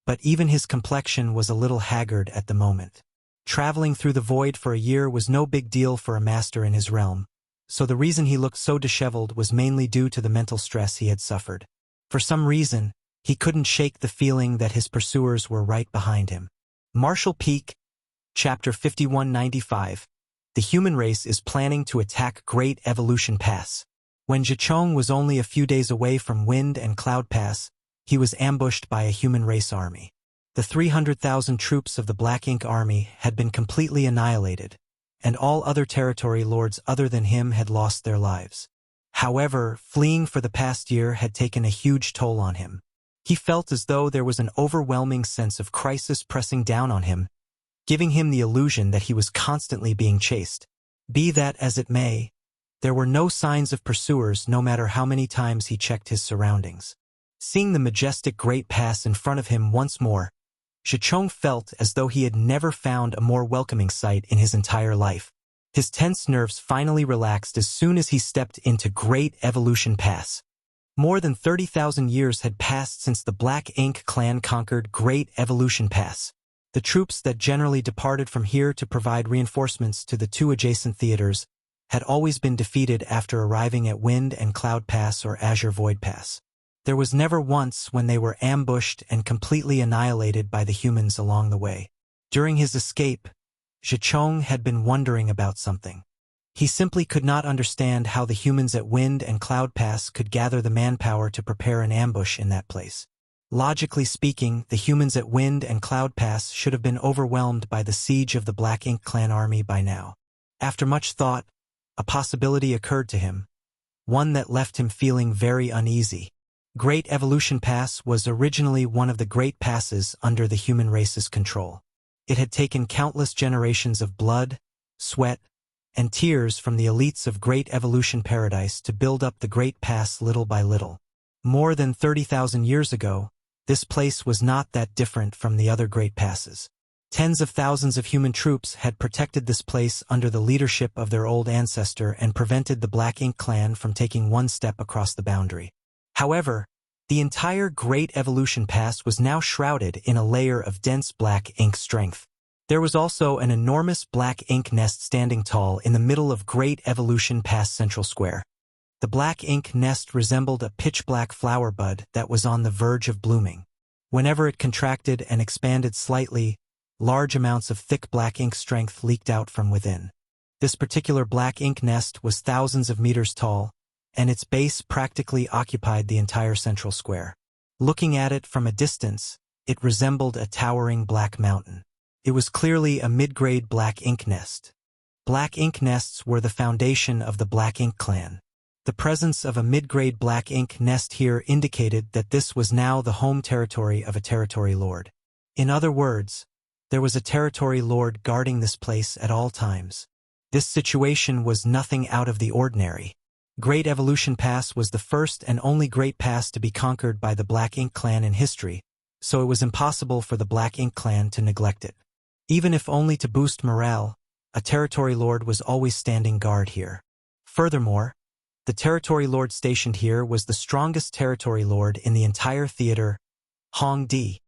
but even his complexion was a little haggard at the moment. Traveling through the void for a year was no big deal for a master in his realm, so the reason he looked so disheveled was mainly due to the mental stress he had suffered. For some reason, he couldn't shake the feeling that his pursuers were right behind him. Marshall Peak, Chapter 5195. The human race is planning to attack Great Evolution Pass. When Zhichong was only a few days away from Wind and Cloud Pass, he was ambushed by a human race army. The 300,000 troops of the Black Ink Army had been completely annihilated, and all other territory lords other than him had lost their lives. However, fleeing for the past year had taken a huge toll on him. He felt as though there was an overwhelming sense of crisis pressing down on him, giving him the illusion that he was constantly being chased. Be that as it may, there were no signs of pursuers no matter how many times he checked his surroundings. Seeing the majestic Great Pass in front of him once more, Zhichong felt as though he had never found a more welcoming sight in his entire life. His tense nerves finally relaxed as soon as he stepped into Great Evolution Pass. More than 30,000 years had passed since the Black Ink clan conquered Great Evolution Pass. The troops that generally departed from here to provide reinforcements to the 2 adjacent theaters had always been defeated after arriving at Wind and Cloud Pass or Azure Void Pass. There was never once when they were ambushed and completely annihilated by the humans along the way. During his escape, Zhichong had been wondering about something. He simply could not understand how the humans at Wind and Cloud Pass could gather the manpower to prepare an ambush in that place. Logically speaking, the humans at Wind and Cloud Pass should have been overwhelmed by the siege of the Black Ink clan army by now. After much thought, a possibility occurred to him, one that left him feeling very uneasy. Great Evolution Pass was originally one of the great passes under the human race's control. It had taken countless generations of blood, sweat, and tears from the elites of Great Evolution Paradise to build up the Great Pass little by little. More than 30,000 years ago, this place was not that different from the other Great Passes. Tens of thousands of human troops had protected this place under the leadership of their old ancestor and prevented the Black Ink clan from taking one step across the boundary. However, the entire Great Evolution Pass was now shrouded in a layer of dense black ink strength. There was also an enormous black ink nest standing tall in the middle of Great Evolution Pass Central Square. The black ink nest resembled a pitch-black flower bud that was on the verge of blooming. Whenever it contracted and expanded slightly, large amounts of thick black ink strength leaked out from within. This particular black ink nest was thousands of meters tall, and its base practically occupied the entire central square. Looking at it from a distance, it resembled a towering black mountain. It was clearly a mid-grade black ink nest. Black ink nests were the foundation of the Black Ink clan. The presence of a mid-grade black ink nest here indicated that this was now the home territory of a territory lord. In other words, there was a territory lord guarding this place at all times. This situation was nothing out of the ordinary. Great Evolution Pass was the first and only great pass to be conquered by the Black Ink clan in history, so it was impossible for the Black Ink clan to neglect it. Even if only to boost morale, a territory lord was always standing guard here. Furthermore, the territory lord stationed here was the strongest territory lord in the entire theater, Hong Di.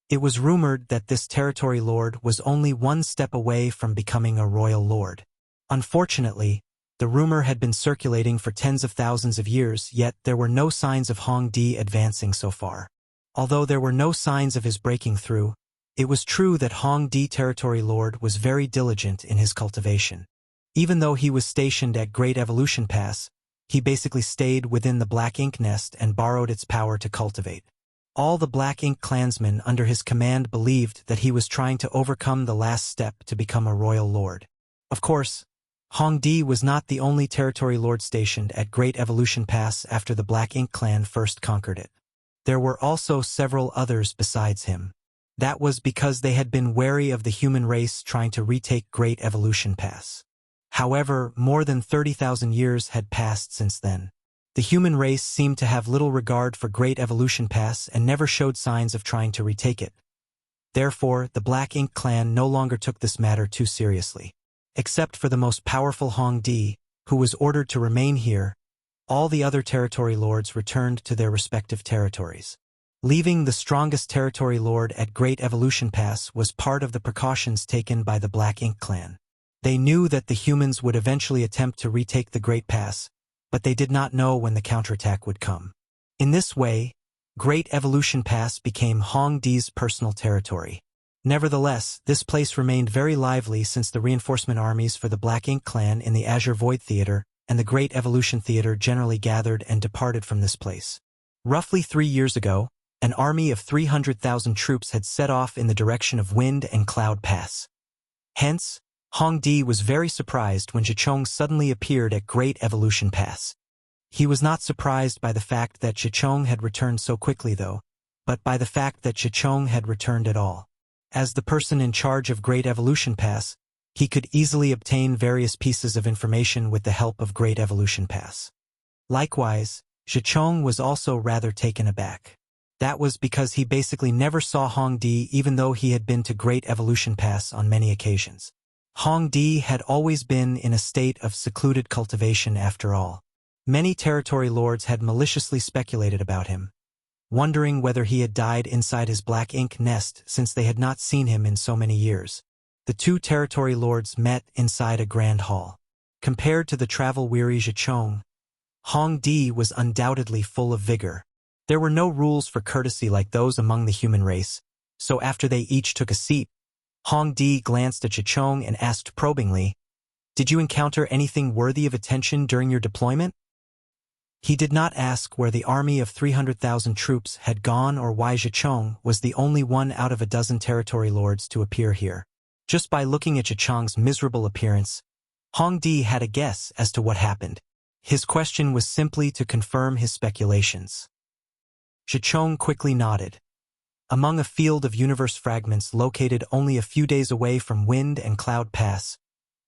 It was rumored that this territory lord was only one step away from becoming a royal lord. Unfortunately, the rumor had been circulating for tens of thousands of years, yet there were no signs of Hong Di advancing so far. Although there were no signs of his breaking through, it was true that Hong Di territory lord was very diligent in his cultivation. Even though he was stationed at Great Evolution Pass, he basically stayed within the Black Ink nest and borrowed its power to cultivate. All the Black Ink clansmen under his command believed that he was trying to overcome the last step to become a royal lord. Of course, Hong Di was not the only territory lord stationed at Great Evolution Pass after the Black Ink clan first conquered it. There were also several others besides him. That was because they had been wary of the human race trying to retake Great Evolution Pass. However, more than 30,000 years had passed since then. The human race seemed to have little regard for Great Evolution Pass and never showed signs of trying to retake it. Therefore, the Black Ink clan no longer took this matter too seriously. Except for the most powerful Hong Di, who was ordered to remain here, all the other territory lords returned to their respective territories. Leaving the strongest territory lord at Great Evolution Pass was part of the precautions taken by the Black Ink clan. They knew that the humans would eventually attempt to retake the Great Pass, but they did not know when the counterattack would come. In this way, Great Evolution Pass became Hong Di's personal territory. Nevertheless, this place remained very lively since the reinforcement armies for the Black Ink clan in the Azure Void Theater and the Great Evolution Theater generally gathered and departed from this place. Roughly 3 years ago, an army of 300,000 troops had set off in the direction of Wind and Cloud Pass. Hence, Hong Di was very surprised when Zhichong suddenly appeared at Great Evolution Pass. He was not surprised by the fact that Zhichong had returned so quickly though, but by the fact that Zhichong had returned at all. As the person in charge of Great Evolution Pass, he could easily obtain various pieces of information with the help of Great Evolution Pass. Likewise, Zhichong was also rather taken aback. That was because he basically never saw Hong Di even though he had been to Great Evolution Pass on many occasions. Hong Di had always been in a state of secluded cultivation after all. Many territory lords had maliciously speculated about him, wondering whether he had died inside his Black Ink nest since they had not seen him in so many years. The two territory lords met inside a grand hall. Compared to the travel-weary Zhichong, Hong Di was undoubtedly full of vigor. There were no rules for courtesy like those among the human race, so after they each took a seat, Hong Di glanced at Zhichong and asked probingly, "Did you encounter anything worthy of attention during your deployment?" He did not ask where the army of 300,000 troops had gone or why Zhichong was the only one out of a dozen territory lords to appear here. Just by looking at Zhichong's miserable appearance, Hong Di had a guess as to what happened. His question was simply to confirm his speculations. Zhichong quickly nodded. Among a field of universe fragments located only a few days away from Wind and Cloud Pass,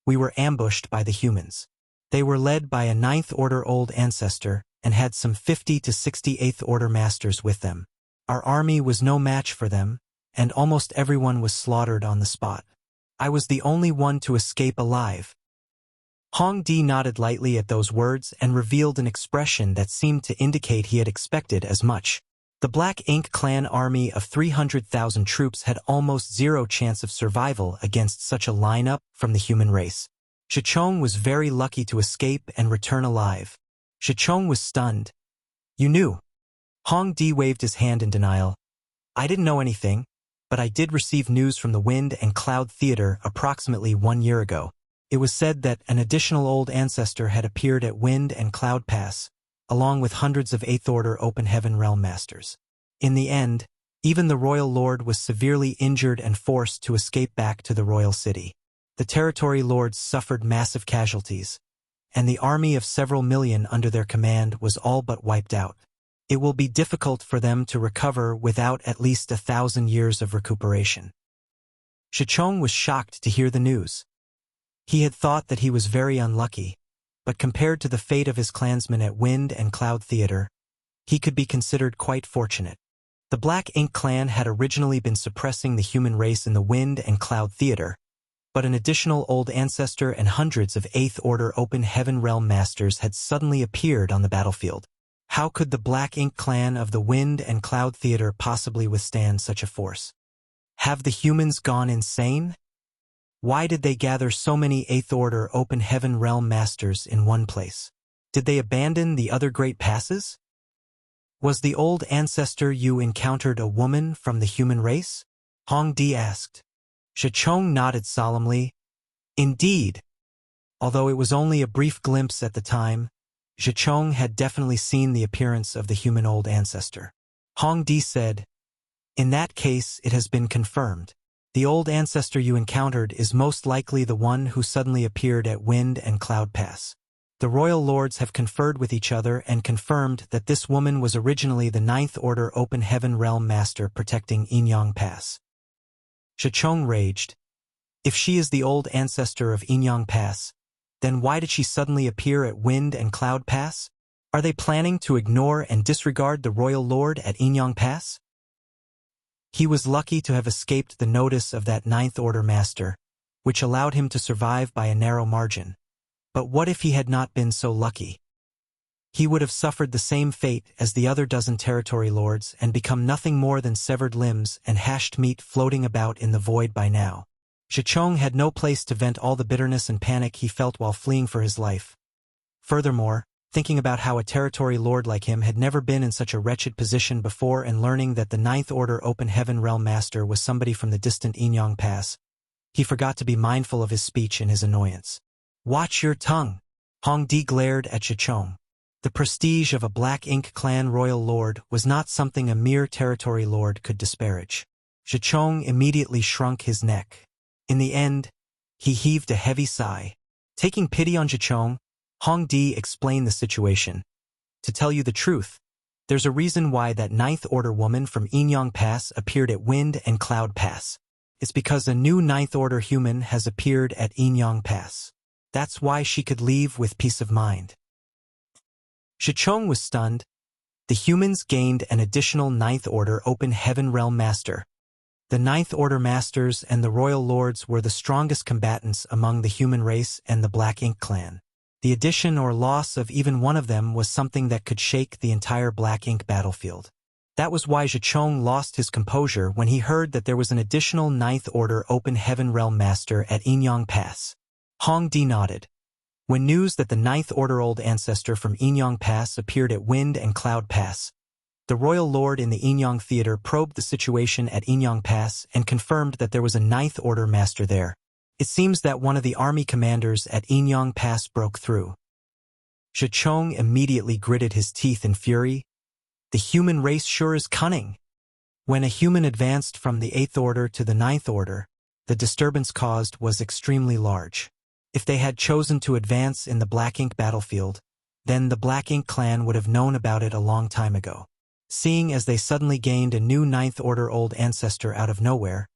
we were ambushed by the humans. They were led by a 9th Order Old Ancestor and had some 50 to 68th Order Masters with them. Our army was no match for them, and almost everyone was slaughtered on the spot. I was the only one to escape alive. Hong Di nodded lightly at those words and revealed an expression that seemed to indicate he had expected as much. The Black Ink clan army of 300,000 troops had almost zero chance of survival against such a lineup from the human race. Shichong was very lucky to escape and return alive. Shichong was stunned. "You knew?" Hong Di waved his hand in denial. "I didn't know anything, but I did receive news from the Wind and Cloud Theater approximately 1 year ago. It was said that an additional old ancestor had appeared at Wind and Cloud Pass, along with hundreds of 8th Order Open Heaven Realm Masters. In the end, even the Royal Lord was severely injured and forced to escape back to the Royal City. The Territory Lords suffered massive casualties, and the army of several million under their command was all but wiped out. It will be difficult for them to recover without at least 1,000 years of recuperation." Shichong was shocked to hear the news. He had thought that he was very unlucky, but compared to the fate of his clansmen at Wind and Cloud Theater, he could be considered quite fortunate. The Black Ink clan had originally been suppressing the human race in the Wind and Cloud Theater, but an additional old ancestor and hundreds of 8th Order Open Heaven Realm Masters had suddenly appeared on the battlefield. How could the Black Ink clan of the Wind and Cloud Theater possibly withstand such a force? Have the humans gone insane? Why did they gather so many 8th Order Open Heaven Realm Masters in one place? Did they abandon the other great passes? Was the old ancestor you encountered a woman from the human race? Hong Di asked. Shichong nodded solemnly. Indeed. Although it was only a brief glimpse at the time, Shichong had definitely seen the appearance of the human old ancestor. Hong Di said, "In that case, it has been confirmed. The old ancestor you encountered is most likely the one who suddenly appeared at Wind and Cloud Pass. The Royal Lords have conferred with each other and confirmed that this woman was originally the 9th Order Open Heaven Realm Master protecting Inyang Pass." Shichong raged. If she is the old ancestor of Inyang Pass, then why did she suddenly appear at Wind and Cloud Pass? Are they planning to ignore and disregard the Royal Lord at Inyang Pass? He was lucky to have escaped the notice of that 9th Order Master, which allowed him to survive by a narrow margin. But what if he had not been so lucky? He would have suffered the same fate as the other dozen Territory Lords and become nothing more than severed limbs and hashed meat floating about in the void by now. Shichong had no place to vent all the bitterness and panic he felt while fleeing for his life. Furthermore, thinking about how a Territory Lord like him had never been in such a wretched position before and learning that the 9th Order Open Heaven Realm Master was somebody from the distant Inyang Pass, he forgot to be mindful of his speech in his annoyance. "Watch your tongue!" Hong Di glared at Shichong. The prestige of a Black Ink clan Royal Lord was not something a mere Territory Lord could disparage. Shichong immediately shrunk his neck. In the end, he heaved a heavy sigh. Taking pity on Shichong, Hong Di explained the situation. "To tell you the truth, there's a reason why that 9th Order woman from Inyang Pass appeared at Wind and Cloud Pass. It's because a new 9th Order human has appeared at Inyang Pass. That's why she could leave with peace of mind." Shichong was stunned. The humans gained an additional 9th Order Open Heaven Realm Master. The 9th Order Masters and the Royal Lords were the strongest combatants among the human race and the Black Ink clan. The addition or loss of even one of them was something that could shake the entire Black Ink battlefield. That was why Shichong lost his composure when he heard that there was an additional 9th Order Open Heaven Realm Master at Inyang Pass. Hong Di nodded. When news that the 9th Order Old Ancestor from Inyang Pass appeared at Wind and Cloud Pass, the Royal Lord in the Inyang Theater probed the situation at Inyang Pass and confirmed that there was a 9th Order Master there. It seems that one of the army commanders at Inyang Pass broke through. Shichong immediately gritted his teeth in fury. The human race sure is cunning. When a human advanced from the 8th Order to the 9th Order, the disturbance caused was extremely large. If they had chosen to advance in the Black Ink battlefield, then the Black Ink clan would have known about it a long time ago. Seeing as they suddenly gained a new 9th Order Old Ancestor out of nowhere,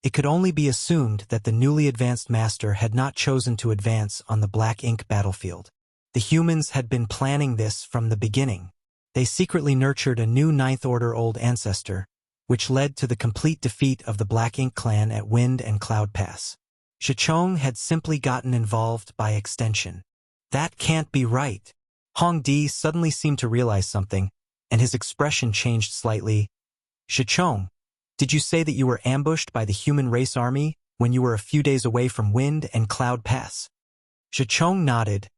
it could only be assumed that the newly advanced master had not chosen to advance on the Black Ink battlefield. The humans had been planning this from the beginning. They secretly nurtured a new 9th Order Old Ancestor, which led to the complete defeat of the Black Ink clan at Wind and Cloud Pass. Shichong had simply gotten involved by extension. That can't be right. Hong Di suddenly seemed to realize something, and his expression changed slightly. Shichong, did you say that you were ambushed by the human race army when you were a few days away from Wind and Cloud Pass? Shichong nodded.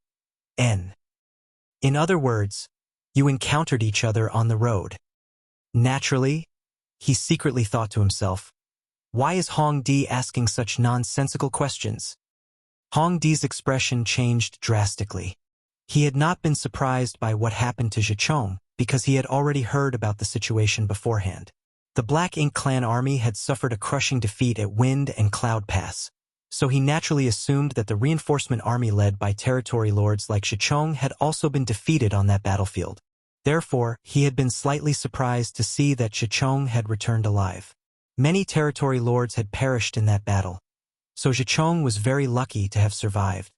In other words, you encountered each other on the road. Naturally, he secretly thought to himself, why is Hong Di asking such nonsensical questions? Hong Di's expression changed drastically. He had not been surprised by what happened to Shichong because he had already heard about the situation beforehand. The Black Ink clan army had suffered a crushing defeat at Wind and Cloud Pass, so he naturally assumed that the reinforcement army led by territory lords like Shichong had also been defeated on that battlefield. Therefore, he had been slightly surprised to see that Shichong had returned alive. Many territory lords had perished in that battle, so Shichong was very lucky to have survived.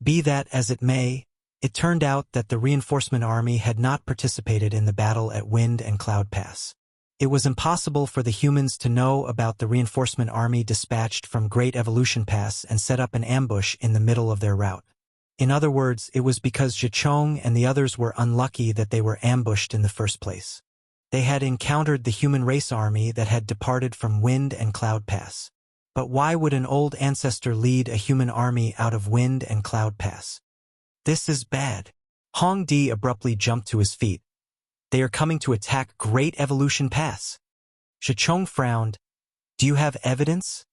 Be that as it may, it turned out that the reinforcement army had not participated in the battle at Wind and Cloud Pass. It was impossible for the humans to know about the reinforcement army dispatched from Great Evolution Pass and set up an ambush in the middle of their route. In other words, it was because Shichong and the others were unlucky that they were ambushed in the first place. They had encountered the human race army that had departed from Wind and Cloud Pass. But why would an old ancestor lead a human army out of Wind and Cloud Pass? This is bad. Hong Di abruptly jumped to his feet. They are coming to attack Great Evolution Pass. Shichong frowned. Do you have evidence?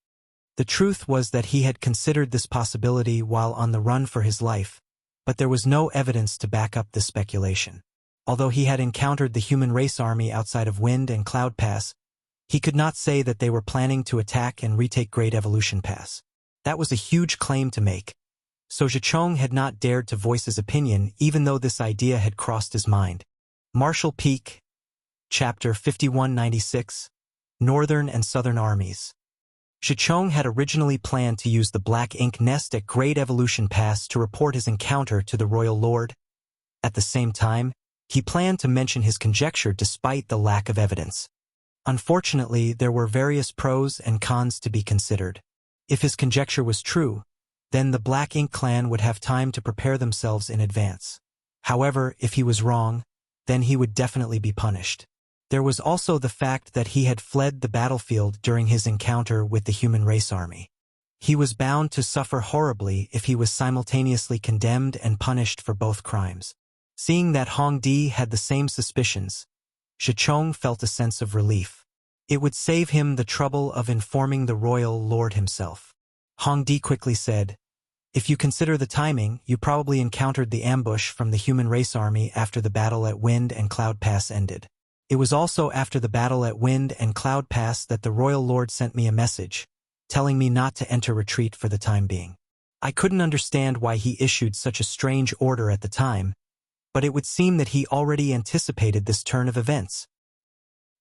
The truth was that he had considered this possibility while on the run for his life, but there was no evidence to back up this speculation. Although he had encountered the human race army outside of Wind and Cloud Pass, he could not say that they were planning to attack and retake Great Evolution Pass. That was a huge claim to make. So Shichong had not dared to voice his opinion even though this idea had crossed his mind. Marshall Peak, Chapter 5196, Northern and Southern Armies. Shichong had originally planned to use the Black Ink nest at Great Evolution Pass to report his encounter to the Royal Lord. At the same time, he planned to mention his conjecture despite the lack of evidence. Unfortunately, there were various pros and cons to be considered. If his conjecture was true, then the Black Ink clan would have time to prepare themselves in advance. However, if he was wrong, then he would definitely be punished. There was also the fact that he had fled the battlefield during his encounter with the human race army. He was bound to suffer horribly if he was simultaneously condemned and punished for both crimes. Seeing that Hong Di had the same suspicions, Shichong felt a sense of relief. It would save him the trouble of informing the royal lord himself. Hong Di quickly said, if you consider the timing, you probably encountered the ambush from the human race army after the battle at Wind and Cloud Pass ended. It was also after the battle at Wind and Cloud Pass that the royal lord sent me a message, telling me not to enter retreat for the time being. I couldn't understand why he issued such a strange order at the time, but it would seem that he already anticipated this turn of events.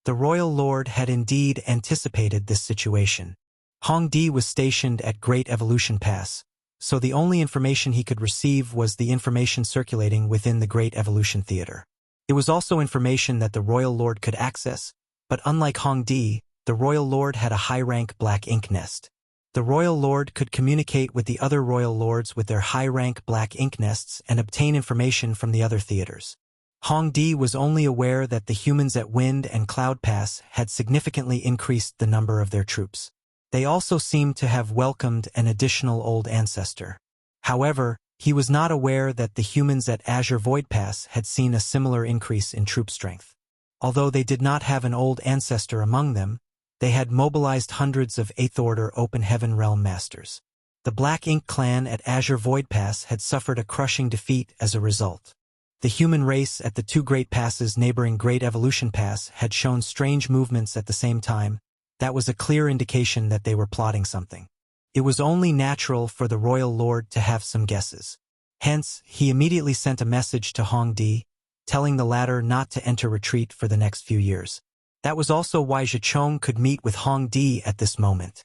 The royal lord had indeed anticipated this situation. Hong Di was stationed at Great Evolution Pass, so the only information he could receive was the information circulating within the Great Evolution Theater. It was also information that the royal lord could access, but unlike Hong Di, the royal lord had a high-rank Black Ink nest. The royal lord could communicate with the other royal lords with their high-rank Black Ink nests and obtain information from the other theaters. Hong Di was only aware that the humans at Wind and Cloud Pass had significantly increased the number of their troops. They also seemed to have welcomed an additional old ancestor. However, he was not aware that the humans at Azure Void Pass had seen a similar increase in troop strength. Although they did not have an old ancestor among them, they had mobilized hundreds of 8th Order Open Heaven Realm Masters. The Black Ink clan at Azure Void Pass had suffered a crushing defeat as a result. The human race at the two great passes neighboring Great Evolution Pass had shown strange movements at the same time. That was a clear indication that they were plotting something. It was only natural for the royal lord to have some guesses. Hence, he immediately sent a message to Hong Di, telling the latter not to enter retreat for the next few years. That was also why Shichong could meet with Hong Di at this moment.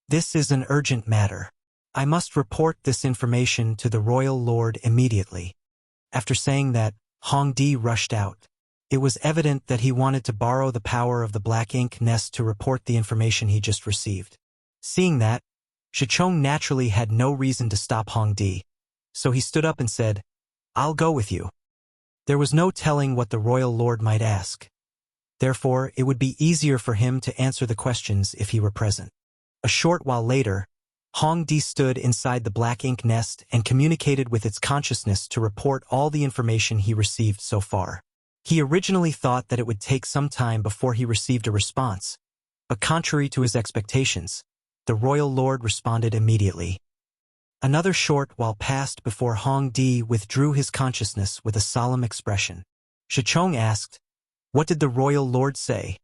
This is an urgent matter. I must report this information to the royal lord immediately. After saying that, Hong Di rushed out. It was evident that he wanted to borrow the power of the Black Ink nest to report the information he just received. Seeing that, Shichong naturally had no reason to stop Hongdi, so he stood up and said, "I'll go with you." There was no telling what the royal lord might ask. Therefore, it would be easier for him to answer the questions if he were present. A short while later, Hongdi stood inside the black ink nest and communicated with its consciousness to report all the information he received so far. He originally thought that it would take some time before he received a response, but contrary to his expectations, the royal lord responded immediately. Another short while passed before Hongdi withdrew his consciousness with a solemn expression. Shichong asked, "What did the royal lord say?"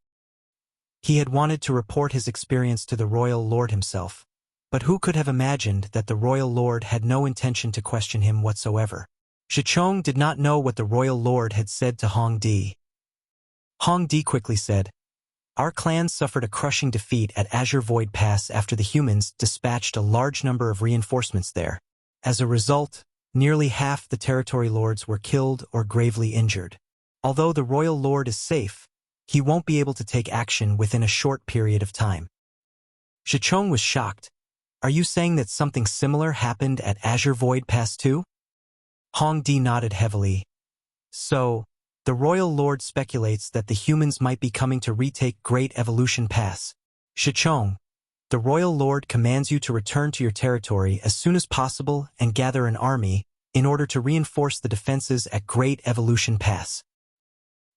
He had wanted to report his experience to the royal lord himself, but who could have imagined that the royal lord had no intention to question him whatsoever? Shichong did not know what the royal lord had said to Hongdi. Hongdi quickly said, "Our clan suffered a crushing defeat at Azure Void Pass after the humans dispatched a large number of reinforcements there. As a result, nearly half the territory lords were killed or gravely injured. Although the royal lord is safe, he won't be able to take action within a short period of time." Shichong was shocked. "Are you saying that something similar happened at Azure Void Pass too?" Hongdi nodded heavily. "So, the royal lord speculates that the humans might be coming to retake Great Evolution Pass. Shichong, the royal lord commands you to return to your territory as soon as possible and gather an army in order to reinforce the defenses at Great Evolution Pass."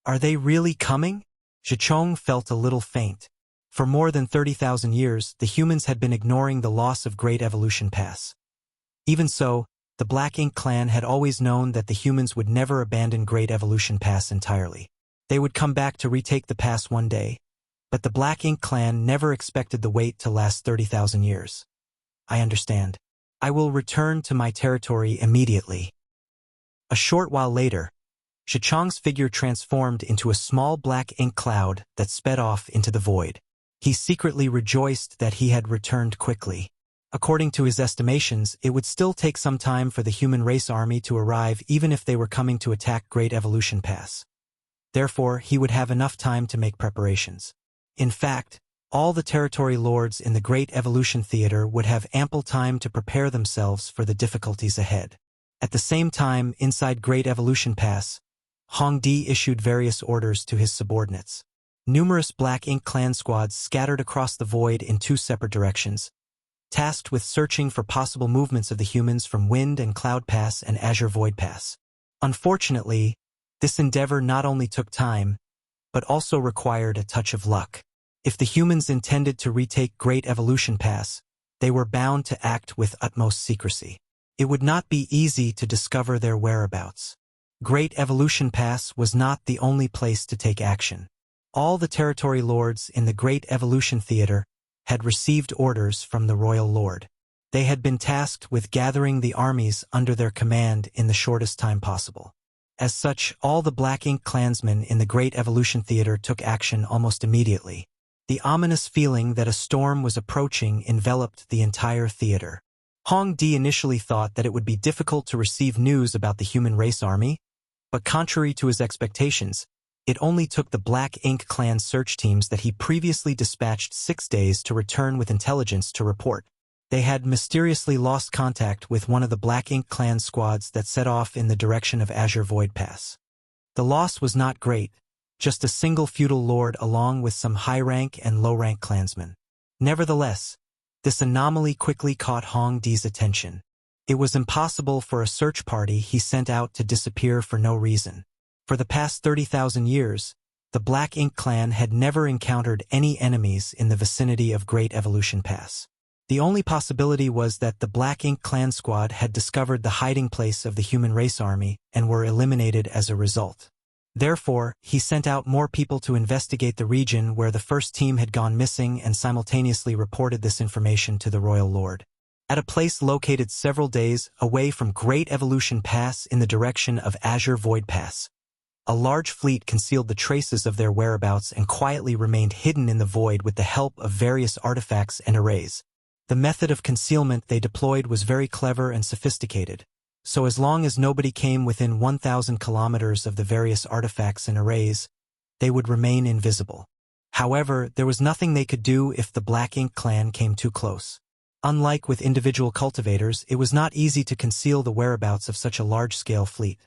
"Are they really coming?" Shichong felt a little faint. For more than 30,000 years, the humans had been ignoring the loss of Great Evolution Pass. Even so, the Black Ink clan had always known that the humans would never abandon Great Evolution Pass entirely. They would come back to retake the pass one day, but the Black Ink clan never expected the wait to last 30,000 years. "I understand. I will return to my territory immediately." A short while later, Shichong's figure transformed into a small black ink cloud that sped off into the void. He secretly rejoiced that he had returned quickly. According to his estimations, it would still take some time for the human race army to arrive even if they were coming to attack Great Evolution Pass. Therefore, he would have enough time to make preparations. In fact, all the territory lords in the Great Evolution Theater would have ample time to prepare themselves for the difficulties ahead. At the same time, inside Great Evolution Pass, Hongdi issued various orders to his subordinates. Numerous Black Ink clan squads scattered across the void in two separate directions, tasked with searching for possible movements of the humans from Wind and Cloud Pass and Azure Void Pass. Unfortunately, this endeavor not only took time, but also required a touch of luck. If the humans intended to retake Great Evolution Pass, they were bound to act with utmost secrecy. It would not be easy to discover their whereabouts. Great Evolution Pass was not the only place to take action. All the territory lords in the Great Evolution Theater had received orders from the royal lord. They had been tasked with gathering the armies under their command in the shortest time possible. As such, all the Black Ink clansmen in the Great Evolution Theater took action almost immediately. The ominous feeling that a storm was approaching enveloped the entire theater. Hongdi initially thought that it would be difficult to receive news about the human race army, but contrary to his expectations, it only took the Black Ink clan search teams that he previously dispatched 6 days to return with intelligence to report. They had mysteriously lost contact with one of the Black Ink clan squads that set off in the direction of Azure Void Pass. The loss was not great, just a single feudal lord along with some high-rank and low-rank clansmen. Nevertheless, this anomaly quickly caught Hongdi's attention. It was impossible for a search party he sent out to disappear for no reason. For the past 30,000 years, the Black Ink clan had never encountered any enemies in the vicinity of Great Evolution Pass. The only possibility was that the Black Ink clan squad had discovered the hiding place of the human race army and were eliminated as a result. Therefore, he sent out more people to investigate the region where the first team had gone missing and simultaneously reported this information to the royal lord. At a place located several days away from Great Evolution Pass in the direction of Azure Void Pass, a large fleet concealed the traces of their whereabouts and quietly remained hidden in the void with the help of various artifacts and arrays. The method of concealment they deployed was very clever and sophisticated, so as long as nobody came within 1,000 kilometers of the various artifacts and arrays, they would remain invisible. However, there was nothing they could do if the Black Ink clan came too close. Unlike with individual cultivators, it was not easy to conceal the whereabouts of such a large-scale fleet.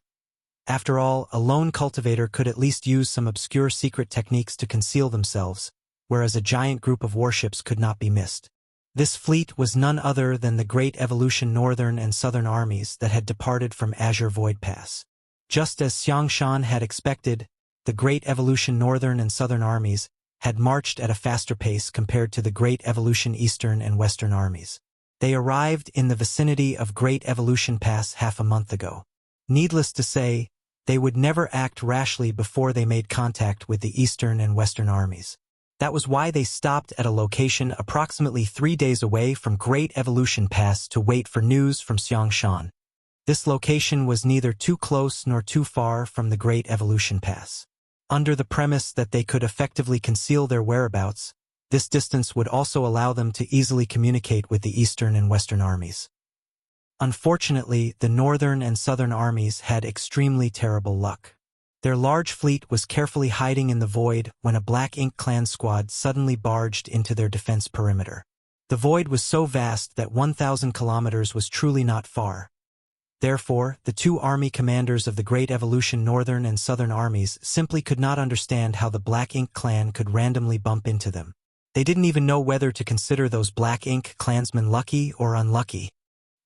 After all, a lone cultivator could at least use some obscure secret techniques to conceal themselves, whereas a giant group of warships could not be missed. This fleet was none other than the Great Evolution Northern and Southern armies that had departed from Azure Void Pass. Just as Xiangshan had expected, the Great Evolution Northern and Southern armies had marched at a faster pace compared to the Great Evolution Eastern and Western armies. They arrived in the vicinity of Great Evolution Pass half a month ago. Needless to say, they would never act rashly before they made contact with the Eastern and Western armies. That was why they stopped at a location approximately 3 days away from Great Evolution Pass to wait for news from Xiangshan. This location was neither too close nor too far from the Great Evolution Pass. Under the premise that they could effectively conceal their whereabouts, this distance would also allow them to easily communicate with the Eastern and Western armies. Unfortunately, the Northern and Southern armies had extremely terrible luck. Their large fleet was carefully hiding in the void when a Black Ink clan squad suddenly barged into their defense perimeter. The void was so vast that 1,000 kilometers was truly not far. Therefore, the two army commanders of the Great Evolution Northern and Southern armies simply could not understand how the Black Ink clan could randomly bump into them. They didn't even know whether to consider those Black Ink clansmen lucky or unlucky.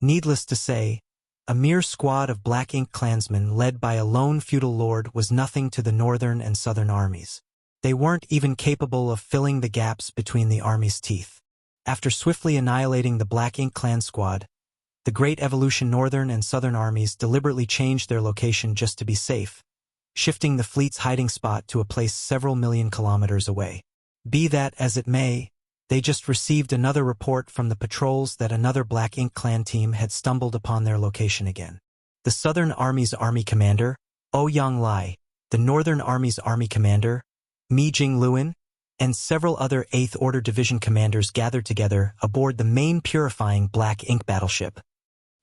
Needless to say, a mere squad of Black Ink clansmen led by a lone feudal lord was nothing to the Northern and Southern armies. They weren't even capable of filling the gaps between the army's teeth. After swiftly annihilating the Black Ink clan squad, the Great Evolution Northern and Southern armies deliberately changed their location just to be safe, shifting the fleet's hiding spot to a place several million kilometers away. Be that as it may, they just received another report from the patrols that another Black Ink clan team had stumbled upon their location again. The Southern Army's army commander, Ouyang Lai, the Northern Army's army commander, Mi Jingluan, and several other 8th Order Division commanders gathered together aboard the main purifying Black Ink battleship.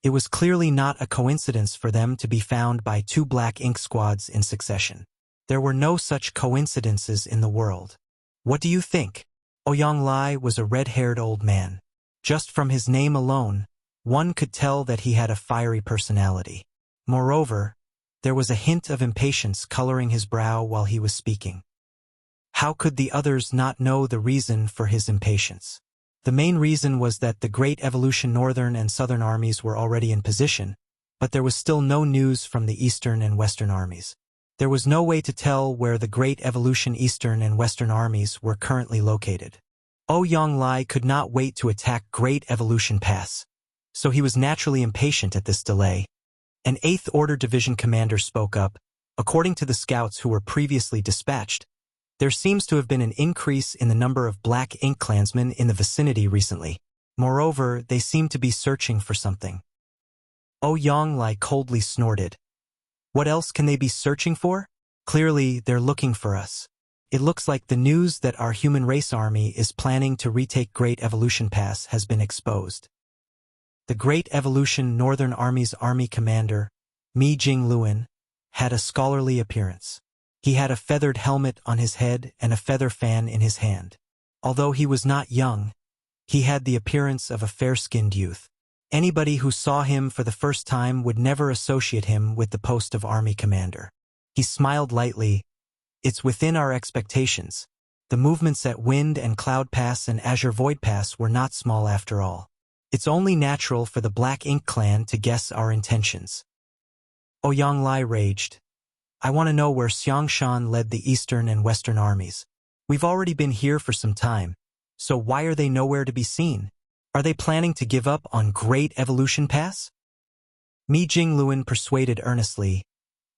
It was clearly not a coincidence for them to be found by 2 Black Ink squads in succession. There were no such coincidences in the world. What do you think? Ouyang Lai was a red-haired old man. Just from his name alone, one could tell that he had a fiery personality. Moreover, there was a hint of impatience coloring his brow while he was speaking. How could the others not know the reason for his impatience? The main reason was that the Great Evolution Northern and Southern armies were already in position, but there was still no news from the Eastern and Western armies. There was no way to tell where the Great Evolution Eastern and Western armies were currently located. Ouyang Lai could not wait to attack Great Evolution Pass, so he was naturally impatient at this delay. An 8th Order Division commander spoke up. According to the scouts who were previously dispatched, there seems to have been an increase in the number of Black Ink clansmen in the vicinity recently. Moreover, they seem to be searching for something. Ouyang Lai coldly snorted. What else can they be searching for? Clearly, they're looking for us. It looks like the news that our human race army is planning to retake Great Evolution Pass has been exposed. The Great Evolution Northern Army's army commander, Mi Jingluan, had a scholarly appearance. He had a feathered helmet on his head and a feather fan in his hand. Although he was not young, he had the appearance of a fair-skinned youth. Anybody who saw him for the first time would never associate him with the post of army commander. He smiled lightly. It's within our expectations. The movements at Wind and Cloud Pass and Azure Void Pass were not small after all. It's only natural for the Black Ink clan to guess our intentions. Ouyang Lai raged. I want to know where Xiangshan led the Eastern and Western armies. We've already been here for some time, so why are they nowhere to be seen? Are they planning to give up on Great Evolution Pass? Mi Jingluan persuaded earnestly.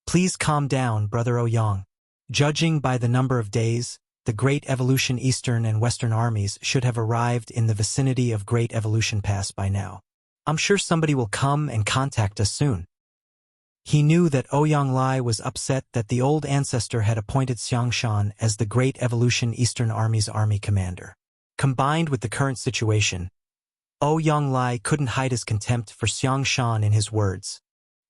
Please calm down, Brother Ouyang. Judging by the number of days, the Great Evolution Eastern and Western armies should have arrived in the vicinity of Great Evolution Pass by now. I'm sure somebody will come and contact us soon. He knew that Ouyang Lai was upset that the old ancestor had appointed Xiangshan as the Great Evolution Eastern Army's army commander. Combined with the current situation, Ouyang Lai couldn't hide his contempt for Xiangshan in his words.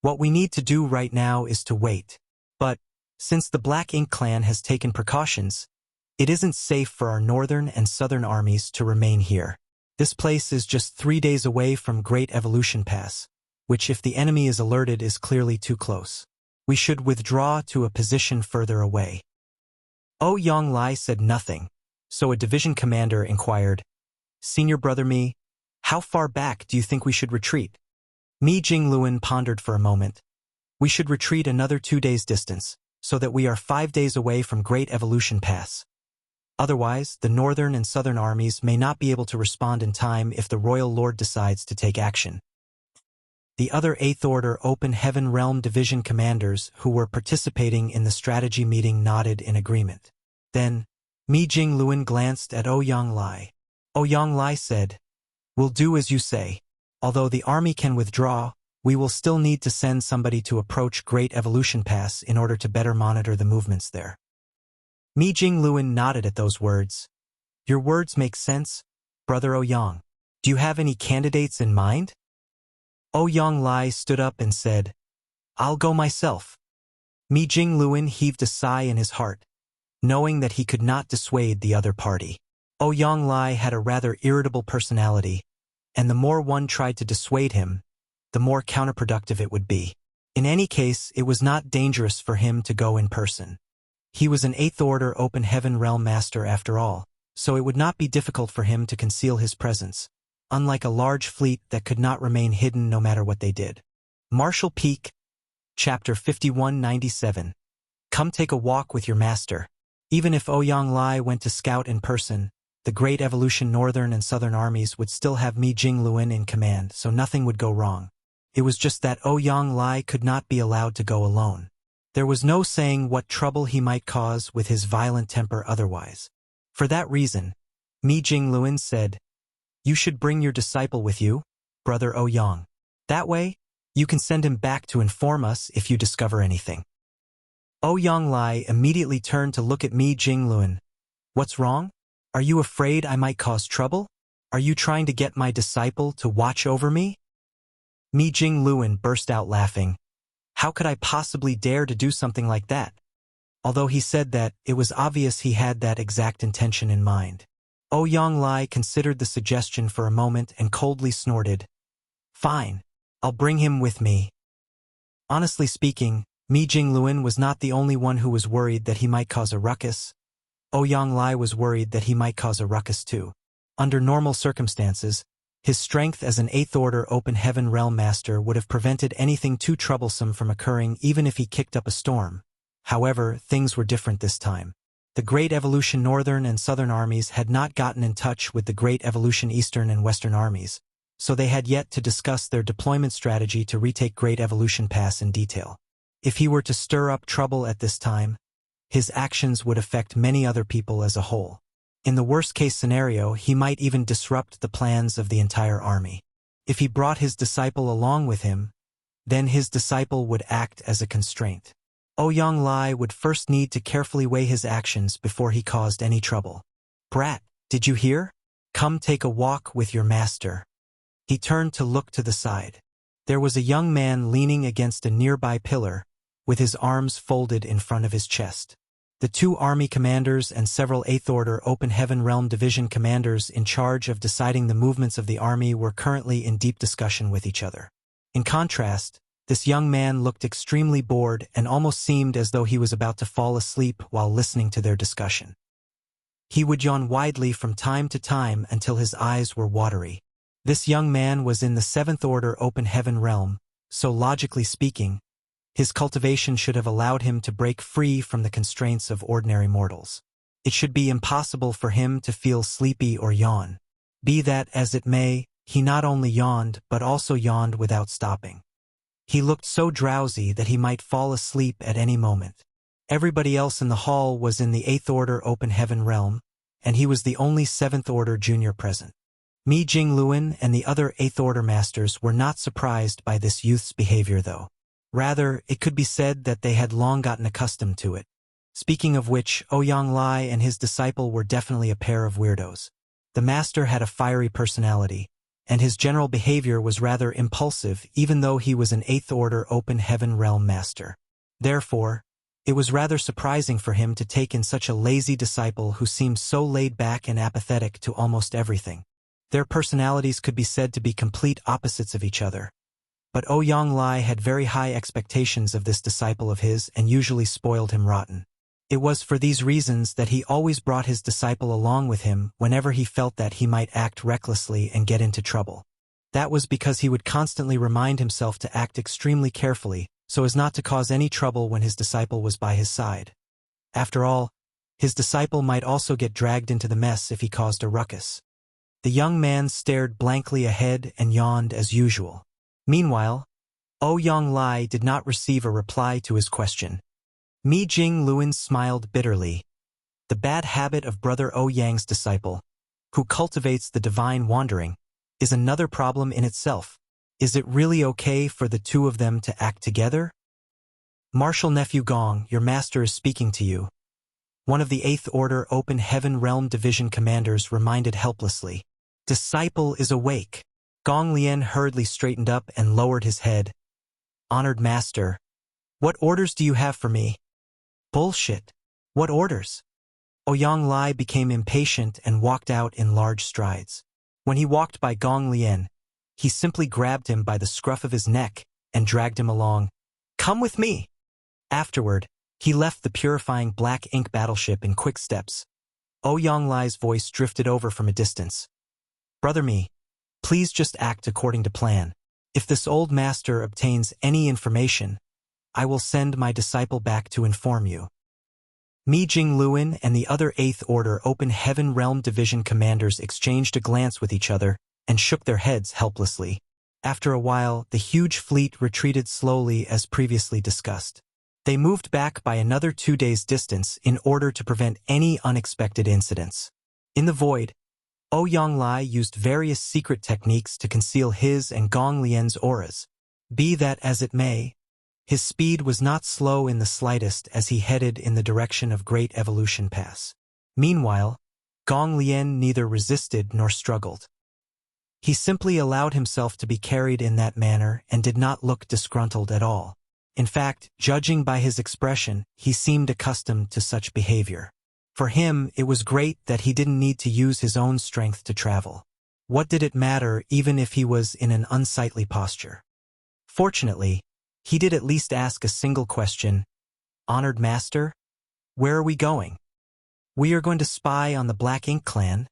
What we need to do right now is to wait. But, since the Black Ink clan has taken precautions, it isn't safe for our Northern and Southern armies to remain here. This place is just 3 days away from Great Evolution Pass, which if the enemy is alerted is clearly too close. We should withdraw to a position further away. Ouyang Lai said nothing, so a division commander inquired, Senior Brother Mi, how far back do you think we should retreat? Mi Jingluan pondered for a moment. We should retreat another 2 days' distance, so that we are 5 days away from Great Evolution Pass. Otherwise, the northern and southern armies may not be able to respond in time if the Royal Lord decides to take action. The other 8th Order Open Heaven Realm Division commanders who were participating in the strategy meeting nodded in agreement. Then, Mi Jingluan glanced at Ouyang Lai. Ouyang Lai said, We'll do as you say. Although the army can withdraw, we will still need to send somebody to approach Great Evolution Pass in order to better monitor the movements there. Mi Jingluan nodded at those words. Your words make sense, Brother Ouyang. Do you have any candidates in mind? Ouyang Lai stood up and said, I'll go myself. Mi Jingluan heaved a sigh in his heart, knowing that he could not dissuade the other party. Ouyang Lai had a rather irritable personality, and the more one tried to dissuade him, the more counterproductive it would be. In any case, it was not dangerous for him to go in person. He was an 8th Order Open Heaven Realm Master after all, so it would not be difficult for him to conceal his presence, unlike a large fleet that could not remain hidden no matter what they did. Marshall Peak, Chapter 5197. Come take a walk with your master. Even if Ouyang Lai went to scout in person, the Great Evolution Northern and Southern armies would still have Mi Jingluan in command, so nothing would go wrong. It was just that Ouyang Lai could not be allowed to go alone. There was no saying what trouble he might cause with his violent temper otherwise. For that reason, Mi Jingluan said, You should bring your disciple with you, Brother Ouyang. That way, you can send him back to inform us if you discover anything. Ouyang Lai immediately turned to look at Mi Jingluan. What's wrong? Are you afraid I might cause trouble? Are you trying to get my disciple to watch over me? Mi Jingluan burst out laughing. How could I possibly dare to do something like that? Although he said that, it was obvious he had that exact intention in mind. Ouyang Lai considered the suggestion for a moment and coldly snorted. Fine, I'll bring him with me. Honestly speaking, Mi Jingluan was not the only one who was worried that he might cause a ruckus. Ouyang Lai was worried that he might cause a ruckus too. Under normal circumstances, his strength as an 8th Order Open Heaven Realm Master would have prevented anything too troublesome from occurring even if he kicked up a storm. However, things were different this time. The Great Evolution Northern and Southern armies had not gotten in touch with the Great Evolution Eastern and Western armies, so they had yet to discuss their deployment strategy to retake Great Evolution Pass in detail. If he were to stir up trouble at this time, his actions would affect many other people as a whole. In the worst-case scenario, he might even disrupt the plans of the entire army. If he brought his disciple along with him, then his disciple would act as a constraint. Ouyang Lai would first need to carefully weigh his actions before he caused any trouble. Brat, did you hear? Come take a walk with your master. He turned to look to the side. There was a young man leaning against a nearby pillar, with his arms folded in front of his chest. The 2 army commanders and several 8th Order Open Heaven Realm Division commanders in charge of deciding the movements of the army were currently in deep discussion with each other. In contrast, this young man looked extremely bored and almost seemed as though he was about to fall asleep while listening to their discussion. He would yawn widely from time to time until his eyes were watery. This young man was in the 7th Order Open Heaven Realm, so logically speaking, his cultivation should have allowed him to break free from the constraints of ordinary mortals. It should be impossible for him to feel sleepy or yawn. Be that as it may, he not only yawned but also yawned without stopping. He looked so drowsy that he might fall asleep at any moment. Everybody else in the hall was in the 8th Order Open Heaven Realm, and he was the only 7th Order junior present. Mi Jingluan and the other 8th Order masters were not surprised by this youth's behavior though. Rather, it could be said that they had long gotten accustomed to it. Speaking of which, Ouyang Lai and his disciple were definitely a pair of weirdos. The master had a fiery personality, and his general behavior was rather impulsive even though he was an 8th Order Open Heaven Realm Master. Therefore, it was rather surprising for him to take in such a lazy disciple who seemed so laid back and apathetic to almost everything. Their personalities could be said to be complete opposites of each other. But Ouyang Lai had very high expectations of this disciple of his and usually spoiled him rotten. It was for these reasons that he always brought his disciple along with him whenever he felt that he might act recklessly and get into trouble. That was because he would constantly remind himself to act extremely carefully, so as not to cause any trouble when his disciple was by his side. After all, his disciple might also get dragged into the mess if he caused a ruckus. The young man stared blankly ahead and yawned as usual. Meanwhile, Ouyang Lai did not receive a reply to his question. Mi Jing Luan smiled bitterly. The bad habit of Brother Ouyang's disciple, who cultivates the divine wandering, is another problem in itself. Is it really okay for the two of them to act together? Martial Nephew Gong, your master is speaking to you. One of the 8th Order Open Heaven Realm Division commanders reminded helplessly. Disciple is awake. Gong Lien hurriedly straightened up and lowered his head. Honored master, what orders do you have for me? Bullshit. What orders? Ouyang Lai became impatient and walked out in large strides. When he walked by Gong Lien, he simply grabbed him by the scruff of his neck and dragged him along. Come with me. Afterward, he left the purifying black ink battleship in quick steps. Ouyang Lai's voice drifted over from a distance. Brother Mi, please just act according to plan. If this old master obtains any information, I will send my disciple back to inform you. Mi Jing Luan and the other 8th Order Open Heaven Realm Division commanders exchanged a glance with each other and shook their heads helplessly. After a while, the huge fleet retreated slowly as previously discussed. They moved back by another 2 days' distance in order to prevent any unexpected incidents. In the void, Ouyang Lai used various secret techniques to conceal his and Gong Lien's auras. Be that as it may, his speed was not slow in the slightest as he headed in the direction of Great Evolution Pass. Meanwhile, Gong Lien neither resisted nor struggled. He simply allowed himself to be carried in that manner and did not look disgruntled at all. In fact, judging by his expression, he seemed accustomed to such behavior. For him, it was great that he didn't need to use his own strength to travel. What did it matter even if he was in an unsightly posture? Fortunately, he did at least ask a single question. Honored master, where are we going? We are going to spy on the Black Ink clan,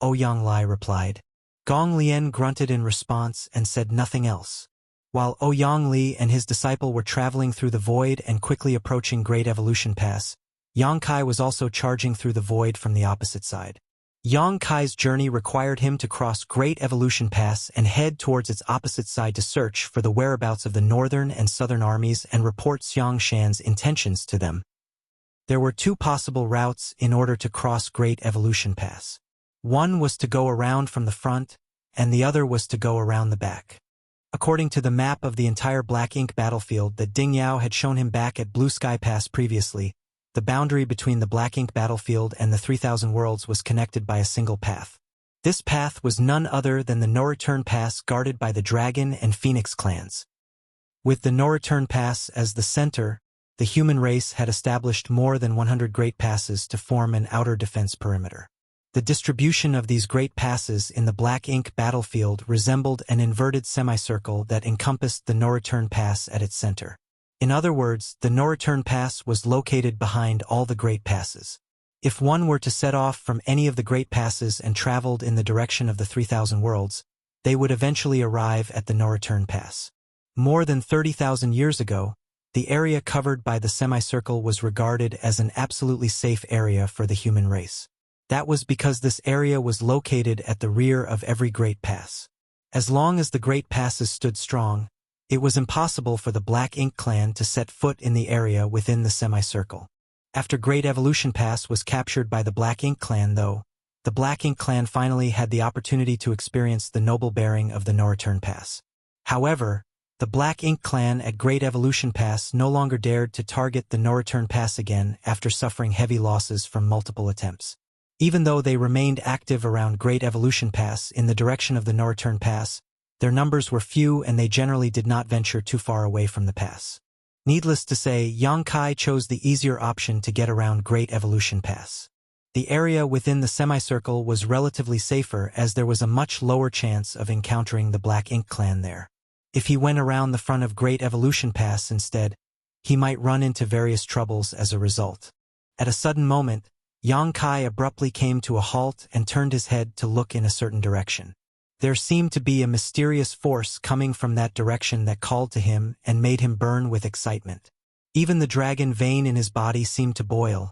Ouyang Lai replied. Gong Lien grunted in response and said nothing else. While Ouyang Li and his disciple were traveling through the void and quickly approaching Great Evolution Pass, Yang Kai was also charging through the void from the opposite side. Yang Kai's journey required him to cross Great Evolution Pass and head towards its opposite side to search for the whereabouts of the northern and southern armies and report Xiang Shan's intentions to them. There were 2 possible routes in order to cross Great Evolution Pass. One was to go around from the front, and the other was to go around the back. According to the map of the entire Black Ink battlefield that Ding Yao had shown him back at Blue Sky Pass previously, the boundary between the Black Ink battlefield and the 3,000 worlds was connected by a single path. This path was none other than the No-Return Pass guarded by the Dragon and Phoenix clans. With the No-Return Pass as the center, the human race had established more than 100 Great Passes to form an outer defense perimeter. The distribution of these Great Passes in the Black Ink battlefield resembled an inverted semicircle that encompassed the No-Return Pass at its center. In other words, the No-Return Pass was located behind all the Great Passes. If one were to set off from any of the Great Passes and traveled in the direction of the 3,000 worlds, they would eventually arrive at the No-Return Pass. More than 30,000 years ago, the area covered by the semicircle was regarded as an absolutely safe area for the human race. That was because this area was located at the rear of every Great Pass. As long as the Great Passes stood strong, it was impossible for the Black Ink clan to set foot in the area within the semicircle. After Great Evolution Pass was captured by the Black Ink clan, though, the Black Ink clan finally had the opportunity to experience the noble bearing of the No-Return Pass. However, the Black Ink clan at Great Evolution Pass no longer dared to target the No-Return Pass again after suffering heavy losses from multiple attempts. Even though they remained active around Great Evolution Pass in the direction of the No-Return Pass, their numbers were few and they generally did not venture too far away from the pass. Needless to say, Yang Kai chose the easier option to get around Great Evolution Pass. The area within the semicircle was relatively safer as there was a much lower chance of encountering the Black Ink clan there. If he went around the front of Great Evolution Pass instead, he might run into various troubles as a result. At a sudden moment, Yang Kai abruptly came to a halt and turned his head to look in a certain direction. There seemed to be a mysterious force coming from that direction that called to him and made him burn with excitement. Even the dragon vein in his body seemed to boil,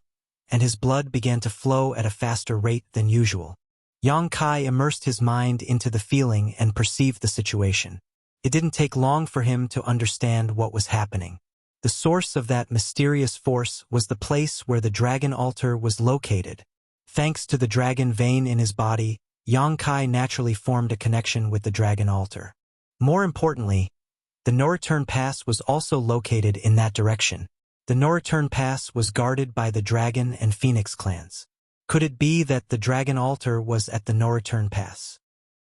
and his blood began to flow at a faster rate than usual. Yang Kai immersed his mind into the feeling and perceived the situation. It didn't take long for him to understand what was happening. The source of that mysterious force was the place where the dragon altar was located. Thanks to the dragon vein in his body, Yang Kai naturally formed a connection with the dragon altar. More importantly, the no-return pass was also located in that direction. The no-return pass was guarded by the dragon and phoenix clans. Could it be that the dragon altar was at the no-return pass?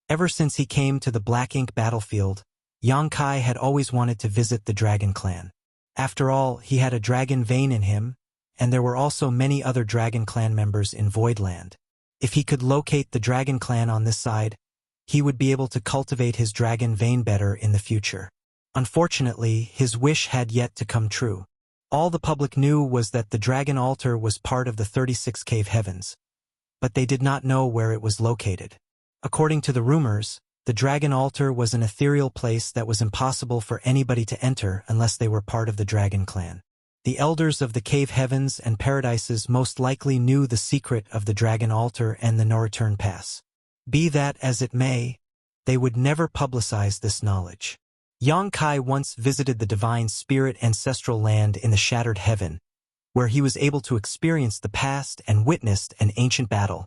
Ever since he came to the Black Ink battlefield, Yang Kai had always wanted to visit the dragon clan. After all, he had a dragon vein in him, and there were also many other dragon clan members in Voidland. If he could locate the dragon clan on this side, he would be able to cultivate his dragon vein better in the future. Unfortunately, his wish had yet to come true. All the public knew was that the dragon altar was part of the 36 cave heavens, but they did not know where it was located. According to the rumors, the dragon altar was an ethereal place that was impossible for anybody to enter unless they were part of the dragon clan. The elders of the cave heavens and paradises most likely knew the secret of the dragon altar and the no-return pass. Be that as it may, they would never publicize this knowledge. Yang Kai once visited the divine spirit ancestral land in the Shattered Heaven, where he was able to experience the past and witnessed an ancient battle.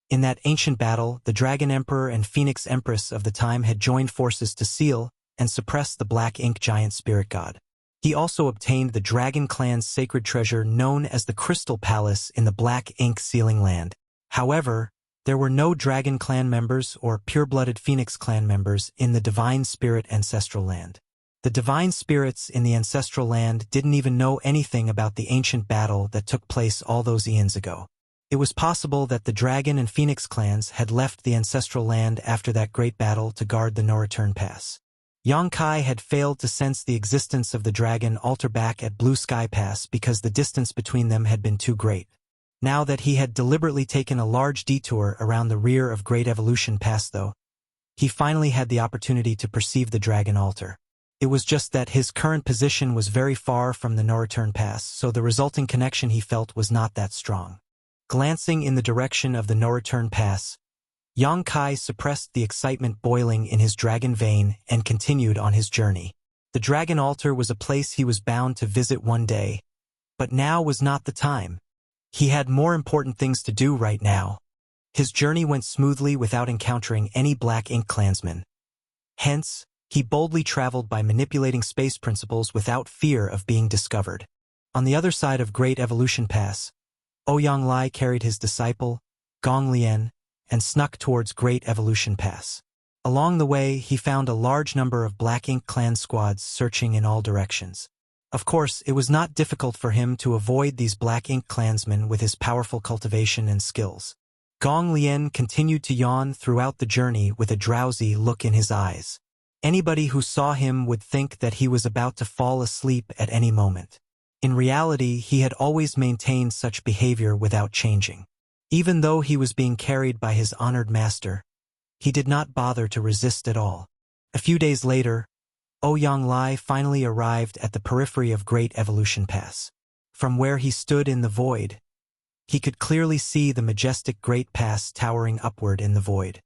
In that ancient battle, the Dragon Emperor and Phoenix Empress of the time had joined forces to seal and suppress the Black Ink giant spirit god. He also obtained the Dragon Clan's sacred treasure known as the Crystal Palace in the Black Ink sealing land. However, there were no Dragon Clan members or pure-blooded Phoenix Clan members in the Divine Spirit ancestral land. The Divine Spirits in the ancestral land didn't even know anything about the ancient battle that took place all those eons ago. It was possible that the Dragon and Phoenix clans had left the ancestral land after that great battle to guard the no-return pass. Yang Kai had failed to sense the existence of the dragon altar back at Blue Sky Pass because the distance between them had been too great. Now that he had deliberately taken a large detour around the rear of Great Evolution Pass though, he finally had the opportunity to perceive the dragon altar. It was just that his current position was very far from the no-return pass, so the resulting connection he felt was not that strong. Glancing in the direction of the no-return pass, Yang Kai suppressed the excitement boiling in his dragon vein and continued on his journey. The dragon altar was a place he was bound to visit one day, but now was not the time. He had more important things to do right now. His journey went smoothly without encountering any Black Ink clansmen. Hence, he boldly traveled by manipulating space principles without fear of being discovered. On the other side of Great Evolution Pass, Ouyang Lai carried his disciple, Gong Lian, and snuck towards Great Evolution Pass. Along the way, he found a large number of Black Ink clan squads searching in all directions. Of course, it was not difficult for him to avoid these Black Ink clansmen with his powerful cultivation and skills. Gong Lian continued to yawn throughout the journey with a drowsy look in his eyes. Anybody who saw him would think that he was about to fall asleep at any moment. In reality, he had always maintained such behavior without changing. Even though he was being carried by his honored master, he did not bother to resist at all. A few days later, Ouyang Lai finally arrived at the periphery of Great Evolution Pass. From where he stood in the void, he could clearly see the majestic Great Pass towering upward in the void.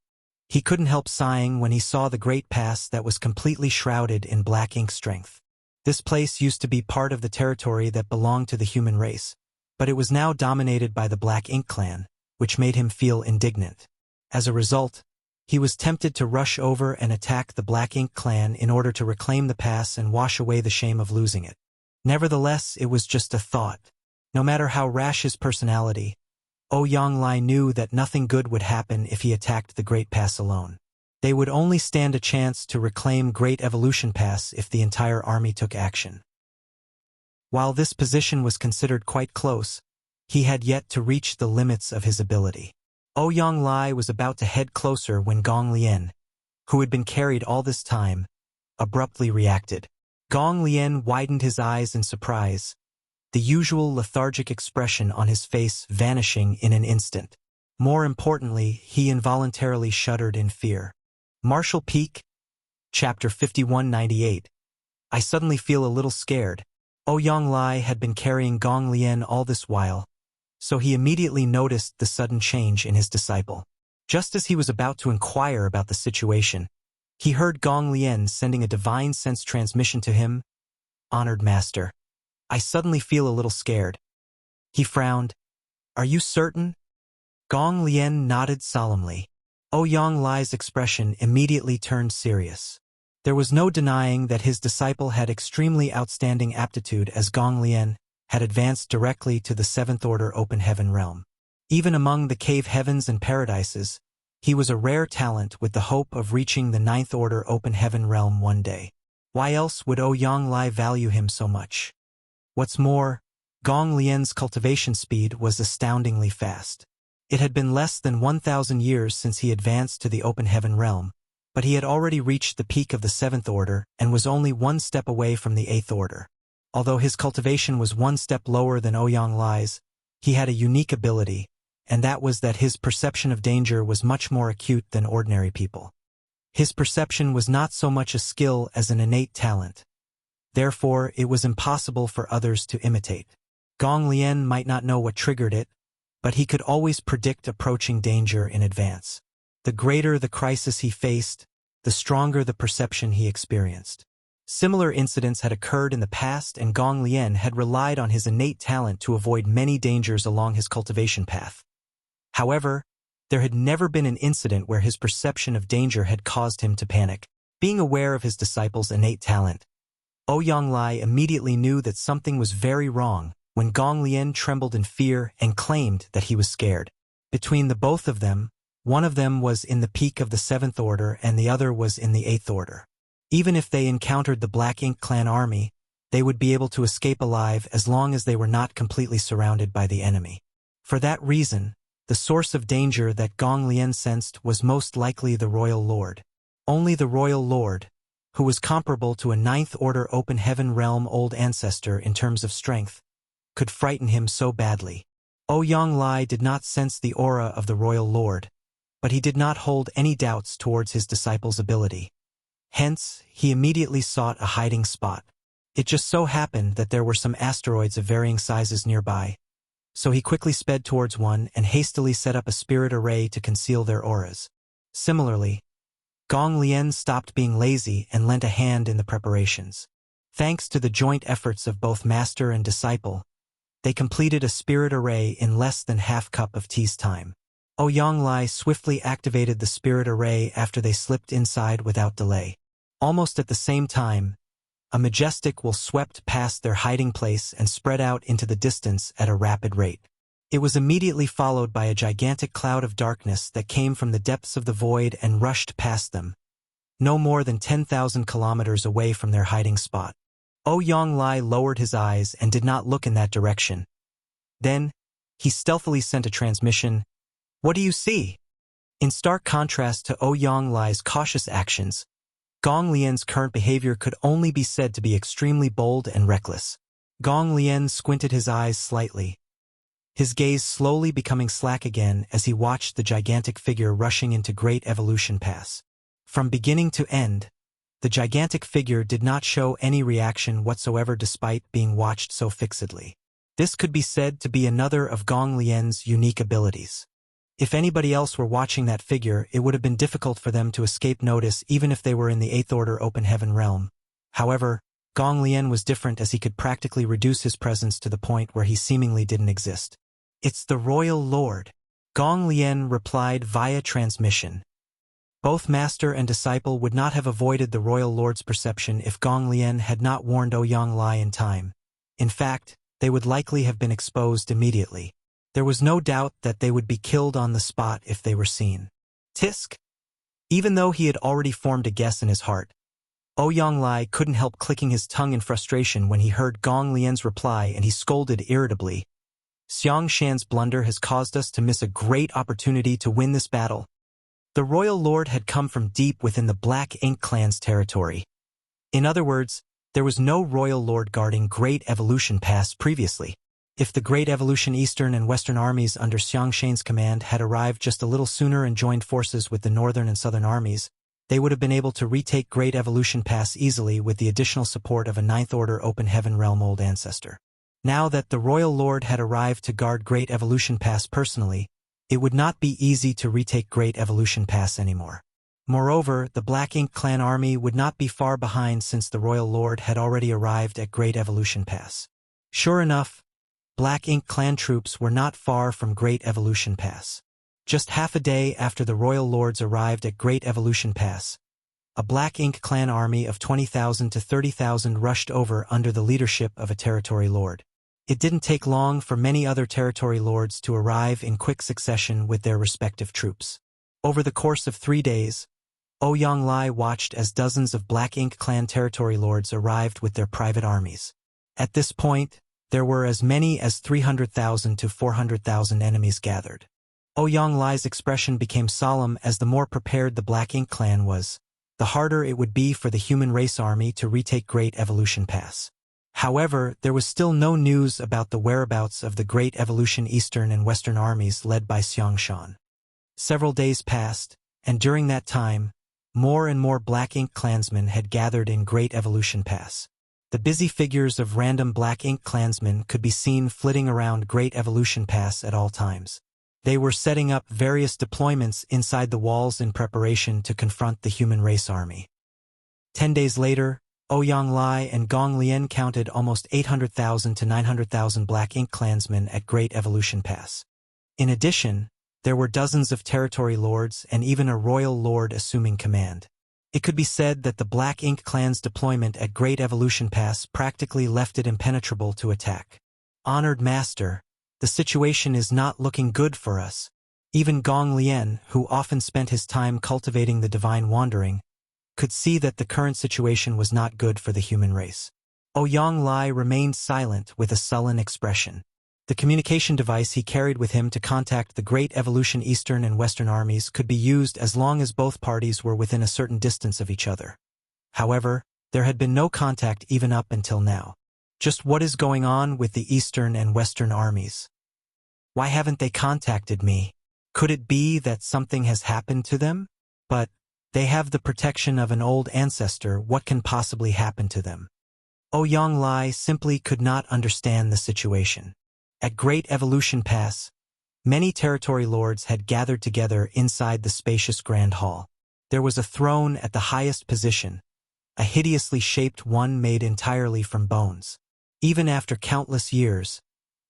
He couldn't help sighing when he saw the Great Pass that was completely shrouded in Black Ink strength. This place used to be part of the territory that belonged to the human race, but it was now dominated by the Black Ink clan, which made him feel indignant. As a result, he was tempted to rush over and attack the Black Ink clan in order to reclaim the pass and wash away the shame of losing it. Nevertheless, it was just a thought. No matter how rash his personality, Ouyang Lai knew that nothing good would happen if he attacked the Great Pass alone. They would only stand a chance to reclaim Great Evolution Pass if the entire army took action. While this position was considered quite close, He had yet to reach the limits of his ability. Ouyang Lai was about to head closer when Gong Lien, who had been carried all this time, abruptly reacted. Gong Lien widened his eyes in surprise, the usual lethargic expression on his face vanishing in an instant. More importantly, he involuntarily shuddered in fear. Martial Peak, Chapter 5198. I suddenly feel a little scared. Ouyang Lai had been carrying Gong Lien all this while, so he immediately noticed the sudden change in his disciple. Just as he was about to inquire about the situation, he heard Gong Lien sending a divine sense transmission to him. Honored Master, I suddenly feel a little scared. He frowned. Are you certain? Gong Lien nodded solemnly. Ouyang Lai's expression immediately turned serious. There was no denying that his disciple had extremely outstanding aptitude, as Gong Lien had advanced directly to the seventh order open heaven realm. Even among the cave heavens and paradises, he was a rare talent with the hope of reaching the ninth order open heaven realm one day. Why else would Ouyang Lai value him so much? What's more, Gong Lien's cultivation speed was astoundingly fast. It had been less than 1,000 years since he advanced to the open heaven realm, but he had already reached the peak of the seventh order and was only one step away from the eighth order. Although his cultivation was one step lower than Ouyang Lai's, he had a unique ability, and that was that his perception of danger was much more acute than ordinary people. His perception was not so much a skill as an innate talent. Therefore, it was impossible for others to imitate. Gong Lien might not know what triggered it, but he could always predict approaching danger in advance. The greater the crisis he faced, the stronger the perception he experienced. Similar incidents had occurred in the past, and Gong Lien had relied on his innate talent to avoid many dangers along his cultivation path. However, there had never been an incident where his perception of danger had caused him to panic. Being aware of his disciple's innate talent, Ouyang Lai immediately knew that something was very wrong when Gong Lien trembled in fear and claimed that he was scared. Between the both of them, one of them was in the peak of the seventh order and the other was in the eighth order. Even if they encountered the Black Ink clan army, they would be able to escape alive as long as they were not completely surrounded by the enemy. For that reason, the source of danger that Gong Lien sensed was most likely the Royal Lord. Only the Royal Lord, who was comparable to a ninth order open heaven realm old ancestor in terms of strength, could frighten him so badly. Ouyang Lai did not sense the aura of the Royal Lord, but he did not hold any doubts towards his disciple's ability. Hence, he immediately sought a hiding spot. It just so happened that there were some asteroids of varying sizes nearby, so he quickly sped towards one and hastily set up a spirit array to conceal their auras. Similarly, Gong Lien stopped being lazy and lent a hand in the preparations. Thanks to the joint efforts of both master and disciple, they completed a spirit array in less than half cup of tea's time. Ouyang Lai swiftly activated the spirit array after they slipped inside without delay. Almost at the same time, a majestic will swept past their hiding place and spread out into the distance at a rapid rate. It was immediately followed by a gigantic cloud of darkness that came from the depths of the void and rushed past them, no more than 10,000 kilometers away from their hiding spot. Ouyang Lai lowered his eyes and did not look in that direction. Then, he stealthily sent a transmission. What do you see? In stark contrast to Ouyang Lai's cautious actions, Gong Lien's current behavior could only be said to be extremely bold and reckless. Gong Lien squinted his eyes slightly, his gaze slowly becoming slack again as he watched the gigantic figure rushing into Great Evolution Pass. From beginning to end, the gigantic figure did not show any reaction whatsoever despite being watched so fixedly. This could be said to be another of Gong Lien's unique abilities. If anybody else were watching that figure, it would have been difficult for them to escape notice even if they were in the eighth order open heaven realm. However, Gong Lien was different as he could practically reduce his presence to the point where he seemingly didn't exist. It's the Royal Lord, Gong Lien replied via transmission. Both master and disciple would not have avoided the Royal Lord's perception if Gong Lien had not warned Ouyang Lai in time. In fact, they would likely have been exposed immediately. There was no doubt that they would be killed on the spot if they were seen. Tisk! Even though he had already formed a guess in his heart, Ouyang Lai couldn't help clicking his tongue in frustration when he heard Gong Lien's reply, and he scolded irritably. Xiang Shan's blunder has caused us to miss a great opportunity to win this battle. The royal lord had come from deep within the Black Ink clan's territory. In other words, there was no royal lord guarding Great Evolution Pass previously. If the Great Evolution Eastern and Western armies under Xiang Shan's command had arrived just a little sooner and joined forces with the Northern and Southern armies, they would have been able to retake Great Evolution Pass easily with the additional support of a Ninth Order Open Heaven Realm Old Ancestor. Now that the Royal Lord had arrived to guard Great Evolution Pass personally, it would not be easy to retake Great Evolution Pass anymore. Moreover, the Black Ink clan army would not be far behind since the Royal Lord had already arrived at Great Evolution Pass. Sure enough, Black Ink clan troops were not far from Great Evolution Pass. Just half a day after the Royal Lords arrived at Great Evolution Pass, a Black Ink clan army of 20,000 to 30,000 rushed over under the leadership of a territory lord. It didn't take long for many other territory lords to arrive in quick succession with their respective troops. Over the course of 3 days, Ouyang Lai watched as dozens of Black Ink clan territory lords arrived with their private armies. At this point, there were as many as 300,000 to 400,000 enemies gathered. Ouyang Lai's expression became solemn as the more prepared the Black Ink clan was, the harder it would be for the human race army to retake Great Evolution Pass. However, there was still no news about the whereabouts of the Great Evolution Eastern and Western armies led by Xiang Shan. Several days passed, and during that time, more and more Black Ink clansmen had gathered in Great Evolution Pass. The busy figures of random Black Ink clansmen could be seen flitting around Great Evolution Pass at all times. They were setting up various deployments inside the walls in preparation to confront the human race army. 10 days later, Ouyang Lai and Gong Lian counted almost 800,000 to 900,000 Black Ink clansmen at Great Evolution Pass. In addition, there were dozens of territory lords and even a royal lord assuming command. It could be said that the Black Ink clan's deployment at Great Evolution Pass practically left it impenetrable to attack. Honored Master, the situation is not looking good for us. Even Gong Lian, who often spent his time cultivating the divine wandering, could see that the current situation was not good for the human race. Ouyang Lai remained silent with a sullen expression. The communication device he carried with him to contact the Great Evolution Eastern and Western armies could be used as long as both parties were within a certain distance of each other. However, there had been no contact even up until now. Just what is going on with the Eastern and Western armies? Why haven't they contacted me? Could it be that something has happened to them? But they have the protection of an old ancestor. What can possibly happen to them? Ouyang Lai simply could not understand the situation. At Great Evolution Pass, many territory lords had gathered together inside the spacious Grand Hall. There was a throne at the highest position, a hideously shaped one made entirely from bones. Even after countless years,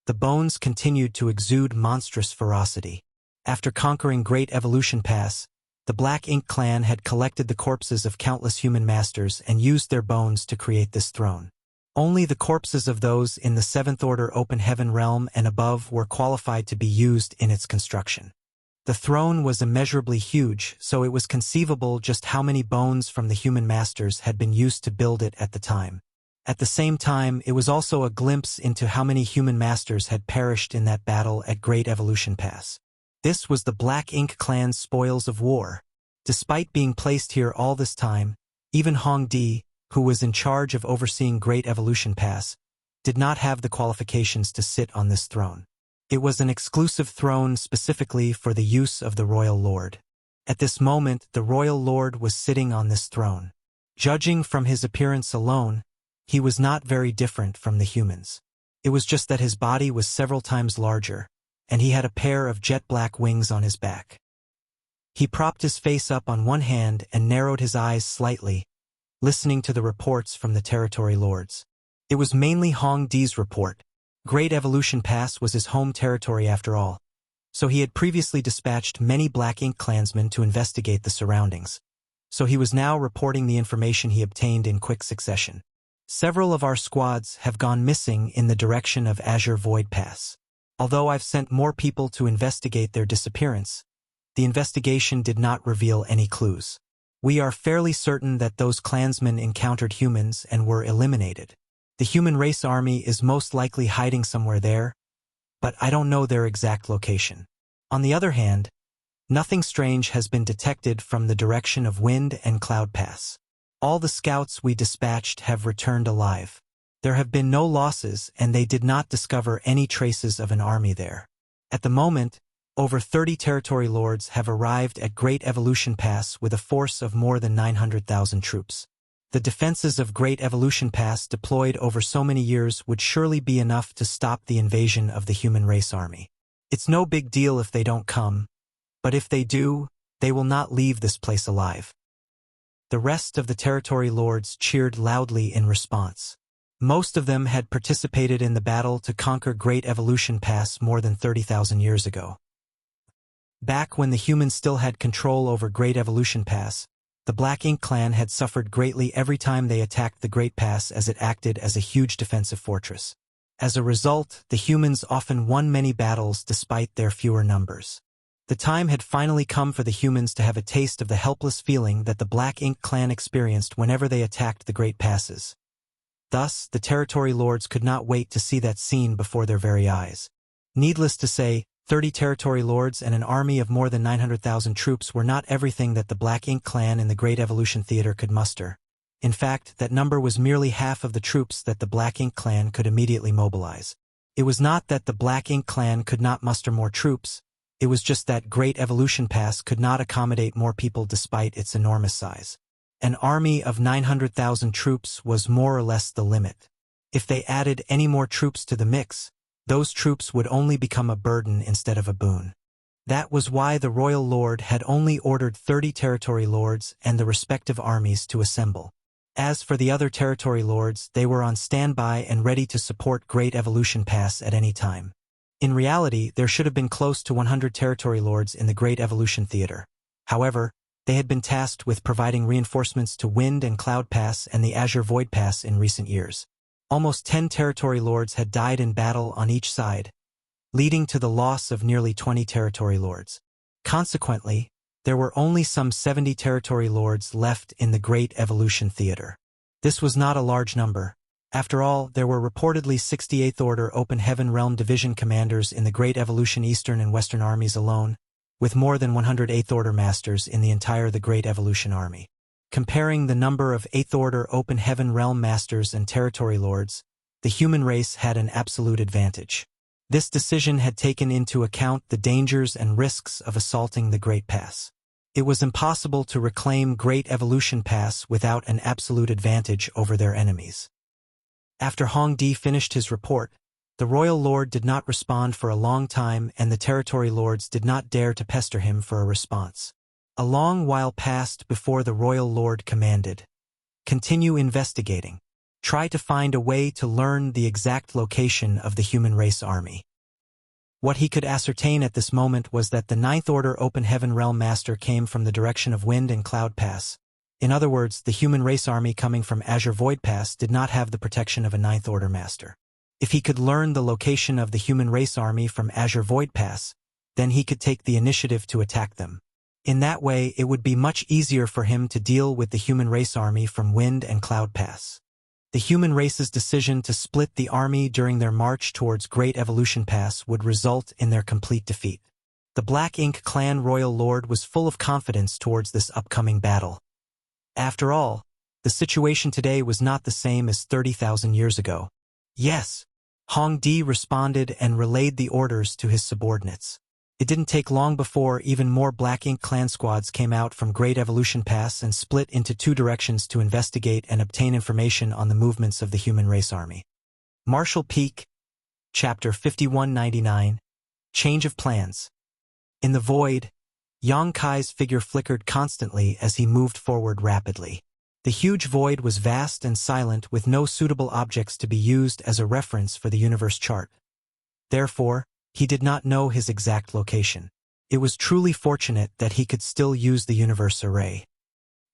the bones continued to exude monstrous ferocity. After conquering Great Evolution Pass, the Black Ink clan had collected the corpses of countless human masters and used their bones to create this throne. Only the corpses of those in the Seventh Order Open Heaven realm and above were qualified to be used in its construction. The throne was immeasurably huge, so it was conceivable just how many bones from the human masters had been used to build it at the time. At the same time, it was also a glimpse into how many human masters had perished in that battle at Great Evolution Pass. This was the Black Ink clan's spoils of war. Despite being placed here all this time, even Hong Di, who was in charge of overseeing Great Evolution Pass, did not have the qualifications to sit on this throne. It was an exclusive throne specifically for the use of the Royal Lord. At this moment, the Royal Lord was sitting on this throne. Judging from his appearance alone, he was not very different from the humans. It was just that his body was several times larger, and he had a pair of jet-black wings on his back. He propped his face up on one hand and narrowed his eyes slightly, listening to the reports from the territory lords. It was mainly Hong Di's report. Great Evolution Pass was his home territory after all, so he had previously dispatched many Black Ink clansmen to investigate the surroundings. So he was now reporting the information he obtained in quick succession. Several of our squads have gone missing in the direction of Azure Void Pass. Although I've sent more people to investigate their disappearance, the investigation did not reveal any clues. We are fairly certain that those clansmen encountered humans and were eliminated. The human race army is most likely hiding somewhere there, but I don't know their exact location. On the other hand, nothing strange has been detected from the direction of Wind and Cloud Pass. All the scouts we dispatched have returned alive. There have been no losses, and they did not discover any traces of an army there. At the moment, over 30 territory lords have arrived at Great Evolution Pass with a force of more than 900,000 troops. The defenses of Great Evolution Pass deployed over so many years would surely be enough to stop the invasion of the human race army. It's no big deal if they don't come, but if they do, they will not leave this place alive. The rest of the territory lords cheered loudly in response. Most of them had participated in the battle to conquer Great Evolution Pass more than 30,000 years ago. Back when the humans still had control over Great Evolution Pass, the Black Ink clan had suffered greatly every time they attacked the Great Pass, as it acted as a huge defensive fortress. As a result, the humans often won many battles despite their fewer numbers. The time had finally come for the humans to have a taste of the helpless feeling that the Black Ink clan experienced whenever they attacked the Great Passes. Thus, the territory lords could not wait to see that scene before their very eyes. Needless to say, 30 territory lords and an army of more than 900,000 troops were not everything that the Black Ink clan in the Great Evolution Theater could muster. In fact, that number was merely half of the troops that the Black Ink clan could immediately mobilize. It was not that the Black Ink clan could not muster more troops, it was just that Great Evolution Pass could not accommodate more people despite its enormous size. An army of 900,000 troops was more or less the limit. If they added any more troops to the mix, those troops would only become a burden instead of a boon. That was why the royal lord had only ordered 30 territory lords and the respective armies to assemble. As for the other territory lords, they were on standby and ready to support Great Evolution Pass at any time. In reality, there should have been close to 100 territory lords in the Great Evolution Theater. However, they had been tasked with providing reinforcements to Wind and Cloud Pass and the Azure Void Pass in recent years. Almost 10 territory lords had died in battle on each side, leading to the loss of nearly 20 territory lords. Consequently, there were only some 70 territory lords left in the Great Evolution Theater. This was not a large number. After all, there were reportedly 68th Order Open Heaven Realm Division commanders in the Great Evolution Eastern and Western armies alone, with more than 100 8th Order masters in the entire the Great Evolution Army. Comparing the number of 8th Order Open Heaven Realm Masters and Territory Lords, the human race had an absolute advantage. This decision had taken into account the dangers and risks of assaulting the Great Pass. It was impossible to reclaim Great Evolution Pass without an absolute advantage over their enemies. After Hong Di finished his report, the royal lord did not respond for a long time, and the territory lords did not dare to pester him for a response. A long while passed before the royal lord commanded, "Continue investigating. Try to find a way to learn the exact location of the human race army." What he could ascertain at this moment was that the 9th Order Open Heaven Realm Master came from the direction of Wind and Cloud Pass. In other words, the human race army coming from Azure Void Pass did not have the protection of a 9th Order Master. If he could learn the location of the human race army from Azure Void Pass, then he could take the initiative to attack them. In that way, it would be much easier for him to deal with the human race army from Wind and Cloud Pass. The human race's decision to split the army during their march towards Great Evolution Pass would result in their complete defeat. The Black Ink clan royal lord was full of confidence towards this upcoming battle. After all, the situation today was not the same as 30,000 years ago. "Yes," Hong Di responded and relayed the orders to his subordinates. It didn't take long before even more Black Ink clan squads came out from Great Evolution Pass and split into two directions to investigate and obtain information on the movements of the human race army. Marshall Peak, Chapter 5199, Change of Plans. In the void, Yang Kai's figure flickered constantly as he moved forward rapidly. The huge void was vast and silent, with no suitable objects to be used as a reference for the universe chart. Therefore, he did not know his exact location. It was truly fortunate that he could still use the universe array.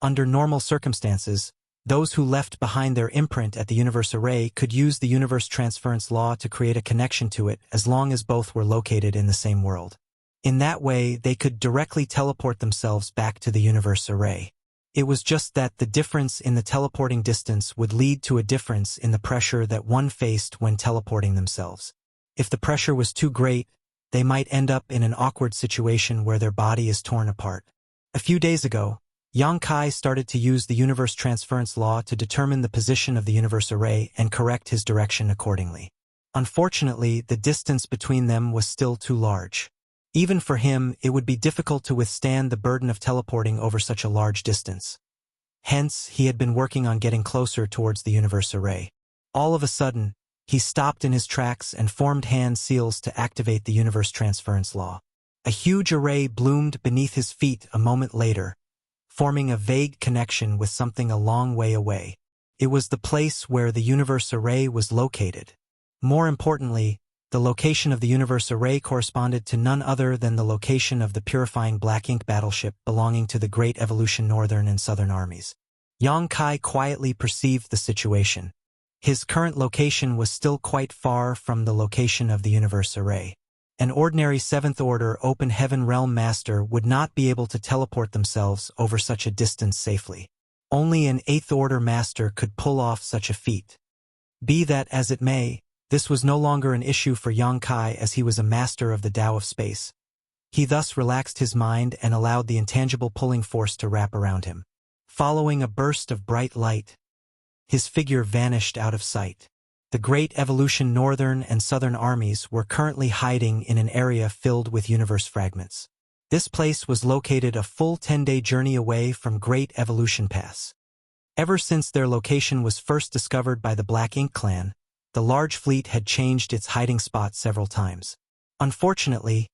Under normal circumstances, those who left behind their imprint at the universe array could use the universe transference law to create a connection to it as long as both were located in the same world. In that way, they could directly teleport themselves back to the universe array. It was just that the difference in the teleporting distance would lead to a difference in the pressure that one faced when teleporting themselves. If the pressure was too great, they might end up in an awkward situation where their body is torn apart. A few days ago, Yang Kai started to use the universe transference law to determine the position of the universe array and correct his direction accordingly. Unfortunately, the distance between them was still too large. Even for him, it would be difficult to withstand the burden of teleporting over such a large distance. Hence, he had been working on getting closer towards the universe array. All of a sudden, he stopped in his tracks and formed hand seals to activate the universe transference law. A huge array bloomed beneath his feet a moment later, forming a vague connection with something a long way away. It was the place where the universe array was located. More importantly, the location of the universe array corresponded to none other than the location of the purifying black ink battleship belonging to the Great Evolution Northern and Southern armies. Yang Kai quietly perceived the situation. His current location was still quite far from the location of the universe array. An ordinary 7th Order Open Heaven Realm Master would not be able to teleport themselves over such a distance safely. Only an 8th Order Master could pull off such a feat. Be that as it may, this was no longer an issue for Yang Kai as he was a master of the Tao of space. He thus relaxed his mind and allowed the intangible pulling force to wrap around him. Following a burst of bright light, his figure vanished out of sight. The Great Evolution Northern and Southern armies were currently hiding in an area filled with universe fragments. This place was located a full 10-day journey away from Great Evolution Pass. Ever since their location was first discovered by the Black Ink clan, the large fleet had changed its hiding spot several times. Unfortunately,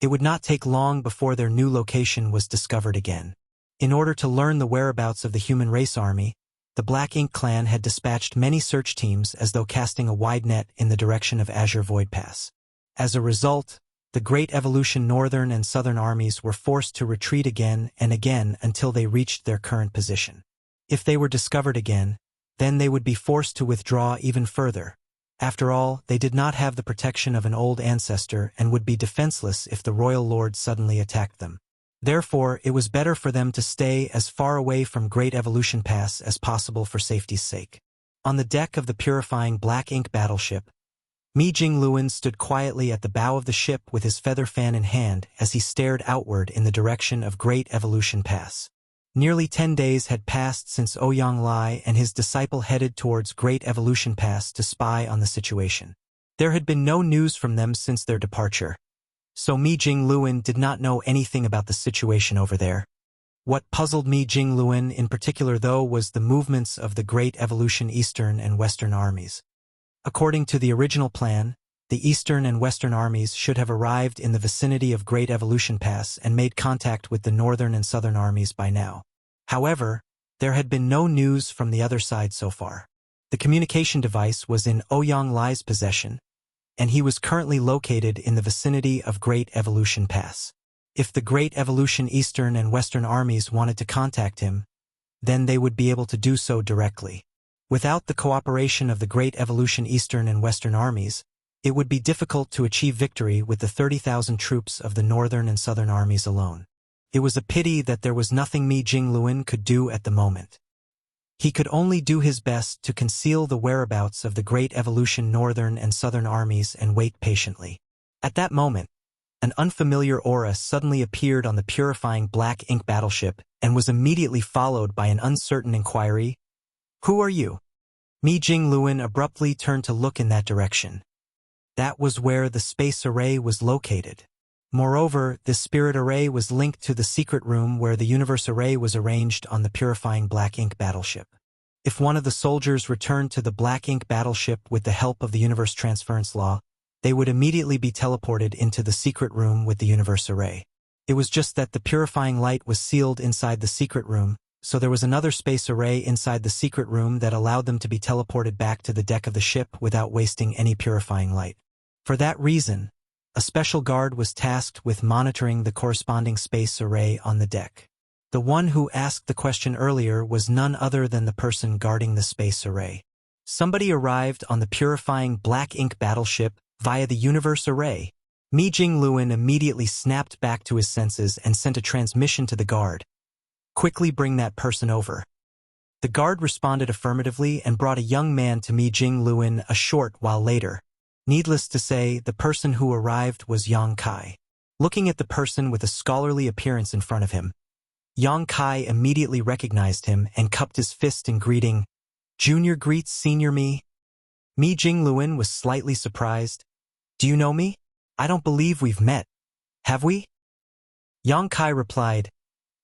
it would not take long before their new location was discovered again. In order to learn the whereabouts of the human race army, the Black Ink clan had dispatched many search teams as though casting a wide net in the direction of Azure Void Pass. As a result, the Great Evolution Northern and Southern armies were forced to retreat again and again until they reached their current position. If they were discovered again, then they would be forced to withdraw even further. After all, they did not have the protection of an old ancestor and would be defenseless if the Royal Lord suddenly attacked them. Therefore, it was better for them to stay as far away from Great Evolution Pass as possible for safety's sake. On the deck of the purifying Black Ink battleship, Mi Jingluan stood quietly at the bow of the ship with his feather fan in hand as he stared outward in the direction of Great Evolution Pass. Nearly 10 days had passed since Ouyang Lai and his disciple headed towards Great Evolution Pass to spy on the situation. There had been no news from them since their departure, so Mi Jingluan did not know anything about the situation over there. What puzzled Mi Jingluan in particular though was the movements of the Great Evolution Eastern and Western armies. According to the original plan, the Eastern and Western armies should have arrived in the vicinity of Great Evolution Pass and made contact with the Northern and Southern armies by now. However, there had been no news from the other side so far. The communication device was in Ouyang Lai's possession, and he was currently located in the vicinity of Great Evolution Pass. If the Great Evolution Eastern and Western armies wanted to contact him, then they would be able to do so directly. Without the cooperation of the Great Evolution Eastern and Western armies, it would be difficult to achieve victory with the 30,000 troops of the Northern and Southern armies alone. It was a pity that there was nothing Mi Jingluan could do at the moment. He could only do his best to conceal the whereabouts of the Great Evolution Northern and Southern armies and wait patiently. At that moment, an unfamiliar aura suddenly appeared on the purifying Black Ink battleship and was immediately followed by an uncertain inquiry, "Who are you?" Mi Jingluan abruptly turned to look in that direction. That was where the space array was located. Moreover, this spirit array was linked to the secret room where the universe array was arranged on the purifying Black Ink battleship. If one of the soldiers returned to the Black Ink battleship with the help of the universe transference law, they would immediately be teleported into the secret room with the universe array. It was just that the purifying light was sealed inside the secret room, so there was another space array inside the secret room that allowed them to be teleported back to the deck of the ship without wasting any purifying light. For that reason, a special guard was tasked with monitoring the corresponding space array on the deck. The one who asked the question earlier was none other than the person guarding the space array. Somebody arrived on the purifying Black Ink battleship via the universe array. Mi Jingluan immediately snapped back to his senses and sent a transmission to the guard. "Quickly bring that person over." The guard responded affirmatively and brought a young man to Mi Jingluan a short while later. Needless to say, the person who arrived was Yang Kai. Looking at the person with a scholarly appearance in front of him, Yang Kai immediately recognized him and cupped his fist in greeting. Junior greets senior me. Mi Jingluan was slightly surprised. Do you know me? I don't believe we've met. Have we? Yang Kai replied,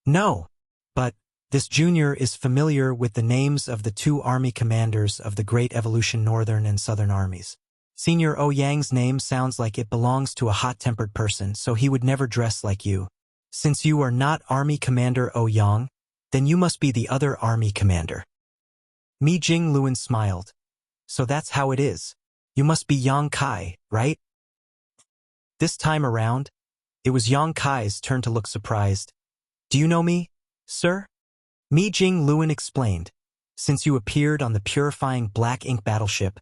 No, but this junior is familiar with the names of the two army commanders of the Great Evolution Northern and Southern armies. Senior Ouyang's name sounds like it belongs to a hot-tempered person, so he would never dress like you. Since you are not Army Commander Ouyang, then you must be the other Army Commander. Mi Jingluan smiled. So that's how it is. You must be Yang Kai, right? This time around, it was Yang Kai's turn to look surprised. Do you know me, sir? Mi Jingluan explained. Since you appeared on the purifying black ink battleship,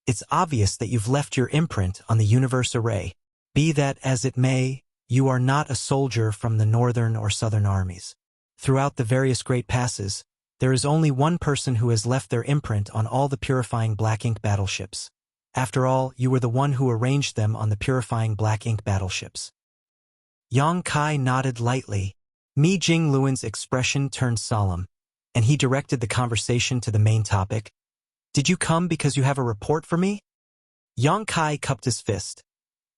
it's obvious that you've left your imprint on the universe array. Be that as it may, you are not a soldier from the northern or southern armies. Throughout the various great passes, there is only one person who has left their imprint on all the purifying black ink battleships. After all, you were the one who arranged them on the purifying black ink battleships. Yang Kai nodded lightly. Mi Jingluan's expression turned solemn, and he directed the conversation to the main topic. Did you come because you have a report for me? Yang Kai cupped his fist.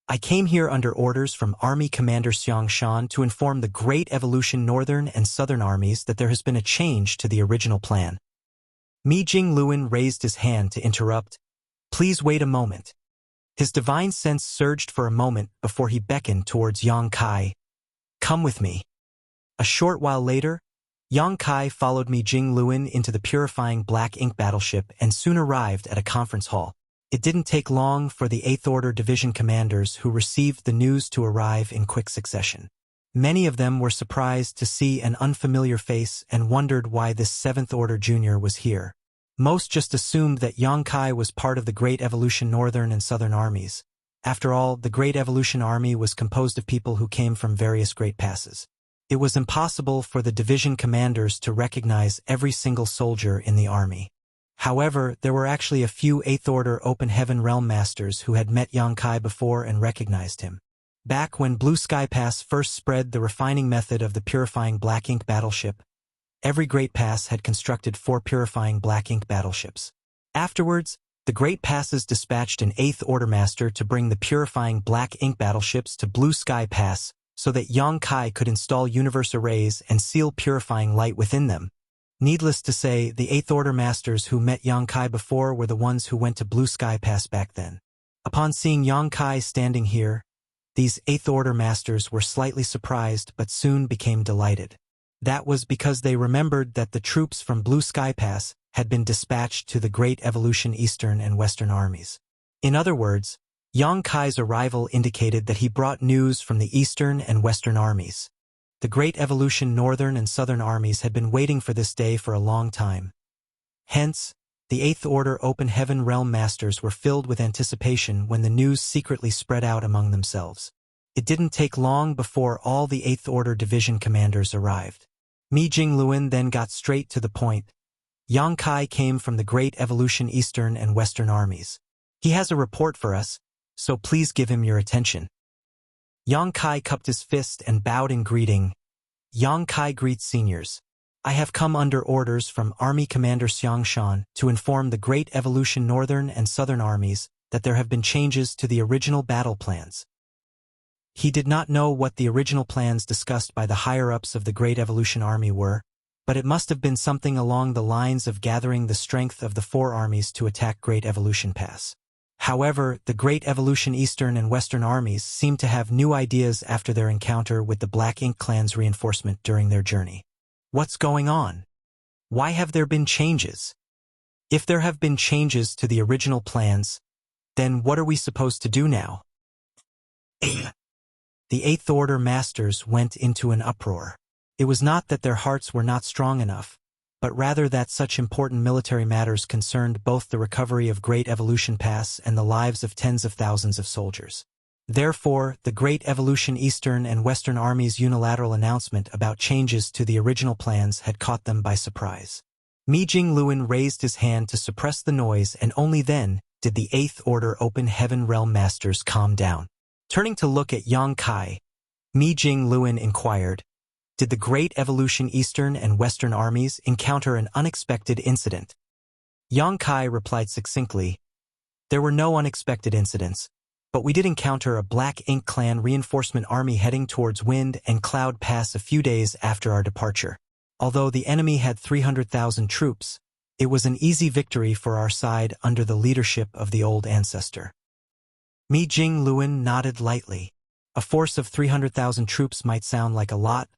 I came here under orders from Army Commander Xiang Shan to inform the Great Evolution Northern and Southern armies that there has been a change to the original plan. Mi Jingluan raised his hand to interrupt. Please wait a moment. His divine sense surged for a moment before he beckoned towards Yang Kai. Come with me. A short while later, Yang Kai followed Mi Jingluan into the purifying black ink battleship and soon arrived at a conference hall. It didn't take long for the 8th Order Division commanders who received the news to arrive in quick succession. Many of them were surprised to see an unfamiliar face and wondered why this 7th Order junior was here. Most just assumed that Yang Kai was part of the Great Evolution Northern and Southern armies. After all, the Great Evolution Army was composed of people who came from various great passes. It was impossible for the division commanders to recognize every single soldier in the army. However, there were actually a few 8th Order Open Heaven Realm Masters who had met Yang Kai before and recognized him. Back when Blue Sky Pass first spread the refining method of the purifying black ink battleship, every Great Pass had constructed 4 purifying black ink battleships. Afterwards, the Great Passes dispatched an 8th Order Master to bring the purifying black ink battleships to Blue Sky Pass so that Yang Kai could install universe arrays and seal purifying light within them. Needless to say, the 8th Order Masters who met Yang Kai before were the ones who went to Blue Sky Pass back then. Upon seeing Yang Kai standing here, these 8th Order Masters were slightly surprised but soon became delighted. That was because they remembered that the troops from Blue Sky Pass had been dispatched to the Great Evolution Eastern and Western armies. In other words, Yang Kai's arrival indicated that he brought news from the Eastern and Western armies. The Great Evolution Northern and Southern armies had been waiting for this day for a long time. Hence, the 8th Order Open Heaven Realm Masters were filled with anticipation when the news secretly spread out among themselves. It didn't take long before all the 8th Order Division commanders arrived. Mi Jingluan then got straight to the point. Yang Kai came from the Great Evolution Eastern and Western armies. He has a report for us, so please give him your attention. Yang Kai cupped his fist and bowed in greeting. Yang Kai greets seniors. I have come under orders from Army Commander Xiang Shan to inform the Great Evolution Northern and Southern armies that there have been changes to the original battle plans. He did not know what the original plans discussed by the higher-ups of the Great Evolution Army were, but it must have been something along the lines of gathering the strength of the 4 armies to attack Great Evolution Pass. However, the Great Evolution Eastern and Western armies seemed to have new ideas after their encounter with the Black Ink Clan's reinforcement during their journey. What's going on? Why have there been changes? If there have been changes to the original plans, then what are we supposed to do now? The 8th Order Masters went into an uproar. It was not that their hearts were not strong enough, but rather that such important military matters concerned both the recovery of Great Evolution Pass and the lives of tens of thousands of soldiers. Therefore, the Great Evolution Eastern and Western armies' unilateral announcement about changes to the original plans had caught them by surprise. Mi Jingluan raised his hand to suppress the noise, and only then did the Eighth Order Open Heaven Realm Masters calm down. Turning to look at Yang Kai, Mi Jing Luan inquired, did the Great Evolution Eastern and Western armies encounter an unexpected incident? Yang Kai replied succinctly, there were no unexpected incidents, but we did encounter a Black Ink Clan reinforcement army heading towards Wind and Cloud Pass a few days after our departure. Although the enemy had 300,000 troops, it was an easy victory for our side under the leadership of the old ancestor. Mi Jing Luan nodded lightly. A force of 300,000 troops might sound like a lot,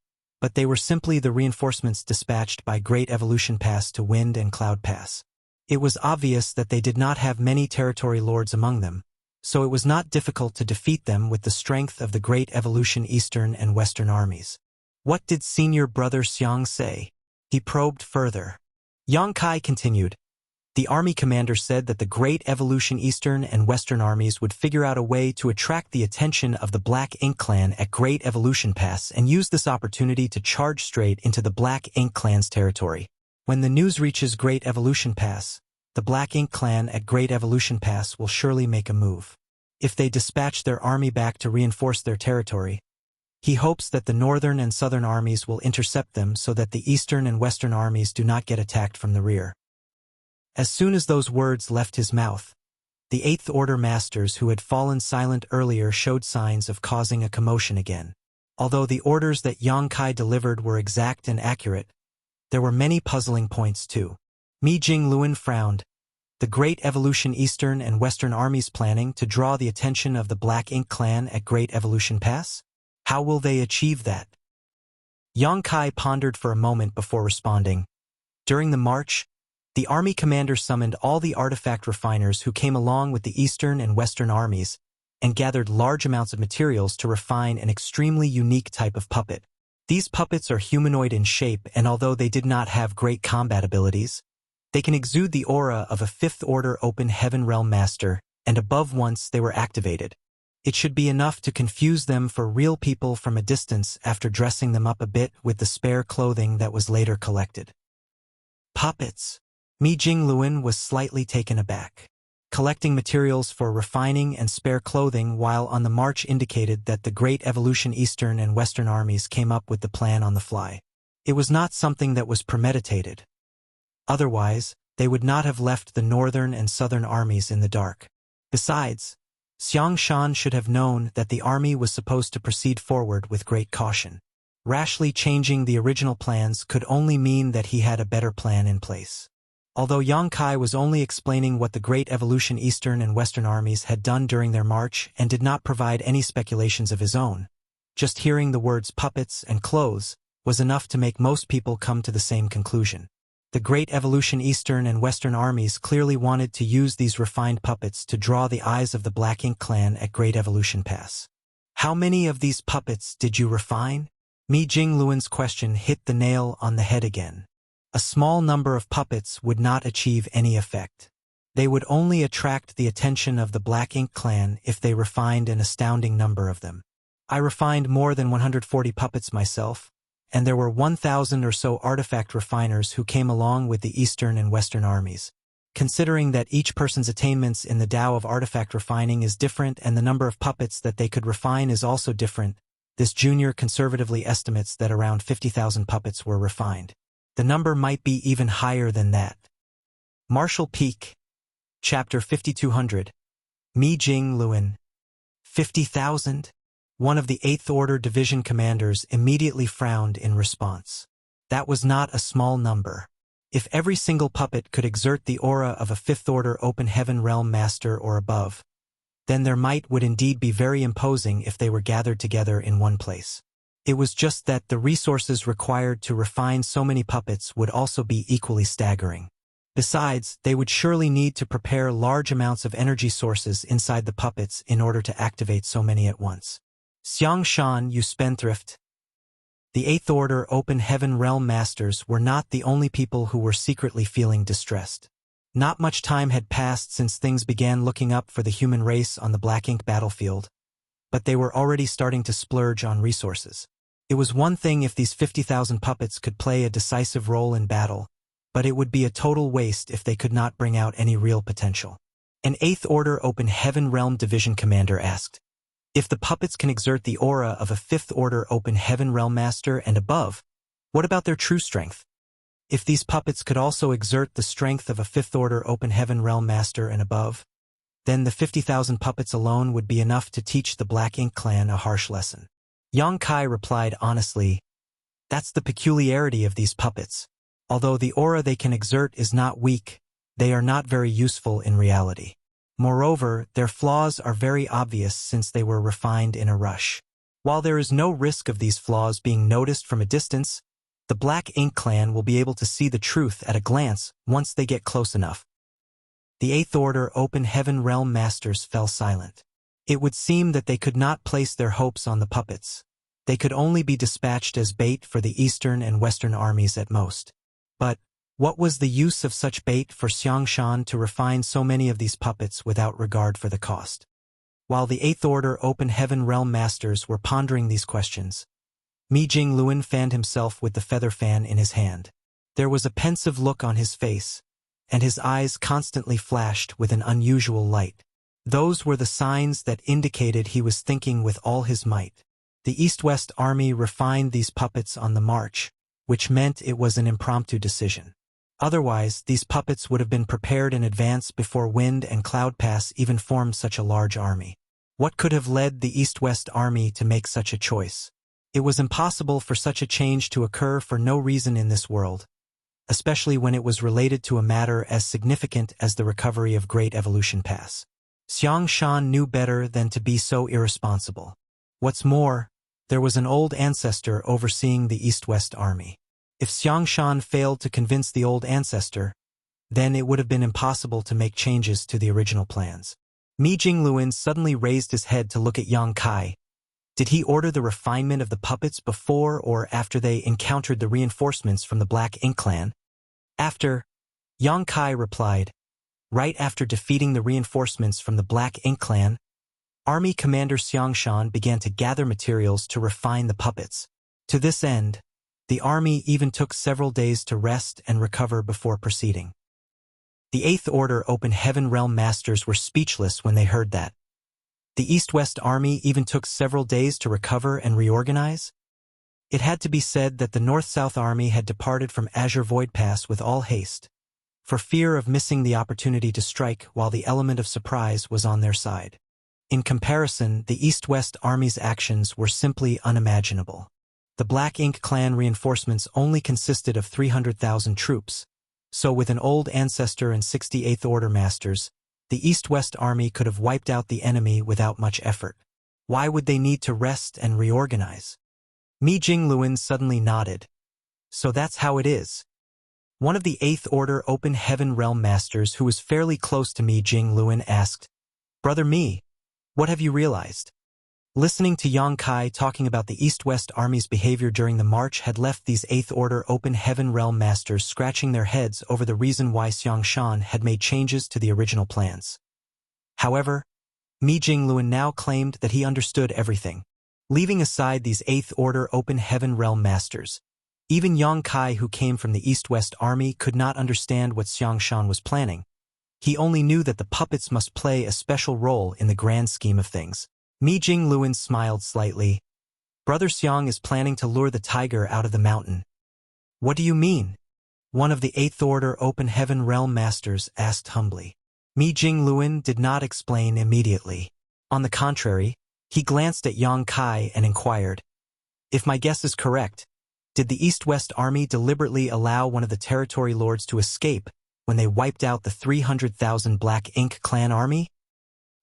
but they were simply the reinforcements dispatched by Great Evolution Pass to Wind and Cloud Pass. It was obvious that they did not have many territory lords among them, so it was not difficult to defeat them with the strength of the Great Evolution Eastern and Western armies. What did senior brother Xiang say? He probed further. Yang Kai continued, the army commander said that the Great Evolution Eastern and Western armies would figure out a way to attract the attention of the Black Ink Clan at Great Evolution Pass and use this opportunity to charge straight into the Black Ink Clan's territory. When the news reaches Great Evolution Pass, the Black Ink Clan at Great Evolution Pass will surely make a move. If they dispatch their army back to reinforce their territory, he hopes that the northern and southern armies will intercept them so that the eastern and western armies do not get attacked from the rear. As soon as those words left his mouth, the Eighth Order Masters who had fallen silent earlier showed signs of causing a commotion again. Although the orders that Yang Kai delivered were exact and accurate, there were many puzzling points too. Mi Jing Luan frowned. The Great Evolution Eastern and Western armies planning to draw the attention of the Black Ink Clan at Great Evolution Pass? How will they achieve that? Yang Kai pondered for a moment before responding. During the march, the army commander summoned all the artifact refiners who came along with the Eastern and Western armies and gathered large amounts of materials to refine an extremely unique type of puppet. These puppets are humanoid in shape, and although they did not have great combat abilities, they can exude the aura of a Fifth Order Open Heaven Realm Master, and above once they were activated. It should be enough to confuse them for real people from a distance after dressing them up a bit with the spare clothing that was later collected. Puppets. Mi Jing Luan was slightly taken aback. Collecting materials for refining and spare clothing while on the march indicated that the Great Evolution Eastern and Western armies came up with the plan on the fly. It was not something that was premeditated. Otherwise, they would not have left the northern and southern armies in the dark. Besides, Xiang Shan should have known that the army was supposed to proceed forward with great caution. Rashly changing the original plans could only mean that he had a better plan in place. Although Yang Kai was only explaining what the Great Evolution Eastern and Western armies had done during their march and did not provide any speculations of his own, just hearing the words puppets and clothes was enough to make most people come to the same conclusion. The Great Evolution Eastern and Western armies clearly wanted to use these refined puppets to draw the eyes of the Black Ink Clan at Great Evolution Pass. How many of these puppets did you refine? Mi Jing Luan's question hit the nail on the head again. A small number of puppets would not achieve any effect. They would only attract the attention of the Black Ink Clan if they refined an astounding number of them. I refined more than 140 puppets myself, and there were 1,000 or so artifact refiners who came along with the Eastern and Western armies. Considering that each person's attainments in the Tao of artifact refining is different and the number of puppets that they could refine is also different, this junior conservatively estimates that around 50,000 puppets were refined. The number might be even higher than that. Martial Peak. Chapter 5200. Mi Jing Luan. 50,000? One of the Eighth Order division commanders immediately frowned in response. That was not a small number. If every single puppet could exert the aura of a Fifth Order Open Heaven Realm Master or above, then their might would indeed be very imposing if they were gathered together in one place. It was just that the resources required to refine so many puppets would also be equally staggering. Besides, they would surely need to prepare large amounts of energy sources inside the puppets in order to activate so many at once. Xiang Shan, you spendthrift. The Eighth Order Open Heaven Realm Masters were not the only people who were secretly feeling distressed. Not much time had passed since things began looking up for the human race on the Black Ink battlefield, but they were already starting to splurge on resources. It was one thing if these 50,000 puppets could play a decisive role in battle, but it would be a total waste if they could not bring out any real potential. An 8th Order Open Heaven Realm Division commander asked. If the puppets can exert the aura of a 5th Order Open Heaven Realm Master and above, what about their true strength? If these puppets could also exert the strength of a 5th Order Open Heaven Realm Master and above, then the 50,000 puppets alone would be enough to teach the Black Ink clan a harsh lesson. Yang Kai replied honestly, that's the peculiarity of these puppets. Although the aura they can exert is not weak, they are not very useful in reality. Moreover, their flaws are very obvious since they were refined in a rush. While there is no risk of these flaws being noticed from a distance, the Black Ink clan will be able to see the truth at a glance once they get close enough. The 8th Order Open Heaven Realm Masters fell silent. It would seem that they could not place their hopes on the puppets. They could only be dispatched as bait for the Eastern and Western armies at most. But what was the use of such bait for Xiangshan to refine so many of these puppets without regard for the cost? While the 8th Order Open Heaven Realm Masters were pondering these questions, Mi Jingluan fanned himself with the feather fan in his hand. There was a pensive look on his face, and his eyes constantly flashed with an unusual light. Those were the signs that indicated he was thinking with all his might. The East-West army refined these puppets on the march, which meant it was an impromptu decision. Otherwise, these puppets would have been prepared in advance before Wind and Cloud Pass even formed such a large army. What could have led the East-West army to make such a choice? It was impossible for such a change to occur for no reason in this world, especially when it was related to a matter as significant as the recovery of Great Evolution Pass. Xiangshan knew better than to be so irresponsible. What's more, there was an old ancestor overseeing the East-West army. If Xiangshan failed to convince the old ancestor, then it would have been impossible to make changes to the original plans. Mi Jingluan suddenly raised his head to look at Yang Kai. Did he order the refinement of the puppets before or after they encountered the reinforcements from the Black Ink clan? After, Yang Kai replied. Right after defeating the reinforcements from the Black Ink clan, Army Commander Xiangshan began to gather materials to refine the puppets. To this end, the army even took several days to rest and recover before proceeding. The 8th Order Open Heaven Realm Masters were speechless when they heard that. The East-West army even took several days to recover and reorganize? It had to be said that the North-South army had departed from Azure Void Pass with all haste, for fear of missing the opportunity to strike while the element of surprise was on their side. In comparison, the East-West army's actions were simply unimaginable. The Black Ink clan reinforcements only consisted of 300,000 troops, so with an old ancestor and 68th Order masters, the East-West army could have wiped out the enemy without much effort. Why would they need to rest and reorganize? Mi Jingluan suddenly nodded. So that's how it is. One of the 8th Order Open Heaven Realm Masters who was fairly close to Mi Jingluan asked, Brother Mi, what have you realized? Listening to Yang Kai talking about the East-West army's behavior during the march had left these 8th Order Open Heaven Realm Masters scratching their heads over the reason why Xiangshan had made changes to the original plans. However, Mi Jingluan now claimed that he understood everything. Leaving aside these 8th Order Open Heaven Realm Masters, even Yang Kai, who came from the East-West army, could not understand what Xiangshan was planning. He only knew that the puppets must play a special role in the grand scheme of things. Mi Jingluan smiled slightly. Brother Xiang is planning to lure the tiger out of the mountain. What do you mean? One of the 8th Order Open Heaven Realm Masters asked humbly. Mi Jingluan did not explain immediately. On the contrary, he glanced at Yang Kai and inquired, If my guess is correct, did the East-West army deliberately allow one of the territory lords to escape when they wiped out the 300,000 Black Ink clan army?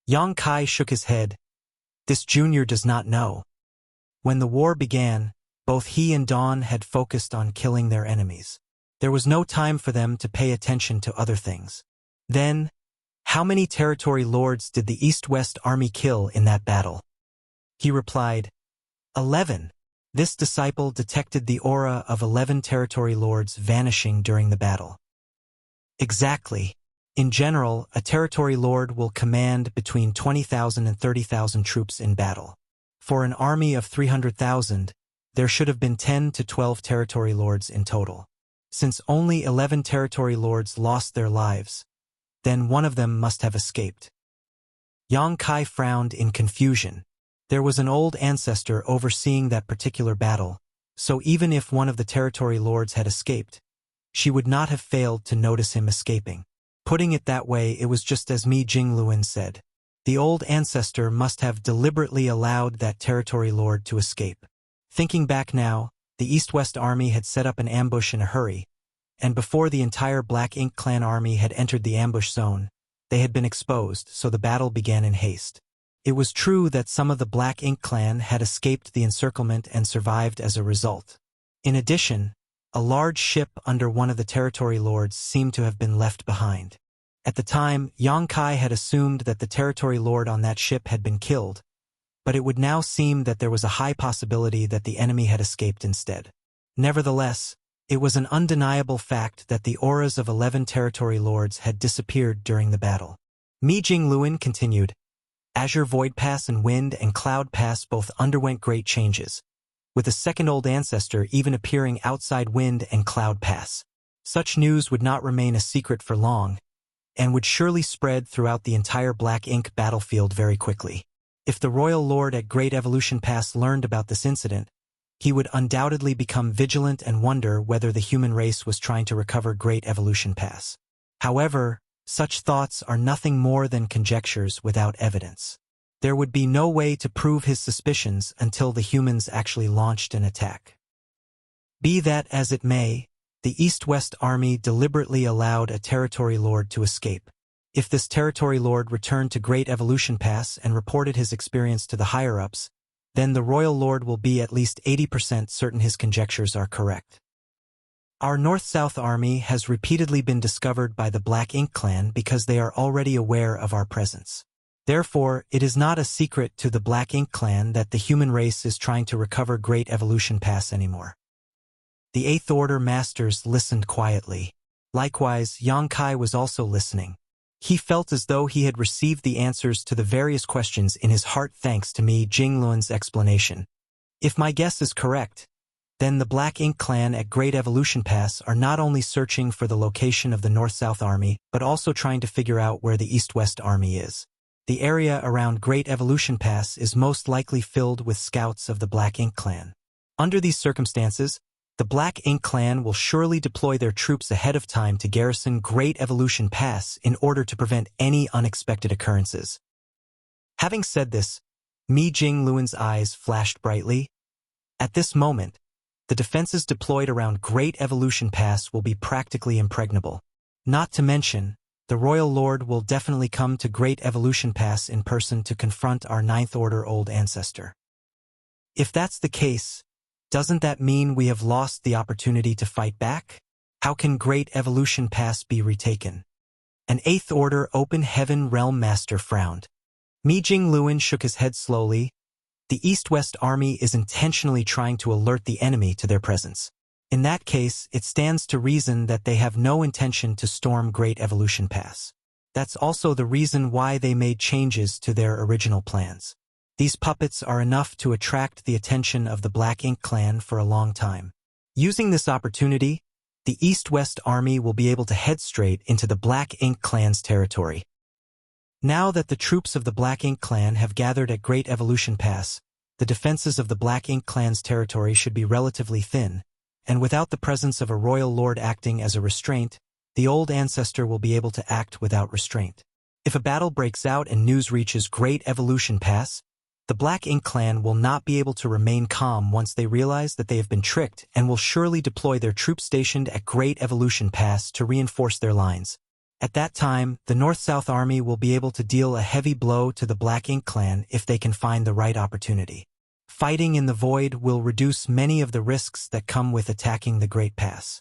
Yang Kai shook his head. This junior does not know. When the war began, both he and Dawn had focused on killing their enemies. There was no time for them to pay attention to other things. Then, how many territory lords did the East-West army kill in that battle? He replied, 11. This disciple detected the aura of 11 territory lords vanishing during the battle. Exactly. In general, a territory lord will command between 20,000 and 30,000 troops in battle. For an army of 300,000, there should have been 10 to 12 territory lords in total. Since only 11 territory lords lost their lives, then one of them must have escaped. Yang Kai frowned in confusion. There was an old ancestor overseeing that particular battle, so even if one of the territory lords had escaped, she would not have failed to notice him escaping. Putting it that way, it was just as Mi Jingluan said. The old ancestor must have deliberately allowed that territory lord to escape. Thinking back now, the East-West army had set up an ambush in a hurry, and before the entire Black Ink clan army had entered the ambush zone, they had been exposed, so the battle began in haste. It was true that some of the Black Ink clan had escaped the encirclement and survived as a result. In addition, a large ship under one of the territory lords seemed to have been left behind. At the time, Yang Kai had assumed that the territory lord on that ship had been killed, but it would now seem that there was a high possibility that the enemy had escaped instead. Nevertheless, it was an undeniable fact that the auras of 11 territory lords had disappeared during the battle. Mi Jingluan continued, Azure Void Pass and Wind and Cloud Pass both underwent great changes, with a second old ancestor even appearing outside Wind and Cloud Pass. Such news would not remain a secret for long, and would surely spread throughout the entire Black Ink battlefield very quickly. If the Royal Lord at Great Evolution Pass learned about this incident, he would undoubtedly become vigilant and wonder whether the human race was trying to recover Great Evolution Pass. However, such thoughts are nothing more than conjectures without evidence. There would be no way to prove his suspicions until the humans actually launched an attack. Be that as it may, the East-West army deliberately allowed a territory lord to escape. If this territory lord returned to Great Evolution Pass and reported his experience to the higher-ups, then the Royal Lord will be at least 80% certain his conjectures are correct. Our North-South army has repeatedly been discovered by the Black Ink clan because they are already aware of our presence. Therefore, it is not a secret to the Black Ink clan that the human race is trying to recover Great Evolution Pass anymore. The Eighth Order masters listened quietly. Likewise, Yang Kai was also listening. He felt as though he had received the answers to the various questions in his heart thanks to Mi Jingluan's explanation. If my guess is correct, then the Black Ink clan at Great Evolution Pass are not only searching for the location of the North-South army, but also trying to figure out where the East-West army is. The area around Great Evolution Pass is most likely filled with scouts of the Black Ink clan. Under these circumstances, the Black Ink clan will surely deploy their troops ahead of time to garrison Great Evolution Pass in order to prevent any unexpected occurrences. Having said this, Mi Jingluan's eyes flashed brightly. At this moment, the defenses deployed around Great Evolution Pass will be practically impregnable. Not to mention, the Royal Lord will definitely come to Great Evolution Pass in person to confront our Ninth Order old ancestor. If that's the case, doesn't that mean we have lost the opportunity to fight back? How can Great Evolution Pass be retaken? An Eighth Order Open Heaven Realm Master frowned. Mi Jingluan shook his head slowly. The East-West army is intentionally trying to alert the enemy to their presence. In that case, it stands to reason that they have no intention to storm Great Evolution Pass. That's also the reason why they made changes to their original plans. These puppets are enough to attract the attention of the Black Ink clan for a long time. Using this opportunity, the East-West army will be able to head straight into the Black Ink clan's territory. Now that the troops of the Black Ink clan have gathered at Great Evolution Pass, the defenses of the Black Ink clan's territory should be relatively thin, and without the presence of a royal lord acting as a restraint, the old ancestor will be able to act without restraint. If a battle breaks out and news reaches Great Evolution Pass, the Black Ink clan will not be able to remain calm once they realize that they have been tricked and will surely deploy their troops stationed at Great Evolution Pass to reinforce their lines. At that time, the North-South army will be able to deal a heavy blow to the Black Ink clan if they can find the right opportunity. Fighting in the void will reduce many of the risks that come with attacking the Great Pass.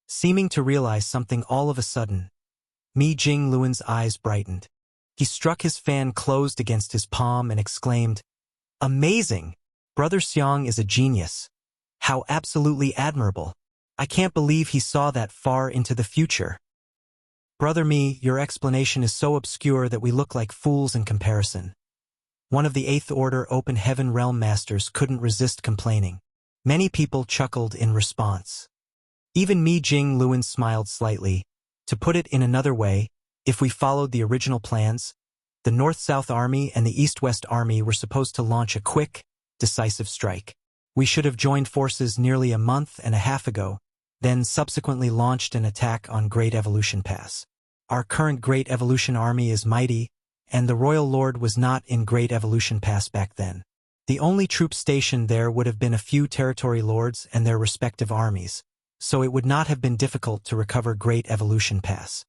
Seeming to realize something all of a sudden, Mi Jingluan's eyes brightened. He struck his fan closed against his palm and exclaimed, "Amazing! Brother Xiang is a genius. How absolutely admirable. I can't believe he saw that far into the future. Brother Mi, your explanation is so obscure that we look like fools in comparison." One of the Eighth Order Open Heaven Realm Masters couldn't resist complaining. Many people chuckled in response. Even Mi Jingluan smiled slightly. To put it in another way, If we followed the original plans, the North-South Army and the East-West Army were supposed to launch a quick, decisive strike. We should have joined forces nearly a month and a half ago, then subsequently launched an attack on Great Evolution Pass. Our current Great Evolution Army is mighty, and the Royal Lord was not in Great Evolution Pass back then. The only troops stationed there would have been a few territory lords and their respective armies, so it would not have been difficult to recover Great Evolution Pass.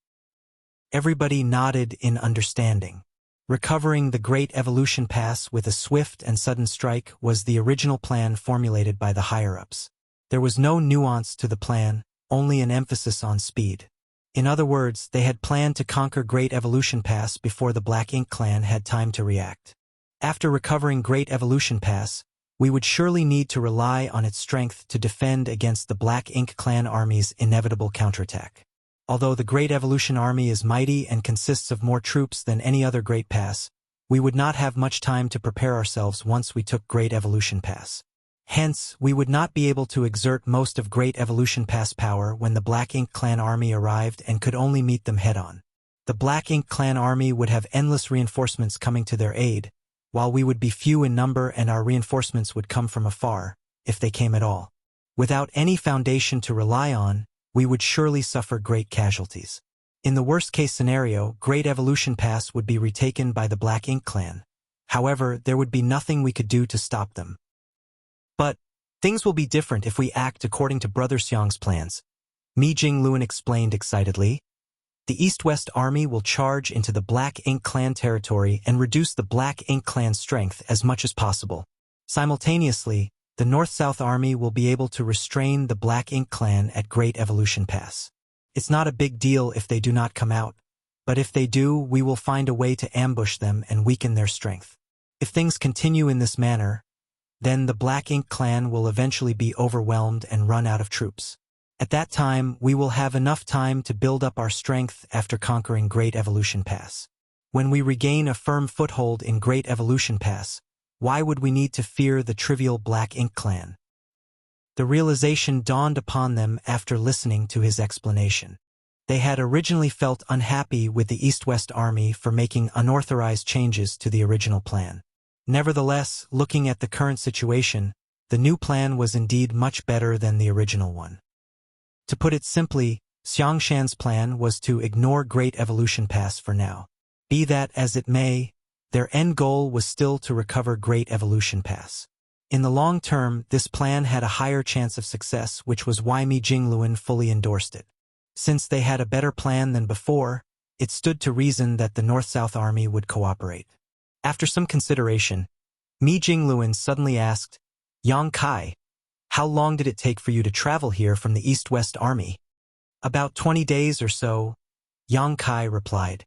Everybody nodded in understanding. Recovering the Great Evolution Pass with a swift and sudden strike was the original plan formulated by the higher-ups. There was no nuance to the plan, only an emphasis on speed. In other words, they had planned to conquer Great Evolution Pass before the Black Ink clan had time to react. After recovering Great Evolution Pass, we would surely need to rely on its strength to defend against the Black Ink clan army's inevitable counterattack. Although the Great Evolution Army is mighty and consists of more troops than any other Great Pass, we would not have much time to prepare ourselves once we took Great Evolution Pass. Hence, we would not be able to exert most of Great Evolution Pass power when the Black Ink clan army arrived and could only meet them head-on. The Black Ink clan army would have endless reinforcements coming to their aid, while we would be few in number and our reinforcements would come from afar, if they came at all. Without any foundation to rely on, we would surely suffer great casualties. In the worst-case scenario, Great Evolution Pass would be retaken by the Black Ink clan. However, there would be nothing we could do to stop them. But things will be different if we act according to Brother Xiang's plans, Mi Jingluan explained excitedly. The East-West Army will charge into the Black Ink clan territory and reduce the Black Ink clan's strength as much as possible. Simultaneously, the North-South Army will be able to restrain the Black Ink clan at Great Evolution Pass. It's not a big deal if they do not come out, but if they do, we will find a way to ambush them and weaken their strength. If things continue in this manner, then the Black Ink clan will eventually be overwhelmed and run out of troops. At that time, we will have enough time to build up our strength after conquering Great Evolution Pass. When we regain a firm foothold in Great Evolution Pass, why would we need to fear the trivial Black Ink clan? The realization dawned upon them after listening to his explanation. They had originally felt unhappy with the East-West Army for making unauthorized changes to the original plan. Nevertheless, looking at the current situation, the new plan was indeed much better than the original one. To put it simply, Xiangshan's plan was to ignore Great Evolution Pass for now. Be that as it may, their end goal was still to recover Great Evolution Pass. In the long term, this plan had a higher chance of success, which was why Mi Jingluan fully endorsed it. Since they had a better plan than before, it stood to reason that the North-South Army would cooperate. After some consideration, Mi Jingluan suddenly asked, "Yang Kai, how long did it take for you to travel here from the East-West Army?" "About 20 days or so," Yang Kai replied.